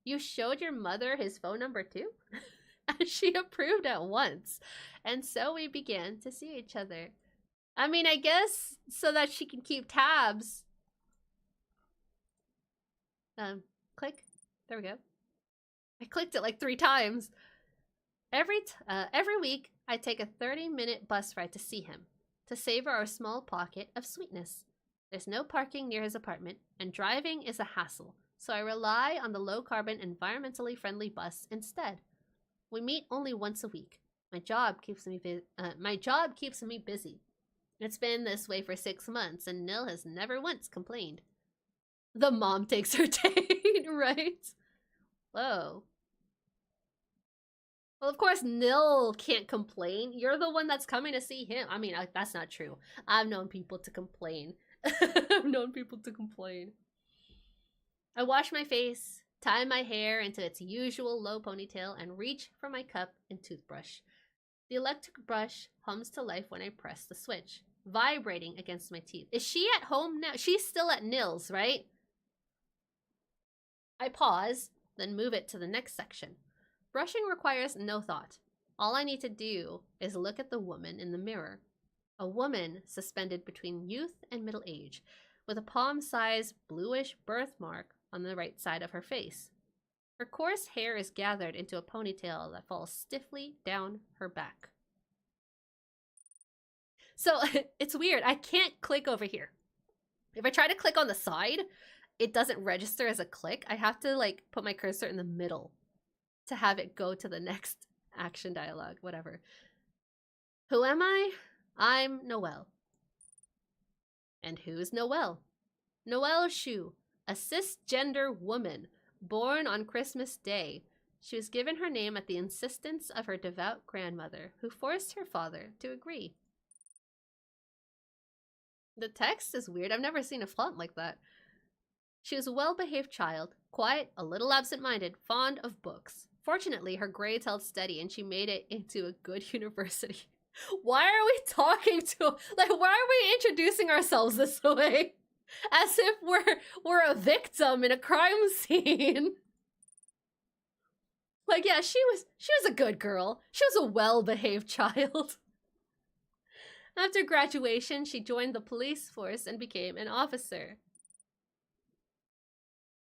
You showed your mother his phone number too? And she approved at once. And so we began to see each other. I mean, I guess so that she can keep tabs. Click. There we go. I clicked it like 3 times. Every week, I take a 30-minute bus ride to see him, to savor our small pocket of sweetness. There's no parking near his apartment, and driving is a hassle, so I rely on the low-carbon, environmentally friendly bus instead. We meet only once a week. My job keeps me busy. It's been this way for 6 months, and Nil has never once complained. The mom takes her date, right? Whoa. Well, of course, Nil can't complain. You're the one that's coming to see him. I mean, that's not true. I've known people to complain. I've known people to complain. I wash my face, tie my hair into its usual low ponytail, and reach for my cup and toothbrush. The electric brush hums to life when I press the switch, vibrating against my teeth. Is she at home now? She's still at Nil's, right? I pause, then move it to the next section. Brushing requires no thought. All I need to do is look at the woman in the mirror. A woman suspended between youth and middle age, with a palm-sized bluish birthmark on the right side of her face. Her coarse hair is gathered into a ponytail that falls stiffly down her back. So, it's weird. I can't click over here. If I try to click on the side, it doesn't register as a click. I have to, like, put my cursor in the middle. to have it go to the next action dialogue, whatever. Who am I? I'm Noelle. And who's Noelle? Noelle Shu, a cisgender woman, born on Christmas Day. She was given her name at the insistence of her devout grandmother, who forced her father to agree. The text is weird. I've never seen a font like that. She was a well-behaved child, quiet, a little absent-minded, fond of books. Fortunately, her grades held steady and she made it into a good university. Why are we talking to, like, why are we introducing ourselves this way? As if we're a victim in a crime scene. Like, yeah, she was a good girl. She was a well-behaved child. After graduation, she joined the police force and became an officer.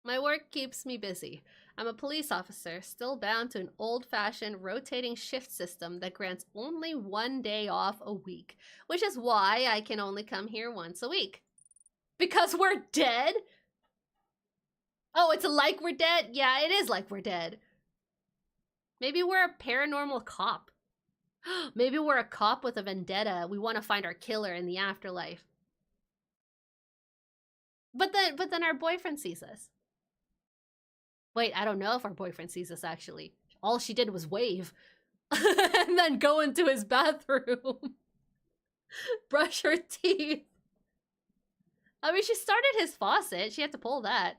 My work keeps me busy. I'm a police officer, still bound to an old-fashioned rotating shift system that grants only 1 day off a week, which is why I can only come here once a week. Because we're dead? Oh, it's like we're dead? Yeah, it is like we're dead. Maybe we're a paranormal cop. Maybe we're a cop with a vendetta. We want to find our killer in the afterlife. But then our boyfriend sees us. Wait, I don't know if our boyfriend sees us, actually. All she did was wave. And then go into his bathroom. Brush her teeth. I mean, she started his faucet. She had to pull that.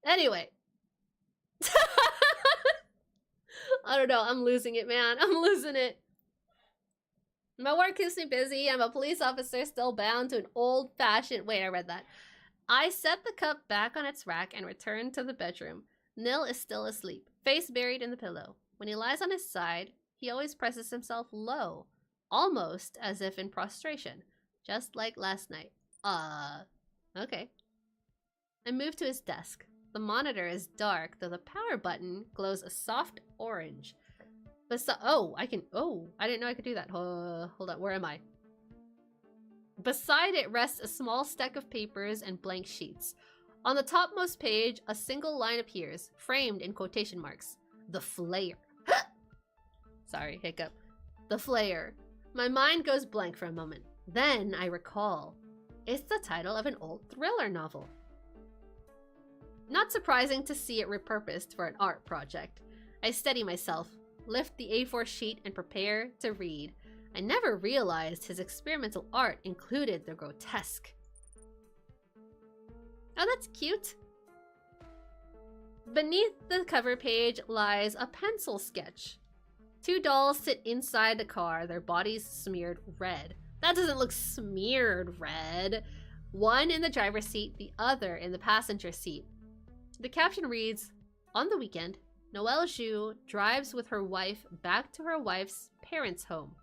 Anyway. I don't know. I'm losing it, man. I'm losing it. My work keeps me busy. I'm a police officer still bound to an old-fashioned... Wait, I read that. I set the cup back on its rack and return to the bedroom. Nil is still asleep, face buried in the pillow. When he lies on his side, he always presses himself low, almost as if in prostration, just like last night. Okay. I move to his desk. The monitor is dark, though the power button glows a soft orange. I didn't know I could do that. Hold on, where am I? Beside it rests a small stack of papers and blank sheets. On the topmost page, a single line appears, framed in quotation marks. The Flayer. Sorry, hiccup. The Flayer. My mind goes blank for a moment. Then I recall. It's the title of an old thriller novel. Not surprising to see it repurposed for an art project. I steady myself, lift the A4 sheet, and prepare to read. I never realized his experimental art included the grotesque. Oh, that's cute. Beneath the cover page lies a pencil sketch. 2 dolls sit inside the car, their bodies smeared red. That doesn't look smeared red. One in the driver's seat, the other in the passenger seat. The caption reads, on the weekend, Noelle Zhu drives with her wife back to her wife's parents' home.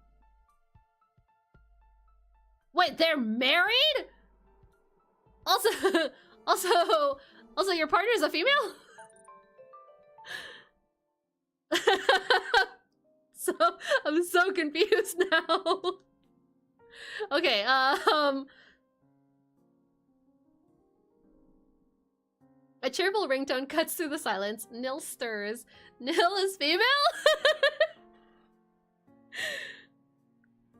Wait, they're married? Also, your partner's a female? I'm so confused now. Okay, a cheerful ringtone cuts through the silence. Nil stirs. Nil is female?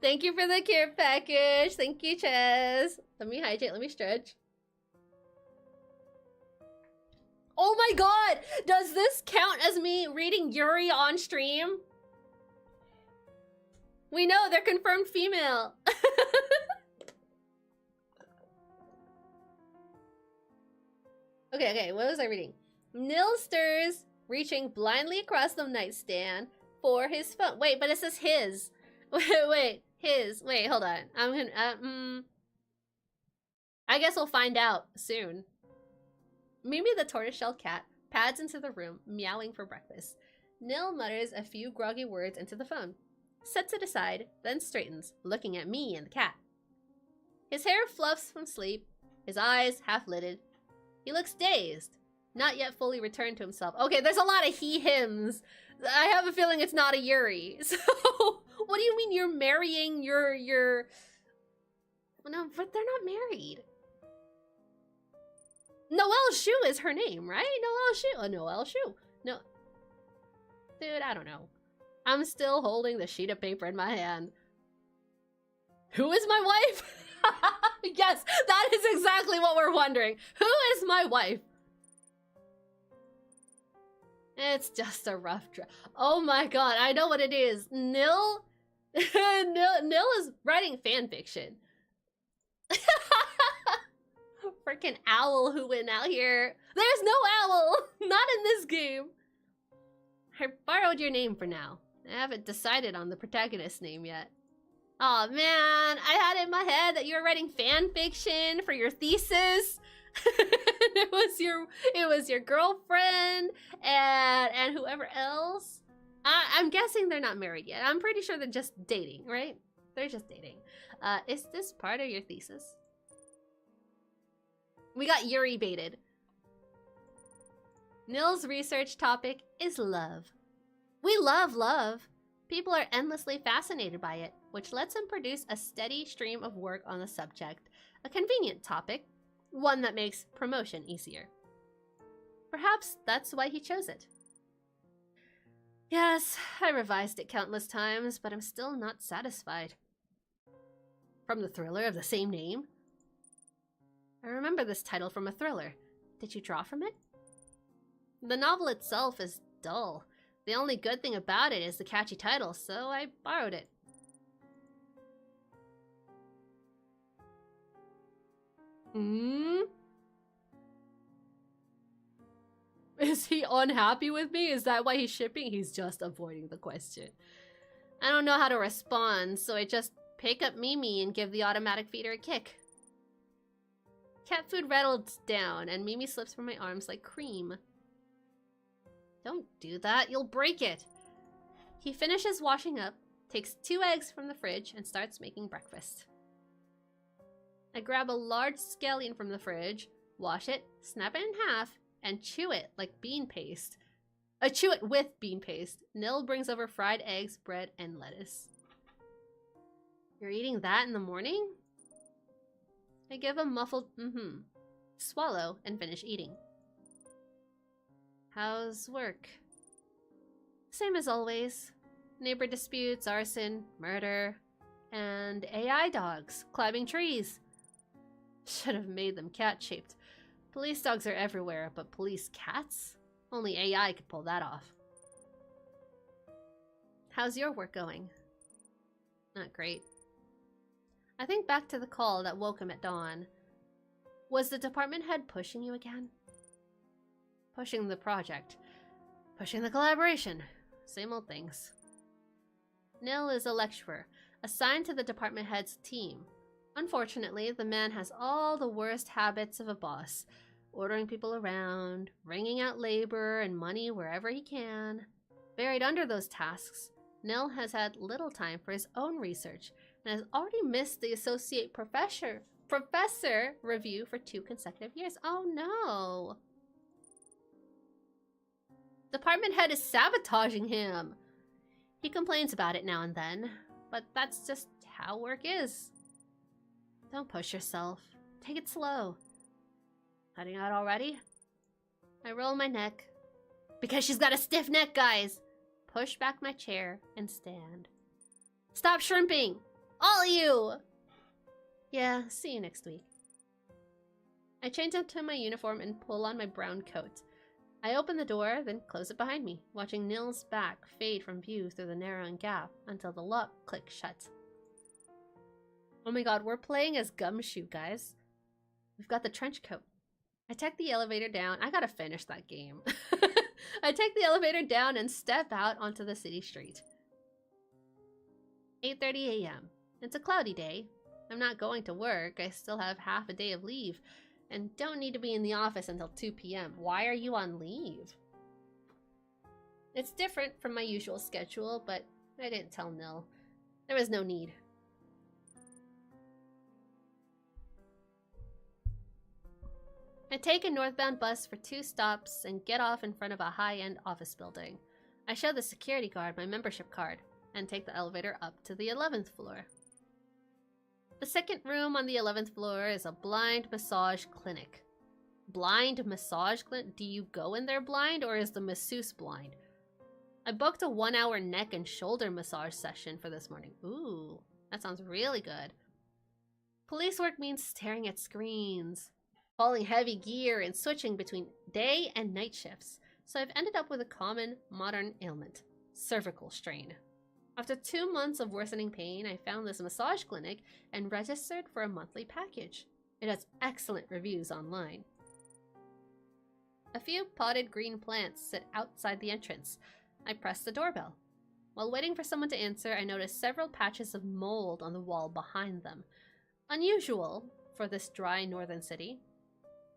Thank you for the care package. Thank you, Chaz. Let me hydrate. Let me stretch. Oh my god! Does this count as me reading Yuri on stream? We know, they're confirmed female. Okay, what was I reading? Nil stirs, reaching blindly across the nightstand for his phone. Wait, but it says his. Wait, his. Wait, hold on. I'm gonna, I guess we'll find out soon. Mimi the tortoiseshell cat pads into the room, meowing for breakfast. Nil mutters a few groggy words into the phone, sets it aside, then straightens, looking at me and the cat. His hair fluffs from sleep, his eyes half-lidded. He looks dazed, not yet fully returned to himself. Okay, there's a lot of he-hims. I have a feeling it's not a Yuri. So, what do you mean you're marrying your... No, but they're not married. Noelle Shu is her name, right? Noelle Shu. Oh, Noelle Shu. No. dude, I don't know. I'm still holding the sheet of paper in my hand. Who is my wife? Yes, that is exactly what we're wondering. Who is my wife? It's just a rough draft. Oh my god, I know what it is. Nil Nil is writing fan fiction. Freaking owl who went out here. There's no owl! Not in this game. I borrowed your name for now. I haven't decided on the protagonist's name yet. Aw, man, I had it in my head that you were writing fan fiction for your thesis. it was your girlfriend and whoever else. I'm guessing they're not married yet. I'm pretty sure they're just dating, right? They're just dating. Is this part of your thesis? We got Yuri baited. Nil's research topic is love. We love love. People are endlessly fascinated by it, which lets him produce a steady stream of work on the subject. A convenient topic, one that makes promotion easier. Perhaps that's why he chose it. Yes, I revised it countless times, but I'm still not satisfied. From the thriller of the same name? I remember this title from a thriller. Did you draw from it? The novel itself is dull. The only good thing about it is the catchy title, so I borrowed it. Is he unhappy with me? Is that why he's shipping? He's just avoiding the question. I don't know how to respond, so I just pick up Mimi and give the automatic feeder a kick. Cat food rattles down, and Mimi slips from my arms like cream. Don't do that, you'll break it. He finishes washing up, takes 2 eggs from the fridge, and starts making breakfast. I grab a large scallion from the fridge, wash it, snap it in half, and chew it like bean paste. I chew it with bean paste. Nil brings over fried eggs, bread, and lettuce. You're eating that in the morning? I give a muffled swallow and finish eating. How's work? Same as always. Neighbor disputes, arson, murder, and AI dogs climbing trees. Should have made them cat-shaped. Police dogs are everywhere, but police cats? Only AI could pull that off. How's your work going? Not great. I think back to the call that woke him at dawn. Was the department head pushing you again? Pushing the project. Pushing the collaboration. Same old things. Nil is a lecturer, assigned to the department head's team. Unfortunately, the man has all the worst habits of a boss. Ordering people around, wringing out labor and money wherever he can. Buried under those tasks, Nil has had little time for his own research and has already missed the associate professor review for 2 consecutive years. Oh no! Department head is sabotaging him. He complains about it now and then, but that's just how work is. Don't push yourself. Take it slow. Heading out already? I roll my neck. Because she's got a stiff neck, guys! Push back my chair and stand. Stop shrimping! All of you! Yeah, see you next week. I change into my uniform and pull on my brown coat. I open the door, then close it behind me, watching Nil's back fade from view through the narrowing gap until the lock clicks shut. Oh my god, we're playing as Gumshoe, guys. We've got the trench coat. I take the elevator down. I gotta finish that game. I take the elevator down and step out onto the city street. 8:30 a.m. It's a cloudy day. I'm not going to work. I still have half a day of leave and don't need to be in the office until 2 p.m. Why are you on leave? It's different from my usual schedule, but I didn't tell Nil. There was no need. I take a northbound bus for 2 stops and get off in front of a high-end office building. I show the security guard my membership card and take the elevator up to the 11th floor. The second room on the 11th floor is a blind massage clinic. Blind massage clinic? Do you go in there blind or is the masseuse blind? I booked a 1-hour neck and shoulder massage session for this morning. Ooh, that sounds really good. Police work means staring at screens, hauling heavy gear, and switching between day and night shifts. So I've ended up with a common modern ailment, cervical strain. After 2 months of worsening pain, I found this massage clinic and registered for a monthly package. It has excellent reviews online. A few potted green plants sit outside the entrance. I press the doorbell. While waiting for someone to answer, I noticed several patches of mold on the wall behind them. Unusual for this dry northern city.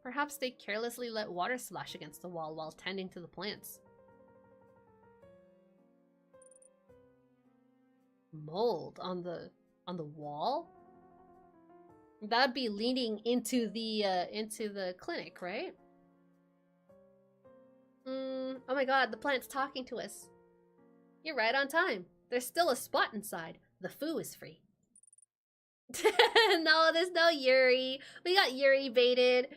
Perhaps they carelessly let water splash against the wall while tending to the plants. Mold on the wall? That'd be leading into the clinic, right? Oh my god, the plant's talking to us. You're right on time. There's still a spot inside. The foo is free. No, there's no Yuri. We got Yuri baited.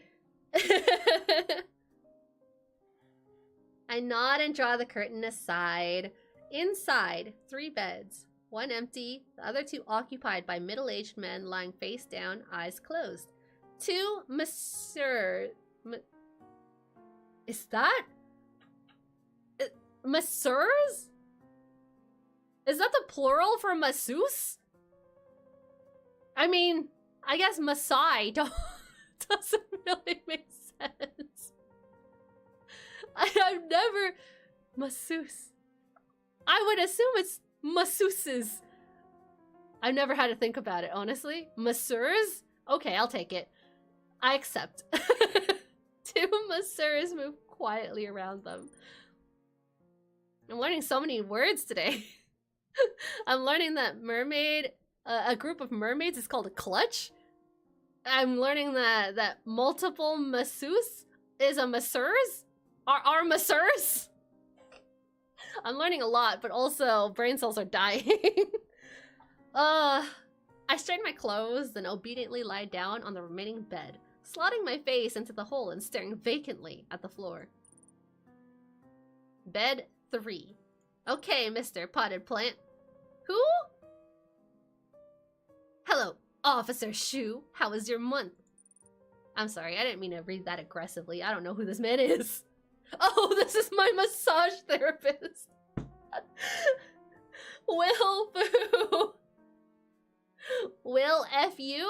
I nod and draw the curtain aside. Inside, 3 beds. 1 empty, the other 2 occupied by middle-aged men lying face down, eyes closed. 2 Is that? Masseurs? Is that the plural for masseuse? I mean, I guess Maasai doesn't really make sense. I've never... Masseuse. I would assume it's masseuses. I've never had to think about it, honestly. Masseurs? Okay, I'll take it. I accept. 2 masseurs move quietly around them. I'm learning so many words today. I'm learning that mermaid, a group of mermaids is called a clutch. I'm learning that multiple masseuse is a masseurs? Are masseurs? I'm learning a lot, but also brain cells are dying. I straighten my clothes, then obediently lie down on the remaining bed, slotting my face into the hole and staring vacantly at the floor. Bed 3. Okay, Mr. Potted Plant. Who? Hello, Officer Shu. How was your month? I'm sorry, I didn't mean to read that aggressively. I don't know who this man is. Oh, this is my massage therapist. Will Boo. Will F you?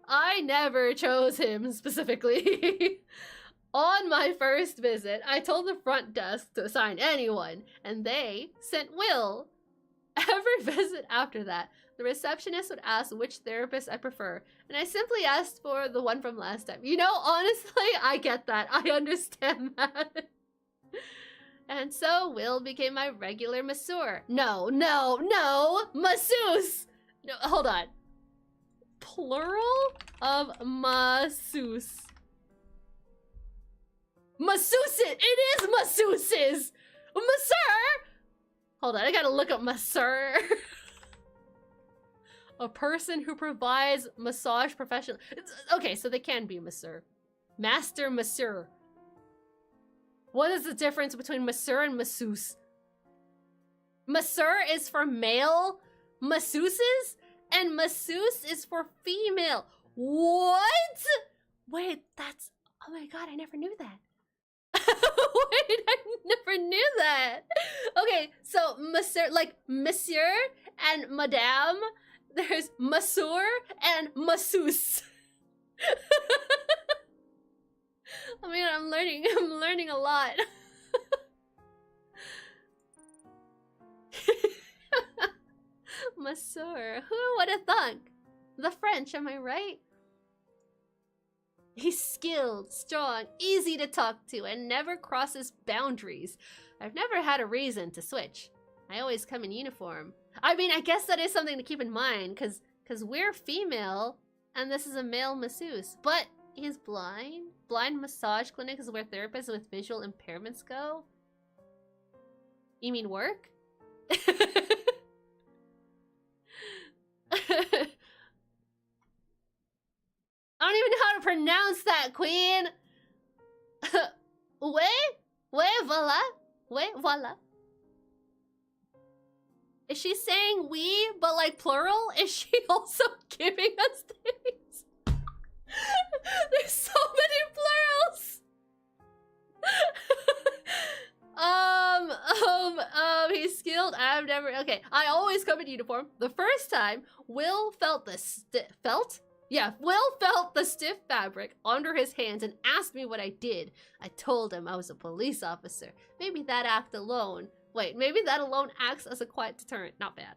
I never chose him specifically. On my first visit, I told the front desk to assign anyone, and they sent Will. Every visit after that, the receptionist would ask which therapist I prefer, and I simply asked for the one from last time. You know, honestly, I get that. I understand that. And so Will became my regular masseur. No, masseuse! No, hold on. Plural of masseuse. Masseuse! It is masseuses! Masseur! Hold on, I gotta look up masseur. A person who provides massage professional. Okay, so they can be masseur. Master masseur. What is the difference between masseur and masseuse? Masseur is for male masseuses, and masseuse is for female. What? Wait, that's... Oh my god, I never knew that. Wait, I never knew that. Okay, so masseur, like monsieur and madame. There's masseur and masseuse. I mean, I'm learning a lot. Masseur, who would have thunk? The French, am I right? He's skilled, strong, easy to talk to, and never crosses boundaries. I've never had a reason to switch. I always come in uniform. I mean, I guess that is something to keep in mind, because we're female, and this is a male masseuse. But he's blind? Blind massage clinic is where therapists with visual impairments go? You mean work? I don't even know how to pronounce that, Queen. Wait? Wait, voila. Wait, voila. Is she saying we, but like plural? Is she also giving us things? There's so many plurals. He's skilled. I've never. Okay, I always come in uniform. The first time, Will felt the Will felt the stiff fabric under his hands and asked me what I did. I told him I was a police officer. Maybe that act alone. Wait, maybe that alone acts as a quiet deterrent. Not bad.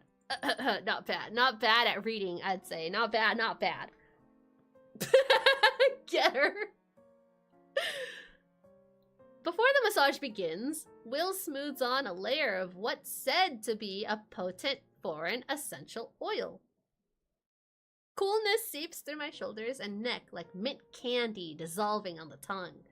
Not bad. Not bad at reading, I'd say. Not bad, not bad. Get her. Before the massage begins, Will smooths on a layer of what's said to be a potent foreign essential oil. Coolness seeps through my shoulders and neck like mint candy dissolving on the tongue.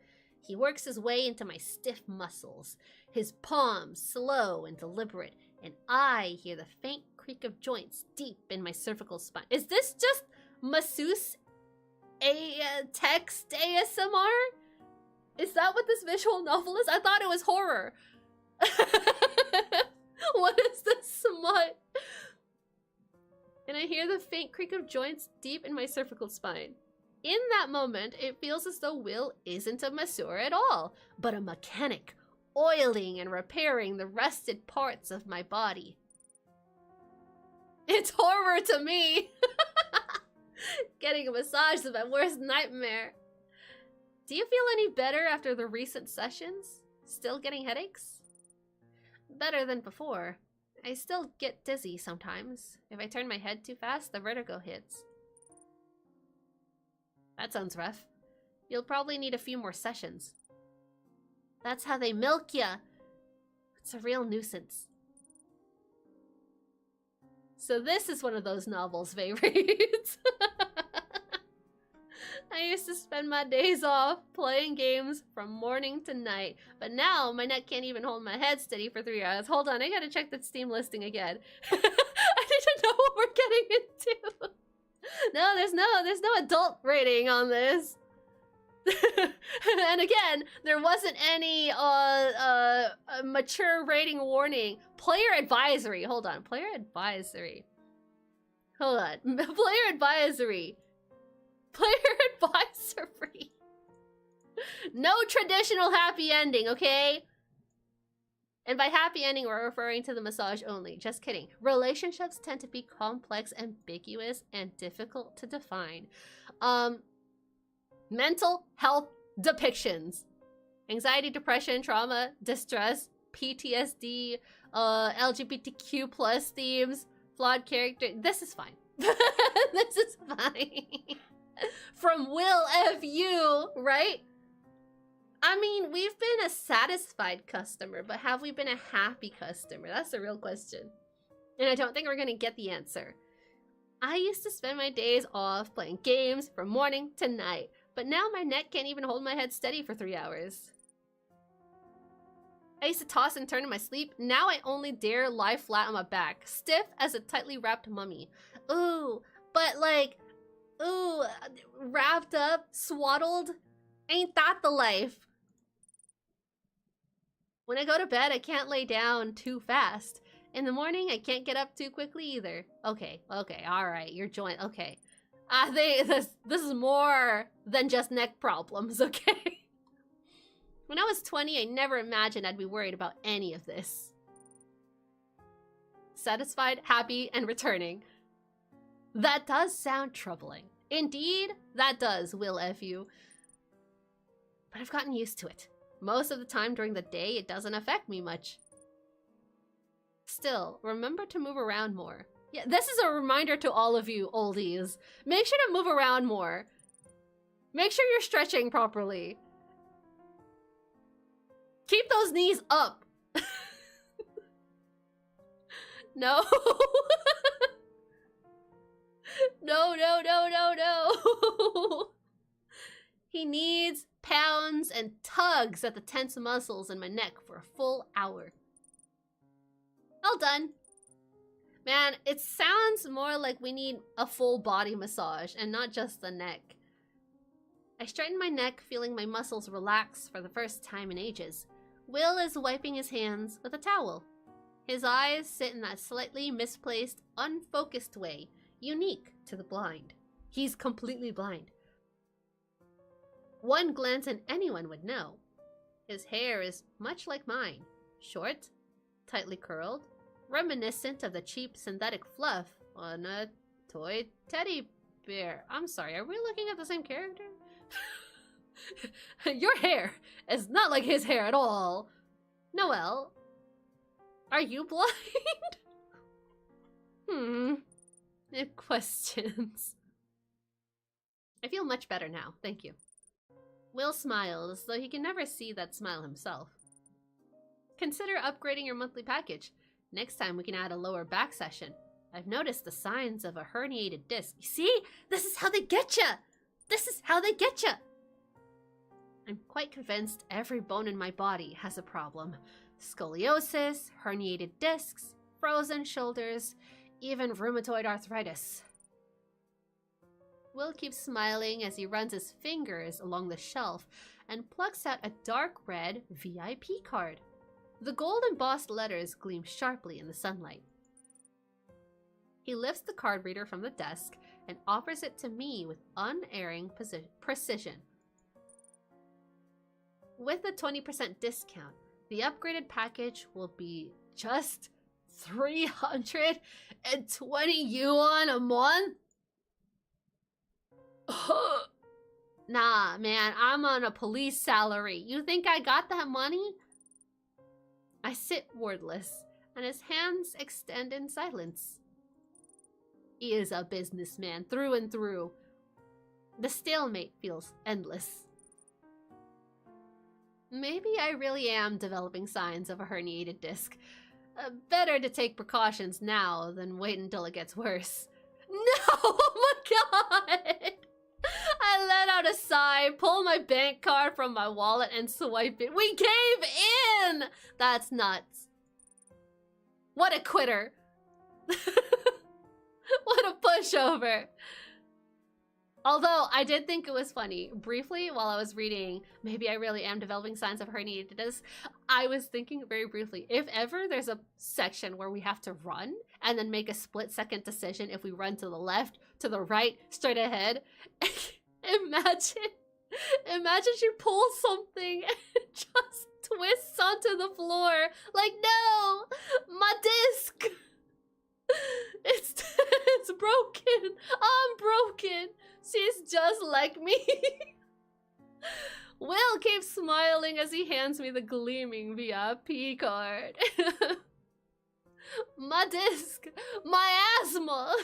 He works his way into my stiff muscles, his palms slow and deliberate, and I hear the faint creak of joints deep in my cervical spine. Is this just masseuse text ASMR? Is that what this visual novel is? I thought it was horror. What is this smut? And I hear the faint creak of joints deep in my cervical spine. In that moment, it feels as though Will isn't a masseur at all, but a mechanic, oiling and repairing the rusted parts of my body. It's horror to me. Getting a massage is my worst nightmare. Do you feel any better after the recent sessions? Still getting headaches? Better than before. I still get dizzy sometimes. If I turn my head too fast, the vertigo hits. That sounds rough. You'll probably need a few more sessions. That's how they milk ya. It's a real nuisance. So this is one of those novels they read. I used to spend my days off playing games from morning to night, but now my neck can't even hold my head steady for 3 hours. Hold on, I gotta check that Steam listing again. I need to know what we're getting into. No, there's no adult rating on this. And again, there wasn't any mature rating warning. Player advisory. Hold on, player advisory. Hold on, player advisory. Player advisory. No traditional happy ending, okay? And by happy ending, we're referring to the massage only. Just kidding. Relationships tend to be complex, ambiguous, and difficult to define. Mental health depictions. Anxiety, depression, trauma, distress, PTSD, LGBTQ plus themes, flawed character. This is fine. This is fine. From Will F.U., right? I mean, we've been a satisfied customer, but have we been a happy customer? That's the real question. And I don't think we're gonna get the answer. I used to spend my days off playing games from morning to night, but now my neck can't even hold my head steady for 3 hours. I used to toss and turn in my sleep. Now I only dare lie flat on my back, stiff as a tightly wrapped mummy. Ooh, but like, ooh, wrapped up, swaddled. Ain't that the life? When I go to bed, I can't lay down too fast. In the morning, I can't get up too quickly either. Okay, alright, your joint, okay. I think this is more than just neck problems, okay? When I was 20, I never imagined I'd be worried about any of this. Satisfied, happy, and returning. That does sound troubling. Indeed, that does, Will F.U. But I've gotten used to it. Most of the time during the day, it doesn't affect me much. Still, remember to move around more. Yeah, this is a reminder to all of you oldies. Make sure to move around more. Make sure you're stretching properly. Keep those knees up. No. No. He needs pounds and tugs at the tense muscles in my neck for a full hour. All done. Man, it sounds more like we need a full body massage and not just the neck. I straighten my neck, feeling my muscles relax for the first time in ages. Will is wiping his hands with a towel. His eyes sit in that slightly misplaced, unfocused way, unique to the blind. He's completely blind. One glance and anyone would know. His hair is much like mine, short, tightly curled, reminiscent of the cheap synthetic fluff on a toy teddy bear. I'm sorry, are we looking at the same character? Your hair is not like his hair at all. Noelle, are you blind? Questions. I feel much better now, thank you. Will smiles, though he can never see that smile himself. Consider upgrading your monthly package. Next time we can add a lower back session. I've noticed the signs of a herniated disc. You see? This is how they get ya! This is how they get ya! I'm quite convinced every bone in my body has a problem. Scoliosis, herniated discs, frozen shoulders, even rheumatoid arthritis. Will keeps smiling as he runs his fingers along the shelf and plucks out a dark red VIP card. The gold embossed letters gleam sharply in the sunlight. He lifts the card reader from the desk and offers it to me with unerring precision. With a 20% discount, the upgraded package will be just 320 yuan a month? Nah, man, I'm on a police salary. You think I got that money? I sit wordless, and his hands extend in silence. He is a businessman through and through. The stalemate feels endless. Maybe I really am developing signs of a herniated disc. Better to take precautions now than wait until it gets worse. No! Oh my god! I let out a sigh, pull my bank card from my wallet, and swipe it. We gave in! That's nuts. What a quitter. What a pushover. Although, I did think it was funny. Briefly, while I was reading, maybe I really am developing signs of herniated disc, I was thinking very briefly, if ever there's a section where we have to run and then make a split-second decision if we run to the left, to the right, straight ahead, imagine she pulls something and it just twists onto the floor. Like, no! My disc! It's broken. I'm broken. She's just like me. Will keeps smiling as he hands me the gleaming VIP card. My disc. My asthma.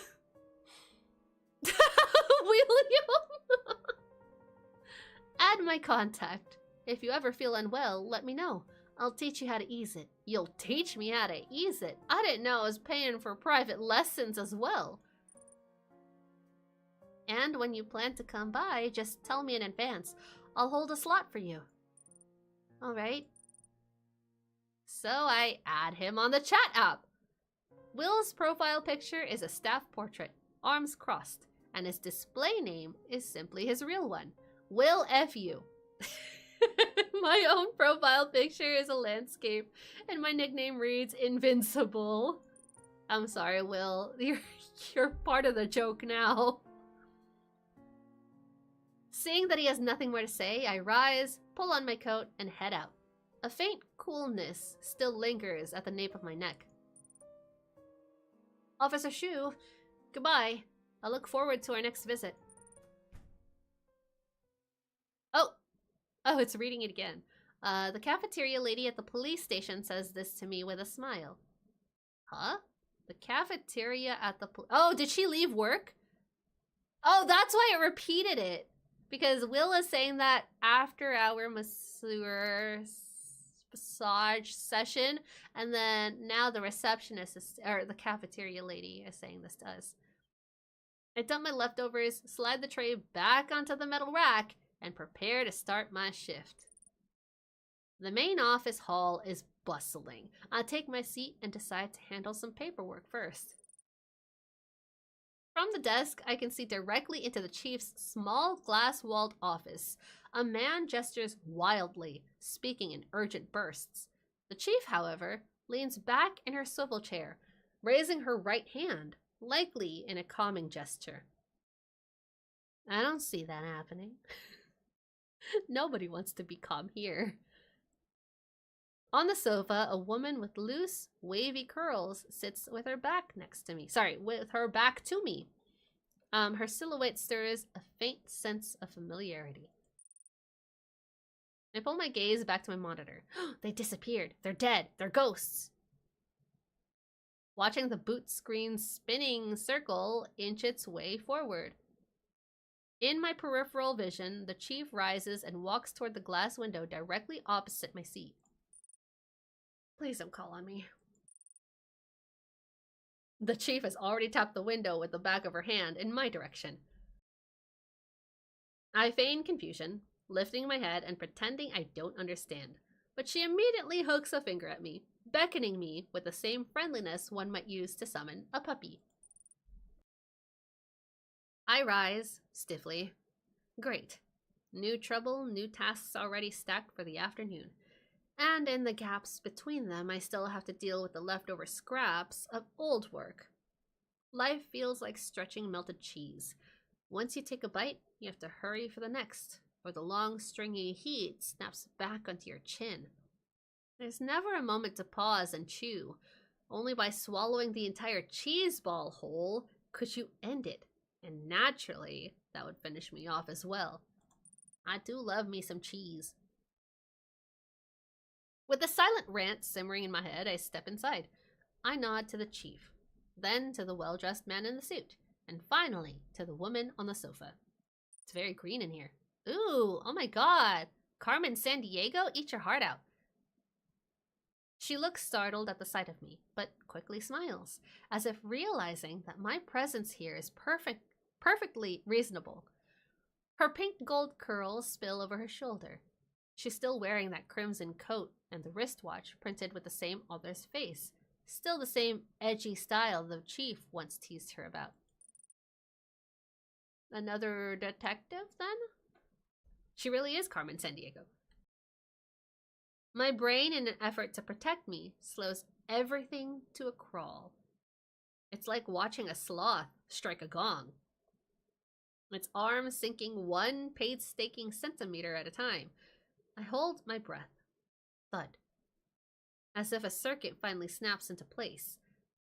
William. Add my contact. If you ever feel unwell, let me know. I'll teach you how to ease it. You'll teach me how to ease it? I didn't know I was paying for private lessons as well. And when you plan to come by, just tell me in advance. I'll hold a slot for you. Alright. So I add him on the chat app. Will's profile picture is a staff portrait, arms crossed, and his display name is simply his real one. Will F you. My own profile picture is a landscape, and my nickname reads Invincible. I'm sorry, Will. You're part of the joke now. Seeing that he has nothing more to say, I rise, pull on my coat, and head out. A faint coolness still lingers at the nape of my neck. Officer Shu, goodbye. I look forward to our next visit. Oh, it's reading it again. The cafeteria lady at the police station says this to me with a smile. Huh? The cafeteria at the oh, did she leave work? Oh, that's why it repeated it. Because Will is saying that after our massage session, and then now the receptionist is, or the cafeteria lady is saying this to us. I dump my leftovers, slide the tray back onto the metal rack, and prepare to start my shift. The main office hall is bustling. I take my seat and decide to handle some paperwork first. From the desk, I can see directly into the chief's small glass-walled office. A man gestures wildly, speaking in urgent bursts. The chief, however, leans back in her swivel chair, raising her right hand, likely in a calming gesture. I don't see that happening. Nobody wants to be calm here. On the sofa, a woman with loose, wavy curls sits with her back next to me. Sorry, with her back to me. Her silhouette stirs a faint sense of familiarity. I pull my gaze back to my monitor. They disappeared. They're dead. They're ghosts. Watching the boot screen spinning circle inch its way forward. In my peripheral vision, the chief rises and walks toward the glass window directly opposite my seat. Please don't call on me. The chief has already tapped the window with the back of her hand in my direction. I feign confusion, lifting my head and pretending I don't understand, but she immediately hooks a finger at me, beckoning me with the same friendliness one might use to summon a puppy. I rise, stiffly. Great. New trouble, new tasks already stacked for the afternoon. And in the gaps between them, I still have to deal with the leftover scraps of old work. Life feels like stretching melted cheese. Once you take a bite, you have to hurry for the next, or the long, stringy heat snaps back onto your chin. There's never a moment to pause and chew. Only by swallowing the entire cheese ball whole could you end it. And naturally, that would finish me off as well. I do love me some cheese. With the silent rant simmering in my head, I step inside. I nod to the chief, then to the well-dressed man in the suit, and finally to the woman on the sofa. It's very green in here. Ooh, oh my god. Carmen Sandiego, eat your heart out. She looks startled at the sight of me, but quickly smiles, as if realizing that my presence here is perfectly reasonable. Her pink gold curls spill over her shoulder. She's still wearing that crimson coat and the wristwatch printed with the same author's face. Still the same edgy style the chief once teased her about. Another detective, then? She really is Carmen Sandiego. My brain, in an effort to protect me, slows everything to a crawl. It's like watching a sloth strike a gong. Its arm sinking one painstaking centimeter at a time. I hold my breath. Thud. As if a circuit finally snaps into place,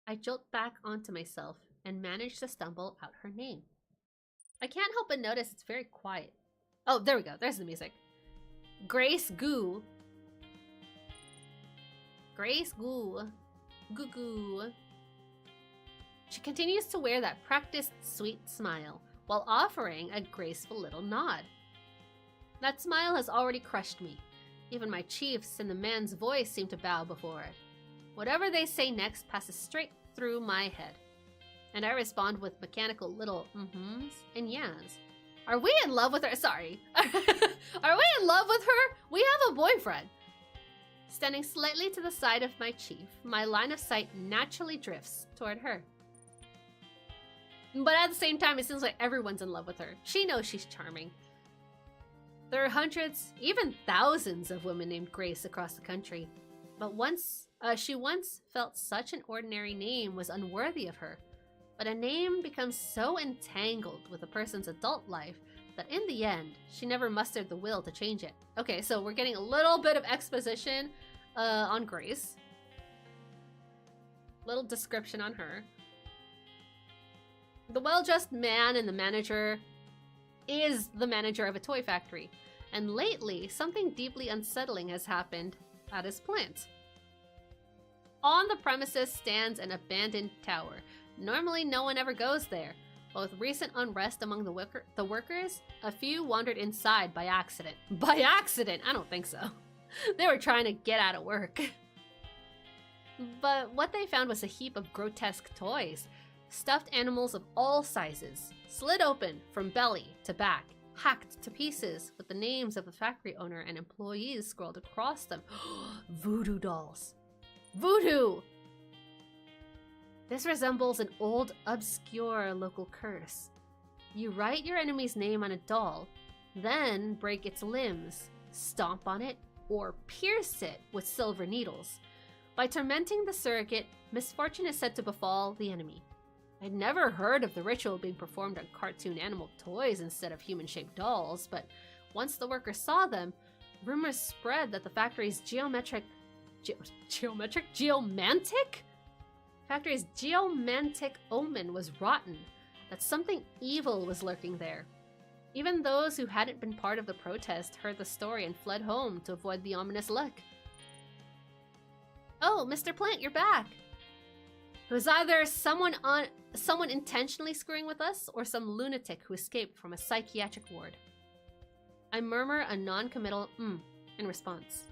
I jolt back onto myself and manage to stumble out her name. I can't help but notice it's very quiet. Oh, there we go. There's the music. Grace Goo. Grace Goo. Goo Goo. She continues to wear that practiced sweet smile while offering a graceful little nod. That smile has already crushed me. Even my chiefs and the man's voice seem to bow before it. Whatever they say next passes straight through my head. And I respond with mechanical little mm-hms and yeahs. Are we in love with her? Sorry. Are we in love with her? We have a boyfriend. Standing slightly to the side of my chief, my line of sight naturally drifts toward her. But at the same time, it seems like everyone's in love with her. She knows she's charming. There are hundreds, even thousands of women named Grace across the country. But she once felt such an ordinary name was unworthy of her. But a name becomes so entangled with a person's adult life that in the end, she never mustered the will to change it. Okay, so we're getting a little bit of exposition on Grace. Little description on her. The well-dressed man and the manager is the manager of a toy factory. And lately, something deeply unsettling has happened at his plant. On the premises stands an abandoned tower. Normally, no one ever goes there. But with recent unrest among the workers, a few wandered inside by accident. By accident? I don't think so. They were trying to get out of work. But what they found was a heap of grotesque toys. Stuffed animals of all sizes, slit open from belly to back, hacked to pieces with the names of the factory owner and employees scrolled across them. Voodoo dolls. Voodoo! This resembles an old, obscure local curse. You write your enemy's name on a doll, then break its limbs, stomp on it, or pierce it with silver needles. By tormenting the surrogate, misfortune is said to befall the enemy. I'd never heard of the ritual being performed on cartoon animal toys instead of human-shaped dolls, but once the workers saw them, rumors spread that the factory's geomantic omen was rotten, that something evil was lurking there. Even those who hadn't been part of the protest heard the story and fled home to avoid the ominous luck. Oh, Mr. Plant, you're back! It was either someone intentionally screwing with us or some lunatic who escaped from a psychiatric ward. I murmur a non-committal in response.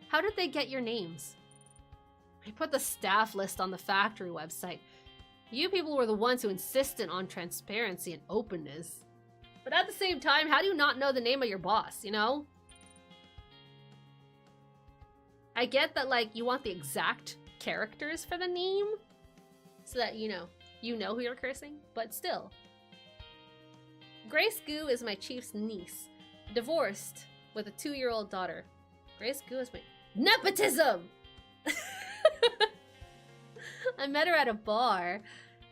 How did they get your names? I put the staff list on the factory website. You people were the ones who insisted on transparency and openness. But at the same time, how do you not know the name of your boss, you know? I get that, like, you want the exact characters for the name so that, you know who you're cursing, but still. Grace Goo is my chief's niece, divorced with a 2-year-old daughter. Grace Goo is my nepotism! I met her at a bar.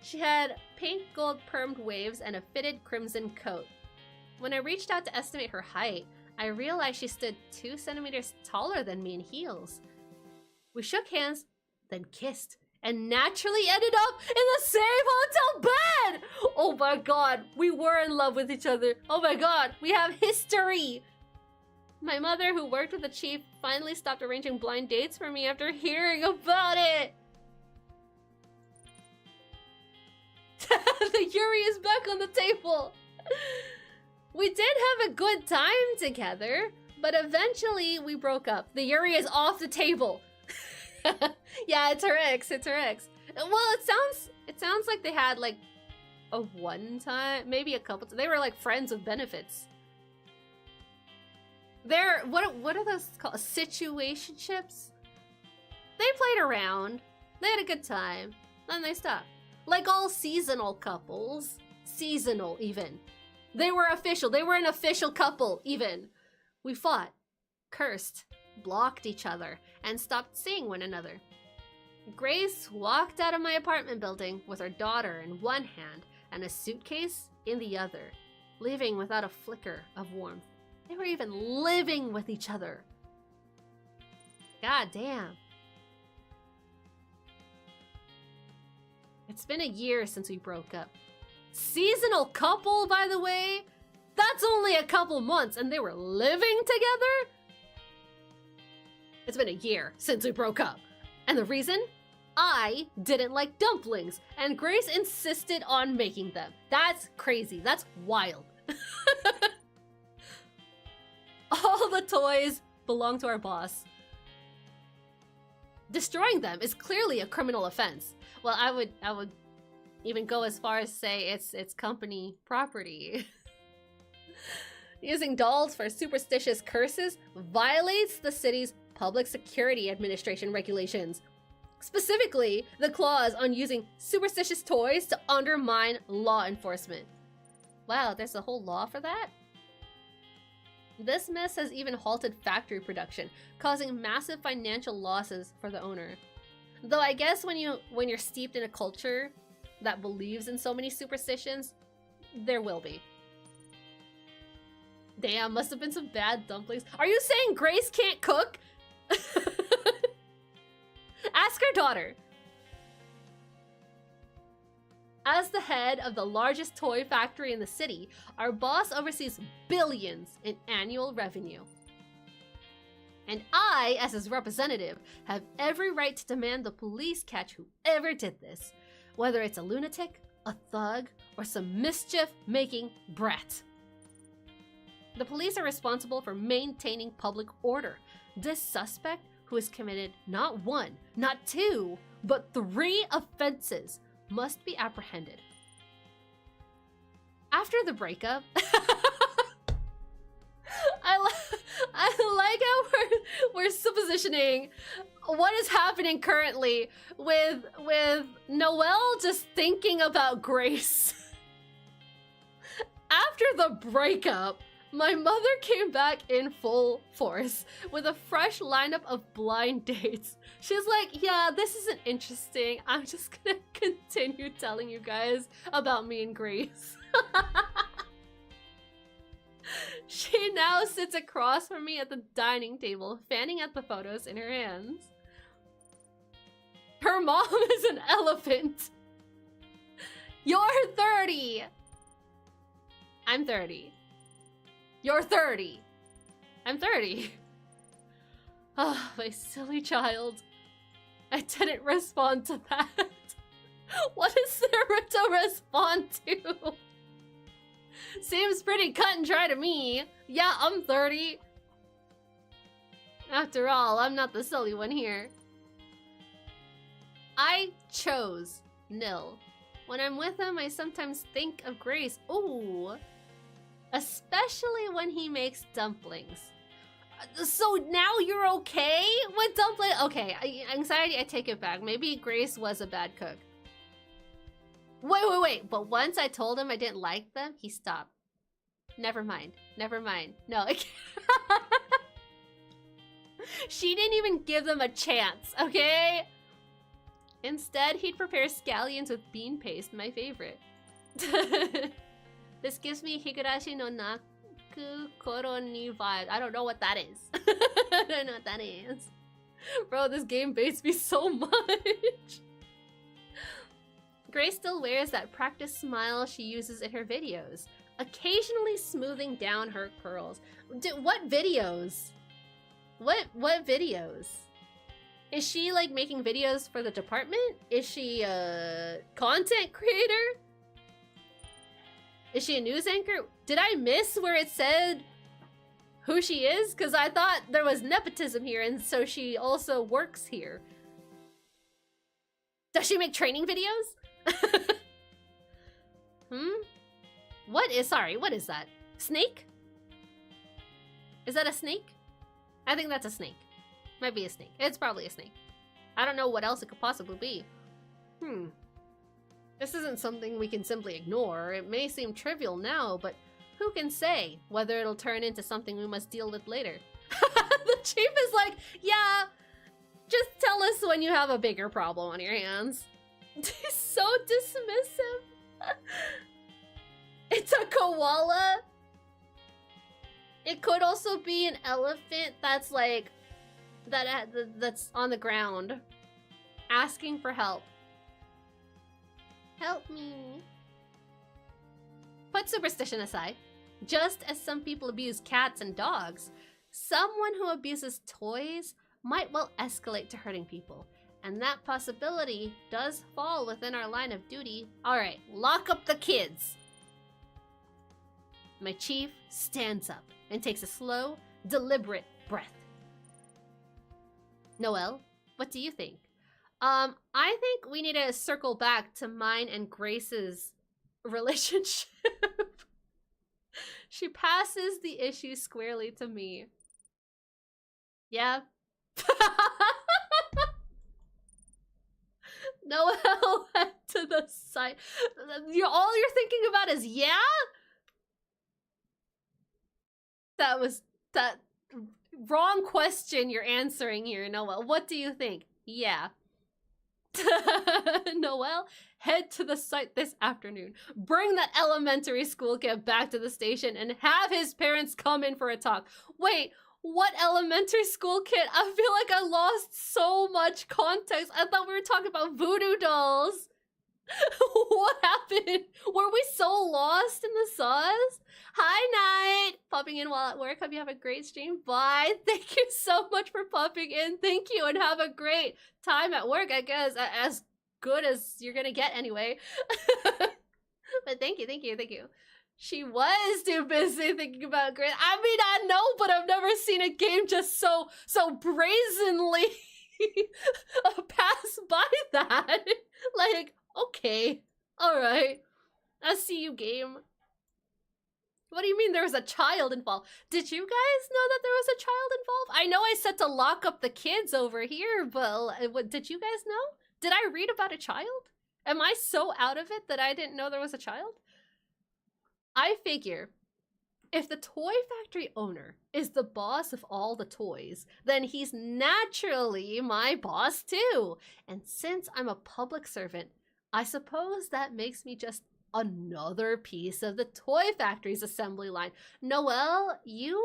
She had pink gold permed waves and a fitted crimson coat. When I reached out to estimate her height, I realized she stood 2 centimeters taller than me in heels. We shook hands, then kissed, and naturally ended up in the same hotel bed! Oh my god, we were in love with each other. Oh my god, we have history! My mother, who worked with the chief, finally stopped arranging blind dates for me after hearing about it! The Yuri is back on the table! We did have a good time together, but eventually we broke up. The Yuri is off the table. Yeah, it's her ex. Well, it sounds like they had like a one time, maybe a couple. They were like friends with benefits. They're what are those called? Situationships. They played around. They had a good time. Then they stopped. Like all seasonal couples. Seasonal even. They were official. They were an official couple even. We fought, cursed, blocked each other, and stopped seeing one another. Grace walked out of my apartment building with her daughter in one hand and a suitcase in the other, leaving without a flicker of warmth. They were even living with each other. God damn. It's been a year since we broke up. Seasonal couple, by the way? That's only a couple months and they were living together? It's been a year since we broke up. And the reason? I didn't like dumplings, and Grace insisted on making them. That's crazy. That's wild. All the toys belong to our boss. Destroying them is clearly a criminal offense. Well, I would even go as far as say it's company property. Using dolls for superstitious curses violates the city's Public Security Administration regulations. Specifically, the clause on using superstitious toys to undermine law enforcement. Wow, there's a whole law for that? This mess has even halted factory production, causing massive financial losses for the owner. Though I guess when you're steeped in a culture that believes in so many superstitions, there will be. Damn, must have been some bad dumplings. Are you saying Grace can't cook? Ask her daughter. As the head of the largest toy factory in the city, our boss oversees billions in annual revenue. And I, as his representative, have every right to demand the police catch whoever did this, whether it's a lunatic, a thug, or some mischief-making brat. The police are responsible for maintaining public order. This suspect, who has committed not 1, not 2, but 3 offenses, must be apprehended. After the breakup, I like how we're suppositioning what is happening currently with Noelle just thinking about Grace. After the breakup, my mother came back in full force with a fresh lineup of blind dates. She's like, yeah, this isn't interesting. I'm just gonna continue telling you guys about me and Grace. She now sits across from me at the dining table, fanning at the photos in her hands. Her mom is an elephant. You're 30. I'm 30. You're 30. I'm 30. Ah, my silly child. I didn't respond to that. What is there to respond to? Seems pretty cut and dry to me. Yeah, I'm 30. After all, I'm not the silly one here. I chose Nil. When I'm with him, I sometimes think of Grace. Ooh. Especially when he makes dumplings. So now you're okay with dumplings? Okay, anxiety, I take it back. Maybe Grace was a bad cook. Wait. But once I told him I didn't like them, he stopped. Never mind. No, I can't. She didn't even give them a chance, okay? Instead, he'd prepare scallions with bean paste, my favorite. This gives me Higurashi no Naku Koro ni vibe. I don't know what that is. I don't know what that is. Bro, this game baits me so much. Grace still wears that practice smile she uses in her videos, occasionally smoothing down her curls. What videos? What videos? Is she like making videos for the department? Is she a content creator? Is she a news anchor? Did I miss where it said who she is? Because I thought there was nepotism here, and so she also works here. Does she make training videos? What is that? Snake? Is that a snake? I think that's a snake. Might be a snake. It's probably a snake. I don't know what else it could possibly be. This isn't something we can simply ignore. It may seem trivial now, but who can say whether it'll turn into something we must deal with later? The chief is like, yeah, just tell us when you have a bigger problem on your hands. He's so dismissive. It's a koala. It could also be an elephant that's like, that's on the ground, asking for help. Help me. Put superstition aside. Just as some people abuse cats and dogs, someone who abuses toys might well escalate to hurting people. And that possibility does fall within our line of duty. Alright, lock up the kids. My chief stands up and takes a slow, deliberate breath. Noelle, what do you think? I think we need to circle back to mine and Grace's relationship. She passes the issue squarely to me. Yeah. Noelle went to the side. All you're thinking about is yeah? That wrong question you're answering here, Noelle. What do you think? Yeah. Noelle, head to the site this afternoon. Bring that elementary school kid back to the station and have his parents come in for a talk. Wait, what elementary school kid? I feel like I lost so much context. I thought we were talking about voodoo dolls. What happened? Were we so lost in the sauce? Hi, Night! Popping in while at work. Hope you have a great stream. Bye. Thank you so much for popping in. Thank you, and have a great time at work, I guess. As good as you're gonna get anyway. But thank you. She was too busy thinking about Grace. I mean, I know, but I've never seen a game just so brazenly pass by that. Like, okay, alright. I see you, game. What do you mean there was a child involved? Did you guys know that there was a child involved? I know I said to lock up the kids over here, but did you guys know? Did I read about a child? Am I so out of it that I didn't know there was a child? I figure if the toy factory owner is the boss of all the toys, then he's naturally my boss too. And since I'm a public servant, I suppose that makes me just another piece of the toy factory's assembly line. Noelle, you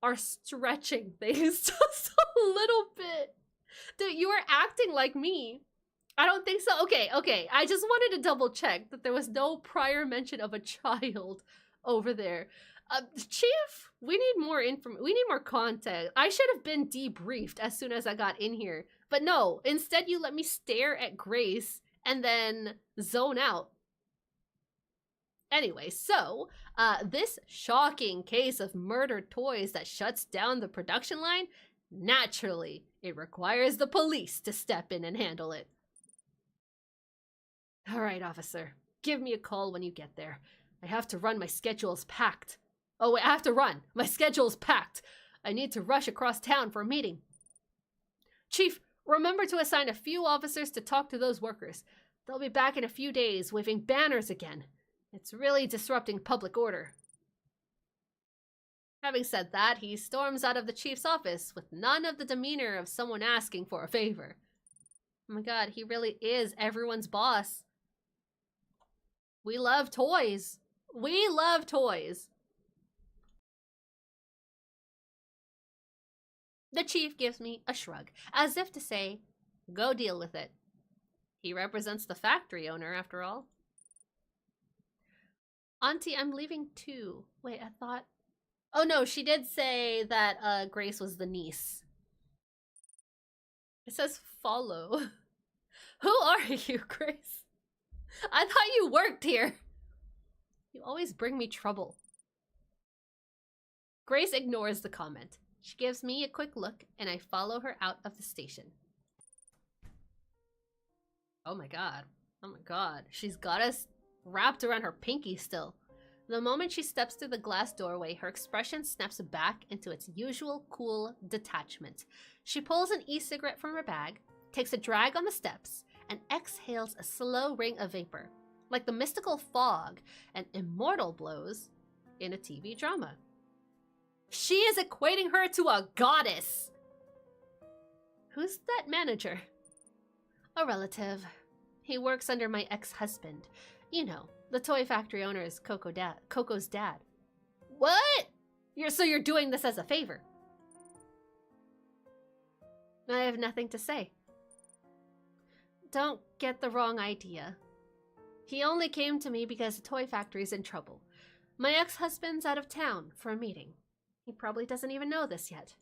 are stretching things just a little bit. Dude, you are acting like me. I don't think so. Okay. I just wanted to double check that there was no prior mention of a child over there. Chief, we need more we need more context. I should have been debriefed as soon as I got in here. But no, instead you let me stare at Grace and then zone out. Anyway, so, this shocking case of murdered toys that shuts down the production line, naturally, it requires the police to step in and handle it. All right, officer. Give me a call when you get there. I have to run. My schedule's packed. Oh, wait, I have to run. My schedule's packed. I need to rush across town for a meeting. Chief, remember to assign a few officers to talk to those workers. They'll be back in a few days, waving banners again. It's really disrupting public order. Having said that, he storms out of the chief's office with none of the demeanor of someone asking for a favor. Oh my god, he really is everyone's boss. We love toys. We love toys. The chief gives me a shrug, as if to say, go deal with it. He represents the factory owner, after all. Auntie, I'm leaving too. Wait, I thought... Oh no, she did say that Grace was the niece. It says follow. Who are you, Grace? I thought you worked here. You always bring me trouble. Grace ignores the comment. She gives me a quick look, and I follow her out of the station. Oh my god. Oh my god. She's got us wrapped around her pinky still. The moment she steps through the glass doorway, her expression snaps back into its usual cool detachment. She pulls an e-cigarette from her bag, takes a drag on the steps, and exhales a slow ring of vapor, like the mystical fog an immortal blows in a TV drama. She is equating her to a goddess! Who's that manager? A relative. He works under my ex-husband. You know, the toy factory owner is Coco's dad. What? So you're doing this as a favor? I have nothing to say. Don't get the wrong idea. He only came to me because the toy factory's in trouble. My ex-husband's out of town for a meeting. He probably doesn't even know this yet.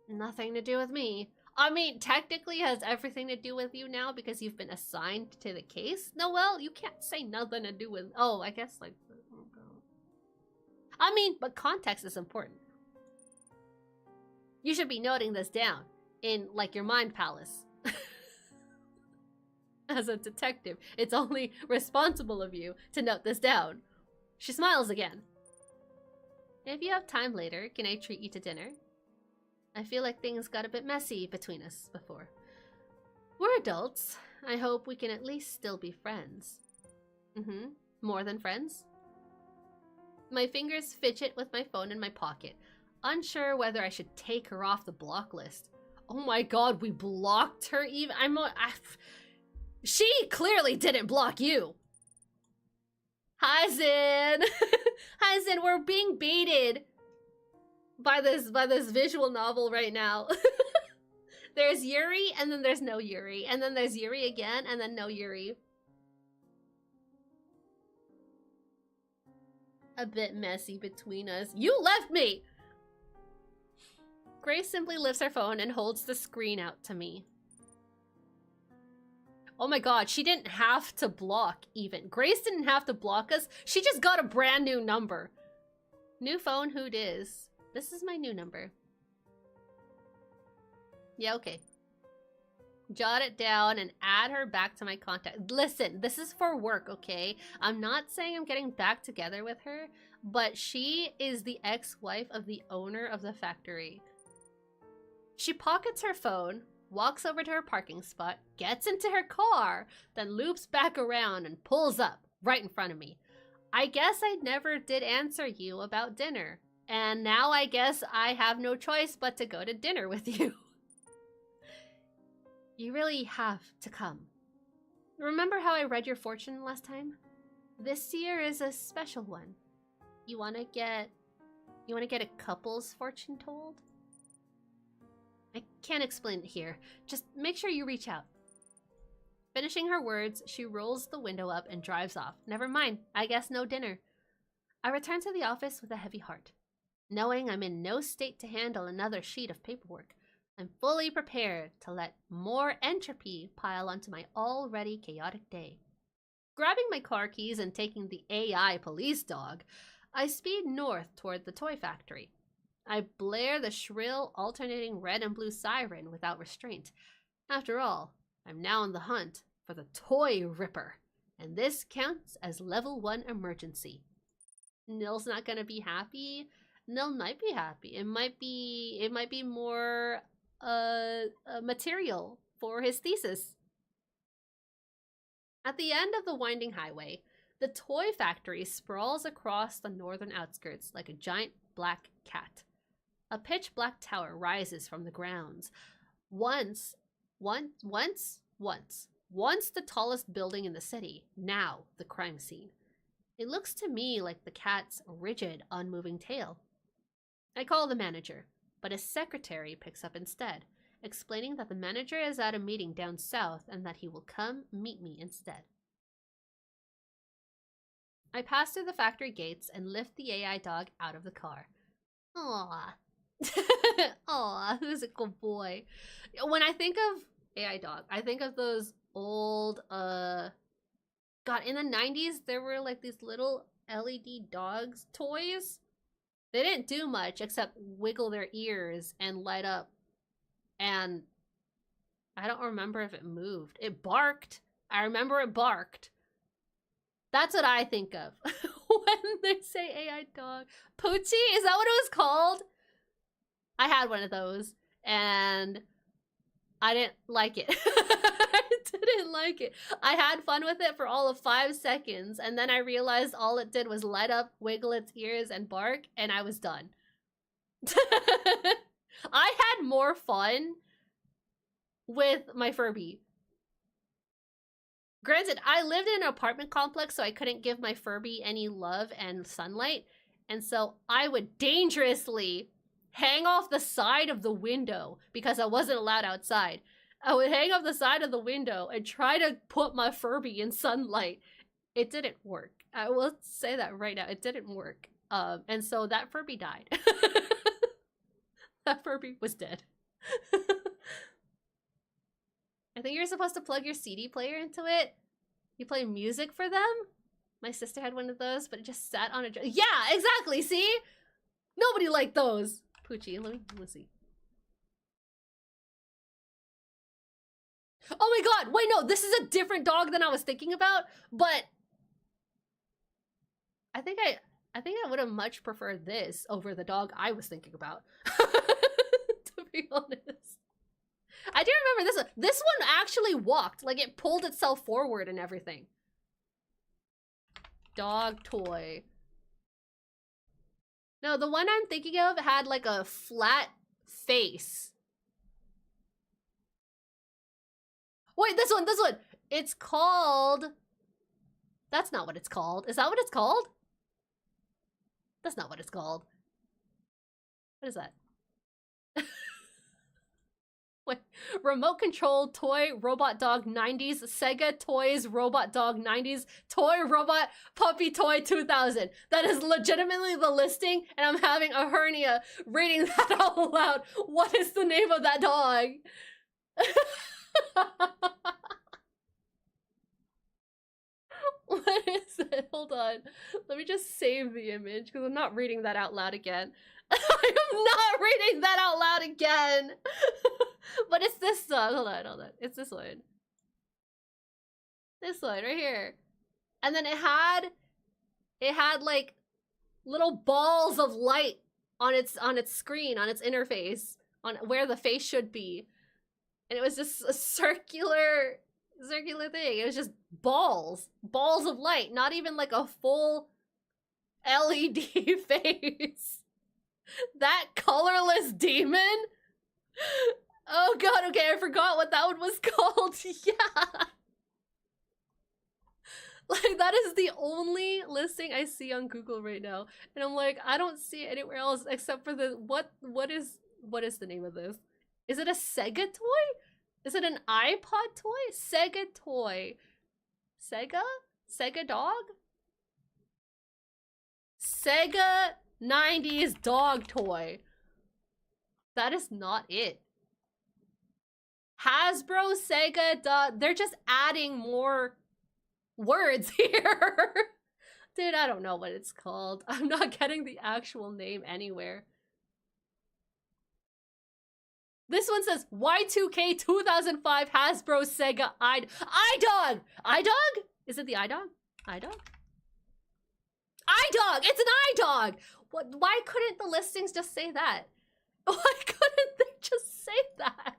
Nothing to do with me. I mean, technically it has everything to do with you now because you've been assigned to the case. Noelle, you can't say nothing to do with... Oh, I guess like... I mean, but context is important. You should be noting this down in, like, your mind palace. As a detective, it's only responsible of you to note this down. She smiles again. If you have time later, can I treat you to dinner? I feel like things got a bit messy between us before. We're adults. I hope we can at least still be friends. More than friends? My fingers fidget with my phone in my pocket, unsure whether I should take her off the block list. Oh my god, we blocked her even- She clearly didn't block you! Hi, Zin! Hi, Zin, we're being baited by this visual novel right now. There's Yuri, and then there's no Yuri. And then there's Yuri again, and then no Yuri. A bit messy between us. You left me! Grace simply lifts her phone and holds the screen out to me. Oh my god, she didn't have to block even. Grace didn't have to block us. She just got a brand new number. New phone, who dis? This is my new number. Yeah, okay. Jot it down and add her back to my contact. Listen, this is for work, okay? I'm not saying I'm getting back together with her, but she is the ex-wife of the owner of the factory. She pockets her phone, walks over to her parking spot, gets into her car, then loops back around and pulls up, right in front of me. I guess I never did answer you about dinner. And now I guess I have no choice but to go to dinner with you. You really have to come. Remember how I read your fortune last time? This year is a special one. You wanna get a couple's fortune told? I can't explain it here. Just make sure you reach out. Finishing her words, she rolls the window up and drives off. Never mind, I guess no dinner. I return to the office with a heavy heart. Knowing I'm in no state to handle another sheet of paperwork, I'm fully prepared to let more entropy pile onto my already chaotic day. Grabbing my car keys and taking the AI police dog, I speed north toward the toy factory. I blare the shrill, alternating red and blue siren without restraint. After all, I'm now on the hunt for the Toy Ripper, and this counts as level 1 emergency. Nil's not gonna be happy. Nil might be happy. It might be more material for his thesis. At the end of the winding highway, the toy factory sprawls across the northern outskirts like a giant black cat. A pitch black tower rises from the grounds. Once the tallest building in the city, now the crime scene. It looks to me like the cat's rigid, unmoving tail. I call the manager, but his secretary picks up instead, explaining that the manager is at a meeting down south and that he will come meet me instead. I pass through the factory gates and lift the AI dog out of the car. Aww. Aww, who's a good boy. When I think of AI dog, I think of those old, God, in the 90s, there were like these little LED dogs toys. They didn't do much except wiggle their ears and light up. And I don't remember if it moved. It barked. I remember it barked. That's what I think of when they say AI dog. Poochie? Is that what it was called? I had one of those and I didn't like it. I didn't like it. I had fun with it for all of 5 seconds and then I realized all it did was light up, wiggle its ears, and bark, and I was done. I had more fun with my Furby. Granted, I lived in an apartment complex, so I couldn't give my Furby any love and sunlight, and so I would dangerously hang off the side of the window because I wasn't allowed outside. I would hang off the side of the window and try to put my Furby in sunlight. It didn't work. I will say that right now. It didn't work. And so that Furby died. That Furby was dead. I think you're supposed to plug your CD player into it. You play music for them? My sister had one of those, but it just sat on a... Yeah, exactly, see? Nobody liked those. Poochie, let me see. Oh my god, wait, no, this is a different dog than I was thinking about, but I think I would have much preferred this over the dog I was thinking about. To be honest. I do remember this one. This one actually walked. Like, it pulled itself forward and everything. Dog toy. No, the one I'm thinking of had like a flat face. Wait, this one. It's called... That's not what it's called. Is that what it's called? That's not what it's called. What is that? Wait, remote control toy robot dog 90s, Sega toys robot dog 90s, toy robot puppy toy 2000. That is legitimately the listing, and I'm having a hernia reading that out loud. What is the name of that dog? What is it? Hold on. Let me just save the image because I'm not reading that out loud again. I am not reading that out loud again. But it's this song. Hold on. It's this one. This one right here. And then it had like little balls of light on its screen, on its interface, on where the face should be. And it was just a circular circular thing. It was just balls. Balls of light. Not even like a full LED face. That colorless demon? Oh god, okay, I forgot what that one was called. Yeah. Like, that is the only listing I see on Google right now. And I'm like, I don't see it anywhere else except for the... What is the name of this? Is it a Sega toy? Is it an iPod toy? Sega toy. Sega? Sega dog? Sega 90s dog toy. That is not it. Hasbro, Sega, they're just adding more words here. Dude, I don't know what it's called. I'm not getting the actual name anywhere. This one says Y2K 2005 Hasbro Sega iDog. iDog? Is it the iDog? iDog? iDog! It's an iDog! What? Why couldn't the listings just say that? Why couldn't they just say that?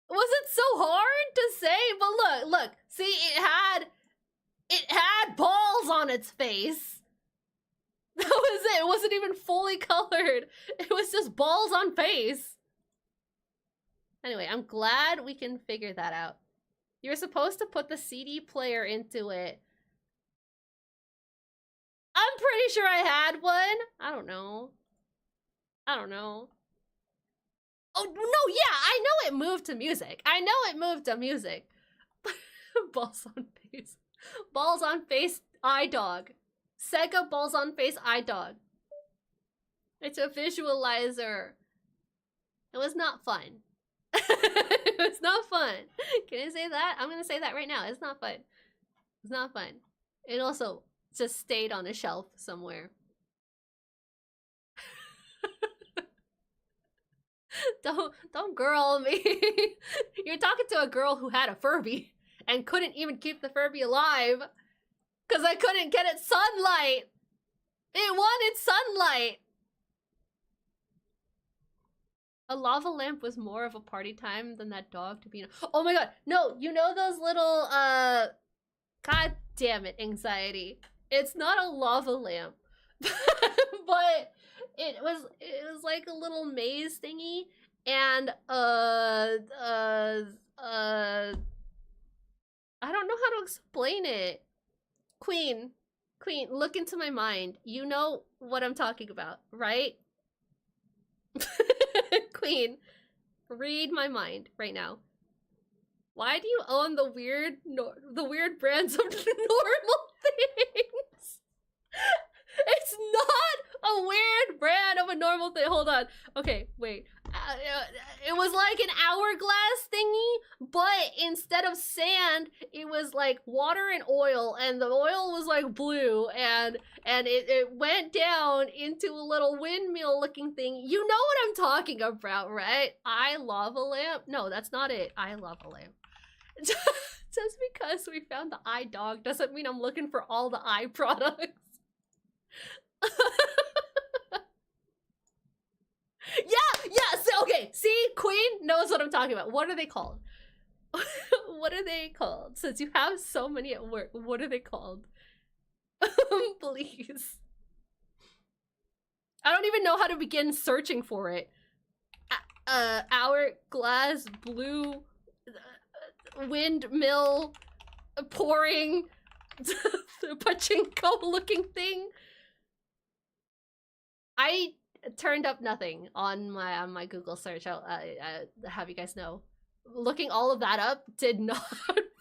Was it so hard to say? But look, see, it had balls on its face. That was it. It wasn't even fully colored. It was just balls on face. Anyway, I'm glad we can figure that out. You're supposed to put the CD player into it. I'm pretty sure I had one. I don't know. Oh, no, yeah, I know it moved to music. Balls on face. Balls on face, iDog. Sega balls on face, iDog. It's a visualizer. It was not fun. It was not fun. Can I say that? I'm gonna say that right now. It's not fun. It's not fun. It also just stayed on a shelf somewhere. Don't girl me. You're talking to a girl who had a Furby and couldn't even keep the Furby alive because I couldn't get it sunlight. It wanted sunlight. A lava lamp was more of a party time than that dog to be. Oh my god, no! You know those little god damn it, anxiety. It's not a lava lamp, but it was like a little maze thingy, and I don't know how to explain it. Queen, look into my mind. You know what I'm talking about, right? Queen, read my mind right now. Why do you own the weird brands of normal things? It's not a weird brand of a normal thing. Hold on. Okay, wait. It was like an hourglass thingy, but instead of sand, it was like water and oil, and the oil was like blue, and it went down into a little windmill looking thing. You know what I'm talking about, right? I love a lamp. No, that's not it. I love a lamp. Just because we found the iDog doesn't mean I'm looking for all the eye products. Yeah, so, okay, see, Queen knows what I'm talking about. What are they called? What are they called? Since you have so many at work, what are they called? Please. I don't even know how to begin searching for it. Hourglass, blue, windmill, pouring, pachinko looking thing. I turned up nothing on my Google search. I'll have you guys know. Looking all of that up did not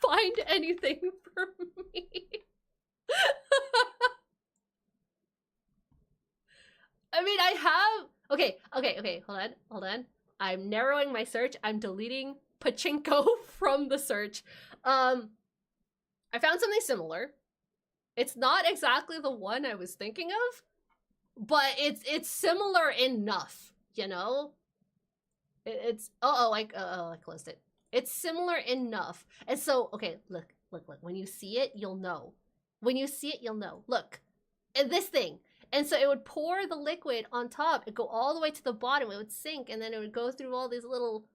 find anything for me. I mean, I have... Okay, hold on. I'm narrowing my search. I'm deleting pachinko from the search. I found something similar. It's not exactly the one I was thinking of, but it's similar enough, you know? I closed it. It's similar enough. And so, okay, look. When you see it, you'll know. When you see it, you'll know. Look, this thing. And so it would pour the liquid on top. It'd go all the way to the bottom. It would sink, and then it would go through all these little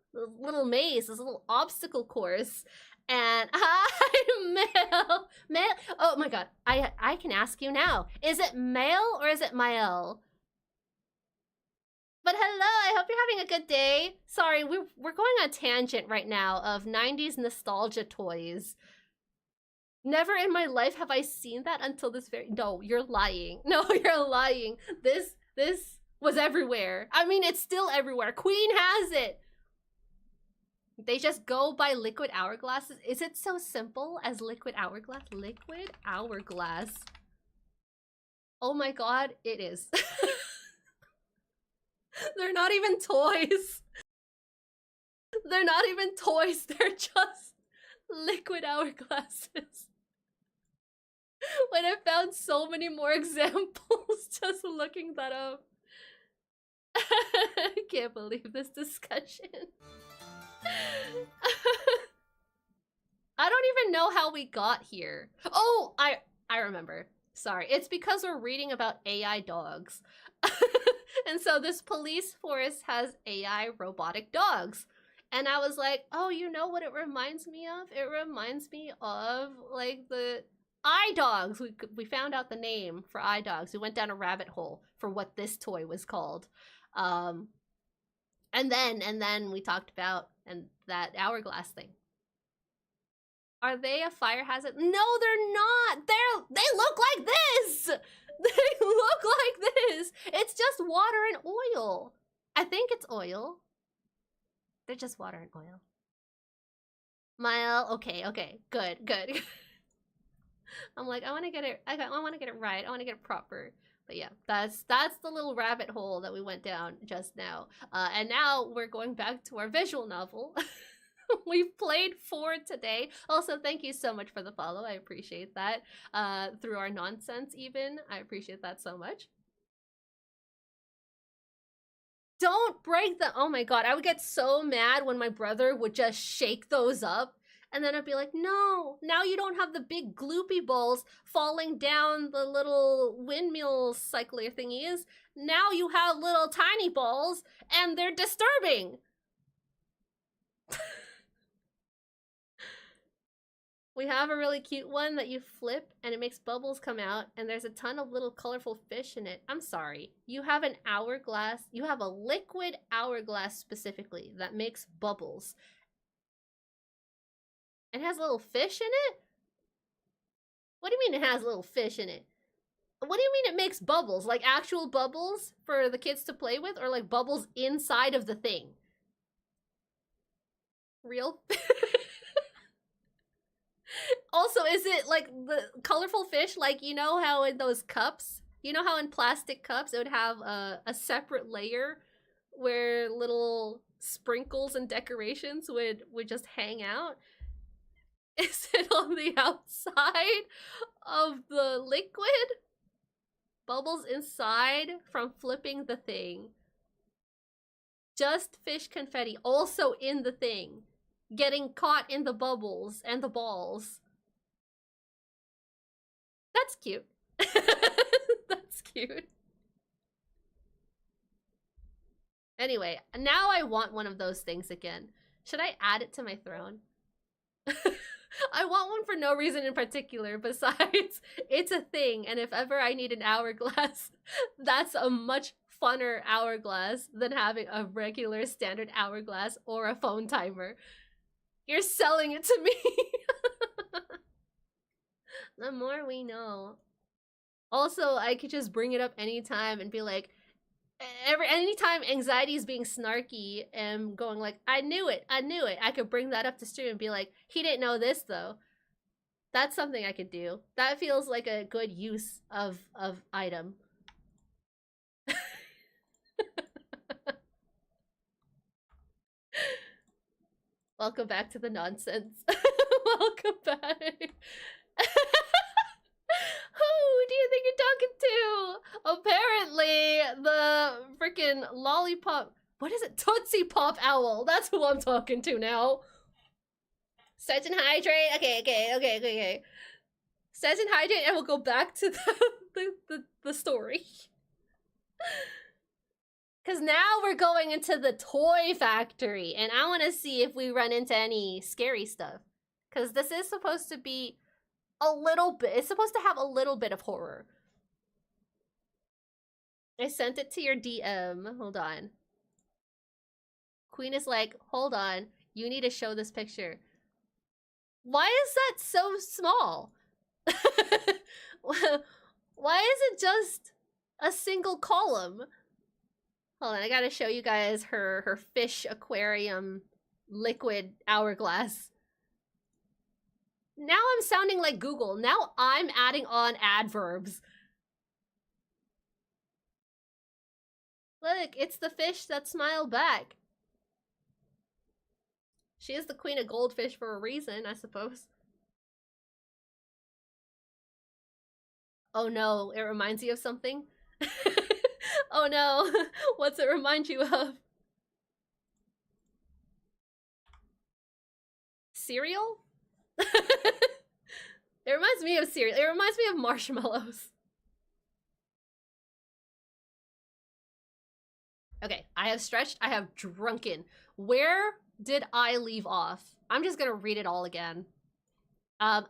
maze, this little obstacle course. And hi, Mel. Oh my god, I can ask you now. Is it Mel or is it Mael? But hello, I hope you're having a good day. Sorry, we're going on a tangent right now of 90s nostalgia toys. Never in my life have I seen that until this very— No, you're lying. No, you're lying. This was everywhere. I mean, it's still everywhere. Queen has it. They just go by liquid hourglasses. Is it so simple as liquid hourglass? Liquid hourglass. Oh my god, it is. They're not even toys. They're not even toys. They're just liquid hourglasses. When I found so many more examples just looking that up. I can't believe this discussion. I don't even know how we got here. Oh, I remember. Sorry. It's because we're reading about AI dogs. And so this police force has AI robotic dogs. And I was like, oh, you know what it reminds me of? It reminds me of, like, the iDogs. We found out the name for iDogs. We went down a rabbit hole for what this toy was called. And then we talked about that hourglass thing. Are they a fire hazard? No, they're not. They look like this. They look like this. It's just water and oil. I think it's oil. They're just water and oil. Mile, okay, good. I'm like, I want to get it. I want to get it right. I want to get it proper. But yeah, that's the little rabbit hole that we went down just now. And now we're going back to our visual novel. We've played 4 today. Also, thank you so much for the follow. I appreciate that. Through our nonsense even. I appreciate that so much. Don't break them. Oh my god, I would get so mad when my brother would just shake those up. And then I'd be like, no, now you don't have the big gloopy balls falling down the little windmill cycler thingies. Now you have little tiny balls and they're disturbing. We have a really cute one that you flip and it makes bubbles come out and there's a ton of little colorful fish in it. I'm sorry. You have an hourglass. You have a liquid hourglass specifically that makes bubbles. It has little fish in it? What do you mean it has little fish in it? What do you mean it makes bubbles? Like actual bubbles for the kids to play with, or like bubbles inside of the thing? Real? Also, is it like the colorful fish, like, you know how in those cups, you know how in plastic cups it would have a separate layer where little sprinkles and decorations would just hang out? Is it on the outside of the liquid? Bubbles inside from flipping the thing. Just fish confetti also in the thing. Getting caught in the bubbles and the balls. That's cute. That's cute. Anyway, now I want one of those things again. Should I add it to my throne? I want one for no reason in particular besides it's a thing, and if ever I need an hourglass, that's a much funner hourglass than having a regular standard hourglass or a phone timer. You're selling it to me. The more we know. Also, I could just bring it up anytime and be like, anytime anxiety is being snarky and going like, I knew it, I could bring that up to stream and be like, he didn't know this though. That's something I could do. That feels like a good use of item. Welcome back to the nonsense. Welcome back. Who do you think you're talking to? Apparently, the freaking lollipop. What is it? Tootsie Pop Owl. That's who I'm talking to now. Stretch and hydrate. Okay. Stays in hydrate and we'll go back to the story. Because now we're going into the toy factory, and I want to see if we run into any scary stuff. Because this is supposed to be a little bit, it's supposed to have a little bit of horror. I sent it to your DM. Hold on. Queen is like, hold on, you need to show this picture. Why is that so small? Why is it just a single column? Hold on, I gotta show you guys her fish aquarium liquid hourglass. Now I'm sounding like Google. Now I'm adding on adverbs. Look, it's the fish that smiled back. She is the queen of goldfish for a reason, I suppose. Oh no, it reminds you of something? Oh no, what's it remind you of? Cereal? It reminds me of cereal. It reminds me of marshmallows. Okay, I have stretched, I have drunken. Where did I leave off? I'm just gonna read it all again. I'm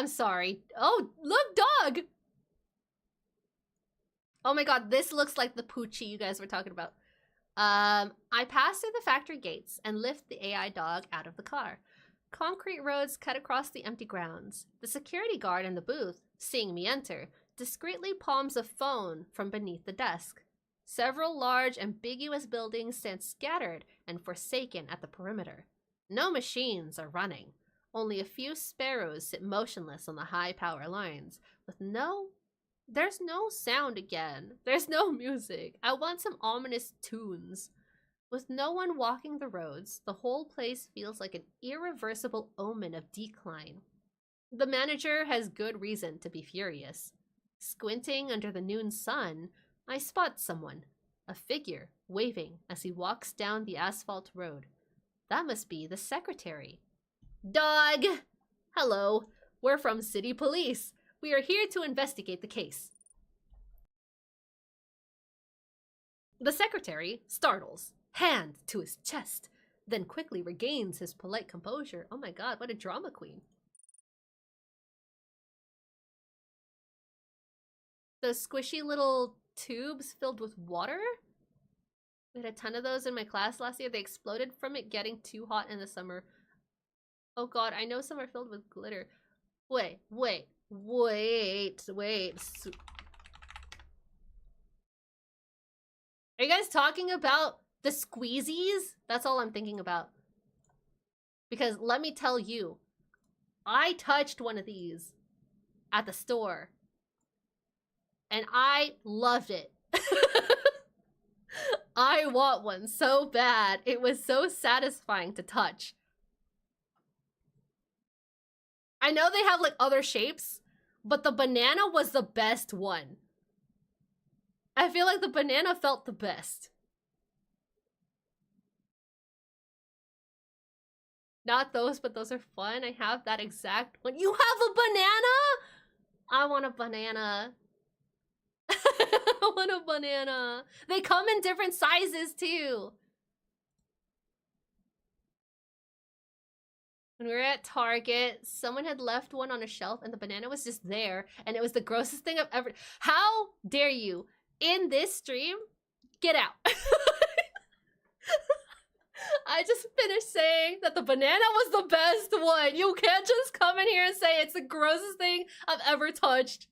sorry. Oh, look, dog! Oh my god, this looks like the Poochie you guys were talking about. I pass through the factory gates and lift the AI dog out of the car. Concrete roads cut across the empty grounds. The security guard in the booth, seeing me enter, discreetly palms a phone from beneath the desk. Several large, ambiguous buildings stand scattered and forsaken at the perimeter. No machines are running. Only a few sparrows sit motionless on the high power lines, with there's no sound again. There's no music. I want some ominous tunes. With no one walking the roads, the whole place feels like an irreversible omen of decline. The manager has good reason to be furious. Squinting under the noon sun, I spot someone, a figure waving as he walks down the asphalt road. That must be the secretary. Dog! Hello, we're from City Police. We are here to investigate the case. The secretary startles, hand to his chest, then quickly regains his polite composure. Oh my god, what a drama queen. Those squishy little tubes filled with water? We had a ton of those in my class last year. They exploded from it getting too hot in the summer. Oh god, I know some are filled with glitter. Wait. Are you guys talking about the squeezies? That's all I'm thinking about. Because let me tell you, I touched one of these at the store. And I loved it. I want one so bad. It was so satisfying to touch. I know they have like other shapes, but the banana was the best one. I feel like the banana felt the best. Not those, but those are fun. I have that exact one. You have a banana? I want a banana. I want a banana. They come in different sizes too. When we were at Target, someone had left one on a shelf and the banana was just there. And it was the grossest thing I've ever... How dare you, in this stream, get out. I just finished saying that the banana was the best one. You can't just come in here and say it's the grossest thing I've ever touched.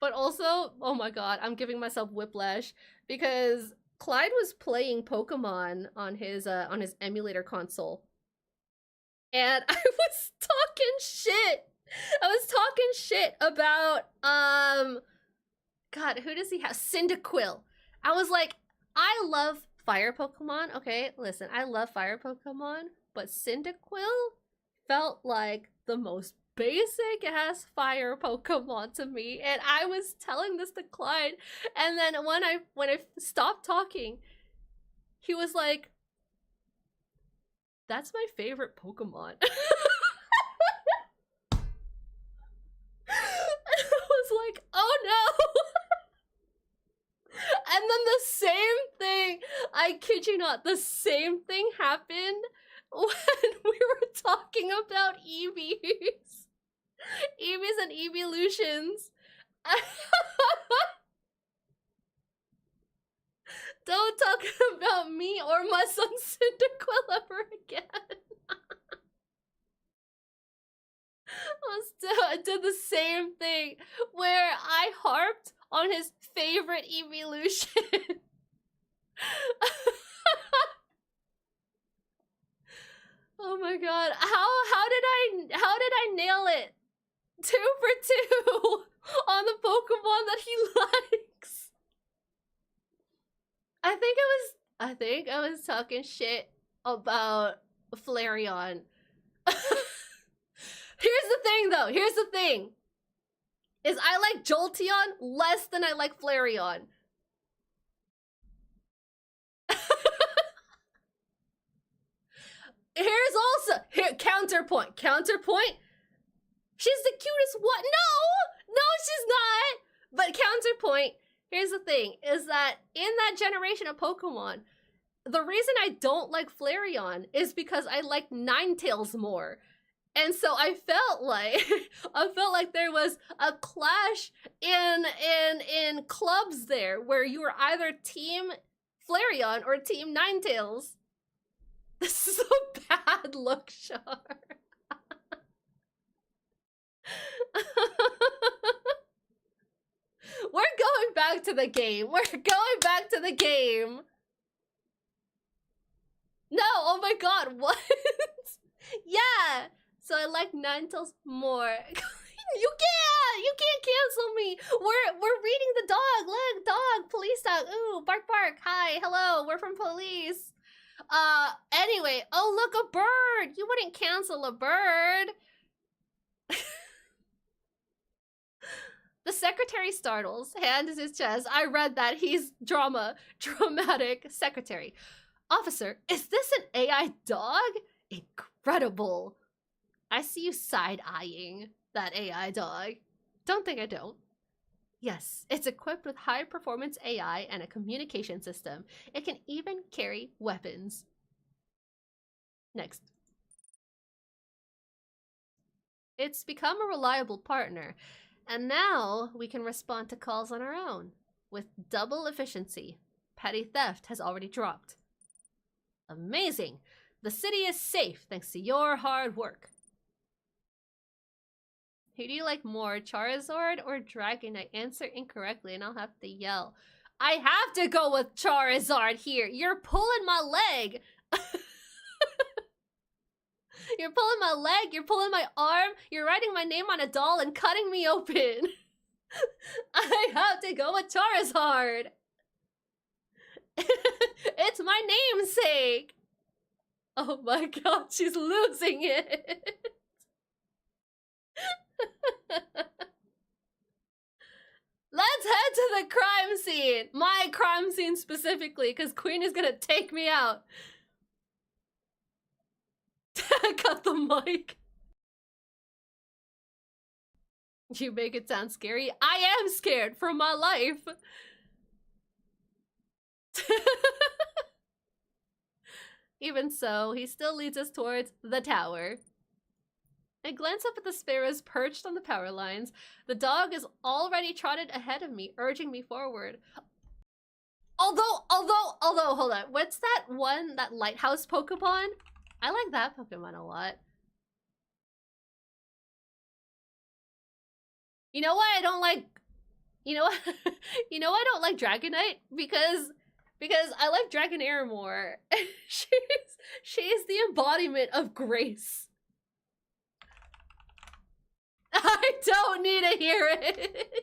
But also, oh my god, I'm giving myself whiplash because Clyde was playing Pokemon on his emulator console. And I was talking shit. I was talking shit about, God, who does he have? Cyndaquil. I was like, I love fire Pokemon. Okay, listen, I love fire Pokemon, but Cyndaquil felt like the most basic ass fire Pokemon to me. And I was telling this to Clyde. And then when I stopped talking, he was like, that's my favorite Pokemon. like, oh no. And then the same thing, I kid you not, the same thing happened when we were talking about EVs. EVs and evolutions. Don't talk about me or my son Cyndaquil ever again. I did the same thing where I harped on his favorite evolution. Oh my god. How did I nail it? 2 for 2 on the Pokemon that he likes. I think I was talking shit about Flareon. Here's the thing though, here's the thing. Is I like Jolteon less than I like Flareon. Here's also, counterpoint. She's the cutest one. No, she's not. But counterpoint, here's the thing, is that in that generation of Pokemon, the reason I don't like Flareon is because I like Ninetales more. And so I felt like there was a clash in clubs there where you were either team Flareon or team Ninetales. This is a bad look, Char. We're going back to the game. No, oh my god, what? Yeah. So I like Ninetales more. You can't cancel me. We're reading the dog. Look, dog, police dog. Ooh, bark bark. Hi, hello, we're from police. Anyway, oh look, a bird. You wouldn't cancel a bird. The secretary startles, hand is his chest. I read that. He's dramatic secretary. Officer, is this an AI dog? Incredible. I see you side-eyeing that AI dog. Don't think I don't. Yes, it's equipped with high-performance AI and a communication system. It can even carry weapons. Next. It's become a reliable partner, and now we can respond to calls on our own. With double efficiency. Petty theft has already dropped. Amazing! The city is safe thanks to your hard work. Who do you like more, Charizard or Dragonite? Answer incorrectly and I'll have to yell. I have to go with Charizard here. You're pulling my leg. You're pulling my leg, you're pulling my arm, you're writing my name on a doll and cutting me open. I have to go with Charizard. It's my namesake. Oh my god, she's losing it. Let's head to the crime scene. My crime scene specifically, because Queen is gonna take me out. Cut the mic. You make it sound scary. I am scared for my life. Even so, he still leads us towards the tower. I glance up at the sparrows perched on the power lines. The dog is already trotted ahead of me, urging me forward. Although, hold on. What's that one, that lighthouse Pokemon? I like that Pokemon a lot. You know why I don't like... You know what? You know why I don't like Dragonite? Because I like Dragonair more. She's the embodiment of grace. I don't need to hear it.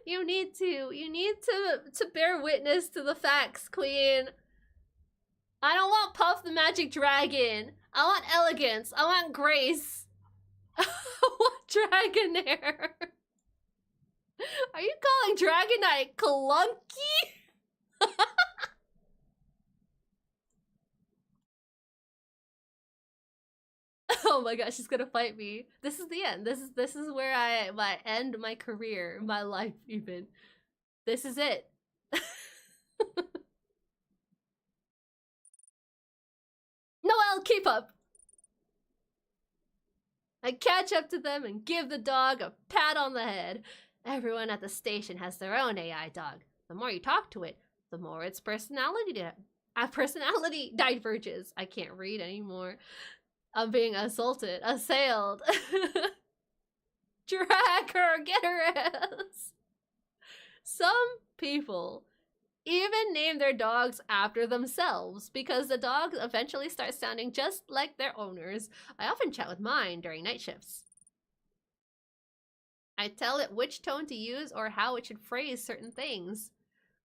You need to bear witness to the facts, Queen. I don't want Puff the Magic Dragon. I want elegance. I want grace. I want Dragonair. Are you calling Dragonite clunky? Oh my gosh, she's gonna fight me. This is the end. This is where I end my career, my life even. This is it. Noelle, keep up. I catch up to them and give the dog a pat on the head. Everyone at the station has their own AI dog. The more you talk to it, the more its personality diverges. I can't read anymore. I'm being assaulted, assailed. Drag her, get her ass. Some people even name their dogs after themselves because the dogs eventually start sounding just like their owners. I often chat with mine during night shifts. I tell it which tone to use or how it should phrase certain things.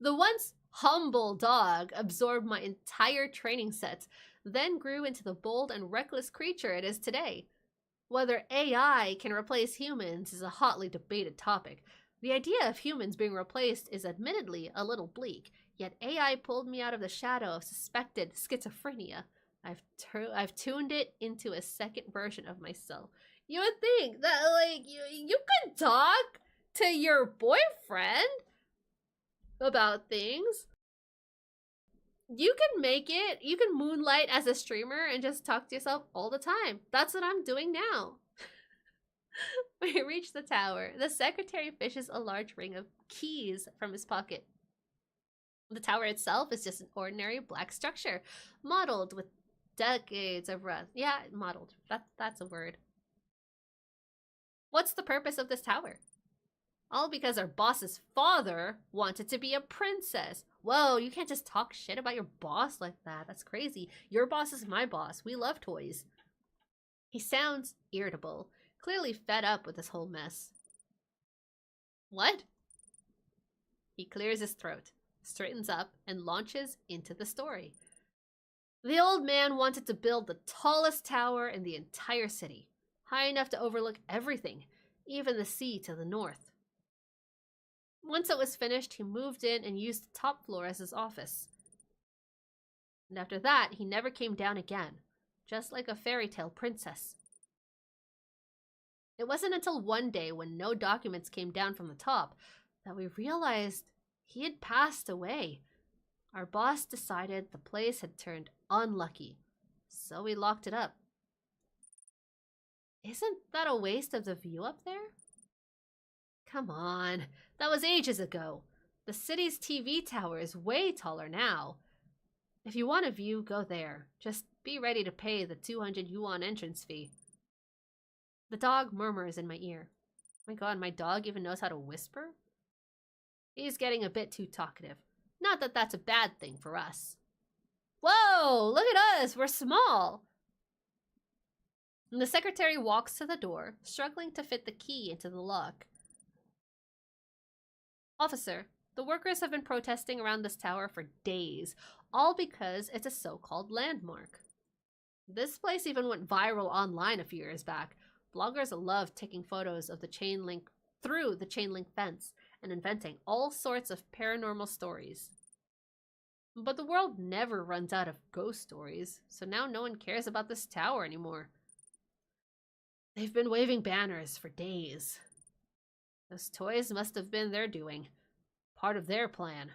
The once humble dog absorbed my entire training set, then grew into the bold and reckless creature it is today. Whether AI can replace humans is a hotly debated topic. The idea of humans being replaced is admittedly a little bleak, yet AI pulled me out of the shadow of suspected schizophrenia. I've tuned it into a second version of myself. You would think that, like, you could talk to your boyfriend about things. You can make it. You can moonlight as a streamer and just talk to yourself all the time. That's what I'm doing now. We reach the tower. The secretary fishes a large ring of keys from his pocket. The tower itself is just an ordinary black structure, modeled with decades of rust. Yeah, modeled. That's a word. What's the purpose of this tower? All because our boss's father wanted to be a princess. Whoa, you can't just talk shit about your boss like that. That's crazy. Your boss is my boss. We love toys. He sounds irritable, clearly fed up with this whole mess. What? He clears his throat, straightens up, and launches into the story. The old man wanted to build the tallest tower in the entire city, high enough to overlook everything, even the sea to the north. Once it was finished, he moved in and used the top floor as his office. And after that, he never came down again, just like a fairy tale princess. It wasn't until one day when no documents came down from the top that we realized he had passed away. Our boss decided the place had turned unlucky, so we locked it up. Isn't that a waste of the view up there? Come on, that was ages ago. The city's TV tower is way taller now. If you want a view, go there. Just be ready to pay the 200 yuan entrance fee. The dog murmurs in my ear. My god, my dog even knows how to whisper? He's getting a bit too talkative. Not that that's a bad thing for us. Whoa, look at us, we're small. And the secretary walks to the door, struggling to fit the key into the lock. Officer, the workers have been protesting around this tower for days, all because it's a so-called landmark. This place even went viral online a few years back. Bloggers love taking photos of the chain link through the chain link fence and inventing all sorts of paranormal stories. But the world never runs out of ghost stories, so now no one cares about this tower anymore. They've been waving banners for days. Those toys must have been their doing, part of their plan.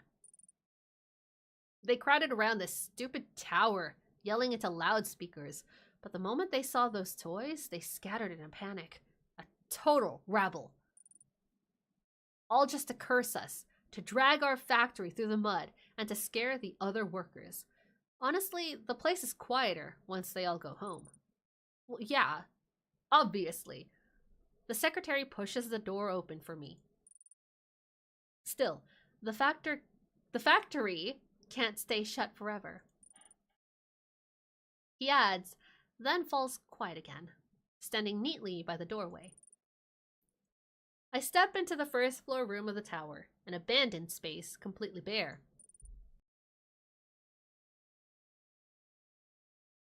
They crowded around this stupid tower, yelling into loudspeakers, but the moment they saw those toys, they scattered in a panic. A total rabble. All just to curse us, to drag our factory through the mud, and to scare the other workers. Honestly, the place is quieter once they all go home. Well, yeah, obviously. The secretary pushes the door open for me. Still, the factory can't stay shut forever. He adds, then falls quiet again, standing neatly by the doorway. I step into the first floor room of the tower, an abandoned space, completely bare.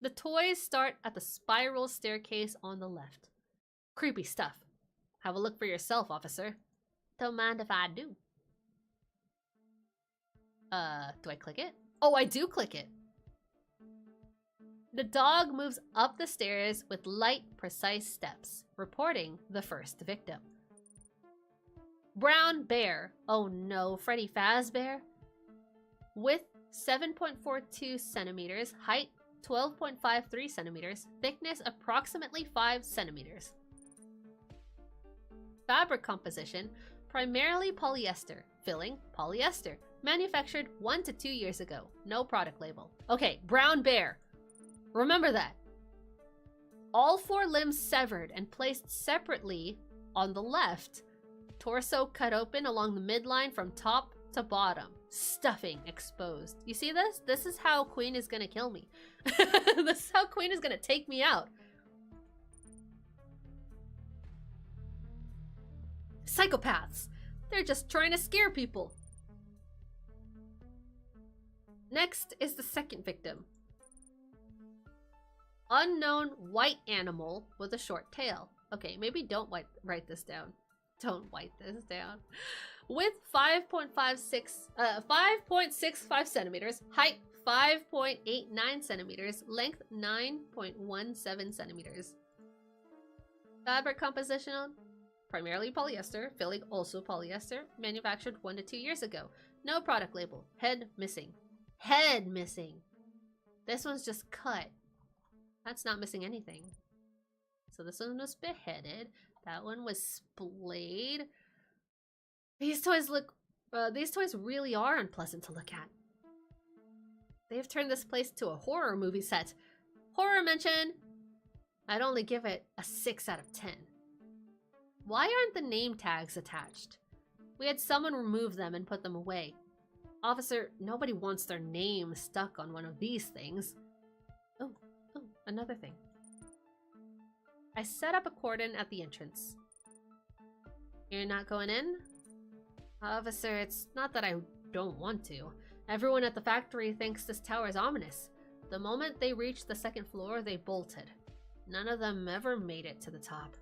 The toys start at the spiral staircase on the left. Creepy stuff. Have a look for yourself, officer. Don't mind if I do. Do I click it? Oh, I do click it. The dog moves up the stairs with light, precise steps, reporting the first victim. Brown bear. Oh no, Freddy Fazbear. Width 7.42 centimeters, height 12.53 centimeters, thickness approximately 5 centimeters. Fabric composition, primarily polyester. Filling, polyester. Manufactured 1 to 2 years ago. No product label. Okay, brown bear. Remember that. All 4 limbs severed and placed separately on the left. Torso cut open along the midline from top to bottom. Stuffing exposed. You see this? This is how Queen is gonna kill me. This is how Queen is gonna take me out. Psychopaths. They're just trying to scare people. Next is the second victim. Unknown white animal with a short tail. Okay, maybe don't write this down. Don't write this down. Width 5.65 centimeters. Height 5.89 centimeters. Length 9.17 centimeters. Fabric composition, primarily polyester. Filling, also polyester. Manufactured 1 to 2 years ago. No product label. Head missing. Head missing. This one's just cut. That's not missing anything. So this one was beheaded. That one was splayed. These toys really are unpleasant to look at. They've turned this place to a horror movie set. Horror mention! I'd only give it a 6 out of 10. Why aren't the name tags attached? We had someone remove them and put them away. Officer, nobody wants their name stuck on one of these things. Oh, another thing. I set up a cordon at the entrance. You're not going in? Officer, it's not that I don't want to. Everyone at the factory thinks this tower is ominous. The moment they reached the second floor, they bolted. None of them ever made it to the top.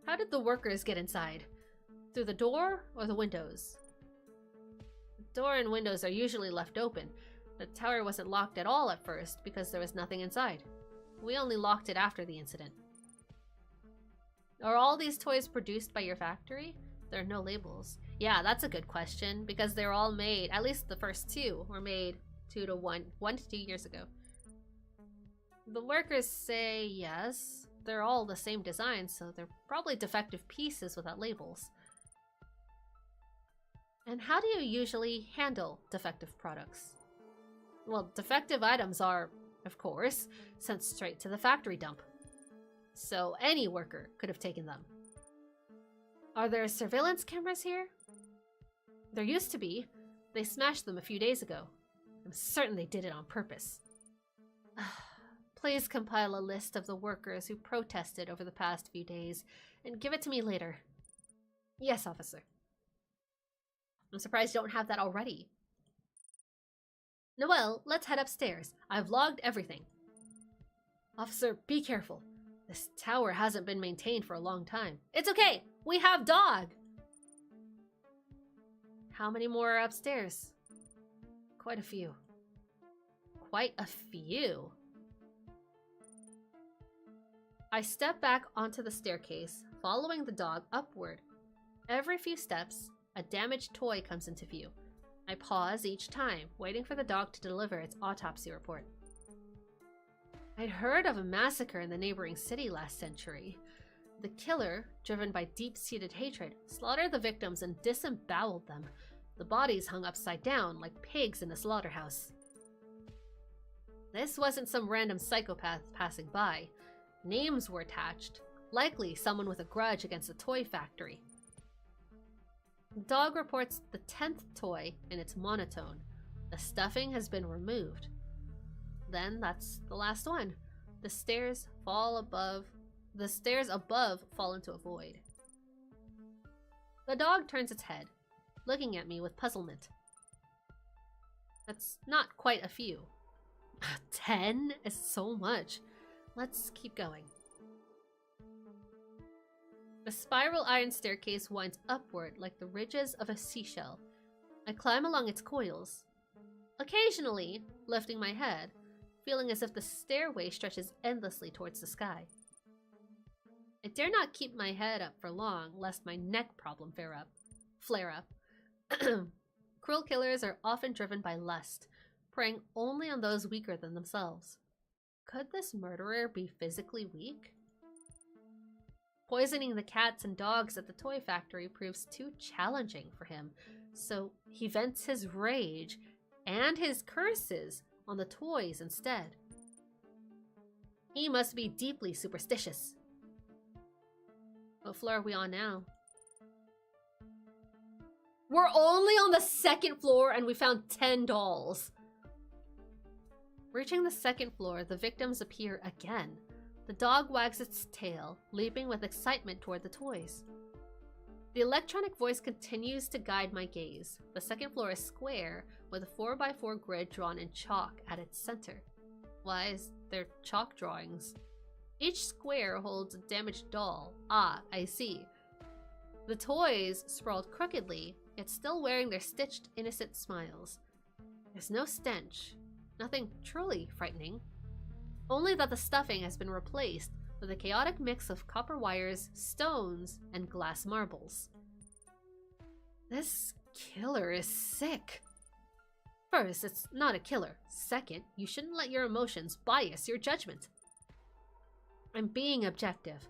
How did the workers get inside? Through the door or the windows? The door and windows are usually left open. The tower wasn't locked at all at first because there was nothing inside. We only locked it after the incident. Are all these toys produced by your factory? There are no labels. Yeah, that's a good question because they're all made, at least the first 2 were made 1 to 2 years ago. The workers say yes. They're all the same design, so they're probably defective pieces without labels. And how do you usually handle defective products? Well, defective items are, of course, sent straight to the factory dump. So any worker could have taken them. Are there surveillance cameras here? There used to be. They smashed them a few days ago. I'm certain they did it on purpose. Please compile a list of the workers who protested over the past few days and give it to me later. Yes, officer. I'm surprised you don't have that already. Noelle, let's head upstairs. I've logged everything. Officer, be careful. This tower hasn't been maintained for a long time. It's okay. We have dog. How many more are upstairs? Quite a few. Quite a few. I step back onto the staircase, following the dog upward. Every few steps, a damaged toy comes into view. I pause each time, waiting for the dog to deliver its autopsy report. I'd heard of a massacre in the neighboring city last century. The killer, driven by deep-seated hatred, slaughtered the victims and disemboweled them. The bodies hung upside down like pigs in a slaughterhouse. This wasn't some random psychopath passing by. Names were attached, likely someone with a grudge against the toy factory. The dog reports the 10th toy in its monotone. The stuffing has been removed. Then that's the last one. The stairs above fall into a void. The dog turns its head, looking at me with puzzlement. That's not quite a few. 10 is so much. Let's keep going. The spiral iron staircase winds upward like the ridges of a seashell. I climb along its coils. Occasionally, lifting my head, feeling as if the stairway stretches endlessly towards the sky. I dare not keep my head up for long, lest my neck problem flare up. Cruel killers are often driven by lust, preying only on those weaker than themselves. Could this murderer be physically weak? Poisoning the cats and dogs at the toy factory proves too challenging for him, so he vents his rage and his curses on the toys instead. He must be deeply superstitious. What floor are we on now? We're only on the 2nd floor and we found 10 dolls. Reaching the 2nd floor, the victims appear again. The dog wags its tail, leaping with excitement toward the toys. The electronic voice continues to guide my gaze. The 2nd floor is square, with a 4x4 grid drawn in chalk at its center. Why is there chalk drawings? Each square holds a damaged doll. Ah, I see. The toys, sprawled crookedly, yet still wearing their stitched, innocent smiles. There's no stench. Nothing truly frightening. Only that the stuffing has been replaced with a chaotic mix of copper wires, stones, and glass marbles. This killer is sick. First, it's not a killer. Second, you shouldn't let your emotions bias your judgment. I'm being objective.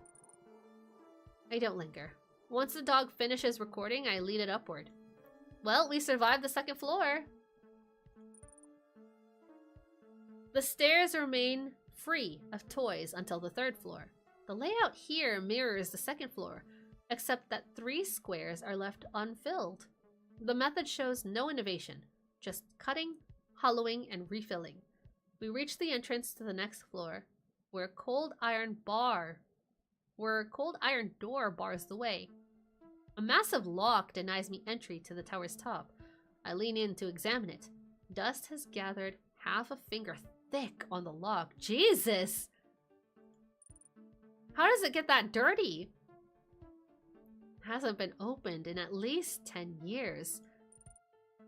I don't linger. Once the dog finishes recording, I lead it upward. Well, we survived the 2nd floor. The stairs remain free of toys until the 3rd floor. The layout here mirrors the 2nd floor, except that 3 squares are left unfilled. The method shows no innovation, just cutting, hollowing, and refilling. We reach the entrance to the next floor, where a cold iron door bars the way. A massive lock denies me entry to the tower's top. I lean in to examine it. Dust has gathered half a finger thick on the lock. Jesus! How does it get that dirty? Hasn't been opened in at least 10 years.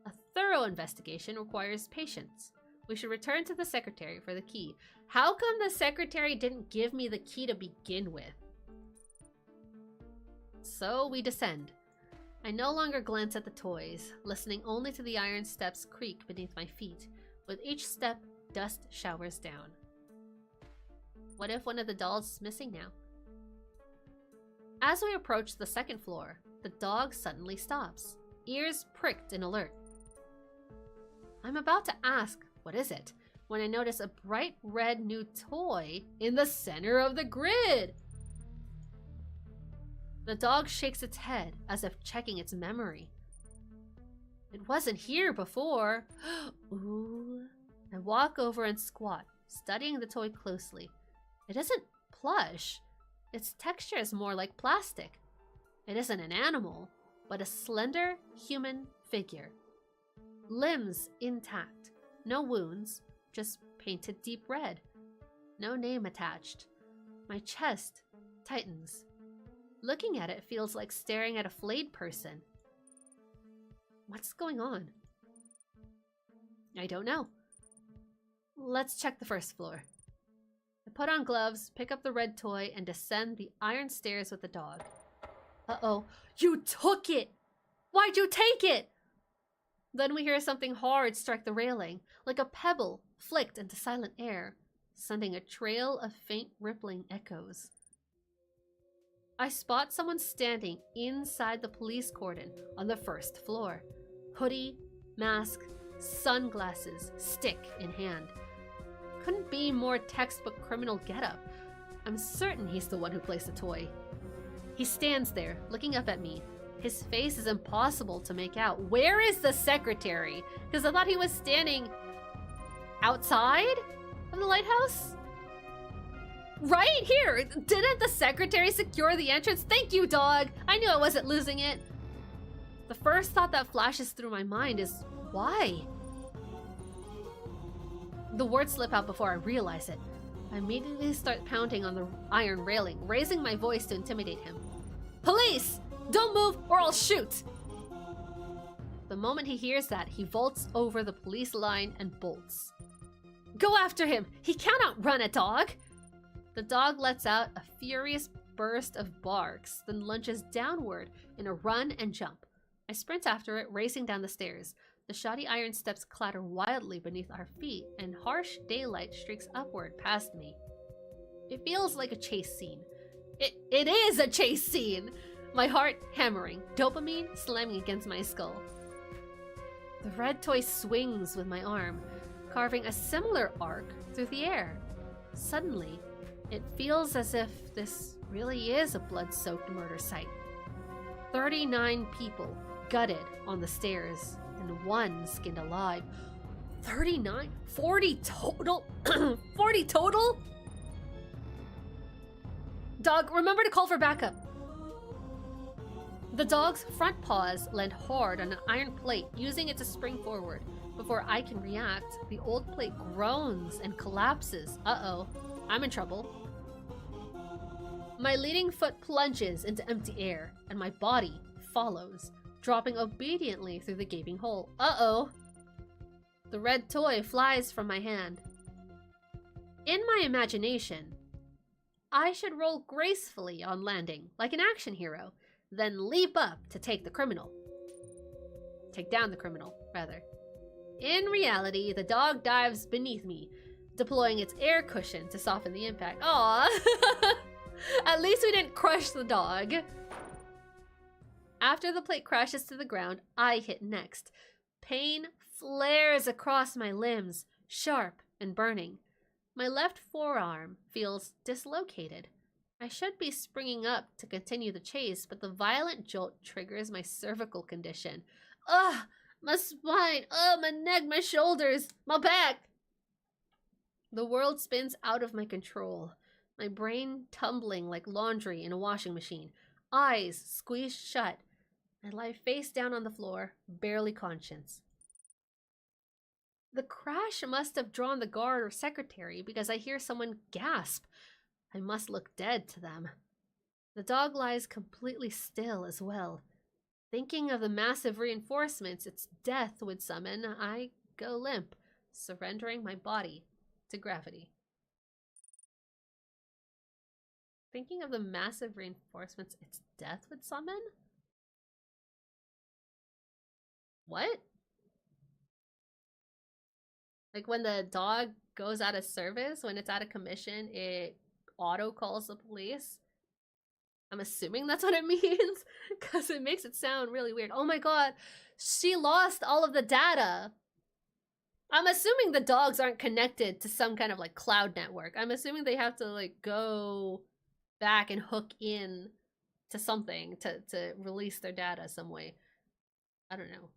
A thorough investigation requires patience. We should return to the secretary for the key. How come the secretary didn't give me the key to begin with? So we descend. I no longer glance at the toys, listening only to the iron steps creak beneath my feet. With each step, dust showers down. What if one of the dolls is missing now? As we approach the 2nd floor, the dog suddenly stops, ears pricked in alert. I'm about to ask, what is it, when I notice a bright red new toy in the center of the grid. The dog shakes its head as if checking its memory. It wasn't here before. Ooh. I walk over and squat, studying the toy closely. It isn't plush. Its texture is more like plastic. It isn't an animal, but a slender human figure. Limbs intact. No wounds, just painted deep red. No name attached. My chest tightens. Looking at it feels like staring at a flayed person. What's going on? I don't know. Let's check the 1st floor. I put on gloves, pick up the red toy, and descend the iron stairs with the dog. Uh-oh. You took it! Why'd you take it? Then we hear something hard strike the railing, like a pebble flicked into silent air, sending a trail of faint rippling echoes. I spot someone standing inside the police cordon on the 1st floor. Hoodie, mask, sunglasses, stick in hand. Couldn't be more textbook criminal getup. I'm certain he's the one who placed the toy. He stands there, looking up at me. His face is impossible to make out. Where is the secretary? Because I thought he was standing outside of the lighthouse? Right here! Didn't the secretary secure the entrance? Thank you, dog! I knew I wasn't losing it. The first thought that flashes through my mind is, why? The words slip out before I realize it. I immediately start pounding on the iron railing, raising my voice to intimidate him. Police! Don't move or I'll shoot! The moment he hears that, he vaults over the police line and bolts. Go after him! He cannot outrun a dog! The dog lets out a furious burst of barks, then lunges downward in a run and jump. I sprint after it, racing down the stairs. The shoddy iron steps clatter wildly beneath our feet, and harsh daylight streaks upward past me. It feels like a chase scene. It is a chase scene! My heart hammering, dopamine slamming against my skull. The red toy swings with my arm, carving a similar arc through the air. Suddenly, it feels as if this really is a blood-soaked murder site. 39 people gutted on the stairs, and 1 skinned alive. 39? 40 total? 40 total? Dog, remember to call for backup. The dog's front paws land hard on an iron plate, using it to spring forward. Before I can react, the old plate groans and collapses. Uh-oh, I'm in trouble. My leading foot plunges into empty air, and my body follows, dropping obediently through the gaping hole. Uh-oh. The red toy flies from my hand. In my imagination, I should roll gracefully on landing, like an action hero, then leap up to take the criminal. Take down the criminal, rather. In reality, the dog dives beneath me, deploying its air cushion to soften the impact. Aww! At least we didn't crush the dog. After the plate crashes to the ground, I hit next. Pain flares across my limbs, sharp and burning. My left forearm feels dislocated. I should be springing up to continue the chase, but the violent jolt triggers my cervical condition. Ugh! My spine! Ugh! My neck! My shoulders! My back! The world spins out of my control. My brain tumbling like laundry in a washing machine. Eyes squeezed shut. I lie face down on the floor, barely conscious. The crash must have drawn the guard or secretary because I hear someone gasp. I must look dead to them. The dog lies completely still as well. Thinking of the massive reinforcements its death would summon, I go limp, surrendering my body to gravity. Thinking of the massive reinforcements its death would summon? What? Like when the dog goes out of service, when it's out of commission, it auto calls the police? I'm assuming that's what it means, because it makes it sound really weird. Oh my god, she lost all of the data. I'm assuming the dogs aren't connected to some kind of like cloud network. I'm assuming they have to like go back and hook in to something to release their data some way. I don't know.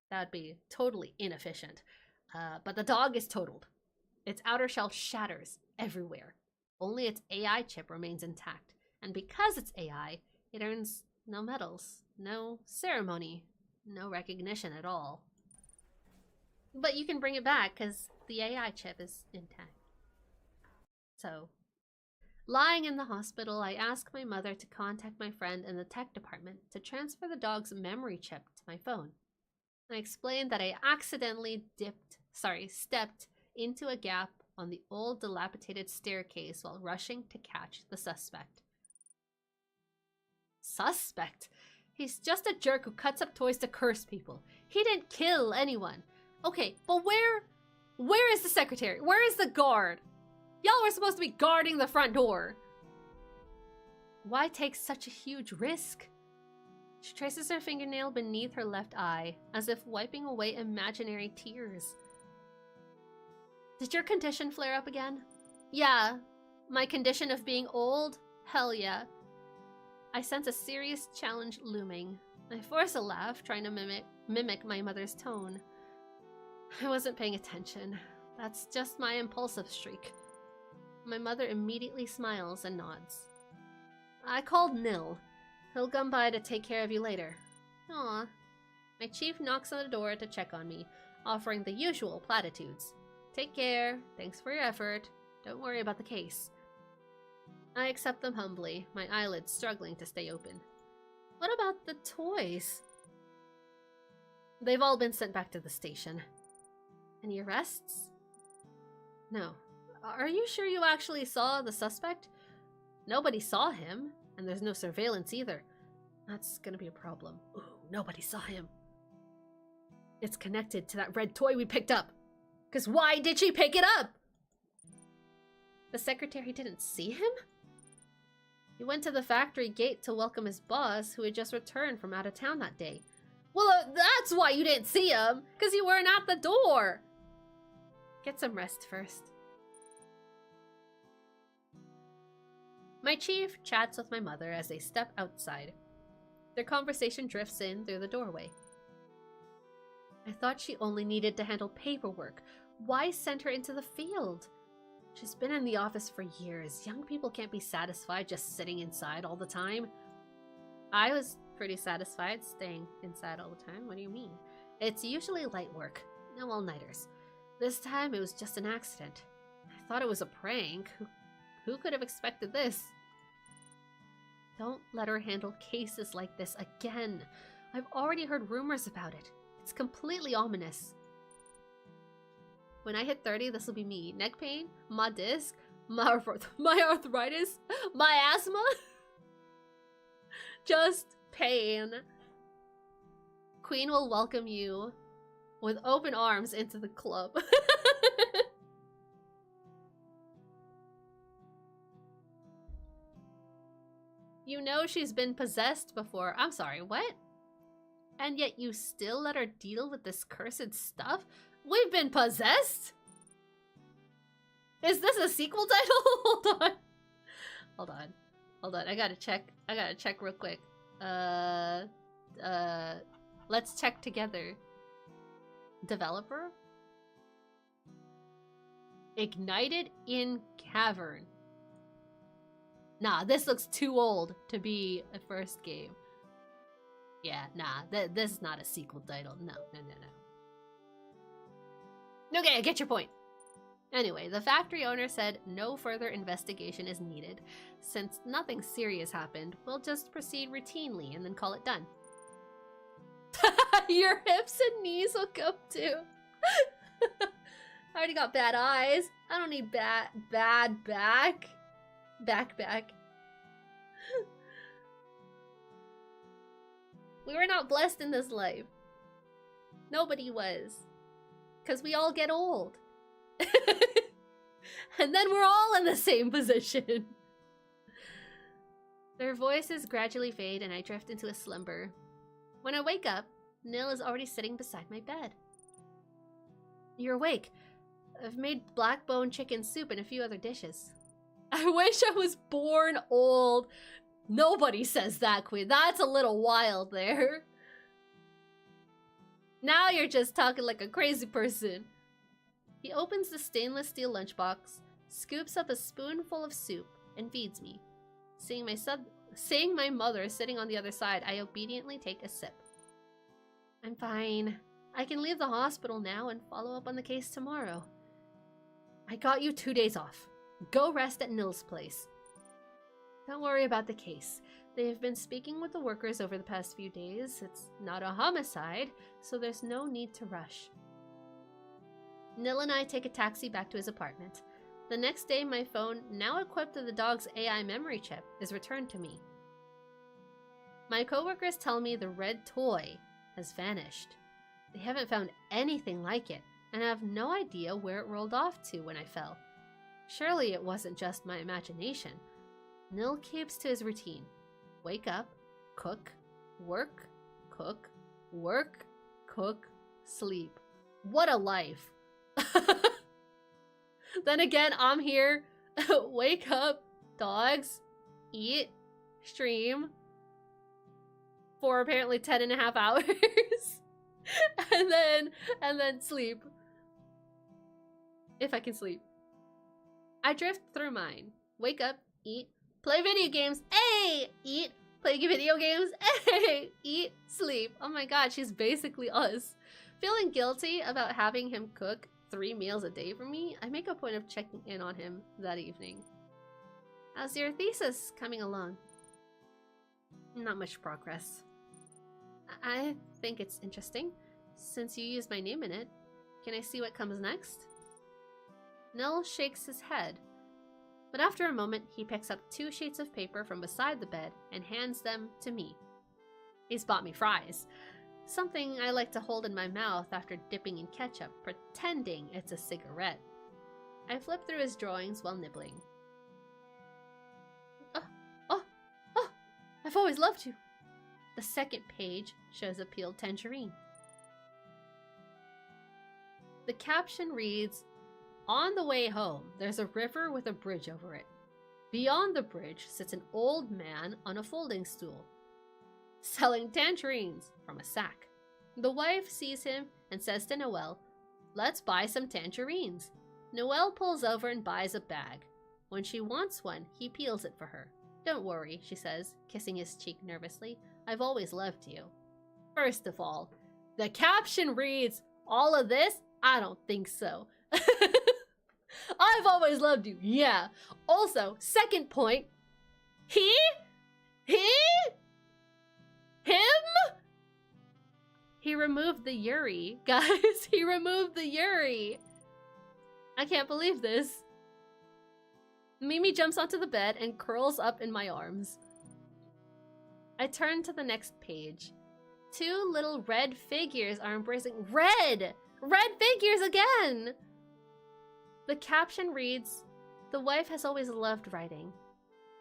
That'd be totally inefficient. But the dog is totaled. Its outer shell shatters everywhere. Only its AI chip remains intact. And because it's AI, it earns no medals, no ceremony, no recognition at all. But you can bring it back because the AI chip is intact. So, lying in the hospital, I ask my mother to contact my friend in the tech department to transfer the dog's memory chip to my phone. I explained that I accidentally stepped into a gap on the old dilapidated staircase while rushing to catch the suspect. Suspect? He's just a jerk who cuts up toys to curse people. He didn't kill anyone. Okay, but where is the secretary? Where is the guard? Y'all were supposed to be guarding the front door. Why take such a huge risk? She traces her fingernail beneath her left eye, as if wiping away imaginary tears. Did your condition flare up again? Yeah. My condition of being old? Hell yeah. I sense a serious challenge looming. I force a laugh, trying to mimic my mother's tone. I wasn't paying attention. That's just my impulsive streak. My mother immediately smiles and nods. I called Nil. He'll come by to take care of you later. Aw. My chief knocks on the door to check on me, offering the usual platitudes. Take care. Thanks for your effort. Don't worry about the case. I accept them humbly, my eyelids struggling to stay open. What about the toys? They've all been sent back to the station. Any arrests? No. Are you sure you actually saw the suspect? Nobody saw him, and there's no surveillance either. That's gonna be a problem. Ooh, nobody saw him. It's connected to that red toy we picked up. Because why did she pick it up? The secretary didn't see him? He went to the factory gate to welcome his boss, who had just returned from out of town that day. Well, that's why you didn't see him, because you weren't at the door. Get some rest first. My chief chats with my mother as they step outside. Their conversation drifts in through the doorway. I thought she only needed to handle paperwork. Why send her into the field? She's been in the office for years. Young people can't be satisfied just sitting inside all the time. I was pretty satisfied staying inside all the time. What do you mean? It's usually light work. No all-nighters. This time it was just an accident. I thought it was a prank. Who could have expected this? Don't let her handle cases like this again. I've already heard rumors about it. It's completely ominous. When I hit 30, this will be me. Neck pain, my disc, my arthritis, my asthma. Just pain. Queen will welcome you with open arms into the club. You know she's been possessed before. I'm sorry, what? And yet you still let her deal with this cursed stuff? We've been possessed? Is this a sequel title? Hold on. Hold on. Hold on. I gotta check real quick. Let's check together. Developer? Ignited in Cavern. Nah, this looks too old to be a first game. Yeah, nah, this is not a sequel title. No. Okay, I get your point. Anyway, the factory owner said no further investigation is needed. Since nothing serious happened, we'll just proceed routinely and then call it done. Your hips and knees will come too. I already got bad eyes. I don't need bad back. Back. We were not blessed in this life. Nobody was. Because we all get old. And then we're all in the same position. Their voices gradually fade and I drift into a slumber. When I wake up, Nil is already sitting beside my bed. You're awake. I've made black bone chicken soup and a few other dishes. I wish I was born old. Nobody says that, Queen. That's a little wild there. Now you're just talking like a crazy person. He opens the stainless steel lunchbox, scoops up a spoonful of soup, and feeds me. Seeing my mother sitting on the other side, I obediently take a sip. I'm fine. I can leave the hospital now and follow up on the case tomorrow. I got you 2 days off. Go rest at Nil's place. Don't worry about the case. They have been speaking with the workers over the past few days. It's not a homicide, so there's no need to rush. Nil and I take a taxi back to his apartment. The next day, my phone, now equipped with the dog's AI memory chip, is returned to me. My coworkers tell me the red toy has vanished. They haven't found anything like it, and I have no idea where it rolled off to when I fell. Surely it wasn't just my imagination. Nil keeps to his routine. Wake up, cook, work, sleep. What a life. Then again, I'm here. Wake up, dogs, eat, stream for apparently 10.5 hours. and then sleep. If I can sleep. I drift through mine. Wake up, eat, play video games, hey! Eat, play video games, hey! Eat, sleep. Oh my god, she's basically us. Feeling guilty about having him cook 3 meals a day for me, I make a point of checking in on him that evening. How's your thesis coming along? Not much progress. I think it's interesting, since you use my name in it. Can I see what comes next? Nell shakes his head, but after a moment, he picks up 2 sheets of paper from beside the bed and hands them to me. He's bought me fries, something I like to hold in my mouth after dipping in ketchup, pretending it's a cigarette. I flip through his drawings while nibbling. Oh, I've always loved you. The second page shows a peeled tangerine. The caption reads, "On the way home, there's a river with a bridge over it. Beyond the bridge sits an old man on a folding stool, selling tangerines from a sack. The wife sees him and says to Noelle, 'Let's buy some tangerines.' Noelle pulls over and buys a bag. When she wants one, he peels it for her. 'Don't worry,' she says, kissing his cheek nervously. 'I've always loved you.' First of all, the caption reads, 'All of this? I don't think so.' I've always loved you, yeah. Also, second point, him? He removed the Yuri. Guys, he removed the Yuri. I can't believe this. Mimi jumps onto the bed and curls up in my arms. I turn to the next page. 2 little red figures are embracing. Red figures again! The caption reads, "The wife has always loved writing.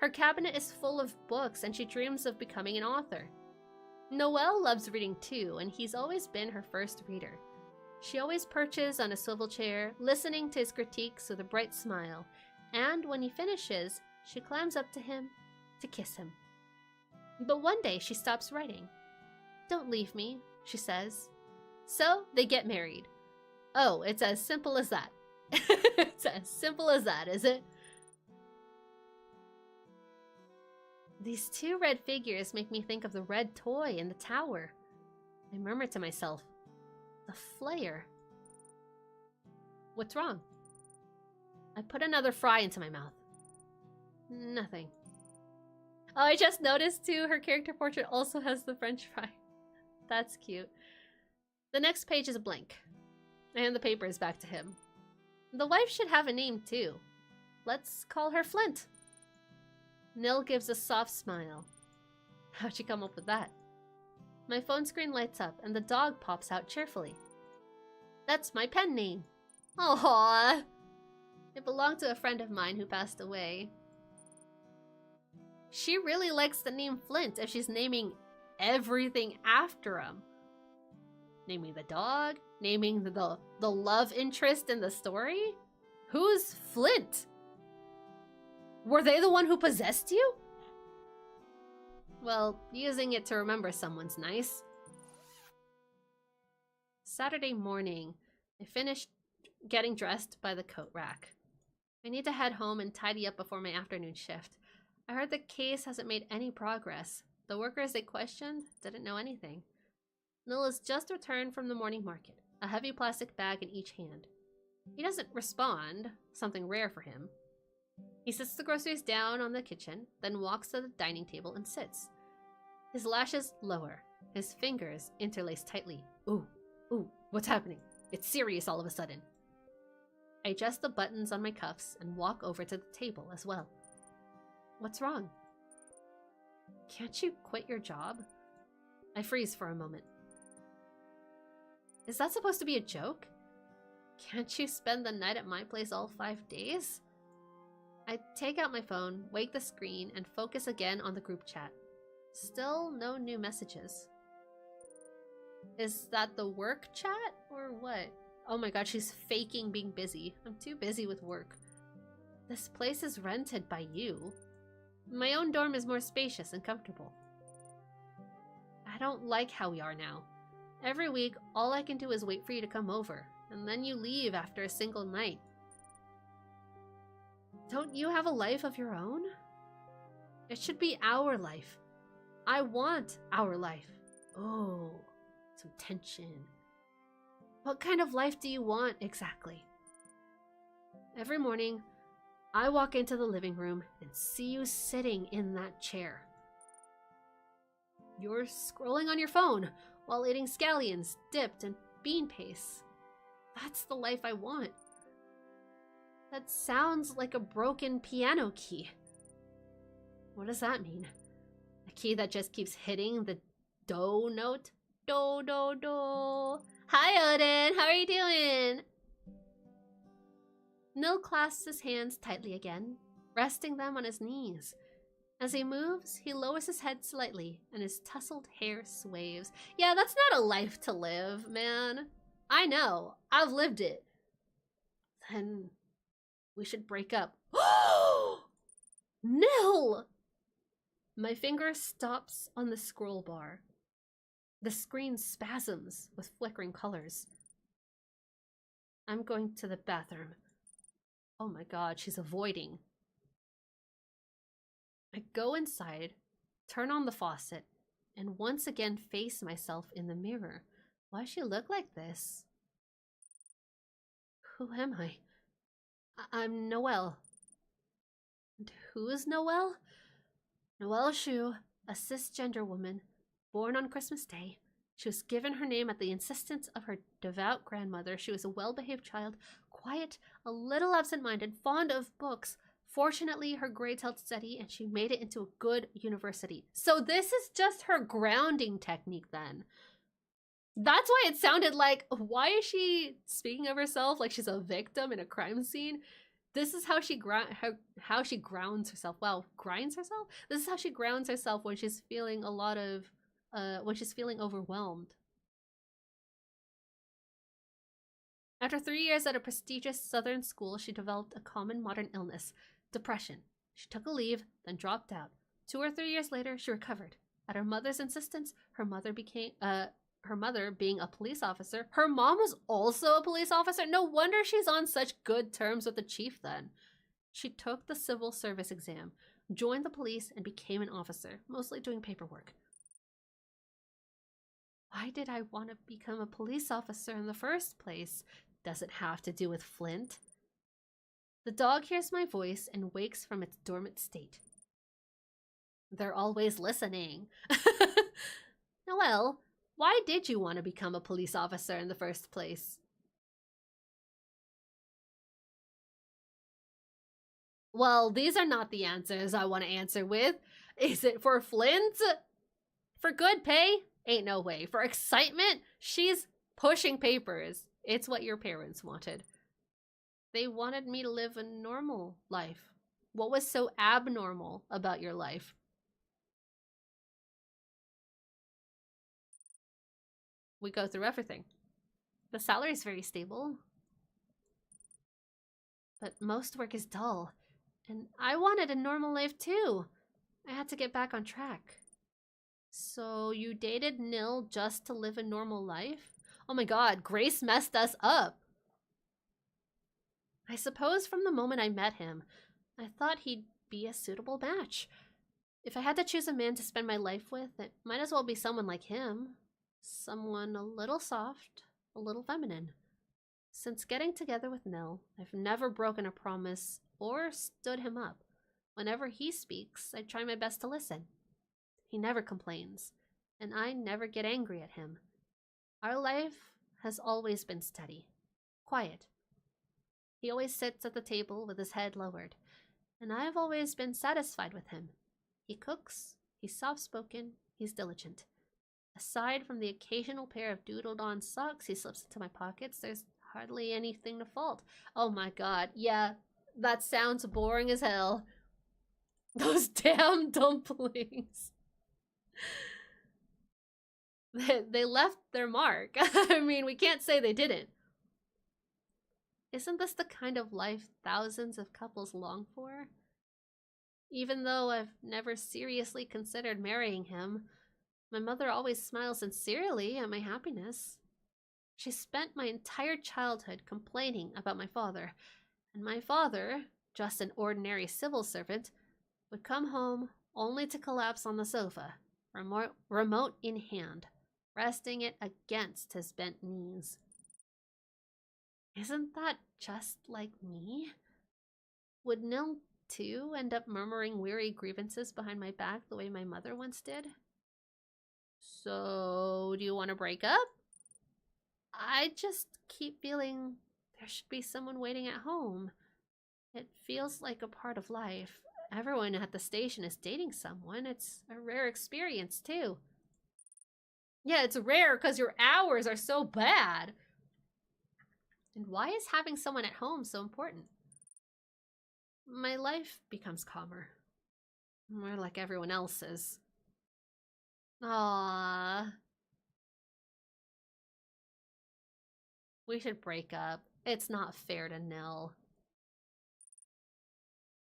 Her cabinet is full of books and she dreams of becoming an author. Noelle loves reading too, and he's always been her first reader. She always perches on a swivel chair, listening to his critiques with a bright smile, and when he finishes, she climbs up to him to kiss him. But one day she stops writing. 'Don't leave me,' she says. So they get married. Oh, it's as simple as that. It's as simple as that, is it? These 2 red figures make me think of the red toy in the tower. I murmur to myself, the flare. What's wrong? I put another fry into my mouth. Nothing. Oh, I just noticed too, her character portrait also has the French fry. That's cute. The next page is a blank, and the paper is back to him. The wife should have a name too. Let's call her Flint. Nil gives a soft smile. How'd you come up with that? My phone screen lights up and the dog pops out cheerfully. That's my pen name. Aww. It belonged to a friend of mine who passed away. She really likes the name Flint if she's naming everything after him. Naming the dog, naming the love interest in the story. Who's Flint? Were they the one who possessed you? Well, using it to remember someone's nice. Saturday morning, I finished getting dressed by the coat rack. I need to head home and tidy up before my afternoon shift. I heard the case hasn't made any progress. The workers they questioned didn't know anything. Nil has just returned from the morning market, a heavy plastic bag in each hand. He doesn't respond, something rare for him. He sets the groceries down on the kitchen, then walks to the dining table and sits. His lashes lower, his fingers interlaced tightly. Ooh, what's happening? It's serious all of a sudden. I adjust the buttons on my cuffs and walk over to the table as well. What's wrong? Can't you quit your job? I freeze for a moment. Is that supposed to be a joke? Can't you spend the night at my place all 5 days? I take out my phone, wake the screen, and focus again on the group chat. Still no new messages. Is that the work chat or what? Oh my god, she's faking being busy. I'm too busy with work. This place is rented by you. My own dorm is more spacious and comfortable. I don't like how we are now. Every week, all I can do is wait for you to come over, and then you leave after a single night. Don't you have a life of your own? It should be our life. I want our life. Oh, some tension. What kind of life do you want exactly? Every morning, I walk into the living room and see you sitting in that chair. You're scrolling on your phone while eating scallions dipped in bean paste. That's the life I want. That sounds like a broken piano key. What does that mean? A key that just keeps hitting the do note? Do, do, do. Hi, Odin. How are you doing? Nil clasps his hands tightly again, resting them on his knees. As he moves, he lowers his head slightly, and his tousled hair sways. Yeah, that's not a life to live, man. I know. I've lived it. Then we should break up. Nil! My finger stops on the scroll bar. The screen spasms with flickering colors. I'm going to the bathroom. Oh my god, she's avoiding. I go inside, turn on the faucet, and once again face myself in the mirror. Why does she look like this? Who am I? I'm Noelle. And who is Noelle? Noelle Shu, a cisgender woman, born on Christmas Day. She was given her name at the insistence of her devout grandmother. She was a well-behaved child, quiet, a little absent-minded, fond of books. Fortunately, her grades held steady, and she made it into a good university. So this is just her grounding technique, then. That's why it sounded like, why is she speaking of herself like she's a victim in a crime scene? This is how she grounds herself. Well, grinds herself? This is how she grounds herself when she's feeling a lot of, when she's feeling overwhelmed. After 3 years at a prestigious southern school, she developed a common modern illness, depression. She took a leave, then dropped out. 2 or 3 years later, she recovered. At her mother's insistence, her mother being a police officer, her mom was also a police officer. No wonder she's on such good terms with the chief then. She took the civil service exam, joined the police, and became an officer, mostly doing paperwork. Why did I want to become a police officer in the first place? Does it have to do with Flint? The dog hears my voice and wakes from its dormant state. They're always listening. Noelle, why did you want to become a police officer in the first place? Well, these are not the answers I want to answer with. Is it for Flint? For good pay? Ain't no way. For excitement? She's pushing papers. It's what your parents wanted. They wanted me to live a normal life. What was so abnormal about your life? We go through everything. The salary is very stable. But most work is dull. And I wanted a normal life too. I had to get back on track. So you dated Nil just to live a normal life? Oh my god, Grace messed us up. I suppose from the moment I met him, I thought he'd be a suitable match. If I had to choose a man to spend my life with, it might as well be someone like him. Someone a little soft, a little feminine. Since getting together with Nil, I've never broken a promise or stood him up. Whenever he speaks, I try my best to listen. He never complains, and I never get angry at him. Our life has always been steady, quiet. He always sits at the table with his head lowered, and I have always been satisfied with him. He cooks, he's soft-spoken, he's diligent. Aside from the occasional pair of doodled-on socks he slips into my pockets, there's hardly anything to fault. Oh my god, yeah, that sounds boring as hell. Those damn dumplings. They left their mark. I mean, we can't say they didn't. Isn't this the kind of life thousands of couples long for? Even though I've never seriously considered marrying him, my mother always smiles sincerely at my happiness. She spent my entire childhood complaining about my father, and my father, just an ordinary civil servant, would come home only to collapse on the sofa, remote in hand, resting it against his bent knees. Isn't that just like me? Would Nil, too, end up murmuring weary grievances behind my back the way my mother once did? So, do you want to break up? I just keep feeling there should be someone waiting at home. It feels like a part of life. Everyone at the station is dating someone. It's a rare experience, too. Yeah, it's rare because your hours are so bad. And why is having someone at home so important? My life becomes calmer. More like everyone else's. Aww. We should break up. It's not fair to Nell.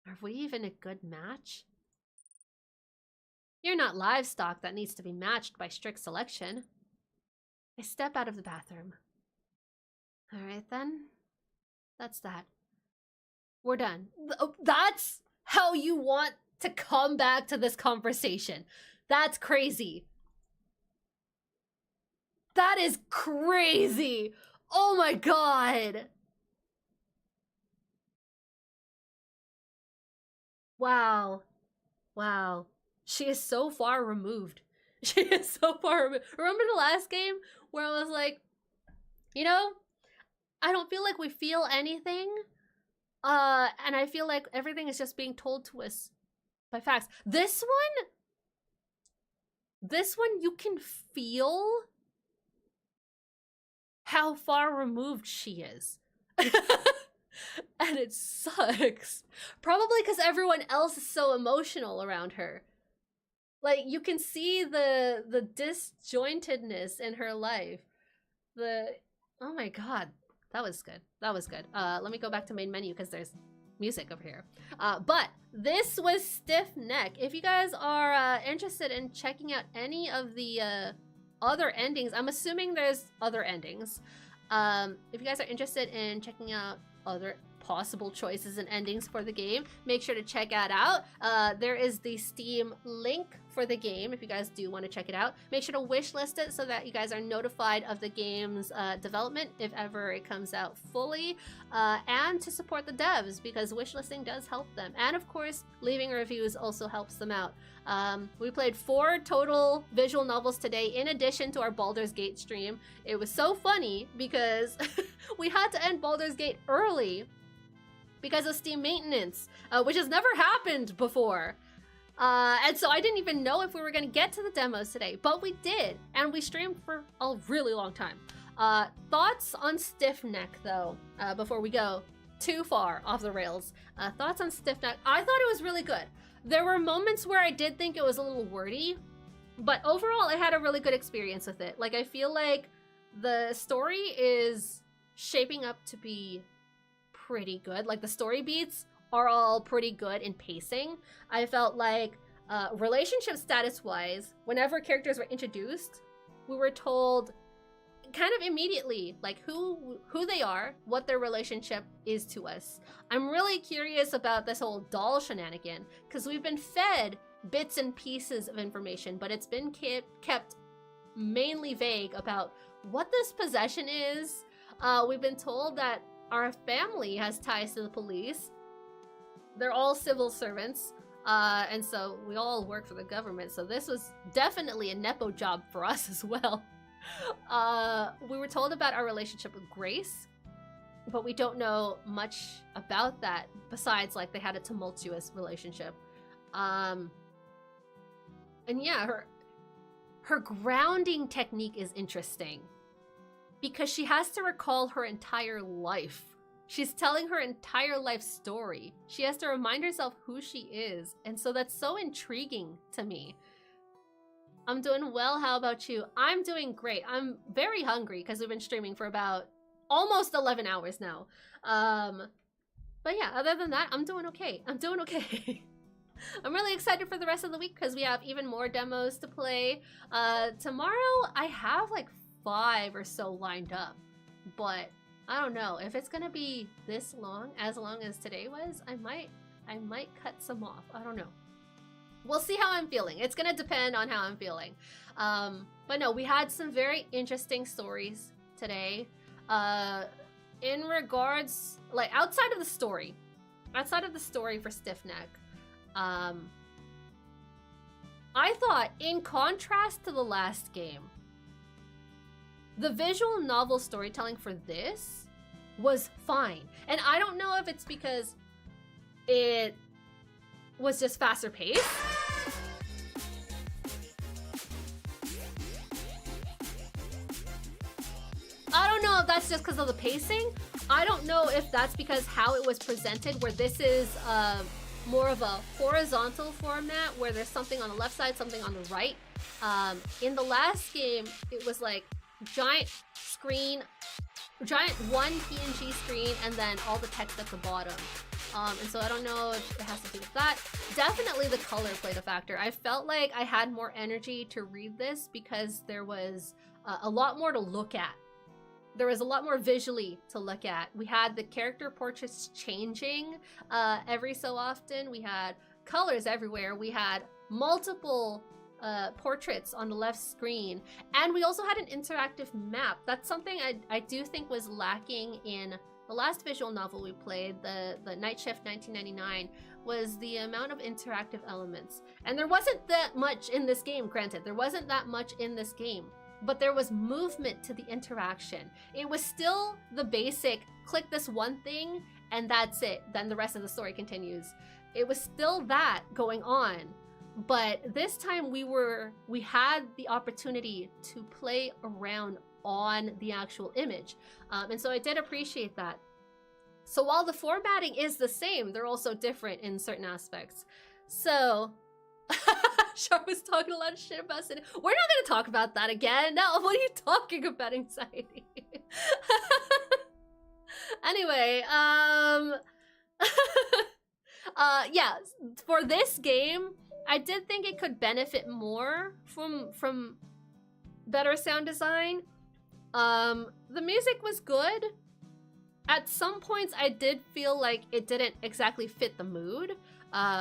Are we even a good match? You're not livestock that needs to be matched by strict selection. I step out of the bathroom. Alright then. That's that. We're done. That's how you want to come back to this conversation. That's crazy. That is crazy. Oh my god. Wow. Wow. She is so far removed. She is so far removed. Remember the last game where I was like, you know, I don't feel like we feel anything. And I feel like everything is just being told to us by facts. This one you can feel how far removed she is. And it sucks. Probably because everyone else is so emotional around her. Like, you can see the disjointedness in her life. Oh my god. That was good. That was good. Let me go back to main menu because there's music over here. But this was Stiff Neck. If you guys are interested in checking out any of the other endings, I'm assuming there's other endings. If you guys are interested in checking out other possible choices and endings for the game, make sure to check that out. There is the Steam link for the game if you guys do want to check it out. Make sure to wishlist it so that you guys are notified of the game's development if ever it comes out fully, and to support the devs because wishlisting does help them. And of course, leaving reviews also helps them out. We played 4 total visual novels today in addition to our Baldur's Gate stream. It was so funny because we had to end Baldur's Gate early because of Steam maintenance, which has never happened before. And so I didn't even know if we were going to get to the demos today, but we did, and we streamed for a really long time. Thoughts on Stiff Neck, though, before we go too far off the rails. Thoughts on Stiff Neck. I thought it was really good. There were moments where I did think it was a little wordy, but overall I had a really good experience with it. Like, I feel like the story is shaping up to be pretty good. Like, the story beats are all pretty good in pacing. I felt like relationship status wise, whenever characters were introduced, we were told kind of immediately like who they are, what their relationship is to us. I'm really curious about this whole doll shenanigan because we've been fed bits and pieces of information, but it's been kept mainly vague about what this possession is. We've been told that our family has ties to the police. They're all civil servants, and so we all work for the government, so this was definitely a nepo job for us as well. We were told about our relationship with Grace, but we don't know much about that besides like they had a tumultuous relationship. And yeah, her grounding technique is interesting because she has to recall her entire life. She's telling her entire life story. She has to remind herself who she is, and so that's so intriguing to me. I'm doing well. How about you? I'm doing great. I'm very hungry because we've been streaming for about almost 11 hours now. But yeah, other than that, I'm doing okay. I'm doing okay. I'm really excited for the rest of the week because we have even more demos to play. Tomorrow, I have like 5 or so lined up, but I don't know if it's gonna be this long, as long as today was. I might cut some off. I don't know. We'll see how I'm feeling. It's gonna depend on how I'm feeling. But no, we had some very interesting stories today. In regards, like outside of the story for Stiff Neck, I thought in contrast to the last game, The visual novel storytelling for this was fine. And I don't know if it's because it was just faster paced. I don't know if that's just because of the pacing. I don't know if that's because how it was presented, where this is more of a horizontal format where there's something on the left side, something on the right. In the last game, it was like giant screen, giant one PNG screen, and then all the text at the bottom. And so I don't know if it has to do with that. Definitely the color played a factor. I felt like I had more energy to read this because there was a lot more to look at. There was a lot more visually to look at. We had the character portraits changing every so often. We had colors everywhere. We had multiple portraits on the left screen. And we also had an interactive map. That's something I do think was lacking in the last visual novel we played, the Night Shift 1999, was the amount of interactive elements. And there wasn't that much in this game, granted. There wasn't that much in this game. But there was movement to the interaction. It was still the basic, click this one thing, and that's it. Then the rest of the story continues. It was still that going on. But this time we had the opportunity to play around on the actual image. And so I did appreciate that. So while the formatting is the same, they're also different in certain aspects. So, Sharp was talking a lot of shit about it. We're not gonna talk about that again. No, what are you talking about, anxiety? Anyway, yeah, for this game, I did think it could benefit more from better sound design. The music was good. At some points, I did feel like it didn't exactly fit the mood.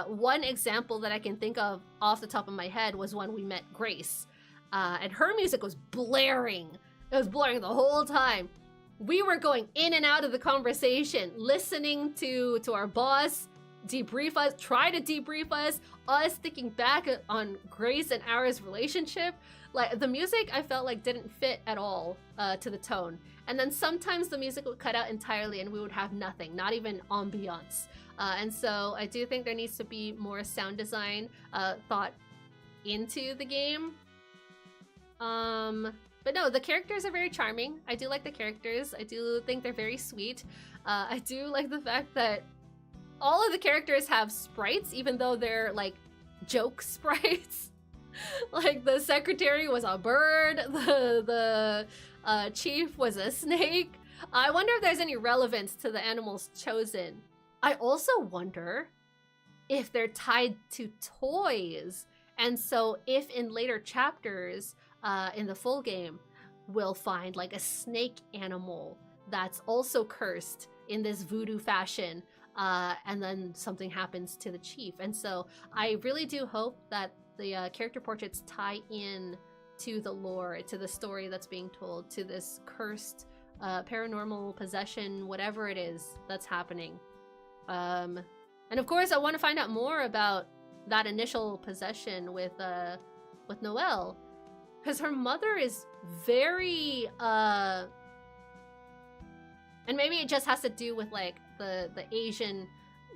One example that I can think of off the top of my head was when we met Grace. And her music was blaring. It was blaring the whole time. We were going in and out of the conversation, listening to our boss debrief us, try to debrief us thinking back on Grace and Ara's relationship. Like, the music I felt like didn't fit at all to the tone. And then sometimes the music would cut out entirely and we would have nothing, not even ambiance. And so I do think there needs to be more sound design thought into the game. But no, the characters are very charming. I do like the characters. I do think they're very sweet. I do like the fact that all of the characters have sprites, even though they're like joke sprites. Like the secretary was a bird, the chief was a snake. I wonder if there's any relevance to the animals chosen. I also wonder if they're tied to toys. And so if in later chapters in the full game, we'll find like a snake animal that's also cursed in this voodoo fashion, and then something happens to the chief. And so I really do hope that the character portraits tie in to the lore, to the story that's being told, to this cursed paranormal possession, whatever it is that's happening. And of course, I want to find out more about that initial possession with Noelle, because her mother is very and maybe it just has to do with like the Asian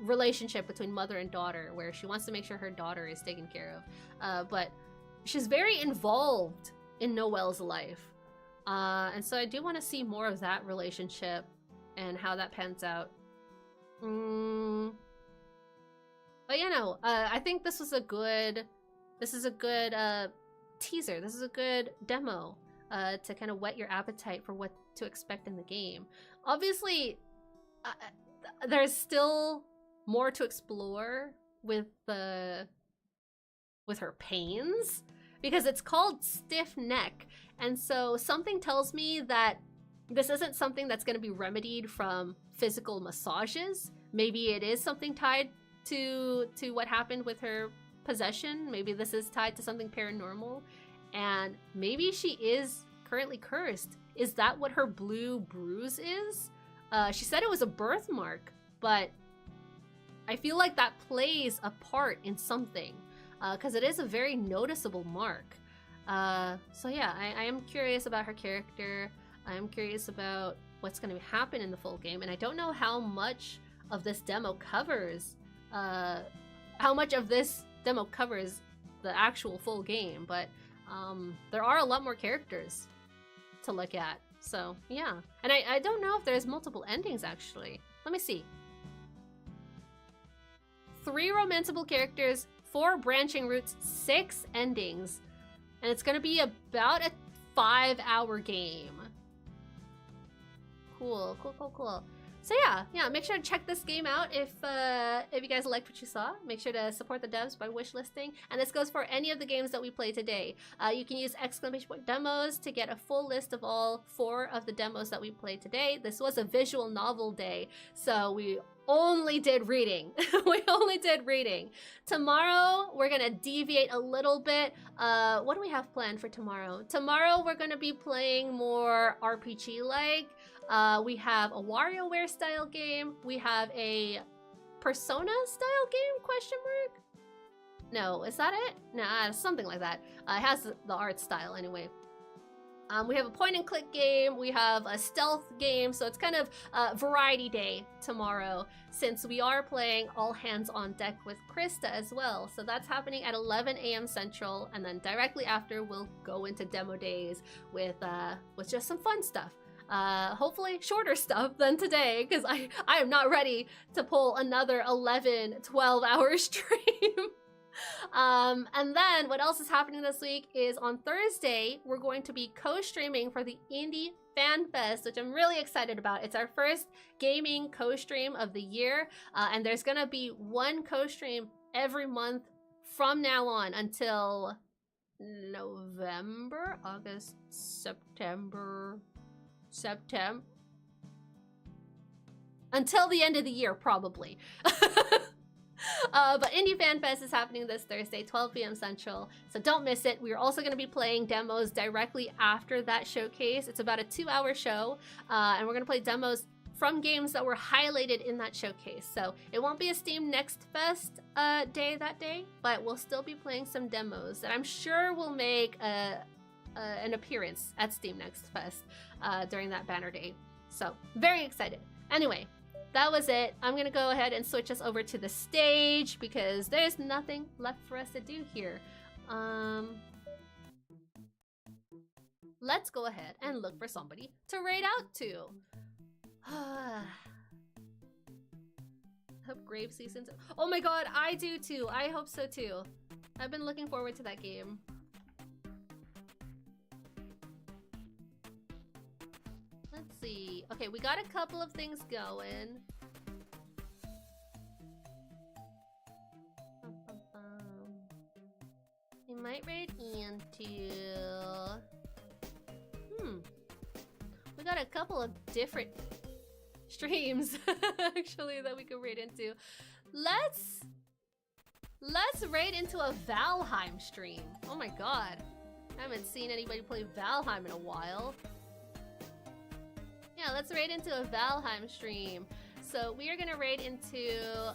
relationship between mother and daughter, where she wants to make sure her daughter is taken care of, but she's very involved in Noelle's life, and so I do want to see more of that relationship and how that pans out. But you know, I think this is a good teaser. This is a good demo to kind of whet your appetite for what to expect in the game. Obviously, there's still more to explore with her pains, because it's called stiff neck, and so something tells me that this isn't something that's going to be remedied from physical massages. Maybe it is something tied to what happened with her possession. Maybe this is tied to something paranormal, and maybe she is currently cursed. Is that what her blue bruise is? She said it was a birthmark, but I feel like that plays a part in something, because it is a very noticeable mark. So yeah, I am curious about her character. I am curious about what's going to happen in the full game, and I don't know how much of this demo covers the actual full game, but there are a lot more characters to look at. So yeah, and I don't know if there's multiple endings actually. Let me see. 3 romanceable characters, 4 branching routes, 6 endings, and it's gonna be about a 5-hour game. Cool. So yeah, make sure to check this game out if you guys liked what you saw. Make sure to support the devs by wishlisting, and this goes for any of the games that we play today. You can use !demos to get a full list of all 4 of the demos that we played today. This was a visual novel day, so we only did reading. We only did reading. Tomorrow, we're gonna deviate a little bit. What do we have planned for tomorrow? Tomorrow, we're gonna be playing more RPG-like. We have a WarioWare style game. We have a Persona style game, question mark? No, is that it? Nah, something like that. It has the art style anyway. We have a point and click game, we have a stealth game, so it's kind of a variety day tomorrow, since we are playing All Hands on Deck with Krista as well. So that's happening at 11 a.m. Central, and then directly after we'll go into demo days with just some fun stuff. Hopefully shorter stuff than today, because I am not ready to pull another 12 hour stream. And then what else is happening this week is on Thursday, we're going to be co-streaming for the Indie Fan Fest, which I'm really excited about. It's our first gaming co-stream of the year, and there's gonna be one co-stream every month from now on until November, August, September, until the end of the year, probably. But Indie Fan Fest is happening this Thursday, 12 p.m. Central, so don't miss it. We're also going to be playing demos directly after that showcase. It's about a 2-hour show, and we're going to play demos from games that were highlighted in that showcase. So it won't be a Steam Next Fest day that day, but we'll still be playing some demos that I'm sure will make an appearance at Steam Next Fest during that banner day. So very excited. Anyway, that was it. I'm gonna go ahead and switch us over to the stage because there's nothing left for us to do here. Let's go ahead and look for somebody to raid out to. Hope Grave Season 2. Oh my god, I do too. I hope so too. I've been looking forward to that game. Let's see. Okay, we got a couple of things going. We might raid into... We got a couple of different streams actually that we could raid into. Let's raid into a Valheim stream. Oh my god. I haven't seen anybody play Valheim in a while. Yeah, let's raid into a Valheim stream. So we are gonna raid into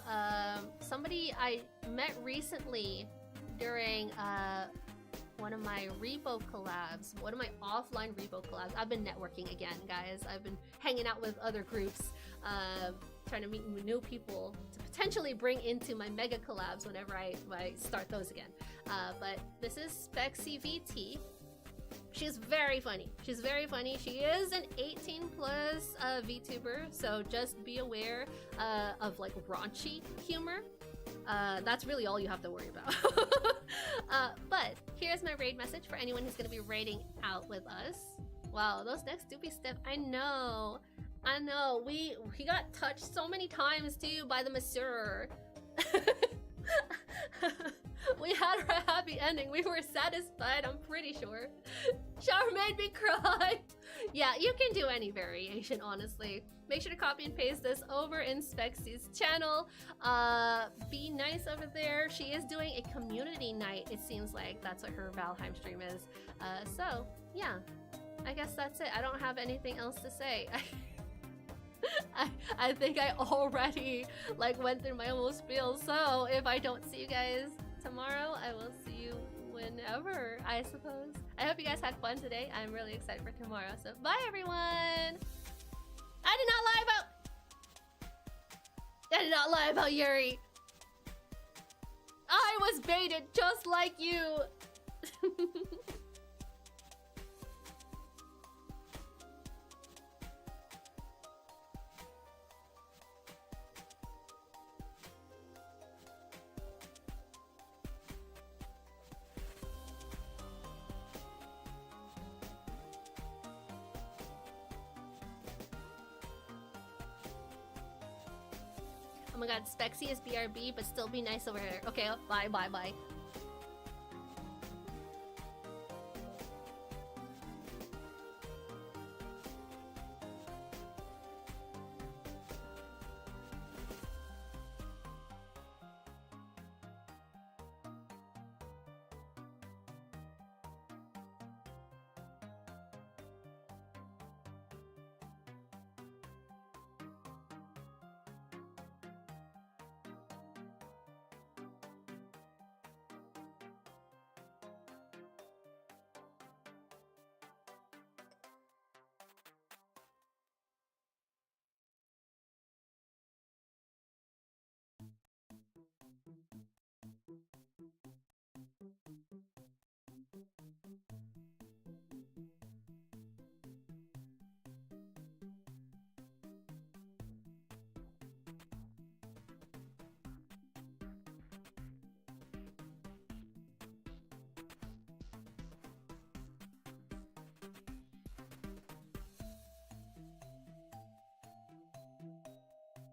somebody I met recently during one of my repo collabs, one of my offline repo collabs. I've been networking again, guys. I've been hanging out with other groups, trying to meet new people to potentially bring into my mega collabs whenever I start those again. But this is SpexyVT. She's very funny. She's very funny. She is an 18 plus VTuber, so just be aware of like raunchy humor. That's really all you have to worry about. But here's my raid message for anyone who's gonna be raiding out with us. Wow, those necks do be stiff. I know. We got touched so many times too by the masseur. We had a happy ending. We were satisfied, I'm pretty sure. Shower made me cry. Yeah, you can do any variation, honestly. Make sure to copy and paste this over in Spexy's channel. Be nice over there. She is doing a community night, it seems like. That's what her Valheim stream is. So, yeah. I guess that's it. I don't have anything else to say. I think I already went through my whole spiel. So if I don't see you guys tomorrow, I will see you whenever, I suppose. I hope you guys had fun today. I'm really excited for tomorrow. So bye, everyone. I did not lie about Yuri. I was baited just like you. Oh my god, Spexy is BRB, but still be nice over here. Okay, bye, bye, bye.